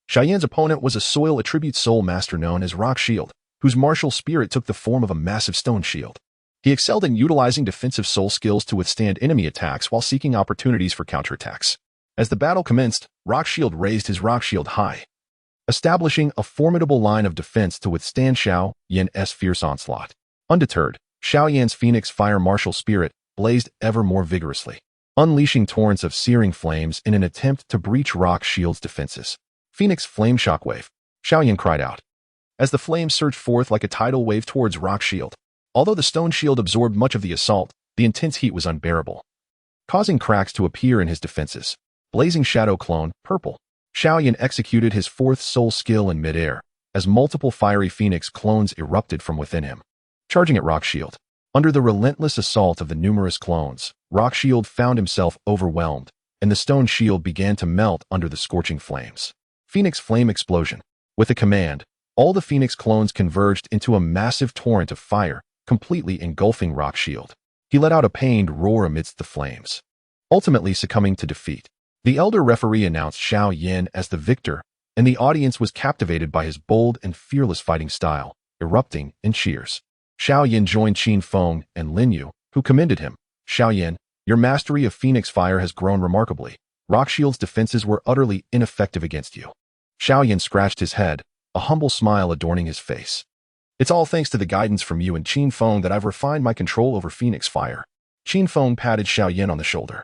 Xiaoyan's opponent was a soil attribute soul master known as Rock Shield, whose martial spirit took the form of a massive stone shield. He excelled in utilizing defensive soul skills to withstand enemy attacks while seeking opportunities for counterattacks. As the battle commenced, Rock Shield raised his Rock Shield high, establishing a formidable line of defense to withstand Xiaoyan's fierce onslaught. Undeterred, Xiaoyan's Phoenix Fire martial spirit blazed ever more vigorously, unleashing torrents of searing flames in an attempt to breach Rock Shield's defenses. "Phoenix Flame Shockwave," Xiaoyan cried out, as the flames surged forth like a tidal wave towards Rock Shield. Although the stone shield absorbed much of the assault, the intense heat was unbearable, causing cracks to appear in his defenses. Blazing Shadow Clone, Purple. Xiaoyan executed his fourth soul skill in midair, as multiple fiery phoenix clones erupted from within him, charging at Rock Shield. Under the relentless assault of the numerous clones, Rock Shield found himself overwhelmed, and the stone shield began to melt under the scorching flames. Phoenix Flame Explosion. With a command, All the Phoenix clones converged into a massive torrent of fire, completely engulfing Rock Shield. He let out a pained roar amidst the flames, ultimately succumbing to defeat. The elder referee announced Xiao Yin as the victor, and the audience was captivated by his bold and fearless fighting style, erupting in cheers. Xiao Yin joined Qin Feng and Lin Yu, who commended him. Xiao Yin, your mastery of Phoenix Fire has grown remarkably. Rock Shield's defenses were utterly ineffective against you. Xiao Yin scratched his head, a humble smile adorning his face. It's all thanks to the guidance from you and Qin Feng that I've refined my control over Phoenix Fire. Qin Feng patted Xiao Yin on the shoulder.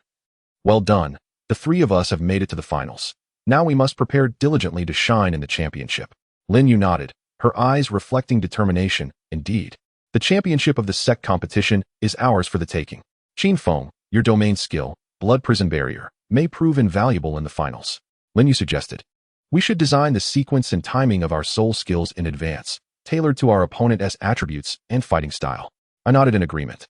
Well done. The three of us have made it to the finals. Now we must prepare diligently to shine in the championship. Lin Yu nodded, her eyes reflecting determination. Indeed, the championship of the sect competition is ours for the taking. Qin Feng, your domain skill, Blood Prison Barrier, may prove invaluable in the finals. Lin Yu suggested. We should design the sequence and timing of our soul skills in advance, tailored to our opponent's attributes and fighting style. I nodded in agreement,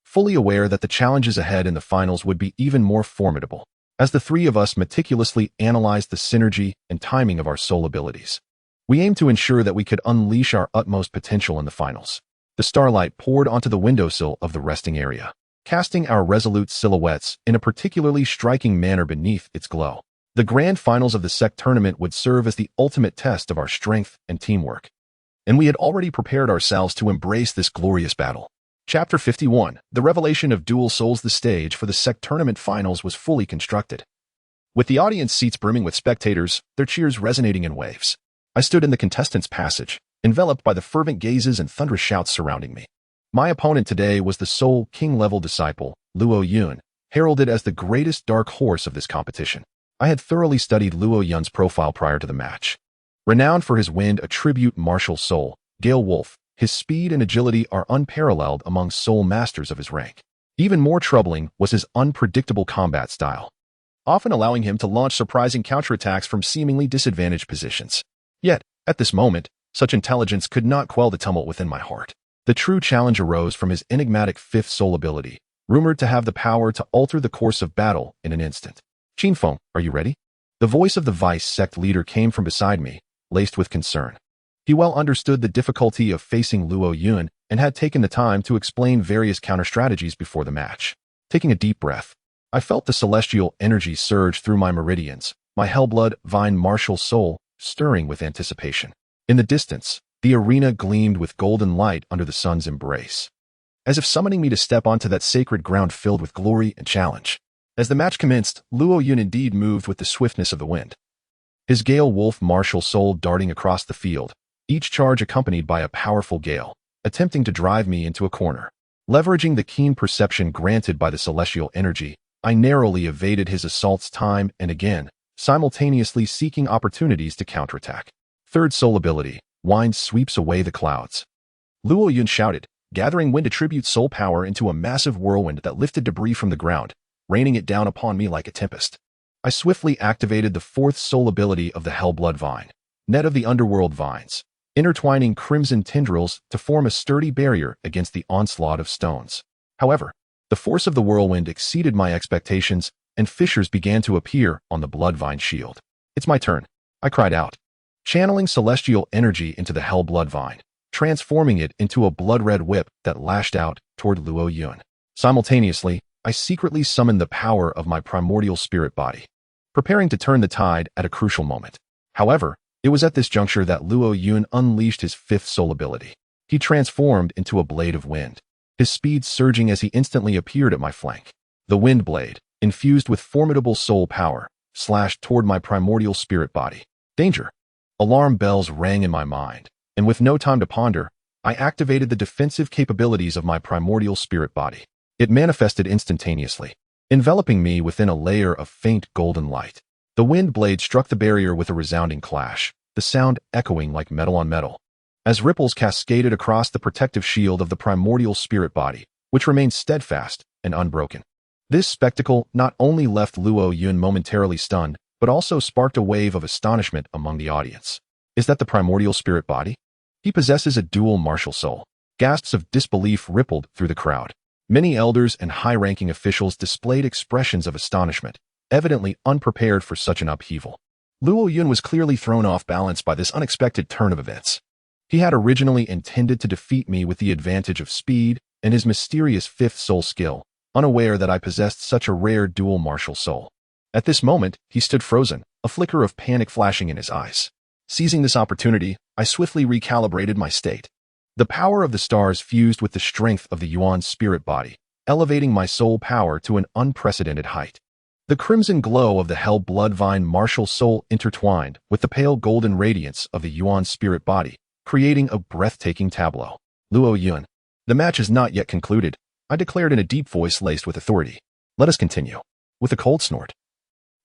fully aware that the challenges ahead in the finals would be even more formidable, as the three of us meticulously analyzed the synergy and timing of our soul abilities. We aimed to ensure that we could unleash our utmost potential in the finals. The starlight poured onto the windowsill of the resting area, casting our resolute silhouettes in a particularly striking manner beneath its glow. The grand finals of the sect tournament would serve as the ultimate test of our strength and teamwork, and we had already prepared ourselves to embrace this glorious battle. Chapter 51, The Revelation of Dual Souls. The stage for the sect tournament finals was fully constructed, with the audience seats brimming with spectators, their cheers resonating in waves. I stood in the contestants' passage, enveloped by the fervent gazes and thunderous shouts surrounding me. My opponent today was the Soul King-level disciple, Luo Yun, heralded as the greatest dark horse of this competition. I had thoroughly studied Luo Yun's profile prior to the match. Renowned for his wind-attribute martial soul, Gale Wolf, his speed and agility are unparalleled among soul masters of his rank. Even more troubling was his unpredictable combat style, often allowing him to launch surprising counterattacks from seemingly disadvantaged positions. Yet, at this moment, such intelligence could not quell the tumult within my heart. The true challenge arose from his enigmatic fifth soul ability, rumored to have the power to alter the course of battle in an instant. Qin Feng, are you ready? The voice of the vice sect leader came from beside me, laced with concern. He well understood the difficulty of facing Luo Yun and had taken the time to explain various counter-strategies before the match. Taking a deep breath, I felt the celestial energy surge through my meridians, my Bloodvine martial soul stirring with anticipation. In the distance, the arena gleamed with golden light under the sun's embrace, as if summoning me to step onto that sacred ground filled with glory and challenge. As the match commenced, Luo Yun indeed moved with the swiftness of the wind, his Gale Wolf martial soul darting across the field, each charge accompanied by a powerful gale, attempting to drive me into a corner. Leveraging the keen perception granted by the celestial energy, I narrowly evaded his assaults time and again, simultaneously seeking opportunities to counterattack. Third soul ability, Wind sweeps away the clouds. Luo Yun shouted, gathering wind attribute soul power into a massive whirlwind that lifted debris from the ground, raining it down upon me like a tempest. I swiftly activated the fourth soul ability of the Bloodvine, Net of the Underworld Vines, intertwining crimson tendrils to form a sturdy barrier against the onslaught of stones. However, the force of the whirlwind exceeded my expectations, and fissures began to appear on the Bloodvine shield. It's my turn, I cried out, channeling celestial energy into the Bloodvine, transforming it into a blood-red whip that lashed out toward Luo Yun. Simultaneously, I secretly summoned the power of my primordial spirit body, preparing to turn the tide at a crucial moment. However, it was at this juncture that Luo Yun unleashed his fifth soul ability. He transformed into a blade of wind, his speed surging as he instantly appeared at my flank. The wind blade, infused with formidable soul power, slashed toward my primordial spirit body. Danger! Alarm bells rang in my mind, and with no time to ponder, I activated the defensive capabilities of my primordial spirit body. It manifested instantaneously, enveloping me within a layer of faint golden light. The wind blade struck the barrier with a resounding clash, the sound echoing like metal on metal, as ripples cascaded across the protective shield of the primordial spirit body, which remained steadfast and unbroken. This spectacle not only left Luo Yun momentarily stunned, but also sparked a wave of astonishment among the audience. Is that the primordial spirit body? He possesses a dual martial soul. Gasps of disbelief rippled through the crowd. Many elders and high-ranking officials displayed expressions of astonishment, evidently unprepared for such an upheaval. Luo Yun was clearly thrown off balance by this unexpected turn of events. He had originally intended to defeat me with the advantage of speed and his mysterious fifth soul skill, unaware that I possessed such a rare dual martial soul. At this moment, he stood frozen, a flicker of panic flashing in his eyes. Seizing this opportunity, I swiftly recalibrated my state. The power of the stars fused with the strength of the Yuan spirit body, elevating my soul power to an unprecedented height. The crimson glow of the hell Bloodvine martial soul intertwined with the pale golden radiance of the Yuan spirit body, creating a breathtaking tableau. Luo Yun. The match is not yet concluded, I declared in a deep voice laced with authority. Let us continue. With a cold snort,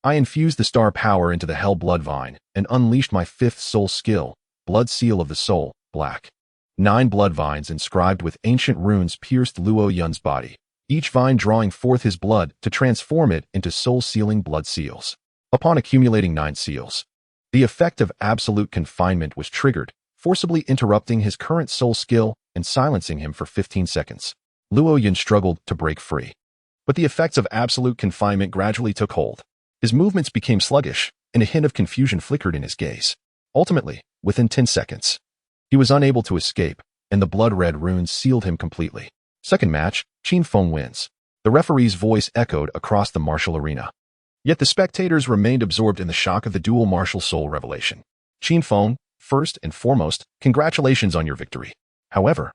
I infused the star power into the hell Bloodvine and unleashed my fifth soul skill, Blood Seal of the Soul, Black. 9 blood vines inscribed with ancient runes pierced Luo Yun's body, each vine drawing forth his blood to transform it into soul-sealing blood seals. Upon accumulating 9 seals, the effect of absolute confinement was triggered, forcibly interrupting his current soul skill and silencing him for 15 seconds. Luo Yun struggled to break free, but the effects of absolute confinement gradually took hold. His movements became sluggish, and a hint of confusion flickered in his gaze. Ultimately, within 10 seconds, he was unable to escape, and the blood-red runes sealed him completely. Second match, Qin Feng wins. The referee's voice echoed across the martial arena. Yet the spectators remained absorbed in the shock of the dual martial soul revelation. Qin Feng, first and foremost, congratulations on your victory. However,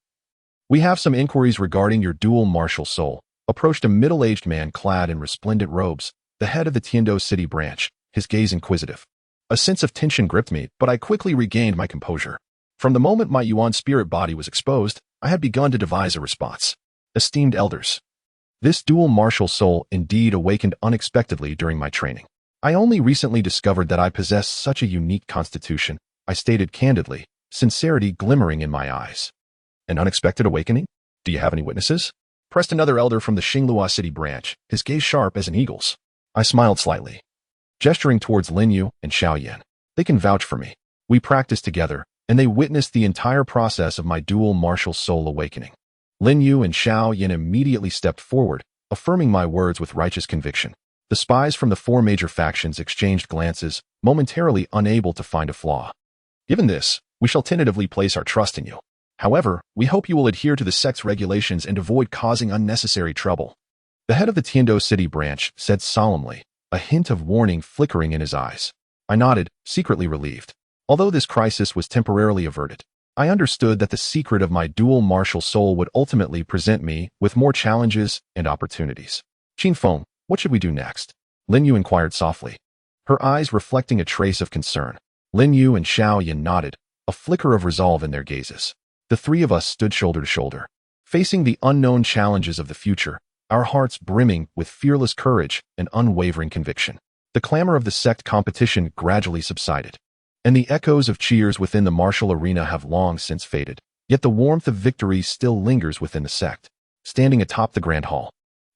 we have some inquiries regarding your dual martial soul, approached a middle-aged man clad in resplendent robes, the head of the Tindo City branch, his gaze inquisitive. A sense of tension gripped me, but I quickly regained my composure. From the moment my Yuan spirit body was exposed, I had begun to devise a response. Esteemed elders, this dual martial soul indeed awakened unexpectedly during my training. I only recently discovered that I possess such a unique constitution, I stated candidly, sincerity glimmering in my eyes. An unexpected awakening? Do you have any witnesses? Pressed another elder from the Xinglua City branch, his gaze sharp as an eagle's. I smiled slightly, gesturing towards Lin Yu and Xiao Yan. They can vouch for me. We practiced together, and they witnessed the entire process of my dual martial soul awakening. Lin Yu and Xiao Yan immediately stepped forward, affirming my words with righteous conviction. The spies from the 4 major factions exchanged glances, momentarily unable to find a flaw. Given this, we shall tentatively place our trust in you. However, we hope you will adhere to the sect's regulations and avoid causing unnecessary trouble. The head of the Tindo City branch said solemnly, a hint of warning flickering in his eyes. I nodded, secretly relieved. Although this crisis was temporarily averted, I understood that the secret of my dual martial soul would ultimately present me with more challenges and opportunities. Qin Feng, what should we do next? Lin Yu inquired softly, her eyes reflecting a trace of concern. Lin Yu and Xiao Yan nodded, a flicker of resolve in their gazes. The 3 of us stood shoulder to shoulder, facing the unknown challenges of the future, our hearts brimming with fearless courage and unwavering conviction. The clamor of the sect competition gradually subsided, and the echoes of cheers within the martial arena have long since faded. Yet the warmth of victory still lingers within the sect. Standing atop the grand hall,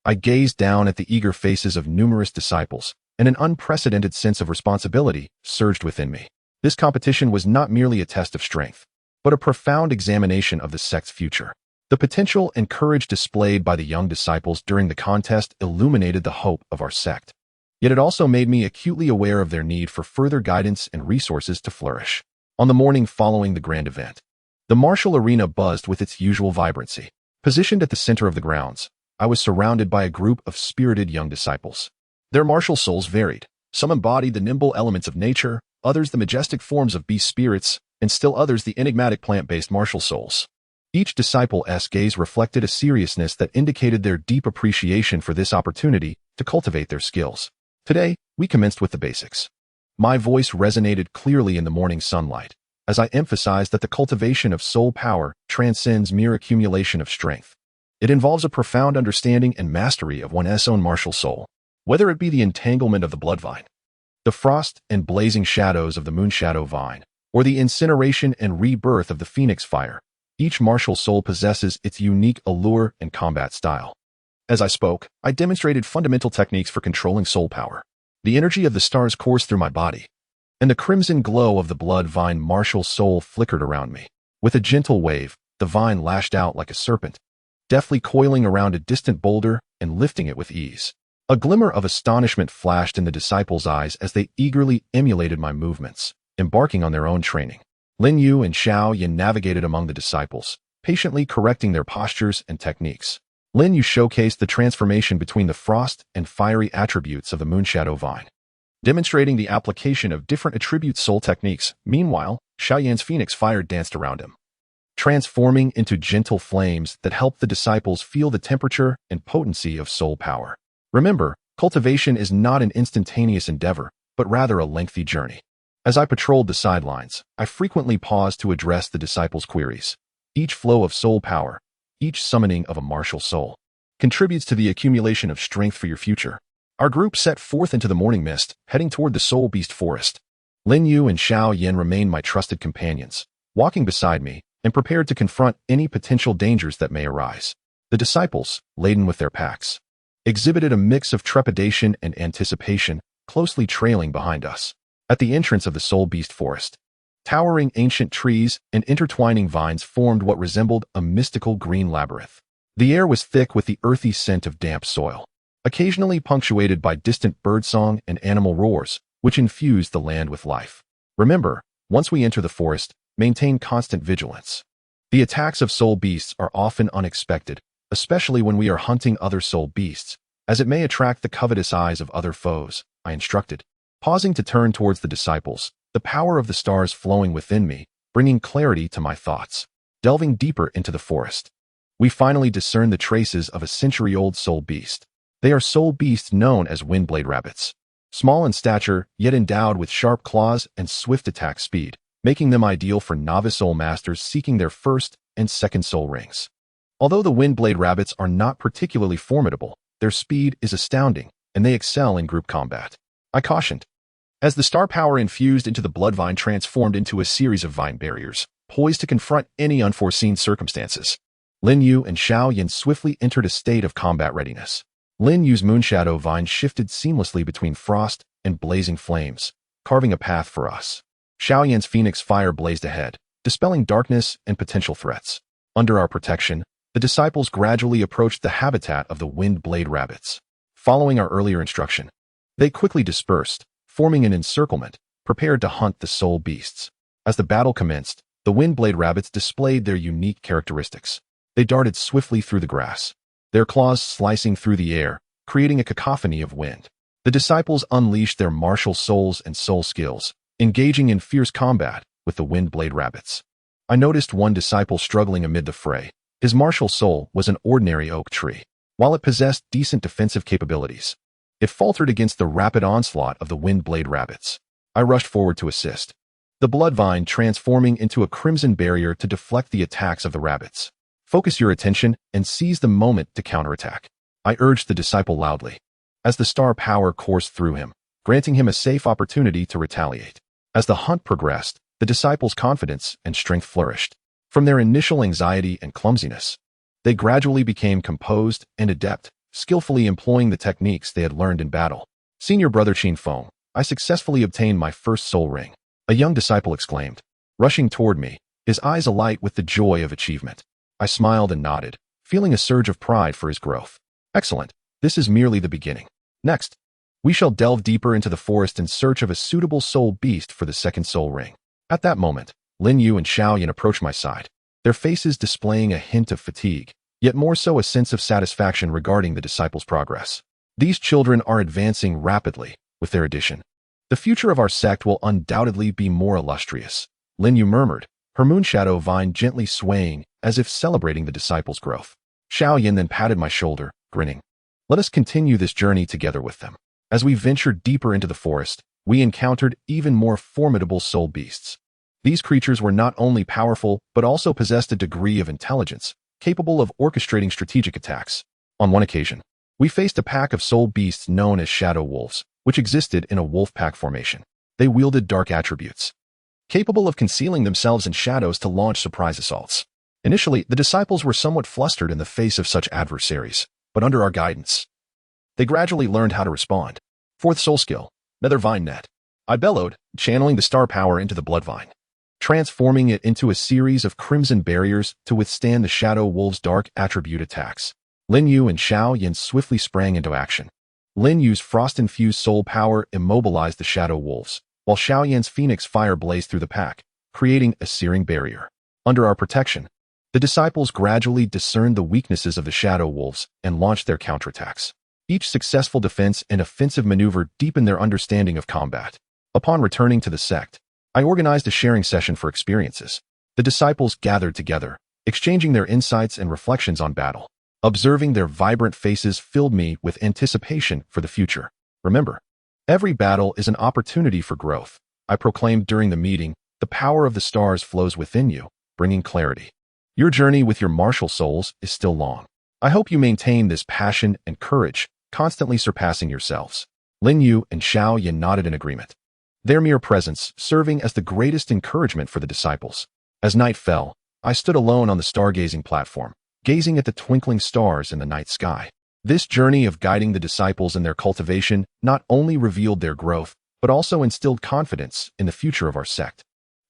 I gazed down at the eager faces of numerous disciples, and an unprecedented sense of responsibility surged within me. This competition was not merely a test of strength, but a profound examination of the sect's future. The potential and courage displayed by the young disciples during the contest illuminated the hope of our sect. Yet it also made me acutely aware of their need for further guidance and resources to flourish. On the morning following the grand event, the martial arena buzzed with its usual vibrancy. Positioned at the center of the grounds, I was surrounded by a group of spirited young disciples. Their martial souls varied. Some embodied the nimble elements of nature, others the majestic forms of beast spirits, and still others the enigmatic plant-based martial souls. Each disciple's gaze reflected a seriousness that indicated their deep appreciation for this opportunity to cultivate their skills. Today, we commenced with the basics. My voice resonated clearly in the morning sunlight, as I emphasized that the cultivation of soul power transcends mere accumulation of strength. It involves a profound understanding and mastery of one's own martial soul. Whether it be the entanglement of the bloodvine, the frost and blazing shadows of the moonshadow vine, or the incineration and rebirth of the phoenix fire, each martial soul possesses its unique allure and combat style. As I spoke, I demonstrated fundamental techniques for controlling soul power. The energy of the stars coursed through my body, and the crimson glow of the bloodvine martial soul flickered around me. With a gentle wave, the vine lashed out like a serpent, deftly coiling around a distant boulder and lifting it with ease. A glimmer of astonishment flashed in the disciples' eyes as they eagerly emulated my movements, embarking on their own training. Lin Yu and Xiao Yan navigated among the disciples, patiently correcting their postures and techniques. Lin Yu showcased the transformation between the frost and fiery attributes of the Moonshadow Vine, demonstrating the application of different attribute soul techniques. Meanwhile, Xiao Yan's phoenix fire danced around him, transforming into gentle flames that helped the disciples feel the temperature and potency of soul power. Remember, cultivation is not an instantaneous endeavor, but rather a lengthy journey. As I patrolled the sidelines, I frequently paused to address the disciples' queries. Each flow of soul power, each summoning of a martial soul, contributes to the accumulation of strength for your future. Our group set forth into the morning mist, heading toward the Soul Beast Forest. Lin Yu and Xiao Yan remained my trusted companions, walking beside me and prepared to confront any potential dangers that may arise. The disciples, laden with their packs, exhibited a mix of trepidation and anticipation, closely trailing behind us. At the entrance of the Soul Beast Forest, towering ancient trees and intertwining vines formed what resembled a mystical green labyrinth. The air was thick with the earthy scent of damp soil, occasionally punctuated by distant birdsong and animal roars, which infused the land with life. Remember, once we enter the forest, maintain constant vigilance. The attacks of soul beasts are often unexpected, especially when we are hunting other soul beasts, as it may attract the covetous eyes of other foes, I instructed. Pausing to turn towards the disciples, the power of the stars flowing within me, bringing clarity to my thoughts. Delving deeper into the forest, we finally discern the traces of a century-old soul beast. They are soul beasts known as windblade rabbits. Small in stature, yet endowed with sharp claws and swift attack speed, making them ideal for novice soul masters seeking their first and second soul rings. Although the windblade rabbits are not particularly formidable, their speed is astounding, and they excel in group combat. I cautioned. As the star power infused into the Bloodvine transformed into a series of vine barriers, poised to confront any unforeseen circumstances. Lin Yu and Xiao Yan swiftly entered a state of combat readiness. Lin Yu's Moonshadow Vine shifted seamlessly between frost and blazing flames, carving a path for us. Xiao Yan's Phoenix Fire blazed ahead, dispelling darkness and potential threats. Under our protection, the disciples gradually approached the habitat of the Windblade Rabbits. Following our earlier instruction, they quickly dispersed, forming an encirclement, prepared to hunt the soul beasts. As the battle commenced, the Windblade Rabbits displayed their unique characteristics. They darted swiftly through the grass, their claws slicing through the air, creating a cacophony of wind. The disciples unleashed their martial souls and soul skills, engaging in fierce combat with the Windblade Rabbits. I noticed one disciple struggling amid the fray. His martial soul was an ordinary oak tree. While it possessed decent defensive capabilities, it faltered against the rapid onslaught of the Windblade Rabbits. I rushed forward to assist, the Bloodvine transforming into a crimson barrier to deflect the attacks of the rabbits. Focus your attention and seize the moment to counterattack, I urged the disciple loudly, as the star power coursed through him, granting him a safe opportunity to retaliate. As the hunt progressed, the disciples' confidence and strength flourished. From their initial anxiety and clumsiness, they gradually became composed and adept, skillfully employing the techniques they had learned in battle. Senior brother Qin Feng, I successfully obtained my first soul ring, a young disciple exclaimed, rushing toward me, his eyes alight with the joy of achievement. I smiled and nodded, feeling a surge of pride for his growth. Excellent, this is merely the beginning. Next, we shall delve deeper into the forest in search of a suitable soul beast for the second soul ring. At that moment, Lin Yu and Xiao Yan approached my side, their faces displaying a hint of fatigue, yet more so a sense of satisfaction regarding the disciples' progress. These children are advancing rapidly with their addition. The future of our sect will undoubtedly be more illustrious, Lin Yu murmured, her Moonshadow Vine gently swaying as if celebrating the disciples' growth. Xiao Yan then patted my shoulder, grinning. Let us continue this journey together with them. As we ventured deeper into the forest, we encountered even more formidable soul beasts. These creatures were not only powerful, but also possessed a degree of intelligence, capable of orchestrating strategic attacks. On one occasion, we faced a pack of soul beasts known as shadow wolves, which existed in a wolf pack formation. They wielded dark attributes, capable of concealing themselves in shadows to launch surprise assaults. Initially, the disciples were somewhat flustered in the face of such adversaries, but under our guidance, they gradually learned how to respond. Fourth soul skill, Nether Vine Net. I bellowed, channeling the star power into the Bloodvine, transforming it into a series of crimson barriers to withstand the Shadow Wolves' dark attribute attacks. Lin Yu and Xiao Yan swiftly sprang into action. Lin Yu's frost-infused soul power immobilized the Shadow Wolves, while Xiao Yan's Phoenix Fire blazed through the pack, creating a searing barrier. Under our protection, the disciples gradually discerned the weaknesses of the Shadow Wolves and launched their counterattacks. Each successful defense and offensive maneuver deepened their understanding of combat. Upon returning to the sect, I organized a sharing session for experiences. The disciples gathered together, exchanging their insights and reflections on battle. Observing their vibrant faces filled me with anticipation for the future. Remember, every battle is an opportunity for growth. I proclaimed during the meeting, the power of the stars flows within you, bringing clarity. Your journey with your martial souls is still long. I hope you maintain this passion and courage, constantly surpassing yourselves. Lin Yu and Xiao Yan nodded in agreement, their mere presence serving as the greatest encouragement for the disciples. As night fell, I stood alone on the stargazing platform, gazing at the twinkling stars in the night sky. This journey of guiding the disciples in their cultivation not only revealed their growth, but also instilled confidence in the future of our sect.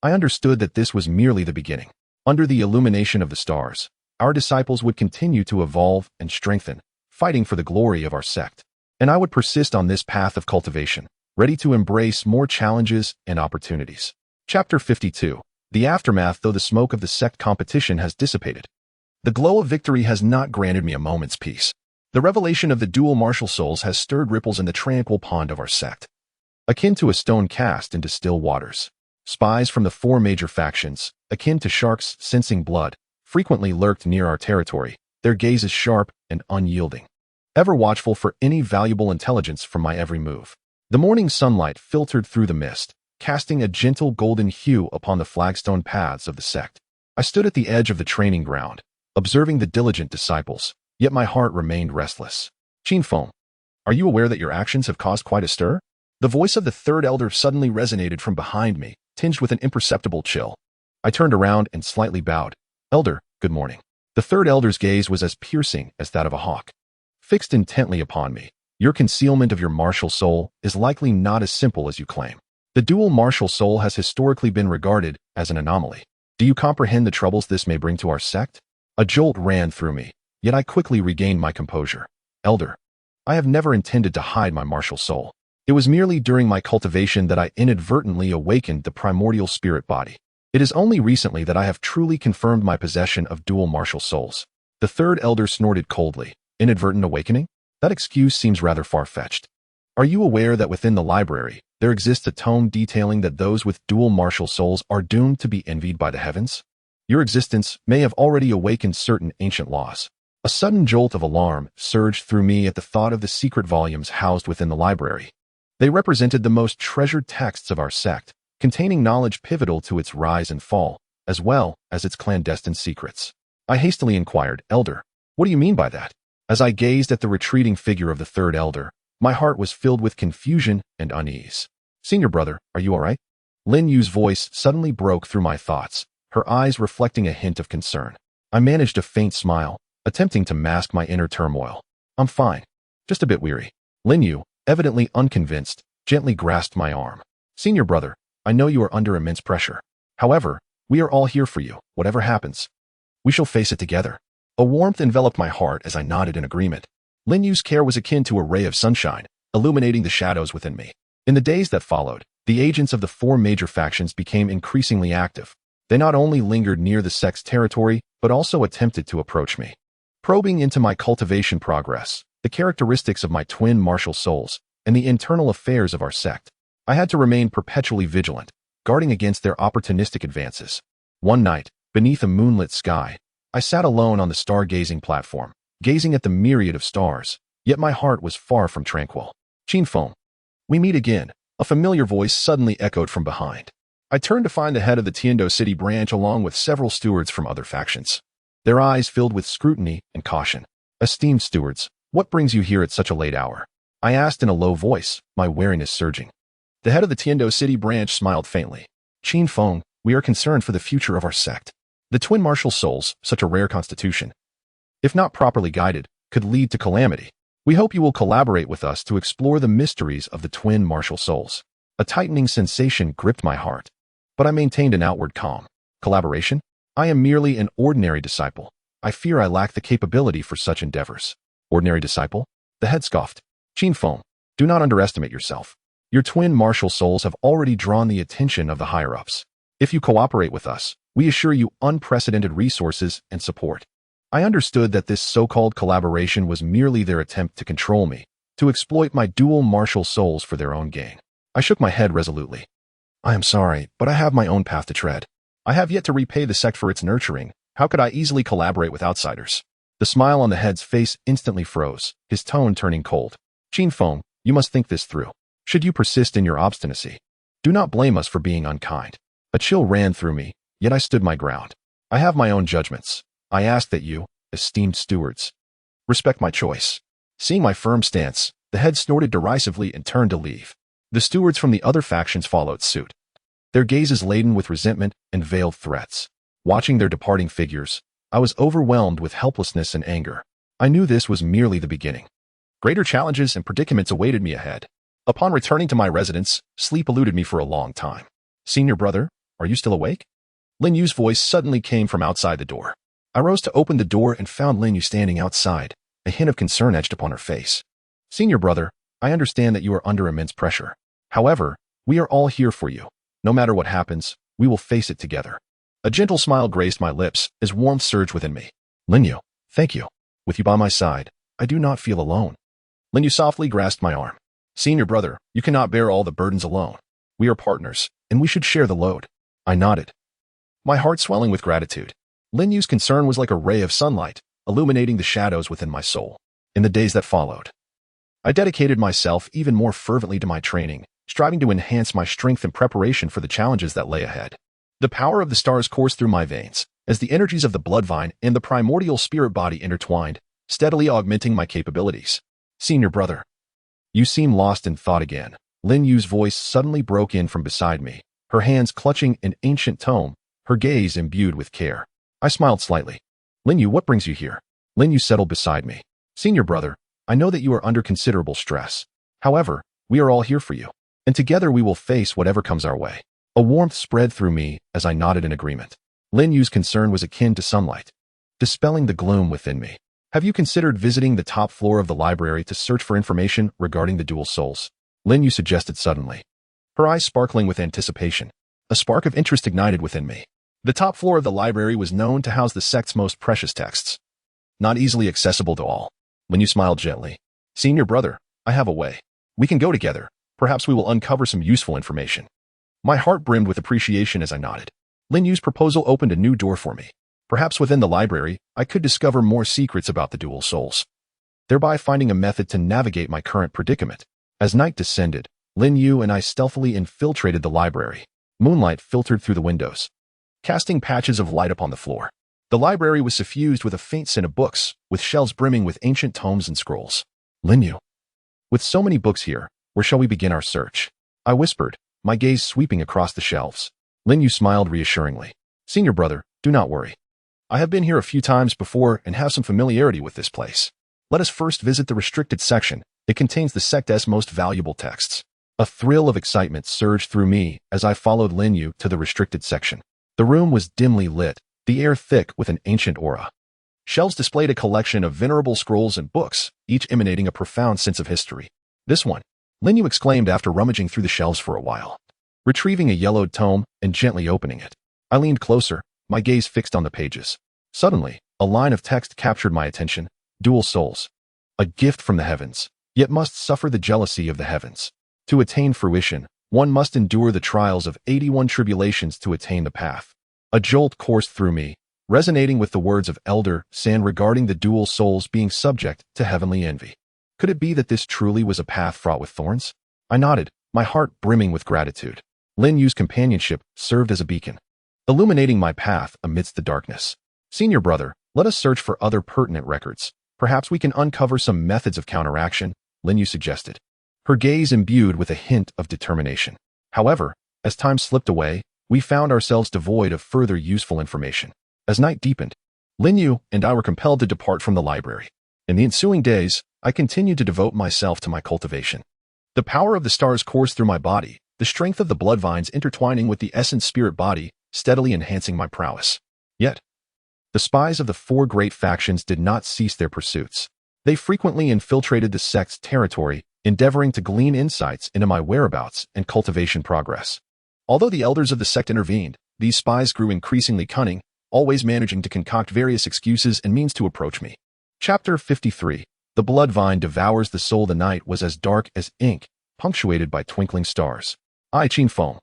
I understood that this was merely the beginning. Under the illumination of the stars, our disciples would continue to evolve and strengthen, fighting for the glory of our sect. And I would persist on this path of cultivation, ready to embrace more challenges and opportunities. Chapter 52. The aftermath. Though the smoke of the sect competition has dissipated, the glow of victory has not granted me a moment's peace. The revelation of the dual martial souls has stirred ripples in the tranquil pond of our sect, akin to a stone cast into still waters. Spies from the four major factions, akin to sharks sensing blood, frequently lurked near our territory, their gazes sharp and unyielding, ever watchful for any valuable intelligence from my every move. The morning sunlight filtered through the mist, casting a gentle golden hue upon the flagstone paths of the sect. I stood at the edge of the training ground, observing the diligent disciples, yet my heart remained restless. Qin Feng, are you aware that your actions have caused quite a stir? The voice of the third elder suddenly resonated from behind me, tinged with an imperceptible chill. I turned around and slightly bowed. Elder, good morning. The third elder's gaze was as piercing as that of a hawk, fixed intently upon me. Your concealment of your martial soul is likely not as simple as you claim. The dual martial soul has historically been regarded as an anomaly. Do you comprehend the troubles this may bring to our sect? A jolt ran through me, yet I quickly regained my composure. Elder, I have never intended to hide my martial soul. It was merely during my cultivation that I inadvertently awakened the primordial spirit body. It is only recently that I have truly confirmed my possession of dual martial souls. The third elder snorted coldly. Inadvertent awakening? That excuse seems rather far-fetched. Are you aware that within the library, there exists a tome detailing that those with dual martial souls are doomed to be envied by the heavens? Your existence may have already awakened certain ancient laws. A sudden jolt of alarm surged through me at the thought of the secret volumes housed within the library. They represented the most treasured texts of our sect, containing knowledge pivotal to its rise and fall, as well as its clandestine secrets. I hastily inquired, Elder, what do you mean by that? As I gazed at the retreating figure of the third elder, my heart was filled with confusion and unease. Senior brother, are you all right? Lin Yu's voice suddenly broke through my thoughts, her eyes reflecting a hint of concern. I managed a faint smile, attempting to mask my inner turmoil. I'm fine, just a bit weary. Lin Yu, evidently unconvinced, gently grasped my arm. Senior brother, I know you are under immense pressure. However, we are all here for you, whatever happens. We shall face it together. A warmth enveloped my heart as I nodded in agreement. Lin Yu's care was akin to a ray of sunshine, illuminating the shadows within me. In the days that followed, the agents of the four major factions became increasingly active. They not only lingered near the sect's territory, but also attempted to approach me. Probing into my cultivation progress, the characteristics of my twin martial souls, and the internal affairs of our sect, I had to remain perpetually vigilant, guarding against their opportunistic advances. One night, beneath a moonlit sky, I sat alone on the stargazing platform, gazing at the myriad of stars, yet my heart was far from tranquil. Qin Feng, we meet again, a familiar voice suddenly echoed from behind. I turned to find the head of the Tindo City branch along with several stewards from other factions. Their eyes filled with scrutiny and caution. Esteemed stewards, what brings you here at such a late hour? I asked in a low voice, my wariness surging. The head of the Tindo City branch smiled faintly. Qin Feng, we are concerned for the future of our sect. The twin martial souls, such a rare constitution, if not properly guided, could lead to calamity. We hope you will collaborate with us to explore the mysteries of the twin martial souls. A tightening sensation gripped my heart, but I maintained an outward calm. Collaboration? I am merely an ordinary disciple. I fear I lack the capability for such endeavors. Ordinary disciple? The head scoffed. Qin Feng, do not underestimate yourself. Your twin martial souls have already drawn the attention of the higher-ups. If you cooperate with us, we assure you unprecedented resources and support. I understood that this so-called collaboration was merely their attempt to control me, to exploit my dual martial souls for their own gain. I shook my head resolutely. I am sorry, but I have my own path to tread. I have yet to repay the sect for its nurturing. How could I easily collaborate with outsiders? The smile on the head's face instantly froze, his tone turning cold. Qin Feng, you must think this through. Should you persist in your obstinacy, do not blame us for being unkind. A chill ran through me, yet I stood my ground. I have my own judgments. I ask that you, esteemed stewards, respect my choice. Seeing my firm stance, the head snorted derisively and turned to leave. The stewards from the other factions followed suit, their gazes laden with resentment and veiled threats. Watching their departing figures, I was overwhelmed with helplessness and anger. I knew this was merely the beginning. Greater challenges and predicaments awaited me ahead. Upon returning to my residence, sleep eluded me for a long time. Senior brother, are you still awake? Lin Yu's voice suddenly came from outside the door. I rose to open the door and found Lin Yu standing outside, a hint of concern etched upon her face. Senior brother, I understand that you are under immense pressure. However, we are all here for you. No matter what happens, we will face it together. A gentle smile graced my lips as warmth surged within me. Lin Yu, thank you. With you by my side, I do not feel alone. Lin Yu softly grasped my arm. Senior brother, you cannot bear all the burdens alone. We are partners, and we should share the load. I nodded, my heart swelling with gratitude. Lin Yu's concern was like a ray of sunlight, illuminating the shadows within my soul. In the days that followed, I dedicated myself even more fervently to my training, striving to enhance my strength in preparation for the challenges that lay ahead. The power of the stars coursed through my veins, as the energies of the Bloodvine and the Primordial Spirit body intertwined, steadily augmenting my capabilities. Senior brother, you seem lost in thought again. Lin Yu's voice suddenly broke in from beside me, her hands clutching an ancient tome, her gaze imbued with care. I smiled slightly. Lin Yu, what brings you here? Lin Yu settled beside me. Senior brother, I know that you are under considerable stress. However, we are all here for you, and together we will face whatever comes our way. A warmth spread through me as I nodded in agreement. Lin Yu's concern was akin to sunlight, dispelling the gloom within me. Have you considered visiting the top floor of the library to search for information regarding the dual souls? Lin Yu suggested suddenly, her eyes sparkling with anticipation. A spark of interest ignited within me. The top floor of the library was known to house the sect's most precious texts, not easily accessible to all. Lin Yu smiled gently. Senior brother, I have a way. We can go together. Perhaps we will uncover some useful information. My heart brimmed with appreciation as I nodded. Lin Yu's proposal opened a new door for me. Perhaps within the library, I could discover more secrets about the dual souls, thereby finding a method to navigate my current predicament. As night descended, Lin Yu and I stealthily infiltrated the library. Moonlight filtered through the windows, casting patches of light upon the floor. The library was suffused with a faint scent of books, with shelves brimming with ancient tomes and scrolls. Lin Yu, with so many books here, where shall we begin our search? I whispered, my gaze sweeping across the shelves. Lin Yu smiled reassuringly. Senior brother, do not worry. I have been here a few times before and have some familiarity with this place. Let us first visit the restricted section. It contains the sect's most valuable texts. A thrill of excitement surged through me as I followed Lin Yu to the restricted section. The room was dimly lit, the air thick with an ancient aura. Shelves displayed a collection of venerable scrolls and books, each emanating a profound sense of history. This one, Lin Yu exclaimed after rummaging through the shelves for a while, retrieving a yellowed tome and gently opening it. I leaned closer, my gaze fixed on the pages. Suddenly, a line of text captured my attention. Dual souls, a gift from the heavens, yet must suffer the jealousy of the heavens. To attain fruition, one must endure the trials of 81 tribulations to attain the path. A jolt coursed through me, resonating with the words of Elder San regarding the dual souls being subject to heavenly envy. Could it be that this truly was a path fraught with thorns? I nodded, my heart brimming with gratitude. Lin Yu's companionship served as a beacon, illuminating my path amidst the darkness. Senior brother, let us search for other pertinent records. Perhaps we can uncover some methods of counteraction, Lin Yu suggested, her gaze imbued with a hint of determination. However, as time slipped away, we found ourselves devoid of further useful information. As night deepened, Lin Yu and I were compelled to depart from the library. In the ensuing days, I continued to devote myself to my cultivation. The power of the stars coursed through my body, the strength of the bloodvines intertwining with the essence spirit body, steadily enhancing my prowess. Yet, the spies of the four great factions did not cease their pursuits. They frequently infiltrated the sect's territory, endeavoring to glean insights into my whereabouts and cultivation progress. Although the elders of the sect intervened, These spies grew increasingly cunning, always managing to concoct various excuses and means to approach me. Chapter 53. The Bloodvine devours the soul. The night was as dark as ink, punctuated by twinkling stars. I, Qin Feng,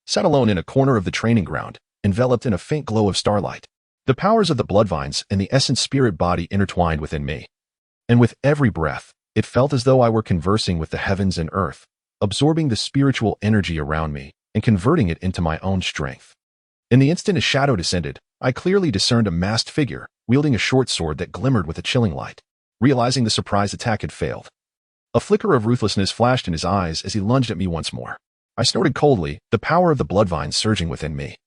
sat alone in a corner of the training ground, enveloped in a faint glow of starlight. The powers of the Bloodvines and the essence spirit body intertwined within me. And with every breath, it felt as though I were conversing with the heavens and earth, absorbing the spiritual energy around me and converting it into my own strength. In the instant a shadow descended, I clearly discerned a masked figure, wielding a short sword that glimmered with a chilling light. Realizing the surprise attack had failed, a flicker of ruthlessness flashed in his eyes as he lunged at me once more. I snorted coldly, the power of the Bloodvine surging within me,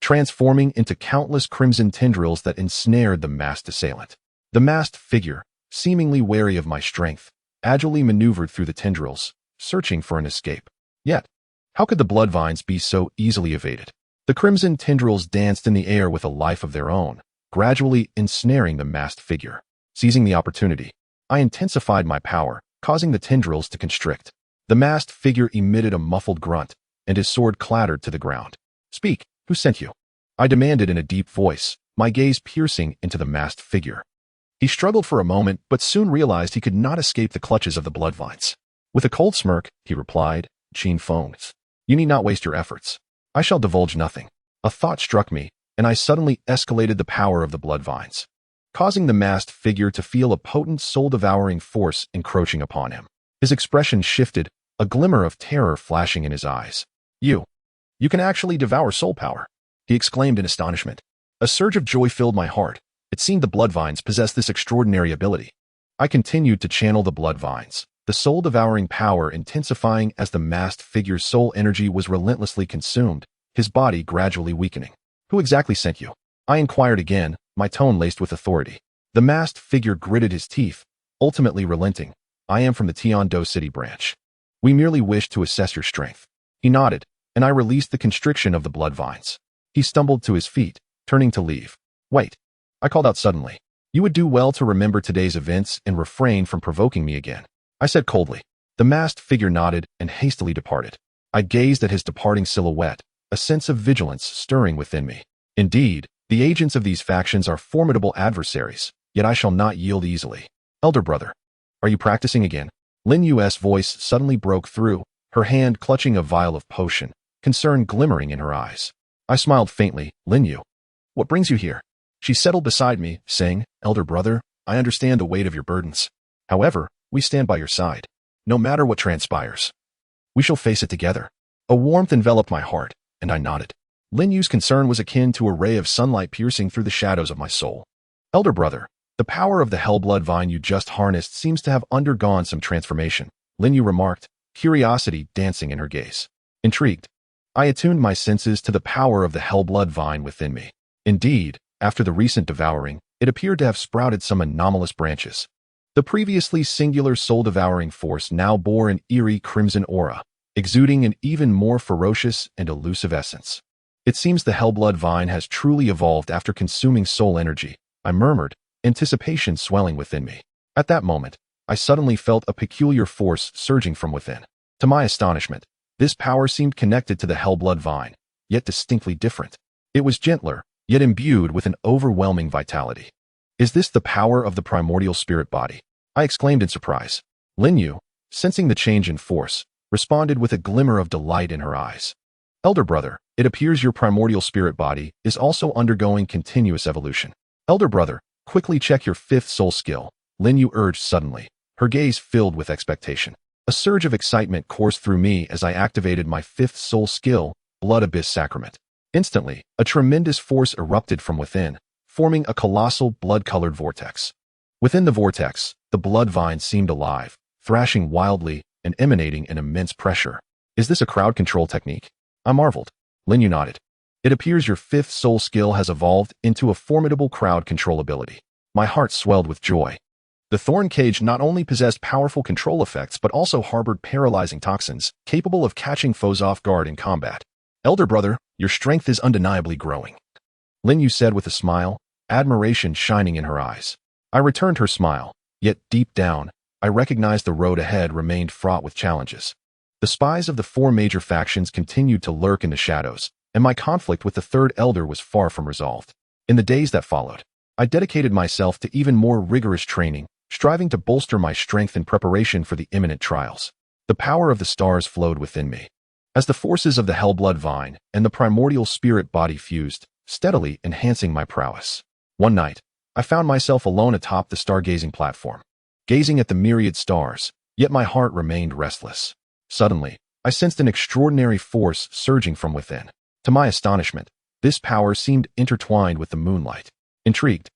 transforming into countless crimson tendrils that ensnared the masked assailant. The masked figure, seemingly wary of my strength, agilely maneuvered through the tendrils, searching for an escape. Yet, how could the Bloodvines be so easily evaded? The crimson tendrils danced in the air with a life of their own, gradually ensnaring the masked figure. Seizing the opportunity, I intensified my power, causing the tendrils to constrict. The masked figure emitted a muffled grunt, and his sword clattered to the ground. "Speak, who sent you?" I demanded in a deep voice, my gaze piercing into the masked figure. He struggled for a moment, but soon realized he could not escape the clutches of the Bloodvines. With a cold smirk, he replied, "Qin Feng, you need not waste your efforts. I shall divulge nothing." A thought struck me, and I suddenly escalated the power of the Bloodvines, causing the masked figure to feel a potent soul-devouring force encroaching upon him. His expression shifted, a glimmer of terror flashing in his eyes. You can actually devour soul power," he exclaimed in astonishment. A surge of joy filled my heart. It seemed the Bloodvines possessed this extraordinary ability. I continued to channel the Bloodvines, the soul-devouring power intensifying as the masked figure's soul energy was relentlessly consumed, his body gradually weakening. "Who exactly sent you?" I inquired again, my tone laced with authority. The masked figure gritted his teeth, ultimately relenting. "I am from the Tindo City branch. We merely wish to assess your strength." He nodded, and I released the constriction of the Bloodvines. He stumbled to his feet, turning to leave. "Wait," I called out suddenly. "You would do well to remember today's events and refrain from provoking me again," I said coldly. The masked figure nodded and hastily departed. I gazed at his departing silhouette, a sense of vigilance stirring within me. Indeed, the agents of these factions are formidable adversaries, yet I shall not yield easily. "Elder brother, are you practicing again?" Lin Yu's voice suddenly broke through, her hand clutching a vial of potion, concern glimmering in her eyes. I smiled faintly. "Lin Yu, what brings you here?" She settled beside me, saying, "Elder brother, I understand the weight of your burdens. However, we stand by your side. No matter what transpires, we shall face it together." A warmth enveloped my heart, and I nodded. Lin Yu's concern was akin to a ray of sunlight piercing through the shadows of my soul. "Elder brother, the power of the Hellblood Vine you just harnessed seems to have undergone some transformation," Lin Yu remarked, curiosity dancing in her gaze. Intrigued, I attuned my senses to the power of the Hellblood Vine within me. Indeed, after the recent devouring, it appeared to have sprouted some anomalous branches. The previously singular soul-devouring force now bore an eerie crimson aura, exuding an even more ferocious and elusive essence. "It seems the Hellblood Vine has truly evolved after consuming soul energy," I murmured, anticipation swelling within me. At that moment, I suddenly felt a peculiar force surging from within. To my astonishment, this power seemed connected to the Hellblood Vine, yet distinctly different. It was gentler, yet imbued with an overwhelming vitality. "Is this the power of the Primordial Spirit body?" I exclaimed in surprise. Lin Yu, sensing the change in force, responded with a glimmer of delight in her eyes. "Elder brother, it appears your Primordial Spirit body is also undergoing continuous evolution. Elder brother, quickly check your fifth soul skill," Lin Yu urged suddenly, her gaze filled with expectation. A surge of excitement coursed through me as I activated my fifth soul skill, Blood Abyss Sacrament. Instantly, a tremendous force erupted from within, forming a colossal blood-colored vortex. Within the vortex, the Bloodvine seemed alive, thrashing wildly and emanating an immense pressure. "Is this a crowd control technique?" I marveled. Lin Yu nodded. "It appears your fifth soul skill has evolved into a formidable crowd control ability." My heart swelled with joy. The Thorn Cage not only possessed powerful control effects but also harbored paralyzing toxins, capable of catching foes off guard in combat. "Elder brother, your strength is undeniably growing," Lin Yu said with a smile, admiration shining in her eyes. I returned her smile, yet deep down, I recognized the road ahead remained fraught with challenges. The spies of the four major factions continued to lurk in the shadows, and my conflict with the third elder was far from resolved. In the days that followed, I dedicated myself to even more rigorous training, striving to bolster my strength in preparation for the imminent trials. The power of the stars flowed within me, as the forces of the Hell Bloodvine and the Primordial Spirit body fused, steadily enhancing my prowess. One night, I found myself alone atop the stargazing platform, gazing at the myriad stars, yet my heart remained restless. Suddenly, I sensed an extraordinary force surging from within. To my astonishment, this power seemed intertwined with the moonlight. Intrigued,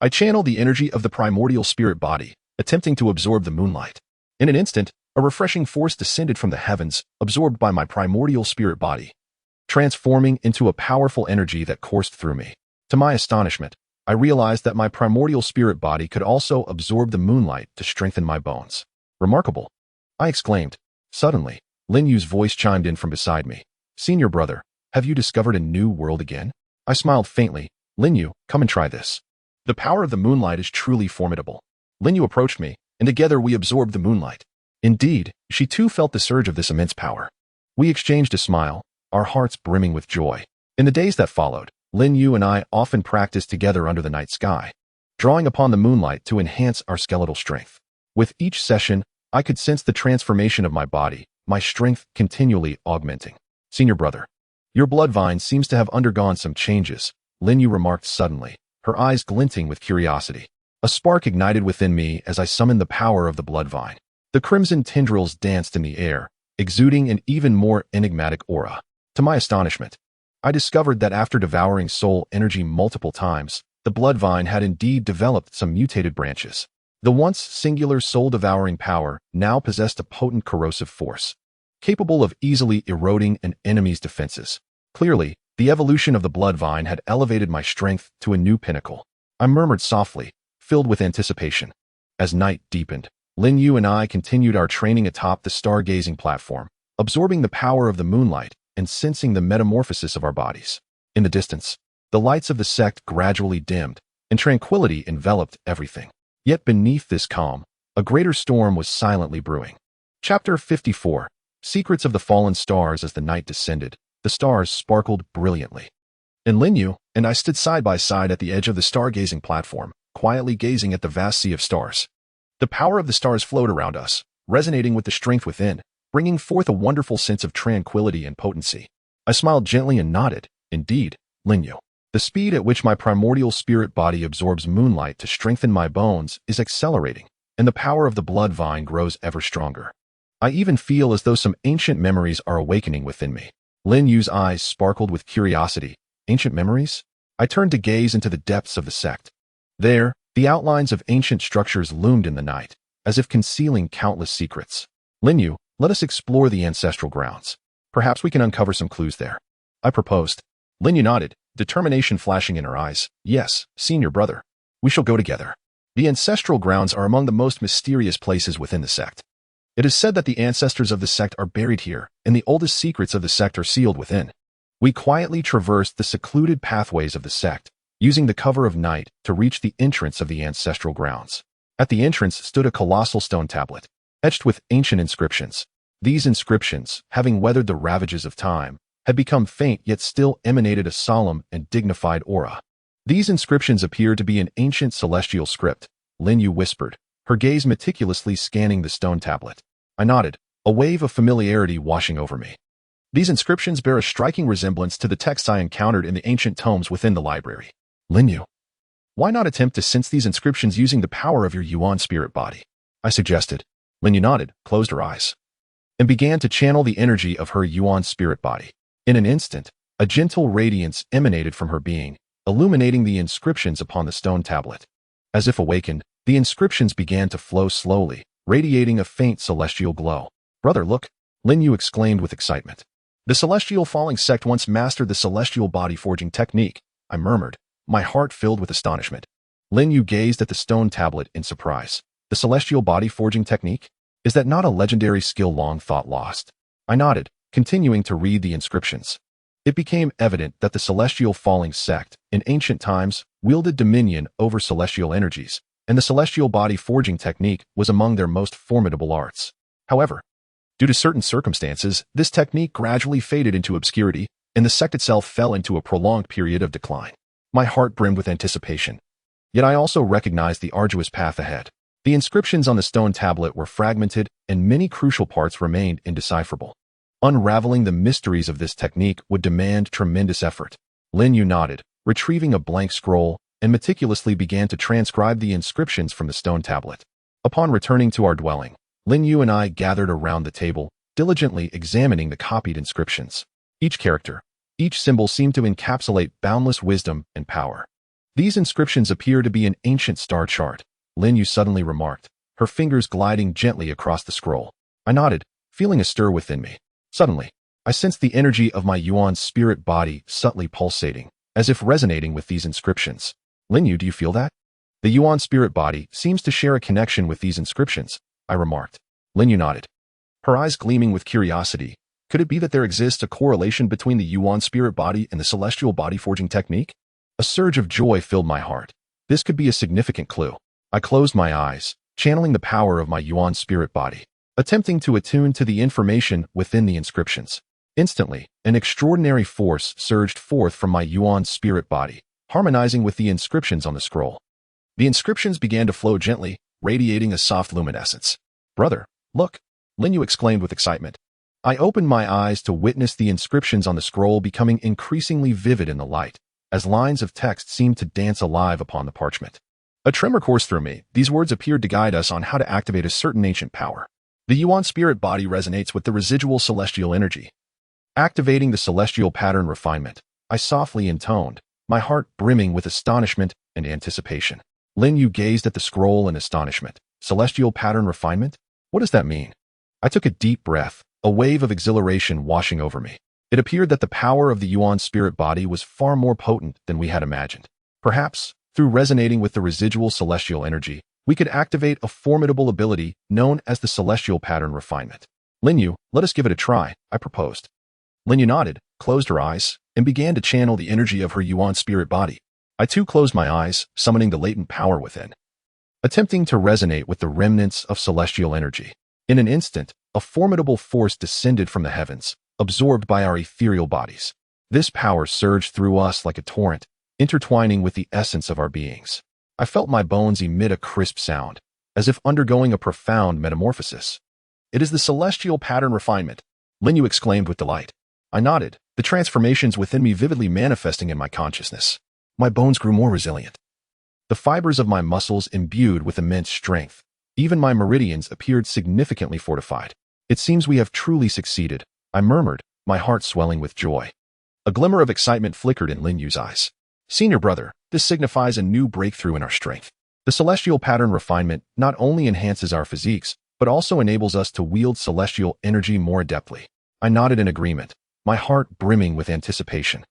I channeled the energy of the Primordial Spirit body, attempting to absorb the moonlight. In an instant, a refreshing force descended from the heavens, absorbed by my Primordial Spirit body, transforming into a powerful energy that coursed through me. To my astonishment, I realized that my Primordial Spirit body could also absorb the moonlight to strengthen my bones. Remarkable, I exclaimed. Suddenly, Lin Yu's voice chimed in from beside me. Senior brother, have you discovered a new world again? I smiled faintly. Lin Yu, come and try this. The power of the moonlight is truly formidable. Lin Yu approached me, and together we absorbed the moonlight. Indeed, she too felt the surge of this immense power. We exchanged a smile, our hearts brimming with joy. In the days that followed, Lin Yu and I often practiced together under the night sky, drawing upon the moonlight to enhance our skeletal strength. With each session, I could sense the transformation of my body, my strength continually augmenting. Senior brother, your bloodvine seems to have undergone some changes, Lin Yu remarked suddenly, her eyes glinting with curiosity. A spark ignited within me as I summoned the power of the bloodvine. The crimson tendrils danced in the air, exuding an even more enigmatic aura. To my astonishment, I discovered that after devouring soul energy multiple times, the bloodvine had indeed developed some mutated branches. The once singular soul-devouring power now possessed a potent corrosive force, capable of easily eroding an enemy's defenses. Clearly, the evolution of the bloodvine had elevated my strength to a new pinnacle. I murmured softly, filled with anticipation. As night deepened, Lin Yu and I continued our training atop the stargazing platform, absorbing the power of the moonlight and sensing the metamorphosis of our bodies. In the distance, the lights of the sect gradually dimmed, and tranquility enveloped everything. Yet beneath this calm, a greater storm was silently brewing. Chapter 54. Secrets of the Fallen Stars. As the night descended, the stars sparkled brilliantly. And Lin Yu and I stood side by side at the edge of the stargazing platform, quietly gazing at the vast sea of stars. The power of the stars flowed around us, resonating with the strength within, bringing forth a wonderful sense of tranquility and potency. I smiled gently and nodded. Indeed, Lin Yu, the speed at which my primordial spirit body absorbs moonlight to strengthen my bones is accelerating, and the power of the bloodvine grows ever stronger. I even feel as though some ancient memories are awakening within me. Lin Yu's eyes sparkled with curiosity. Ancient memories? I turned to gaze into the depths of the sect. There, the outlines of ancient structures loomed in the night, as if concealing countless secrets. Lin Yu, let us explore the ancestral grounds. Perhaps we can uncover some clues there, I proposed. Lin Yu nodded, determination flashing in her eyes. Yes, senior brother. We shall go together. The ancestral grounds are among the most mysterious places within the sect. It is said that the ancestors of the sect are buried here, and the oldest secrets of the sect are sealed within. We quietly traversed the secluded pathways of the sect, using the cover of night to reach the entrance of the ancestral grounds. At the entrance stood a colossal stone tablet, etched with ancient inscriptions. These inscriptions, having weathered the ravages of time, had become faint yet still emanated a solemn and dignified aura. These inscriptions appeared to be an ancient celestial script, Lin Yu whispered, her gaze meticulously scanning the stone tablet. I nodded, a wave of familiarity washing over me. These inscriptions bear a striking resemblance to the texts I encountered in the ancient tomes within the library. Lin Yu, why not attempt to sense these inscriptions using the power of your Yuan spirit body? I suggested. Lin Yu nodded, closed her eyes, and began to channel the energy of her Yuan spirit body. In an instant, a gentle radiance emanated from her being, illuminating the inscriptions upon the stone tablet. As if awakened, the inscriptions began to flow slowly, radiating a faint celestial glow. Brother, look, Lin Yu exclaimed with excitement. The celestial falling sect once mastered the celestial body forging technique, I murmured, my heart filled with astonishment. Lin Yu gazed at the stone tablet in surprise. The celestial body forging technique? Is that not a legendary skill long thought lost? I nodded, continuing to read the inscriptions. It became evident that the celestial falling sect, in ancient times, wielded dominion over celestial energies, and the celestial body forging technique was among their most formidable arts. However, due to certain circumstances, this technique gradually faded into obscurity, and the sect itself fell into a prolonged period of decline. My heart brimmed with anticipation. Yet I also recognized the arduous path ahead. The inscriptions on the stone tablet were fragmented, and many crucial parts remained indecipherable. Unraveling the mysteries of this technique would demand tremendous effort. Lin Yu nodded, retrieving a blank scroll, and meticulously began to transcribe the inscriptions from the stone tablet. Upon returning to our dwelling, Lin Yu and I gathered around the table, diligently examining the copied inscriptions. Each character, each symbol seemed to encapsulate boundless wisdom and power. These inscriptions appear to be an ancient star chart, Lin Yu suddenly remarked, her fingers gliding gently across the scroll. I nodded, feeling a stir within me. Suddenly, I sensed the energy of my Yuan spirit body subtly pulsating, as if resonating with these inscriptions. Lin Yu, do you feel that? The Yuan spirit body seems to share a connection with these inscriptions, I remarked. Lin Yu nodded, her eyes gleaming with curiosity. Could it be that there exists a correlation between the Yuan spirit body and the celestial body forging technique? A surge of joy filled my heart. This could be a significant clue. I closed my eyes, channeling the power of my Yuan spirit body, attempting to attune to the information within the inscriptions. Instantly, an extraordinary force surged forth from my Yuan spirit body, harmonizing with the inscriptions on the scroll. The inscriptions began to flow gently, radiating a soft luminescence. Brother, look! Lin Yu exclaimed with excitement. I opened my eyes to witness the inscriptions on the scroll becoming increasingly vivid in the light, as lines of text seemed to dance alive upon the parchment. A tremor coursed through me. These words appeared to guide us on how to activate a certain ancient power. The Yuan spirit body resonates with the residual celestial energy. Activating the celestial pattern refinement, I softly intoned, my heart brimming with astonishment and anticipation. Lin Yu gazed at the scroll in astonishment. Celestial pattern refinement? What does that mean? I took a deep breath, a wave of exhilaration washing over me. It appeared that the power of the Yuan spirit body was far more potent than we had imagined. Perhaps, through resonating with the residual celestial energy, we could activate a formidable ability known as the celestial pattern refinement. Lin Yu, let us give it a try, I proposed. Lin Yu nodded, closed her eyes, and began to channel the energy of her Yuan spirit body. I too closed my eyes, summoning the latent power within, attempting to resonate with the remnants of celestial energy. In an instant, a formidable force descended from the heavens, absorbed by our ethereal bodies. This power surged through us like a torrent, intertwining with the essence of our beings. I felt my bones emit a crisp sound, as if undergoing a profound metamorphosis. It is the celestial pattern refinement, Lin Yu exclaimed with delight. I nodded, the transformations within me vividly manifesting in my consciousness. My bones grew more resilient. The fibers of my muscles imbued with immense strength. Even my meridians appeared significantly fortified. It seems we have truly succeeded, I murmured, my heart swelling with joy. A glimmer of excitement flickered in Lin Yu's eyes. Senior brother, this signifies a new breakthrough in our strength. The celestial pattern refinement not only enhances our physiques, but also enables us to wield celestial energy more adeptly. I nodded in agreement, my heart brimming with anticipation.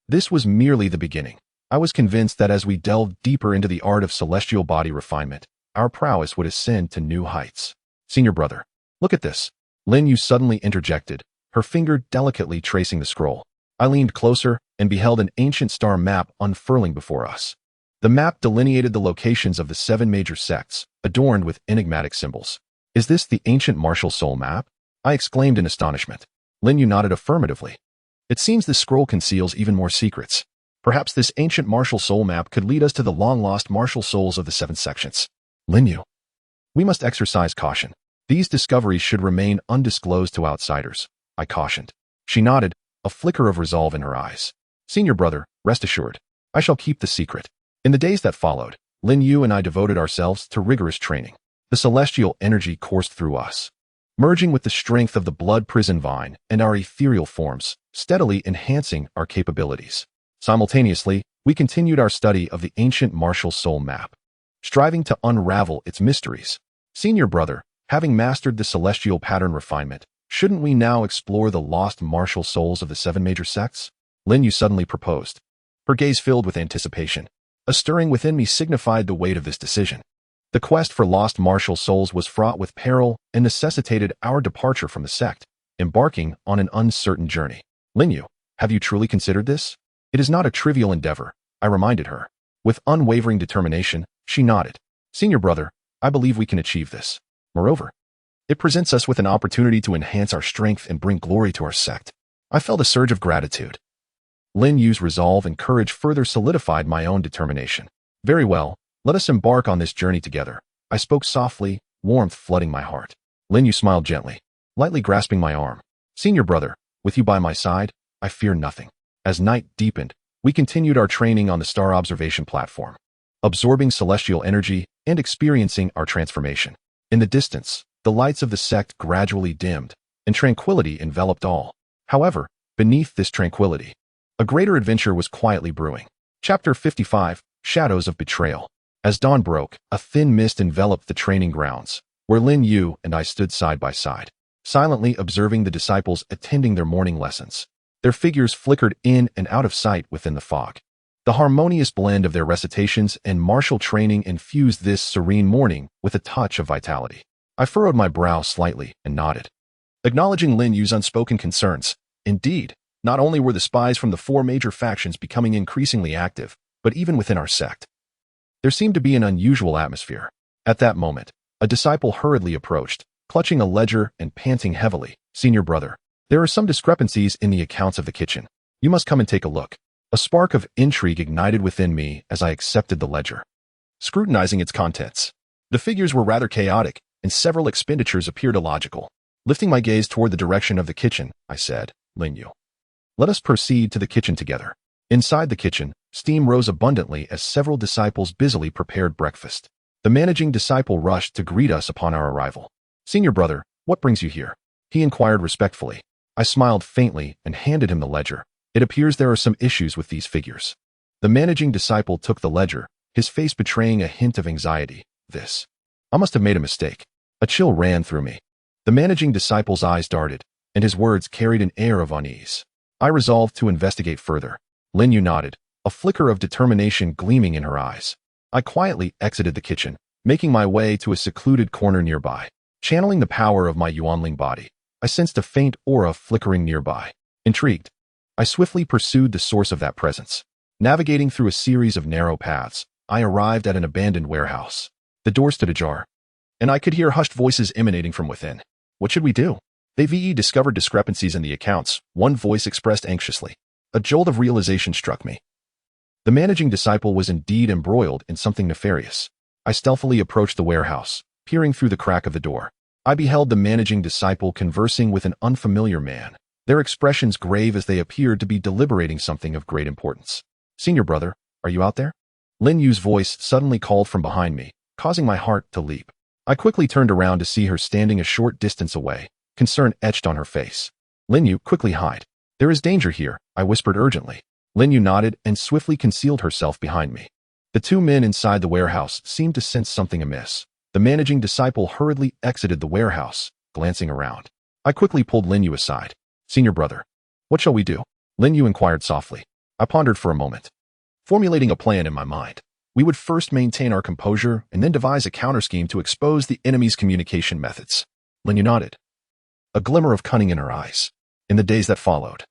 This was merely the beginning. I was convinced that as we delved deeper into the art of celestial body refinement, our prowess would ascend to new heights. Senior brother, look at this. Lin Yu suddenly interjected, her finger delicately tracing the scroll. I leaned closer and beheld an ancient star map unfurling before us. The map delineated the locations of the 7 major sects, adorned with enigmatic symbols. Is this the ancient martial soul map? I exclaimed in astonishment. Lin Yu nodded affirmatively. It seems this scroll conceals even more secrets. Perhaps this ancient martial soul map could lead us to the long-lost martial souls of the 7 sections. Lin Yu, we must exercise caution. These discoveries should remain undisclosed to outsiders, I cautioned. She nodded, a flicker of resolve in her eyes. Senior brother, rest assured, I shall keep the secret. In the days that followed, Lin Yu and I devoted ourselves to rigorous training. The celestial energy coursed through us, merging with the strength of the blood prison vine and our ethereal forms, steadily enhancing our capabilities. Simultaneously, we continued our study of the ancient martial soul map, striving to unravel its mysteries. Senior brother, having mastered the celestial pattern refinement, shouldn't we now explore the lost martial souls of the 7 major sects? Lin Yu suddenly proposed. Her gaze filled with anticipation. A stirring within me signified the weight of this decision. The quest for lost martial souls was fraught with peril and necessitated our departure from the sect, embarking on an uncertain journey. Lin Yu, have you truly considered this? It is not a trivial endeavor, I reminded her. With unwavering determination, she nodded. Senior brother, I believe we can achieve this. Moreover, it presents us with an opportunity to enhance our strength and bring glory to our sect. I felt a surge of gratitude. Lin Yu's resolve and courage further solidified my own determination. Very well, let us embark on this journey together. I spoke softly, warmth flooding my heart. Lin Yu smiled gently, lightly grasping my arm. Senior brother, with you by my side, I fear nothing. As night deepened, we continued our training on the star observation platform, absorbing celestial energy and experiencing our transformation. In the distance, the lights of the sect gradually dimmed, and tranquility enveloped all. However, beneath this tranquility, a greater adventure was quietly brewing. Chapter 55, Shadows of Betrayal. As dawn broke, a thin mist enveloped the training grounds, where Lin Yu and I stood side by side, silently observing the disciples attending their morning lessons. Their figures flickered in and out of sight within the fog. The harmonious blend of their recitations and martial training infused this serene morning with a touch of vitality. I furrowed my brow slightly and nodded, acknowledging Lin Yu's unspoken concerns. Indeed, not only were the spies from the four major factions becoming increasingly active, but even within our sect, there seemed to be an unusual atmosphere. At that moment, a disciple hurriedly approached, clutching a ledger and panting heavily. Senior brother, there are some discrepancies in the accounts of the kitchen. You must come and take a look. A spark of intrigue ignited within me as I accepted the ledger, scrutinizing its contents. The figures were rather chaotic, and several expenditures appeared illogical. Lifting my gaze toward the direction of the kitchen, I said, Lin Yu, let us proceed to the kitchen together. Inside the kitchen, steam rose abundantly as several disciples busily prepared breakfast. The managing disciple rushed to greet us upon our arrival. Senior brother, what brings you here? He inquired respectfully. I smiled faintly and handed him the ledger. It appears there are some issues with these figures. The managing disciple took the ledger, his face betraying a hint of anxiety. I must have made a mistake. A chill ran through me. The managing disciple's eyes darted, and his words carried an air of unease. I resolved to investigate further. Lin Yu nodded, a flicker of determination gleaming in her eyes. I quietly exited the kitchen, making my way to a secluded corner nearby. Channeling the power of my Yuanling body, I sensed a faint aura flickering nearby. Intrigued, I swiftly pursued the source of that presence. Navigating through a series of narrow paths, I arrived at an abandoned warehouse. The door stood ajar, and I could hear hushed voices emanating from within. What should we do? They discovered discrepancies in the accounts, one voice expressed anxiously. A jolt of realization struck me. The managing disciple was indeed embroiled in something nefarious. I stealthily approached the warehouse, peering through the crack of the door. I beheld the managing disciple conversing with an unfamiliar man, their expressions grave as they appeared to be deliberating something of great importance. Senior brother, are you out there? Lin Yu's voice suddenly called from behind me, causing my heart to leap. I quickly turned around to see her standing a short distance away, concern etched on her face. Lin Yu, quickly hide. There is danger here, I whispered urgently. Lin Yu nodded and swiftly concealed herself behind me. The two men inside the warehouse seemed to sense something amiss. The managing disciple hurriedly exited the warehouse, glancing around. I quickly pulled Lin Yu aside. Senior brother, what shall we do? Lin Yu inquired softly. I pondered for a moment, formulating a plan in my mind. We would first maintain our composure and then devise a counter-scheme to expose the enemy's communication methods. Lin Yu nodded, a glimmer of cunning in her eyes. In the days that followed,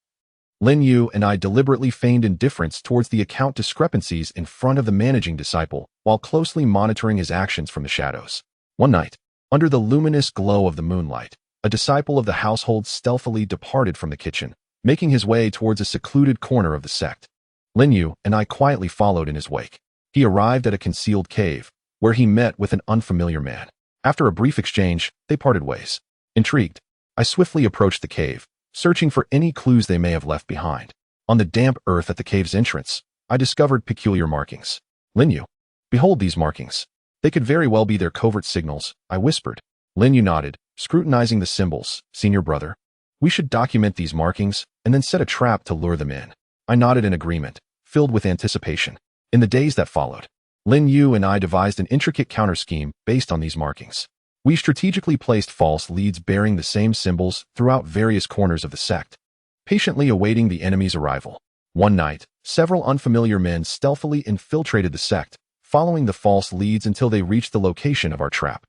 Lin Yu and I deliberately feigned indifference towards the account discrepancies in front of the managing disciple while closely monitoring his actions from the shadows. One night, under the luminous glow of the moonlight, a disciple of the household stealthily departed from the kitchen, making his way towards a secluded corner of the sect. Lin Yu and I quietly followed in his wake. He arrived at a concealed cave, where he met with an unfamiliar man. After a brief exchange, they parted ways. Intrigued, I swiftly approached the cave, searching for any clues they may have left behind. On the damp earth at the cave's entrance, I discovered peculiar markings. Lin Yu, behold these markings. They could very well be their covert signals, I whispered. Lin Yu nodded, scrutinizing the symbols. Senior brother, we should document these markings and then set a trap to lure them in. I nodded in agreement, filled with anticipation. In the days that followed, Lin Yu and I devised an intricate counter-scheme based on these markings. We strategically placed false leads bearing the same symbols throughout various corners of the sect, patiently awaiting the enemy's arrival. One night, several unfamiliar men stealthily infiltrated the sect, following the false leads until they reached the location of our trap.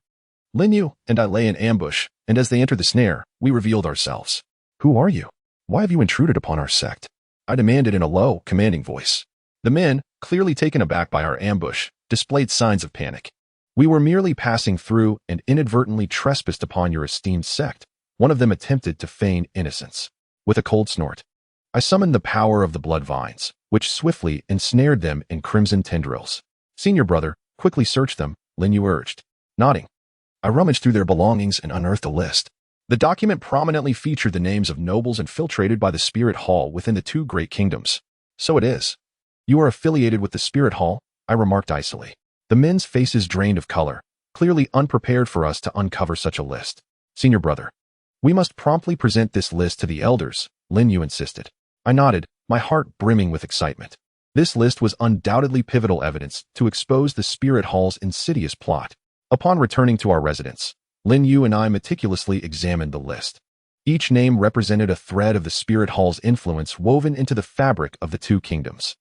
Lin Yu and I lay in ambush, and as they entered the snare, we revealed ourselves. Who are you? Why have you intruded upon our sect? I demanded in a low, commanding voice. The men, clearly taken aback by our ambush, displayed signs of panic. We were merely passing through and inadvertently trespassed upon your esteemed sect. One of them attempted to feign innocence. With a cold snort, I summoned the power of the Bloodvines, which swiftly ensnared them in crimson tendrils. Senior brother, quickly search them, Lin Yu urged. Nodding, I rummaged through their belongings and unearthed a list. The document prominently featured the names of nobles infiltrated by the Spirit Hall within the two great kingdoms. So it is. You are affiliated with the Spirit Hall, I remarked icily. The men's faces drained of color, clearly unprepared for us to uncover such a list. Senior brother, we must promptly present this list to the elders, Lin Yu insisted. I nodded, my heart brimming with excitement. This list was undoubtedly pivotal evidence to expose the Spirit Hall's insidious plot. Upon returning to our residence, Lin Yu and I meticulously examined the list. Each name represented a thread of the Spirit Hall's influence woven into the fabric of the two kingdoms.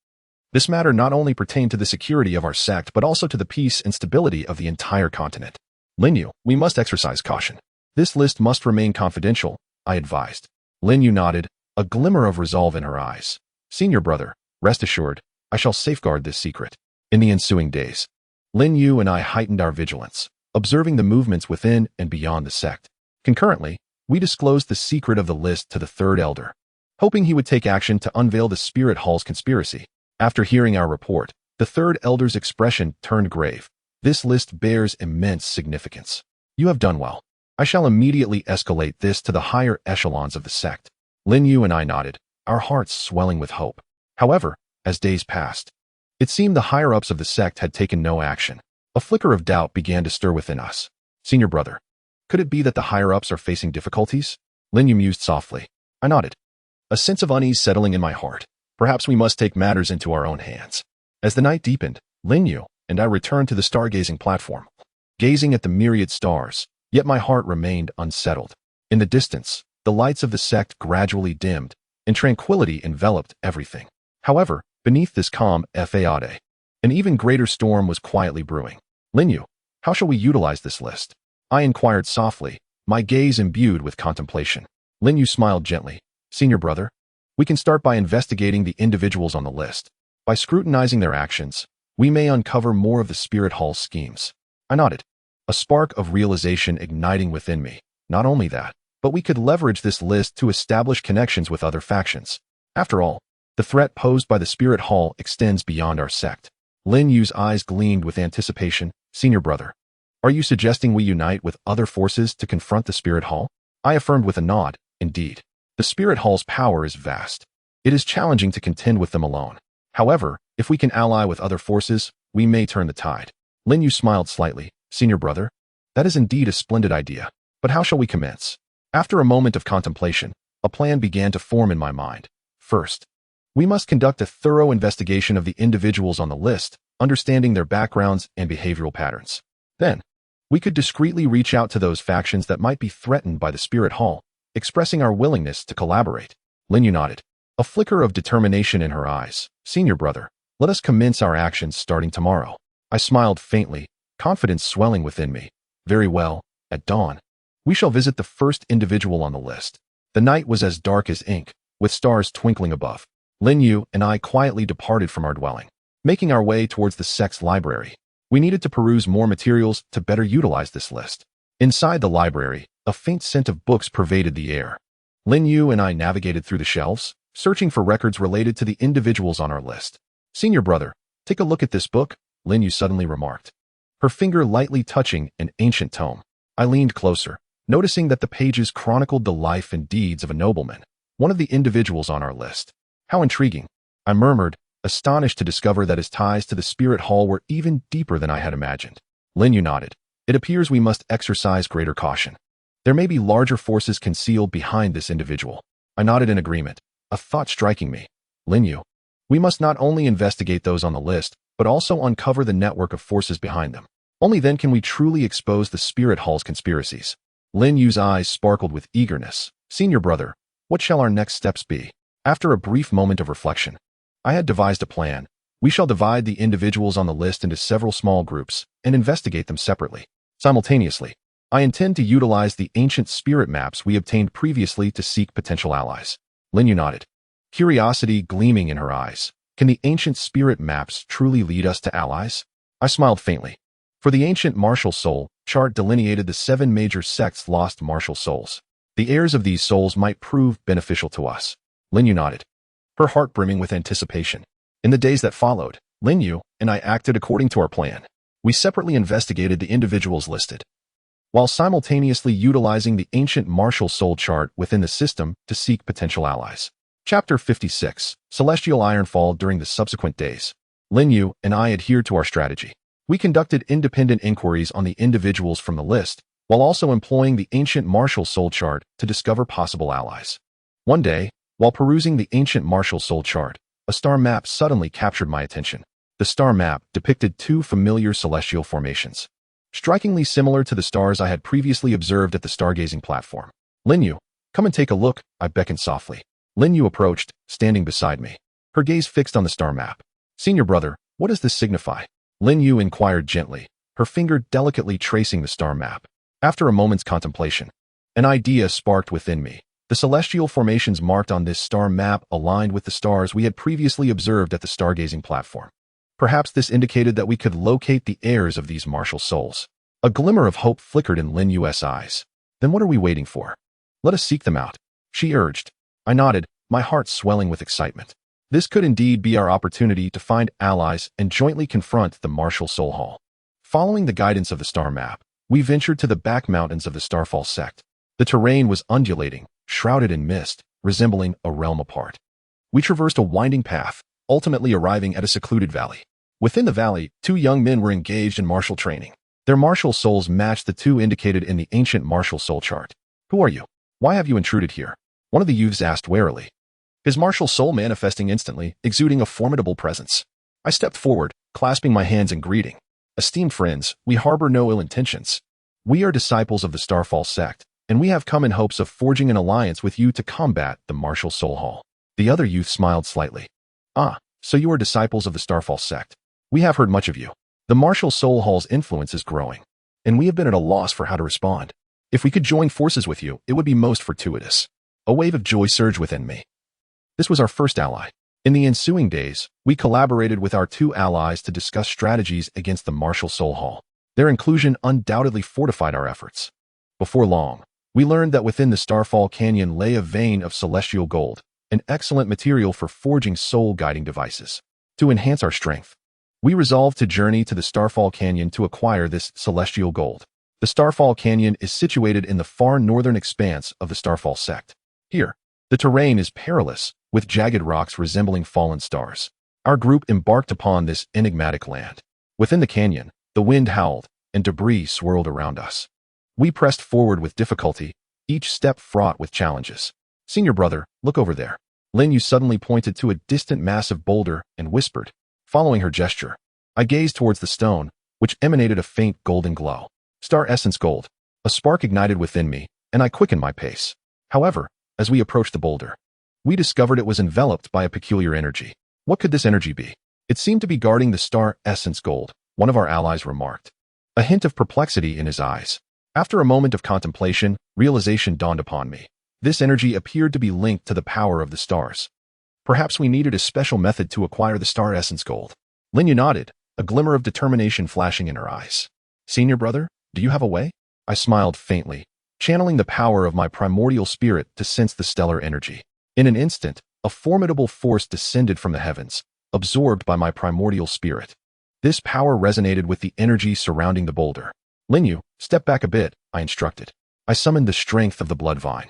This matter not only pertained to the security of our sect but also to the peace and stability of the entire continent. Lin Yu, we must exercise caution. This list must remain confidential, I advised. Lin Yu nodded, a glimmer of resolve in her eyes. Senior brother, rest assured, I shall safeguard this secret. In the ensuing days, Lin Yu and I heightened our vigilance, observing the movements within and beyond the sect. Concurrently, we disclosed the secret of the list to the third elder, hoping he would take action to unveil the Spirit Hall's conspiracy. After hearing our report, the third elder's expression turned grave. This list bears immense significance. You have done well. I shall immediately escalate this to the higher echelons of the sect. Lin Yu and I nodded, our hearts swelling with hope. However, as days passed, it seemed the higher-ups of the sect had taken no action. A flicker of doubt began to stir within us. Senior brother, could it be that the higher-ups are facing difficulties? Lin Yu mused softly. I nodded, a sense of unease settling in my heart. Perhaps we must take matters into our own hands. As the night deepened, Lin Yu and I returned to the stargazing platform, gazing at the myriad stars, yet my heart remained unsettled. In the distance, the lights of the sect gradually dimmed, and tranquility enveloped everything. However, beneath this calm fade, an even greater storm was quietly brewing. Lin Yu, how shall we utilize this list? I inquired softly, my gaze imbued with contemplation. Lin Yu smiled gently. Senior brother, we can start by investigating the individuals on the list. By scrutinizing their actions, we may uncover more of the Spirit Hall's schemes. I nodded, a spark of realization igniting within me. Not only that, but we could leverage this list to establish connections with other factions. After all, the threat posed by the Spirit Hall extends beyond our sect. Lin Yu's eyes gleamed with anticipation. Senior brother, are you suggesting we unite with other forces to confront the Spirit Hall? I affirmed with a nod. Indeed, the Spirit Hall's power is vast. It is challenging to contend with them alone. However, if we can ally with other forces, we may turn the tide. Lin Yu smiled slightly. Senior brother, that is indeed a splendid idea. But how shall we commence? After a moment of contemplation, a plan began to form in my mind. First, we must conduct a thorough investigation of the individuals on the list, understanding their backgrounds and behavioral patterns. Then, we could discreetly reach out to those factions that might be threatened by the Spirit Hall, expressing our willingness to collaborate. Lin Yu nodded, a flicker of determination in her eyes. Senior brother, let us commence our actions starting tomorrow. I smiled faintly, confidence swelling within me. Very well, at dawn, we shall visit the first individual on the list. The night was as dark as ink, with stars twinkling above. Lin Yu and I quietly departed from our dwelling, making our way towards the sect's library. We needed to peruse more materials to better utilize this list. Inside the library, a faint scent of books pervaded the air. Lin Yu and I navigated through the shelves, searching for records related to the individuals on our list. Senior brother, take a look at this book, Lin Yu suddenly remarked, her finger lightly touching an ancient tome. I leaned closer, noticing that the pages chronicled the life and deeds of a nobleman, one of the individuals on our list. How intriguing, I murmured, astonished to discover that his ties to the Spirit Hall were even deeper than I had imagined. Lin Yu nodded. It appears we must exercise greater caution. There may be larger forces concealed behind this individual. I nodded in agreement, a thought striking me. Lin Yu, we must not only investigate those on the list, but also uncover the network of forces behind them. Only then can we truly expose the Spirit Hall's conspiracies. Lin Yu's eyes sparkled with eagerness. Senior brother, what shall our next steps be? After a brief moment of reflection, I had devised a plan. We shall divide the individuals on the list into several small groups and investigate them separately. Simultaneously, I intend to utilize the ancient spirit maps we obtained previously to seek potential allies. Lin Yu nodded, curiosity gleaming in her eyes. Can the ancient spirit maps truly lead us to allies? I smiled faintly. For the ancient martial soul chart delineated the 7 major sects' lost martial souls. The heirs of these souls might prove beneficial to us. Lin Yu nodded. her heart brimming with anticipation. In the days that followed, Lin Yu and I acted according to our plan. We separately investigated the individuals listed, while simultaneously utilizing the ancient martial soul chart within the system to seek potential allies. Chapter 56, Celestial Ironfall. During the subsequent days, Lin Yu and I adhered to our strategy. We conducted independent inquiries on the individuals from the list, while also employing the ancient martial soul chart to discover possible allies. One day, while perusing the ancient martial soul chart, a star map suddenly captured my attention. The star map depicted two familiar celestial formations, strikingly similar to the stars I had previously observed at the stargazing platform. Lin Yu, come and take a look, I beckoned softly. Lin Yu approached, standing beside me, her gaze fixed on the star map. Senior brother, what does this signify? Lin Yu inquired gently, her finger delicately tracing the star map. After a moment's contemplation, an idea sparked within me. The celestial formations marked on this star map aligned with the stars we had previously observed at the stargazing platform. Perhaps this indicated that we could locate the heirs of these martial souls. A glimmer of hope flickered in Lin Yu's eyes. Then what are we waiting for? Let us seek them out, she urged. I nodded, my heart swelling with excitement. This could indeed be our opportunity to find allies and jointly confront the martial soul hall. Following the guidance of the star map, we ventured to the back mountains of the Starfall sect. The terrain was undulating, shrouded in mist, resembling a realm apart. We traversed a winding path, ultimately arriving at a secluded valley. Within the valley, two young men were engaged in martial training. Their martial souls matched the two indicated in the ancient martial soul chart. Who are you? Why have you intruded here? One of the youths asked warily, his martial soul manifesting instantly, exuding a formidable presence. I stepped forward, clasping my hands in greeting. Esteemed friends, we harbor no ill intentions. We are disciples of the Starfall sect, and we have come in hopes of forging an alliance with you to combat the martial soul hall. The other youth smiled slightly. Ah, so you are disciples of the Starfall sect. We have heard much of you. The martial soul hall's influence is growing, and we have been at a loss for how to respond. If we could join forces with you, it would be most fortuitous. A wave of joy surged within me. This was our first ally. In the ensuing days, we collaborated with our two allies to discuss strategies against the martial soul hall. Their inclusion undoubtedly fortified our efforts. Before long, we learned that within the Starfall Canyon lay a vein of celestial gold, an excellent material for forging soul-guiding devices. To enhance our strength, we resolved to journey to the Starfall Canyon to acquire this celestial gold. The Starfall Canyon is situated in the far northern expanse of the Starfall sect. Here, the terrain is perilous, with jagged rocks resembling fallen stars. Our group embarked upon this enigmatic land. Within the canyon, the wind howled, and debris swirled around us. We pressed forward with difficulty, each step fraught with challenges. Senior brother, look over there. Lin Yu suddenly pointed to a distant massive boulder and whispered. Following her gesture, I gazed towards the stone, which emanated a faint golden glow. Star essence gold. A spark ignited within me, and I quickened my pace. However, as we approached the boulder, we discovered it was enveloped by a peculiar energy. What could this energy be? It seemed to be guarding the star essence gold, one of our allies remarked. A hint of perplexity in his eyes. After a moment of contemplation, realization dawned upon me. This energy appeared to be linked to the power of the stars. Perhaps we needed a special method to acquire the star essence gold. Lin Yu nodded, a glimmer of determination flashing in her eyes. Senior brother, do you have a way? I smiled faintly, channeling the power of my primordial spirit to sense the stellar energy. In an instant, a formidable force descended from the heavens, absorbed by my primordial spirit. This power resonated with the energy surrounding the boulder. Lin Yu, step back a bit, I instructed. I summoned the strength of the Bloodvine,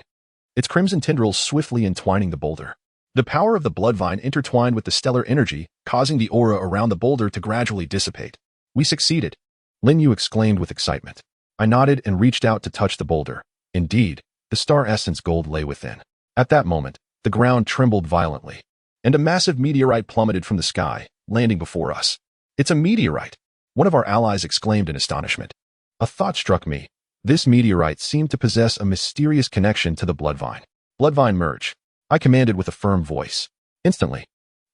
its crimson tendrils swiftly entwining the boulder. The power of the Bloodvine intertwined with the stellar energy, causing the aura around the boulder to gradually dissipate. We succeeded, Lin Yu exclaimed with excitement. I nodded and reached out to touch the boulder. Indeed, the star essence gold lay within. At that moment, the ground trembled violently, and a massive meteorite plummeted from the sky, landing before us. It's a meteorite, one of our allies exclaimed in astonishment. A thought struck me. This meteorite seemed to possess a mysterious connection to the Bloodvine. Bloodvine merge, I commanded with a firm voice. Instantly,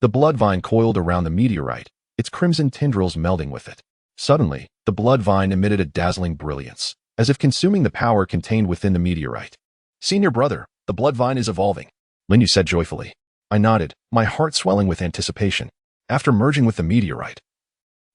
the Bloodvine coiled around the meteorite, its crimson tendrils melding with it. Suddenly, the Bloodvine emitted a dazzling brilliance, as if consuming the power contained within the meteorite. Senior brother, the Bloodvine is evolving, Lin Yu said joyfully. I nodded, my heart swelling with anticipation. After merging with the meteorite,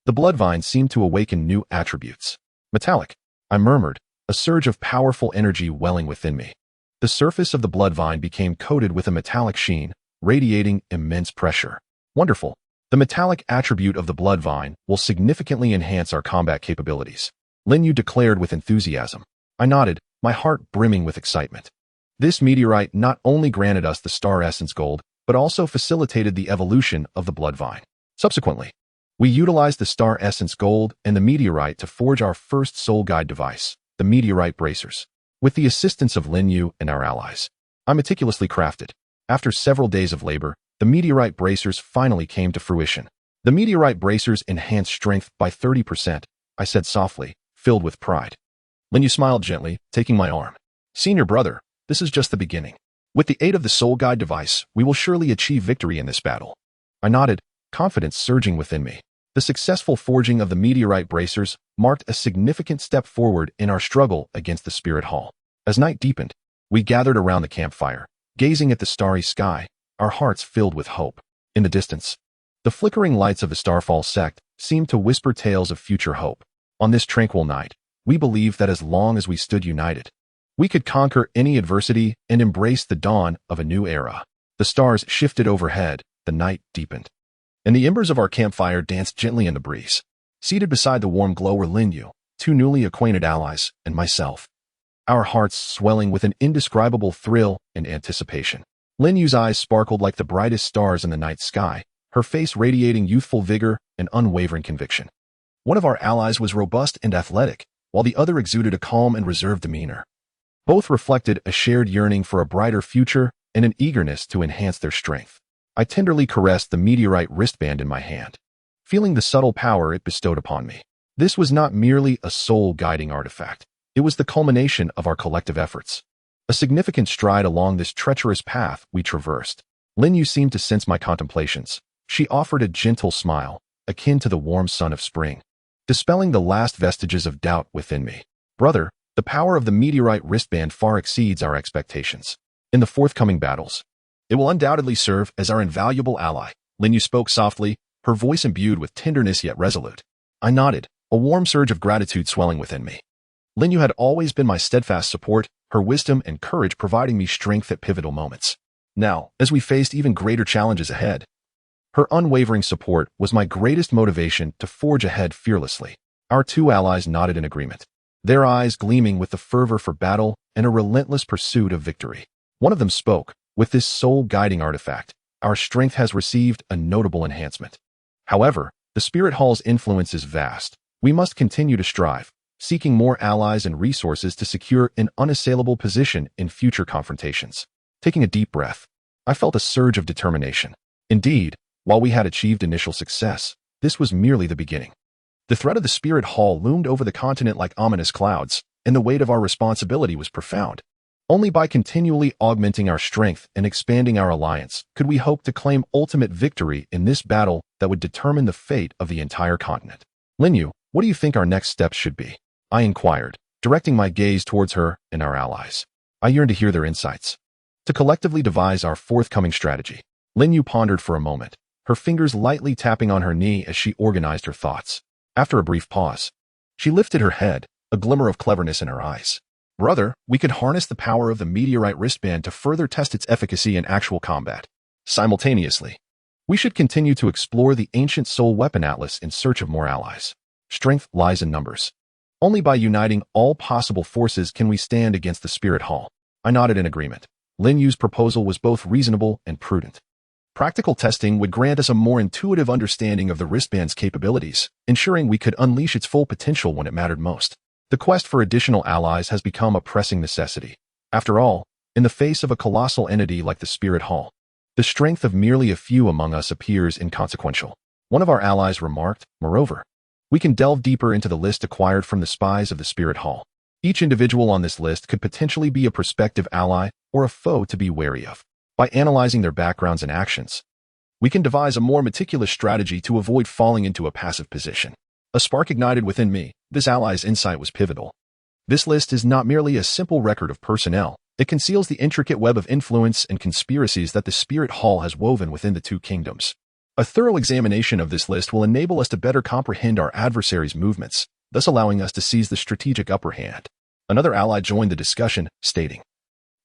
the Bloodvine seemed to awaken new attributes. Metallic, I murmured, a surge of powerful energy welling within me. The surface of the Bloodvine became coated with a metallic sheen, radiating immense pressure. Wonderful. The metallic attribute of the Bloodvine will significantly enhance our combat capabilities, Lin Yu declared with enthusiasm. I nodded, my heart brimming with excitement. This meteorite not only granted us the Star Essence Gold, but also facilitated the evolution of the Bloodvine. Subsequently, we utilized the Star Essence Gold and the meteorite to forge our first soul guide device, the meteorite bracers. With the assistance of Lin Yu and our allies, I meticulously crafted. After several days of labor, the meteorite bracers finally came to fruition. The meteorite bracers enhanced strength by 30%, I said softly, filled with pride. Lin Yu smiled gently, taking my arm. Senior brother, this is just the beginning. With the aid of the soul guide device, we will surely achieve victory in this battle. I nodded, confidence surging within me. The successful forging of the meteorite bracers marked a significant step forward in our struggle against the Spirit Hall. As night deepened, we gathered around the campfire, gazing at the starry sky, our hearts filled with hope. In the distance, the flickering lights of the Starfall Sect seemed to whisper tales of future hope. On this tranquil night, we believed that as long as we stood united, we could conquer any adversity and embrace the dawn of a new era. The stars shifted overhead, the night deepened, and the embers of our campfire danced gently in the breeze. Seated beside the warm glow were Lin Yu, two newly acquainted allies, and myself, our hearts swelling with an indescribable thrill and anticipation. Lin Yu's eyes sparkled like the brightest stars in the night sky, her face radiating youthful vigor and unwavering conviction. One of our allies was robust and athletic, while the other exuded a calm and reserved demeanor. Both reflected a shared yearning for a brighter future and an eagerness to enhance their strength. I tenderly caressed the meteorite wristband in my hand, feeling the subtle power it bestowed upon me. This was not merely a soul-guiding artifact. It was the culmination of our collective efforts. A significant stride along this treacherous path we traversed. Lin Yu seemed to sense my contemplations. She offered a gentle smile, akin to the warm sun of spring, dispelling the last vestiges of doubt within me. Brother, the power of the meteorite wristband far exceeds our expectations. In the forthcoming battles, it will undoubtedly serve as our invaluable ally. Lin Yu spoke softly, her voice imbued with tenderness yet resolute. I nodded, a warm surge of gratitude swelling within me. Lin Yu had always been my steadfast support, her wisdom and courage providing me strength at pivotal moments. Now, as we faced even greater challenges ahead, her unwavering support was my greatest motivation to forge ahead fearlessly. Our two allies nodded in agreement, their eyes gleaming with the fervor for battle and a relentless pursuit of victory. One of them spoke, with this soul-guiding artifact, our strength has received a notable enhancement. However, the Spirit Hall's influence is vast. We must continue to strive, seeking more allies and resources to secure an unassailable position in future confrontations. Taking a deep breath, I felt a surge of determination. Indeed, while we had achieved initial success, this was merely the beginning. The threat of the Spirit Hall loomed over the continent like ominous clouds, and the weight of our responsibility was profound. Only by continually augmenting our strength and expanding our alliance could we hope to claim ultimate victory in this battle that would determine the fate of the entire continent. Lin Yu, what do you think our next steps should be? I inquired, directing my gaze towards her and our allies. I yearned to hear their insights. To collectively devise our forthcoming strategy. Lin Yu pondered for a moment, her fingers lightly tapping on her knee as she organized her thoughts. After a brief pause, she lifted her head, a glimmer of cleverness in her eyes. Brother, we could harness the power of the meteorite wristband to further test its efficacy in actual combat. Simultaneously, we should continue to explore the ancient soul weapon atlas in search of more allies. Strength lies in numbers. Only by uniting all possible forces can we stand against the Spirit Hall. I nodded in agreement. Lin Yu's proposal was both reasonable and prudent. Practical testing would grant us a more intuitive understanding of the wristband's capabilities, ensuring we could unleash its full potential when it mattered most. The quest for additional allies has become a pressing necessity. After all, in the face of a colossal entity like the Spirit Hall, the strength of merely a few among us appears inconsequential. One of our allies remarked, moreover, we can delve deeper into the list acquired from the spies of the Spirit Hall. Each individual on this list could potentially be a prospective ally or a foe to be wary of. By analyzing their backgrounds and actions, we can devise a more meticulous strategy to avoid falling into a passive position. A spark ignited within me. This ally's insight was pivotal. This list is not merely a simple record of personnel. It conceals the intricate web of influence and conspiracies that the Spirit Hall has woven within the two kingdoms. A thorough examination of this list will enable us to better comprehend our adversary's movements, thus allowing us to seize the strategic upper hand. Another ally joined the discussion, stating,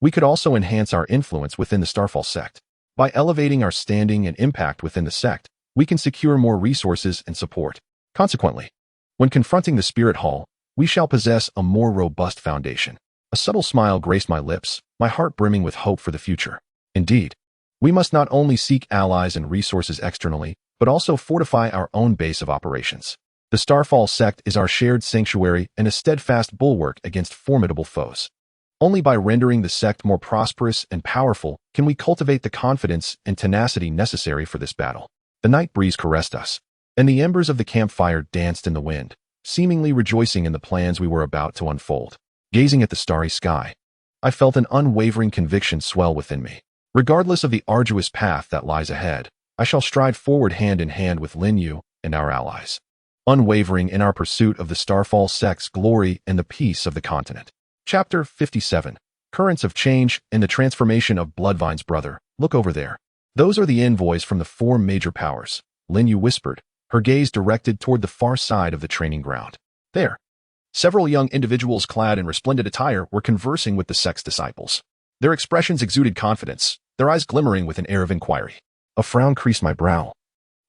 we could also enhance our influence within the Starfall Sect. By elevating our standing and impact within the sect, we can secure more resources and support. Consequently, when confronting the Spirit Hall, we shall possess a more robust foundation. A subtle smile graced my lips, my heart brimming with hope for the future. Indeed, we must not only seek allies and resources externally, but also fortify our own base of operations. The Starfall Sect is our shared sanctuary and a steadfast bulwark against formidable foes. Only by rendering the sect more prosperous and powerful can we cultivate the confidence and tenacity necessary for this battle. The night breeze caressed us, and the embers of the campfire danced in the wind, seemingly rejoicing in the plans we were about to unfold. Gazing at the starry sky, I felt an unwavering conviction swell within me. Regardless of the arduous path that lies ahead, I shall stride forward hand in hand with Lin Yu and our allies, unwavering in our pursuit of the Starfall Sect's glory and the peace of the continent. Chapter 57. Currents of Change and the Transformation of Bloodvine's Brother. Look over there. Those are the envoys from the 4 major powers, Lin Yu whispered, her gaze directed toward the far side of the training ground. There, several young individuals clad in resplendent attire were conversing with the sect's disciples. Their expressions exuded confidence, their eyes glimmering with an air of inquiry. A frown creased my brow,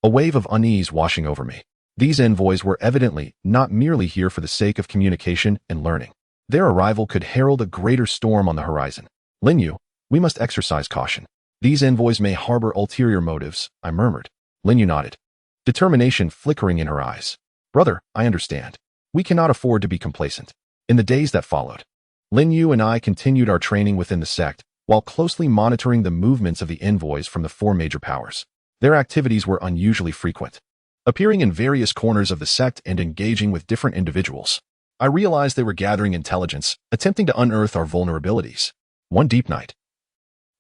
a wave of unease washing over me. These envoys were evidently not merely here for the sake of communication and learning. Their arrival could herald a greater storm on the horizon. Lin Yu, we must exercise caution. These envoys may harbor ulterior motives, I murmured. Lin Yu nodded, determination flickering in her eyes. Brother, I understand. We cannot afford to be complacent. In the days that followed, Lin Yu and I continued our training within the sect, while closely monitoring the movements of the envoys from the 4 major powers. Their activities were unusually frequent, appearing in various corners of the sect and engaging with different individuals. I realized they were gathering intelligence, attempting to unearth our vulnerabilities. One deep night,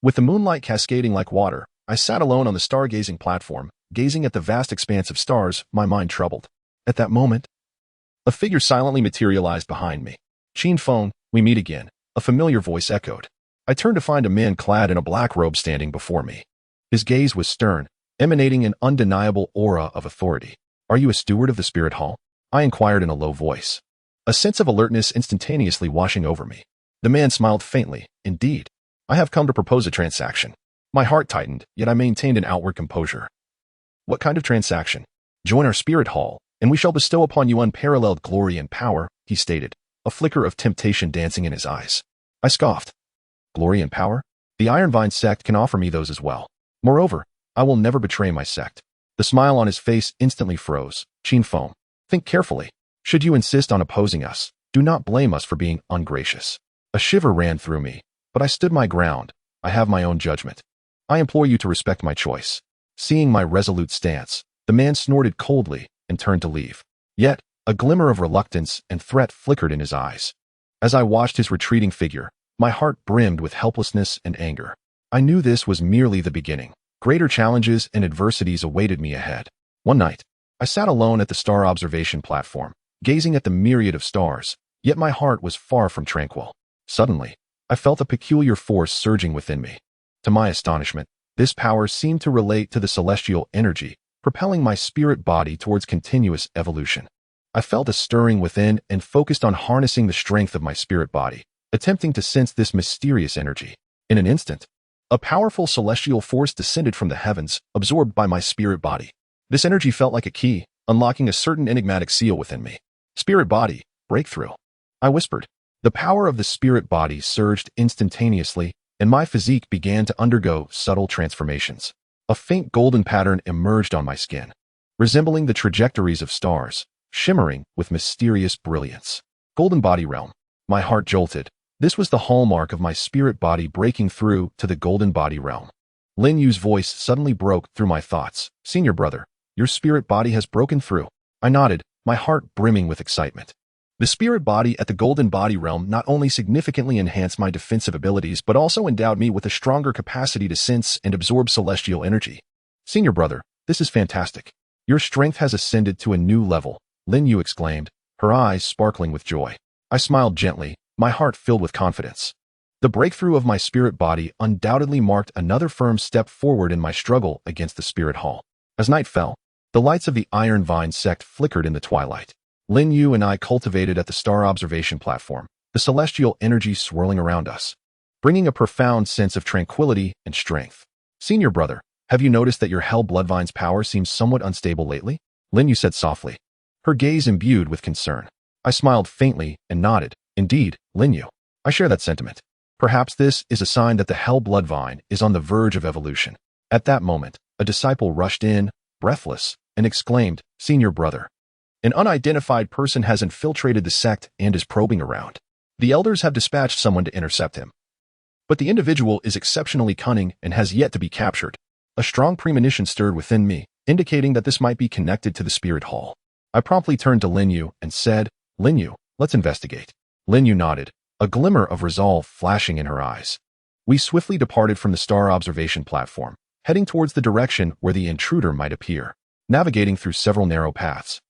with the moonlight cascading like water, I sat alone on the stargazing platform, gazing at the vast expanse of stars, my mind troubled. At that moment, a figure silently materialized behind me. Qin Feng, we meet again, a familiar voice echoed. I turned to find a man clad in a black robe standing before me. His gaze was stern, emanating an undeniable aura of authority. Are you a steward of the Spirit Hall? I inquired in a low voice, a sense of alertness instantaneously washing over me. The man smiled faintly. Indeed, I have come to propose a transaction. My heart tightened, yet I maintained an outward composure. What kind of transaction? Join our Spirit Hall, and we shall bestow upon you unparalleled glory and power, he stated, a flicker of temptation dancing in his eyes. I scoffed. Glory and power? The Ironvine Sect can offer me those as well. Moreover, I will never betray my sect. The smile on his face instantly froze. Qin Feng, think carefully. Should you insist on opposing us, do not blame us for being ungracious. A shiver ran through me, but I stood my ground. I have my own judgment. I implore you to respect my choice. Seeing my resolute stance, the man snorted coldly and turned to leave. Yet, a glimmer of reluctance and threat flickered in his eyes. As I watched his retreating figure, my heart brimmed with helplessness and anger. I knew this was merely the beginning. Greater challenges and adversities awaited me ahead. One night, I sat alone at the star observation platform, gazing at the myriad of stars, yet my heart was far from tranquil. Suddenly, I felt a peculiar force surging within me. To my astonishment, this power seemed to relate to the celestial energy, propelling my spirit body towards continuous evolution. I felt a stirring within and focused on harnessing the strength of my spirit body, attempting to sense this mysterious energy. In an instant, a powerful celestial force descended from the heavens, absorbed by my spirit body. This energy felt like a key, unlocking a certain enigmatic seal within me. Spirit body, breakthrough. I whispered. The power of the spirit body surged instantaneously, and my physique began to undergo subtle transformations. A faint golden pattern emerged on my skin, resembling the trajectories of stars, shimmering with mysterious brilliance. Golden body realm. My heart jolted. This was the hallmark of my spirit body breaking through to the golden body realm. Lin Yu's voice suddenly broke through my thoughts. Senior brother, your spirit body has broken through. I nodded, my heart brimming with excitement. The spirit body at the golden body realm not only significantly enhanced my defensive abilities, but also endowed me with a stronger capacity to sense and absorb celestial energy. Senior brother, this is fantastic. Your strength has ascended to a new level, Lin Yu exclaimed, her eyes sparkling with joy. I smiled gently, my heart filled with confidence. The breakthrough of my spirit body undoubtedly marked another firm step forward in my struggle against the Spirit Hall. As night fell, the lights of the Ironvine Sect flickered in the twilight. Lin Yu and I cultivated at the star observation platform, the celestial energy swirling around us, bringing a profound sense of tranquility and strength. Senior brother, have you noticed that your Hell Bloodvine's power seems somewhat unstable lately? Lin Yu said softly, her gaze imbued with concern. I smiled faintly and nodded. Indeed, Lin Yu. I share that sentiment. Perhaps this is a sign that the Hell Bloodvine is on the verge of evolution. At that moment, a disciple rushed in, breathless, and exclaimed, Senior brother. An unidentified person has infiltrated the sect and is probing around. The elders have dispatched someone to intercept him. But the individual is exceptionally cunning and has yet to be captured. A strong premonition stirred within me, indicating that this might be connected to the spirit hall. I promptly turned to Lin Yu and said, Lin Yu, let's investigate. Lin Yu nodded, a glimmer of resolve flashing in her eyes. We swiftly departed from the star observation platform, heading towards the direction where the intruder might appear, navigating through several narrow paths.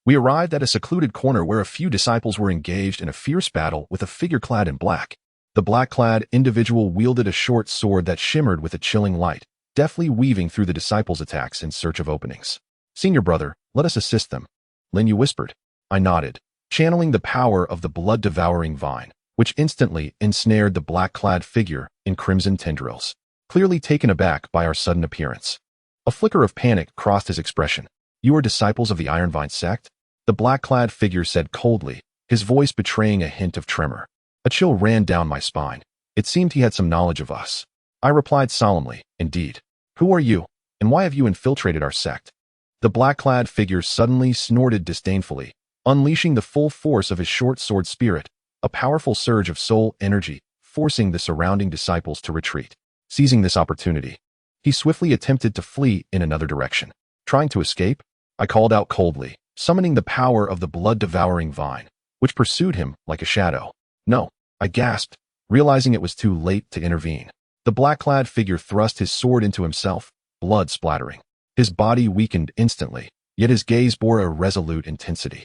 We arrived at a secluded corner where a few disciples were engaged in a fierce battle with a figure clad in black. The black-clad individual wielded a short sword that shimmered with a chilling light, deftly weaving through the disciples' attacks in search of openings. Senior brother, let us assist them. Lin Yu whispered. I nodded, channeling the power of the blood-devouring vine, which instantly ensnared the black-clad figure in crimson tendrils, clearly taken aback by our sudden appearance. A flicker of panic crossed his expression. You are disciples of the Ironvine Sect? The black-clad figure said coldly, his voice betraying a hint of tremor. A chill ran down my spine. It seemed he had some knowledge of us. I replied solemnly, Indeed. Who are you, and why have you infiltrated our sect? The black-clad figure suddenly snorted disdainfully, unleashing the full force of his short sword spirit, a powerful surge of soul energy, forcing the surrounding disciples to retreat. Seizing this opportunity, he swiftly attempted to flee in another direction. Trying to escape, I called out coldly, summoning the power of the blood-devouring vine, which pursued him like a shadow. No, I gasped, realizing it was too late to intervene. The black-clad figure thrust his sword into himself, blood splattering. His body weakened instantly, yet his gaze bore a resolute intensity.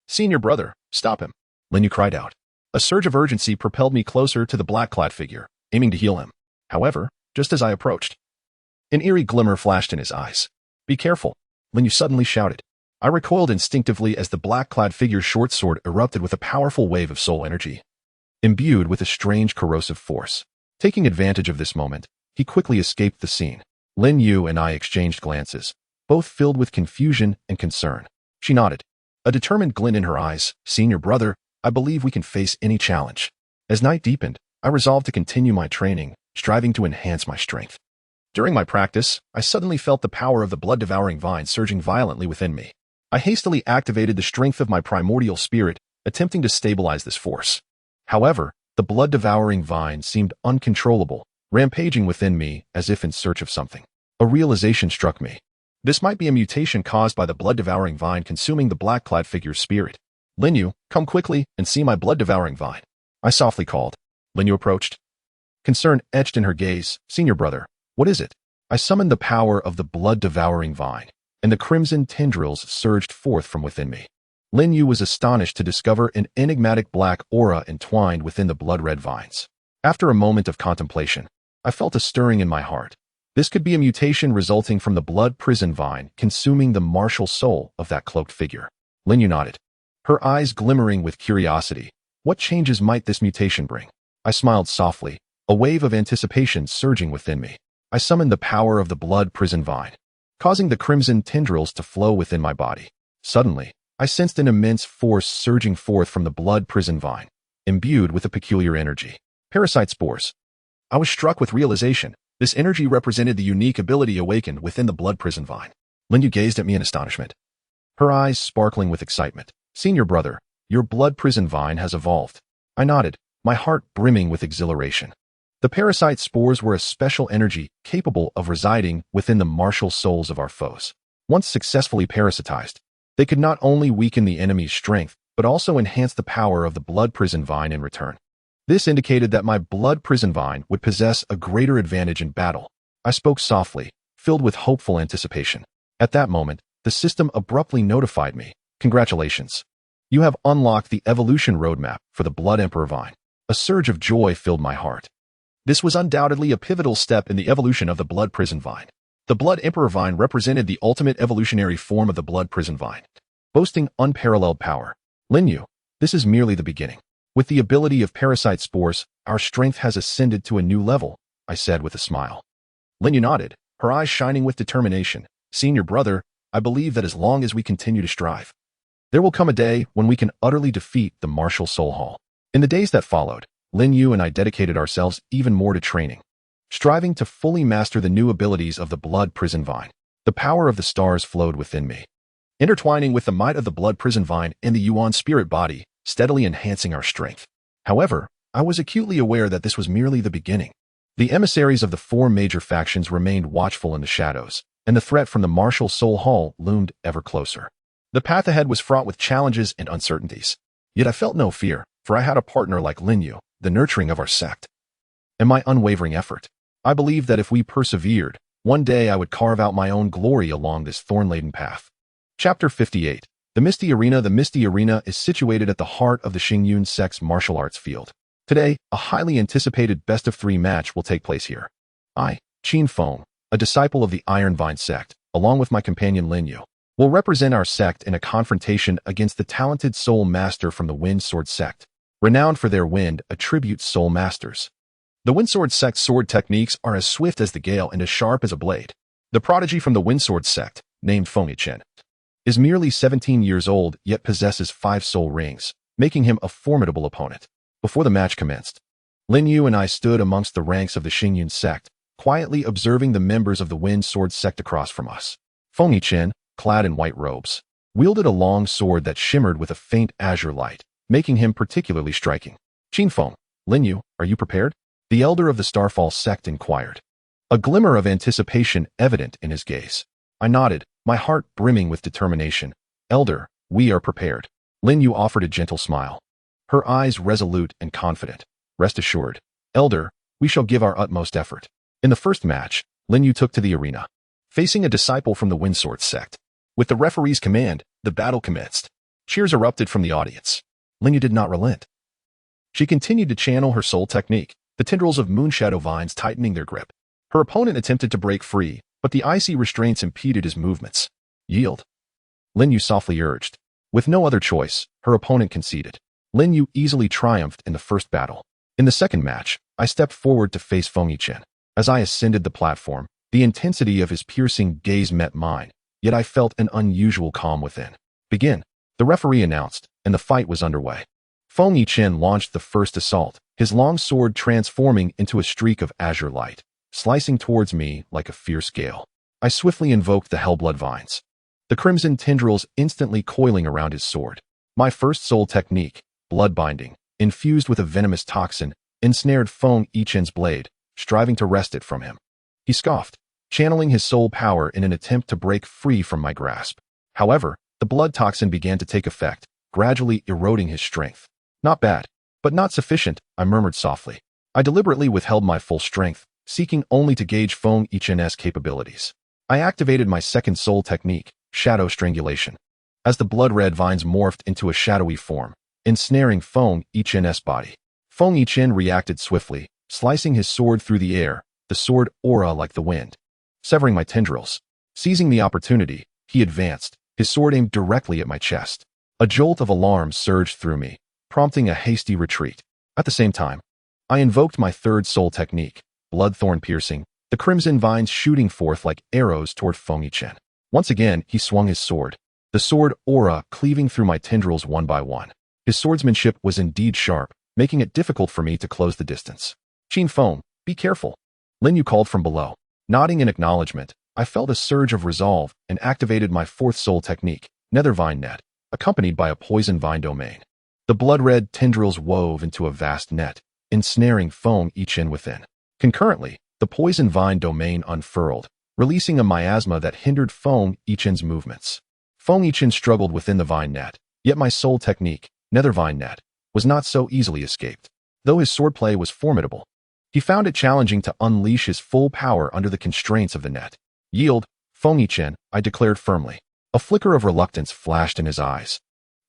Senior brother, stop him, Lin Yu cried out. A surge of urgency propelled me closer to the black-clad figure, aiming to heal him. However, just as I approached, an eerie glimmer flashed in his eyes. Be careful, Lin Yu suddenly shouted. I recoiled instinctively as the black-clad figure's short sword erupted with a powerful wave of soul energy, imbued with a strange corrosive force. Taking advantage of this moment, he quickly escaped the scene. Lin Yu and I exchanged glances, both filled with confusion and concern. She nodded, a determined glint in her eyes. Senior brother, I believe we can face any challenge. As night deepened, I resolved to continue my training, striving to enhance my strength. During my practice, I suddenly felt the power of the blood-devouring vine surging violently within me. I hastily activated the strength of my primordial spirit, attempting to stabilize this force. However, the blood-devouring vine seemed uncontrollable, rampaging within me as if in search of something. A realization struck me. This might be a mutation caused by the blood-devouring vine consuming the black-clad figure's spirit. Lin Yu, come quickly and see my blood-devouring vine. I softly called. Lin Yu approached. Concern etched in her gaze. Senior brother, what is it? I summoned the power of the blood-devouring vine, and the crimson tendrils surged forth from within me. Lin Yu was astonished to discover an enigmatic black aura entwined within the blood-red vines. After a moment of contemplation, I felt a stirring in my heart. This could be a mutation resulting from the blood prison vine consuming the martial soul of that cloaked figure. Lin Yu nodded, her eyes glimmering with curiosity. What changes might this mutation bring? I smiled softly, a wave of anticipation surging within me. I summoned the power of the blood prison vine, causing the crimson tendrils to flow within my body. Suddenly, I sensed an immense force surging forth from the blood prison vine, imbued with a peculiar energy. Parasite spores. I was struck with realization. This energy represented the unique ability awakened within the blood prison vine. Lin Yu gazed at me in astonishment, her eyes sparkling with excitement. Senior brother, your blood prison vine has evolved. I nodded, my heart brimming with exhilaration. The parasite spores were a special energy capable of residing within the martial souls of our foes. Once successfully parasitized, they could not only weaken the enemy's strength, but also enhance the power of the blood prison vine in return. This indicated that my blood prison vine would possess a greater advantage in battle. I spoke softly, filled with hopeful anticipation. At that moment, the system abruptly notified me. Congratulations. You have unlocked the evolution roadmap for the Blood Emperor Vine. A surge of joy filled my heart. This was undoubtedly a pivotal step in the evolution of the Blood Prison Vine. The Blood Emperor Vine represented the ultimate evolutionary form of the Blood Prison Vine, boasting unparalleled power. Lin Yu, this is merely the beginning. With the ability of parasite spores, our strength has ascended to a new level, I said with a smile. Lin Yu nodded, her eyes shining with determination. Senior brother, I believe that as long as we continue to strive, there will come a day when we can utterly defeat the martial soul hall. In the days that followed, Lin Yu and I dedicated ourselves even more to training, striving to fully master the new abilities of the blood prison vine. The power of the stars flowed within me, intertwining with the might of the blood prison vine and the Yuan spirit body, steadily enhancing our strength. However, I was acutely aware that this was merely the beginning. The emissaries of the four major factions remained watchful in the shadows, and the threat from the martial soul hall loomed ever closer. The path ahead was fraught with challenges and uncertainties. Yet I felt no fear, for I had a partner like Lin Yu, the nurturing of our sect, and my unwavering effort. I believed that if we persevered, one day I would carve out my own glory along this thorn-laden path. Chapter 58. The Misty Arena. The Misty Arena is situated at the heart of the Qin Sect's martial arts field. Today, a highly anticipated best-of-3 match will take place here. I, Qin Feng, a disciple of the Ironvine Sect, along with my companion Lin Yu, will represent our sect in a confrontation against the talented Soul Master from the Wind Sword Sect, renowned for their wind attribute Soul Masters. The Wind Sword Sect's sword techniques are as swift as the gale and as sharp as a blade. The prodigy from the Wind Sword Sect, named Feng Yichen, is merely 17 years old yet possesses 5 soul rings, making him a formidable opponent. Before the match commenced, Lin Yu and I stood amongst the ranks of the Qin Sect, quietly observing the members of the Wind Sword Sect across from us. Feng Yichen, clad in white robes, wielded a long sword that shimmered with a faint azure light, making him particularly striking. Qin Feng, Lin Yu, are you prepared? The elder of the Starfall sect inquired, a glimmer of anticipation evident in his gaze. I nodded, my heart brimming with determination. Elder, we are prepared. Lin Yu offered a gentle smile, her eyes resolute and confident. Rest assured, Elder, we shall give our utmost effort. In the first match, Lin Yu took to the arena, facing a disciple from the Wind Sword Sect. With the referee's command, the battle commenced. Cheers erupted from the audience. Lin Yu did not relent. She continued to channel her soul technique, the tendrils of moonshadow vines tightening their grip. Her opponent attempted to break free, but the icy restraints impeded his movements. Yield, Lin Yu softly urged. With no other choice, her opponent conceded. Lin Yu easily triumphed in the first battle. In the second match, I stepped forward to face Feng Yichen. As I ascended the platform, the intensity of his piercing gaze met mine, yet I felt an unusual calm within. Begin, the referee announced, and the fight was underway. Feng Yichen launched the first assault, his long sword transforming into a streak of azure light, slicing towards me like a fierce gale. I swiftly invoked the Hellblood Vines, the crimson tendrils instantly coiling around his sword. My first soul technique, blood binding, infused with a venomous toxin, ensnared Feng Yichen's blade, striving to wrest it from him. He scoffed, channeling his soul power in an attempt to break free from my grasp. However, the blood toxin began to take effect, gradually eroding his strength. Not bad, but not sufficient, I murmured softly. I deliberately withheld my full strength, seeking only to gauge Feng Yichen's capabilities. I activated my second soul technique, Shadow Strangulation. As the blood-red vines morphed into a shadowy form, ensnaring Feng Yichen's body. Feng Yichen reacted swiftly, slicing his sword through the air, the sword aura like the wind, severing my tendrils. Seizing the opportunity, he advanced, his sword aimed directly at my chest. A jolt of alarm surged through me, prompting a hasty retreat. At the same time, I invoked my third soul technique, Bloodthorn Piercing, the crimson vines shooting forth like arrows toward Feng Yichen. Once again, he swung his sword, the sword aura cleaving through my tendrils one by one. His swordsmanship was indeed sharp, making it difficult for me to close the distance. Qin Feng, be careful. Lin Yu called from below. Nodding in acknowledgement, I felt a surge of resolve and activated my fourth soul technique, Nethervine Net, accompanied by a poison vine domain. The blood-red tendrils wove into a vast net, ensnaring Feng Yichen within. Concurrently, the poison vine domain unfurled, releasing a miasma that hindered Feng Yichen's movements. Feng Yichen struggled within the vine net, yet my soul technique, Nethervine Net, was not so easily escaped. Though his swordplay was formidable, he found it challenging to unleash his full power under the constraints of the net. Yield, Feng Yichen, I declared firmly. A flicker of reluctance flashed in his eyes,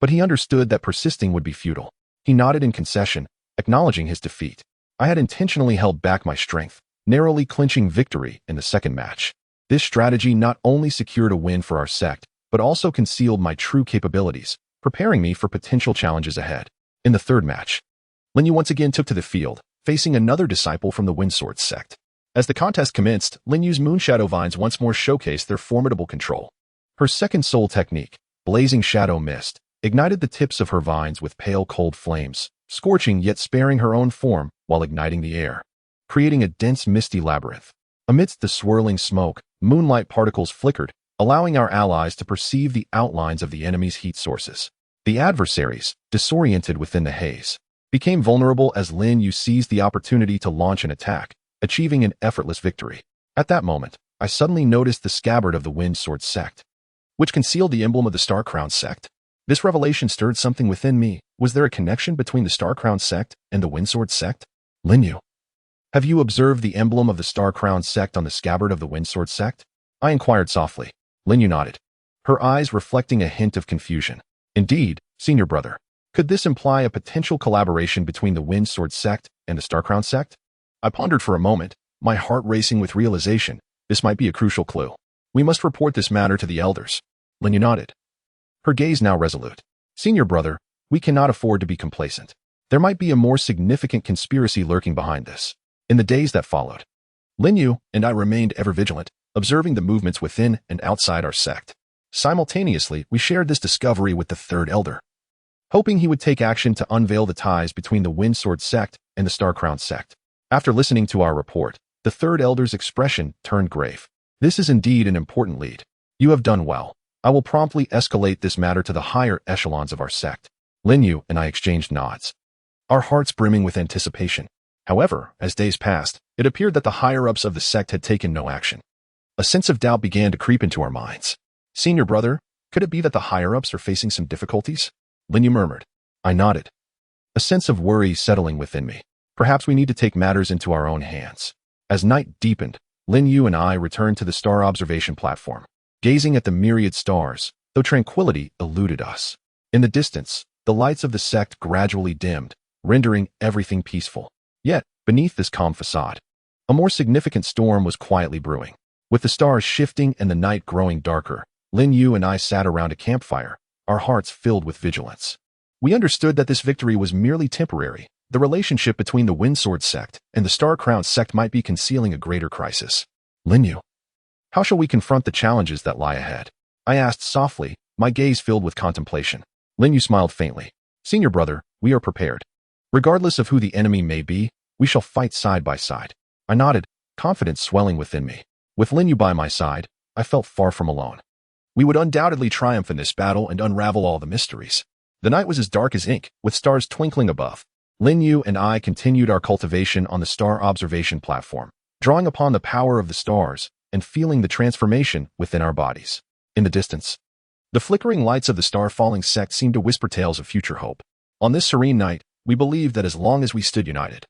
but he understood that persisting would be futile. He nodded in concession, acknowledging his defeat. I had intentionally held back my strength, narrowly clinching victory in the second match. This strategy not only secured a win for our sect, but also concealed my true capabilities, preparing me for potential challenges ahead. In the third match, Lin Yu once again took to the field, facing another disciple from the Wind Sword Sect. As the contest commenced, Lin Yu's Moonshadow Vines once more showcased their formidable control. Her second soul technique, Blazing Shadow Mist, ignited the tips of her vines with pale cold flames, scorching yet sparing her own form while igniting the air, creating a dense misty labyrinth. Amidst the swirling smoke, moonlight particles flickered, allowing our allies to perceive the outlines of the enemy's heat sources. The adversaries, disoriented within the haze, became vulnerable as Lin Yu seized the opportunity to launch an attack, achieving an effortless victory. At that moment, I suddenly noticed the scabbard of the Wind Sword Sect, which concealed the emblem of the Star Crown Sect. This revelation stirred something within me. Was there a connection between the Star Crown Sect and the Wind Sword Sect? Lin Yu, have you observed the emblem of the Star Crown Sect on the scabbard of the Wind Sword Sect? I inquired softly. Lin Yu nodded, her eyes reflecting a hint of confusion. Indeed, senior brother. Could this imply a potential collaboration between the Wind Sword Sect and the Star Crown Sect? I pondered for a moment, my heart racing with realization. This might be a crucial clue. We must report this matter to the elders. Lin Yu nodded, her gaze now resolute. Senior brother, we cannot afford to be complacent. There might be a more significant conspiracy lurking behind this. In the days that followed, Lin Yu and I remained ever vigilant, observing the movements within and outside our sect. Simultaneously, we shared this discovery with the third elder, hoping he would take action to unveil the ties between the Wind Sword Sect and the Star Crown Sect. After listening to our report, the third elder's expression turned grave. This is indeed an important lead. You have done well. I will promptly escalate this matter to the higher echelons of our sect. Lin Yu and I exchanged nods, our hearts brimming with anticipation. However, as days passed, it appeared that the higher-ups of the sect had taken no action. A sense of doubt began to creep into our minds. Senior brother, could it be that the higher-ups are facing some difficulties? Lin Yu murmured. I nodded, a sense of worry settling within me. Perhaps we need to take matters into our own hands. As night deepened, Lin Yu and I returned to the star observation platform, gazing at the myriad stars, though tranquility eluded us. In the distance, the lights of the sect gradually dimmed, rendering everything peaceful. Yet, beneath this calm facade, a more significant storm was quietly brewing. With the stars shifting and the night growing darker, Lin Yu and I sat around a campfire, our hearts filled with vigilance. We understood that this victory was merely temporary. The relationship between the Wind Sword Sect and the Star Crown Sect might be concealing a greater crisis. Lin Yu, how shall we confront the challenges that lie ahead? I asked softly, my gaze filled with contemplation. Lin Yu smiled faintly. Senior brother, we are prepared. Regardless of who the enemy may be, we shall fight side by side. I nodded, confidence swelling within me. With Lin Yu by my side, I felt far from alone. We would undoubtedly triumph in this battle and unravel all the mysteries. The night was as dark as ink, with stars twinkling above. Lin Yu and I continued our cultivation on the star observation platform, drawing upon the power of the stars and feeling the transformation within our bodies. In the distance, the flickering lights of the star-falling sect seemed to whisper tales of future hope. On this serene night, we believed that as long as we stood united,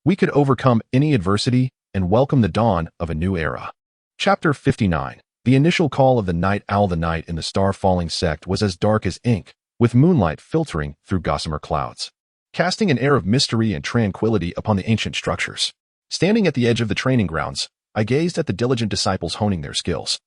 we could overcome any adversity and welcome the dawn of a new era. Chapter 59. The initial call of the night owl. The night in the star-falling sect was as dark as ink, with moonlight filtering through gossamer clouds, casting an air of mystery and tranquility upon the ancient structures. Standing at the edge of the training grounds, I gazed at the diligent disciples honing their skills.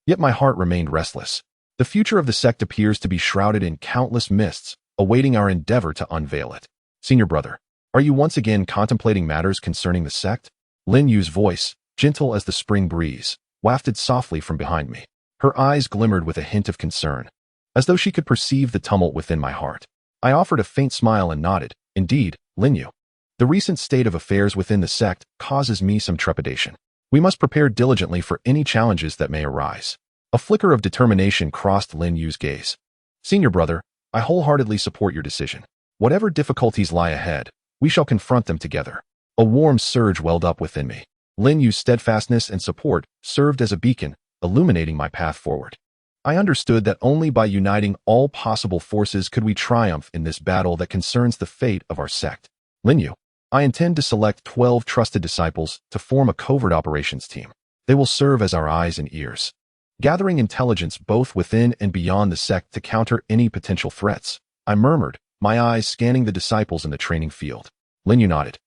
Yet my heart remained restless. The future of the sect appears to be shrouded in countless mists, awaiting our endeavor to unveil it. Senior brother, are you once again contemplating matters concerning the sect? Lin Yu's voice, gentle as the spring breeze, wafted softly from behind me. Her eyes glimmered with a hint of concern, as though she could perceive the tumult within my heart. I offered a faint smile and nodded. Indeed, Lin Yu. The recent state of affairs within the sect causes me some trepidation. We must prepare diligently for any challenges that may arise. A flicker of determination crossed Lin Yu's gaze. Senior brother, I wholeheartedly support your decision. Whatever difficulties lie ahead, we shall confront them together. A warm surge welled up within me. Lin Yu's steadfastness and support served as a beacon, illuminating my path forward. I understood that only by uniting all possible forces could we triumph in this battle that concerns the fate of our sect. Lin Yu, I intend to select 12 trusted disciples to form a covert operations team. They will serve as our eyes and ears, gathering intelligence both within and beyond the sect to counter any potential threats. I murmured, my eyes scanning the disciples in the training field. Lin Yu nodded,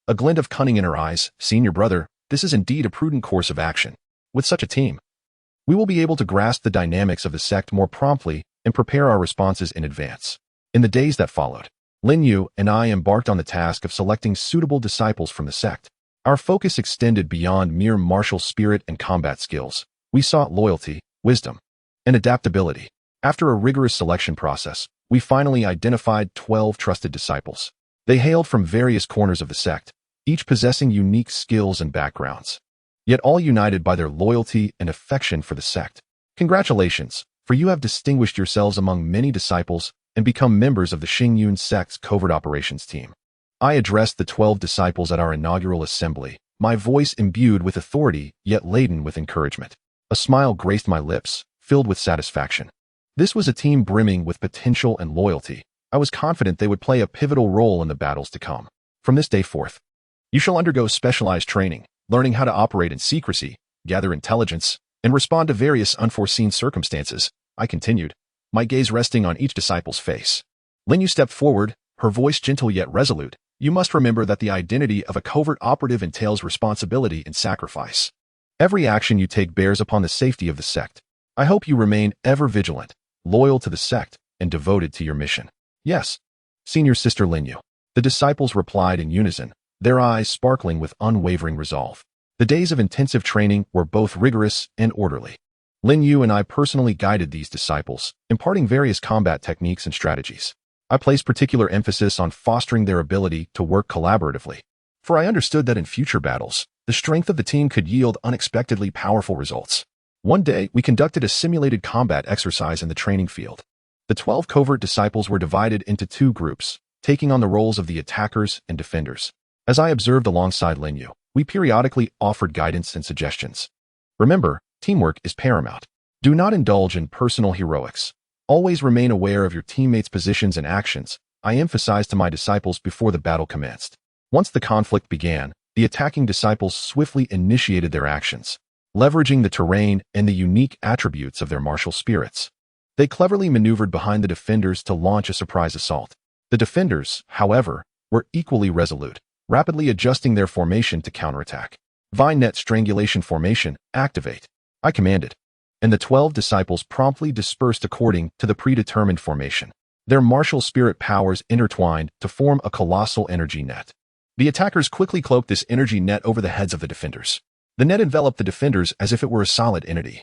a glint of cunning in her eyes. Senior brother, this is indeed a prudent course of action. With such a team, we will be able to grasp the dynamics of the sect more promptly and prepare our responses in advance. In the days that followed, Lin Yu and I embarked on the task of selecting suitable disciples from the sect. Our focus extended beyond mere martial spirit and combat skills. We sought loyalty, wisdom, and adaptability. After a rigorous selection process, we finally identified 12 trusted disciples. They hailed from various corners of the sect, each possessing unique skills and backgrounds, yet all united by their loyalty and affection for the sect. Congratulations, for you have distinguished yourselves among many disciples and become members of the Qin Sect's covert operations team. I addressed the 12 disciples at our inaugural assembly, my voice imbued with authority yet laden with encouragement. A smile graced my lips, filled with satisfaction. This was a team brimming with potential and loyalty. I was confident they would play a pivotal role in the battles to come. From this day forth, you shall undergo specialized training, learning how to operate in secrecy, gather intelligence, and respond to various unforeseen circumstances, I continued, my gaze resting on each disciple's face. Lin Yu stepped forward, her voice gentle yet resolute. You must remember that the identity of a covert operative entails responsibility and sacrifice. Every action you take bears upon the safety of the sect. I hope you remain ever vigilant, loyal to the sect, and devoted to your mission. Yes, Senior Sister Lin Yu. The disciples replied in unison, their eyes sparkling with unwavering resolve. The days of intensive training were both rigorous and orderly. Lin Yu and I personally guided these disciples, imparting various combat techniques and strategies. I placed particular emphasis on fostering their ability to work collaboratively, for I understood that in future battles, the strength of the team could yield unexpectedly powerful results. One day, we conducted a simulated combat exercise in the training field. The 12 covert disciples were divided into 2 groups, taking on the roles of the attackers and defenders. As I observed alongside Lin Yu, we periodically offered guidance and suggestions. Remember, teamwork is paramount. Do not indulge in personal heroics. Always remain aware of your teammates' positions and actions, I emphasized to my disciples before the battle commenced. Once the conflict began, the attacking disciples swiftly initiated their actions, leveraging the terrain and the unique attributes of their martial spirits. They cleverly maneuvered behind the defenders to launch a surprise assault. The defenders, however, were equally resolute, rapidly adjusting their formation to counterattack. Vine Net Strangulation Formation, activate, I commanded, and the 12 disciples promptly dispersed according to the predetermined formation. Their martial spirit powers intertwined to form a colossal energy net. The attackers quickly cloaked this energy net over the heads of the defenders. The net enveloped the defenders as if it were a solid entity,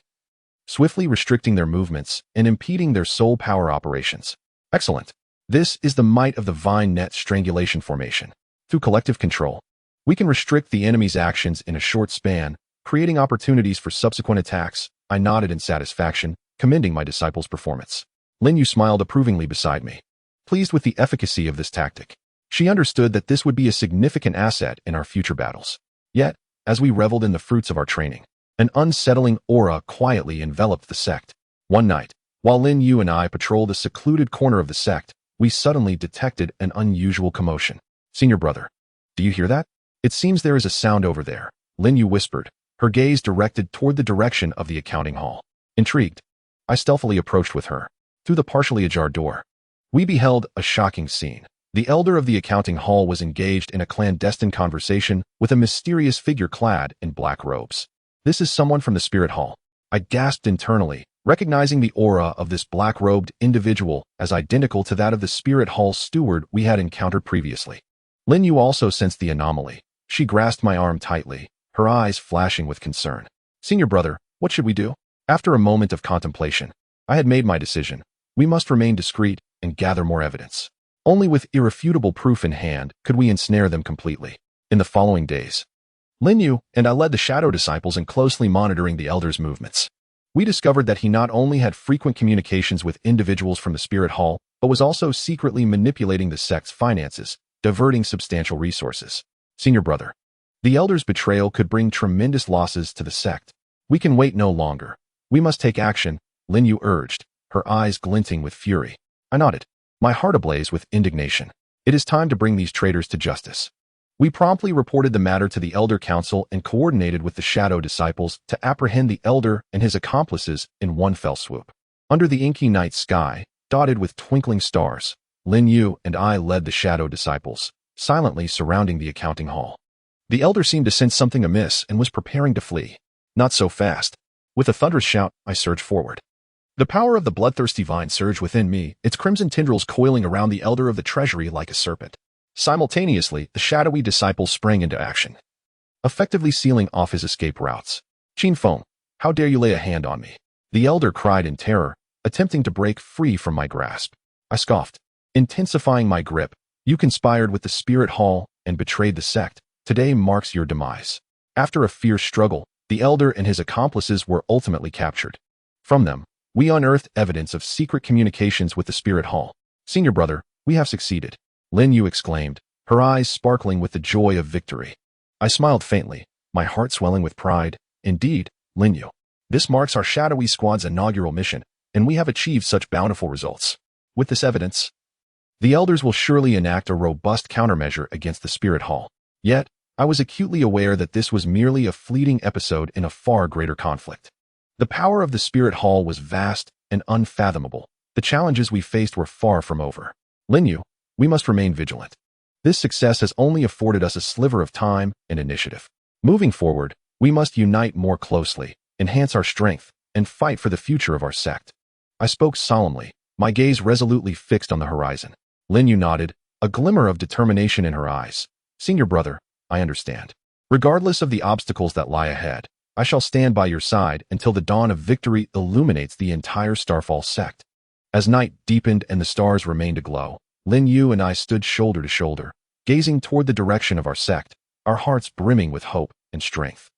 swiftly restricting their movements and impeding their soul power operations. Excellent. This is the might of the Vine Net Strangulation Formation. Through collective control, we can restrict the enemy's actions in a short span, creating opportunities for subsequent attacks. I nodded in satisfaction, commending my disciples' performance. Lin Yu smiled approvingly beside me, pleased with the efficacy of this tactic. She understood that this would be a significant asset in our future battles. Yet, as we reveled in the fruits of our training, an unsettling aura quietly enveloped the sect. One night, while Lin Yu and I patrolled a secluded corner of the sect, we suddenly detected an unusual commotion. Senior brother, do you hear that? It seems there is a sound over there, Lin Yu whispered, her gaze directed toward the direction of the accounting hall. Intrigued, I stealthily approached with her. Through the partially ajar door, we beheld a shocking scene. The elder of the accounting hall was engaged in a clandestine conversation with a mysterious figure clad in black robes. This is someone from the spirit hall. I gasped internally, recognizing the aura of this black-robed individual as identical to that of the spirit hall steward we had encountered previously. Lin Yu also sensed the anomaly. She grasped my arm tightly, her eyes flashing with concern. Senior brother, what should we do? After a moment of contemplation, I had made my decision. We must remain discreet and gather more evidence. Only with irrefutable proof in hand could we ensnare them completely. In the following days, Lin Yu and I led the shadow disciples in closely monitoring the elder's movements. We discovered that he not only had frequent communications with individuals from the spirit hall, but was also secretly manipulating the sect's finances, diverting substantial resources. Senior brother, the elder's betrayal could bring tremendous losses to the sect. We can wait no longer. We must take action, Lin Yu urged, her eyes glinting with fury. I nodded, my heart ablaze with indignation. It is time to bring these traitors to justice. We promptly reported the matter to the Elder Council and coordinated with the Shadow Disciples to apprehend the Elder and his accomplices in one fell swoop. Under the inky night sky, dotted with twinkling stars, Lin Yu and I led the Shadow Disciples, silently surrounding the accounting hall. The Elder seemed to sense something amiss and was preparing to flee. Not so fast. With a thunderous shout, I surged forward. The power of the bloodthirsty vine surged within me, its crimson tendrils coiling around the Elder of the Treasury like a serpent. Simultaneously, the shadowy disciples sprang into action. effectively sealing off his escape routes. Qin Feng, how dare you lay a hand on me? The elder cried in terror, attempting to break free from my grasp. I scoffed, intensifying my grip. You conspired with the Spirit Hall and betrayed the sect. Today marks your demise. After a fierce struggle, the elder and his accomplices were ultimately captured. From them, we unearthed evidence of secret communications with the Spirit Hall. Senior brother, we have succeeded, Lin Yu exclaimed, her eyes sparkling with the joy of victory. I smiled faintly, my heart swelling with pride. Indeed, Lin Yu. This marks our shadowy squad's inaugural mission, and we have achieved such bountiful results. With this evidence, the elders will surely enact a robust countermeasure against the Spirit Hall. Yet, I was acutely aware that this was merely a fleeting episode in a far greater conflict. The power of the Spirit Hall was vast and unfathomable. The challenges we faced were far from over. Lin Yu, we must remain vigilant. This success has only afforded us a sliver of time and initiative. Moving forward, we must unite more closely, enhance our strength, and fight for the future of our sect. I spoke solemnly, my gaze resolutely fixed on the horizon. Lin Yu nodded, a glimmer of determination in her eyes. Senior brother, I understand. Regardless of the obstacles that lie ahead, I shall stand by your side until the dawn of victory illuminates the entire Starfall sect. As night deepened and the stars remained aglow, Lin Yu and I stood shoulder to shoulder, gazing toward the direction of our sect, our hearts brimming with hope and strength.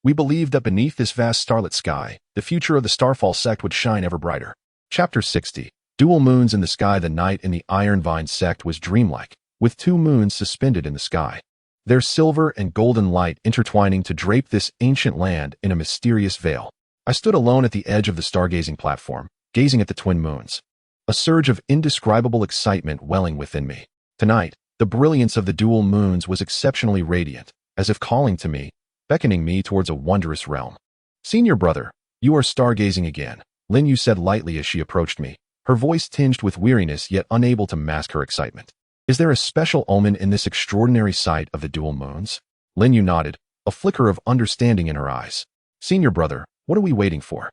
We believed that beneath this vast starlit sky, the future of the Starfall sect would shine ever brighter. Chapter 60. Dual moons in the sky. The night in the Ironvine Sect was dreamlike, with 2 moons suspended in the sky, their silver and golden light intertwining to drape this ancient land in a mysterious veil. I stood alone at the edge of the stargazing platform, gazing at the twin moons, a surge of indescribable excitement welling within me. Tonight, the brilliance of the dual moons was exceptionally radiant, as if calling to me, beckoning me towards a wondrous realm. Senior brother, you are stargazing again, Lin Yu said lightly as she approached me, her voice tinged with weariness yet unable to mask her excitement. Is there a special omen in this extraordinary sight of the dual moons? Lin Yu nodded, a flicker of understanding in her eyes. Senior brother, what are we waiting for?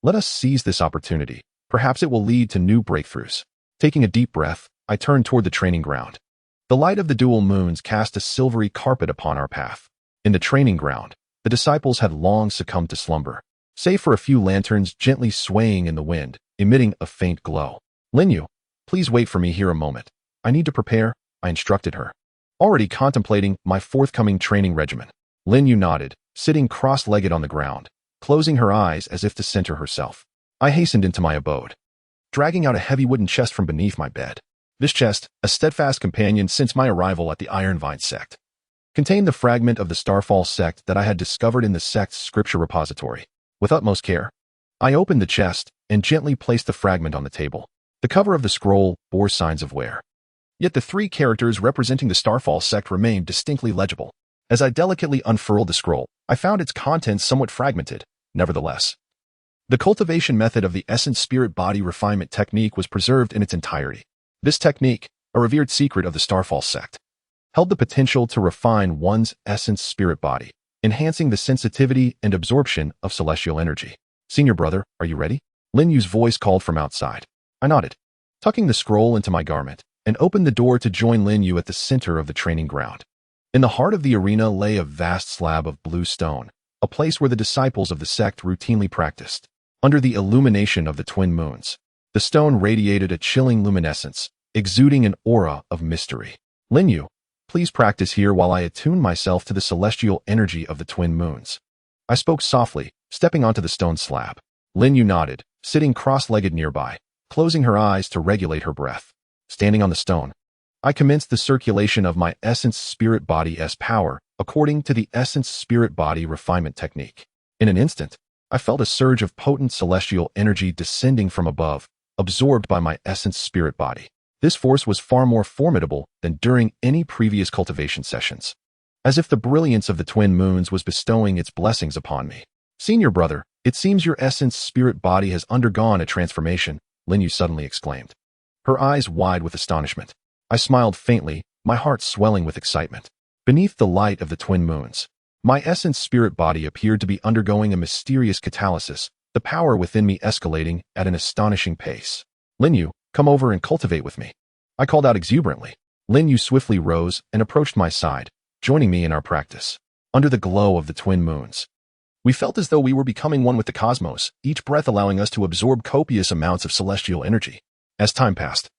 Let us seize this opportunity. Perhaps it will lead to new breakthroughs. Taking a deep breath, I turned toward the training ground. The light of the dual moons cast a silvery carpet upon our path. In the training ground, the disciples had long succumbed to slumber, save for a few lanterns gently swaying in the wind, emitting a faint glow. Lin Yu, please wait for me here a moment. I need to prepare, I instructed her, already contemplating my forthcoming training regimen. Lin Yu nodded, sitting cross-legged on the ground, closing her eyes as if to center herself. I hastened into my abode, dragging out a heavy wooden chest from beneath my bed. This chest, a steadfast companion since my arrival at the Ironvine Sect, contained the fragment of the Starfall sect that I had discovered in the sect's scripture repository. With utmost care, I opened the chest and gently placed the fragment on the table. The cover of the scroll bore signs of wear. Yet the 3 characters representing the Starfall sect remained distinctly legible. As I delicately unfurled the scroll, I found its contents somewhat fragmented. Nevertheless, the cultivation method of the essence spirit body refinement technique was preserved in its entirety. This technique, a revered secret of the Starfall sect, held the potential to refine one's essence spirit body, enhancing the sensitivity and absorption of celestial energy. Senior brother, are you ready? Lin Yu's voice called from outside. I nodded, tucking the scroll into my garment, and opened the door to join Lin Yu at the center of the training ground. In the heart of the arena lay a vast slab of blue stone, a place where the disciples of the sect routinely practiced. Under the illumination of the twin moons, the stone radiated a chilling luminescence, exuding an aura of mystery. Lin Yu, please practice here while I attune myself to the celestial energy of the twin moons. I spoke softly, stepping onto the stone slab. Lin Yu nodded, sitting cross-legged nearby, closing her eyes to regulate her breath. Standing on the stone, I commenced the circulation of my essence spirit body's power according to the essence spirit body refinement technique. In an instant, I felt a surge of potent celestial energy descending from above, absorbed by my essence spirit body. This force was far more formidable than during any previous cultivation sessions, as if the brilliance of the twin moons was bestowing its blessings upon me. Senior brother, it seems your essence spirit body has undergone a transformation, Lin Yu suddenly exclaimed, her eyes wide with astonishment. I smiled faintly, my heart swelling with excitement. Beneath the light of the twin moons, my essence spirit body appeared to be undergoing a mysterious catalysis, the power within me escalating at an astonishing pace. Lin Yu, come over and cultivate with me, I called out exuberantly. Lin Yu swiftly rose and approached my side, joining me in our practice. under the glow of the twin moons. We felt as though we were becoming one with the cosmos, each breath allowing us to absorb copious amounts of celestial energy. As time passed,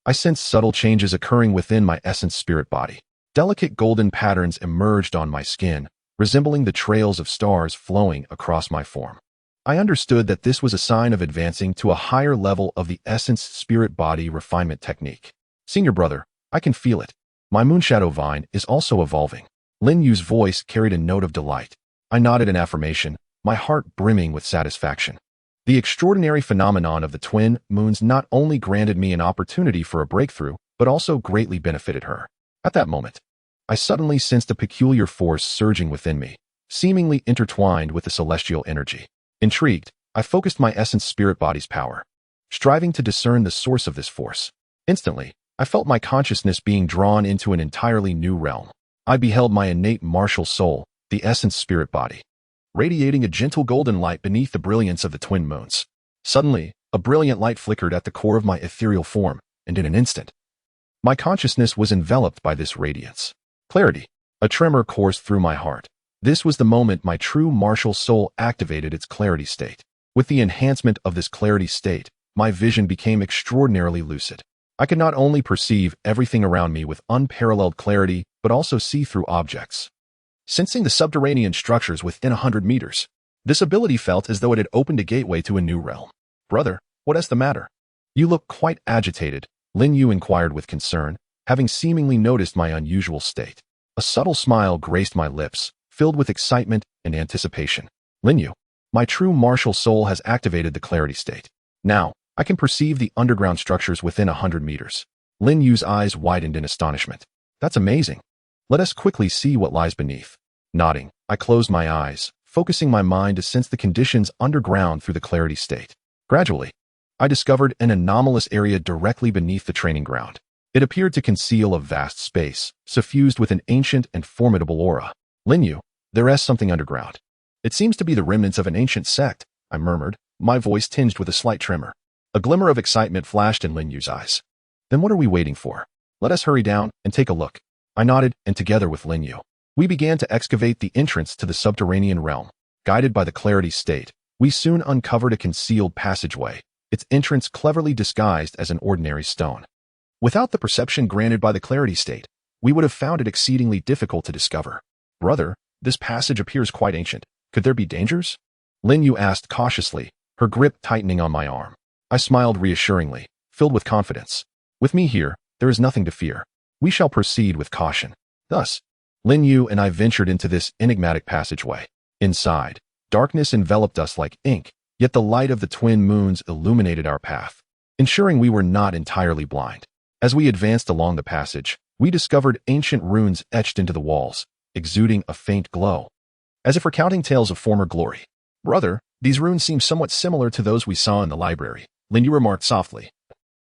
I sensed subtle changes occurring within my essence spirit body. Delicate golden patterns emerged on my skin, resembling the trails of stars flowing across my form. I understood that this was a sign of advancing to a higher level of the essence spirit body refinement technique. Senior brother, I can feel it. My moonshadow vine is also evolving. Lin Yu's voice carried a note of delight. I nodded in affirmation, my heart brimming with satisfaction. The extraordinary phenomenon of the twin moons not only granted me an opportunity for a breakthrough, but also greatly benefited her. At that moment, I suddenly sensed a peculiar force surging within me, seemingly intertwined with the celestial energy. Intrigued, I focused my essence spirit body's power, striving to discern the source of this force. Instantly, I felt my consciousness being drawn into an entirely new realm. I beheld my innate martial soul, the essence spirit body, radiating a gentle golden light beneath the brilliance of the twin moons. Suddenly, a brilliant light flickered at the core of my ethereal form, and in an instant, my consciousness was enveloped by this radiance. Clarity. A tremor coursed through my heart. This was the moment my true martial soul activated its clarity state. With the enhancement of this clarity state, my vision became extraordinarily lucid. I could not only perceive everything around me with unparalleled clarity, but also see through objects. Sensing the subterranean structures within 100 meters, this ability felt as though it had opened a gateway to a new realm. Brother, what is the matter? You look quite agitated, Lin Yu inquired with concern, having seemingly noticed my unusual state. A subtle smile graced my lips, filled with excitement and anticipation. Lin Yu, my true martial soul has activated the clarity state. Now, I can perceive the underground structures within 100 meters. Lin Yu's eyes widened in astonishment. That's amazing. Let us quickly see what lies beneath. Nodding, I closed my eyes, focusing my mind to sense the conditions underground through the clarity state. Gradually, I discovered an anomalous area directly beneath the training ground. It appeared to conceal a vast space, suffused with an ancient and formidable aura. Lin Yu, there is something underground. It seems to be the remnants of an ancient sect, I murmured, my voice tinged with a slight tremor. A glimmer of excitement flashed in Lin Yu's eyes. Then what are we waiting for? Let us hurry down and take a look. I nodded, and together with Lin Yu, we began to excavate the entrance to the subterranean realm. Guided by the clarity state, we soon uncovered a concealed passageway, its entrance cleverly disguised as an ordinary stone. Without the perception granted by the clarity state, we would have found it exceedingly difficult to discover. Brother, this passage appears quite ancient. Could there be dangers? Lin Yu asked cautiously, her grip tightening on my arm. I smiled reassuringly, filled with confidence. With me here, there is nothing to fear. We shall proceed with caution. Thus, Lin Yu and I ventured into this enigmatic passageway. Inside, darkness enveloped us like ink, yet the light of the twin moons illuminated our path, ensuring we were not entirely blind. As we advanced along the passage, we discovered ancient runes etched into the walls, exuding a faint glow, as if recounting tales of former glory. Brother, these runes seem somewhat similar to those we saw in the library, Lin Yu remarked softly,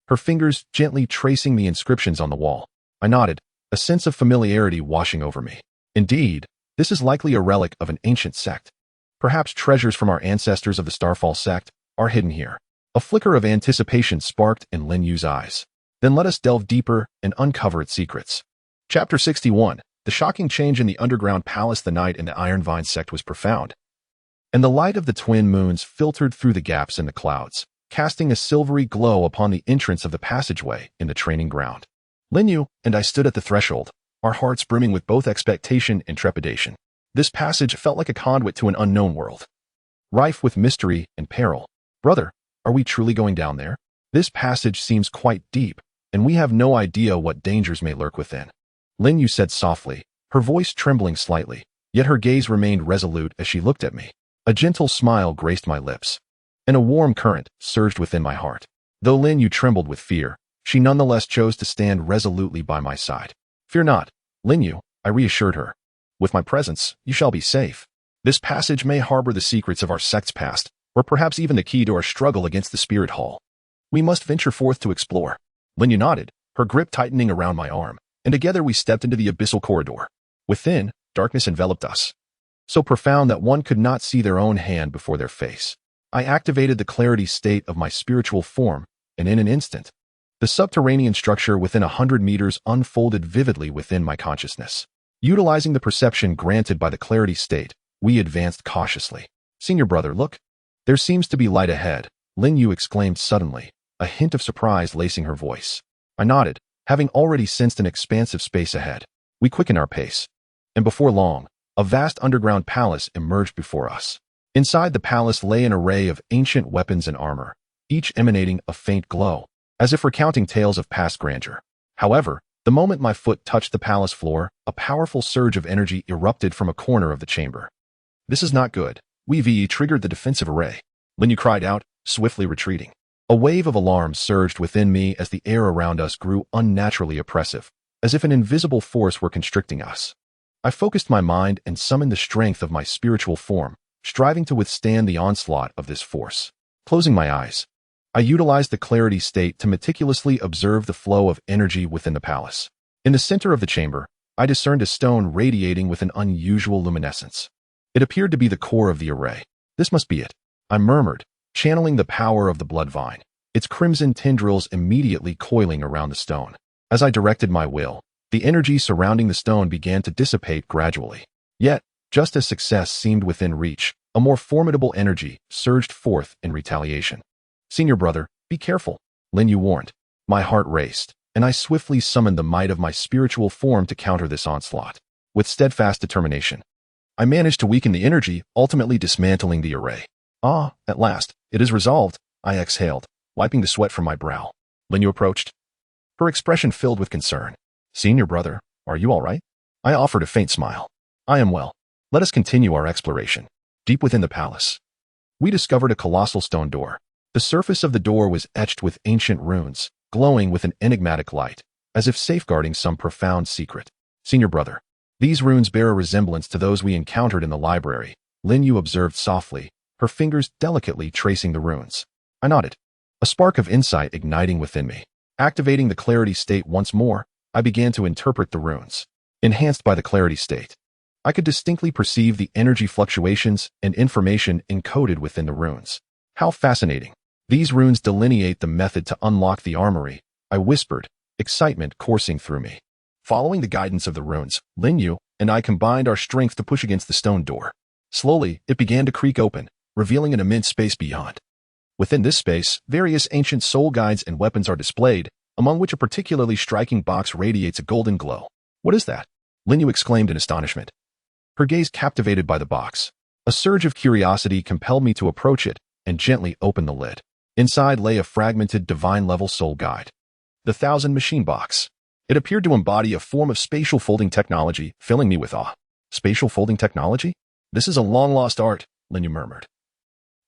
her fingers gently tracing the inscriptions on the wall. I nodded, a sense of familiarity washing over me. Indeed, this is likely a relic of an ancient sect. Perhaps treasures from our ancestors of the Starfall sect are hidden here. A flicker of anticipation sparked in Lin Yu's eyes. Then let us delve deeper and uncover its secrets. Chapter 61. The shocking change in the underground palace. The night in the Ironvine Sect was profound, and the light of the twin moons filtered through the gaps in the clouds, casting a silvery glow upon the entrance of the passageway in the training ground. Lin Yu and I stood at the threshold, our hearts brimming with both expectation and trepidation. This passage felt like a conduit to an unknown world, rife with mystery and peril. Brother, are we truly going down there? This passage seems quite deep, and we have no idea what dangers may lurk within. Lin Yu said softly, her voice trembling slightly, yet her gaze remained resolute as she looked at me. A gentle smile graced my lips, and a warm current surged within my heart. Though Lin Yu trembled with fear, she nonetheless chose to stand resolutely by my side. Fear not, Lin Yu, I reassured her. With my presence, you shall be safe. This passage may harbor the secrets of our sect's past, or perhaps even the key to our struggle against the Spirit Hall. We must venture forth to explore. Lin Yu nodded, her grip tightening around my arm, and together we stepped into the abyssal corridor. Within, darkness enveloped us, so profound that one could not see their own hand before their face. I activated the clarity state of my spiritual form, and in an instant, the subterranean structure within 100 meters unfolded vividly within my consciousness. Utilizing the perception granted by the clarity state, we advanced cautiously. Senior brother, look. There seems to be light ahead, Lin Yu exclaimed suddenly, a hint of surprise lacing her voice. I nodded, having already sensed an expansive space ahead. We quickened our pace. And before long, a vast underground palace emerged before us. Inside the palace lay an array of ancient weapons and armor, each emanating a faint glow, as if recounting tales of past grandeur. However, the moment my foot touched the palace floor, a powerful surge of energy erupted from a corner of the chamber. This is not good. We triggered the defensive array. Lin Yu cried out, swiftly retreating. A wave of alarm surged within me as the air around us grew unnaturally oppressive, as if an invisible force were constricting us. I focused my mind and summoned the strength of my spiritual form, striving to withstand the onslaught of this force. Closing my eyes, I utilized the clarity state to meticulously observe the flow of energy within the palace. In the center of the chamber, I discerned a stone radiating with an unusual luminescence. It appeared to be the core of the array. This must be it, I murmured, channeling the power of the Bloodvine, its crimson tendrils immediately coiling around the stone. As I directed my will, the energy surrounding the stone began to dissipate gradually. Yet, just as success seemed within reach, a more formidable energy surged forth in retaliation. Senior brother, be careful, Lin Yu warned. My heart raced, and I swiftly summoned the might of my spiritual form to counter this onslaught. With steadfast determination, I managed to weaken the energy, ultimately dismantling the array. Ah, at last, it is resolved, I exhaled, wiping the sweat from my brow. Lin Yu approached, her expression filled with concern. Senior brother, are you all right? I offered a faint smile. I am well. Let us continue our exploration. Deep within the palace, we discovered a colossal stone door. The surface of the door was etched with ancient runes, glowing with an enigmatic light, as if safeguarding some profound secret. Senior brother, these runes bear a resemblance to those we encountered in the library, Lin Yu observed softly, her fingers delicately tracing the runes. I nodded, a spark of insight igniting within me. Activating the clarity state once more, I began to interpret the runes. Enhanced by the clarity state, I could distinctly perceive the energy fluctuations and information encoded within the runes. How fascinating. These runes delineate the method to unlock the armory, I whispered, excitement coursing through me. Following the guidance of the runes, Lin Yu and I combined our strength to push against the stone door. Slowly, it began to creak open, revealing an immense space beyond. Within this space, various ancient soul guides and weapons are displayed, among which a particularly striking box radiates a golden glow. What is that? Lin Yu exclaimed in astonishment, her gaze captivated by the box. A surge of curiosity compelled me to approach it and gently open the lid. Inside lay a fragmented divine-level soul guide. The 1000 Machine Box. It appeared to embody a form of spatial folding technology, filling me with awe. Spatial folding technology? This is a long-lost art, Lin Yu murmured,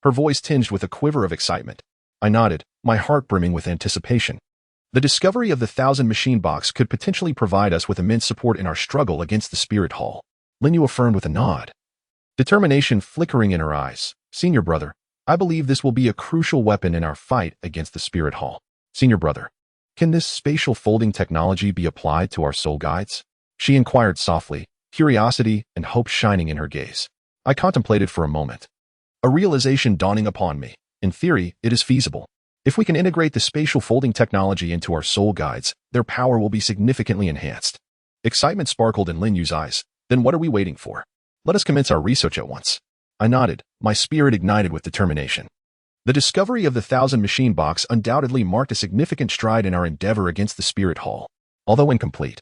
her voice tinged with a quiver of excitement. I nodded, my heart brimming with anticipation. The discovery of the 1000 Machine Box could potentially provide us with immense support in our struggle against the Spirit Hall. Lin Yu affirmed with a nod, determination flickering in her eyes. Senior brother, I believe this will be a crucial weapon in our fight against the Spirit Hall. Senior brother, can this spatial folding technology be applied to our soul guides? She inquired softly, curiosity and hope shining in her gaze. I contemplated for a moment, a realization dawning upon me. In theory, it is feasible. If we can integrate the spatial folding technology into our soul guides, their power will be significantly enhanced. Excitement sparkled in Lin Yu's eyes. Then what are we waiting for? Let us commence our research at once. I nodded, my spirit ignited with determination. The discovery of the 1000 Machine Box undoubtedly marked a significant stride in our endeavor against the Spirit Hall. Although incomplete,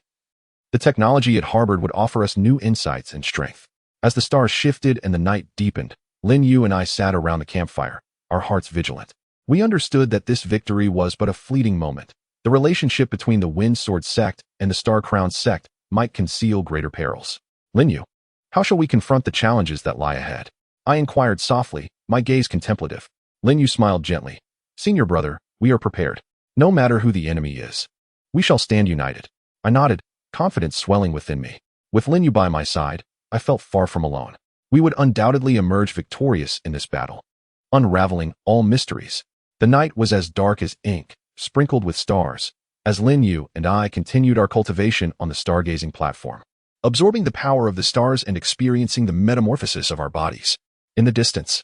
the technology it harbored would offer us new insights and strength. As the stars shifted and the night deepened, Lin Yu and I sat around the campfire, our hearts vigilant. We understood that this victory was but a fleeting moment. The relationship between the Wind Sword Sect and the Star-Crowned Sect might conceal greater perils. Lin Yu, how shall we confront the challenges that lie ahead? I inquired softly, my gaze contemplative. Lin Yu smiled gently. Senior brother, we are prepared. No matter who the enemy is, we shall stand united. I nodded, confidence swelling within me. With Lin Yu by my side, I felt far from alone. We would undoubtedly emerge victorious in this battle, unraveling all mysteries. The night was as dark as ink, sprinkled with stars, as Lin Yu and I continued our cultivation on the stargazing platform, absorbing the power of the stars and experiencing the metamorphosis of our bodies. In the distance,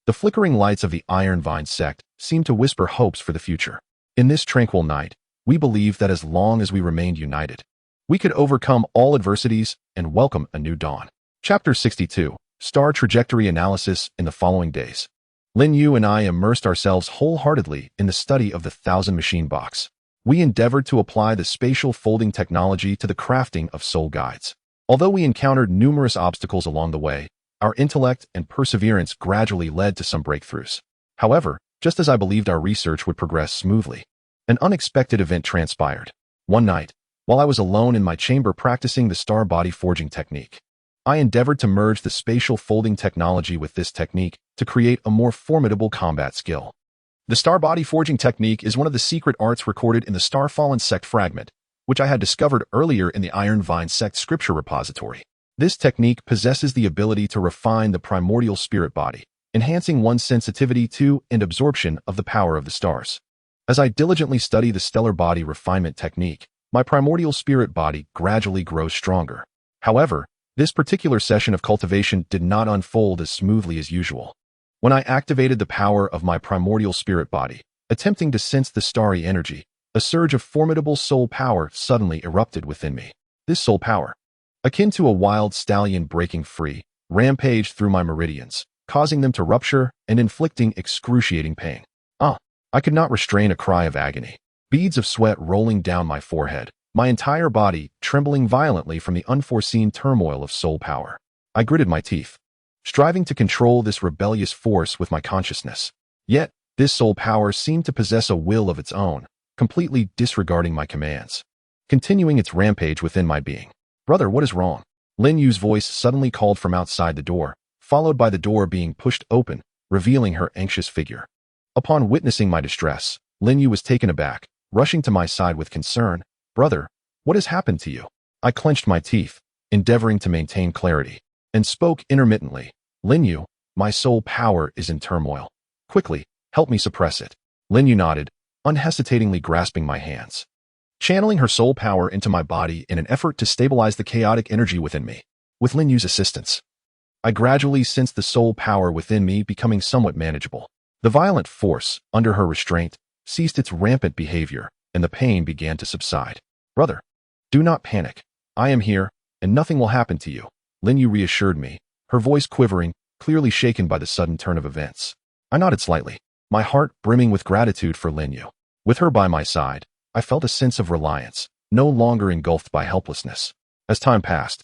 the flickering lights of the Ironvine Sect seemed to whisper hopes for the future. In this tranquil night, we believed that as long as we remained united, We could overcome all adversities and welcome a new dawn. Chapter 62. Star Trajectory Analysis. In the following days, Lin Yu and I immersed ourselves wholeheartedly in the study of the Thousand Machine Box. We endeavored to apply the spatial folding technology to the crafting of soul guides. Although we encountered numerous obstacles along the way, our intellect and perseverance gradually led to some breakthroughs. However, just as I believed our research would progress smoothly, an unexpected event transpired. One night, while I was alone in my chamber practicing the star body forging technique, I endeavored to merge the spatial folding technology with this technique to create a more formidable combat skill. The star body forging technique is one of the secret arts recorded in the Starfallen Sect fragment, which I had discovered earlier in the Ironvine Sect scripture repository. This technique possesses the ability to refine the primordial spirit body, enhancing one's sensitivity to and absorption of the power of the stars. As I diligently study the stellar body refinement technique, my primordial spirit body gradually grows stronger. However, this particular session of cultivation did not unfold as smoothly as usual. When I activated the power of my primordial spirit body, attempting to sense the starry energy, a surge of formidable soul power suddenly erupted within me. This soul power, akin to a wild stallion breaking free, rampaged through my meridians, causing them to rupture and inflicting excruciating pain. I could not restrain a cry of agony. Beads of sweat rolling down my forehead, my entire body trembling violently from the unforeseen turmoil of soul power. I gritted my teeth, striving to control this rebellious force with my consciousness. Yet, this soul power seemed to possess a will of its own, completely disregarding my commands, continuing its rampage within my being. "Brother, what is wrong?" Lin Yu's voice suddenly called from outside the door, followed by the door being pushed open, revealing her anxious figure. Upon witnessing my distress, Lin Yu was taken aback, rushing to my side with concern. "Brother, what has happened to you?" I clenched my teeth, endeavoring to maintain clarity, and spoke intermittently. "Lin Yu, my soul power is in turmoil. Quickly, help me suppress it." Lin Yu nodded, unhesitatingly grasping my hands, channeling her soul power into my body in an effort to stabilize the chaotic energy within me. With Lin Yu's assistance, I gradually sensed the soul power within me becoming somewhat manageable. The violent force, under her restraint, ceased its rampant behavior, and the pain began to subside. "Brother, do not panic. I am here, and nothing will happen to you," Lin Yu reassured me, her voice quivering, clearly shaken by the sudden turn of events. I nodded slightly, my heart brimming with gratitude for Lin Yu. With her by my side, I felt a sense of reliance, no longer engulfed by helplessness. As time passed,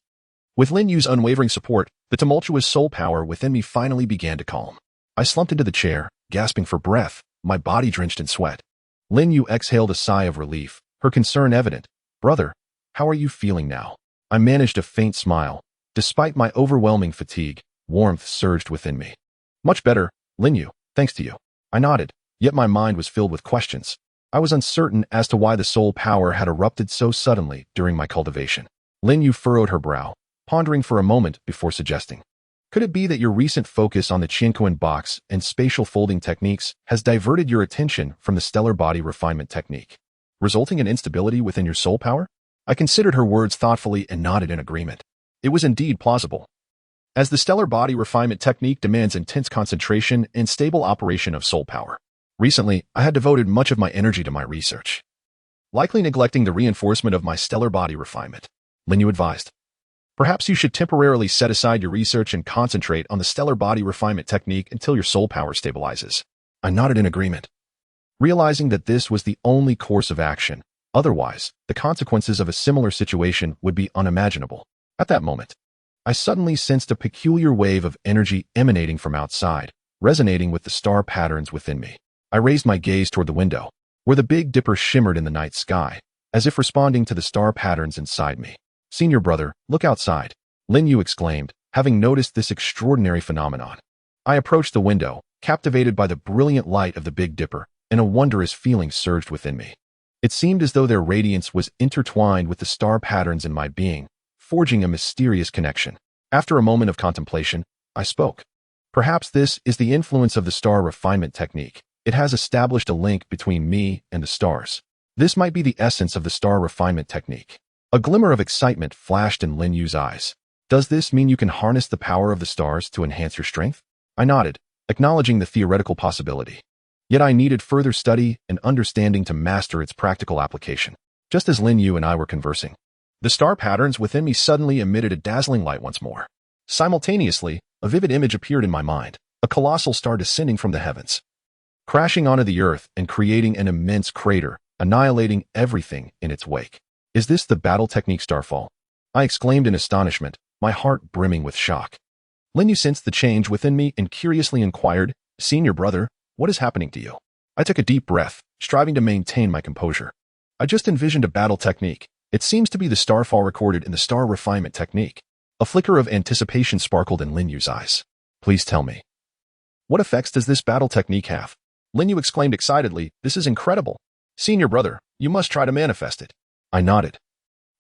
with Lin Yu's unwavering support, the tumultuous soul power within me finally began to calm. I slumped into the chair, gasping for breath, my body drenched in sweat. Lin Yu exhaled a sigh of relief, her concern evident. "Brother, how are you feeling now?" I managed a faint smile. Despite my overwhelming fatigue, warmth surged within me. "Much better, Lin Yu, thanks to you." I nodded, yet my mind was filled with questions. I was uncertain as to why the soul power had erupted so suddenly during my cultivation. Lin Yu furrowed her brow, pondering for a moment before suggesting, "Could it be that your recent focus on the Qin box and spatial folding techniques has diverted your attention from the stellar body refinement technique, resulting in instability within your soul power?" I considered her words thoughtfully and nodded in agreement. It was indeed plausible, as the stellar body refinement technique demands intense concentration and stable operation of soul power. Recently, I had devoted much of my energy to my research, likely neglecting the reinforcement of my stellar body refinement. Lin Yu advised, "Perhaps you should temporarily set aside your research and concentrate on the stellar body refinement technique until your soul power stabilizes." I nodded in agreement, realizing that this was the only course of action. Otherwise, the consequences of a similar situation would be unimaginable. At that moment, I suddenly sensed a peculiar wave of energy emanating from outside, resonating with the star patterns within me. I raised my gaze toward the window, where the Big Dipper shimmered in the night sky, as if responding to the star patterns inside me. "Senior brother, look outside," Lin Yu exclaimed, having noticed this extraordinary phenomenon. I approached the window, captivated by the brilliant light of the Big Dipper, and a wondrous feeling surged within me. It seemed as though their radiance was intertwined with the star patterns in my being, forging a mysterious connection. After a moment of contemplation, I spoke. "Perhaps this is the influence of the star refinement technique. It has established a link between me and the stars. This might be the essence of the star refinement technique." A glimmer of excitement flashed in Lin Yu's eyes. "Does this mean you can harness the power of the stars to enhance your strength?" I nodded, acknowledging the theoretical possibility. Yet I needed further study and understanding to master its practical application. Just as Lin Yu and I were conversing, The star patterns within me suddenly emitted a dazzling light once more. Simultaneously, a vivid image appeared in my mind, a colossal star descending from the heavens, crashing onto the earth and creating an immense crater, annihilating everything in its wake. Is this the battle technique Starfall? I exclaimed in astonishment, my heart brimming with shock. Lin Yu sensed the change within me and curiously inquired, "Senior brother, what is happening to you?" I took a deep breath, striving to maintain my composure. I just envisioned a battle technique. It seems to be the starfall recorded in the star refinement technique. A flicker of anticipation sparkled in Lin Yu's eyes. "Please tell me. What effects does this battle technique have?" Lin Yu exclaimed excitedly, "This is incredible. Senior brother, you must try to manifest it." I nodded.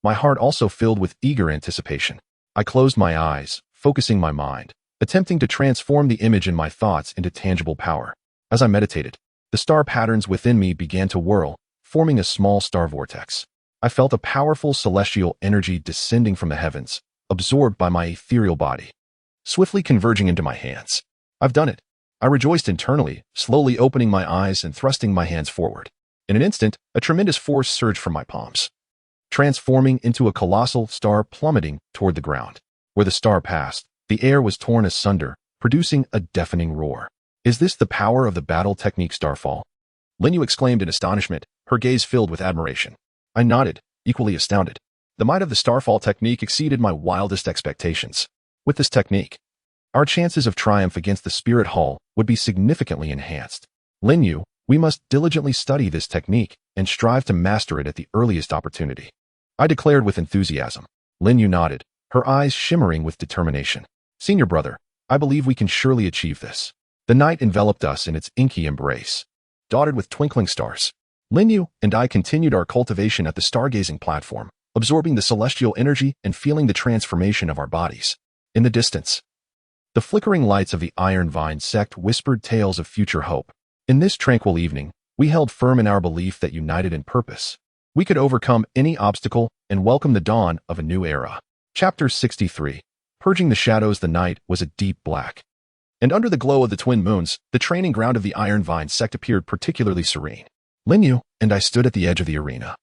My heart also filled with eager anticipation. I closed my eyes, focusing my mind, attempting to transform the image in my thoughts into tangible power. As I meditated, the star patterns within me began to whirl, forming a small star vortex. I felt a powerful celestial energy descending from the heavens, absorbed by my ethereal body, swiftly converging into my hands. "I've done it." I rejoiced internally, slowly opening my eyes and thrusting my hands forward. In an instant, a tremendous force surged from my palms, transforming into a colossal star plummeting toward the ground. Where the star passed, the air was torn asunder, producing a deafening roar. "Is this the power of the battle technique Starfall?" Lin Yu exclaimed in astonishment, her gaze filled with admiration. I nodded, equally astounded. The might of the Starfall technique exceeded my wildest expectations. With this technique, our chances of triumph against the Spirit Hall would be significantly enhanced. "Lin Yu, we must diligently study this technique and strive to master it at the earliest opportunity," I declared with enthusiasm. Lin Yu nodded, her eyes shimmering with determination. "Senior brother, I believe we can surely achieve this." The night enveloped us in its inky embrace, dotted with twinkling stars. Lin Yu and I continued our cultivation at the stargazing platform, absorbing the celestial energy and feeling the transformation of our bodies. In the distance, the flickering lights of the Ironvine Sect whispered tales of future hope. In this tranquil evening, we held firm in our belief that united in purpose, we could overcome any obstacle and welcome the dawn of a new era. Chapter 63. Purging the shadows. The night was a deep black, and under the glow of the twin moons, the training ground of the Ironvine Sect appeared particularly serene. Lin Yu and I stood at the edge of the arena,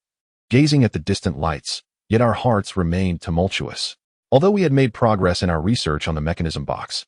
gazing at the distant lights, yet our hearts remained tumultuous. Although we had made progress in our research on the mechanism box,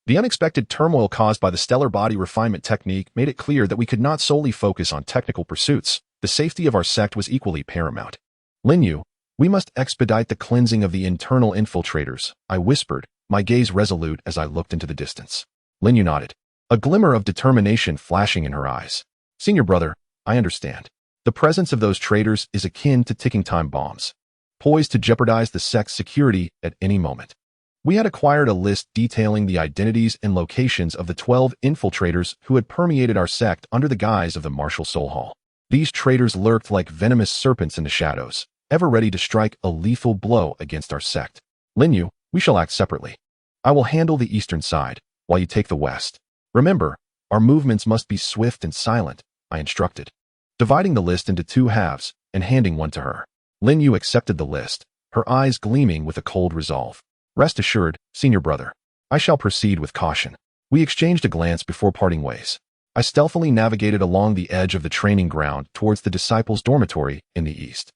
the unexpected turmoil caused by the stellar body refinement technique made it clear that we could not solely focus on technical pursuits. The safety of our sect was equally paramount. "Lin Yu, we must expedite the cleansing of the internal infiltrators," I whispered, my gaze resolute as I looked into the distance. Lin Yu nodded, a glimmer of determination flashing in her eyes. "Senior brother, I understand. The presence of those traitors is akin to ticking time bombs, poised to jeopardize the sect's security at any moment." We had acquired a list detailing the identities and locations of the 12 infiltrators who had permeated our sect under the guise of the Martial Soul Hall. These traitors lurked like venomous serpents in the shadows, ever ready to strike a lethal blow against our sect. "Lin Yu, we shall act separately. I will handle the eastern side, while you take the west. Remember, our movements must be swift and silent," I instructed, dividing the list into 2 halves and handing one to her. Lin Yu accepted the list, her eyes gleaming with a cold resolve. "Rest assured, senior brother, I shall proceed with caution." We exchanged a glance before parting ways. I stealthily navigated along the edge of the training ground towards the disciples' dormitory in the east.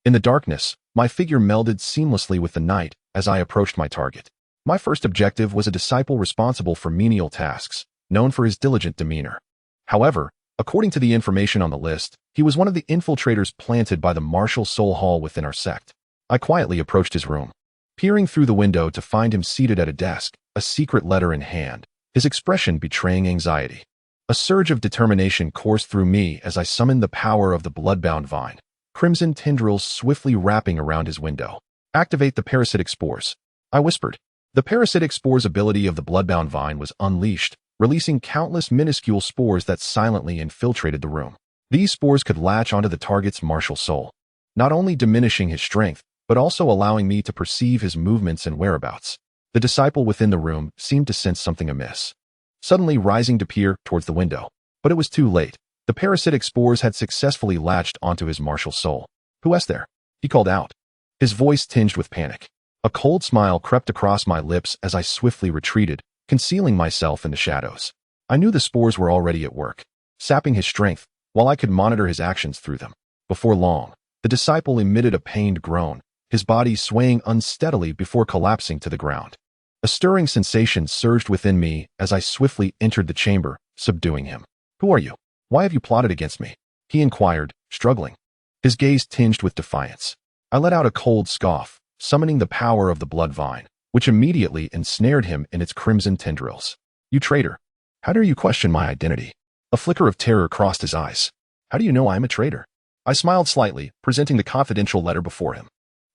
In the darkness, my figure melded seamlessly with the night as I approached my target. My first objective was a disciple responsible for menial tasks, known for his diligent demeanor. However, according to the information on the list, he was one of the infiltrators planted by the Martial Soul Hall within our sect. I quietly approached his room, peering through the window to find him seated at a desk, a secret letter in hand, his expression betraying anxiety. A surge of determination coursed through me as I summoned the power of the bloodbound vine, crimson tendrils swiftly wrapping around his window. "Activate the parasitic spores," I whispered. The parasitic spores ability of the bloodbound vine was unleashed, releasing countless minuscule spores that silently infiltrated the room. These spores could latch onto the target's martial soul, not only diminishing his strength, but also allowing me to perceive his movements and whereabouts. The disciple within the room seemed to sense something amiss, suddenly rising to peer towards the window. But it was too late. The parasitic spores had successfully latched onto his martial soul. "Who is there?" he called out, his voice tinged with panic. A cold smile crept across my lips as I swiftly retreated, concealing myself in the shadows. I knew the spores were already at work, sapping his strength, while I could monitor his actions through them. Before long, the disciple emitted a pained groan, his body swaying unsteadily before collapsing to the ground. A stirring sensation surged within me as I swiftly entered the chamber, subduing him. "Who are you? Why have you plotted against me?" he inquired, struggling. His gaze tinged with defiance. I let out a cold scoff, summoning the power of the Bloodvine, which immediately ensnared him in its crimson tendrils. "You traitor! How dare you question my identity?" A flicker of terror crossed his eyes. "How do you know I am a traitor?" I smiled slightly, presenting the confidential letter before him.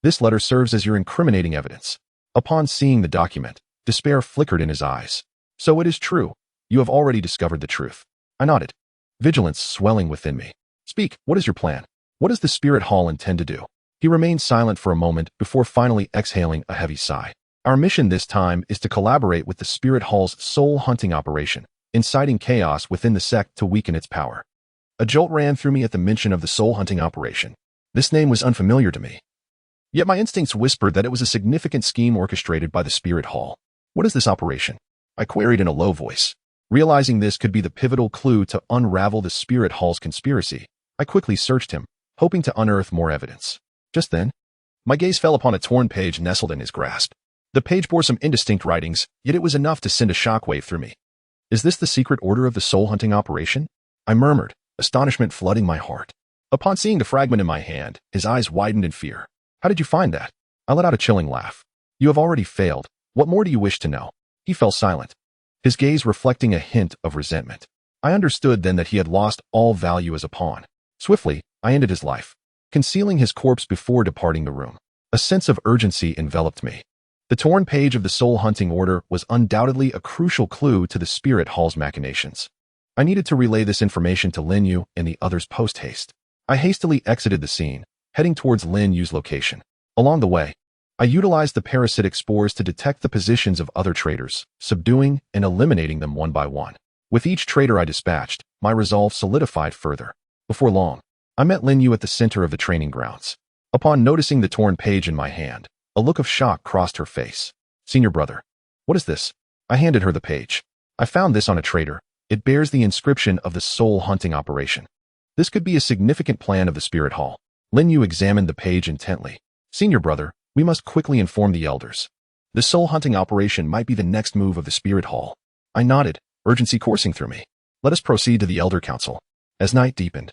"This letter serves as your incriminating evidence." Upon seeing the document, despair flickered in his eyes. "So it is true. You have already discovered the truth." I nodded, vigilance swelling within me. "Speak, what is your plan? What does the Spirit Hall intend to do?" He remained silent for a moment before finally exhaling a heavy sigh. "Our mission this time is to collaborate with the Spirit Hall's soul hunting operation, inciting chaos within the sect to weaken its power." A jolt ran through me at the mention of the soul hunting operation. This name was unfamiliar to me. Yet my instincts whispered that it was a significant scheme orchestrated by the Spirit Hall. "What is this operation?" I queried in a low voice. Realizing this could be the pivotal clue to unravel the Spirit Hall's conspiracy, I quickly searched him, hoping to unearth more evidence. Just then, my gaze fell upon a torn page nestled in his grasp. The page bore some indistinct writings, yet it was enough to send a shockwave through me. "Is this the secret order of the soul-hunting operation?" I murmured, astonishment flooding my heart. Upon seeing the fragment in my hand, his eyes widened in fear. "How did you find that?" I let out a chilling laugh. "You have already failed. What more do you wish to know?" He fell silent, his gaze reflecting a hint of resentment. I understood then that he had lost all value as a pawn. Swiftly, I ended his life, concealing his corpse before departing the room. A sense of urgency enveloped me. The torn page of the soul-hunting order was undoubtedly a crucial clue to the Spirit Hall's machinations. I needed to relay this information to Lin Yu and the others post-haste. I hastily exited the scene, heading towards Lin Yu's location. Along the way, I utilized the parasitic spores to detect the positions of other traitors, subduing and eliminating them one by one. With each traitor I dispatched, my resolve solidified further. Before long, I met Lin Yu at the center of the training grounds. Upon noticing the torn page in my hand, a look of shock crossed her face. "Senior brother, what is this?" I handed her the page. "I found this on a traitor. It bears the inscription of the soul-hunting operation. This could be a significant plan of the Spirit Hall." Lin Yu examined the page intently. "Senior brother, we must quickly inform the elders. The soul-hunting operation might be the next move of the Spirit Hall." I nodded, urgency coursing through me. "Let us proceed to the Elder Council." As night deepened,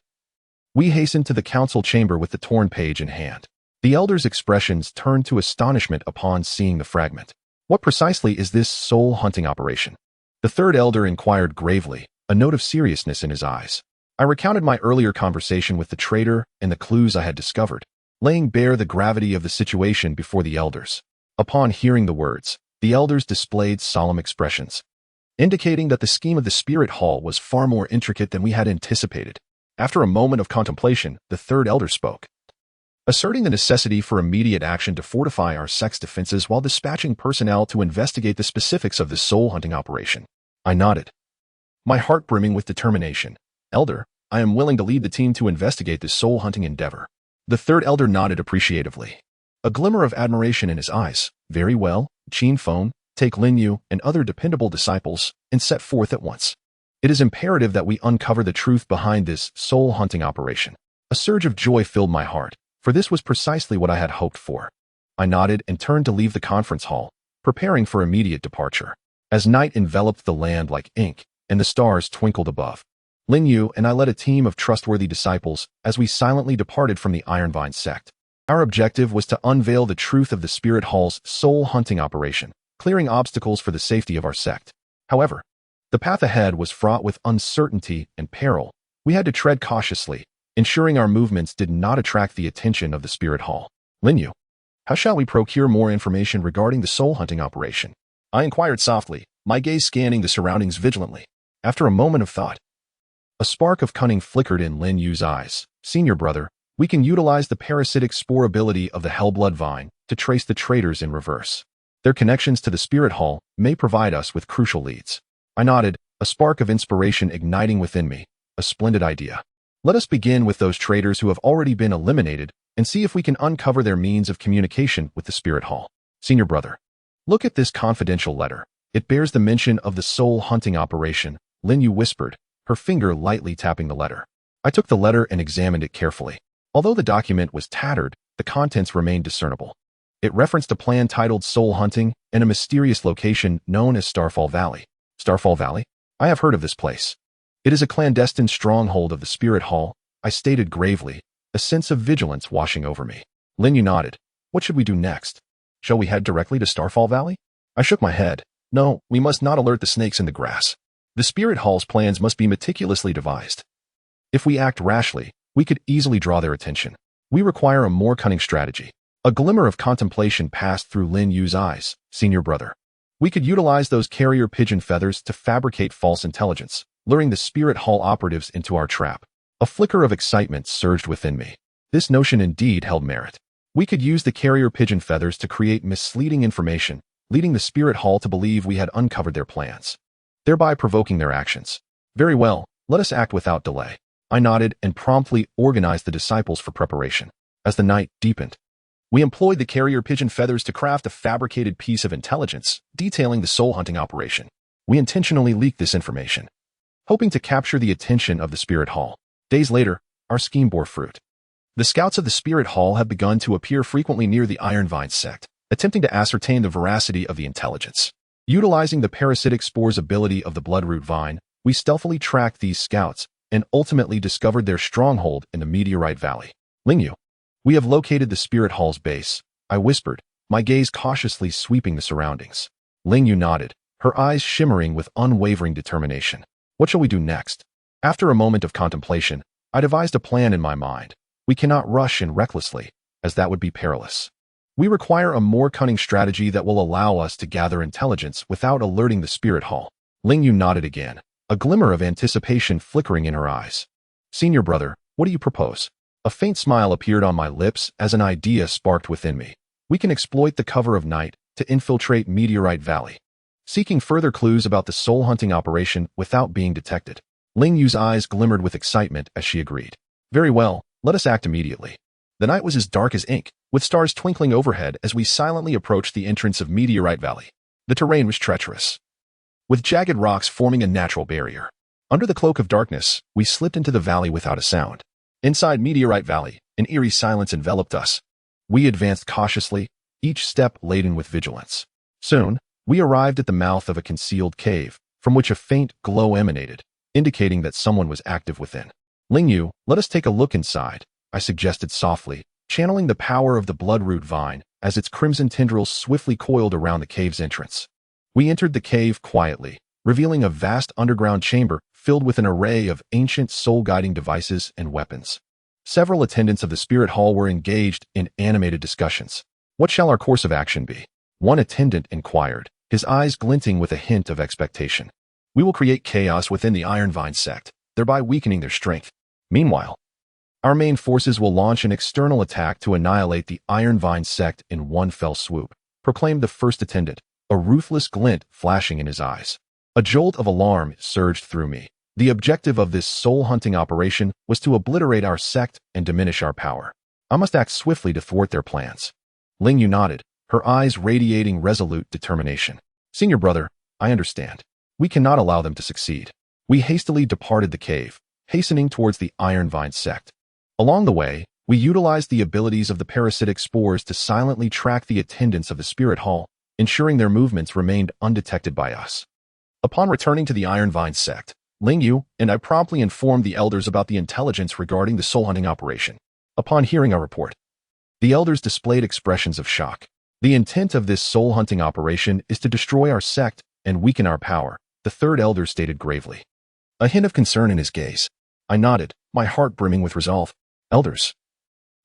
we hastened to the council chamber with the torn page in hand. The elders' expressions turned to astonishment upon seeing the fragment. "What precisely is this soul-hunting operation?" The third elder inquired gravely, a note of seriousness in his eyes. I recounted my earlier conversation with the traitor and the clues I had discovered, laying bare the gravity of the situation before the elders. Upon hearing the words, the elders displayed solemn expressions, indicating that the scheme of the Spirit Hall was far more intricate than we had anticipated. After a moment of contemplation, the third elder spoke, asserting the necessity for immediate action to fortify our sect's defenses while dispatching personnel to investigate the specifics of the soul-hunting operation. I nodded, my heart brimming with determination. "Elder, I am willing to lead the team to investigate this soul-hunting endeavor." The third elder nodded appreciatively, a glimmer of admiration in his eyes. "Very well, Qin Feng, take Lin Yu and other dependable disciples and set forth at once. It is imperative that we uncover the truth behind this soul-hunting operation." A surge of joy filled my heart, for this was precisely what I had hoped for. I nodded and turned to leave the conference hall, preparing for immediate departure. As night enveloped the land like ink and the stars twinkled above, Lin Yu and I led a team of trustworthy disciples as we silently departed from the Ironvine Sect. Our objective was to unveil the truth of the Spirit Hall's soul-hunting operation, clearing obstacles for the safety of our sect. However, the path ahead was fraught with uncertainty and peril. We had to tread cautiously, ensuring our movements did not attract the attention of the Spirit Hall. "Lin Yu, how shall we procure more information regarding the soul-hunting operation?" I inquired softly, my gaze scanning the surroundings vigilantly. After a moment of thought, a spark of cunning flickered in Lin Yu's eyes. "Senior brother, we can utilize the parasitic spore ability of the Bloodvine to trace the traitors in reverse. Their connections to the Spirit Hall may provide us with crucial leads." I nodded, a spark of inspiration igniting within me. "A splendid idea. Let us begin with those traitors who have already been eliminated and see if we can uncover their means of communication with the Spirit Hall." "Senior brother, look at this confidential letter. It bears the mention of the soul-hunting operation," Lin Yu whispered, her finger lightly tapping the letter. I took the letter and examined it carefully. Although the document was tattered, the contents remained discernible. It referenced a plan titled Soul Hunting and a mysterious location known as Starfall Valley. Starfall Valley? I have heard of this place. It is a clandestine stronghold of the Spirit Hall, I stated gravely, a sense of vigilance washing over me. Lin Yu nodded. What should we do next? Shall we head directly to Starfall Valley? I shook my head. No, we must not alert the snakes in the grass. The Spirit Hall's plans must be meticulously devised. If we act rashly, we could easily draw their attention. We require a more cunning strategy. A glimmer of contemplation passed through Lin Yu's eyes. Senior brother. We could utilize those carrier pigeon feathers to fabricate false intelligence, luring the Spirit Hall operatives into our trap. A flicker of excitement surged within me. This notion indeed held merit. We could use the carrier pigeon feathers to create misleading information, leading the Spirit Hall to believe we had uncovered their plans, thereby provoking their actions. Very well, let us act without delay. I nodded and promptly organized the disciples for preparation. As the night deepened, we employed the carrier pigeon feathers to craft a fabricated piece of intelligence detailing the soul hunting operation. We intentionally leaked this information, hoping to capture the attention of the Spirit Hall. Days later, our scheme bore fruit. The scouts of the Spirit Hall have begun to appear frequently near the Ironvine Sect, attempting to ascertain the veracity of the intelligence. Utilizing the parasitic spores ability of the bloodroot vine, we stealthily tracked these scouts and ultimately discovered their stronghold in the Meteorite Valley. Ling Yu. We have located the Spirit Hall's base, I whispered, my gaze cautiously sweeping the surroundings. Ling Yu nodded, her eyes shimmering with unwavering determination. What shall we do next? After a moment of contemplation, I devised a plan in my mind. We cannot rush in recklessly, as that would be perilous. We require a more cunning strategy that will allow us to gather intelligence without alerting the Spirit Hall. Ling Yu nodded again, a glimmer of anticipation flickering in her eyes. Senior brother, what do you propose? A faint smile appeared on my lips as an idea sparked within me. We can exploit the cover of night to infiltrate Meteorite Valley, seeking further clues about the soul hunting operation without being detected. Ling Yu's eyes glimmered with excitement as she agreed. Very well, let us act immediately. The night was as dark as ink, with stars twinkling overhead as we silently approached the entrance of Meteorite Valley. The terrain was treacherous, with jagged rocks forming a natural barrier. Under the cloak of darkness, we slipped into the valley without a sound. Inside Meteorite Valley, an eerie silence enveloped us. We advanced cautiously, each step laden with vigilance. Soon, we arrived at the mouth of a concealed cave, from which a faint glow emanated, indicating that someone was active within. Ling Yu, let us take a look inside, I suggested softly, channeling the power of the bloodroot vine as its crimson tendrils swiftly coiled around the cave's entrance. We entered the cave quietly, revealing a vast underground chamber filled with an array of ancient soul-guiding devices and weapons. Several attendants of the Spirit Hall were engaged in animated discussions. What shall our course of action be? One attendant inquired, his eyes glinting with a hint of expectation. We will create chaos within the Ironvine Sect, thereby weakening their strength. Meanwhile, our main forces will launch an external attack to annihilate the Ironvine Sect in one fell swoop, proclaimed the first attendant, a ruthless glint flashing in his eyes. A jolt of alarm surged through me. The objective of this soul-hunting operation was to obliterate our sect and diminish our power. I must act swiftly to thwart their plans. Ling Yu nodded, her eyes radiating resolute determination. Senior brother, I understand. We cannot allow them to succeed. We hastily departed the cave, hastening towards the Ironvine Sect. Along the way, we utilized the abilities of the parasitic spores to silently track the attendants of the Spirit Hall, ensuring their movements remained undetected by us. Upon returning to the Ironvine Sect, Ling Yu and I promptly informed the elders about the intelligence regarding the soul-hunting operation. Upon hearing our report, the elders displayed expressions of shock. The intent of this soul-hunting operation is to destroy our sect and weaken our power, the third elder stated gravely. A hint of concern in his gaze. I nodded, my heart brimming with resolve. Elders,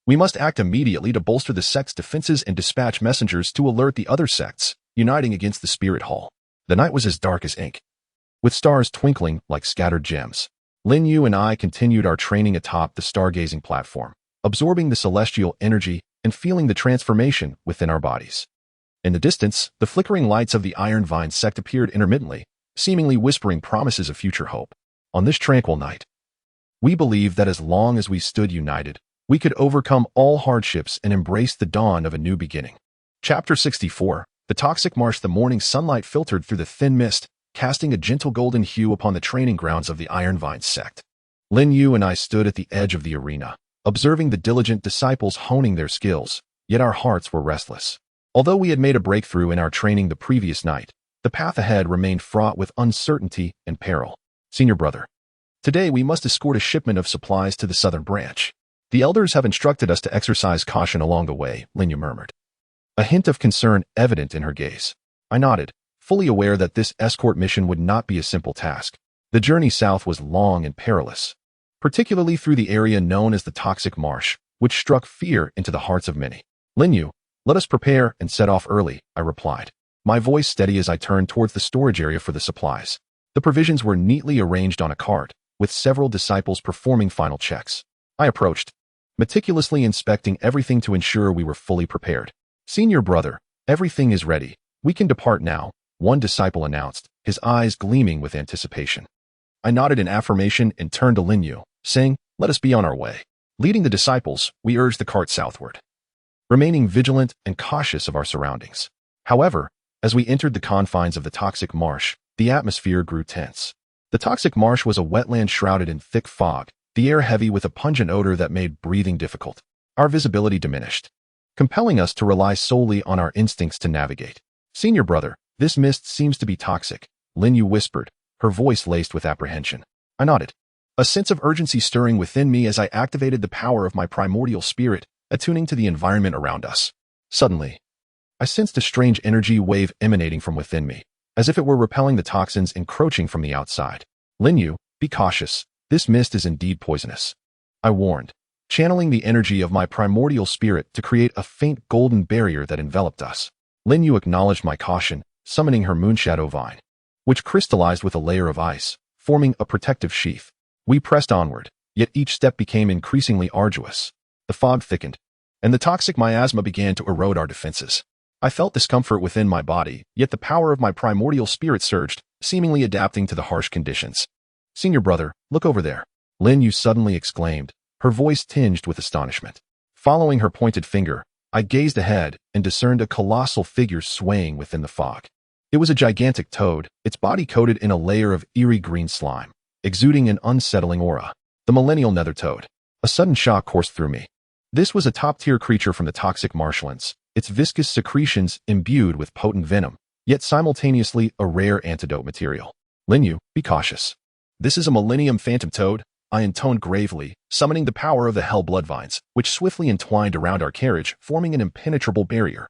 we must act immediately to bolster the sect's defenses and dispatch messengers to alert the other sects, uniting against the Spirit Hall. The night was as dark as ink, with stars twinkling like scattered gems. Lin Yu and I continued our training atop the stargazing platform, absorbing the celestial energy and feeling the transformation within our bodies. In the distance, the flickering lights of the Ironvine Sect appeared intermittently, seemingly whispering promises of future hope. On this tranquil night, we believed that as long as we stood united, we could overcome all hardships and embrace the dawn of a new beginning. Chapter 64. The toxic marsh. The morning sunlight filtered through the thin mist, casting a gentle golden hue upon the training grounds of the Ironvine Sect. Lin Yu and I stood at the edge of the arena, observing the diligent disciples honing their skills, yet our hearts were restless. Although we had made a breakthrough in our training the previous night, the path ahead remained fraught with uncertainty and peril. Senior brother, today we must escort a shipment of supplies to the southern branch. The elders have instructed us to exercise caution along the way, Linyu murmured, a hint of concern evident in her gaze. I nodded, fully aware that this escort mission would not be a simple task. The journey south was long and perilous, particularly through the area known as the Toxic Marsh, which struck fear into the hearts of many. Linyu, let us prepare and set off early, I replied, my voice steady as I turned towards the storage area for the supplies. The provisions were neatly arranged on a cart, with several disciples performing final checks. I approached, meticulously inspecting everything to ensure we were fully prepared. Senior brother, everything is ready. We can depart now, one disciple announced, his eyes gleaming with anticipation. I nodded in affirmation and turned to Linyu, saying, let us be on our way. Leading the disciples, we urged the cart southward, remaining vigilant and cautious of our surroundings. However, as we entered the confines of the Toxic Marsh, the atmosphere grew tense. The Toxic Marsh was a wetland shrouded in thick fog, the air heavy with a pungent odor that made breathing difficult. Our visibility diminished, compelling us to rely solely on our instincts to navigate. Senior brother, this mist seems to be toxic, Linyu whispered, her voice laced with apprehension. I nodded, a sense of urgency stirring within me as I activated the power of my primordial spirit, attuning to the environment around us. Suddenly, I sensed a strange energy wave emanating from within me, as if it were repelling the toxins encroaching from the outside. Linyu, be cautious, this mist is indeed poisonous, I warned, channeling the energy of my primordial spirit to create a faint golden barrier that enveloped us. Linyu acknowledged my caution, summoning her moonshadow vine, which crystallized with a layer of ice, forming a protective sheath. We pressed onward, yet each step became increasingly arduous. The fog thickened, and the toxic miasma began to erode our defenses. I felt discomfort within my body, yet the power of my primordial spirit surged, seemingly adapting to the harsh conditions. Senior brother, look over there, Linyu suddenly exclaimed, her voice tinged with astonishment. Following her pointed finger, I gazed ahead and discerned a colossal figure swaying within the fog. It was a gigantic toad, its body coated in a layer of eerie green slime, exuding an unsettling aura. The millennial nether toad. A sudden shock coursed through me. This was a top-tier creature from the toxic marshlands, its viscous secretions imbued with potent venom, yet simultaneously a rare antidote material. Linyu, be cautious. This is a Millennium Phantom Toad, I intoned gravely, summoning the power of the Hell Bloodvines, which swiftly entwined around our carriage, forming an impenetrable barrier.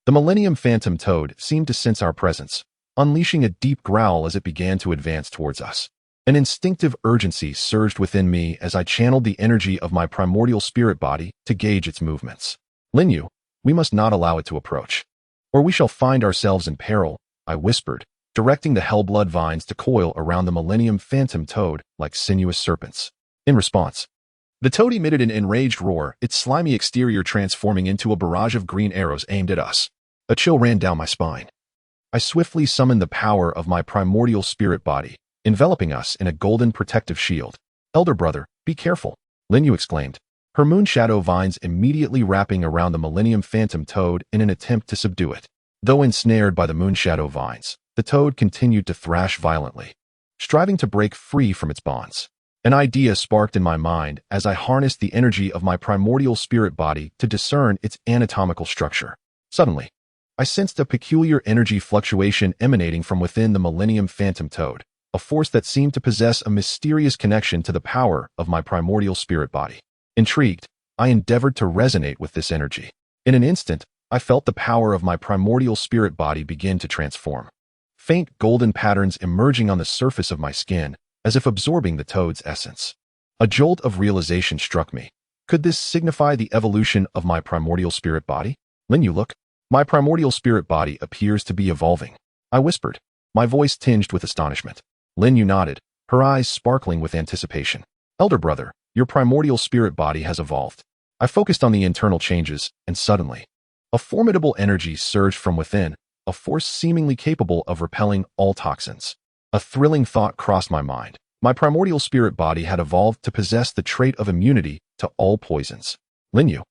The Millennium Phantom Toad seemed to sense our presence, unleashing a deep growl as it began to advance towards us. An instinctive urgency surged within me as I channeled the energy of my primordial spirit body to gauge its movements. Linyu, we must not allow it to approach, or we shall find ourselves in peril, I whispered, directing the Hellblood vines to coil around the Millennium Phantom Toad like sinuous serpents. In response, the toad emitted an enraged roar, its slimy exterior transforming into a barrage of green arrows aimed at us. A chill ran down my spine. I swiftly summoned the power of my primordial spirit body, enveloping us in a golden protective shield. Elder brother, be careful, Linyu exclaimed, her moonshadow vines immediately wrapping around the Millennium Phantom Toad in an attempt to subdue it. Though ensnared by the moonshadow vines, the toad continued to thrash violently, striving to break free from its bonds. An idea sparked in my mind as I harnessed the energy of my primordial spirit body to discern its anatomical structure. Suddenly, I sensed a peculiar energy fluctuation emanating from within the Millennium Phantom Toad, a force that seemed to possess a mysterious connection to the power of my primordial spirit body. Intrigued, I endeavored to resonate with this energy. In an instant, I felt the power of my primordial spirit body begin to transform. Faint golden patterns emerging on the surface of my skin, as if absorbing the toad's essence. A jolt of realization struck me. Could this signify the evolution of my primordial spirit body? Linyu, look. My primordial spirit body appears to be evolving, I whispered, my voice tinged with astonishment. Linyu nodded, her eyes sparkling with anticipation. Elder brother, your primordial spirit body has evolved. I focused on the internal changes, and suddenly, a formidable energy surged from within, a force seemingly capable of repelling all toxins. A thrilling thought crossed my mind. My primordial spirit body had evolved to possess the trait of immunity to all poisons. Linyu,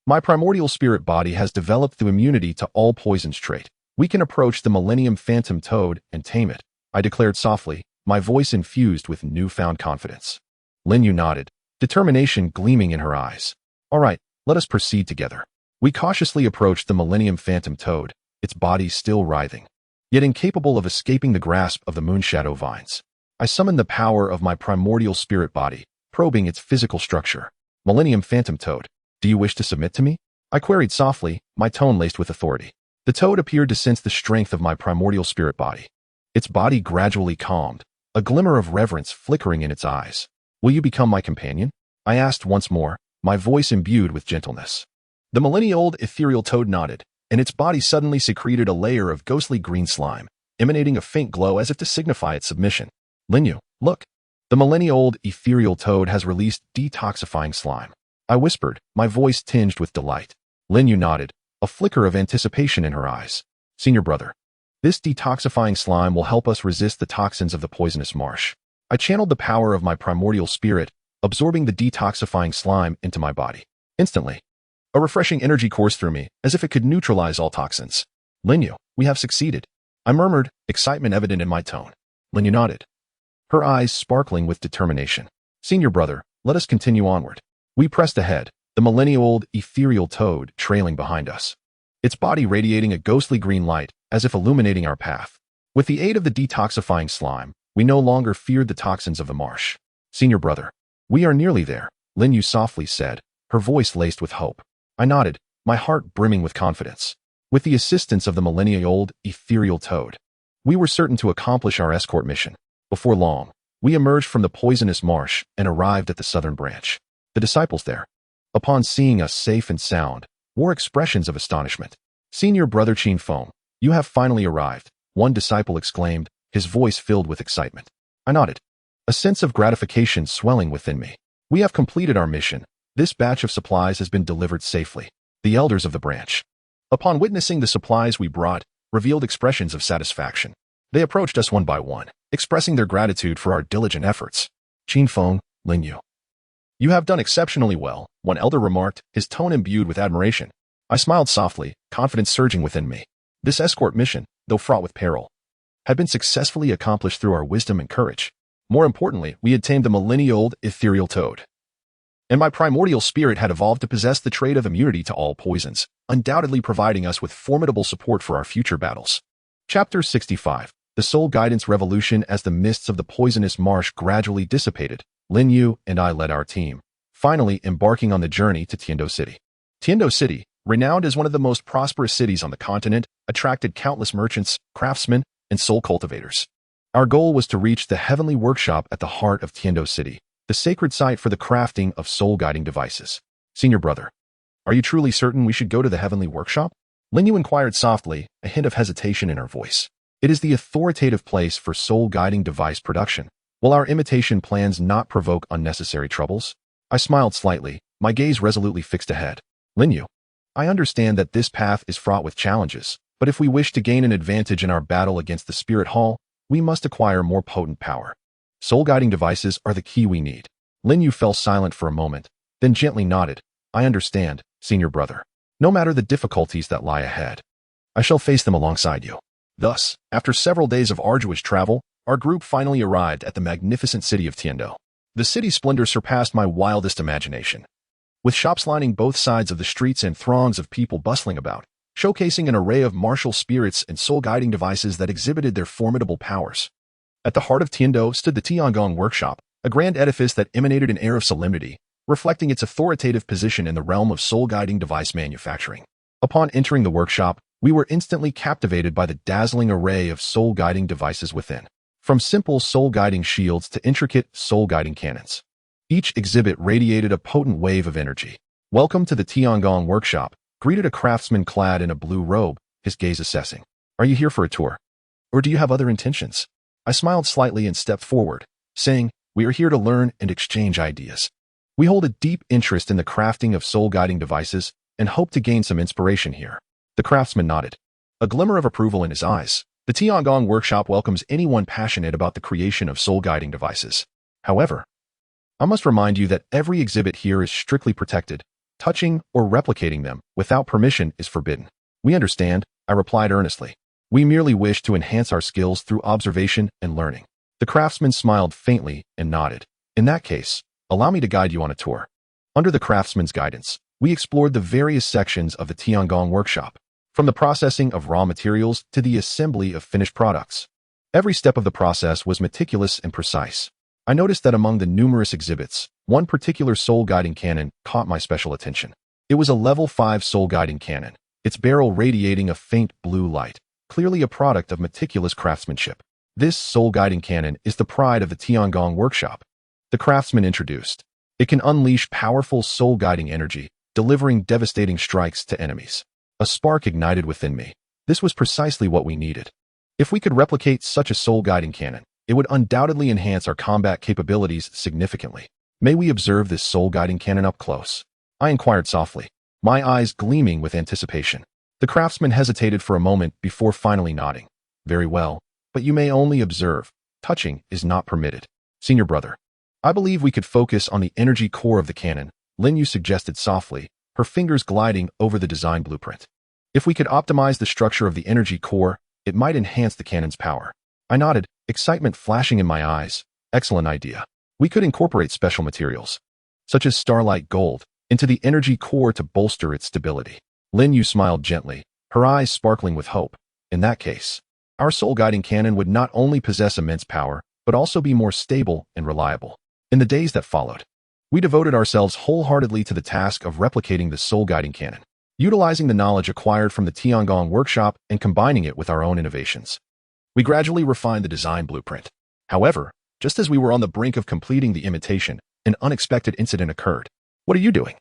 my primordial spirit body has developed the immunity to all poisons trait. We can approach the Millennium Phantom Toad and tame it, I declared softly, my voice infused with newfound confidence. Linyu nodded, determination gleaming in her eyes. All right, let us proceed together. We cautiously approached the Millennium Phantom Toad, its body still writhing, yet incapable of escaping the grasp of the Moonshadow Vines. I summoned the power of my Primordial Spirit body, probing its physical structure. Millennium Phantom Toad, do you wish to submit to me? I queried softly, my tone laced with authority. The toad appeared to sense the strength of my Primordial Spirit body. Its body gradually calmed, a glimmer of reverence flickering in its eyes. Will you become my companion? I asked once more, my voice imbued with gentleness. The millennia-old ethereal toad nodded, and its body suddenly secreted a layer of ghostly green slime, emanating a faint glow as if to signify its submission. Linyu, look. The millennia-old ethereal toad has released detoxifying slime. I whispered, my voice tinged with delight. Linyu nodded, a flicker of anticipation in her eyes. Senior brother, this detoxifying slime will help us resist the toxins of the poisonous marsh. I channeled the power of my primordial spirit, absorbing the detoxifying slime into my body. Instantly, a refreshing energy coursed through me, as if it could neutralize all toxins. Linyu, we have succeeded. I murmured, excitement evident in my tone. Linyu nodded, her eyes sparkling with determination. Senior brother, let us continue onward. We pressed ahead, the millennia-old ethereal toad trailing behind us, its body radiating a ghostly green light, as if illuminating our path. With the aid of the detoxifying slime, we no longer feared the toxins of the marsh. Senior brother, we are nearly there, Linyu softly said, her voice laced with hope. I nodded, my heart brimming with confidence. With the assistance of the millennia-old ethereal toad, we were certain to accomplish our escort mission. Before long, we emerged from the poisonous marsh and arrived at the southern branch. The disciples there, upon seeing us safe and sound, wore expressions of astonishment. Senior brother Qin Feng, you have finally arrived, one disciple exclaimed, his voice filled with excitement. I nodded, a sense of gratification swelling within me. We have completed our mission. This batch of supplies has been delivered safely. The elders of the branch, upon witnessing the supplies we brought, revealed expressions of satisfaction. They approached us one by one, expressing their gratitude for our diligent efforts. Qin Feng, Linyu, you have done exceptionally well, one elder remarked, his tone imbued with admiration. I smiled softly, confidence surging within me. This escort mission, though fraught with peril, had been successfully accomplished through our wisdom and courage. More importantly, we had tamed the millennia-old ethereal toad, and my primordial spirit had evolved to possess the trait of immunity to all poisons, undoubtedly providing us with formidable support for our future battles. Chapter 65. The Soul Guidance Revolution. As the mists of the poisonous marsh gradually dissipated, Linyu and I led our team, finally embarking on the journey to Tindo City. Tindo City, renowned as one of the most prosperous cities on the continent, attracted countless merchants, craftsmen, and soul cultivators. Our goal was to reach the Heavenly Workshop at the heart of Tindo City, the sacred site for the crafting of soul-guiding devices. Senior brother, are you truly certain we should go to the Heavenly Workshop? Linyu inquired softly, a hint of hesitation in her voice. It is the authoritative place for soul-guiding device production. Will our imitation plans not provoke unnecessary troubles? I smiled slightly, my gaze resolutely fixed ahead. Linyu, I understand that this path is fraught with challenges, but if we wish to gain an advantage in our battle against the Spirit Hall, we must acquire more potent power. Soul-guiding devices are the key we need. Linyu fell silent for a moment, then gently nodded. I understand, senior brother. No matter the difficulties that lie ahead, I shall face them alongside you. Thus, after several days of arduous travel, our group finally arrived at the magnificent city of Tindo. The city's splendor surpassed my wildest imagination, with shops lining both sides of the streets and throngs of people bustling about, showcasing an array of martial spirits and soul-guiding devices that exhibited their formidable powers. At the heart of Tindo stood the Tiangong Workshop, a grand edifice that emanated an air of solemnity, reflecting its authoritative position in the realm of soul-guiding device manufacturing. Upon entering the workshop, we were instantly captivated by the dazzling array of soul-guiding devices within. From simple soul-guiding shields to intricate soul-guiding cannons, each exhibit radiated a potent wave of energy. Welcome to the Tiangong Workshop, greeted a craftsman clad in a blue robe, his gaze assessing. Are you here for a tour? Or do you have other intentions? I smiled slightly and stepped forward, saying, we are here to learn and exchange ideas. We hold a deep interest in the crafting of soul-guiding devices and hope to gain some inspiration here. The craftsman nodded, a glimmer of approval in his eyes. The Tiangong Workshop welcomes anyone passionate about the creation of soul-guiding devices. However, I must remind you that every exhibit here is strictly protected. Touching or replicating them without permission is forbidden. We understand, I replied earnestly. We merely wish to enhance our skills through observation and learning. The craftsman smiled faintly and nodded. In that case, Allow me to guide you on a tour. Under the craftsman's guidance, we explored the various sections of the Tiangong workshop, from the processing of raw materials to the assembly of finished products. Every step of the process was meticulous and precise. I noticed that among the numerous exhibits, one particular soul-guiding cannon caught my special attention. It was a level 5 soul-guiding cannon, its barrel radiating a faint blue light, clearly a product of meticulous craftsmanship. This soul-guiding cannon is the pride of the Tiangong workshop. The craftsman introduced. It can unleash powerful soul-guiding energy, delivering devastating strikes to enemies. A spark ignited within me. This was precisely what we needed. If we could replicate such a soul-guiding cannon, it would undoubtedly enhance our combat capabilities significantly. May we observe this soul-guiding cannon up close? I inquired softly, my eyes gleaming with anticipation. The craftsman hesitated for a moment before finally nodding. Very well, but you may only observe. Touching is not permitted. Senior brother, I believe we could focus on the energy core of the cannon, Lin Yu suggested softly, her fingers gliding over the design blueprint. If we could optimize the structure of the energy core, it might enhance the cannon's power. I nodded, excitement flashing in my eyes. Excellent idea. We could incorporate special materials, such as starlight gold, into the energy core to bolster its stability. Lin Yu smiled gently, her eyes sparkling with hope. In that case, our soul-guiding cannon would not only possess immense power, but also be more stable and reliable. In the days that followed, we devoted ourselves wholeheartedly to the task of replicating the soul-guiding cannon, utilizing the knowledge acquired from the Tiangong workshop and combining it with our own innovations. We gradually refined the design blueprint. However, just as we were on the brink of completing the imitation, an unexpected incident occurred. What are you doing?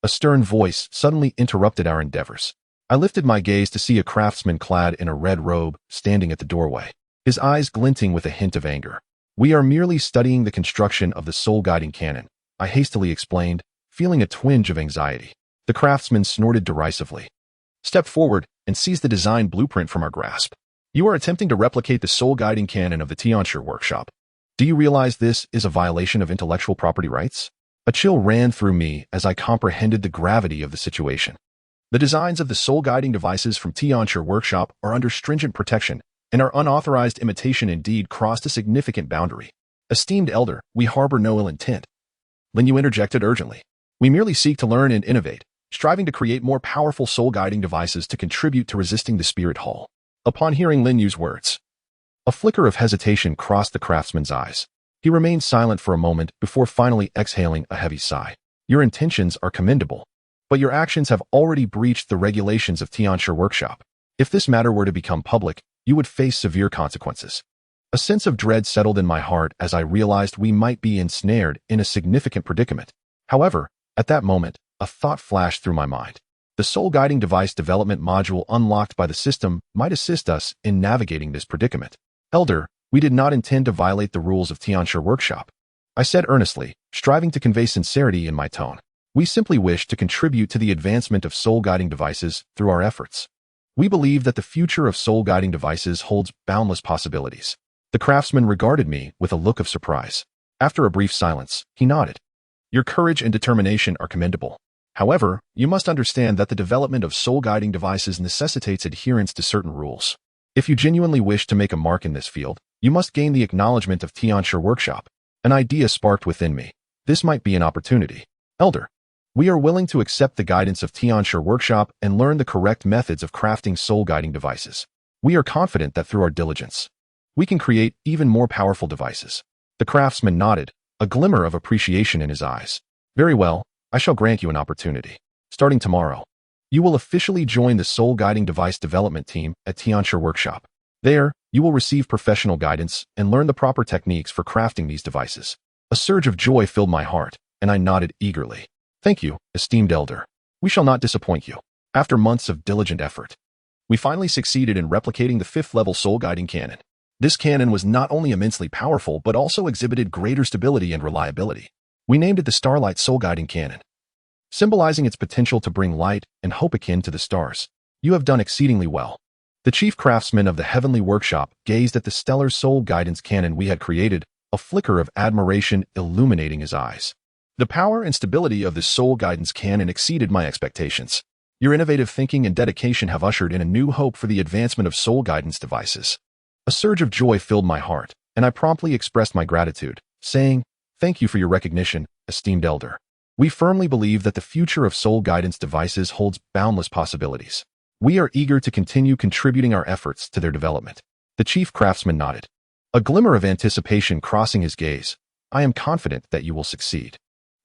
A stern voice suddenly interrupted our endeavors. I lifted my gaze to see a craftsman clad in a red robe standing at the doorway, his eyes glinting with a hint of anger. We are merely studying the construction of the soul-guiding cannon, I hastily explained, feeling a twinge of anxiety. The craftsman snorted derisively. Step forward and seize the design blueprint from our grasp. You are attempting to replicate the soul-guiding cannon of the Tianshi workshop. Do you realize this is a violation of intellectual property rights? A chill ran through me as I comprehended the gravity of the situation. The designs of the soul-guiding devices from Tianshi workshop are under stringent protection, and our unauthorized imitation indeed crossed a significant boundary. Esteemed elder, we harbor no ill intent. Lin Yu interjected urgently. We merely seek to learn and innovate, striving to create more powerful soul-guiding devices to contribute to resisting the spirit hull. Upon hearing Lin Yu's words, a flicker of hesitation crossed the craftsman's eyes. He remained silent for a moment before finally exhaling a heavy sigh. Your intentions are commendable, but your actions have already breached the regulations of Tianshi workshop. If this matter were to become public, you would face severe consequences. A sense of dread settled in my heart as I realized we might be ensnared in a significant predicament. However, at that moment, a thought flashed through my mind. The soul-guiding device development module unlocked by the system might assist us in navigating this predicament. Elder, we did not intend to violate the rules of Tianshi workshop, I said earnestly, striving to convey sincerity in my tone. We simply wish to contribute to the advancement of soul-guiding devices through our efforts. We believe that the future of soul-guiding devices holds boundless possibilities. The craftsman regarded me with a look of surprise. After a brief silence, he nodded. Your courage and determination are commendable. However, you must understand that the development of soul-guiding devices necessitates adherence to certain rules. If you genuinely wish to make a mark in this field, you must gain the acknowledgement of Tianshi workshop. An idea sparked within me. This might be an opportunity. Elder, we are willing to accept the guidance of Tianshi workshop and learn the correct methods of crafting soul-guiding devices. We are confident that through our diligence, we can create even more powerful devices. The craftsman nodded, a glimmer of appreciation in his eyes. Very well, I shall grant you an opportunity. Starting tomorrow, you will officially join the soul-guiding device development team at Tianshi workshop. There, you will receive professional guidance and learn the proper techniques for crafting these devices. A surge of joy filled my heart, and I nodded eagerly. Thank you, esteemed elder. We shall not disappoint you. After months of diligent effort, we finally succeeded in replicating the 5th-level soul-guiding cannon. This cannon was not only immensely powerful, but also exhibited greater stability and reliability. We named it the Starlight Soul-Guiding Cannon, symbolizing its potential to bring light and hope akin to the stars. You have done exceedingly well. The chief craftsman of the Heavenly Workshop gazed at the stellar soul guidance cannon we had created, a flicker of admiration illuminating his eyes. The power and stability of this soul guidance cannon exceeded my expectations. Your innovative thinking and dedication have ushered in a new hope for the advancement of soul guidance devices. A surge of joy filled my heart, and I promptly expressed my gratitude, saying, Thank you for your recognition, esteemed elder. We firmly believe that the future of soul guidance devices holds boundless possibilities. We are eager to continue contributing our efforts to their development. The chief craftsman nodded, a glimmer of anticipation crossing his gaze. I am confident that you will succeed.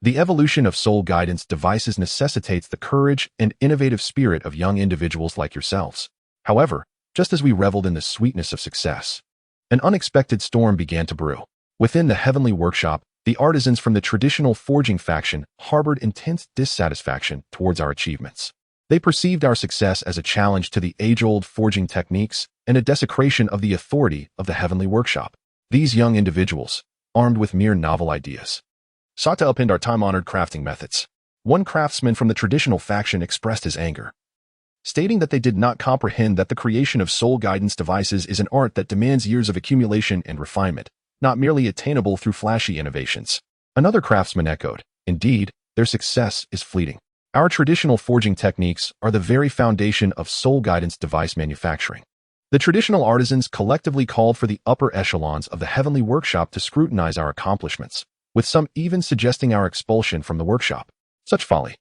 The evolution of soul guidance devices necessitates the courage and innovative spirit of young individuals like yourselves. However, just as we reveled in the sweetness of success, an unexpected storm began to brew. Within the heavenly workshop, the artisans from the traditional forging faction harbored intense dissatisfaction towards our achievements. They perceived our success as a challenge to the age-old forging techniques and a desecration of the authority of the heavenly workshop. These young individuals, armed with mere novel ideas, sought to upend our time-honored crafting methods. One craftsman from the traditional faction expressed his anger, stating that they did not comprehend that the creation of soul guidance devices is an art that demands years of accumulation and refinement, not merely attainable through flashy innovations. Another craftsman echoed, indeed, their success is fleeting. Our traditional forging techniques are the very foundation of soul guidance device manufacturing. The traditional artisans collectively called for the upper echelons of the heavenly workshop to scrutinize our accomplishments, with some even suggesting our expulsion from the workshop. Such folly.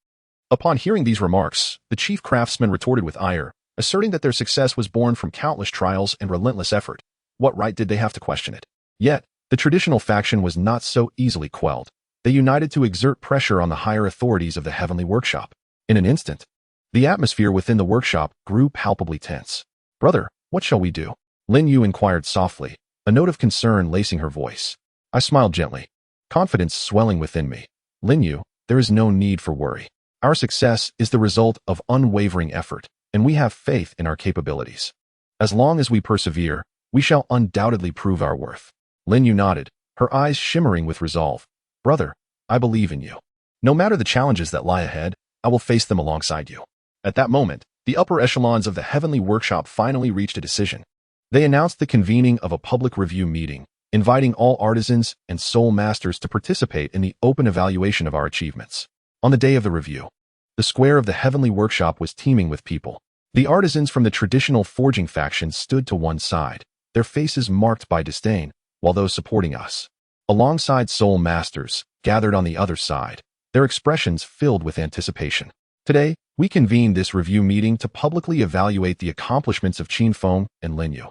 Upon hearing these remarks, the chief craftsman retorted with ire, asserting that their success was born from countless trials and relentless effort. What right did they have to question it? Yet, the traditional faction was not so easily quelled. They united to exert pressure on the higher authorities of the heavenly workshop. In an instant, the atmosphere within the workshop grew palpably tense. Brother, what shall we do? Lin Yu inquired softly, a note of concern lacing her voice. I smiled gently, confidence swelling within me. Lin Yu, there is no need for worry. Our success is the result of unwavering effort, and we have faith in our capabilities. As long as we persevere, we shall undoubtedly prove our worth. Lin Yu nodded, her eyes shimmering with resolve. Brother, I believe in you. No matter the challenges that lie ahead, I will face them alongside you. At that moment, the upper echelons of the heavenly workshop finally reached a decision. They announced the convening of a public review meeting, inviting all artisans and soul masters to participate in the open evaluation of our achievements. On the day of the review, the square of the heavenly workshop was teeming with people. The artisans from the traditional forging faction stood to one side, their faces marked by disdain, while those supporting us, alongside soul masters, gathered on the other side, their expressions filled with anticipation. Today, we convened this review meeting to publicly evaluate the accomplishments of Qin Feng and Lin Yu,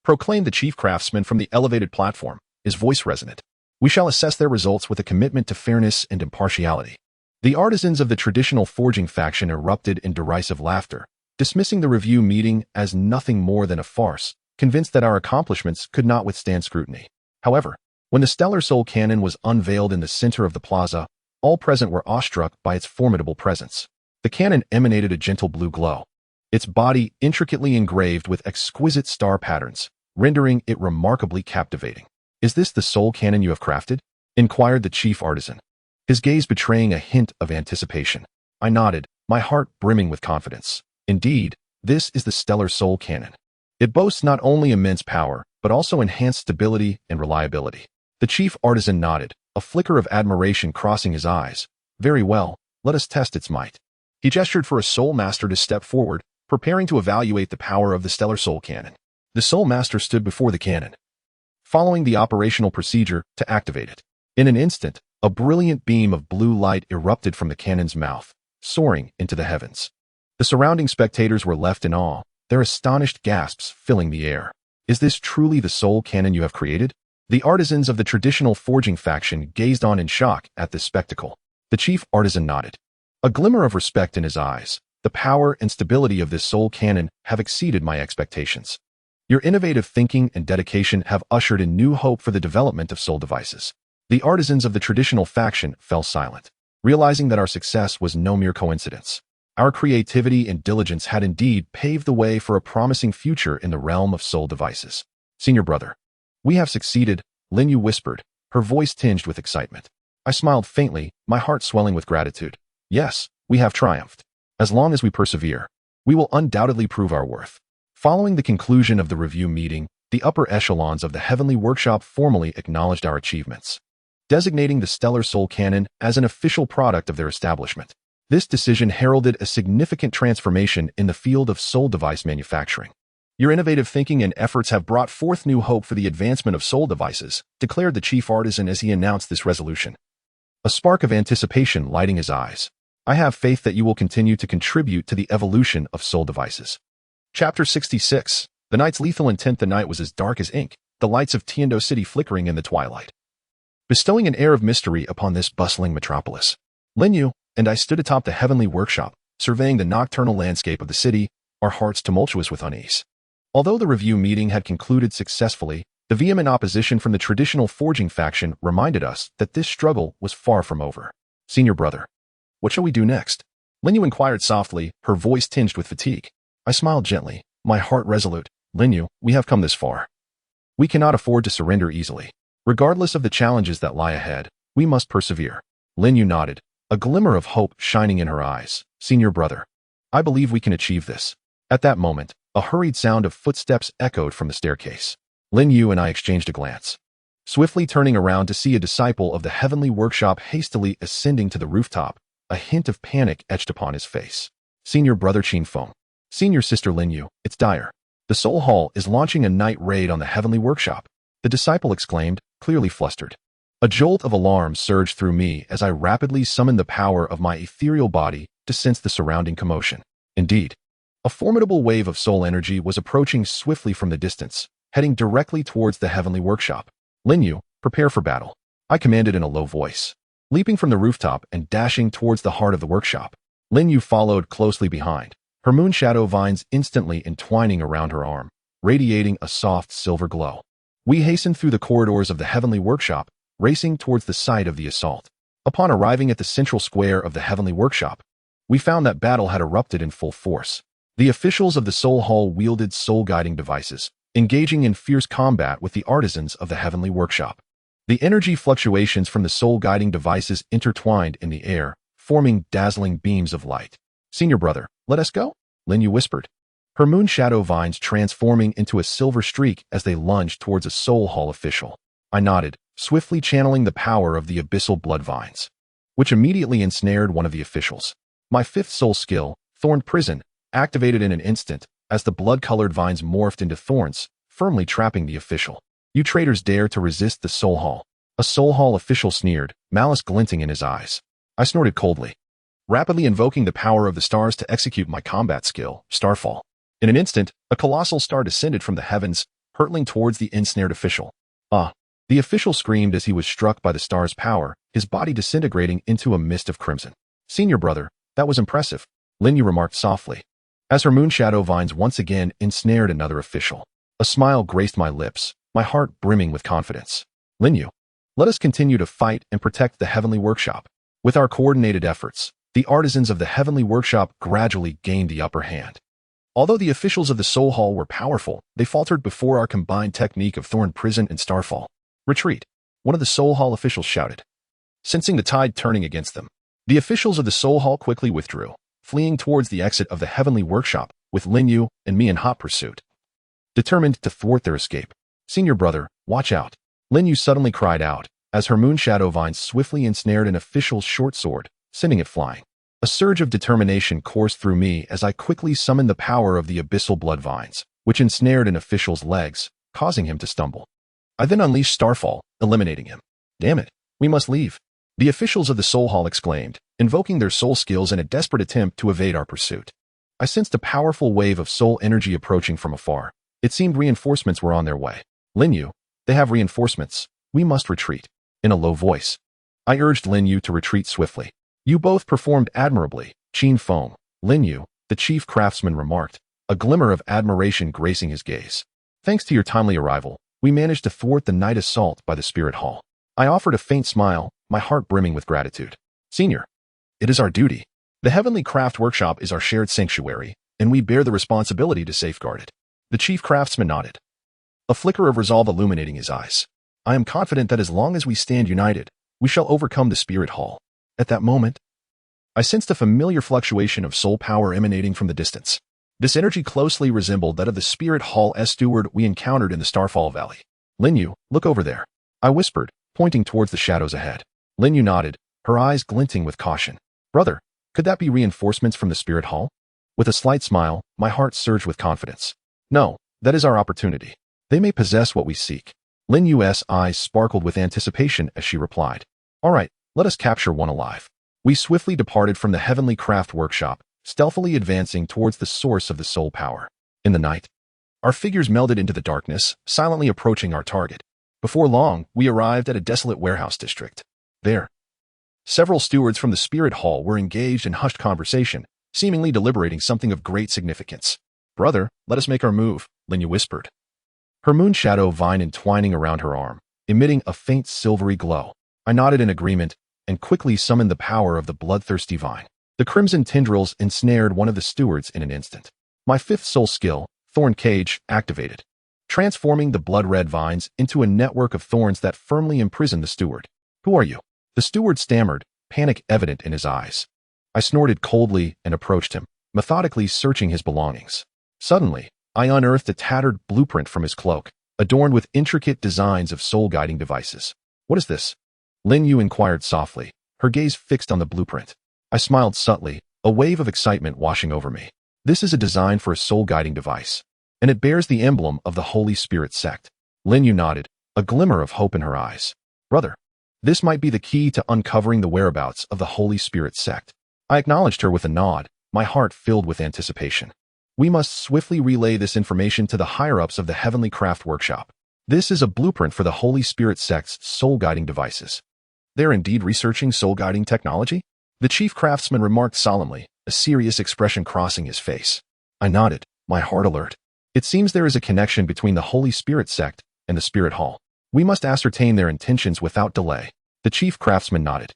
proclaimed the chief craftsman from the elevated platform, his voice resonant. We shall assess their results with a commitment to fairness and impartiality. The artisans of the traditional forging faction erupted in derisive laughter, dismissing the review meeting as nothing more than a farce, convinced that our accomplishments could not withstand scrutiny. However, when the stellar soul cannon was unveiled in the center of the plaza, all present were awestruck by its formidable presence. The cannon emanated a gentle blue glow, its body intricately engraved with exquisite star patterns, rendering it remarkably captivating. Is this the soul cannon you have crafted? Inquired the chief artisan, his gaze betraying a hint of anticipation. I nodded, my heart brimming with confidence. Indeed, this is the stellar soul cannon. It boasts not only immense power, but also enhanced stability and reliability. The chief artisan nodded, a flicker of admiration crossing his eyes. Very well, let us test its might. He gestured for a soul master to step forward, preparing to evaluate the power of the stellar soul cannon. The soul master stood before the cannon, following the operational procedure to activate it. In an instant, a brilliant beam of blue light erupted from the cannon's mouth, soaring into the heavens. The surrounding spectators were left in awe, their astonished gasps filling the air. Is this truly the soul cannon you have created? The artisans of the traditional forging faction gazed on in shock at this spectacle. The chief artisan nodded, a glimmer of respect in his eyes. The power and stability of this soul cannon have exceeded my expectations. Your innovative thinking and dedication have ushered in new hope for the development of soul devices. The artisans of the traditional faction fell silent, realizing that our success was no mere coincidence. Our creativity and diligence had indeed paved the way for a promising future in the realm of soul devices. Senior brother, we have succeeded, Lin Yu whispered, her voice tinged with excitement. I smiled faintly, my heart swelling with gratitude. Yes, we have triumphed. As long as we persevere, we will undoubtedly prove our worth. Following the conclusion of the review meeting, the upper echelons of the heavenly workshop formally acknowledged our achievements, designating the stellar soul cannon as an official product of their establishment. This decision heralded a significant transformation in the field of soul device manufacturing. Your innovative thinking and efforts have brought forth new hope for the advancement of soul devices, declared the chief artisan as he announced this resolution. A spark of anticipation lighting his eyes. I have faith that you will continue to contribute to the evolution of soul devices. Chapter 66. The night's lethal intent. The night was as dark as ink, the lights of Tindo City flickering in the twilight, bestowing an air of mystery upon this bustling metropolis. Lin Yu and I stood atop the heavenly workshop, surveying the nocturnal landscape of the city, our hearts tumultuous with unease. Although the review meeting had concluded successfully, the vehement opposition from the traditional forging faction reminded us that this struggle was far from over. Senior brother, what shall we do next? Lin Yu inquired softly, her voice tinged with fatigue. I smiled gently, my heart resolute. Lin Yu, we have come this far. We cannot afford to surrender easily. Regardless of the challenges that lie ahead, we must persevere. Lin Yu nodded, a glimmer of hope shining in her eyes. Senior brother, I believe we can achieve this. At that moment, a hurried sound of footsteps echoed from the staircase. Lin Yu and I exchanged a glance, swiftly turning around to see a disciple of the heavenly workshop hastily ascending to the rooftop, a hint of panic etched upon his face. Senior brother Qin Feng. Senior sister Lin Yu, it's dire. The Soul Hall is launching a night raid on the heavenly workshop, the disciple exclaimed, clearly flustered. A jolt of alarm surged through me as I rapidly summoned the power of my ethereal body to sense the surrounding commotion. Indeed, a formidable wave of soul energy was approaching swiftly from the distance, heading directly towards the heavenly workshop. Lin Yu, prepare for battle, I commanded in a low voice. Leaping from the rooftop and dashing towards the heart of the workshop, Lin Yu followed closely behind, her moon shadow vines instantly entwining around her arm, radiating a soft silver glow. We hastened through the corridors of the heavenly workshop, racing towards the site of the assault. Upon arriving at the central square of the heavenly workshop, we found that battle had erupted in full force. The officials of the Soul Hall wielded soul-guiding devices, engaging in fierce combat with the artisans of the heavenly workshop. The energy fluctuations from the soul-guiding devices intertwined in the air, forming dazzling beams of light. Senior brother, let us go? Lin Yu whispered, her moon shadow vines transforming into a silver streak as they lunged towards a Soul Hall official. I nodded, swiftly channeling the power of the abyssal bloodvines, which immediately ensnared one of the officials. My fifth soul skill, Thorned Prison, activated in an instant as the blood-colored vines morphed into thorns, firmly trapping the official. You traitors dare to resist the Soul Hall. A Soul Hall official sneered, malice glinting in his eyes. I snorted coldly, rapidly invoking the power of the stars to execute my combat skill, Starfall. In an instant, a colossal star descended from the heavens, hurtling towards the ensnared official. Ah! The official screamed as he was struck by the star's power, his body disintegrating into a mist of crimson. Senior brother, that was impressive, Lin Yu remarked softly, as her moon shadow vines once again ensnared another official. A smile graced my lips, my heart brimming with confidence. Lin Yu, let us continue to fight and protect the heavenly workshop. With our coordinated efforts, the artisans of the heavenly workshop gradually gained the upper hand. Although the officials of the Soul Hall were powerful, they faltered before our combined technique of Thorn Prison and Starfall. Retreat, one of the Soul Hall officials shouted, sensing the tide turning against them. The officials of the Soul Hall quickly withdrew, fleeing towards the exit of the heavenly workshop, with Lin Yu and me in hot pursuit, determined to thwart their escape. Senior brother, watch out, Lin Yu suddenly cried out, as her moon shadow vines swiftly ensnared an official's short sword, sending it flying. A surge of determination coursed through me as I quickly summoned the power of the abyssal bloodvines, which ensnared an official's legs, causing him to stumble. I then unleashed Starfall, eliminating him. Damn it, we must leave, the officials of the Soul Hall exclaimed, invoking their soul skills in a desperate attempt to evade our pursuit. I sensed a powerful wave of soul energy approaching from afar. It seemed reinforcements were on their way. Lin Yu, they have reinforcements. We must retreat. In a low voice, I urged Lin Yu to retreat swiftly. You both performed admirably, Qin Feng, Lin Yu, the chief craftsman remarked, a glimmer of admiration gracing his gaze. Thanks to your timely arrival, we managed to thwart the night assault by the Spirit Hall. I offered a faint smile, my heart brimming with gratitude. Senior, it is our duty. The Heavenly Craft Workshop is our shared sanctuary, and we bear the responsibility to safeguard it. The chief craftsman nodded, a flicker of resolve illuminating his eyes. I am confident that as long as we stand united, we shall overcome the Spirit Hall. At that moment, I sensed a familiar fluctuation of soul power emanating from the distance. This energy closely resembled that of the Spirit Hall steward we encountered in the Starfall Valley. Lin Yu, look over there, I whispered, pointing towards the shadows ahead. Lin Yu nodded, her eyes glinting with caution. Brother, could that be reinforcements from the Spirit Hall? With a slight smile, my heart surged with confidence. No, That is our opportunity. They may possess what we seek. Lin Yu's eyes sparkled with anticipation as she replied. All right, let us capture one alive. We swiftly departed from the heavenly craft workshop, stealthily advancing towards the source of the soul power. In the night, our figures melded into the darkness, silently approaching our target. Before long, we arrived at a desolate warehouse district. There, several stewards from the spirit hall were engaged in hushed conversation, seemingly deliberating something of great significance. Brother, let us make our move, Lin Yu whispered. Her moon shadow vine entwining around her arm, emitting a faint silvery glow. I nodded in agreement and quickly summoned the power of the bloodthirsty vine. The crimson tendrils ensnared one of the stewards in an instant. My fifth soul skill, Thorn Cage, activated, transforming the blood-red vines into a network of thorns that firmly imprisoned the steward. Who are you? The steward stammered, panic evident in his eyes. I snorted coldly and approached him, methodically searching his belongings. Suddenly, I unearthed a tattered blueprint from his cloak, adorned with intricate designs of soul-guiding devices. What is this? Lin Yu inquired softly, her gaze fixed on the blueprint. I smiled subtly, a wave of excitement washing over me. This is a design for a soul-guiding device, and it bears the emblem of the Holy Spirit Sect. Lin Yu nodded, a glimmer of hope in her eyes. Brother, this might be the key to uncovering the whereabouts of the Holy Spirit Sect. I acknowledged her with a nod, my heart filled with anticipation. We must swiftly relay this information to the higher-ups of the Heavenly Craft Workshop. This is a blueprint for the Holy Spirit Sect's soul-guiding devices. They're indeed researching soul-guiding technology? The chief craftsman remarked solemnly, a serious expression crossing his face. I nodded, my heart alert. It seems there is a connection between the Holy Spirit Sect and the Spirit Hall. We must ascertain their intentions without delay. The chief craftsman nodded,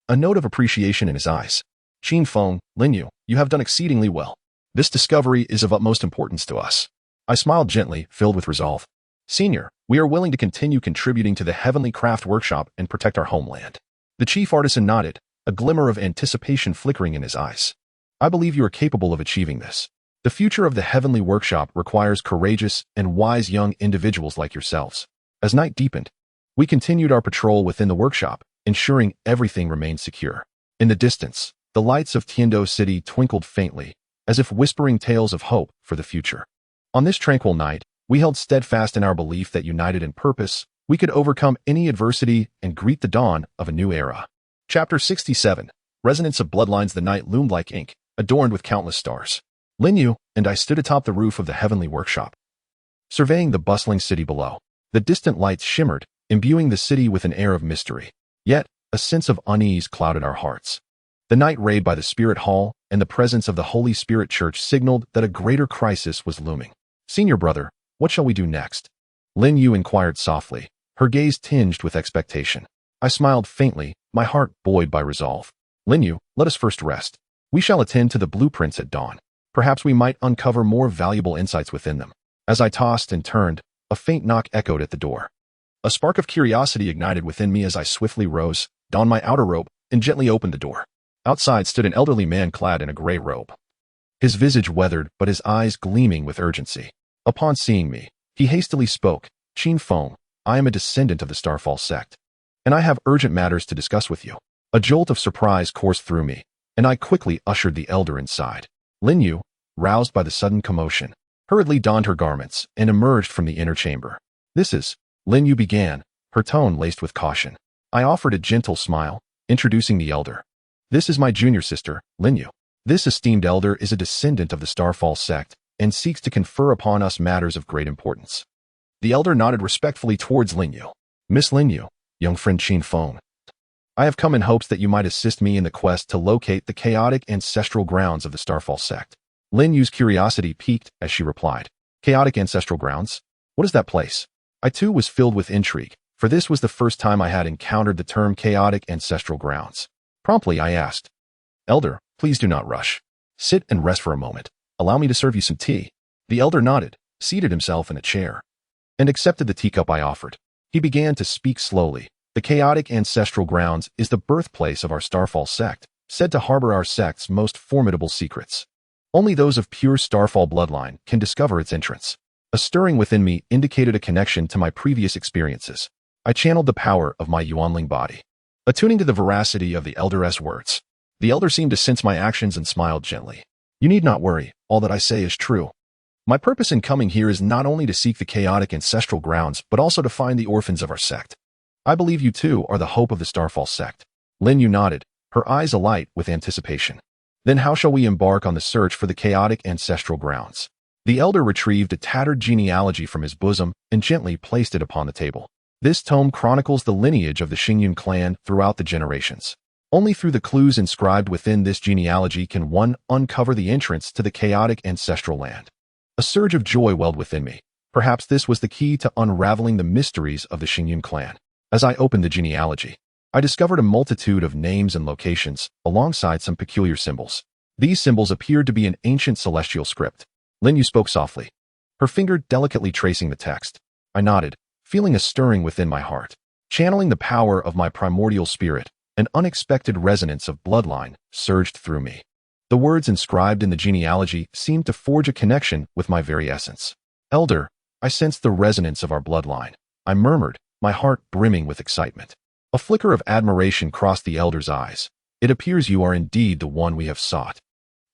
a note of appreciation in his eyes. Qin Feng, Lin Yu, you have done exceedingly well. This discovery is of utmost importance to us. I smiled gently, filled with resolve. Senior, we are willing to continue contributing to the Heavenly Craft Workshop and protect our homeland. The chief artisan nodded, a glimmer of anticipation flickering in his eyes. I believe you are capable of achieving this. The future of the Heavenly Workshop requires courageous and wise young individuals like yourselves. As night deepened, we continued our patrol within the workshop, ensuring everything remained secure. In the distance, the lights of Tindo City twinkled faintly, as if whispering tales of hope for the future. On this tranquil night, we held steadfast in our belief that united in purpose, we could overcome any adversity and greet the dawn of a new era. Chapter 67. Resonance of Bloodlines. The night loomed like ink, adorned with countless stars. Lin Yu and I stood atop the roof of the Heavenly Workshop, surveying the bustling city below. The distant lights shimmered, imbuing the city with an air of mystery. Yet, a sense of unease clouded our hearts. The night raid by the Spirit Hall and the presence of the Holy Spirit Church signaled that a greater crisis was looming. Senior brother, what shall we do next? Lin Yu inquired softly, her gaze tinged with expectation. I smiled faintly, my heart buoyed by resolve. Lin Yu, let us first rest. We shall attend to the blueprints at dawn. Perhaps we might uncover more valuable insights within them. As I tossed and turned, a faint knock echoed at the door. A spark of curiosity ignited within me as I swiftly rose, donned my outer robe, and gently opened the door. Outside stood an elderly man clad in a gray robe. His visage weathered, but his eyes gleaming with urgency. Upon seeing me, he hastily spoke. Qin Feng, I am a descendant of the Starfall sect, and I have urgent matters to discuss with you. A jolt of surprise coursed through me, and I quickly ushered the elder inside. Lin Yu, roused by the sudden commotion, hurriedly donned her garments and emerged from the inner chamber. This is, Lin Yu began, her tone laced with caution. I offered a gentle smile, introducing the elder. This is my junior sister, Lin Yu. This esteemed elder is a descendant of the Starfall sect and seeks to confer upon us matters of great importance. The elder nodded respectfully towards Lin Yu. Miss Lin Yu, young friend Qin Feng, I have come in hopes that you might assist me in the quest to locate the chaotic ancestral grounds of the Starfall sect. Lin Yu's curiosity piqued as she replied. Chaotic ancestral grounds? What is that place? I too was filled with intrigue, for this was the first time I had encountered the term chaotic ancestral grounds. Promptly I asked, Elder, please do not rush. Sit and rest for a moment. Allow me to serve you some tea. The elder nodded, seated himself in a chair, and accepted the teacup I offered. He began to speak slowly. The chaotic ancestral grounds is the birthplace of our Starfall sect, said to harbor our sect's most formidable secrets. Only those of pure Starfall bloodline can discover its entrance. A stirring within me indicated a connection to my previous experiences. I channeled the power of my Yuanling body, attuning to the veracity of the elder's words. The elder seemed to sense my actions and smiled gently. You need not worry, all that I say is true. My purpose in coming here is not only to seek the chaotic ancestral grounds, but also to find the orphans of our sect. I believe you too are the hope of the Starfall sect. Lin Yu nodded, her eyes alight with anticipation. Then how shall we embark on the search for the chaotic ancestral grounds? The elder retrieved a tattered genealogy from his bosom and gently placed it upon the table. This tome chronicles the lineage of the Xingyun clan throughout the generations. Only through the clues inscribed within this genealogy can one uncover the entrance to the chaotic ancestral land. A surge of joy welled within me. Perhaps this was the key to unraveling the mysteries of the Xingyun clan. As I opened the genealogy, I discovered a multitude of names and locations, alongside some peculiar symbols. These symbols appeared to be an ancient celestial script. Lin Yu spoke softly, her finger delicately tracing the text. I nodded, feeling a stirring within my heart. Channeling the power of my primordial spirit, an unexpected resonance of bloodline surged through me. The words inscribed in the genealogy seemed to forge a connection with my very essence. Elder, I sensed the resonance of our bloodline. I murmured, my heart brimming with excitement. A flicker of admiration crossed the elder's eyes. It appears you are indeed the one we have sought.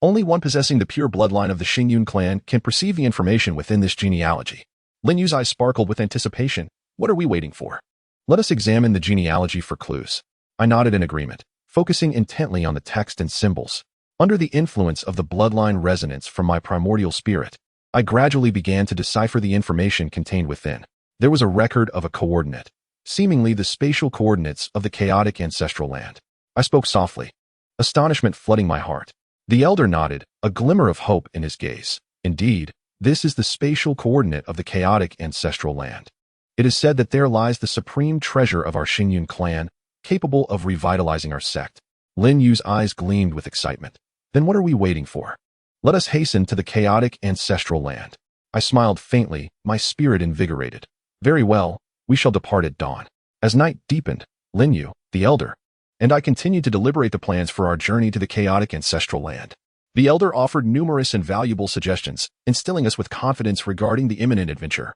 Only one possessing the pure bloodline of the Xingyun clan can perceive the information within this genealogy. Lin Yu's eyes sparkled with anticipation. What are we waiting for? Let us examine the genealogy for clues. I nodded in agreement, focusing intently on the text and symbols. Under the influence of the bloodline resonance from my primordial spirit, I gradually began to decipher the information contained within. There was a record of a coordinate, seemingly the spatial coordinates of the chaotic ancestral land. I spoke softly, astonishment flooding my heart. The elder nodded, a glimmer of hope in his gaze. Indeed, this is the spatial coordinate of the chaotic ancestral land. It is said that there lies the supreme treasure of our Xingyun clan, capable of revitalizing our sect. Lin Yu's eyes gleamed with excitement. Then what are we waiting for? Let us hasten to the chaotic ancestral land. I smiled faintly, my spirit invigorated. Very well, we shall depart at dawn. As night deepened, Lin Yu, the elder, and I continued to deliberate the plans for our journey to the chaotic ancestral land. The elder offered numerous and valuable suggestions, instilling us with confidence regarding the imminent adventure.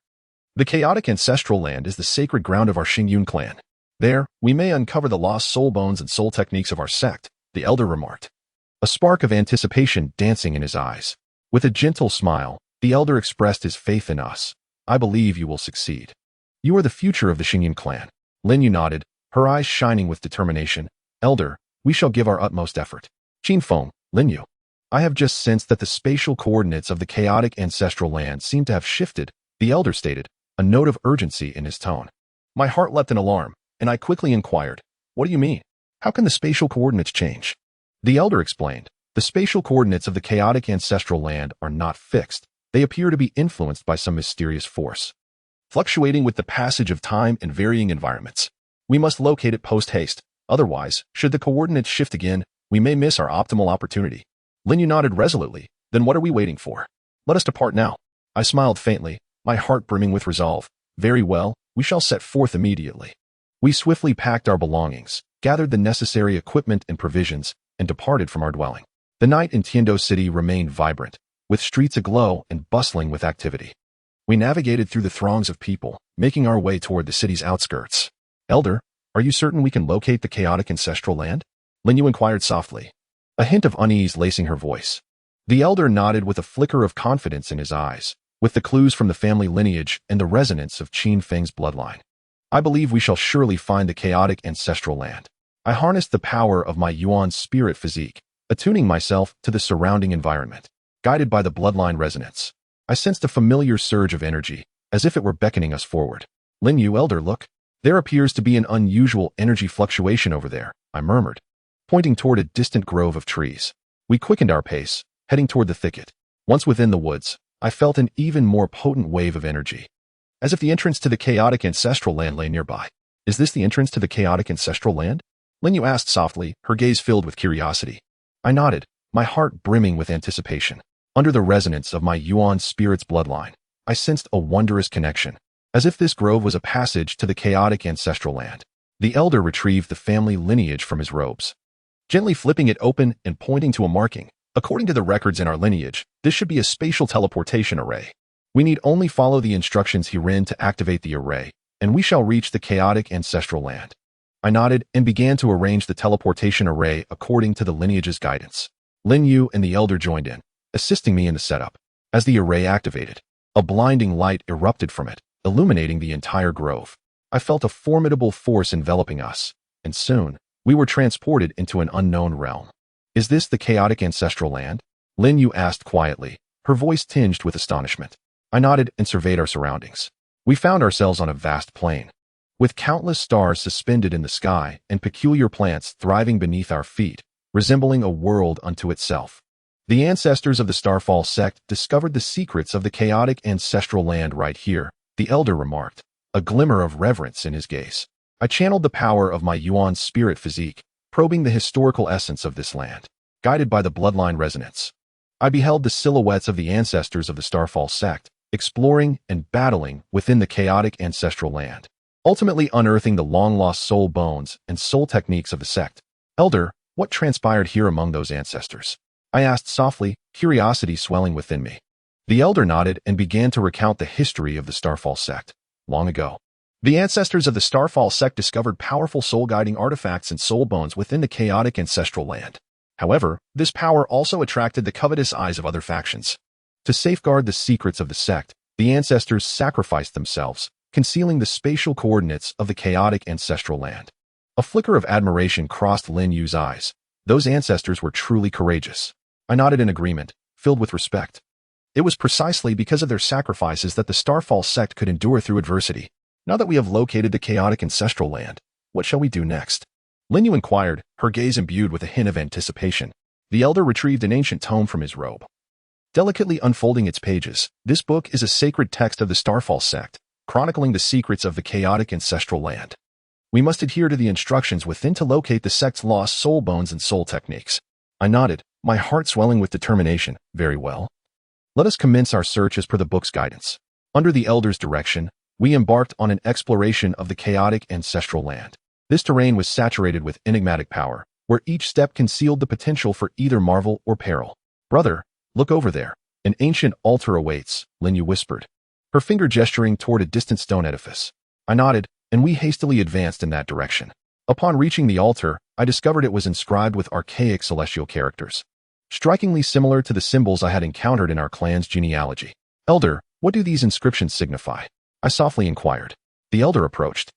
The chaotic ancestral land is the sacred ground of our Xingyun clan. There, we may uncover the lost soul bones and soul techniques of our sect, the elder remarked, a spark of anticipation dancing in his eyes. With a gentle smile, the elder expressed his faith in us. I believe you will succeed. You are the future of the Xingyun clan. Lin Yu nodded, her eyes shining with determination. Elder, we shall give our utmost effort. Qin Feng, Lin Yu. I have just sensed that the spatial coordinates of the chaotic ancestral land seem to have shifted, the elder stated, a note of urgency in his tone. My heart leapt in alarm, and I quickly inquired, what do you mean? How can the spatial coordinates change? The elder explained, the spatial coordinates of the chaotic ancestral land are not fixed. They appear to be influenced by some mysterious force, fluctuating with the passage of time and varying environments. We must locate it post-haste. Otherwise, should the coordinates shift again, we may miss our optimal opportunity. Lin Yu nodded resolutely. Then what are we waiting for? Let us depart now. I smiled faintly, my heart brimming with resolve. Very well, we shall set forth immediately. We swiftly packed our belongings, gathered the necessary equipment and provisions, and departed from our dwelling. The night in Tindo City remained vibrant, with streets aglow and bustling with activity. We navigated through the throngs of people, making our way toward the city's outskirts. Elder, are you certain we can locate the chaotic ancestral land? Lin Yu inquired softly, a hint of unease lacing her voice. The elder nodded with a flicker of confidence in his eyes, with the clues from the family lineage and the resonance of Qin Feng's bloodline. I believe we shall surely find the chaotic ancestral land. I harnessed the power of my Yuan spirit physique, attuning myself to the surrounding environment. Guided by the bloodline resonance, I sensed a familiar surge of energy, as if it were beckoning us forward. Lin Yu, elder, look. There appears to be an unusual energy fluctuation over there, I murmured, pointing toward a distant grove of trees. We quickened our pace, heading toward the thicket. Once within the woods, I felt an even more potent wave of energy, as if the entrance to the chaotic ancestral land lay nearby. Is this the entrance to the chaotic ancestral land? Lin Yu asked softly, her gaze filled with curiosity. I nodded, my heart brimming with anticipation. Under the resonance of my Yuan spirit's bloodline, I sensed a wondrous connection, as if this grove was a passage to the chaotic ancestral land. The elder retrieved the family lineage from his robes, gently flipping it open and pointing to a marking. According to the records in our lineage, this should be a spatial teleportation array. We need only follow the instructions herein to activate the array, and we shall reach the chaotic ancestral land. I nodded and began to arrange the teleportation array according to the lineage's guidance. Lin Yu and the elder joined in, assisting me in the setup. As the array activated, a blinding light erupted from it, illuminating the entire grove. I felt a formidable force enveloping us, and soon, we were transported into an unknown realm. Is this the chaotic ancestral land? Lin Yu asked quietly, her voice tinged with astonishment. I nodded and surveyed our surroundings. We found ourselves on a vast plain, with countless stars suspended in the sky and peculiar plants thriving beneath our feet, resembling a world unto itself. The ancestors of the Starfall sect discovered the secrets of the chaotic ancestral land right here, the elder remarked, a glimmer of reverence in his gaze. I channeled the power of my Yuan spirit physique, probing the historical essence of this land. Guided by the bloodline resonance, I beheld the silhouettes of the ancestors of the Starfall sect, exploring and battling within the chaotic ancestral land, ultimately unearthing the long-lost soul bones and soul techniques of the sect. Elder, what transpired here among those ancestors? I asked softly, curiosity swelling within me. The elder nodded and began to recount the history of the Starfall sect. Long ago, the ancestors of the Starfall sect discovered powerful soul-guiding artifacts and soul bones within the chaotic ancestral land. However, this power also attracted the covetous eyes of other factions. To safeguard the secrets of the sect, the ancestors sacrificed themselves, concealing the spatial coordinates of the chaotic ancestral land. A flicker of admiration crossed Lin Yu's eyes. Those ancestors were truly courageous. I nodded in agreement, filled with respect. It was precisely because of their sacrifices that the Starfall sect could endure through adversity. Now that we have located the chaotic ancestral land, what shall we do next? Lin Yu inquired, her gaze imbued with a hint of anticipation. The elder retrieved an ancient tome from his robe. Delicately unfolding its pages, this book is a sacred text of the Starfall sect, chronicling the secrets of the chaotic ancestral land. We must adhere to the instructions within to locate the sect's lost soul bones and soul techniques. I nodded, my heart swelling with determination. Very well. Let us commence our search as per the book's guidance. Under the elder's direction, we embarked on an exploration of the chaotic ancestral land. This terrain was saturated with enigmatic power, where each step concealed the potential for either marvel or peril. Brother, look over there. An ancient altar awaits, Lin Yu whispered, her finger gesturing toward a distant stone edifice. I nodded, and we hastily advanced in that direction. Upon reaching the altar, I discovered it was inscribed with archaic celestial characters, strikingly similar to the symbols I had encountered in our clan's genealogy. Elder, what do these inscriptions signify? I softly inquired. The elder approached,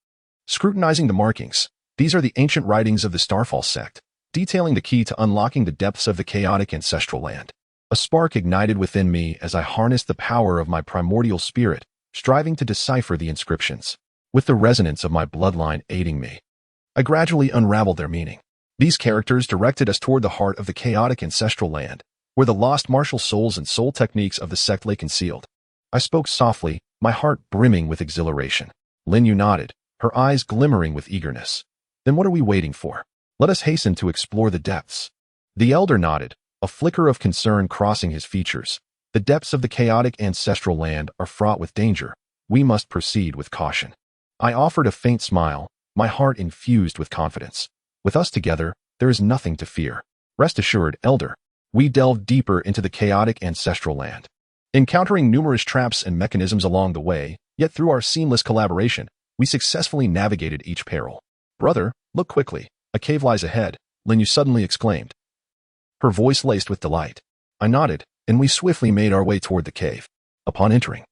scrutinizing the markings. These are the ancient writings of the Starfall sect, detailing the key to unlocking the depths of the chaotic ancestral land. A spark ignited within me as I harnessed the power of my primordial spirit, striving to decipher the inscriptions. With the resonance of my bloodline aiding me, I gradually unraveled their meaning. These characters directed us toward the heart of the chaotic ancestral land, where the lost martial souls and soul techniques of the sect lay concealed. I spoke softly, my heart brimming with exhilaration. Lin Yu nodded, her eyes glimmering with eagerness. Then what are we waiting for? Let us hasten to explore the depths. The elder nodded, a flicker of concern crossing his features. The depths of the chaotic ancestral land are fraught with danger. We must proceed with caution. I offered a faint smile, my heart infused with confidence. With us together, there is nothing to fear. Rest assured, Elder. We delved deeper into the chaotic ancestral land, encountering numerous traps and mechanisms along the way, yet through our seamless collaboration, we successfully navigated each peril. Brother, look quickly. A cave lies ahead, Lin Yu suddenly exclaimed, her voice laced with delight. I nodded, and we swiftly made our way toward the cave. Upon entering,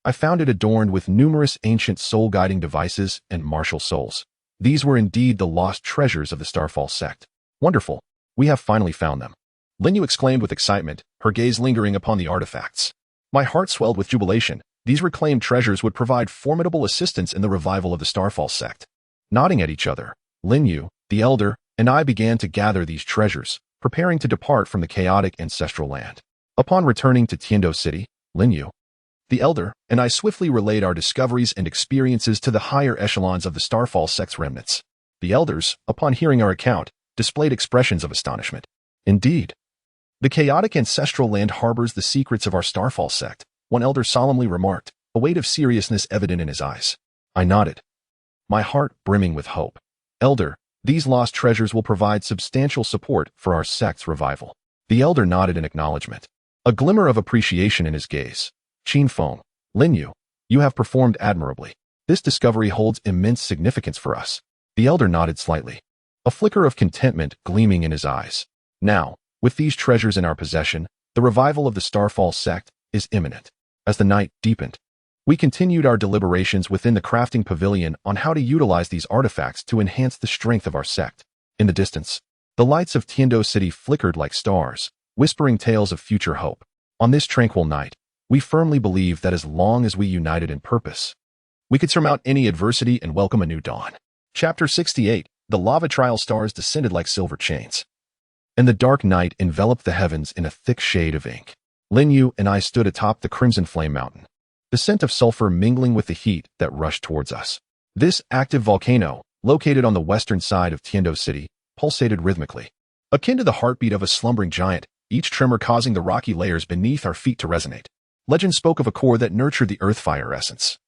I found it adorned with numerous ancient soul-guiding devices and martial souls. These were indeed the lost treasures of the Starfall sect. Wonderful. We have finally found them. Lin Yu exclaimed with excitement, her gaze lingering upon the artifacts. My heart swelled with jubilation. These reclaimed treasures would provide formidable assistance in the revival of the Starfall sect. Nodding at each other, Lin Yu, the elder, and I began to gather these treasures, preparing to depart from the chaotic ancestral land. Upon returning to Tindo City, Lin Yu, the elder, and I swiftly relayed our discoveries and experiences to the higher echelons of the Starfall sect's remnants. The elders, upon hearing our account, displayed expressions of astonishment. Indeed, the chaotic ancestral land harbors the secrets of our Starfall sect, one elder solemnly remarked, a weight of seriousness evident in his eyes. I nodded, my heart brimming with hope. Elder, these lost treasures will provide substantial support for our sect's revival. The elder nodded in acknowledgement, a glimmer of appreciation in his gaze. Qin Feng, Lin Yu, you have performed admirably. This discovery holds immense significance for us. The elder nodded slightly, a flicker of contentment gleaming in his eyes. Now, with these treasures in our possession, the revival of the Starfall sect is imminent. As the night deepened, we continued our deliberations within the crafting pavilion on how to utilize these artifacts to enhance the strength of our sect. In the distance, the lights of Tindo City flickered like stars, whispering tales of future hope. On this tranquil night, we firmly believed that as long as we united in purpose, we could surmount any adversity and welcome a new dawn. Chapter 68. The lava trial stars descended like silver chains, and the dark night enveloped the heavens in a thick shade of ink. Lin Yu and I stood atop the Crimson Flame Mountain, the scent of sulfur mingling with the heat that rushed towards us. This active volcano, located on the western side of Tindo City, pulsated rhythmically, akin to the heartbeat of a slumbering giant, each tremor causing the rocky layers beneath our feet to resonate. Legend spoke of a core that nurtured the earth fire essence,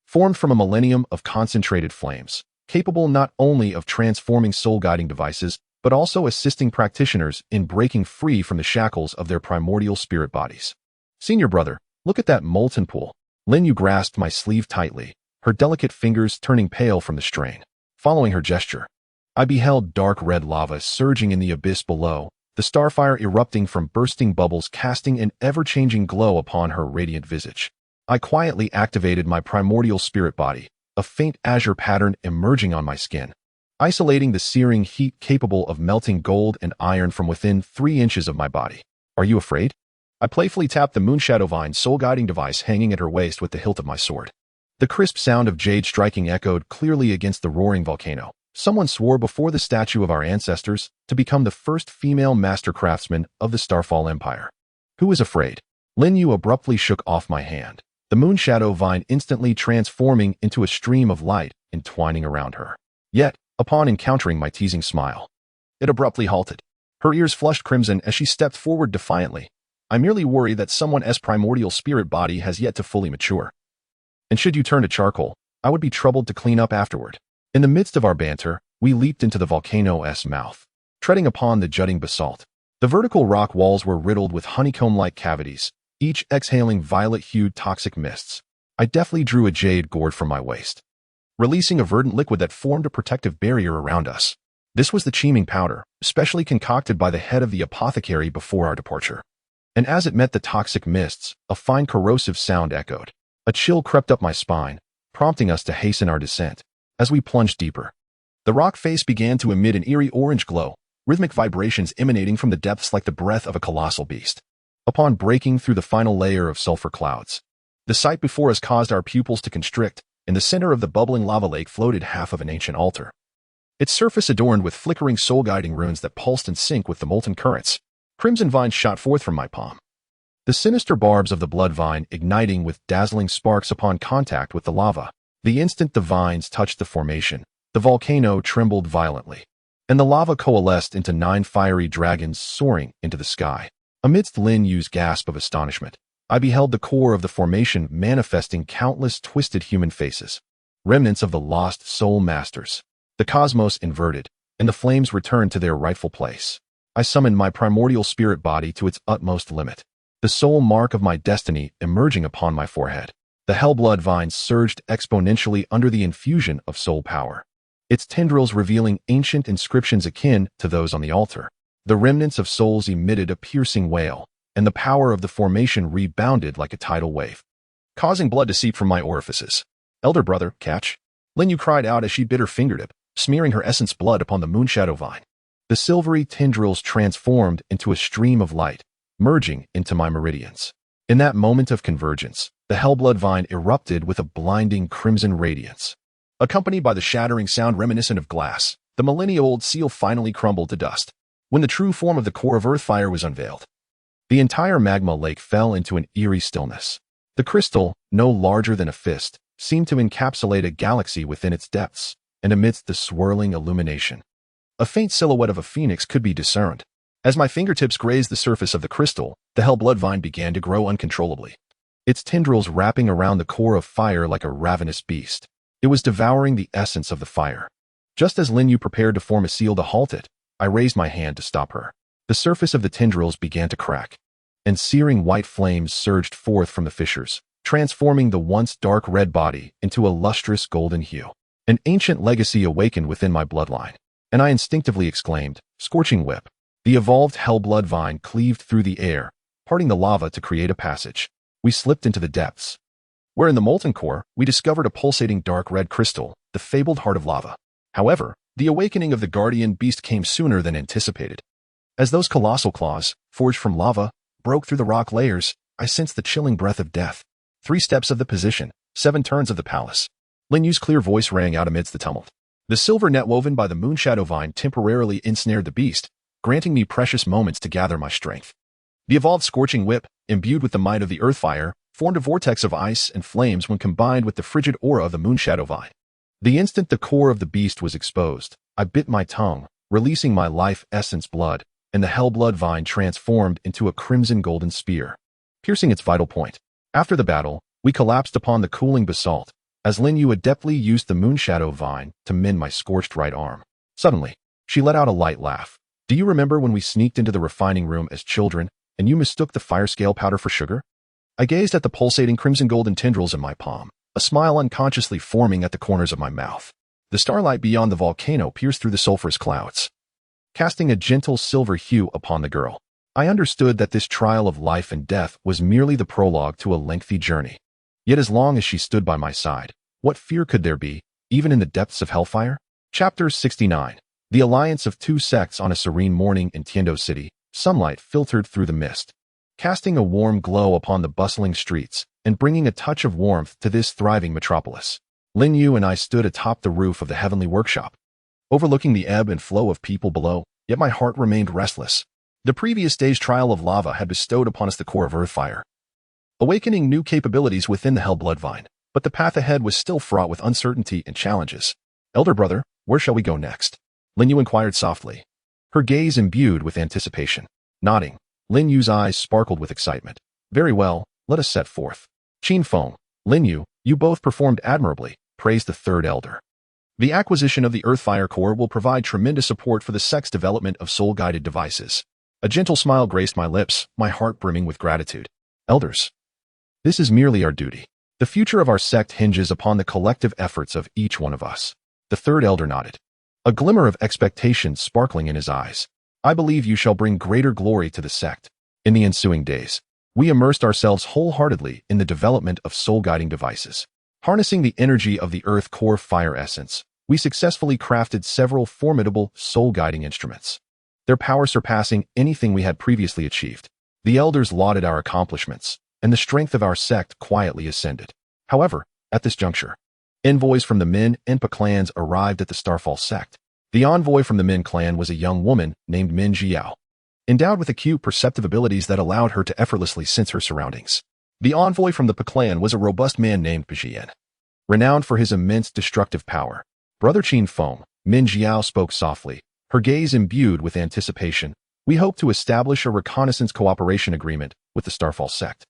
formed from a millennium of concentrated flames, capable not only of transforming soul-guiding devices, but also assisting practitioners in breaking free from the shackles of their primordial spirit bodies. Senior brother, look at that molten pool. Lin Yu grasped my sleeve tightly, her delicate fingers turning pale from the strain. Following her gesture, I beheld dark red lava surging in the abyss below, the starfire erupting from bursting bubbles casting an ever-changing glow upon her radiant visage. I quietly activated my primordial spirit body, a faint azure pattern emerging on my skin, isolating the searing heat capable of melting gold and iron from within 3 inches of my body. Are you afraid? I playfully tapped the Moonshadowvine soul-guiding device hanging at her waist with the hilt of my sword. The crisp sound of Jade striking echoed clearly against the roaring volcano. Someone swore before the statue of our ancestors to become the first female master craftsman of the Starfall Empire. Who is afraid? Lin Yu abruptly shook off my hand, the Moonshadowvine instantly transforming into a stream of light entwining around her. Yet, upon encountering my teasing smile, it abruptly halted. Her ears flushed crimson as she stepped forward defiantly. I merely worry that someone's primordial spirit body has yet to fully mature. And should you turn to charcoal, I would be troubled to clean up afterward. In the midst of our banter, we leaped into the volcano's mouth, treading upon the jutting basalt. The vertical rock walls were riddled with honeycomb-like cavities, each exhaling violet-hued toxic mists. I deftly drew a jade gourd from my waist, releasing a verdant liquid that formed a protective barrier around us. This was the Qiming powder, specially concocted by the head of the apothecary before our departure. And as it met the toxic mists, a fine corrosive sound echoed. A chill crept up my spine, prompting us to hasten our descent. As we plunged deeper, the rock face began to emit an eerie orange glow, rhythmic vibrations emanating from the depths like the breath of a colossal beast. Upon breaking through the final layer of sulfur clouds, the sight before us caused our pupils to constrict. In the center of the bubbling lava lake floated half of an ancient altar, its surface adorned with flickering soul-guiding runes that pulsed in sync with the molten currents. Crimson vines shot forth from my palm, the sinister barbs of the Bloodvine igniting with dazzling sparks upon contact with the lava. The instant the vines touched the formation, the volcano trembled violently, and the lava coalesced into 9 fiery dragons soaring into the sky. Amidst Lin Yu's gasp of astonishment, I beheld the core of the formation manifesting countless twisted human faces, remnants of the lost soul masters. The cosmos inverted, and the flames returned to their rightful place. I summoned my primordial spirit body to its utmost limit, the soul mark of my destiny emerging upon my forehead. The Hellblood vine surged exponentially under the infusion of soul power, its tendrils revealing ancient inscriptions akin to those on the altar. The remnants of souls emitted a piercing wail, and the power of the formation rebounded like a tidal wave, causing blood to seep from my orifices. Elder brother, catch! Lin Yu cried out as she bit her fingertip, smearing her essence blood upon the Moonshadowvine. The silvery tendrils transformed into a stream of light, merging into my meridians. In that moment of convergence, the Hellblood vine erupted with a blinding crimson radiance. Accompanied by the shattering sound reminiscent of glass, the millennia-old seal finally crumbled to dust. When the true form of the core of Earthfire was unveiled, the entire magma lake fell into an eerie stillness. The crystal, no larger than a fist, seemed to encapsulate a galaxy within its depths, and amidst the swirling illumination, a faint silhouette of a phoenix could be discerned. As my fingertips grazed the surface of the crystal, the Hellblood vine began to grow uncontrollably, its tendrils wrapping around the core of fire like a ravenous beast. It was devouring the essence of the fire. Just as Lin Yu prepared to form a seal to halt it, I raised my hand to stop her. The surface of the tendrils began to crack, and searing white flames surged forth from the fissures, transforming the once dark red body into a lustrous golden hue. An ancient legacy awakened within my bloodline, and I instinctively exclaimed, "Scorching whip!" The evolved Hellblood vine cleaved through the air, parting the lava to create a passage. we slipped into the depths, where in the molten core, we discovered a pulsating dark red crystal, the fabled heart of lava. However, the awakening of the guardian beast came sooner than anticipated. As those colossal claws, forged from lava, broke through the rock layers, I sensed the chilling breath of death. 3 steps of the position, 7 turns of the palace. Lin Yu's clear voice rang out amidst the tumult. The silver net woven by the moonshadow vine temporarily ensnared the beast, granting me precious moments to gather my strength. The evolved scorching whip, imbued with the might of the earth fire, formed a vortex of ice and flames when combined with the frigid aura of the moonshadow vine. The instant the core of the beast was exposed, I bit my tongue, releasing my life essence blood, and the hell blood vine transformed into a crimson golden spear, piercing its vital point. After the battle, we collapsed upon the cooling basalt, as Lin Yu adeptly used the moonshadow vine to mend my scorched right arm. Suddenly, she let out a light laugh. Do you remember when we sneaked into the refining room as children, and you mistook the fire scale powder for sugar? I gazed at the pulsating crimson golden tendrils in my palm, a smile unconsciously forming at the corners of my mouth. The starlight beyond the volcano pierced through the sulphurous clouds, casting a gentle silver hue upon the girl. I understood that this trial of life and death was merely the prologue to a lengthy journey. Yet as long as she stood by my side, what fear could there be, even in the depths of hellfire? Chapter 69. The alliance of 2 sects on a serene morning in Tindo City. Sunlight filtered through the mist, casting a warm glow upon the bustling streets and bringing a touch of warmth to this thriving metropolis. Lin Yu and I stood atop the roof of the heavenly workshop, overlooking the ebb and flow of people below, yet my heart remained restless. The previous day's trial of lava had bestowed upon us the core of earth fire, awakening new capabilities within the hell bloodvine, but the path ahead was still fraught with uncertainty and challenges. Elder brother, where shall we go next? Lin Yu inquired softly, her gaze imbued with anticipation. Nodding, Lin Yu's eyes sparkled with excitement. Very well, let us set forth. Qin Feng, Lin Yu, you both performed admirably, praised the third elder. The acquisition of the Earthfire core will provide tremendous support for the sect's development of soul-guided devices. A gentle smile graced my lips, my heart brimming with gratitude. Elders, this is merely our duty. The future of our sect hinges upon the collective efforts of each one of us. The third elder nodded, a glimmer of expectation sparkling in his eyes. I believe you shall bring greater glory to the sect. In the ensuing days, we immersed ourselves wholeheartedly in the development of soul-guiding devices. Harnessing the energy of the Earth core fire essence, we successfully crafted several formidable soul-guiding instruments, their power surpassing anything we had previously achieved. The elders lauded our accomplishments, and the strength of our sect quietly ascended. However, at this juncture, envoys from the Min and Pa clans arrived at the Starfall sect. The envoy from the Min clan was a young woman named Min Jiao, endowed with acute perceptive abilities that allowed her to effortlessly sense her surroundings. The envoy from the Pa clan was a robust man named Pavilion, renowned for his immense destructive power. Brother Qin Feng, Min Jiao spoke softly, her gaze imbued with anticipation. We hope to establish a reconnaissance cooperation agreement with the Starfall sect.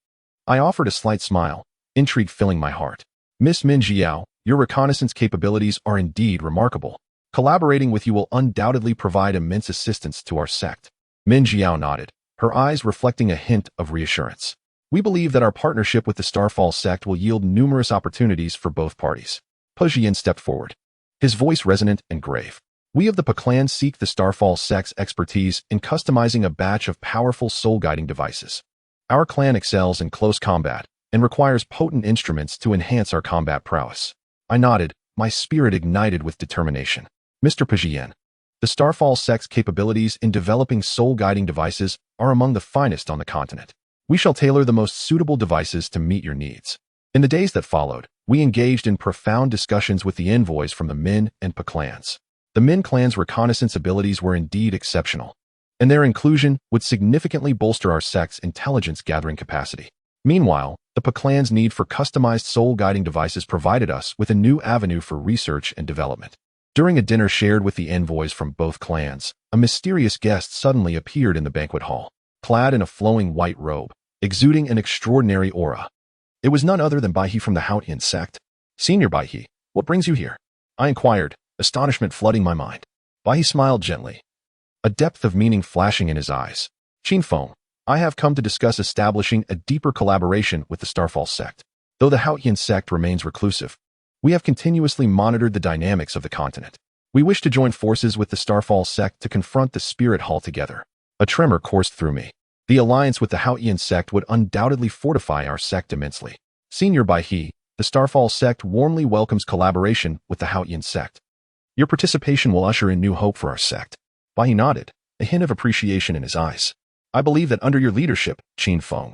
I offered a slight smile, intrigue filling my heart. Miss Min Jiao, your reconnaissance capabilities are indeed remarkable. Collaborating with you will undoubtedly provide immense assistance to our sect. Min Jiao nodded, her eyes reflecting a hint of reassurance. We believe that our partnership with the Starfall sect will yield numerous opportunities for both parties. Purging stepped forward, his voice resonant and grave. We of the Pa clan seek the Starfall sect's expertise in customizing a batch of powerful soul-guiding devices. Our clan excels in close combat and requires potent instruments to enhance our combat prowess. I nodded, my spirit ignited with determination. Mr. Pavilion, the Starfall sect's capabilities in developing soul-guiding devices are among the finest on the continent. We shall tailor the most suitable devices to meet your needs. In the days that followed, we engaged in profound discussions with the envoys from the Min and Pa clans. The Min clan's reconnaissance abilities were indeed exceptional, and their inclusion would significantly bolster our sect's intelligence-gathering capacity. Meanwhile, the Pa clan's need for customized soul-guiding devices provided us with a new avenue for research and development. During a dinner shared with the envoys from both clans, a mysterious guest suddenly appeared in the banquet hall, clad in a flowing white robe, exuding an extraordinary aura. It was none other than Baihe from the Ironvine Sect. Senior Baihe, what brings you here? I inquired, astonishment flooding my mind. Baihe smiled gently, a depth of meaning flashing in his eyes. Qin Feng, I have come to discuss establishing a deeper collaboration with the Starfall sect. Though the Ironvine Sect remains reclusive, we have continuously monitored the dynamics of the continent. We wish to join forces with the Starfall sect to confront the Spirit Hall together. A tremor coursed through me. The alliance with the Haotian sect would undoubtedly fortify our sect immensely. Senior Bai He, the Starfall sect warmly welcomes collaboration with the Haotian sect. Your participation will usher in new hope for our sect. Bai He nodded, a hint of appreciation in his eyes. I believe that under your leadership, Qin Feng,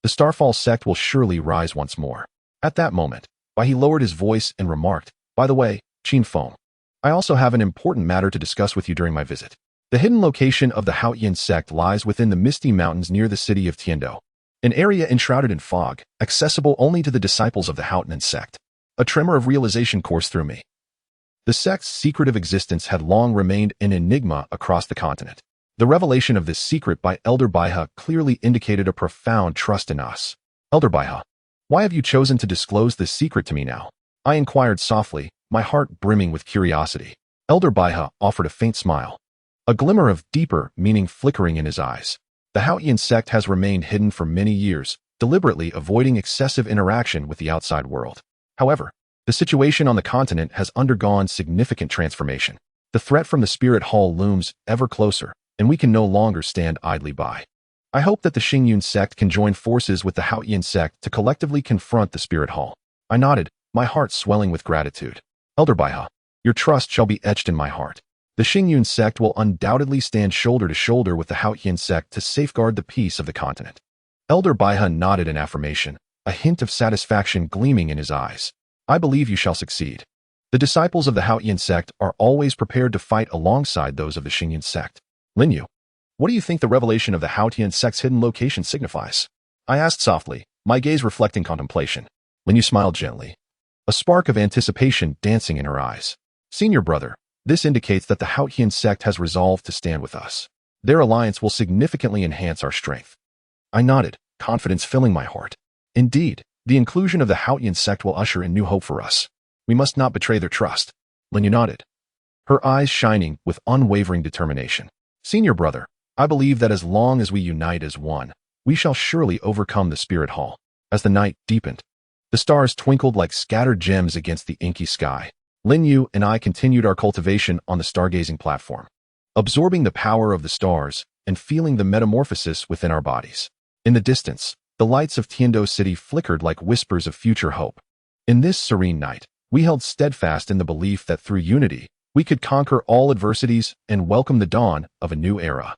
the Starfall sect will surely rise once more. At that moment, Bai He lowered his voice and remarked, by the way, Qin Feng, I also have an important matter to discuss with you during my visit. The hidden location of the Haotian sect lies within the misty mountains near the city of Tindo, an area enshrouded in fog, accessible only to the disciples of the Haotian sect. A tremor of realization coursed through me. The sect's secretive existence had long remained an enigma across the continent. The revelation of this secret by Elder Baiha clearly indicated a profound trust in us. Elder Baiha, why have you chosen to disclose this secret to me now? I inquired softly, my heart brimming with curiosity. Elder Baiha offered a faint smile, a glimmer of deeper meaning flickering in his eyes. The Haotian sect has remained hidden for many years, deliberately avoiding excessive interaction with the outside world. However, the situation on the continent has undergone significant transformation. The threat from the Spirit Hall looms ever closer, and we can no longer stand idly by. I hope that the Xingyun sect can join forces with the Haotian sect to collectively confront the Spirit Hall. I nodded, my heart swelling with gratitude. Elder Baiha, your trust shall be etched in my heart. The Xingyun sect will undoubtedly stand shoulder to shoulder with the Haotian sect to safeguard the peace of the continent. Elder Baiha nodded in affirmation, a hint of satisfaction gleaming in his eyes. I believe you shall succeed. The disciples of the Haotian sect are always prepared to fight alongside those of the Xingyun sect. Linyu, what do you think the revelation of the Haotian sect's hidden location signifies? I asked softly, my gaze reflecting contemplation. Linyu smiled gently, a spark of anticipation dancing in her eyes. Senior brother, this indicates that the Haotian sect has resolved to stand with us. Their alliance will significantly enhance our strength. I nodded, confidence filling my heart. Indeed, the inclusion of the Haotian sect will usher in new hope for us. We must not betray their trust. Linyu nodded, her eyes shining with unwavering determination. Senior brother, I believe that as long as we unite as one, we shall surely overcome the Spirit Hall. As the night deepened, the stars twinkled like scattered gems against the inky sky. Linyu and I continued our cultivation on the stargazing platform, absorbing the power of the stars and feeling the metamorphosis within our bodies. In the distance, the lights of Tindo City flickered like whispers of future hope. In this serene night, we held steadfast in the belief that through unity, we could conquer all adversities and welcome the dawn of a new era.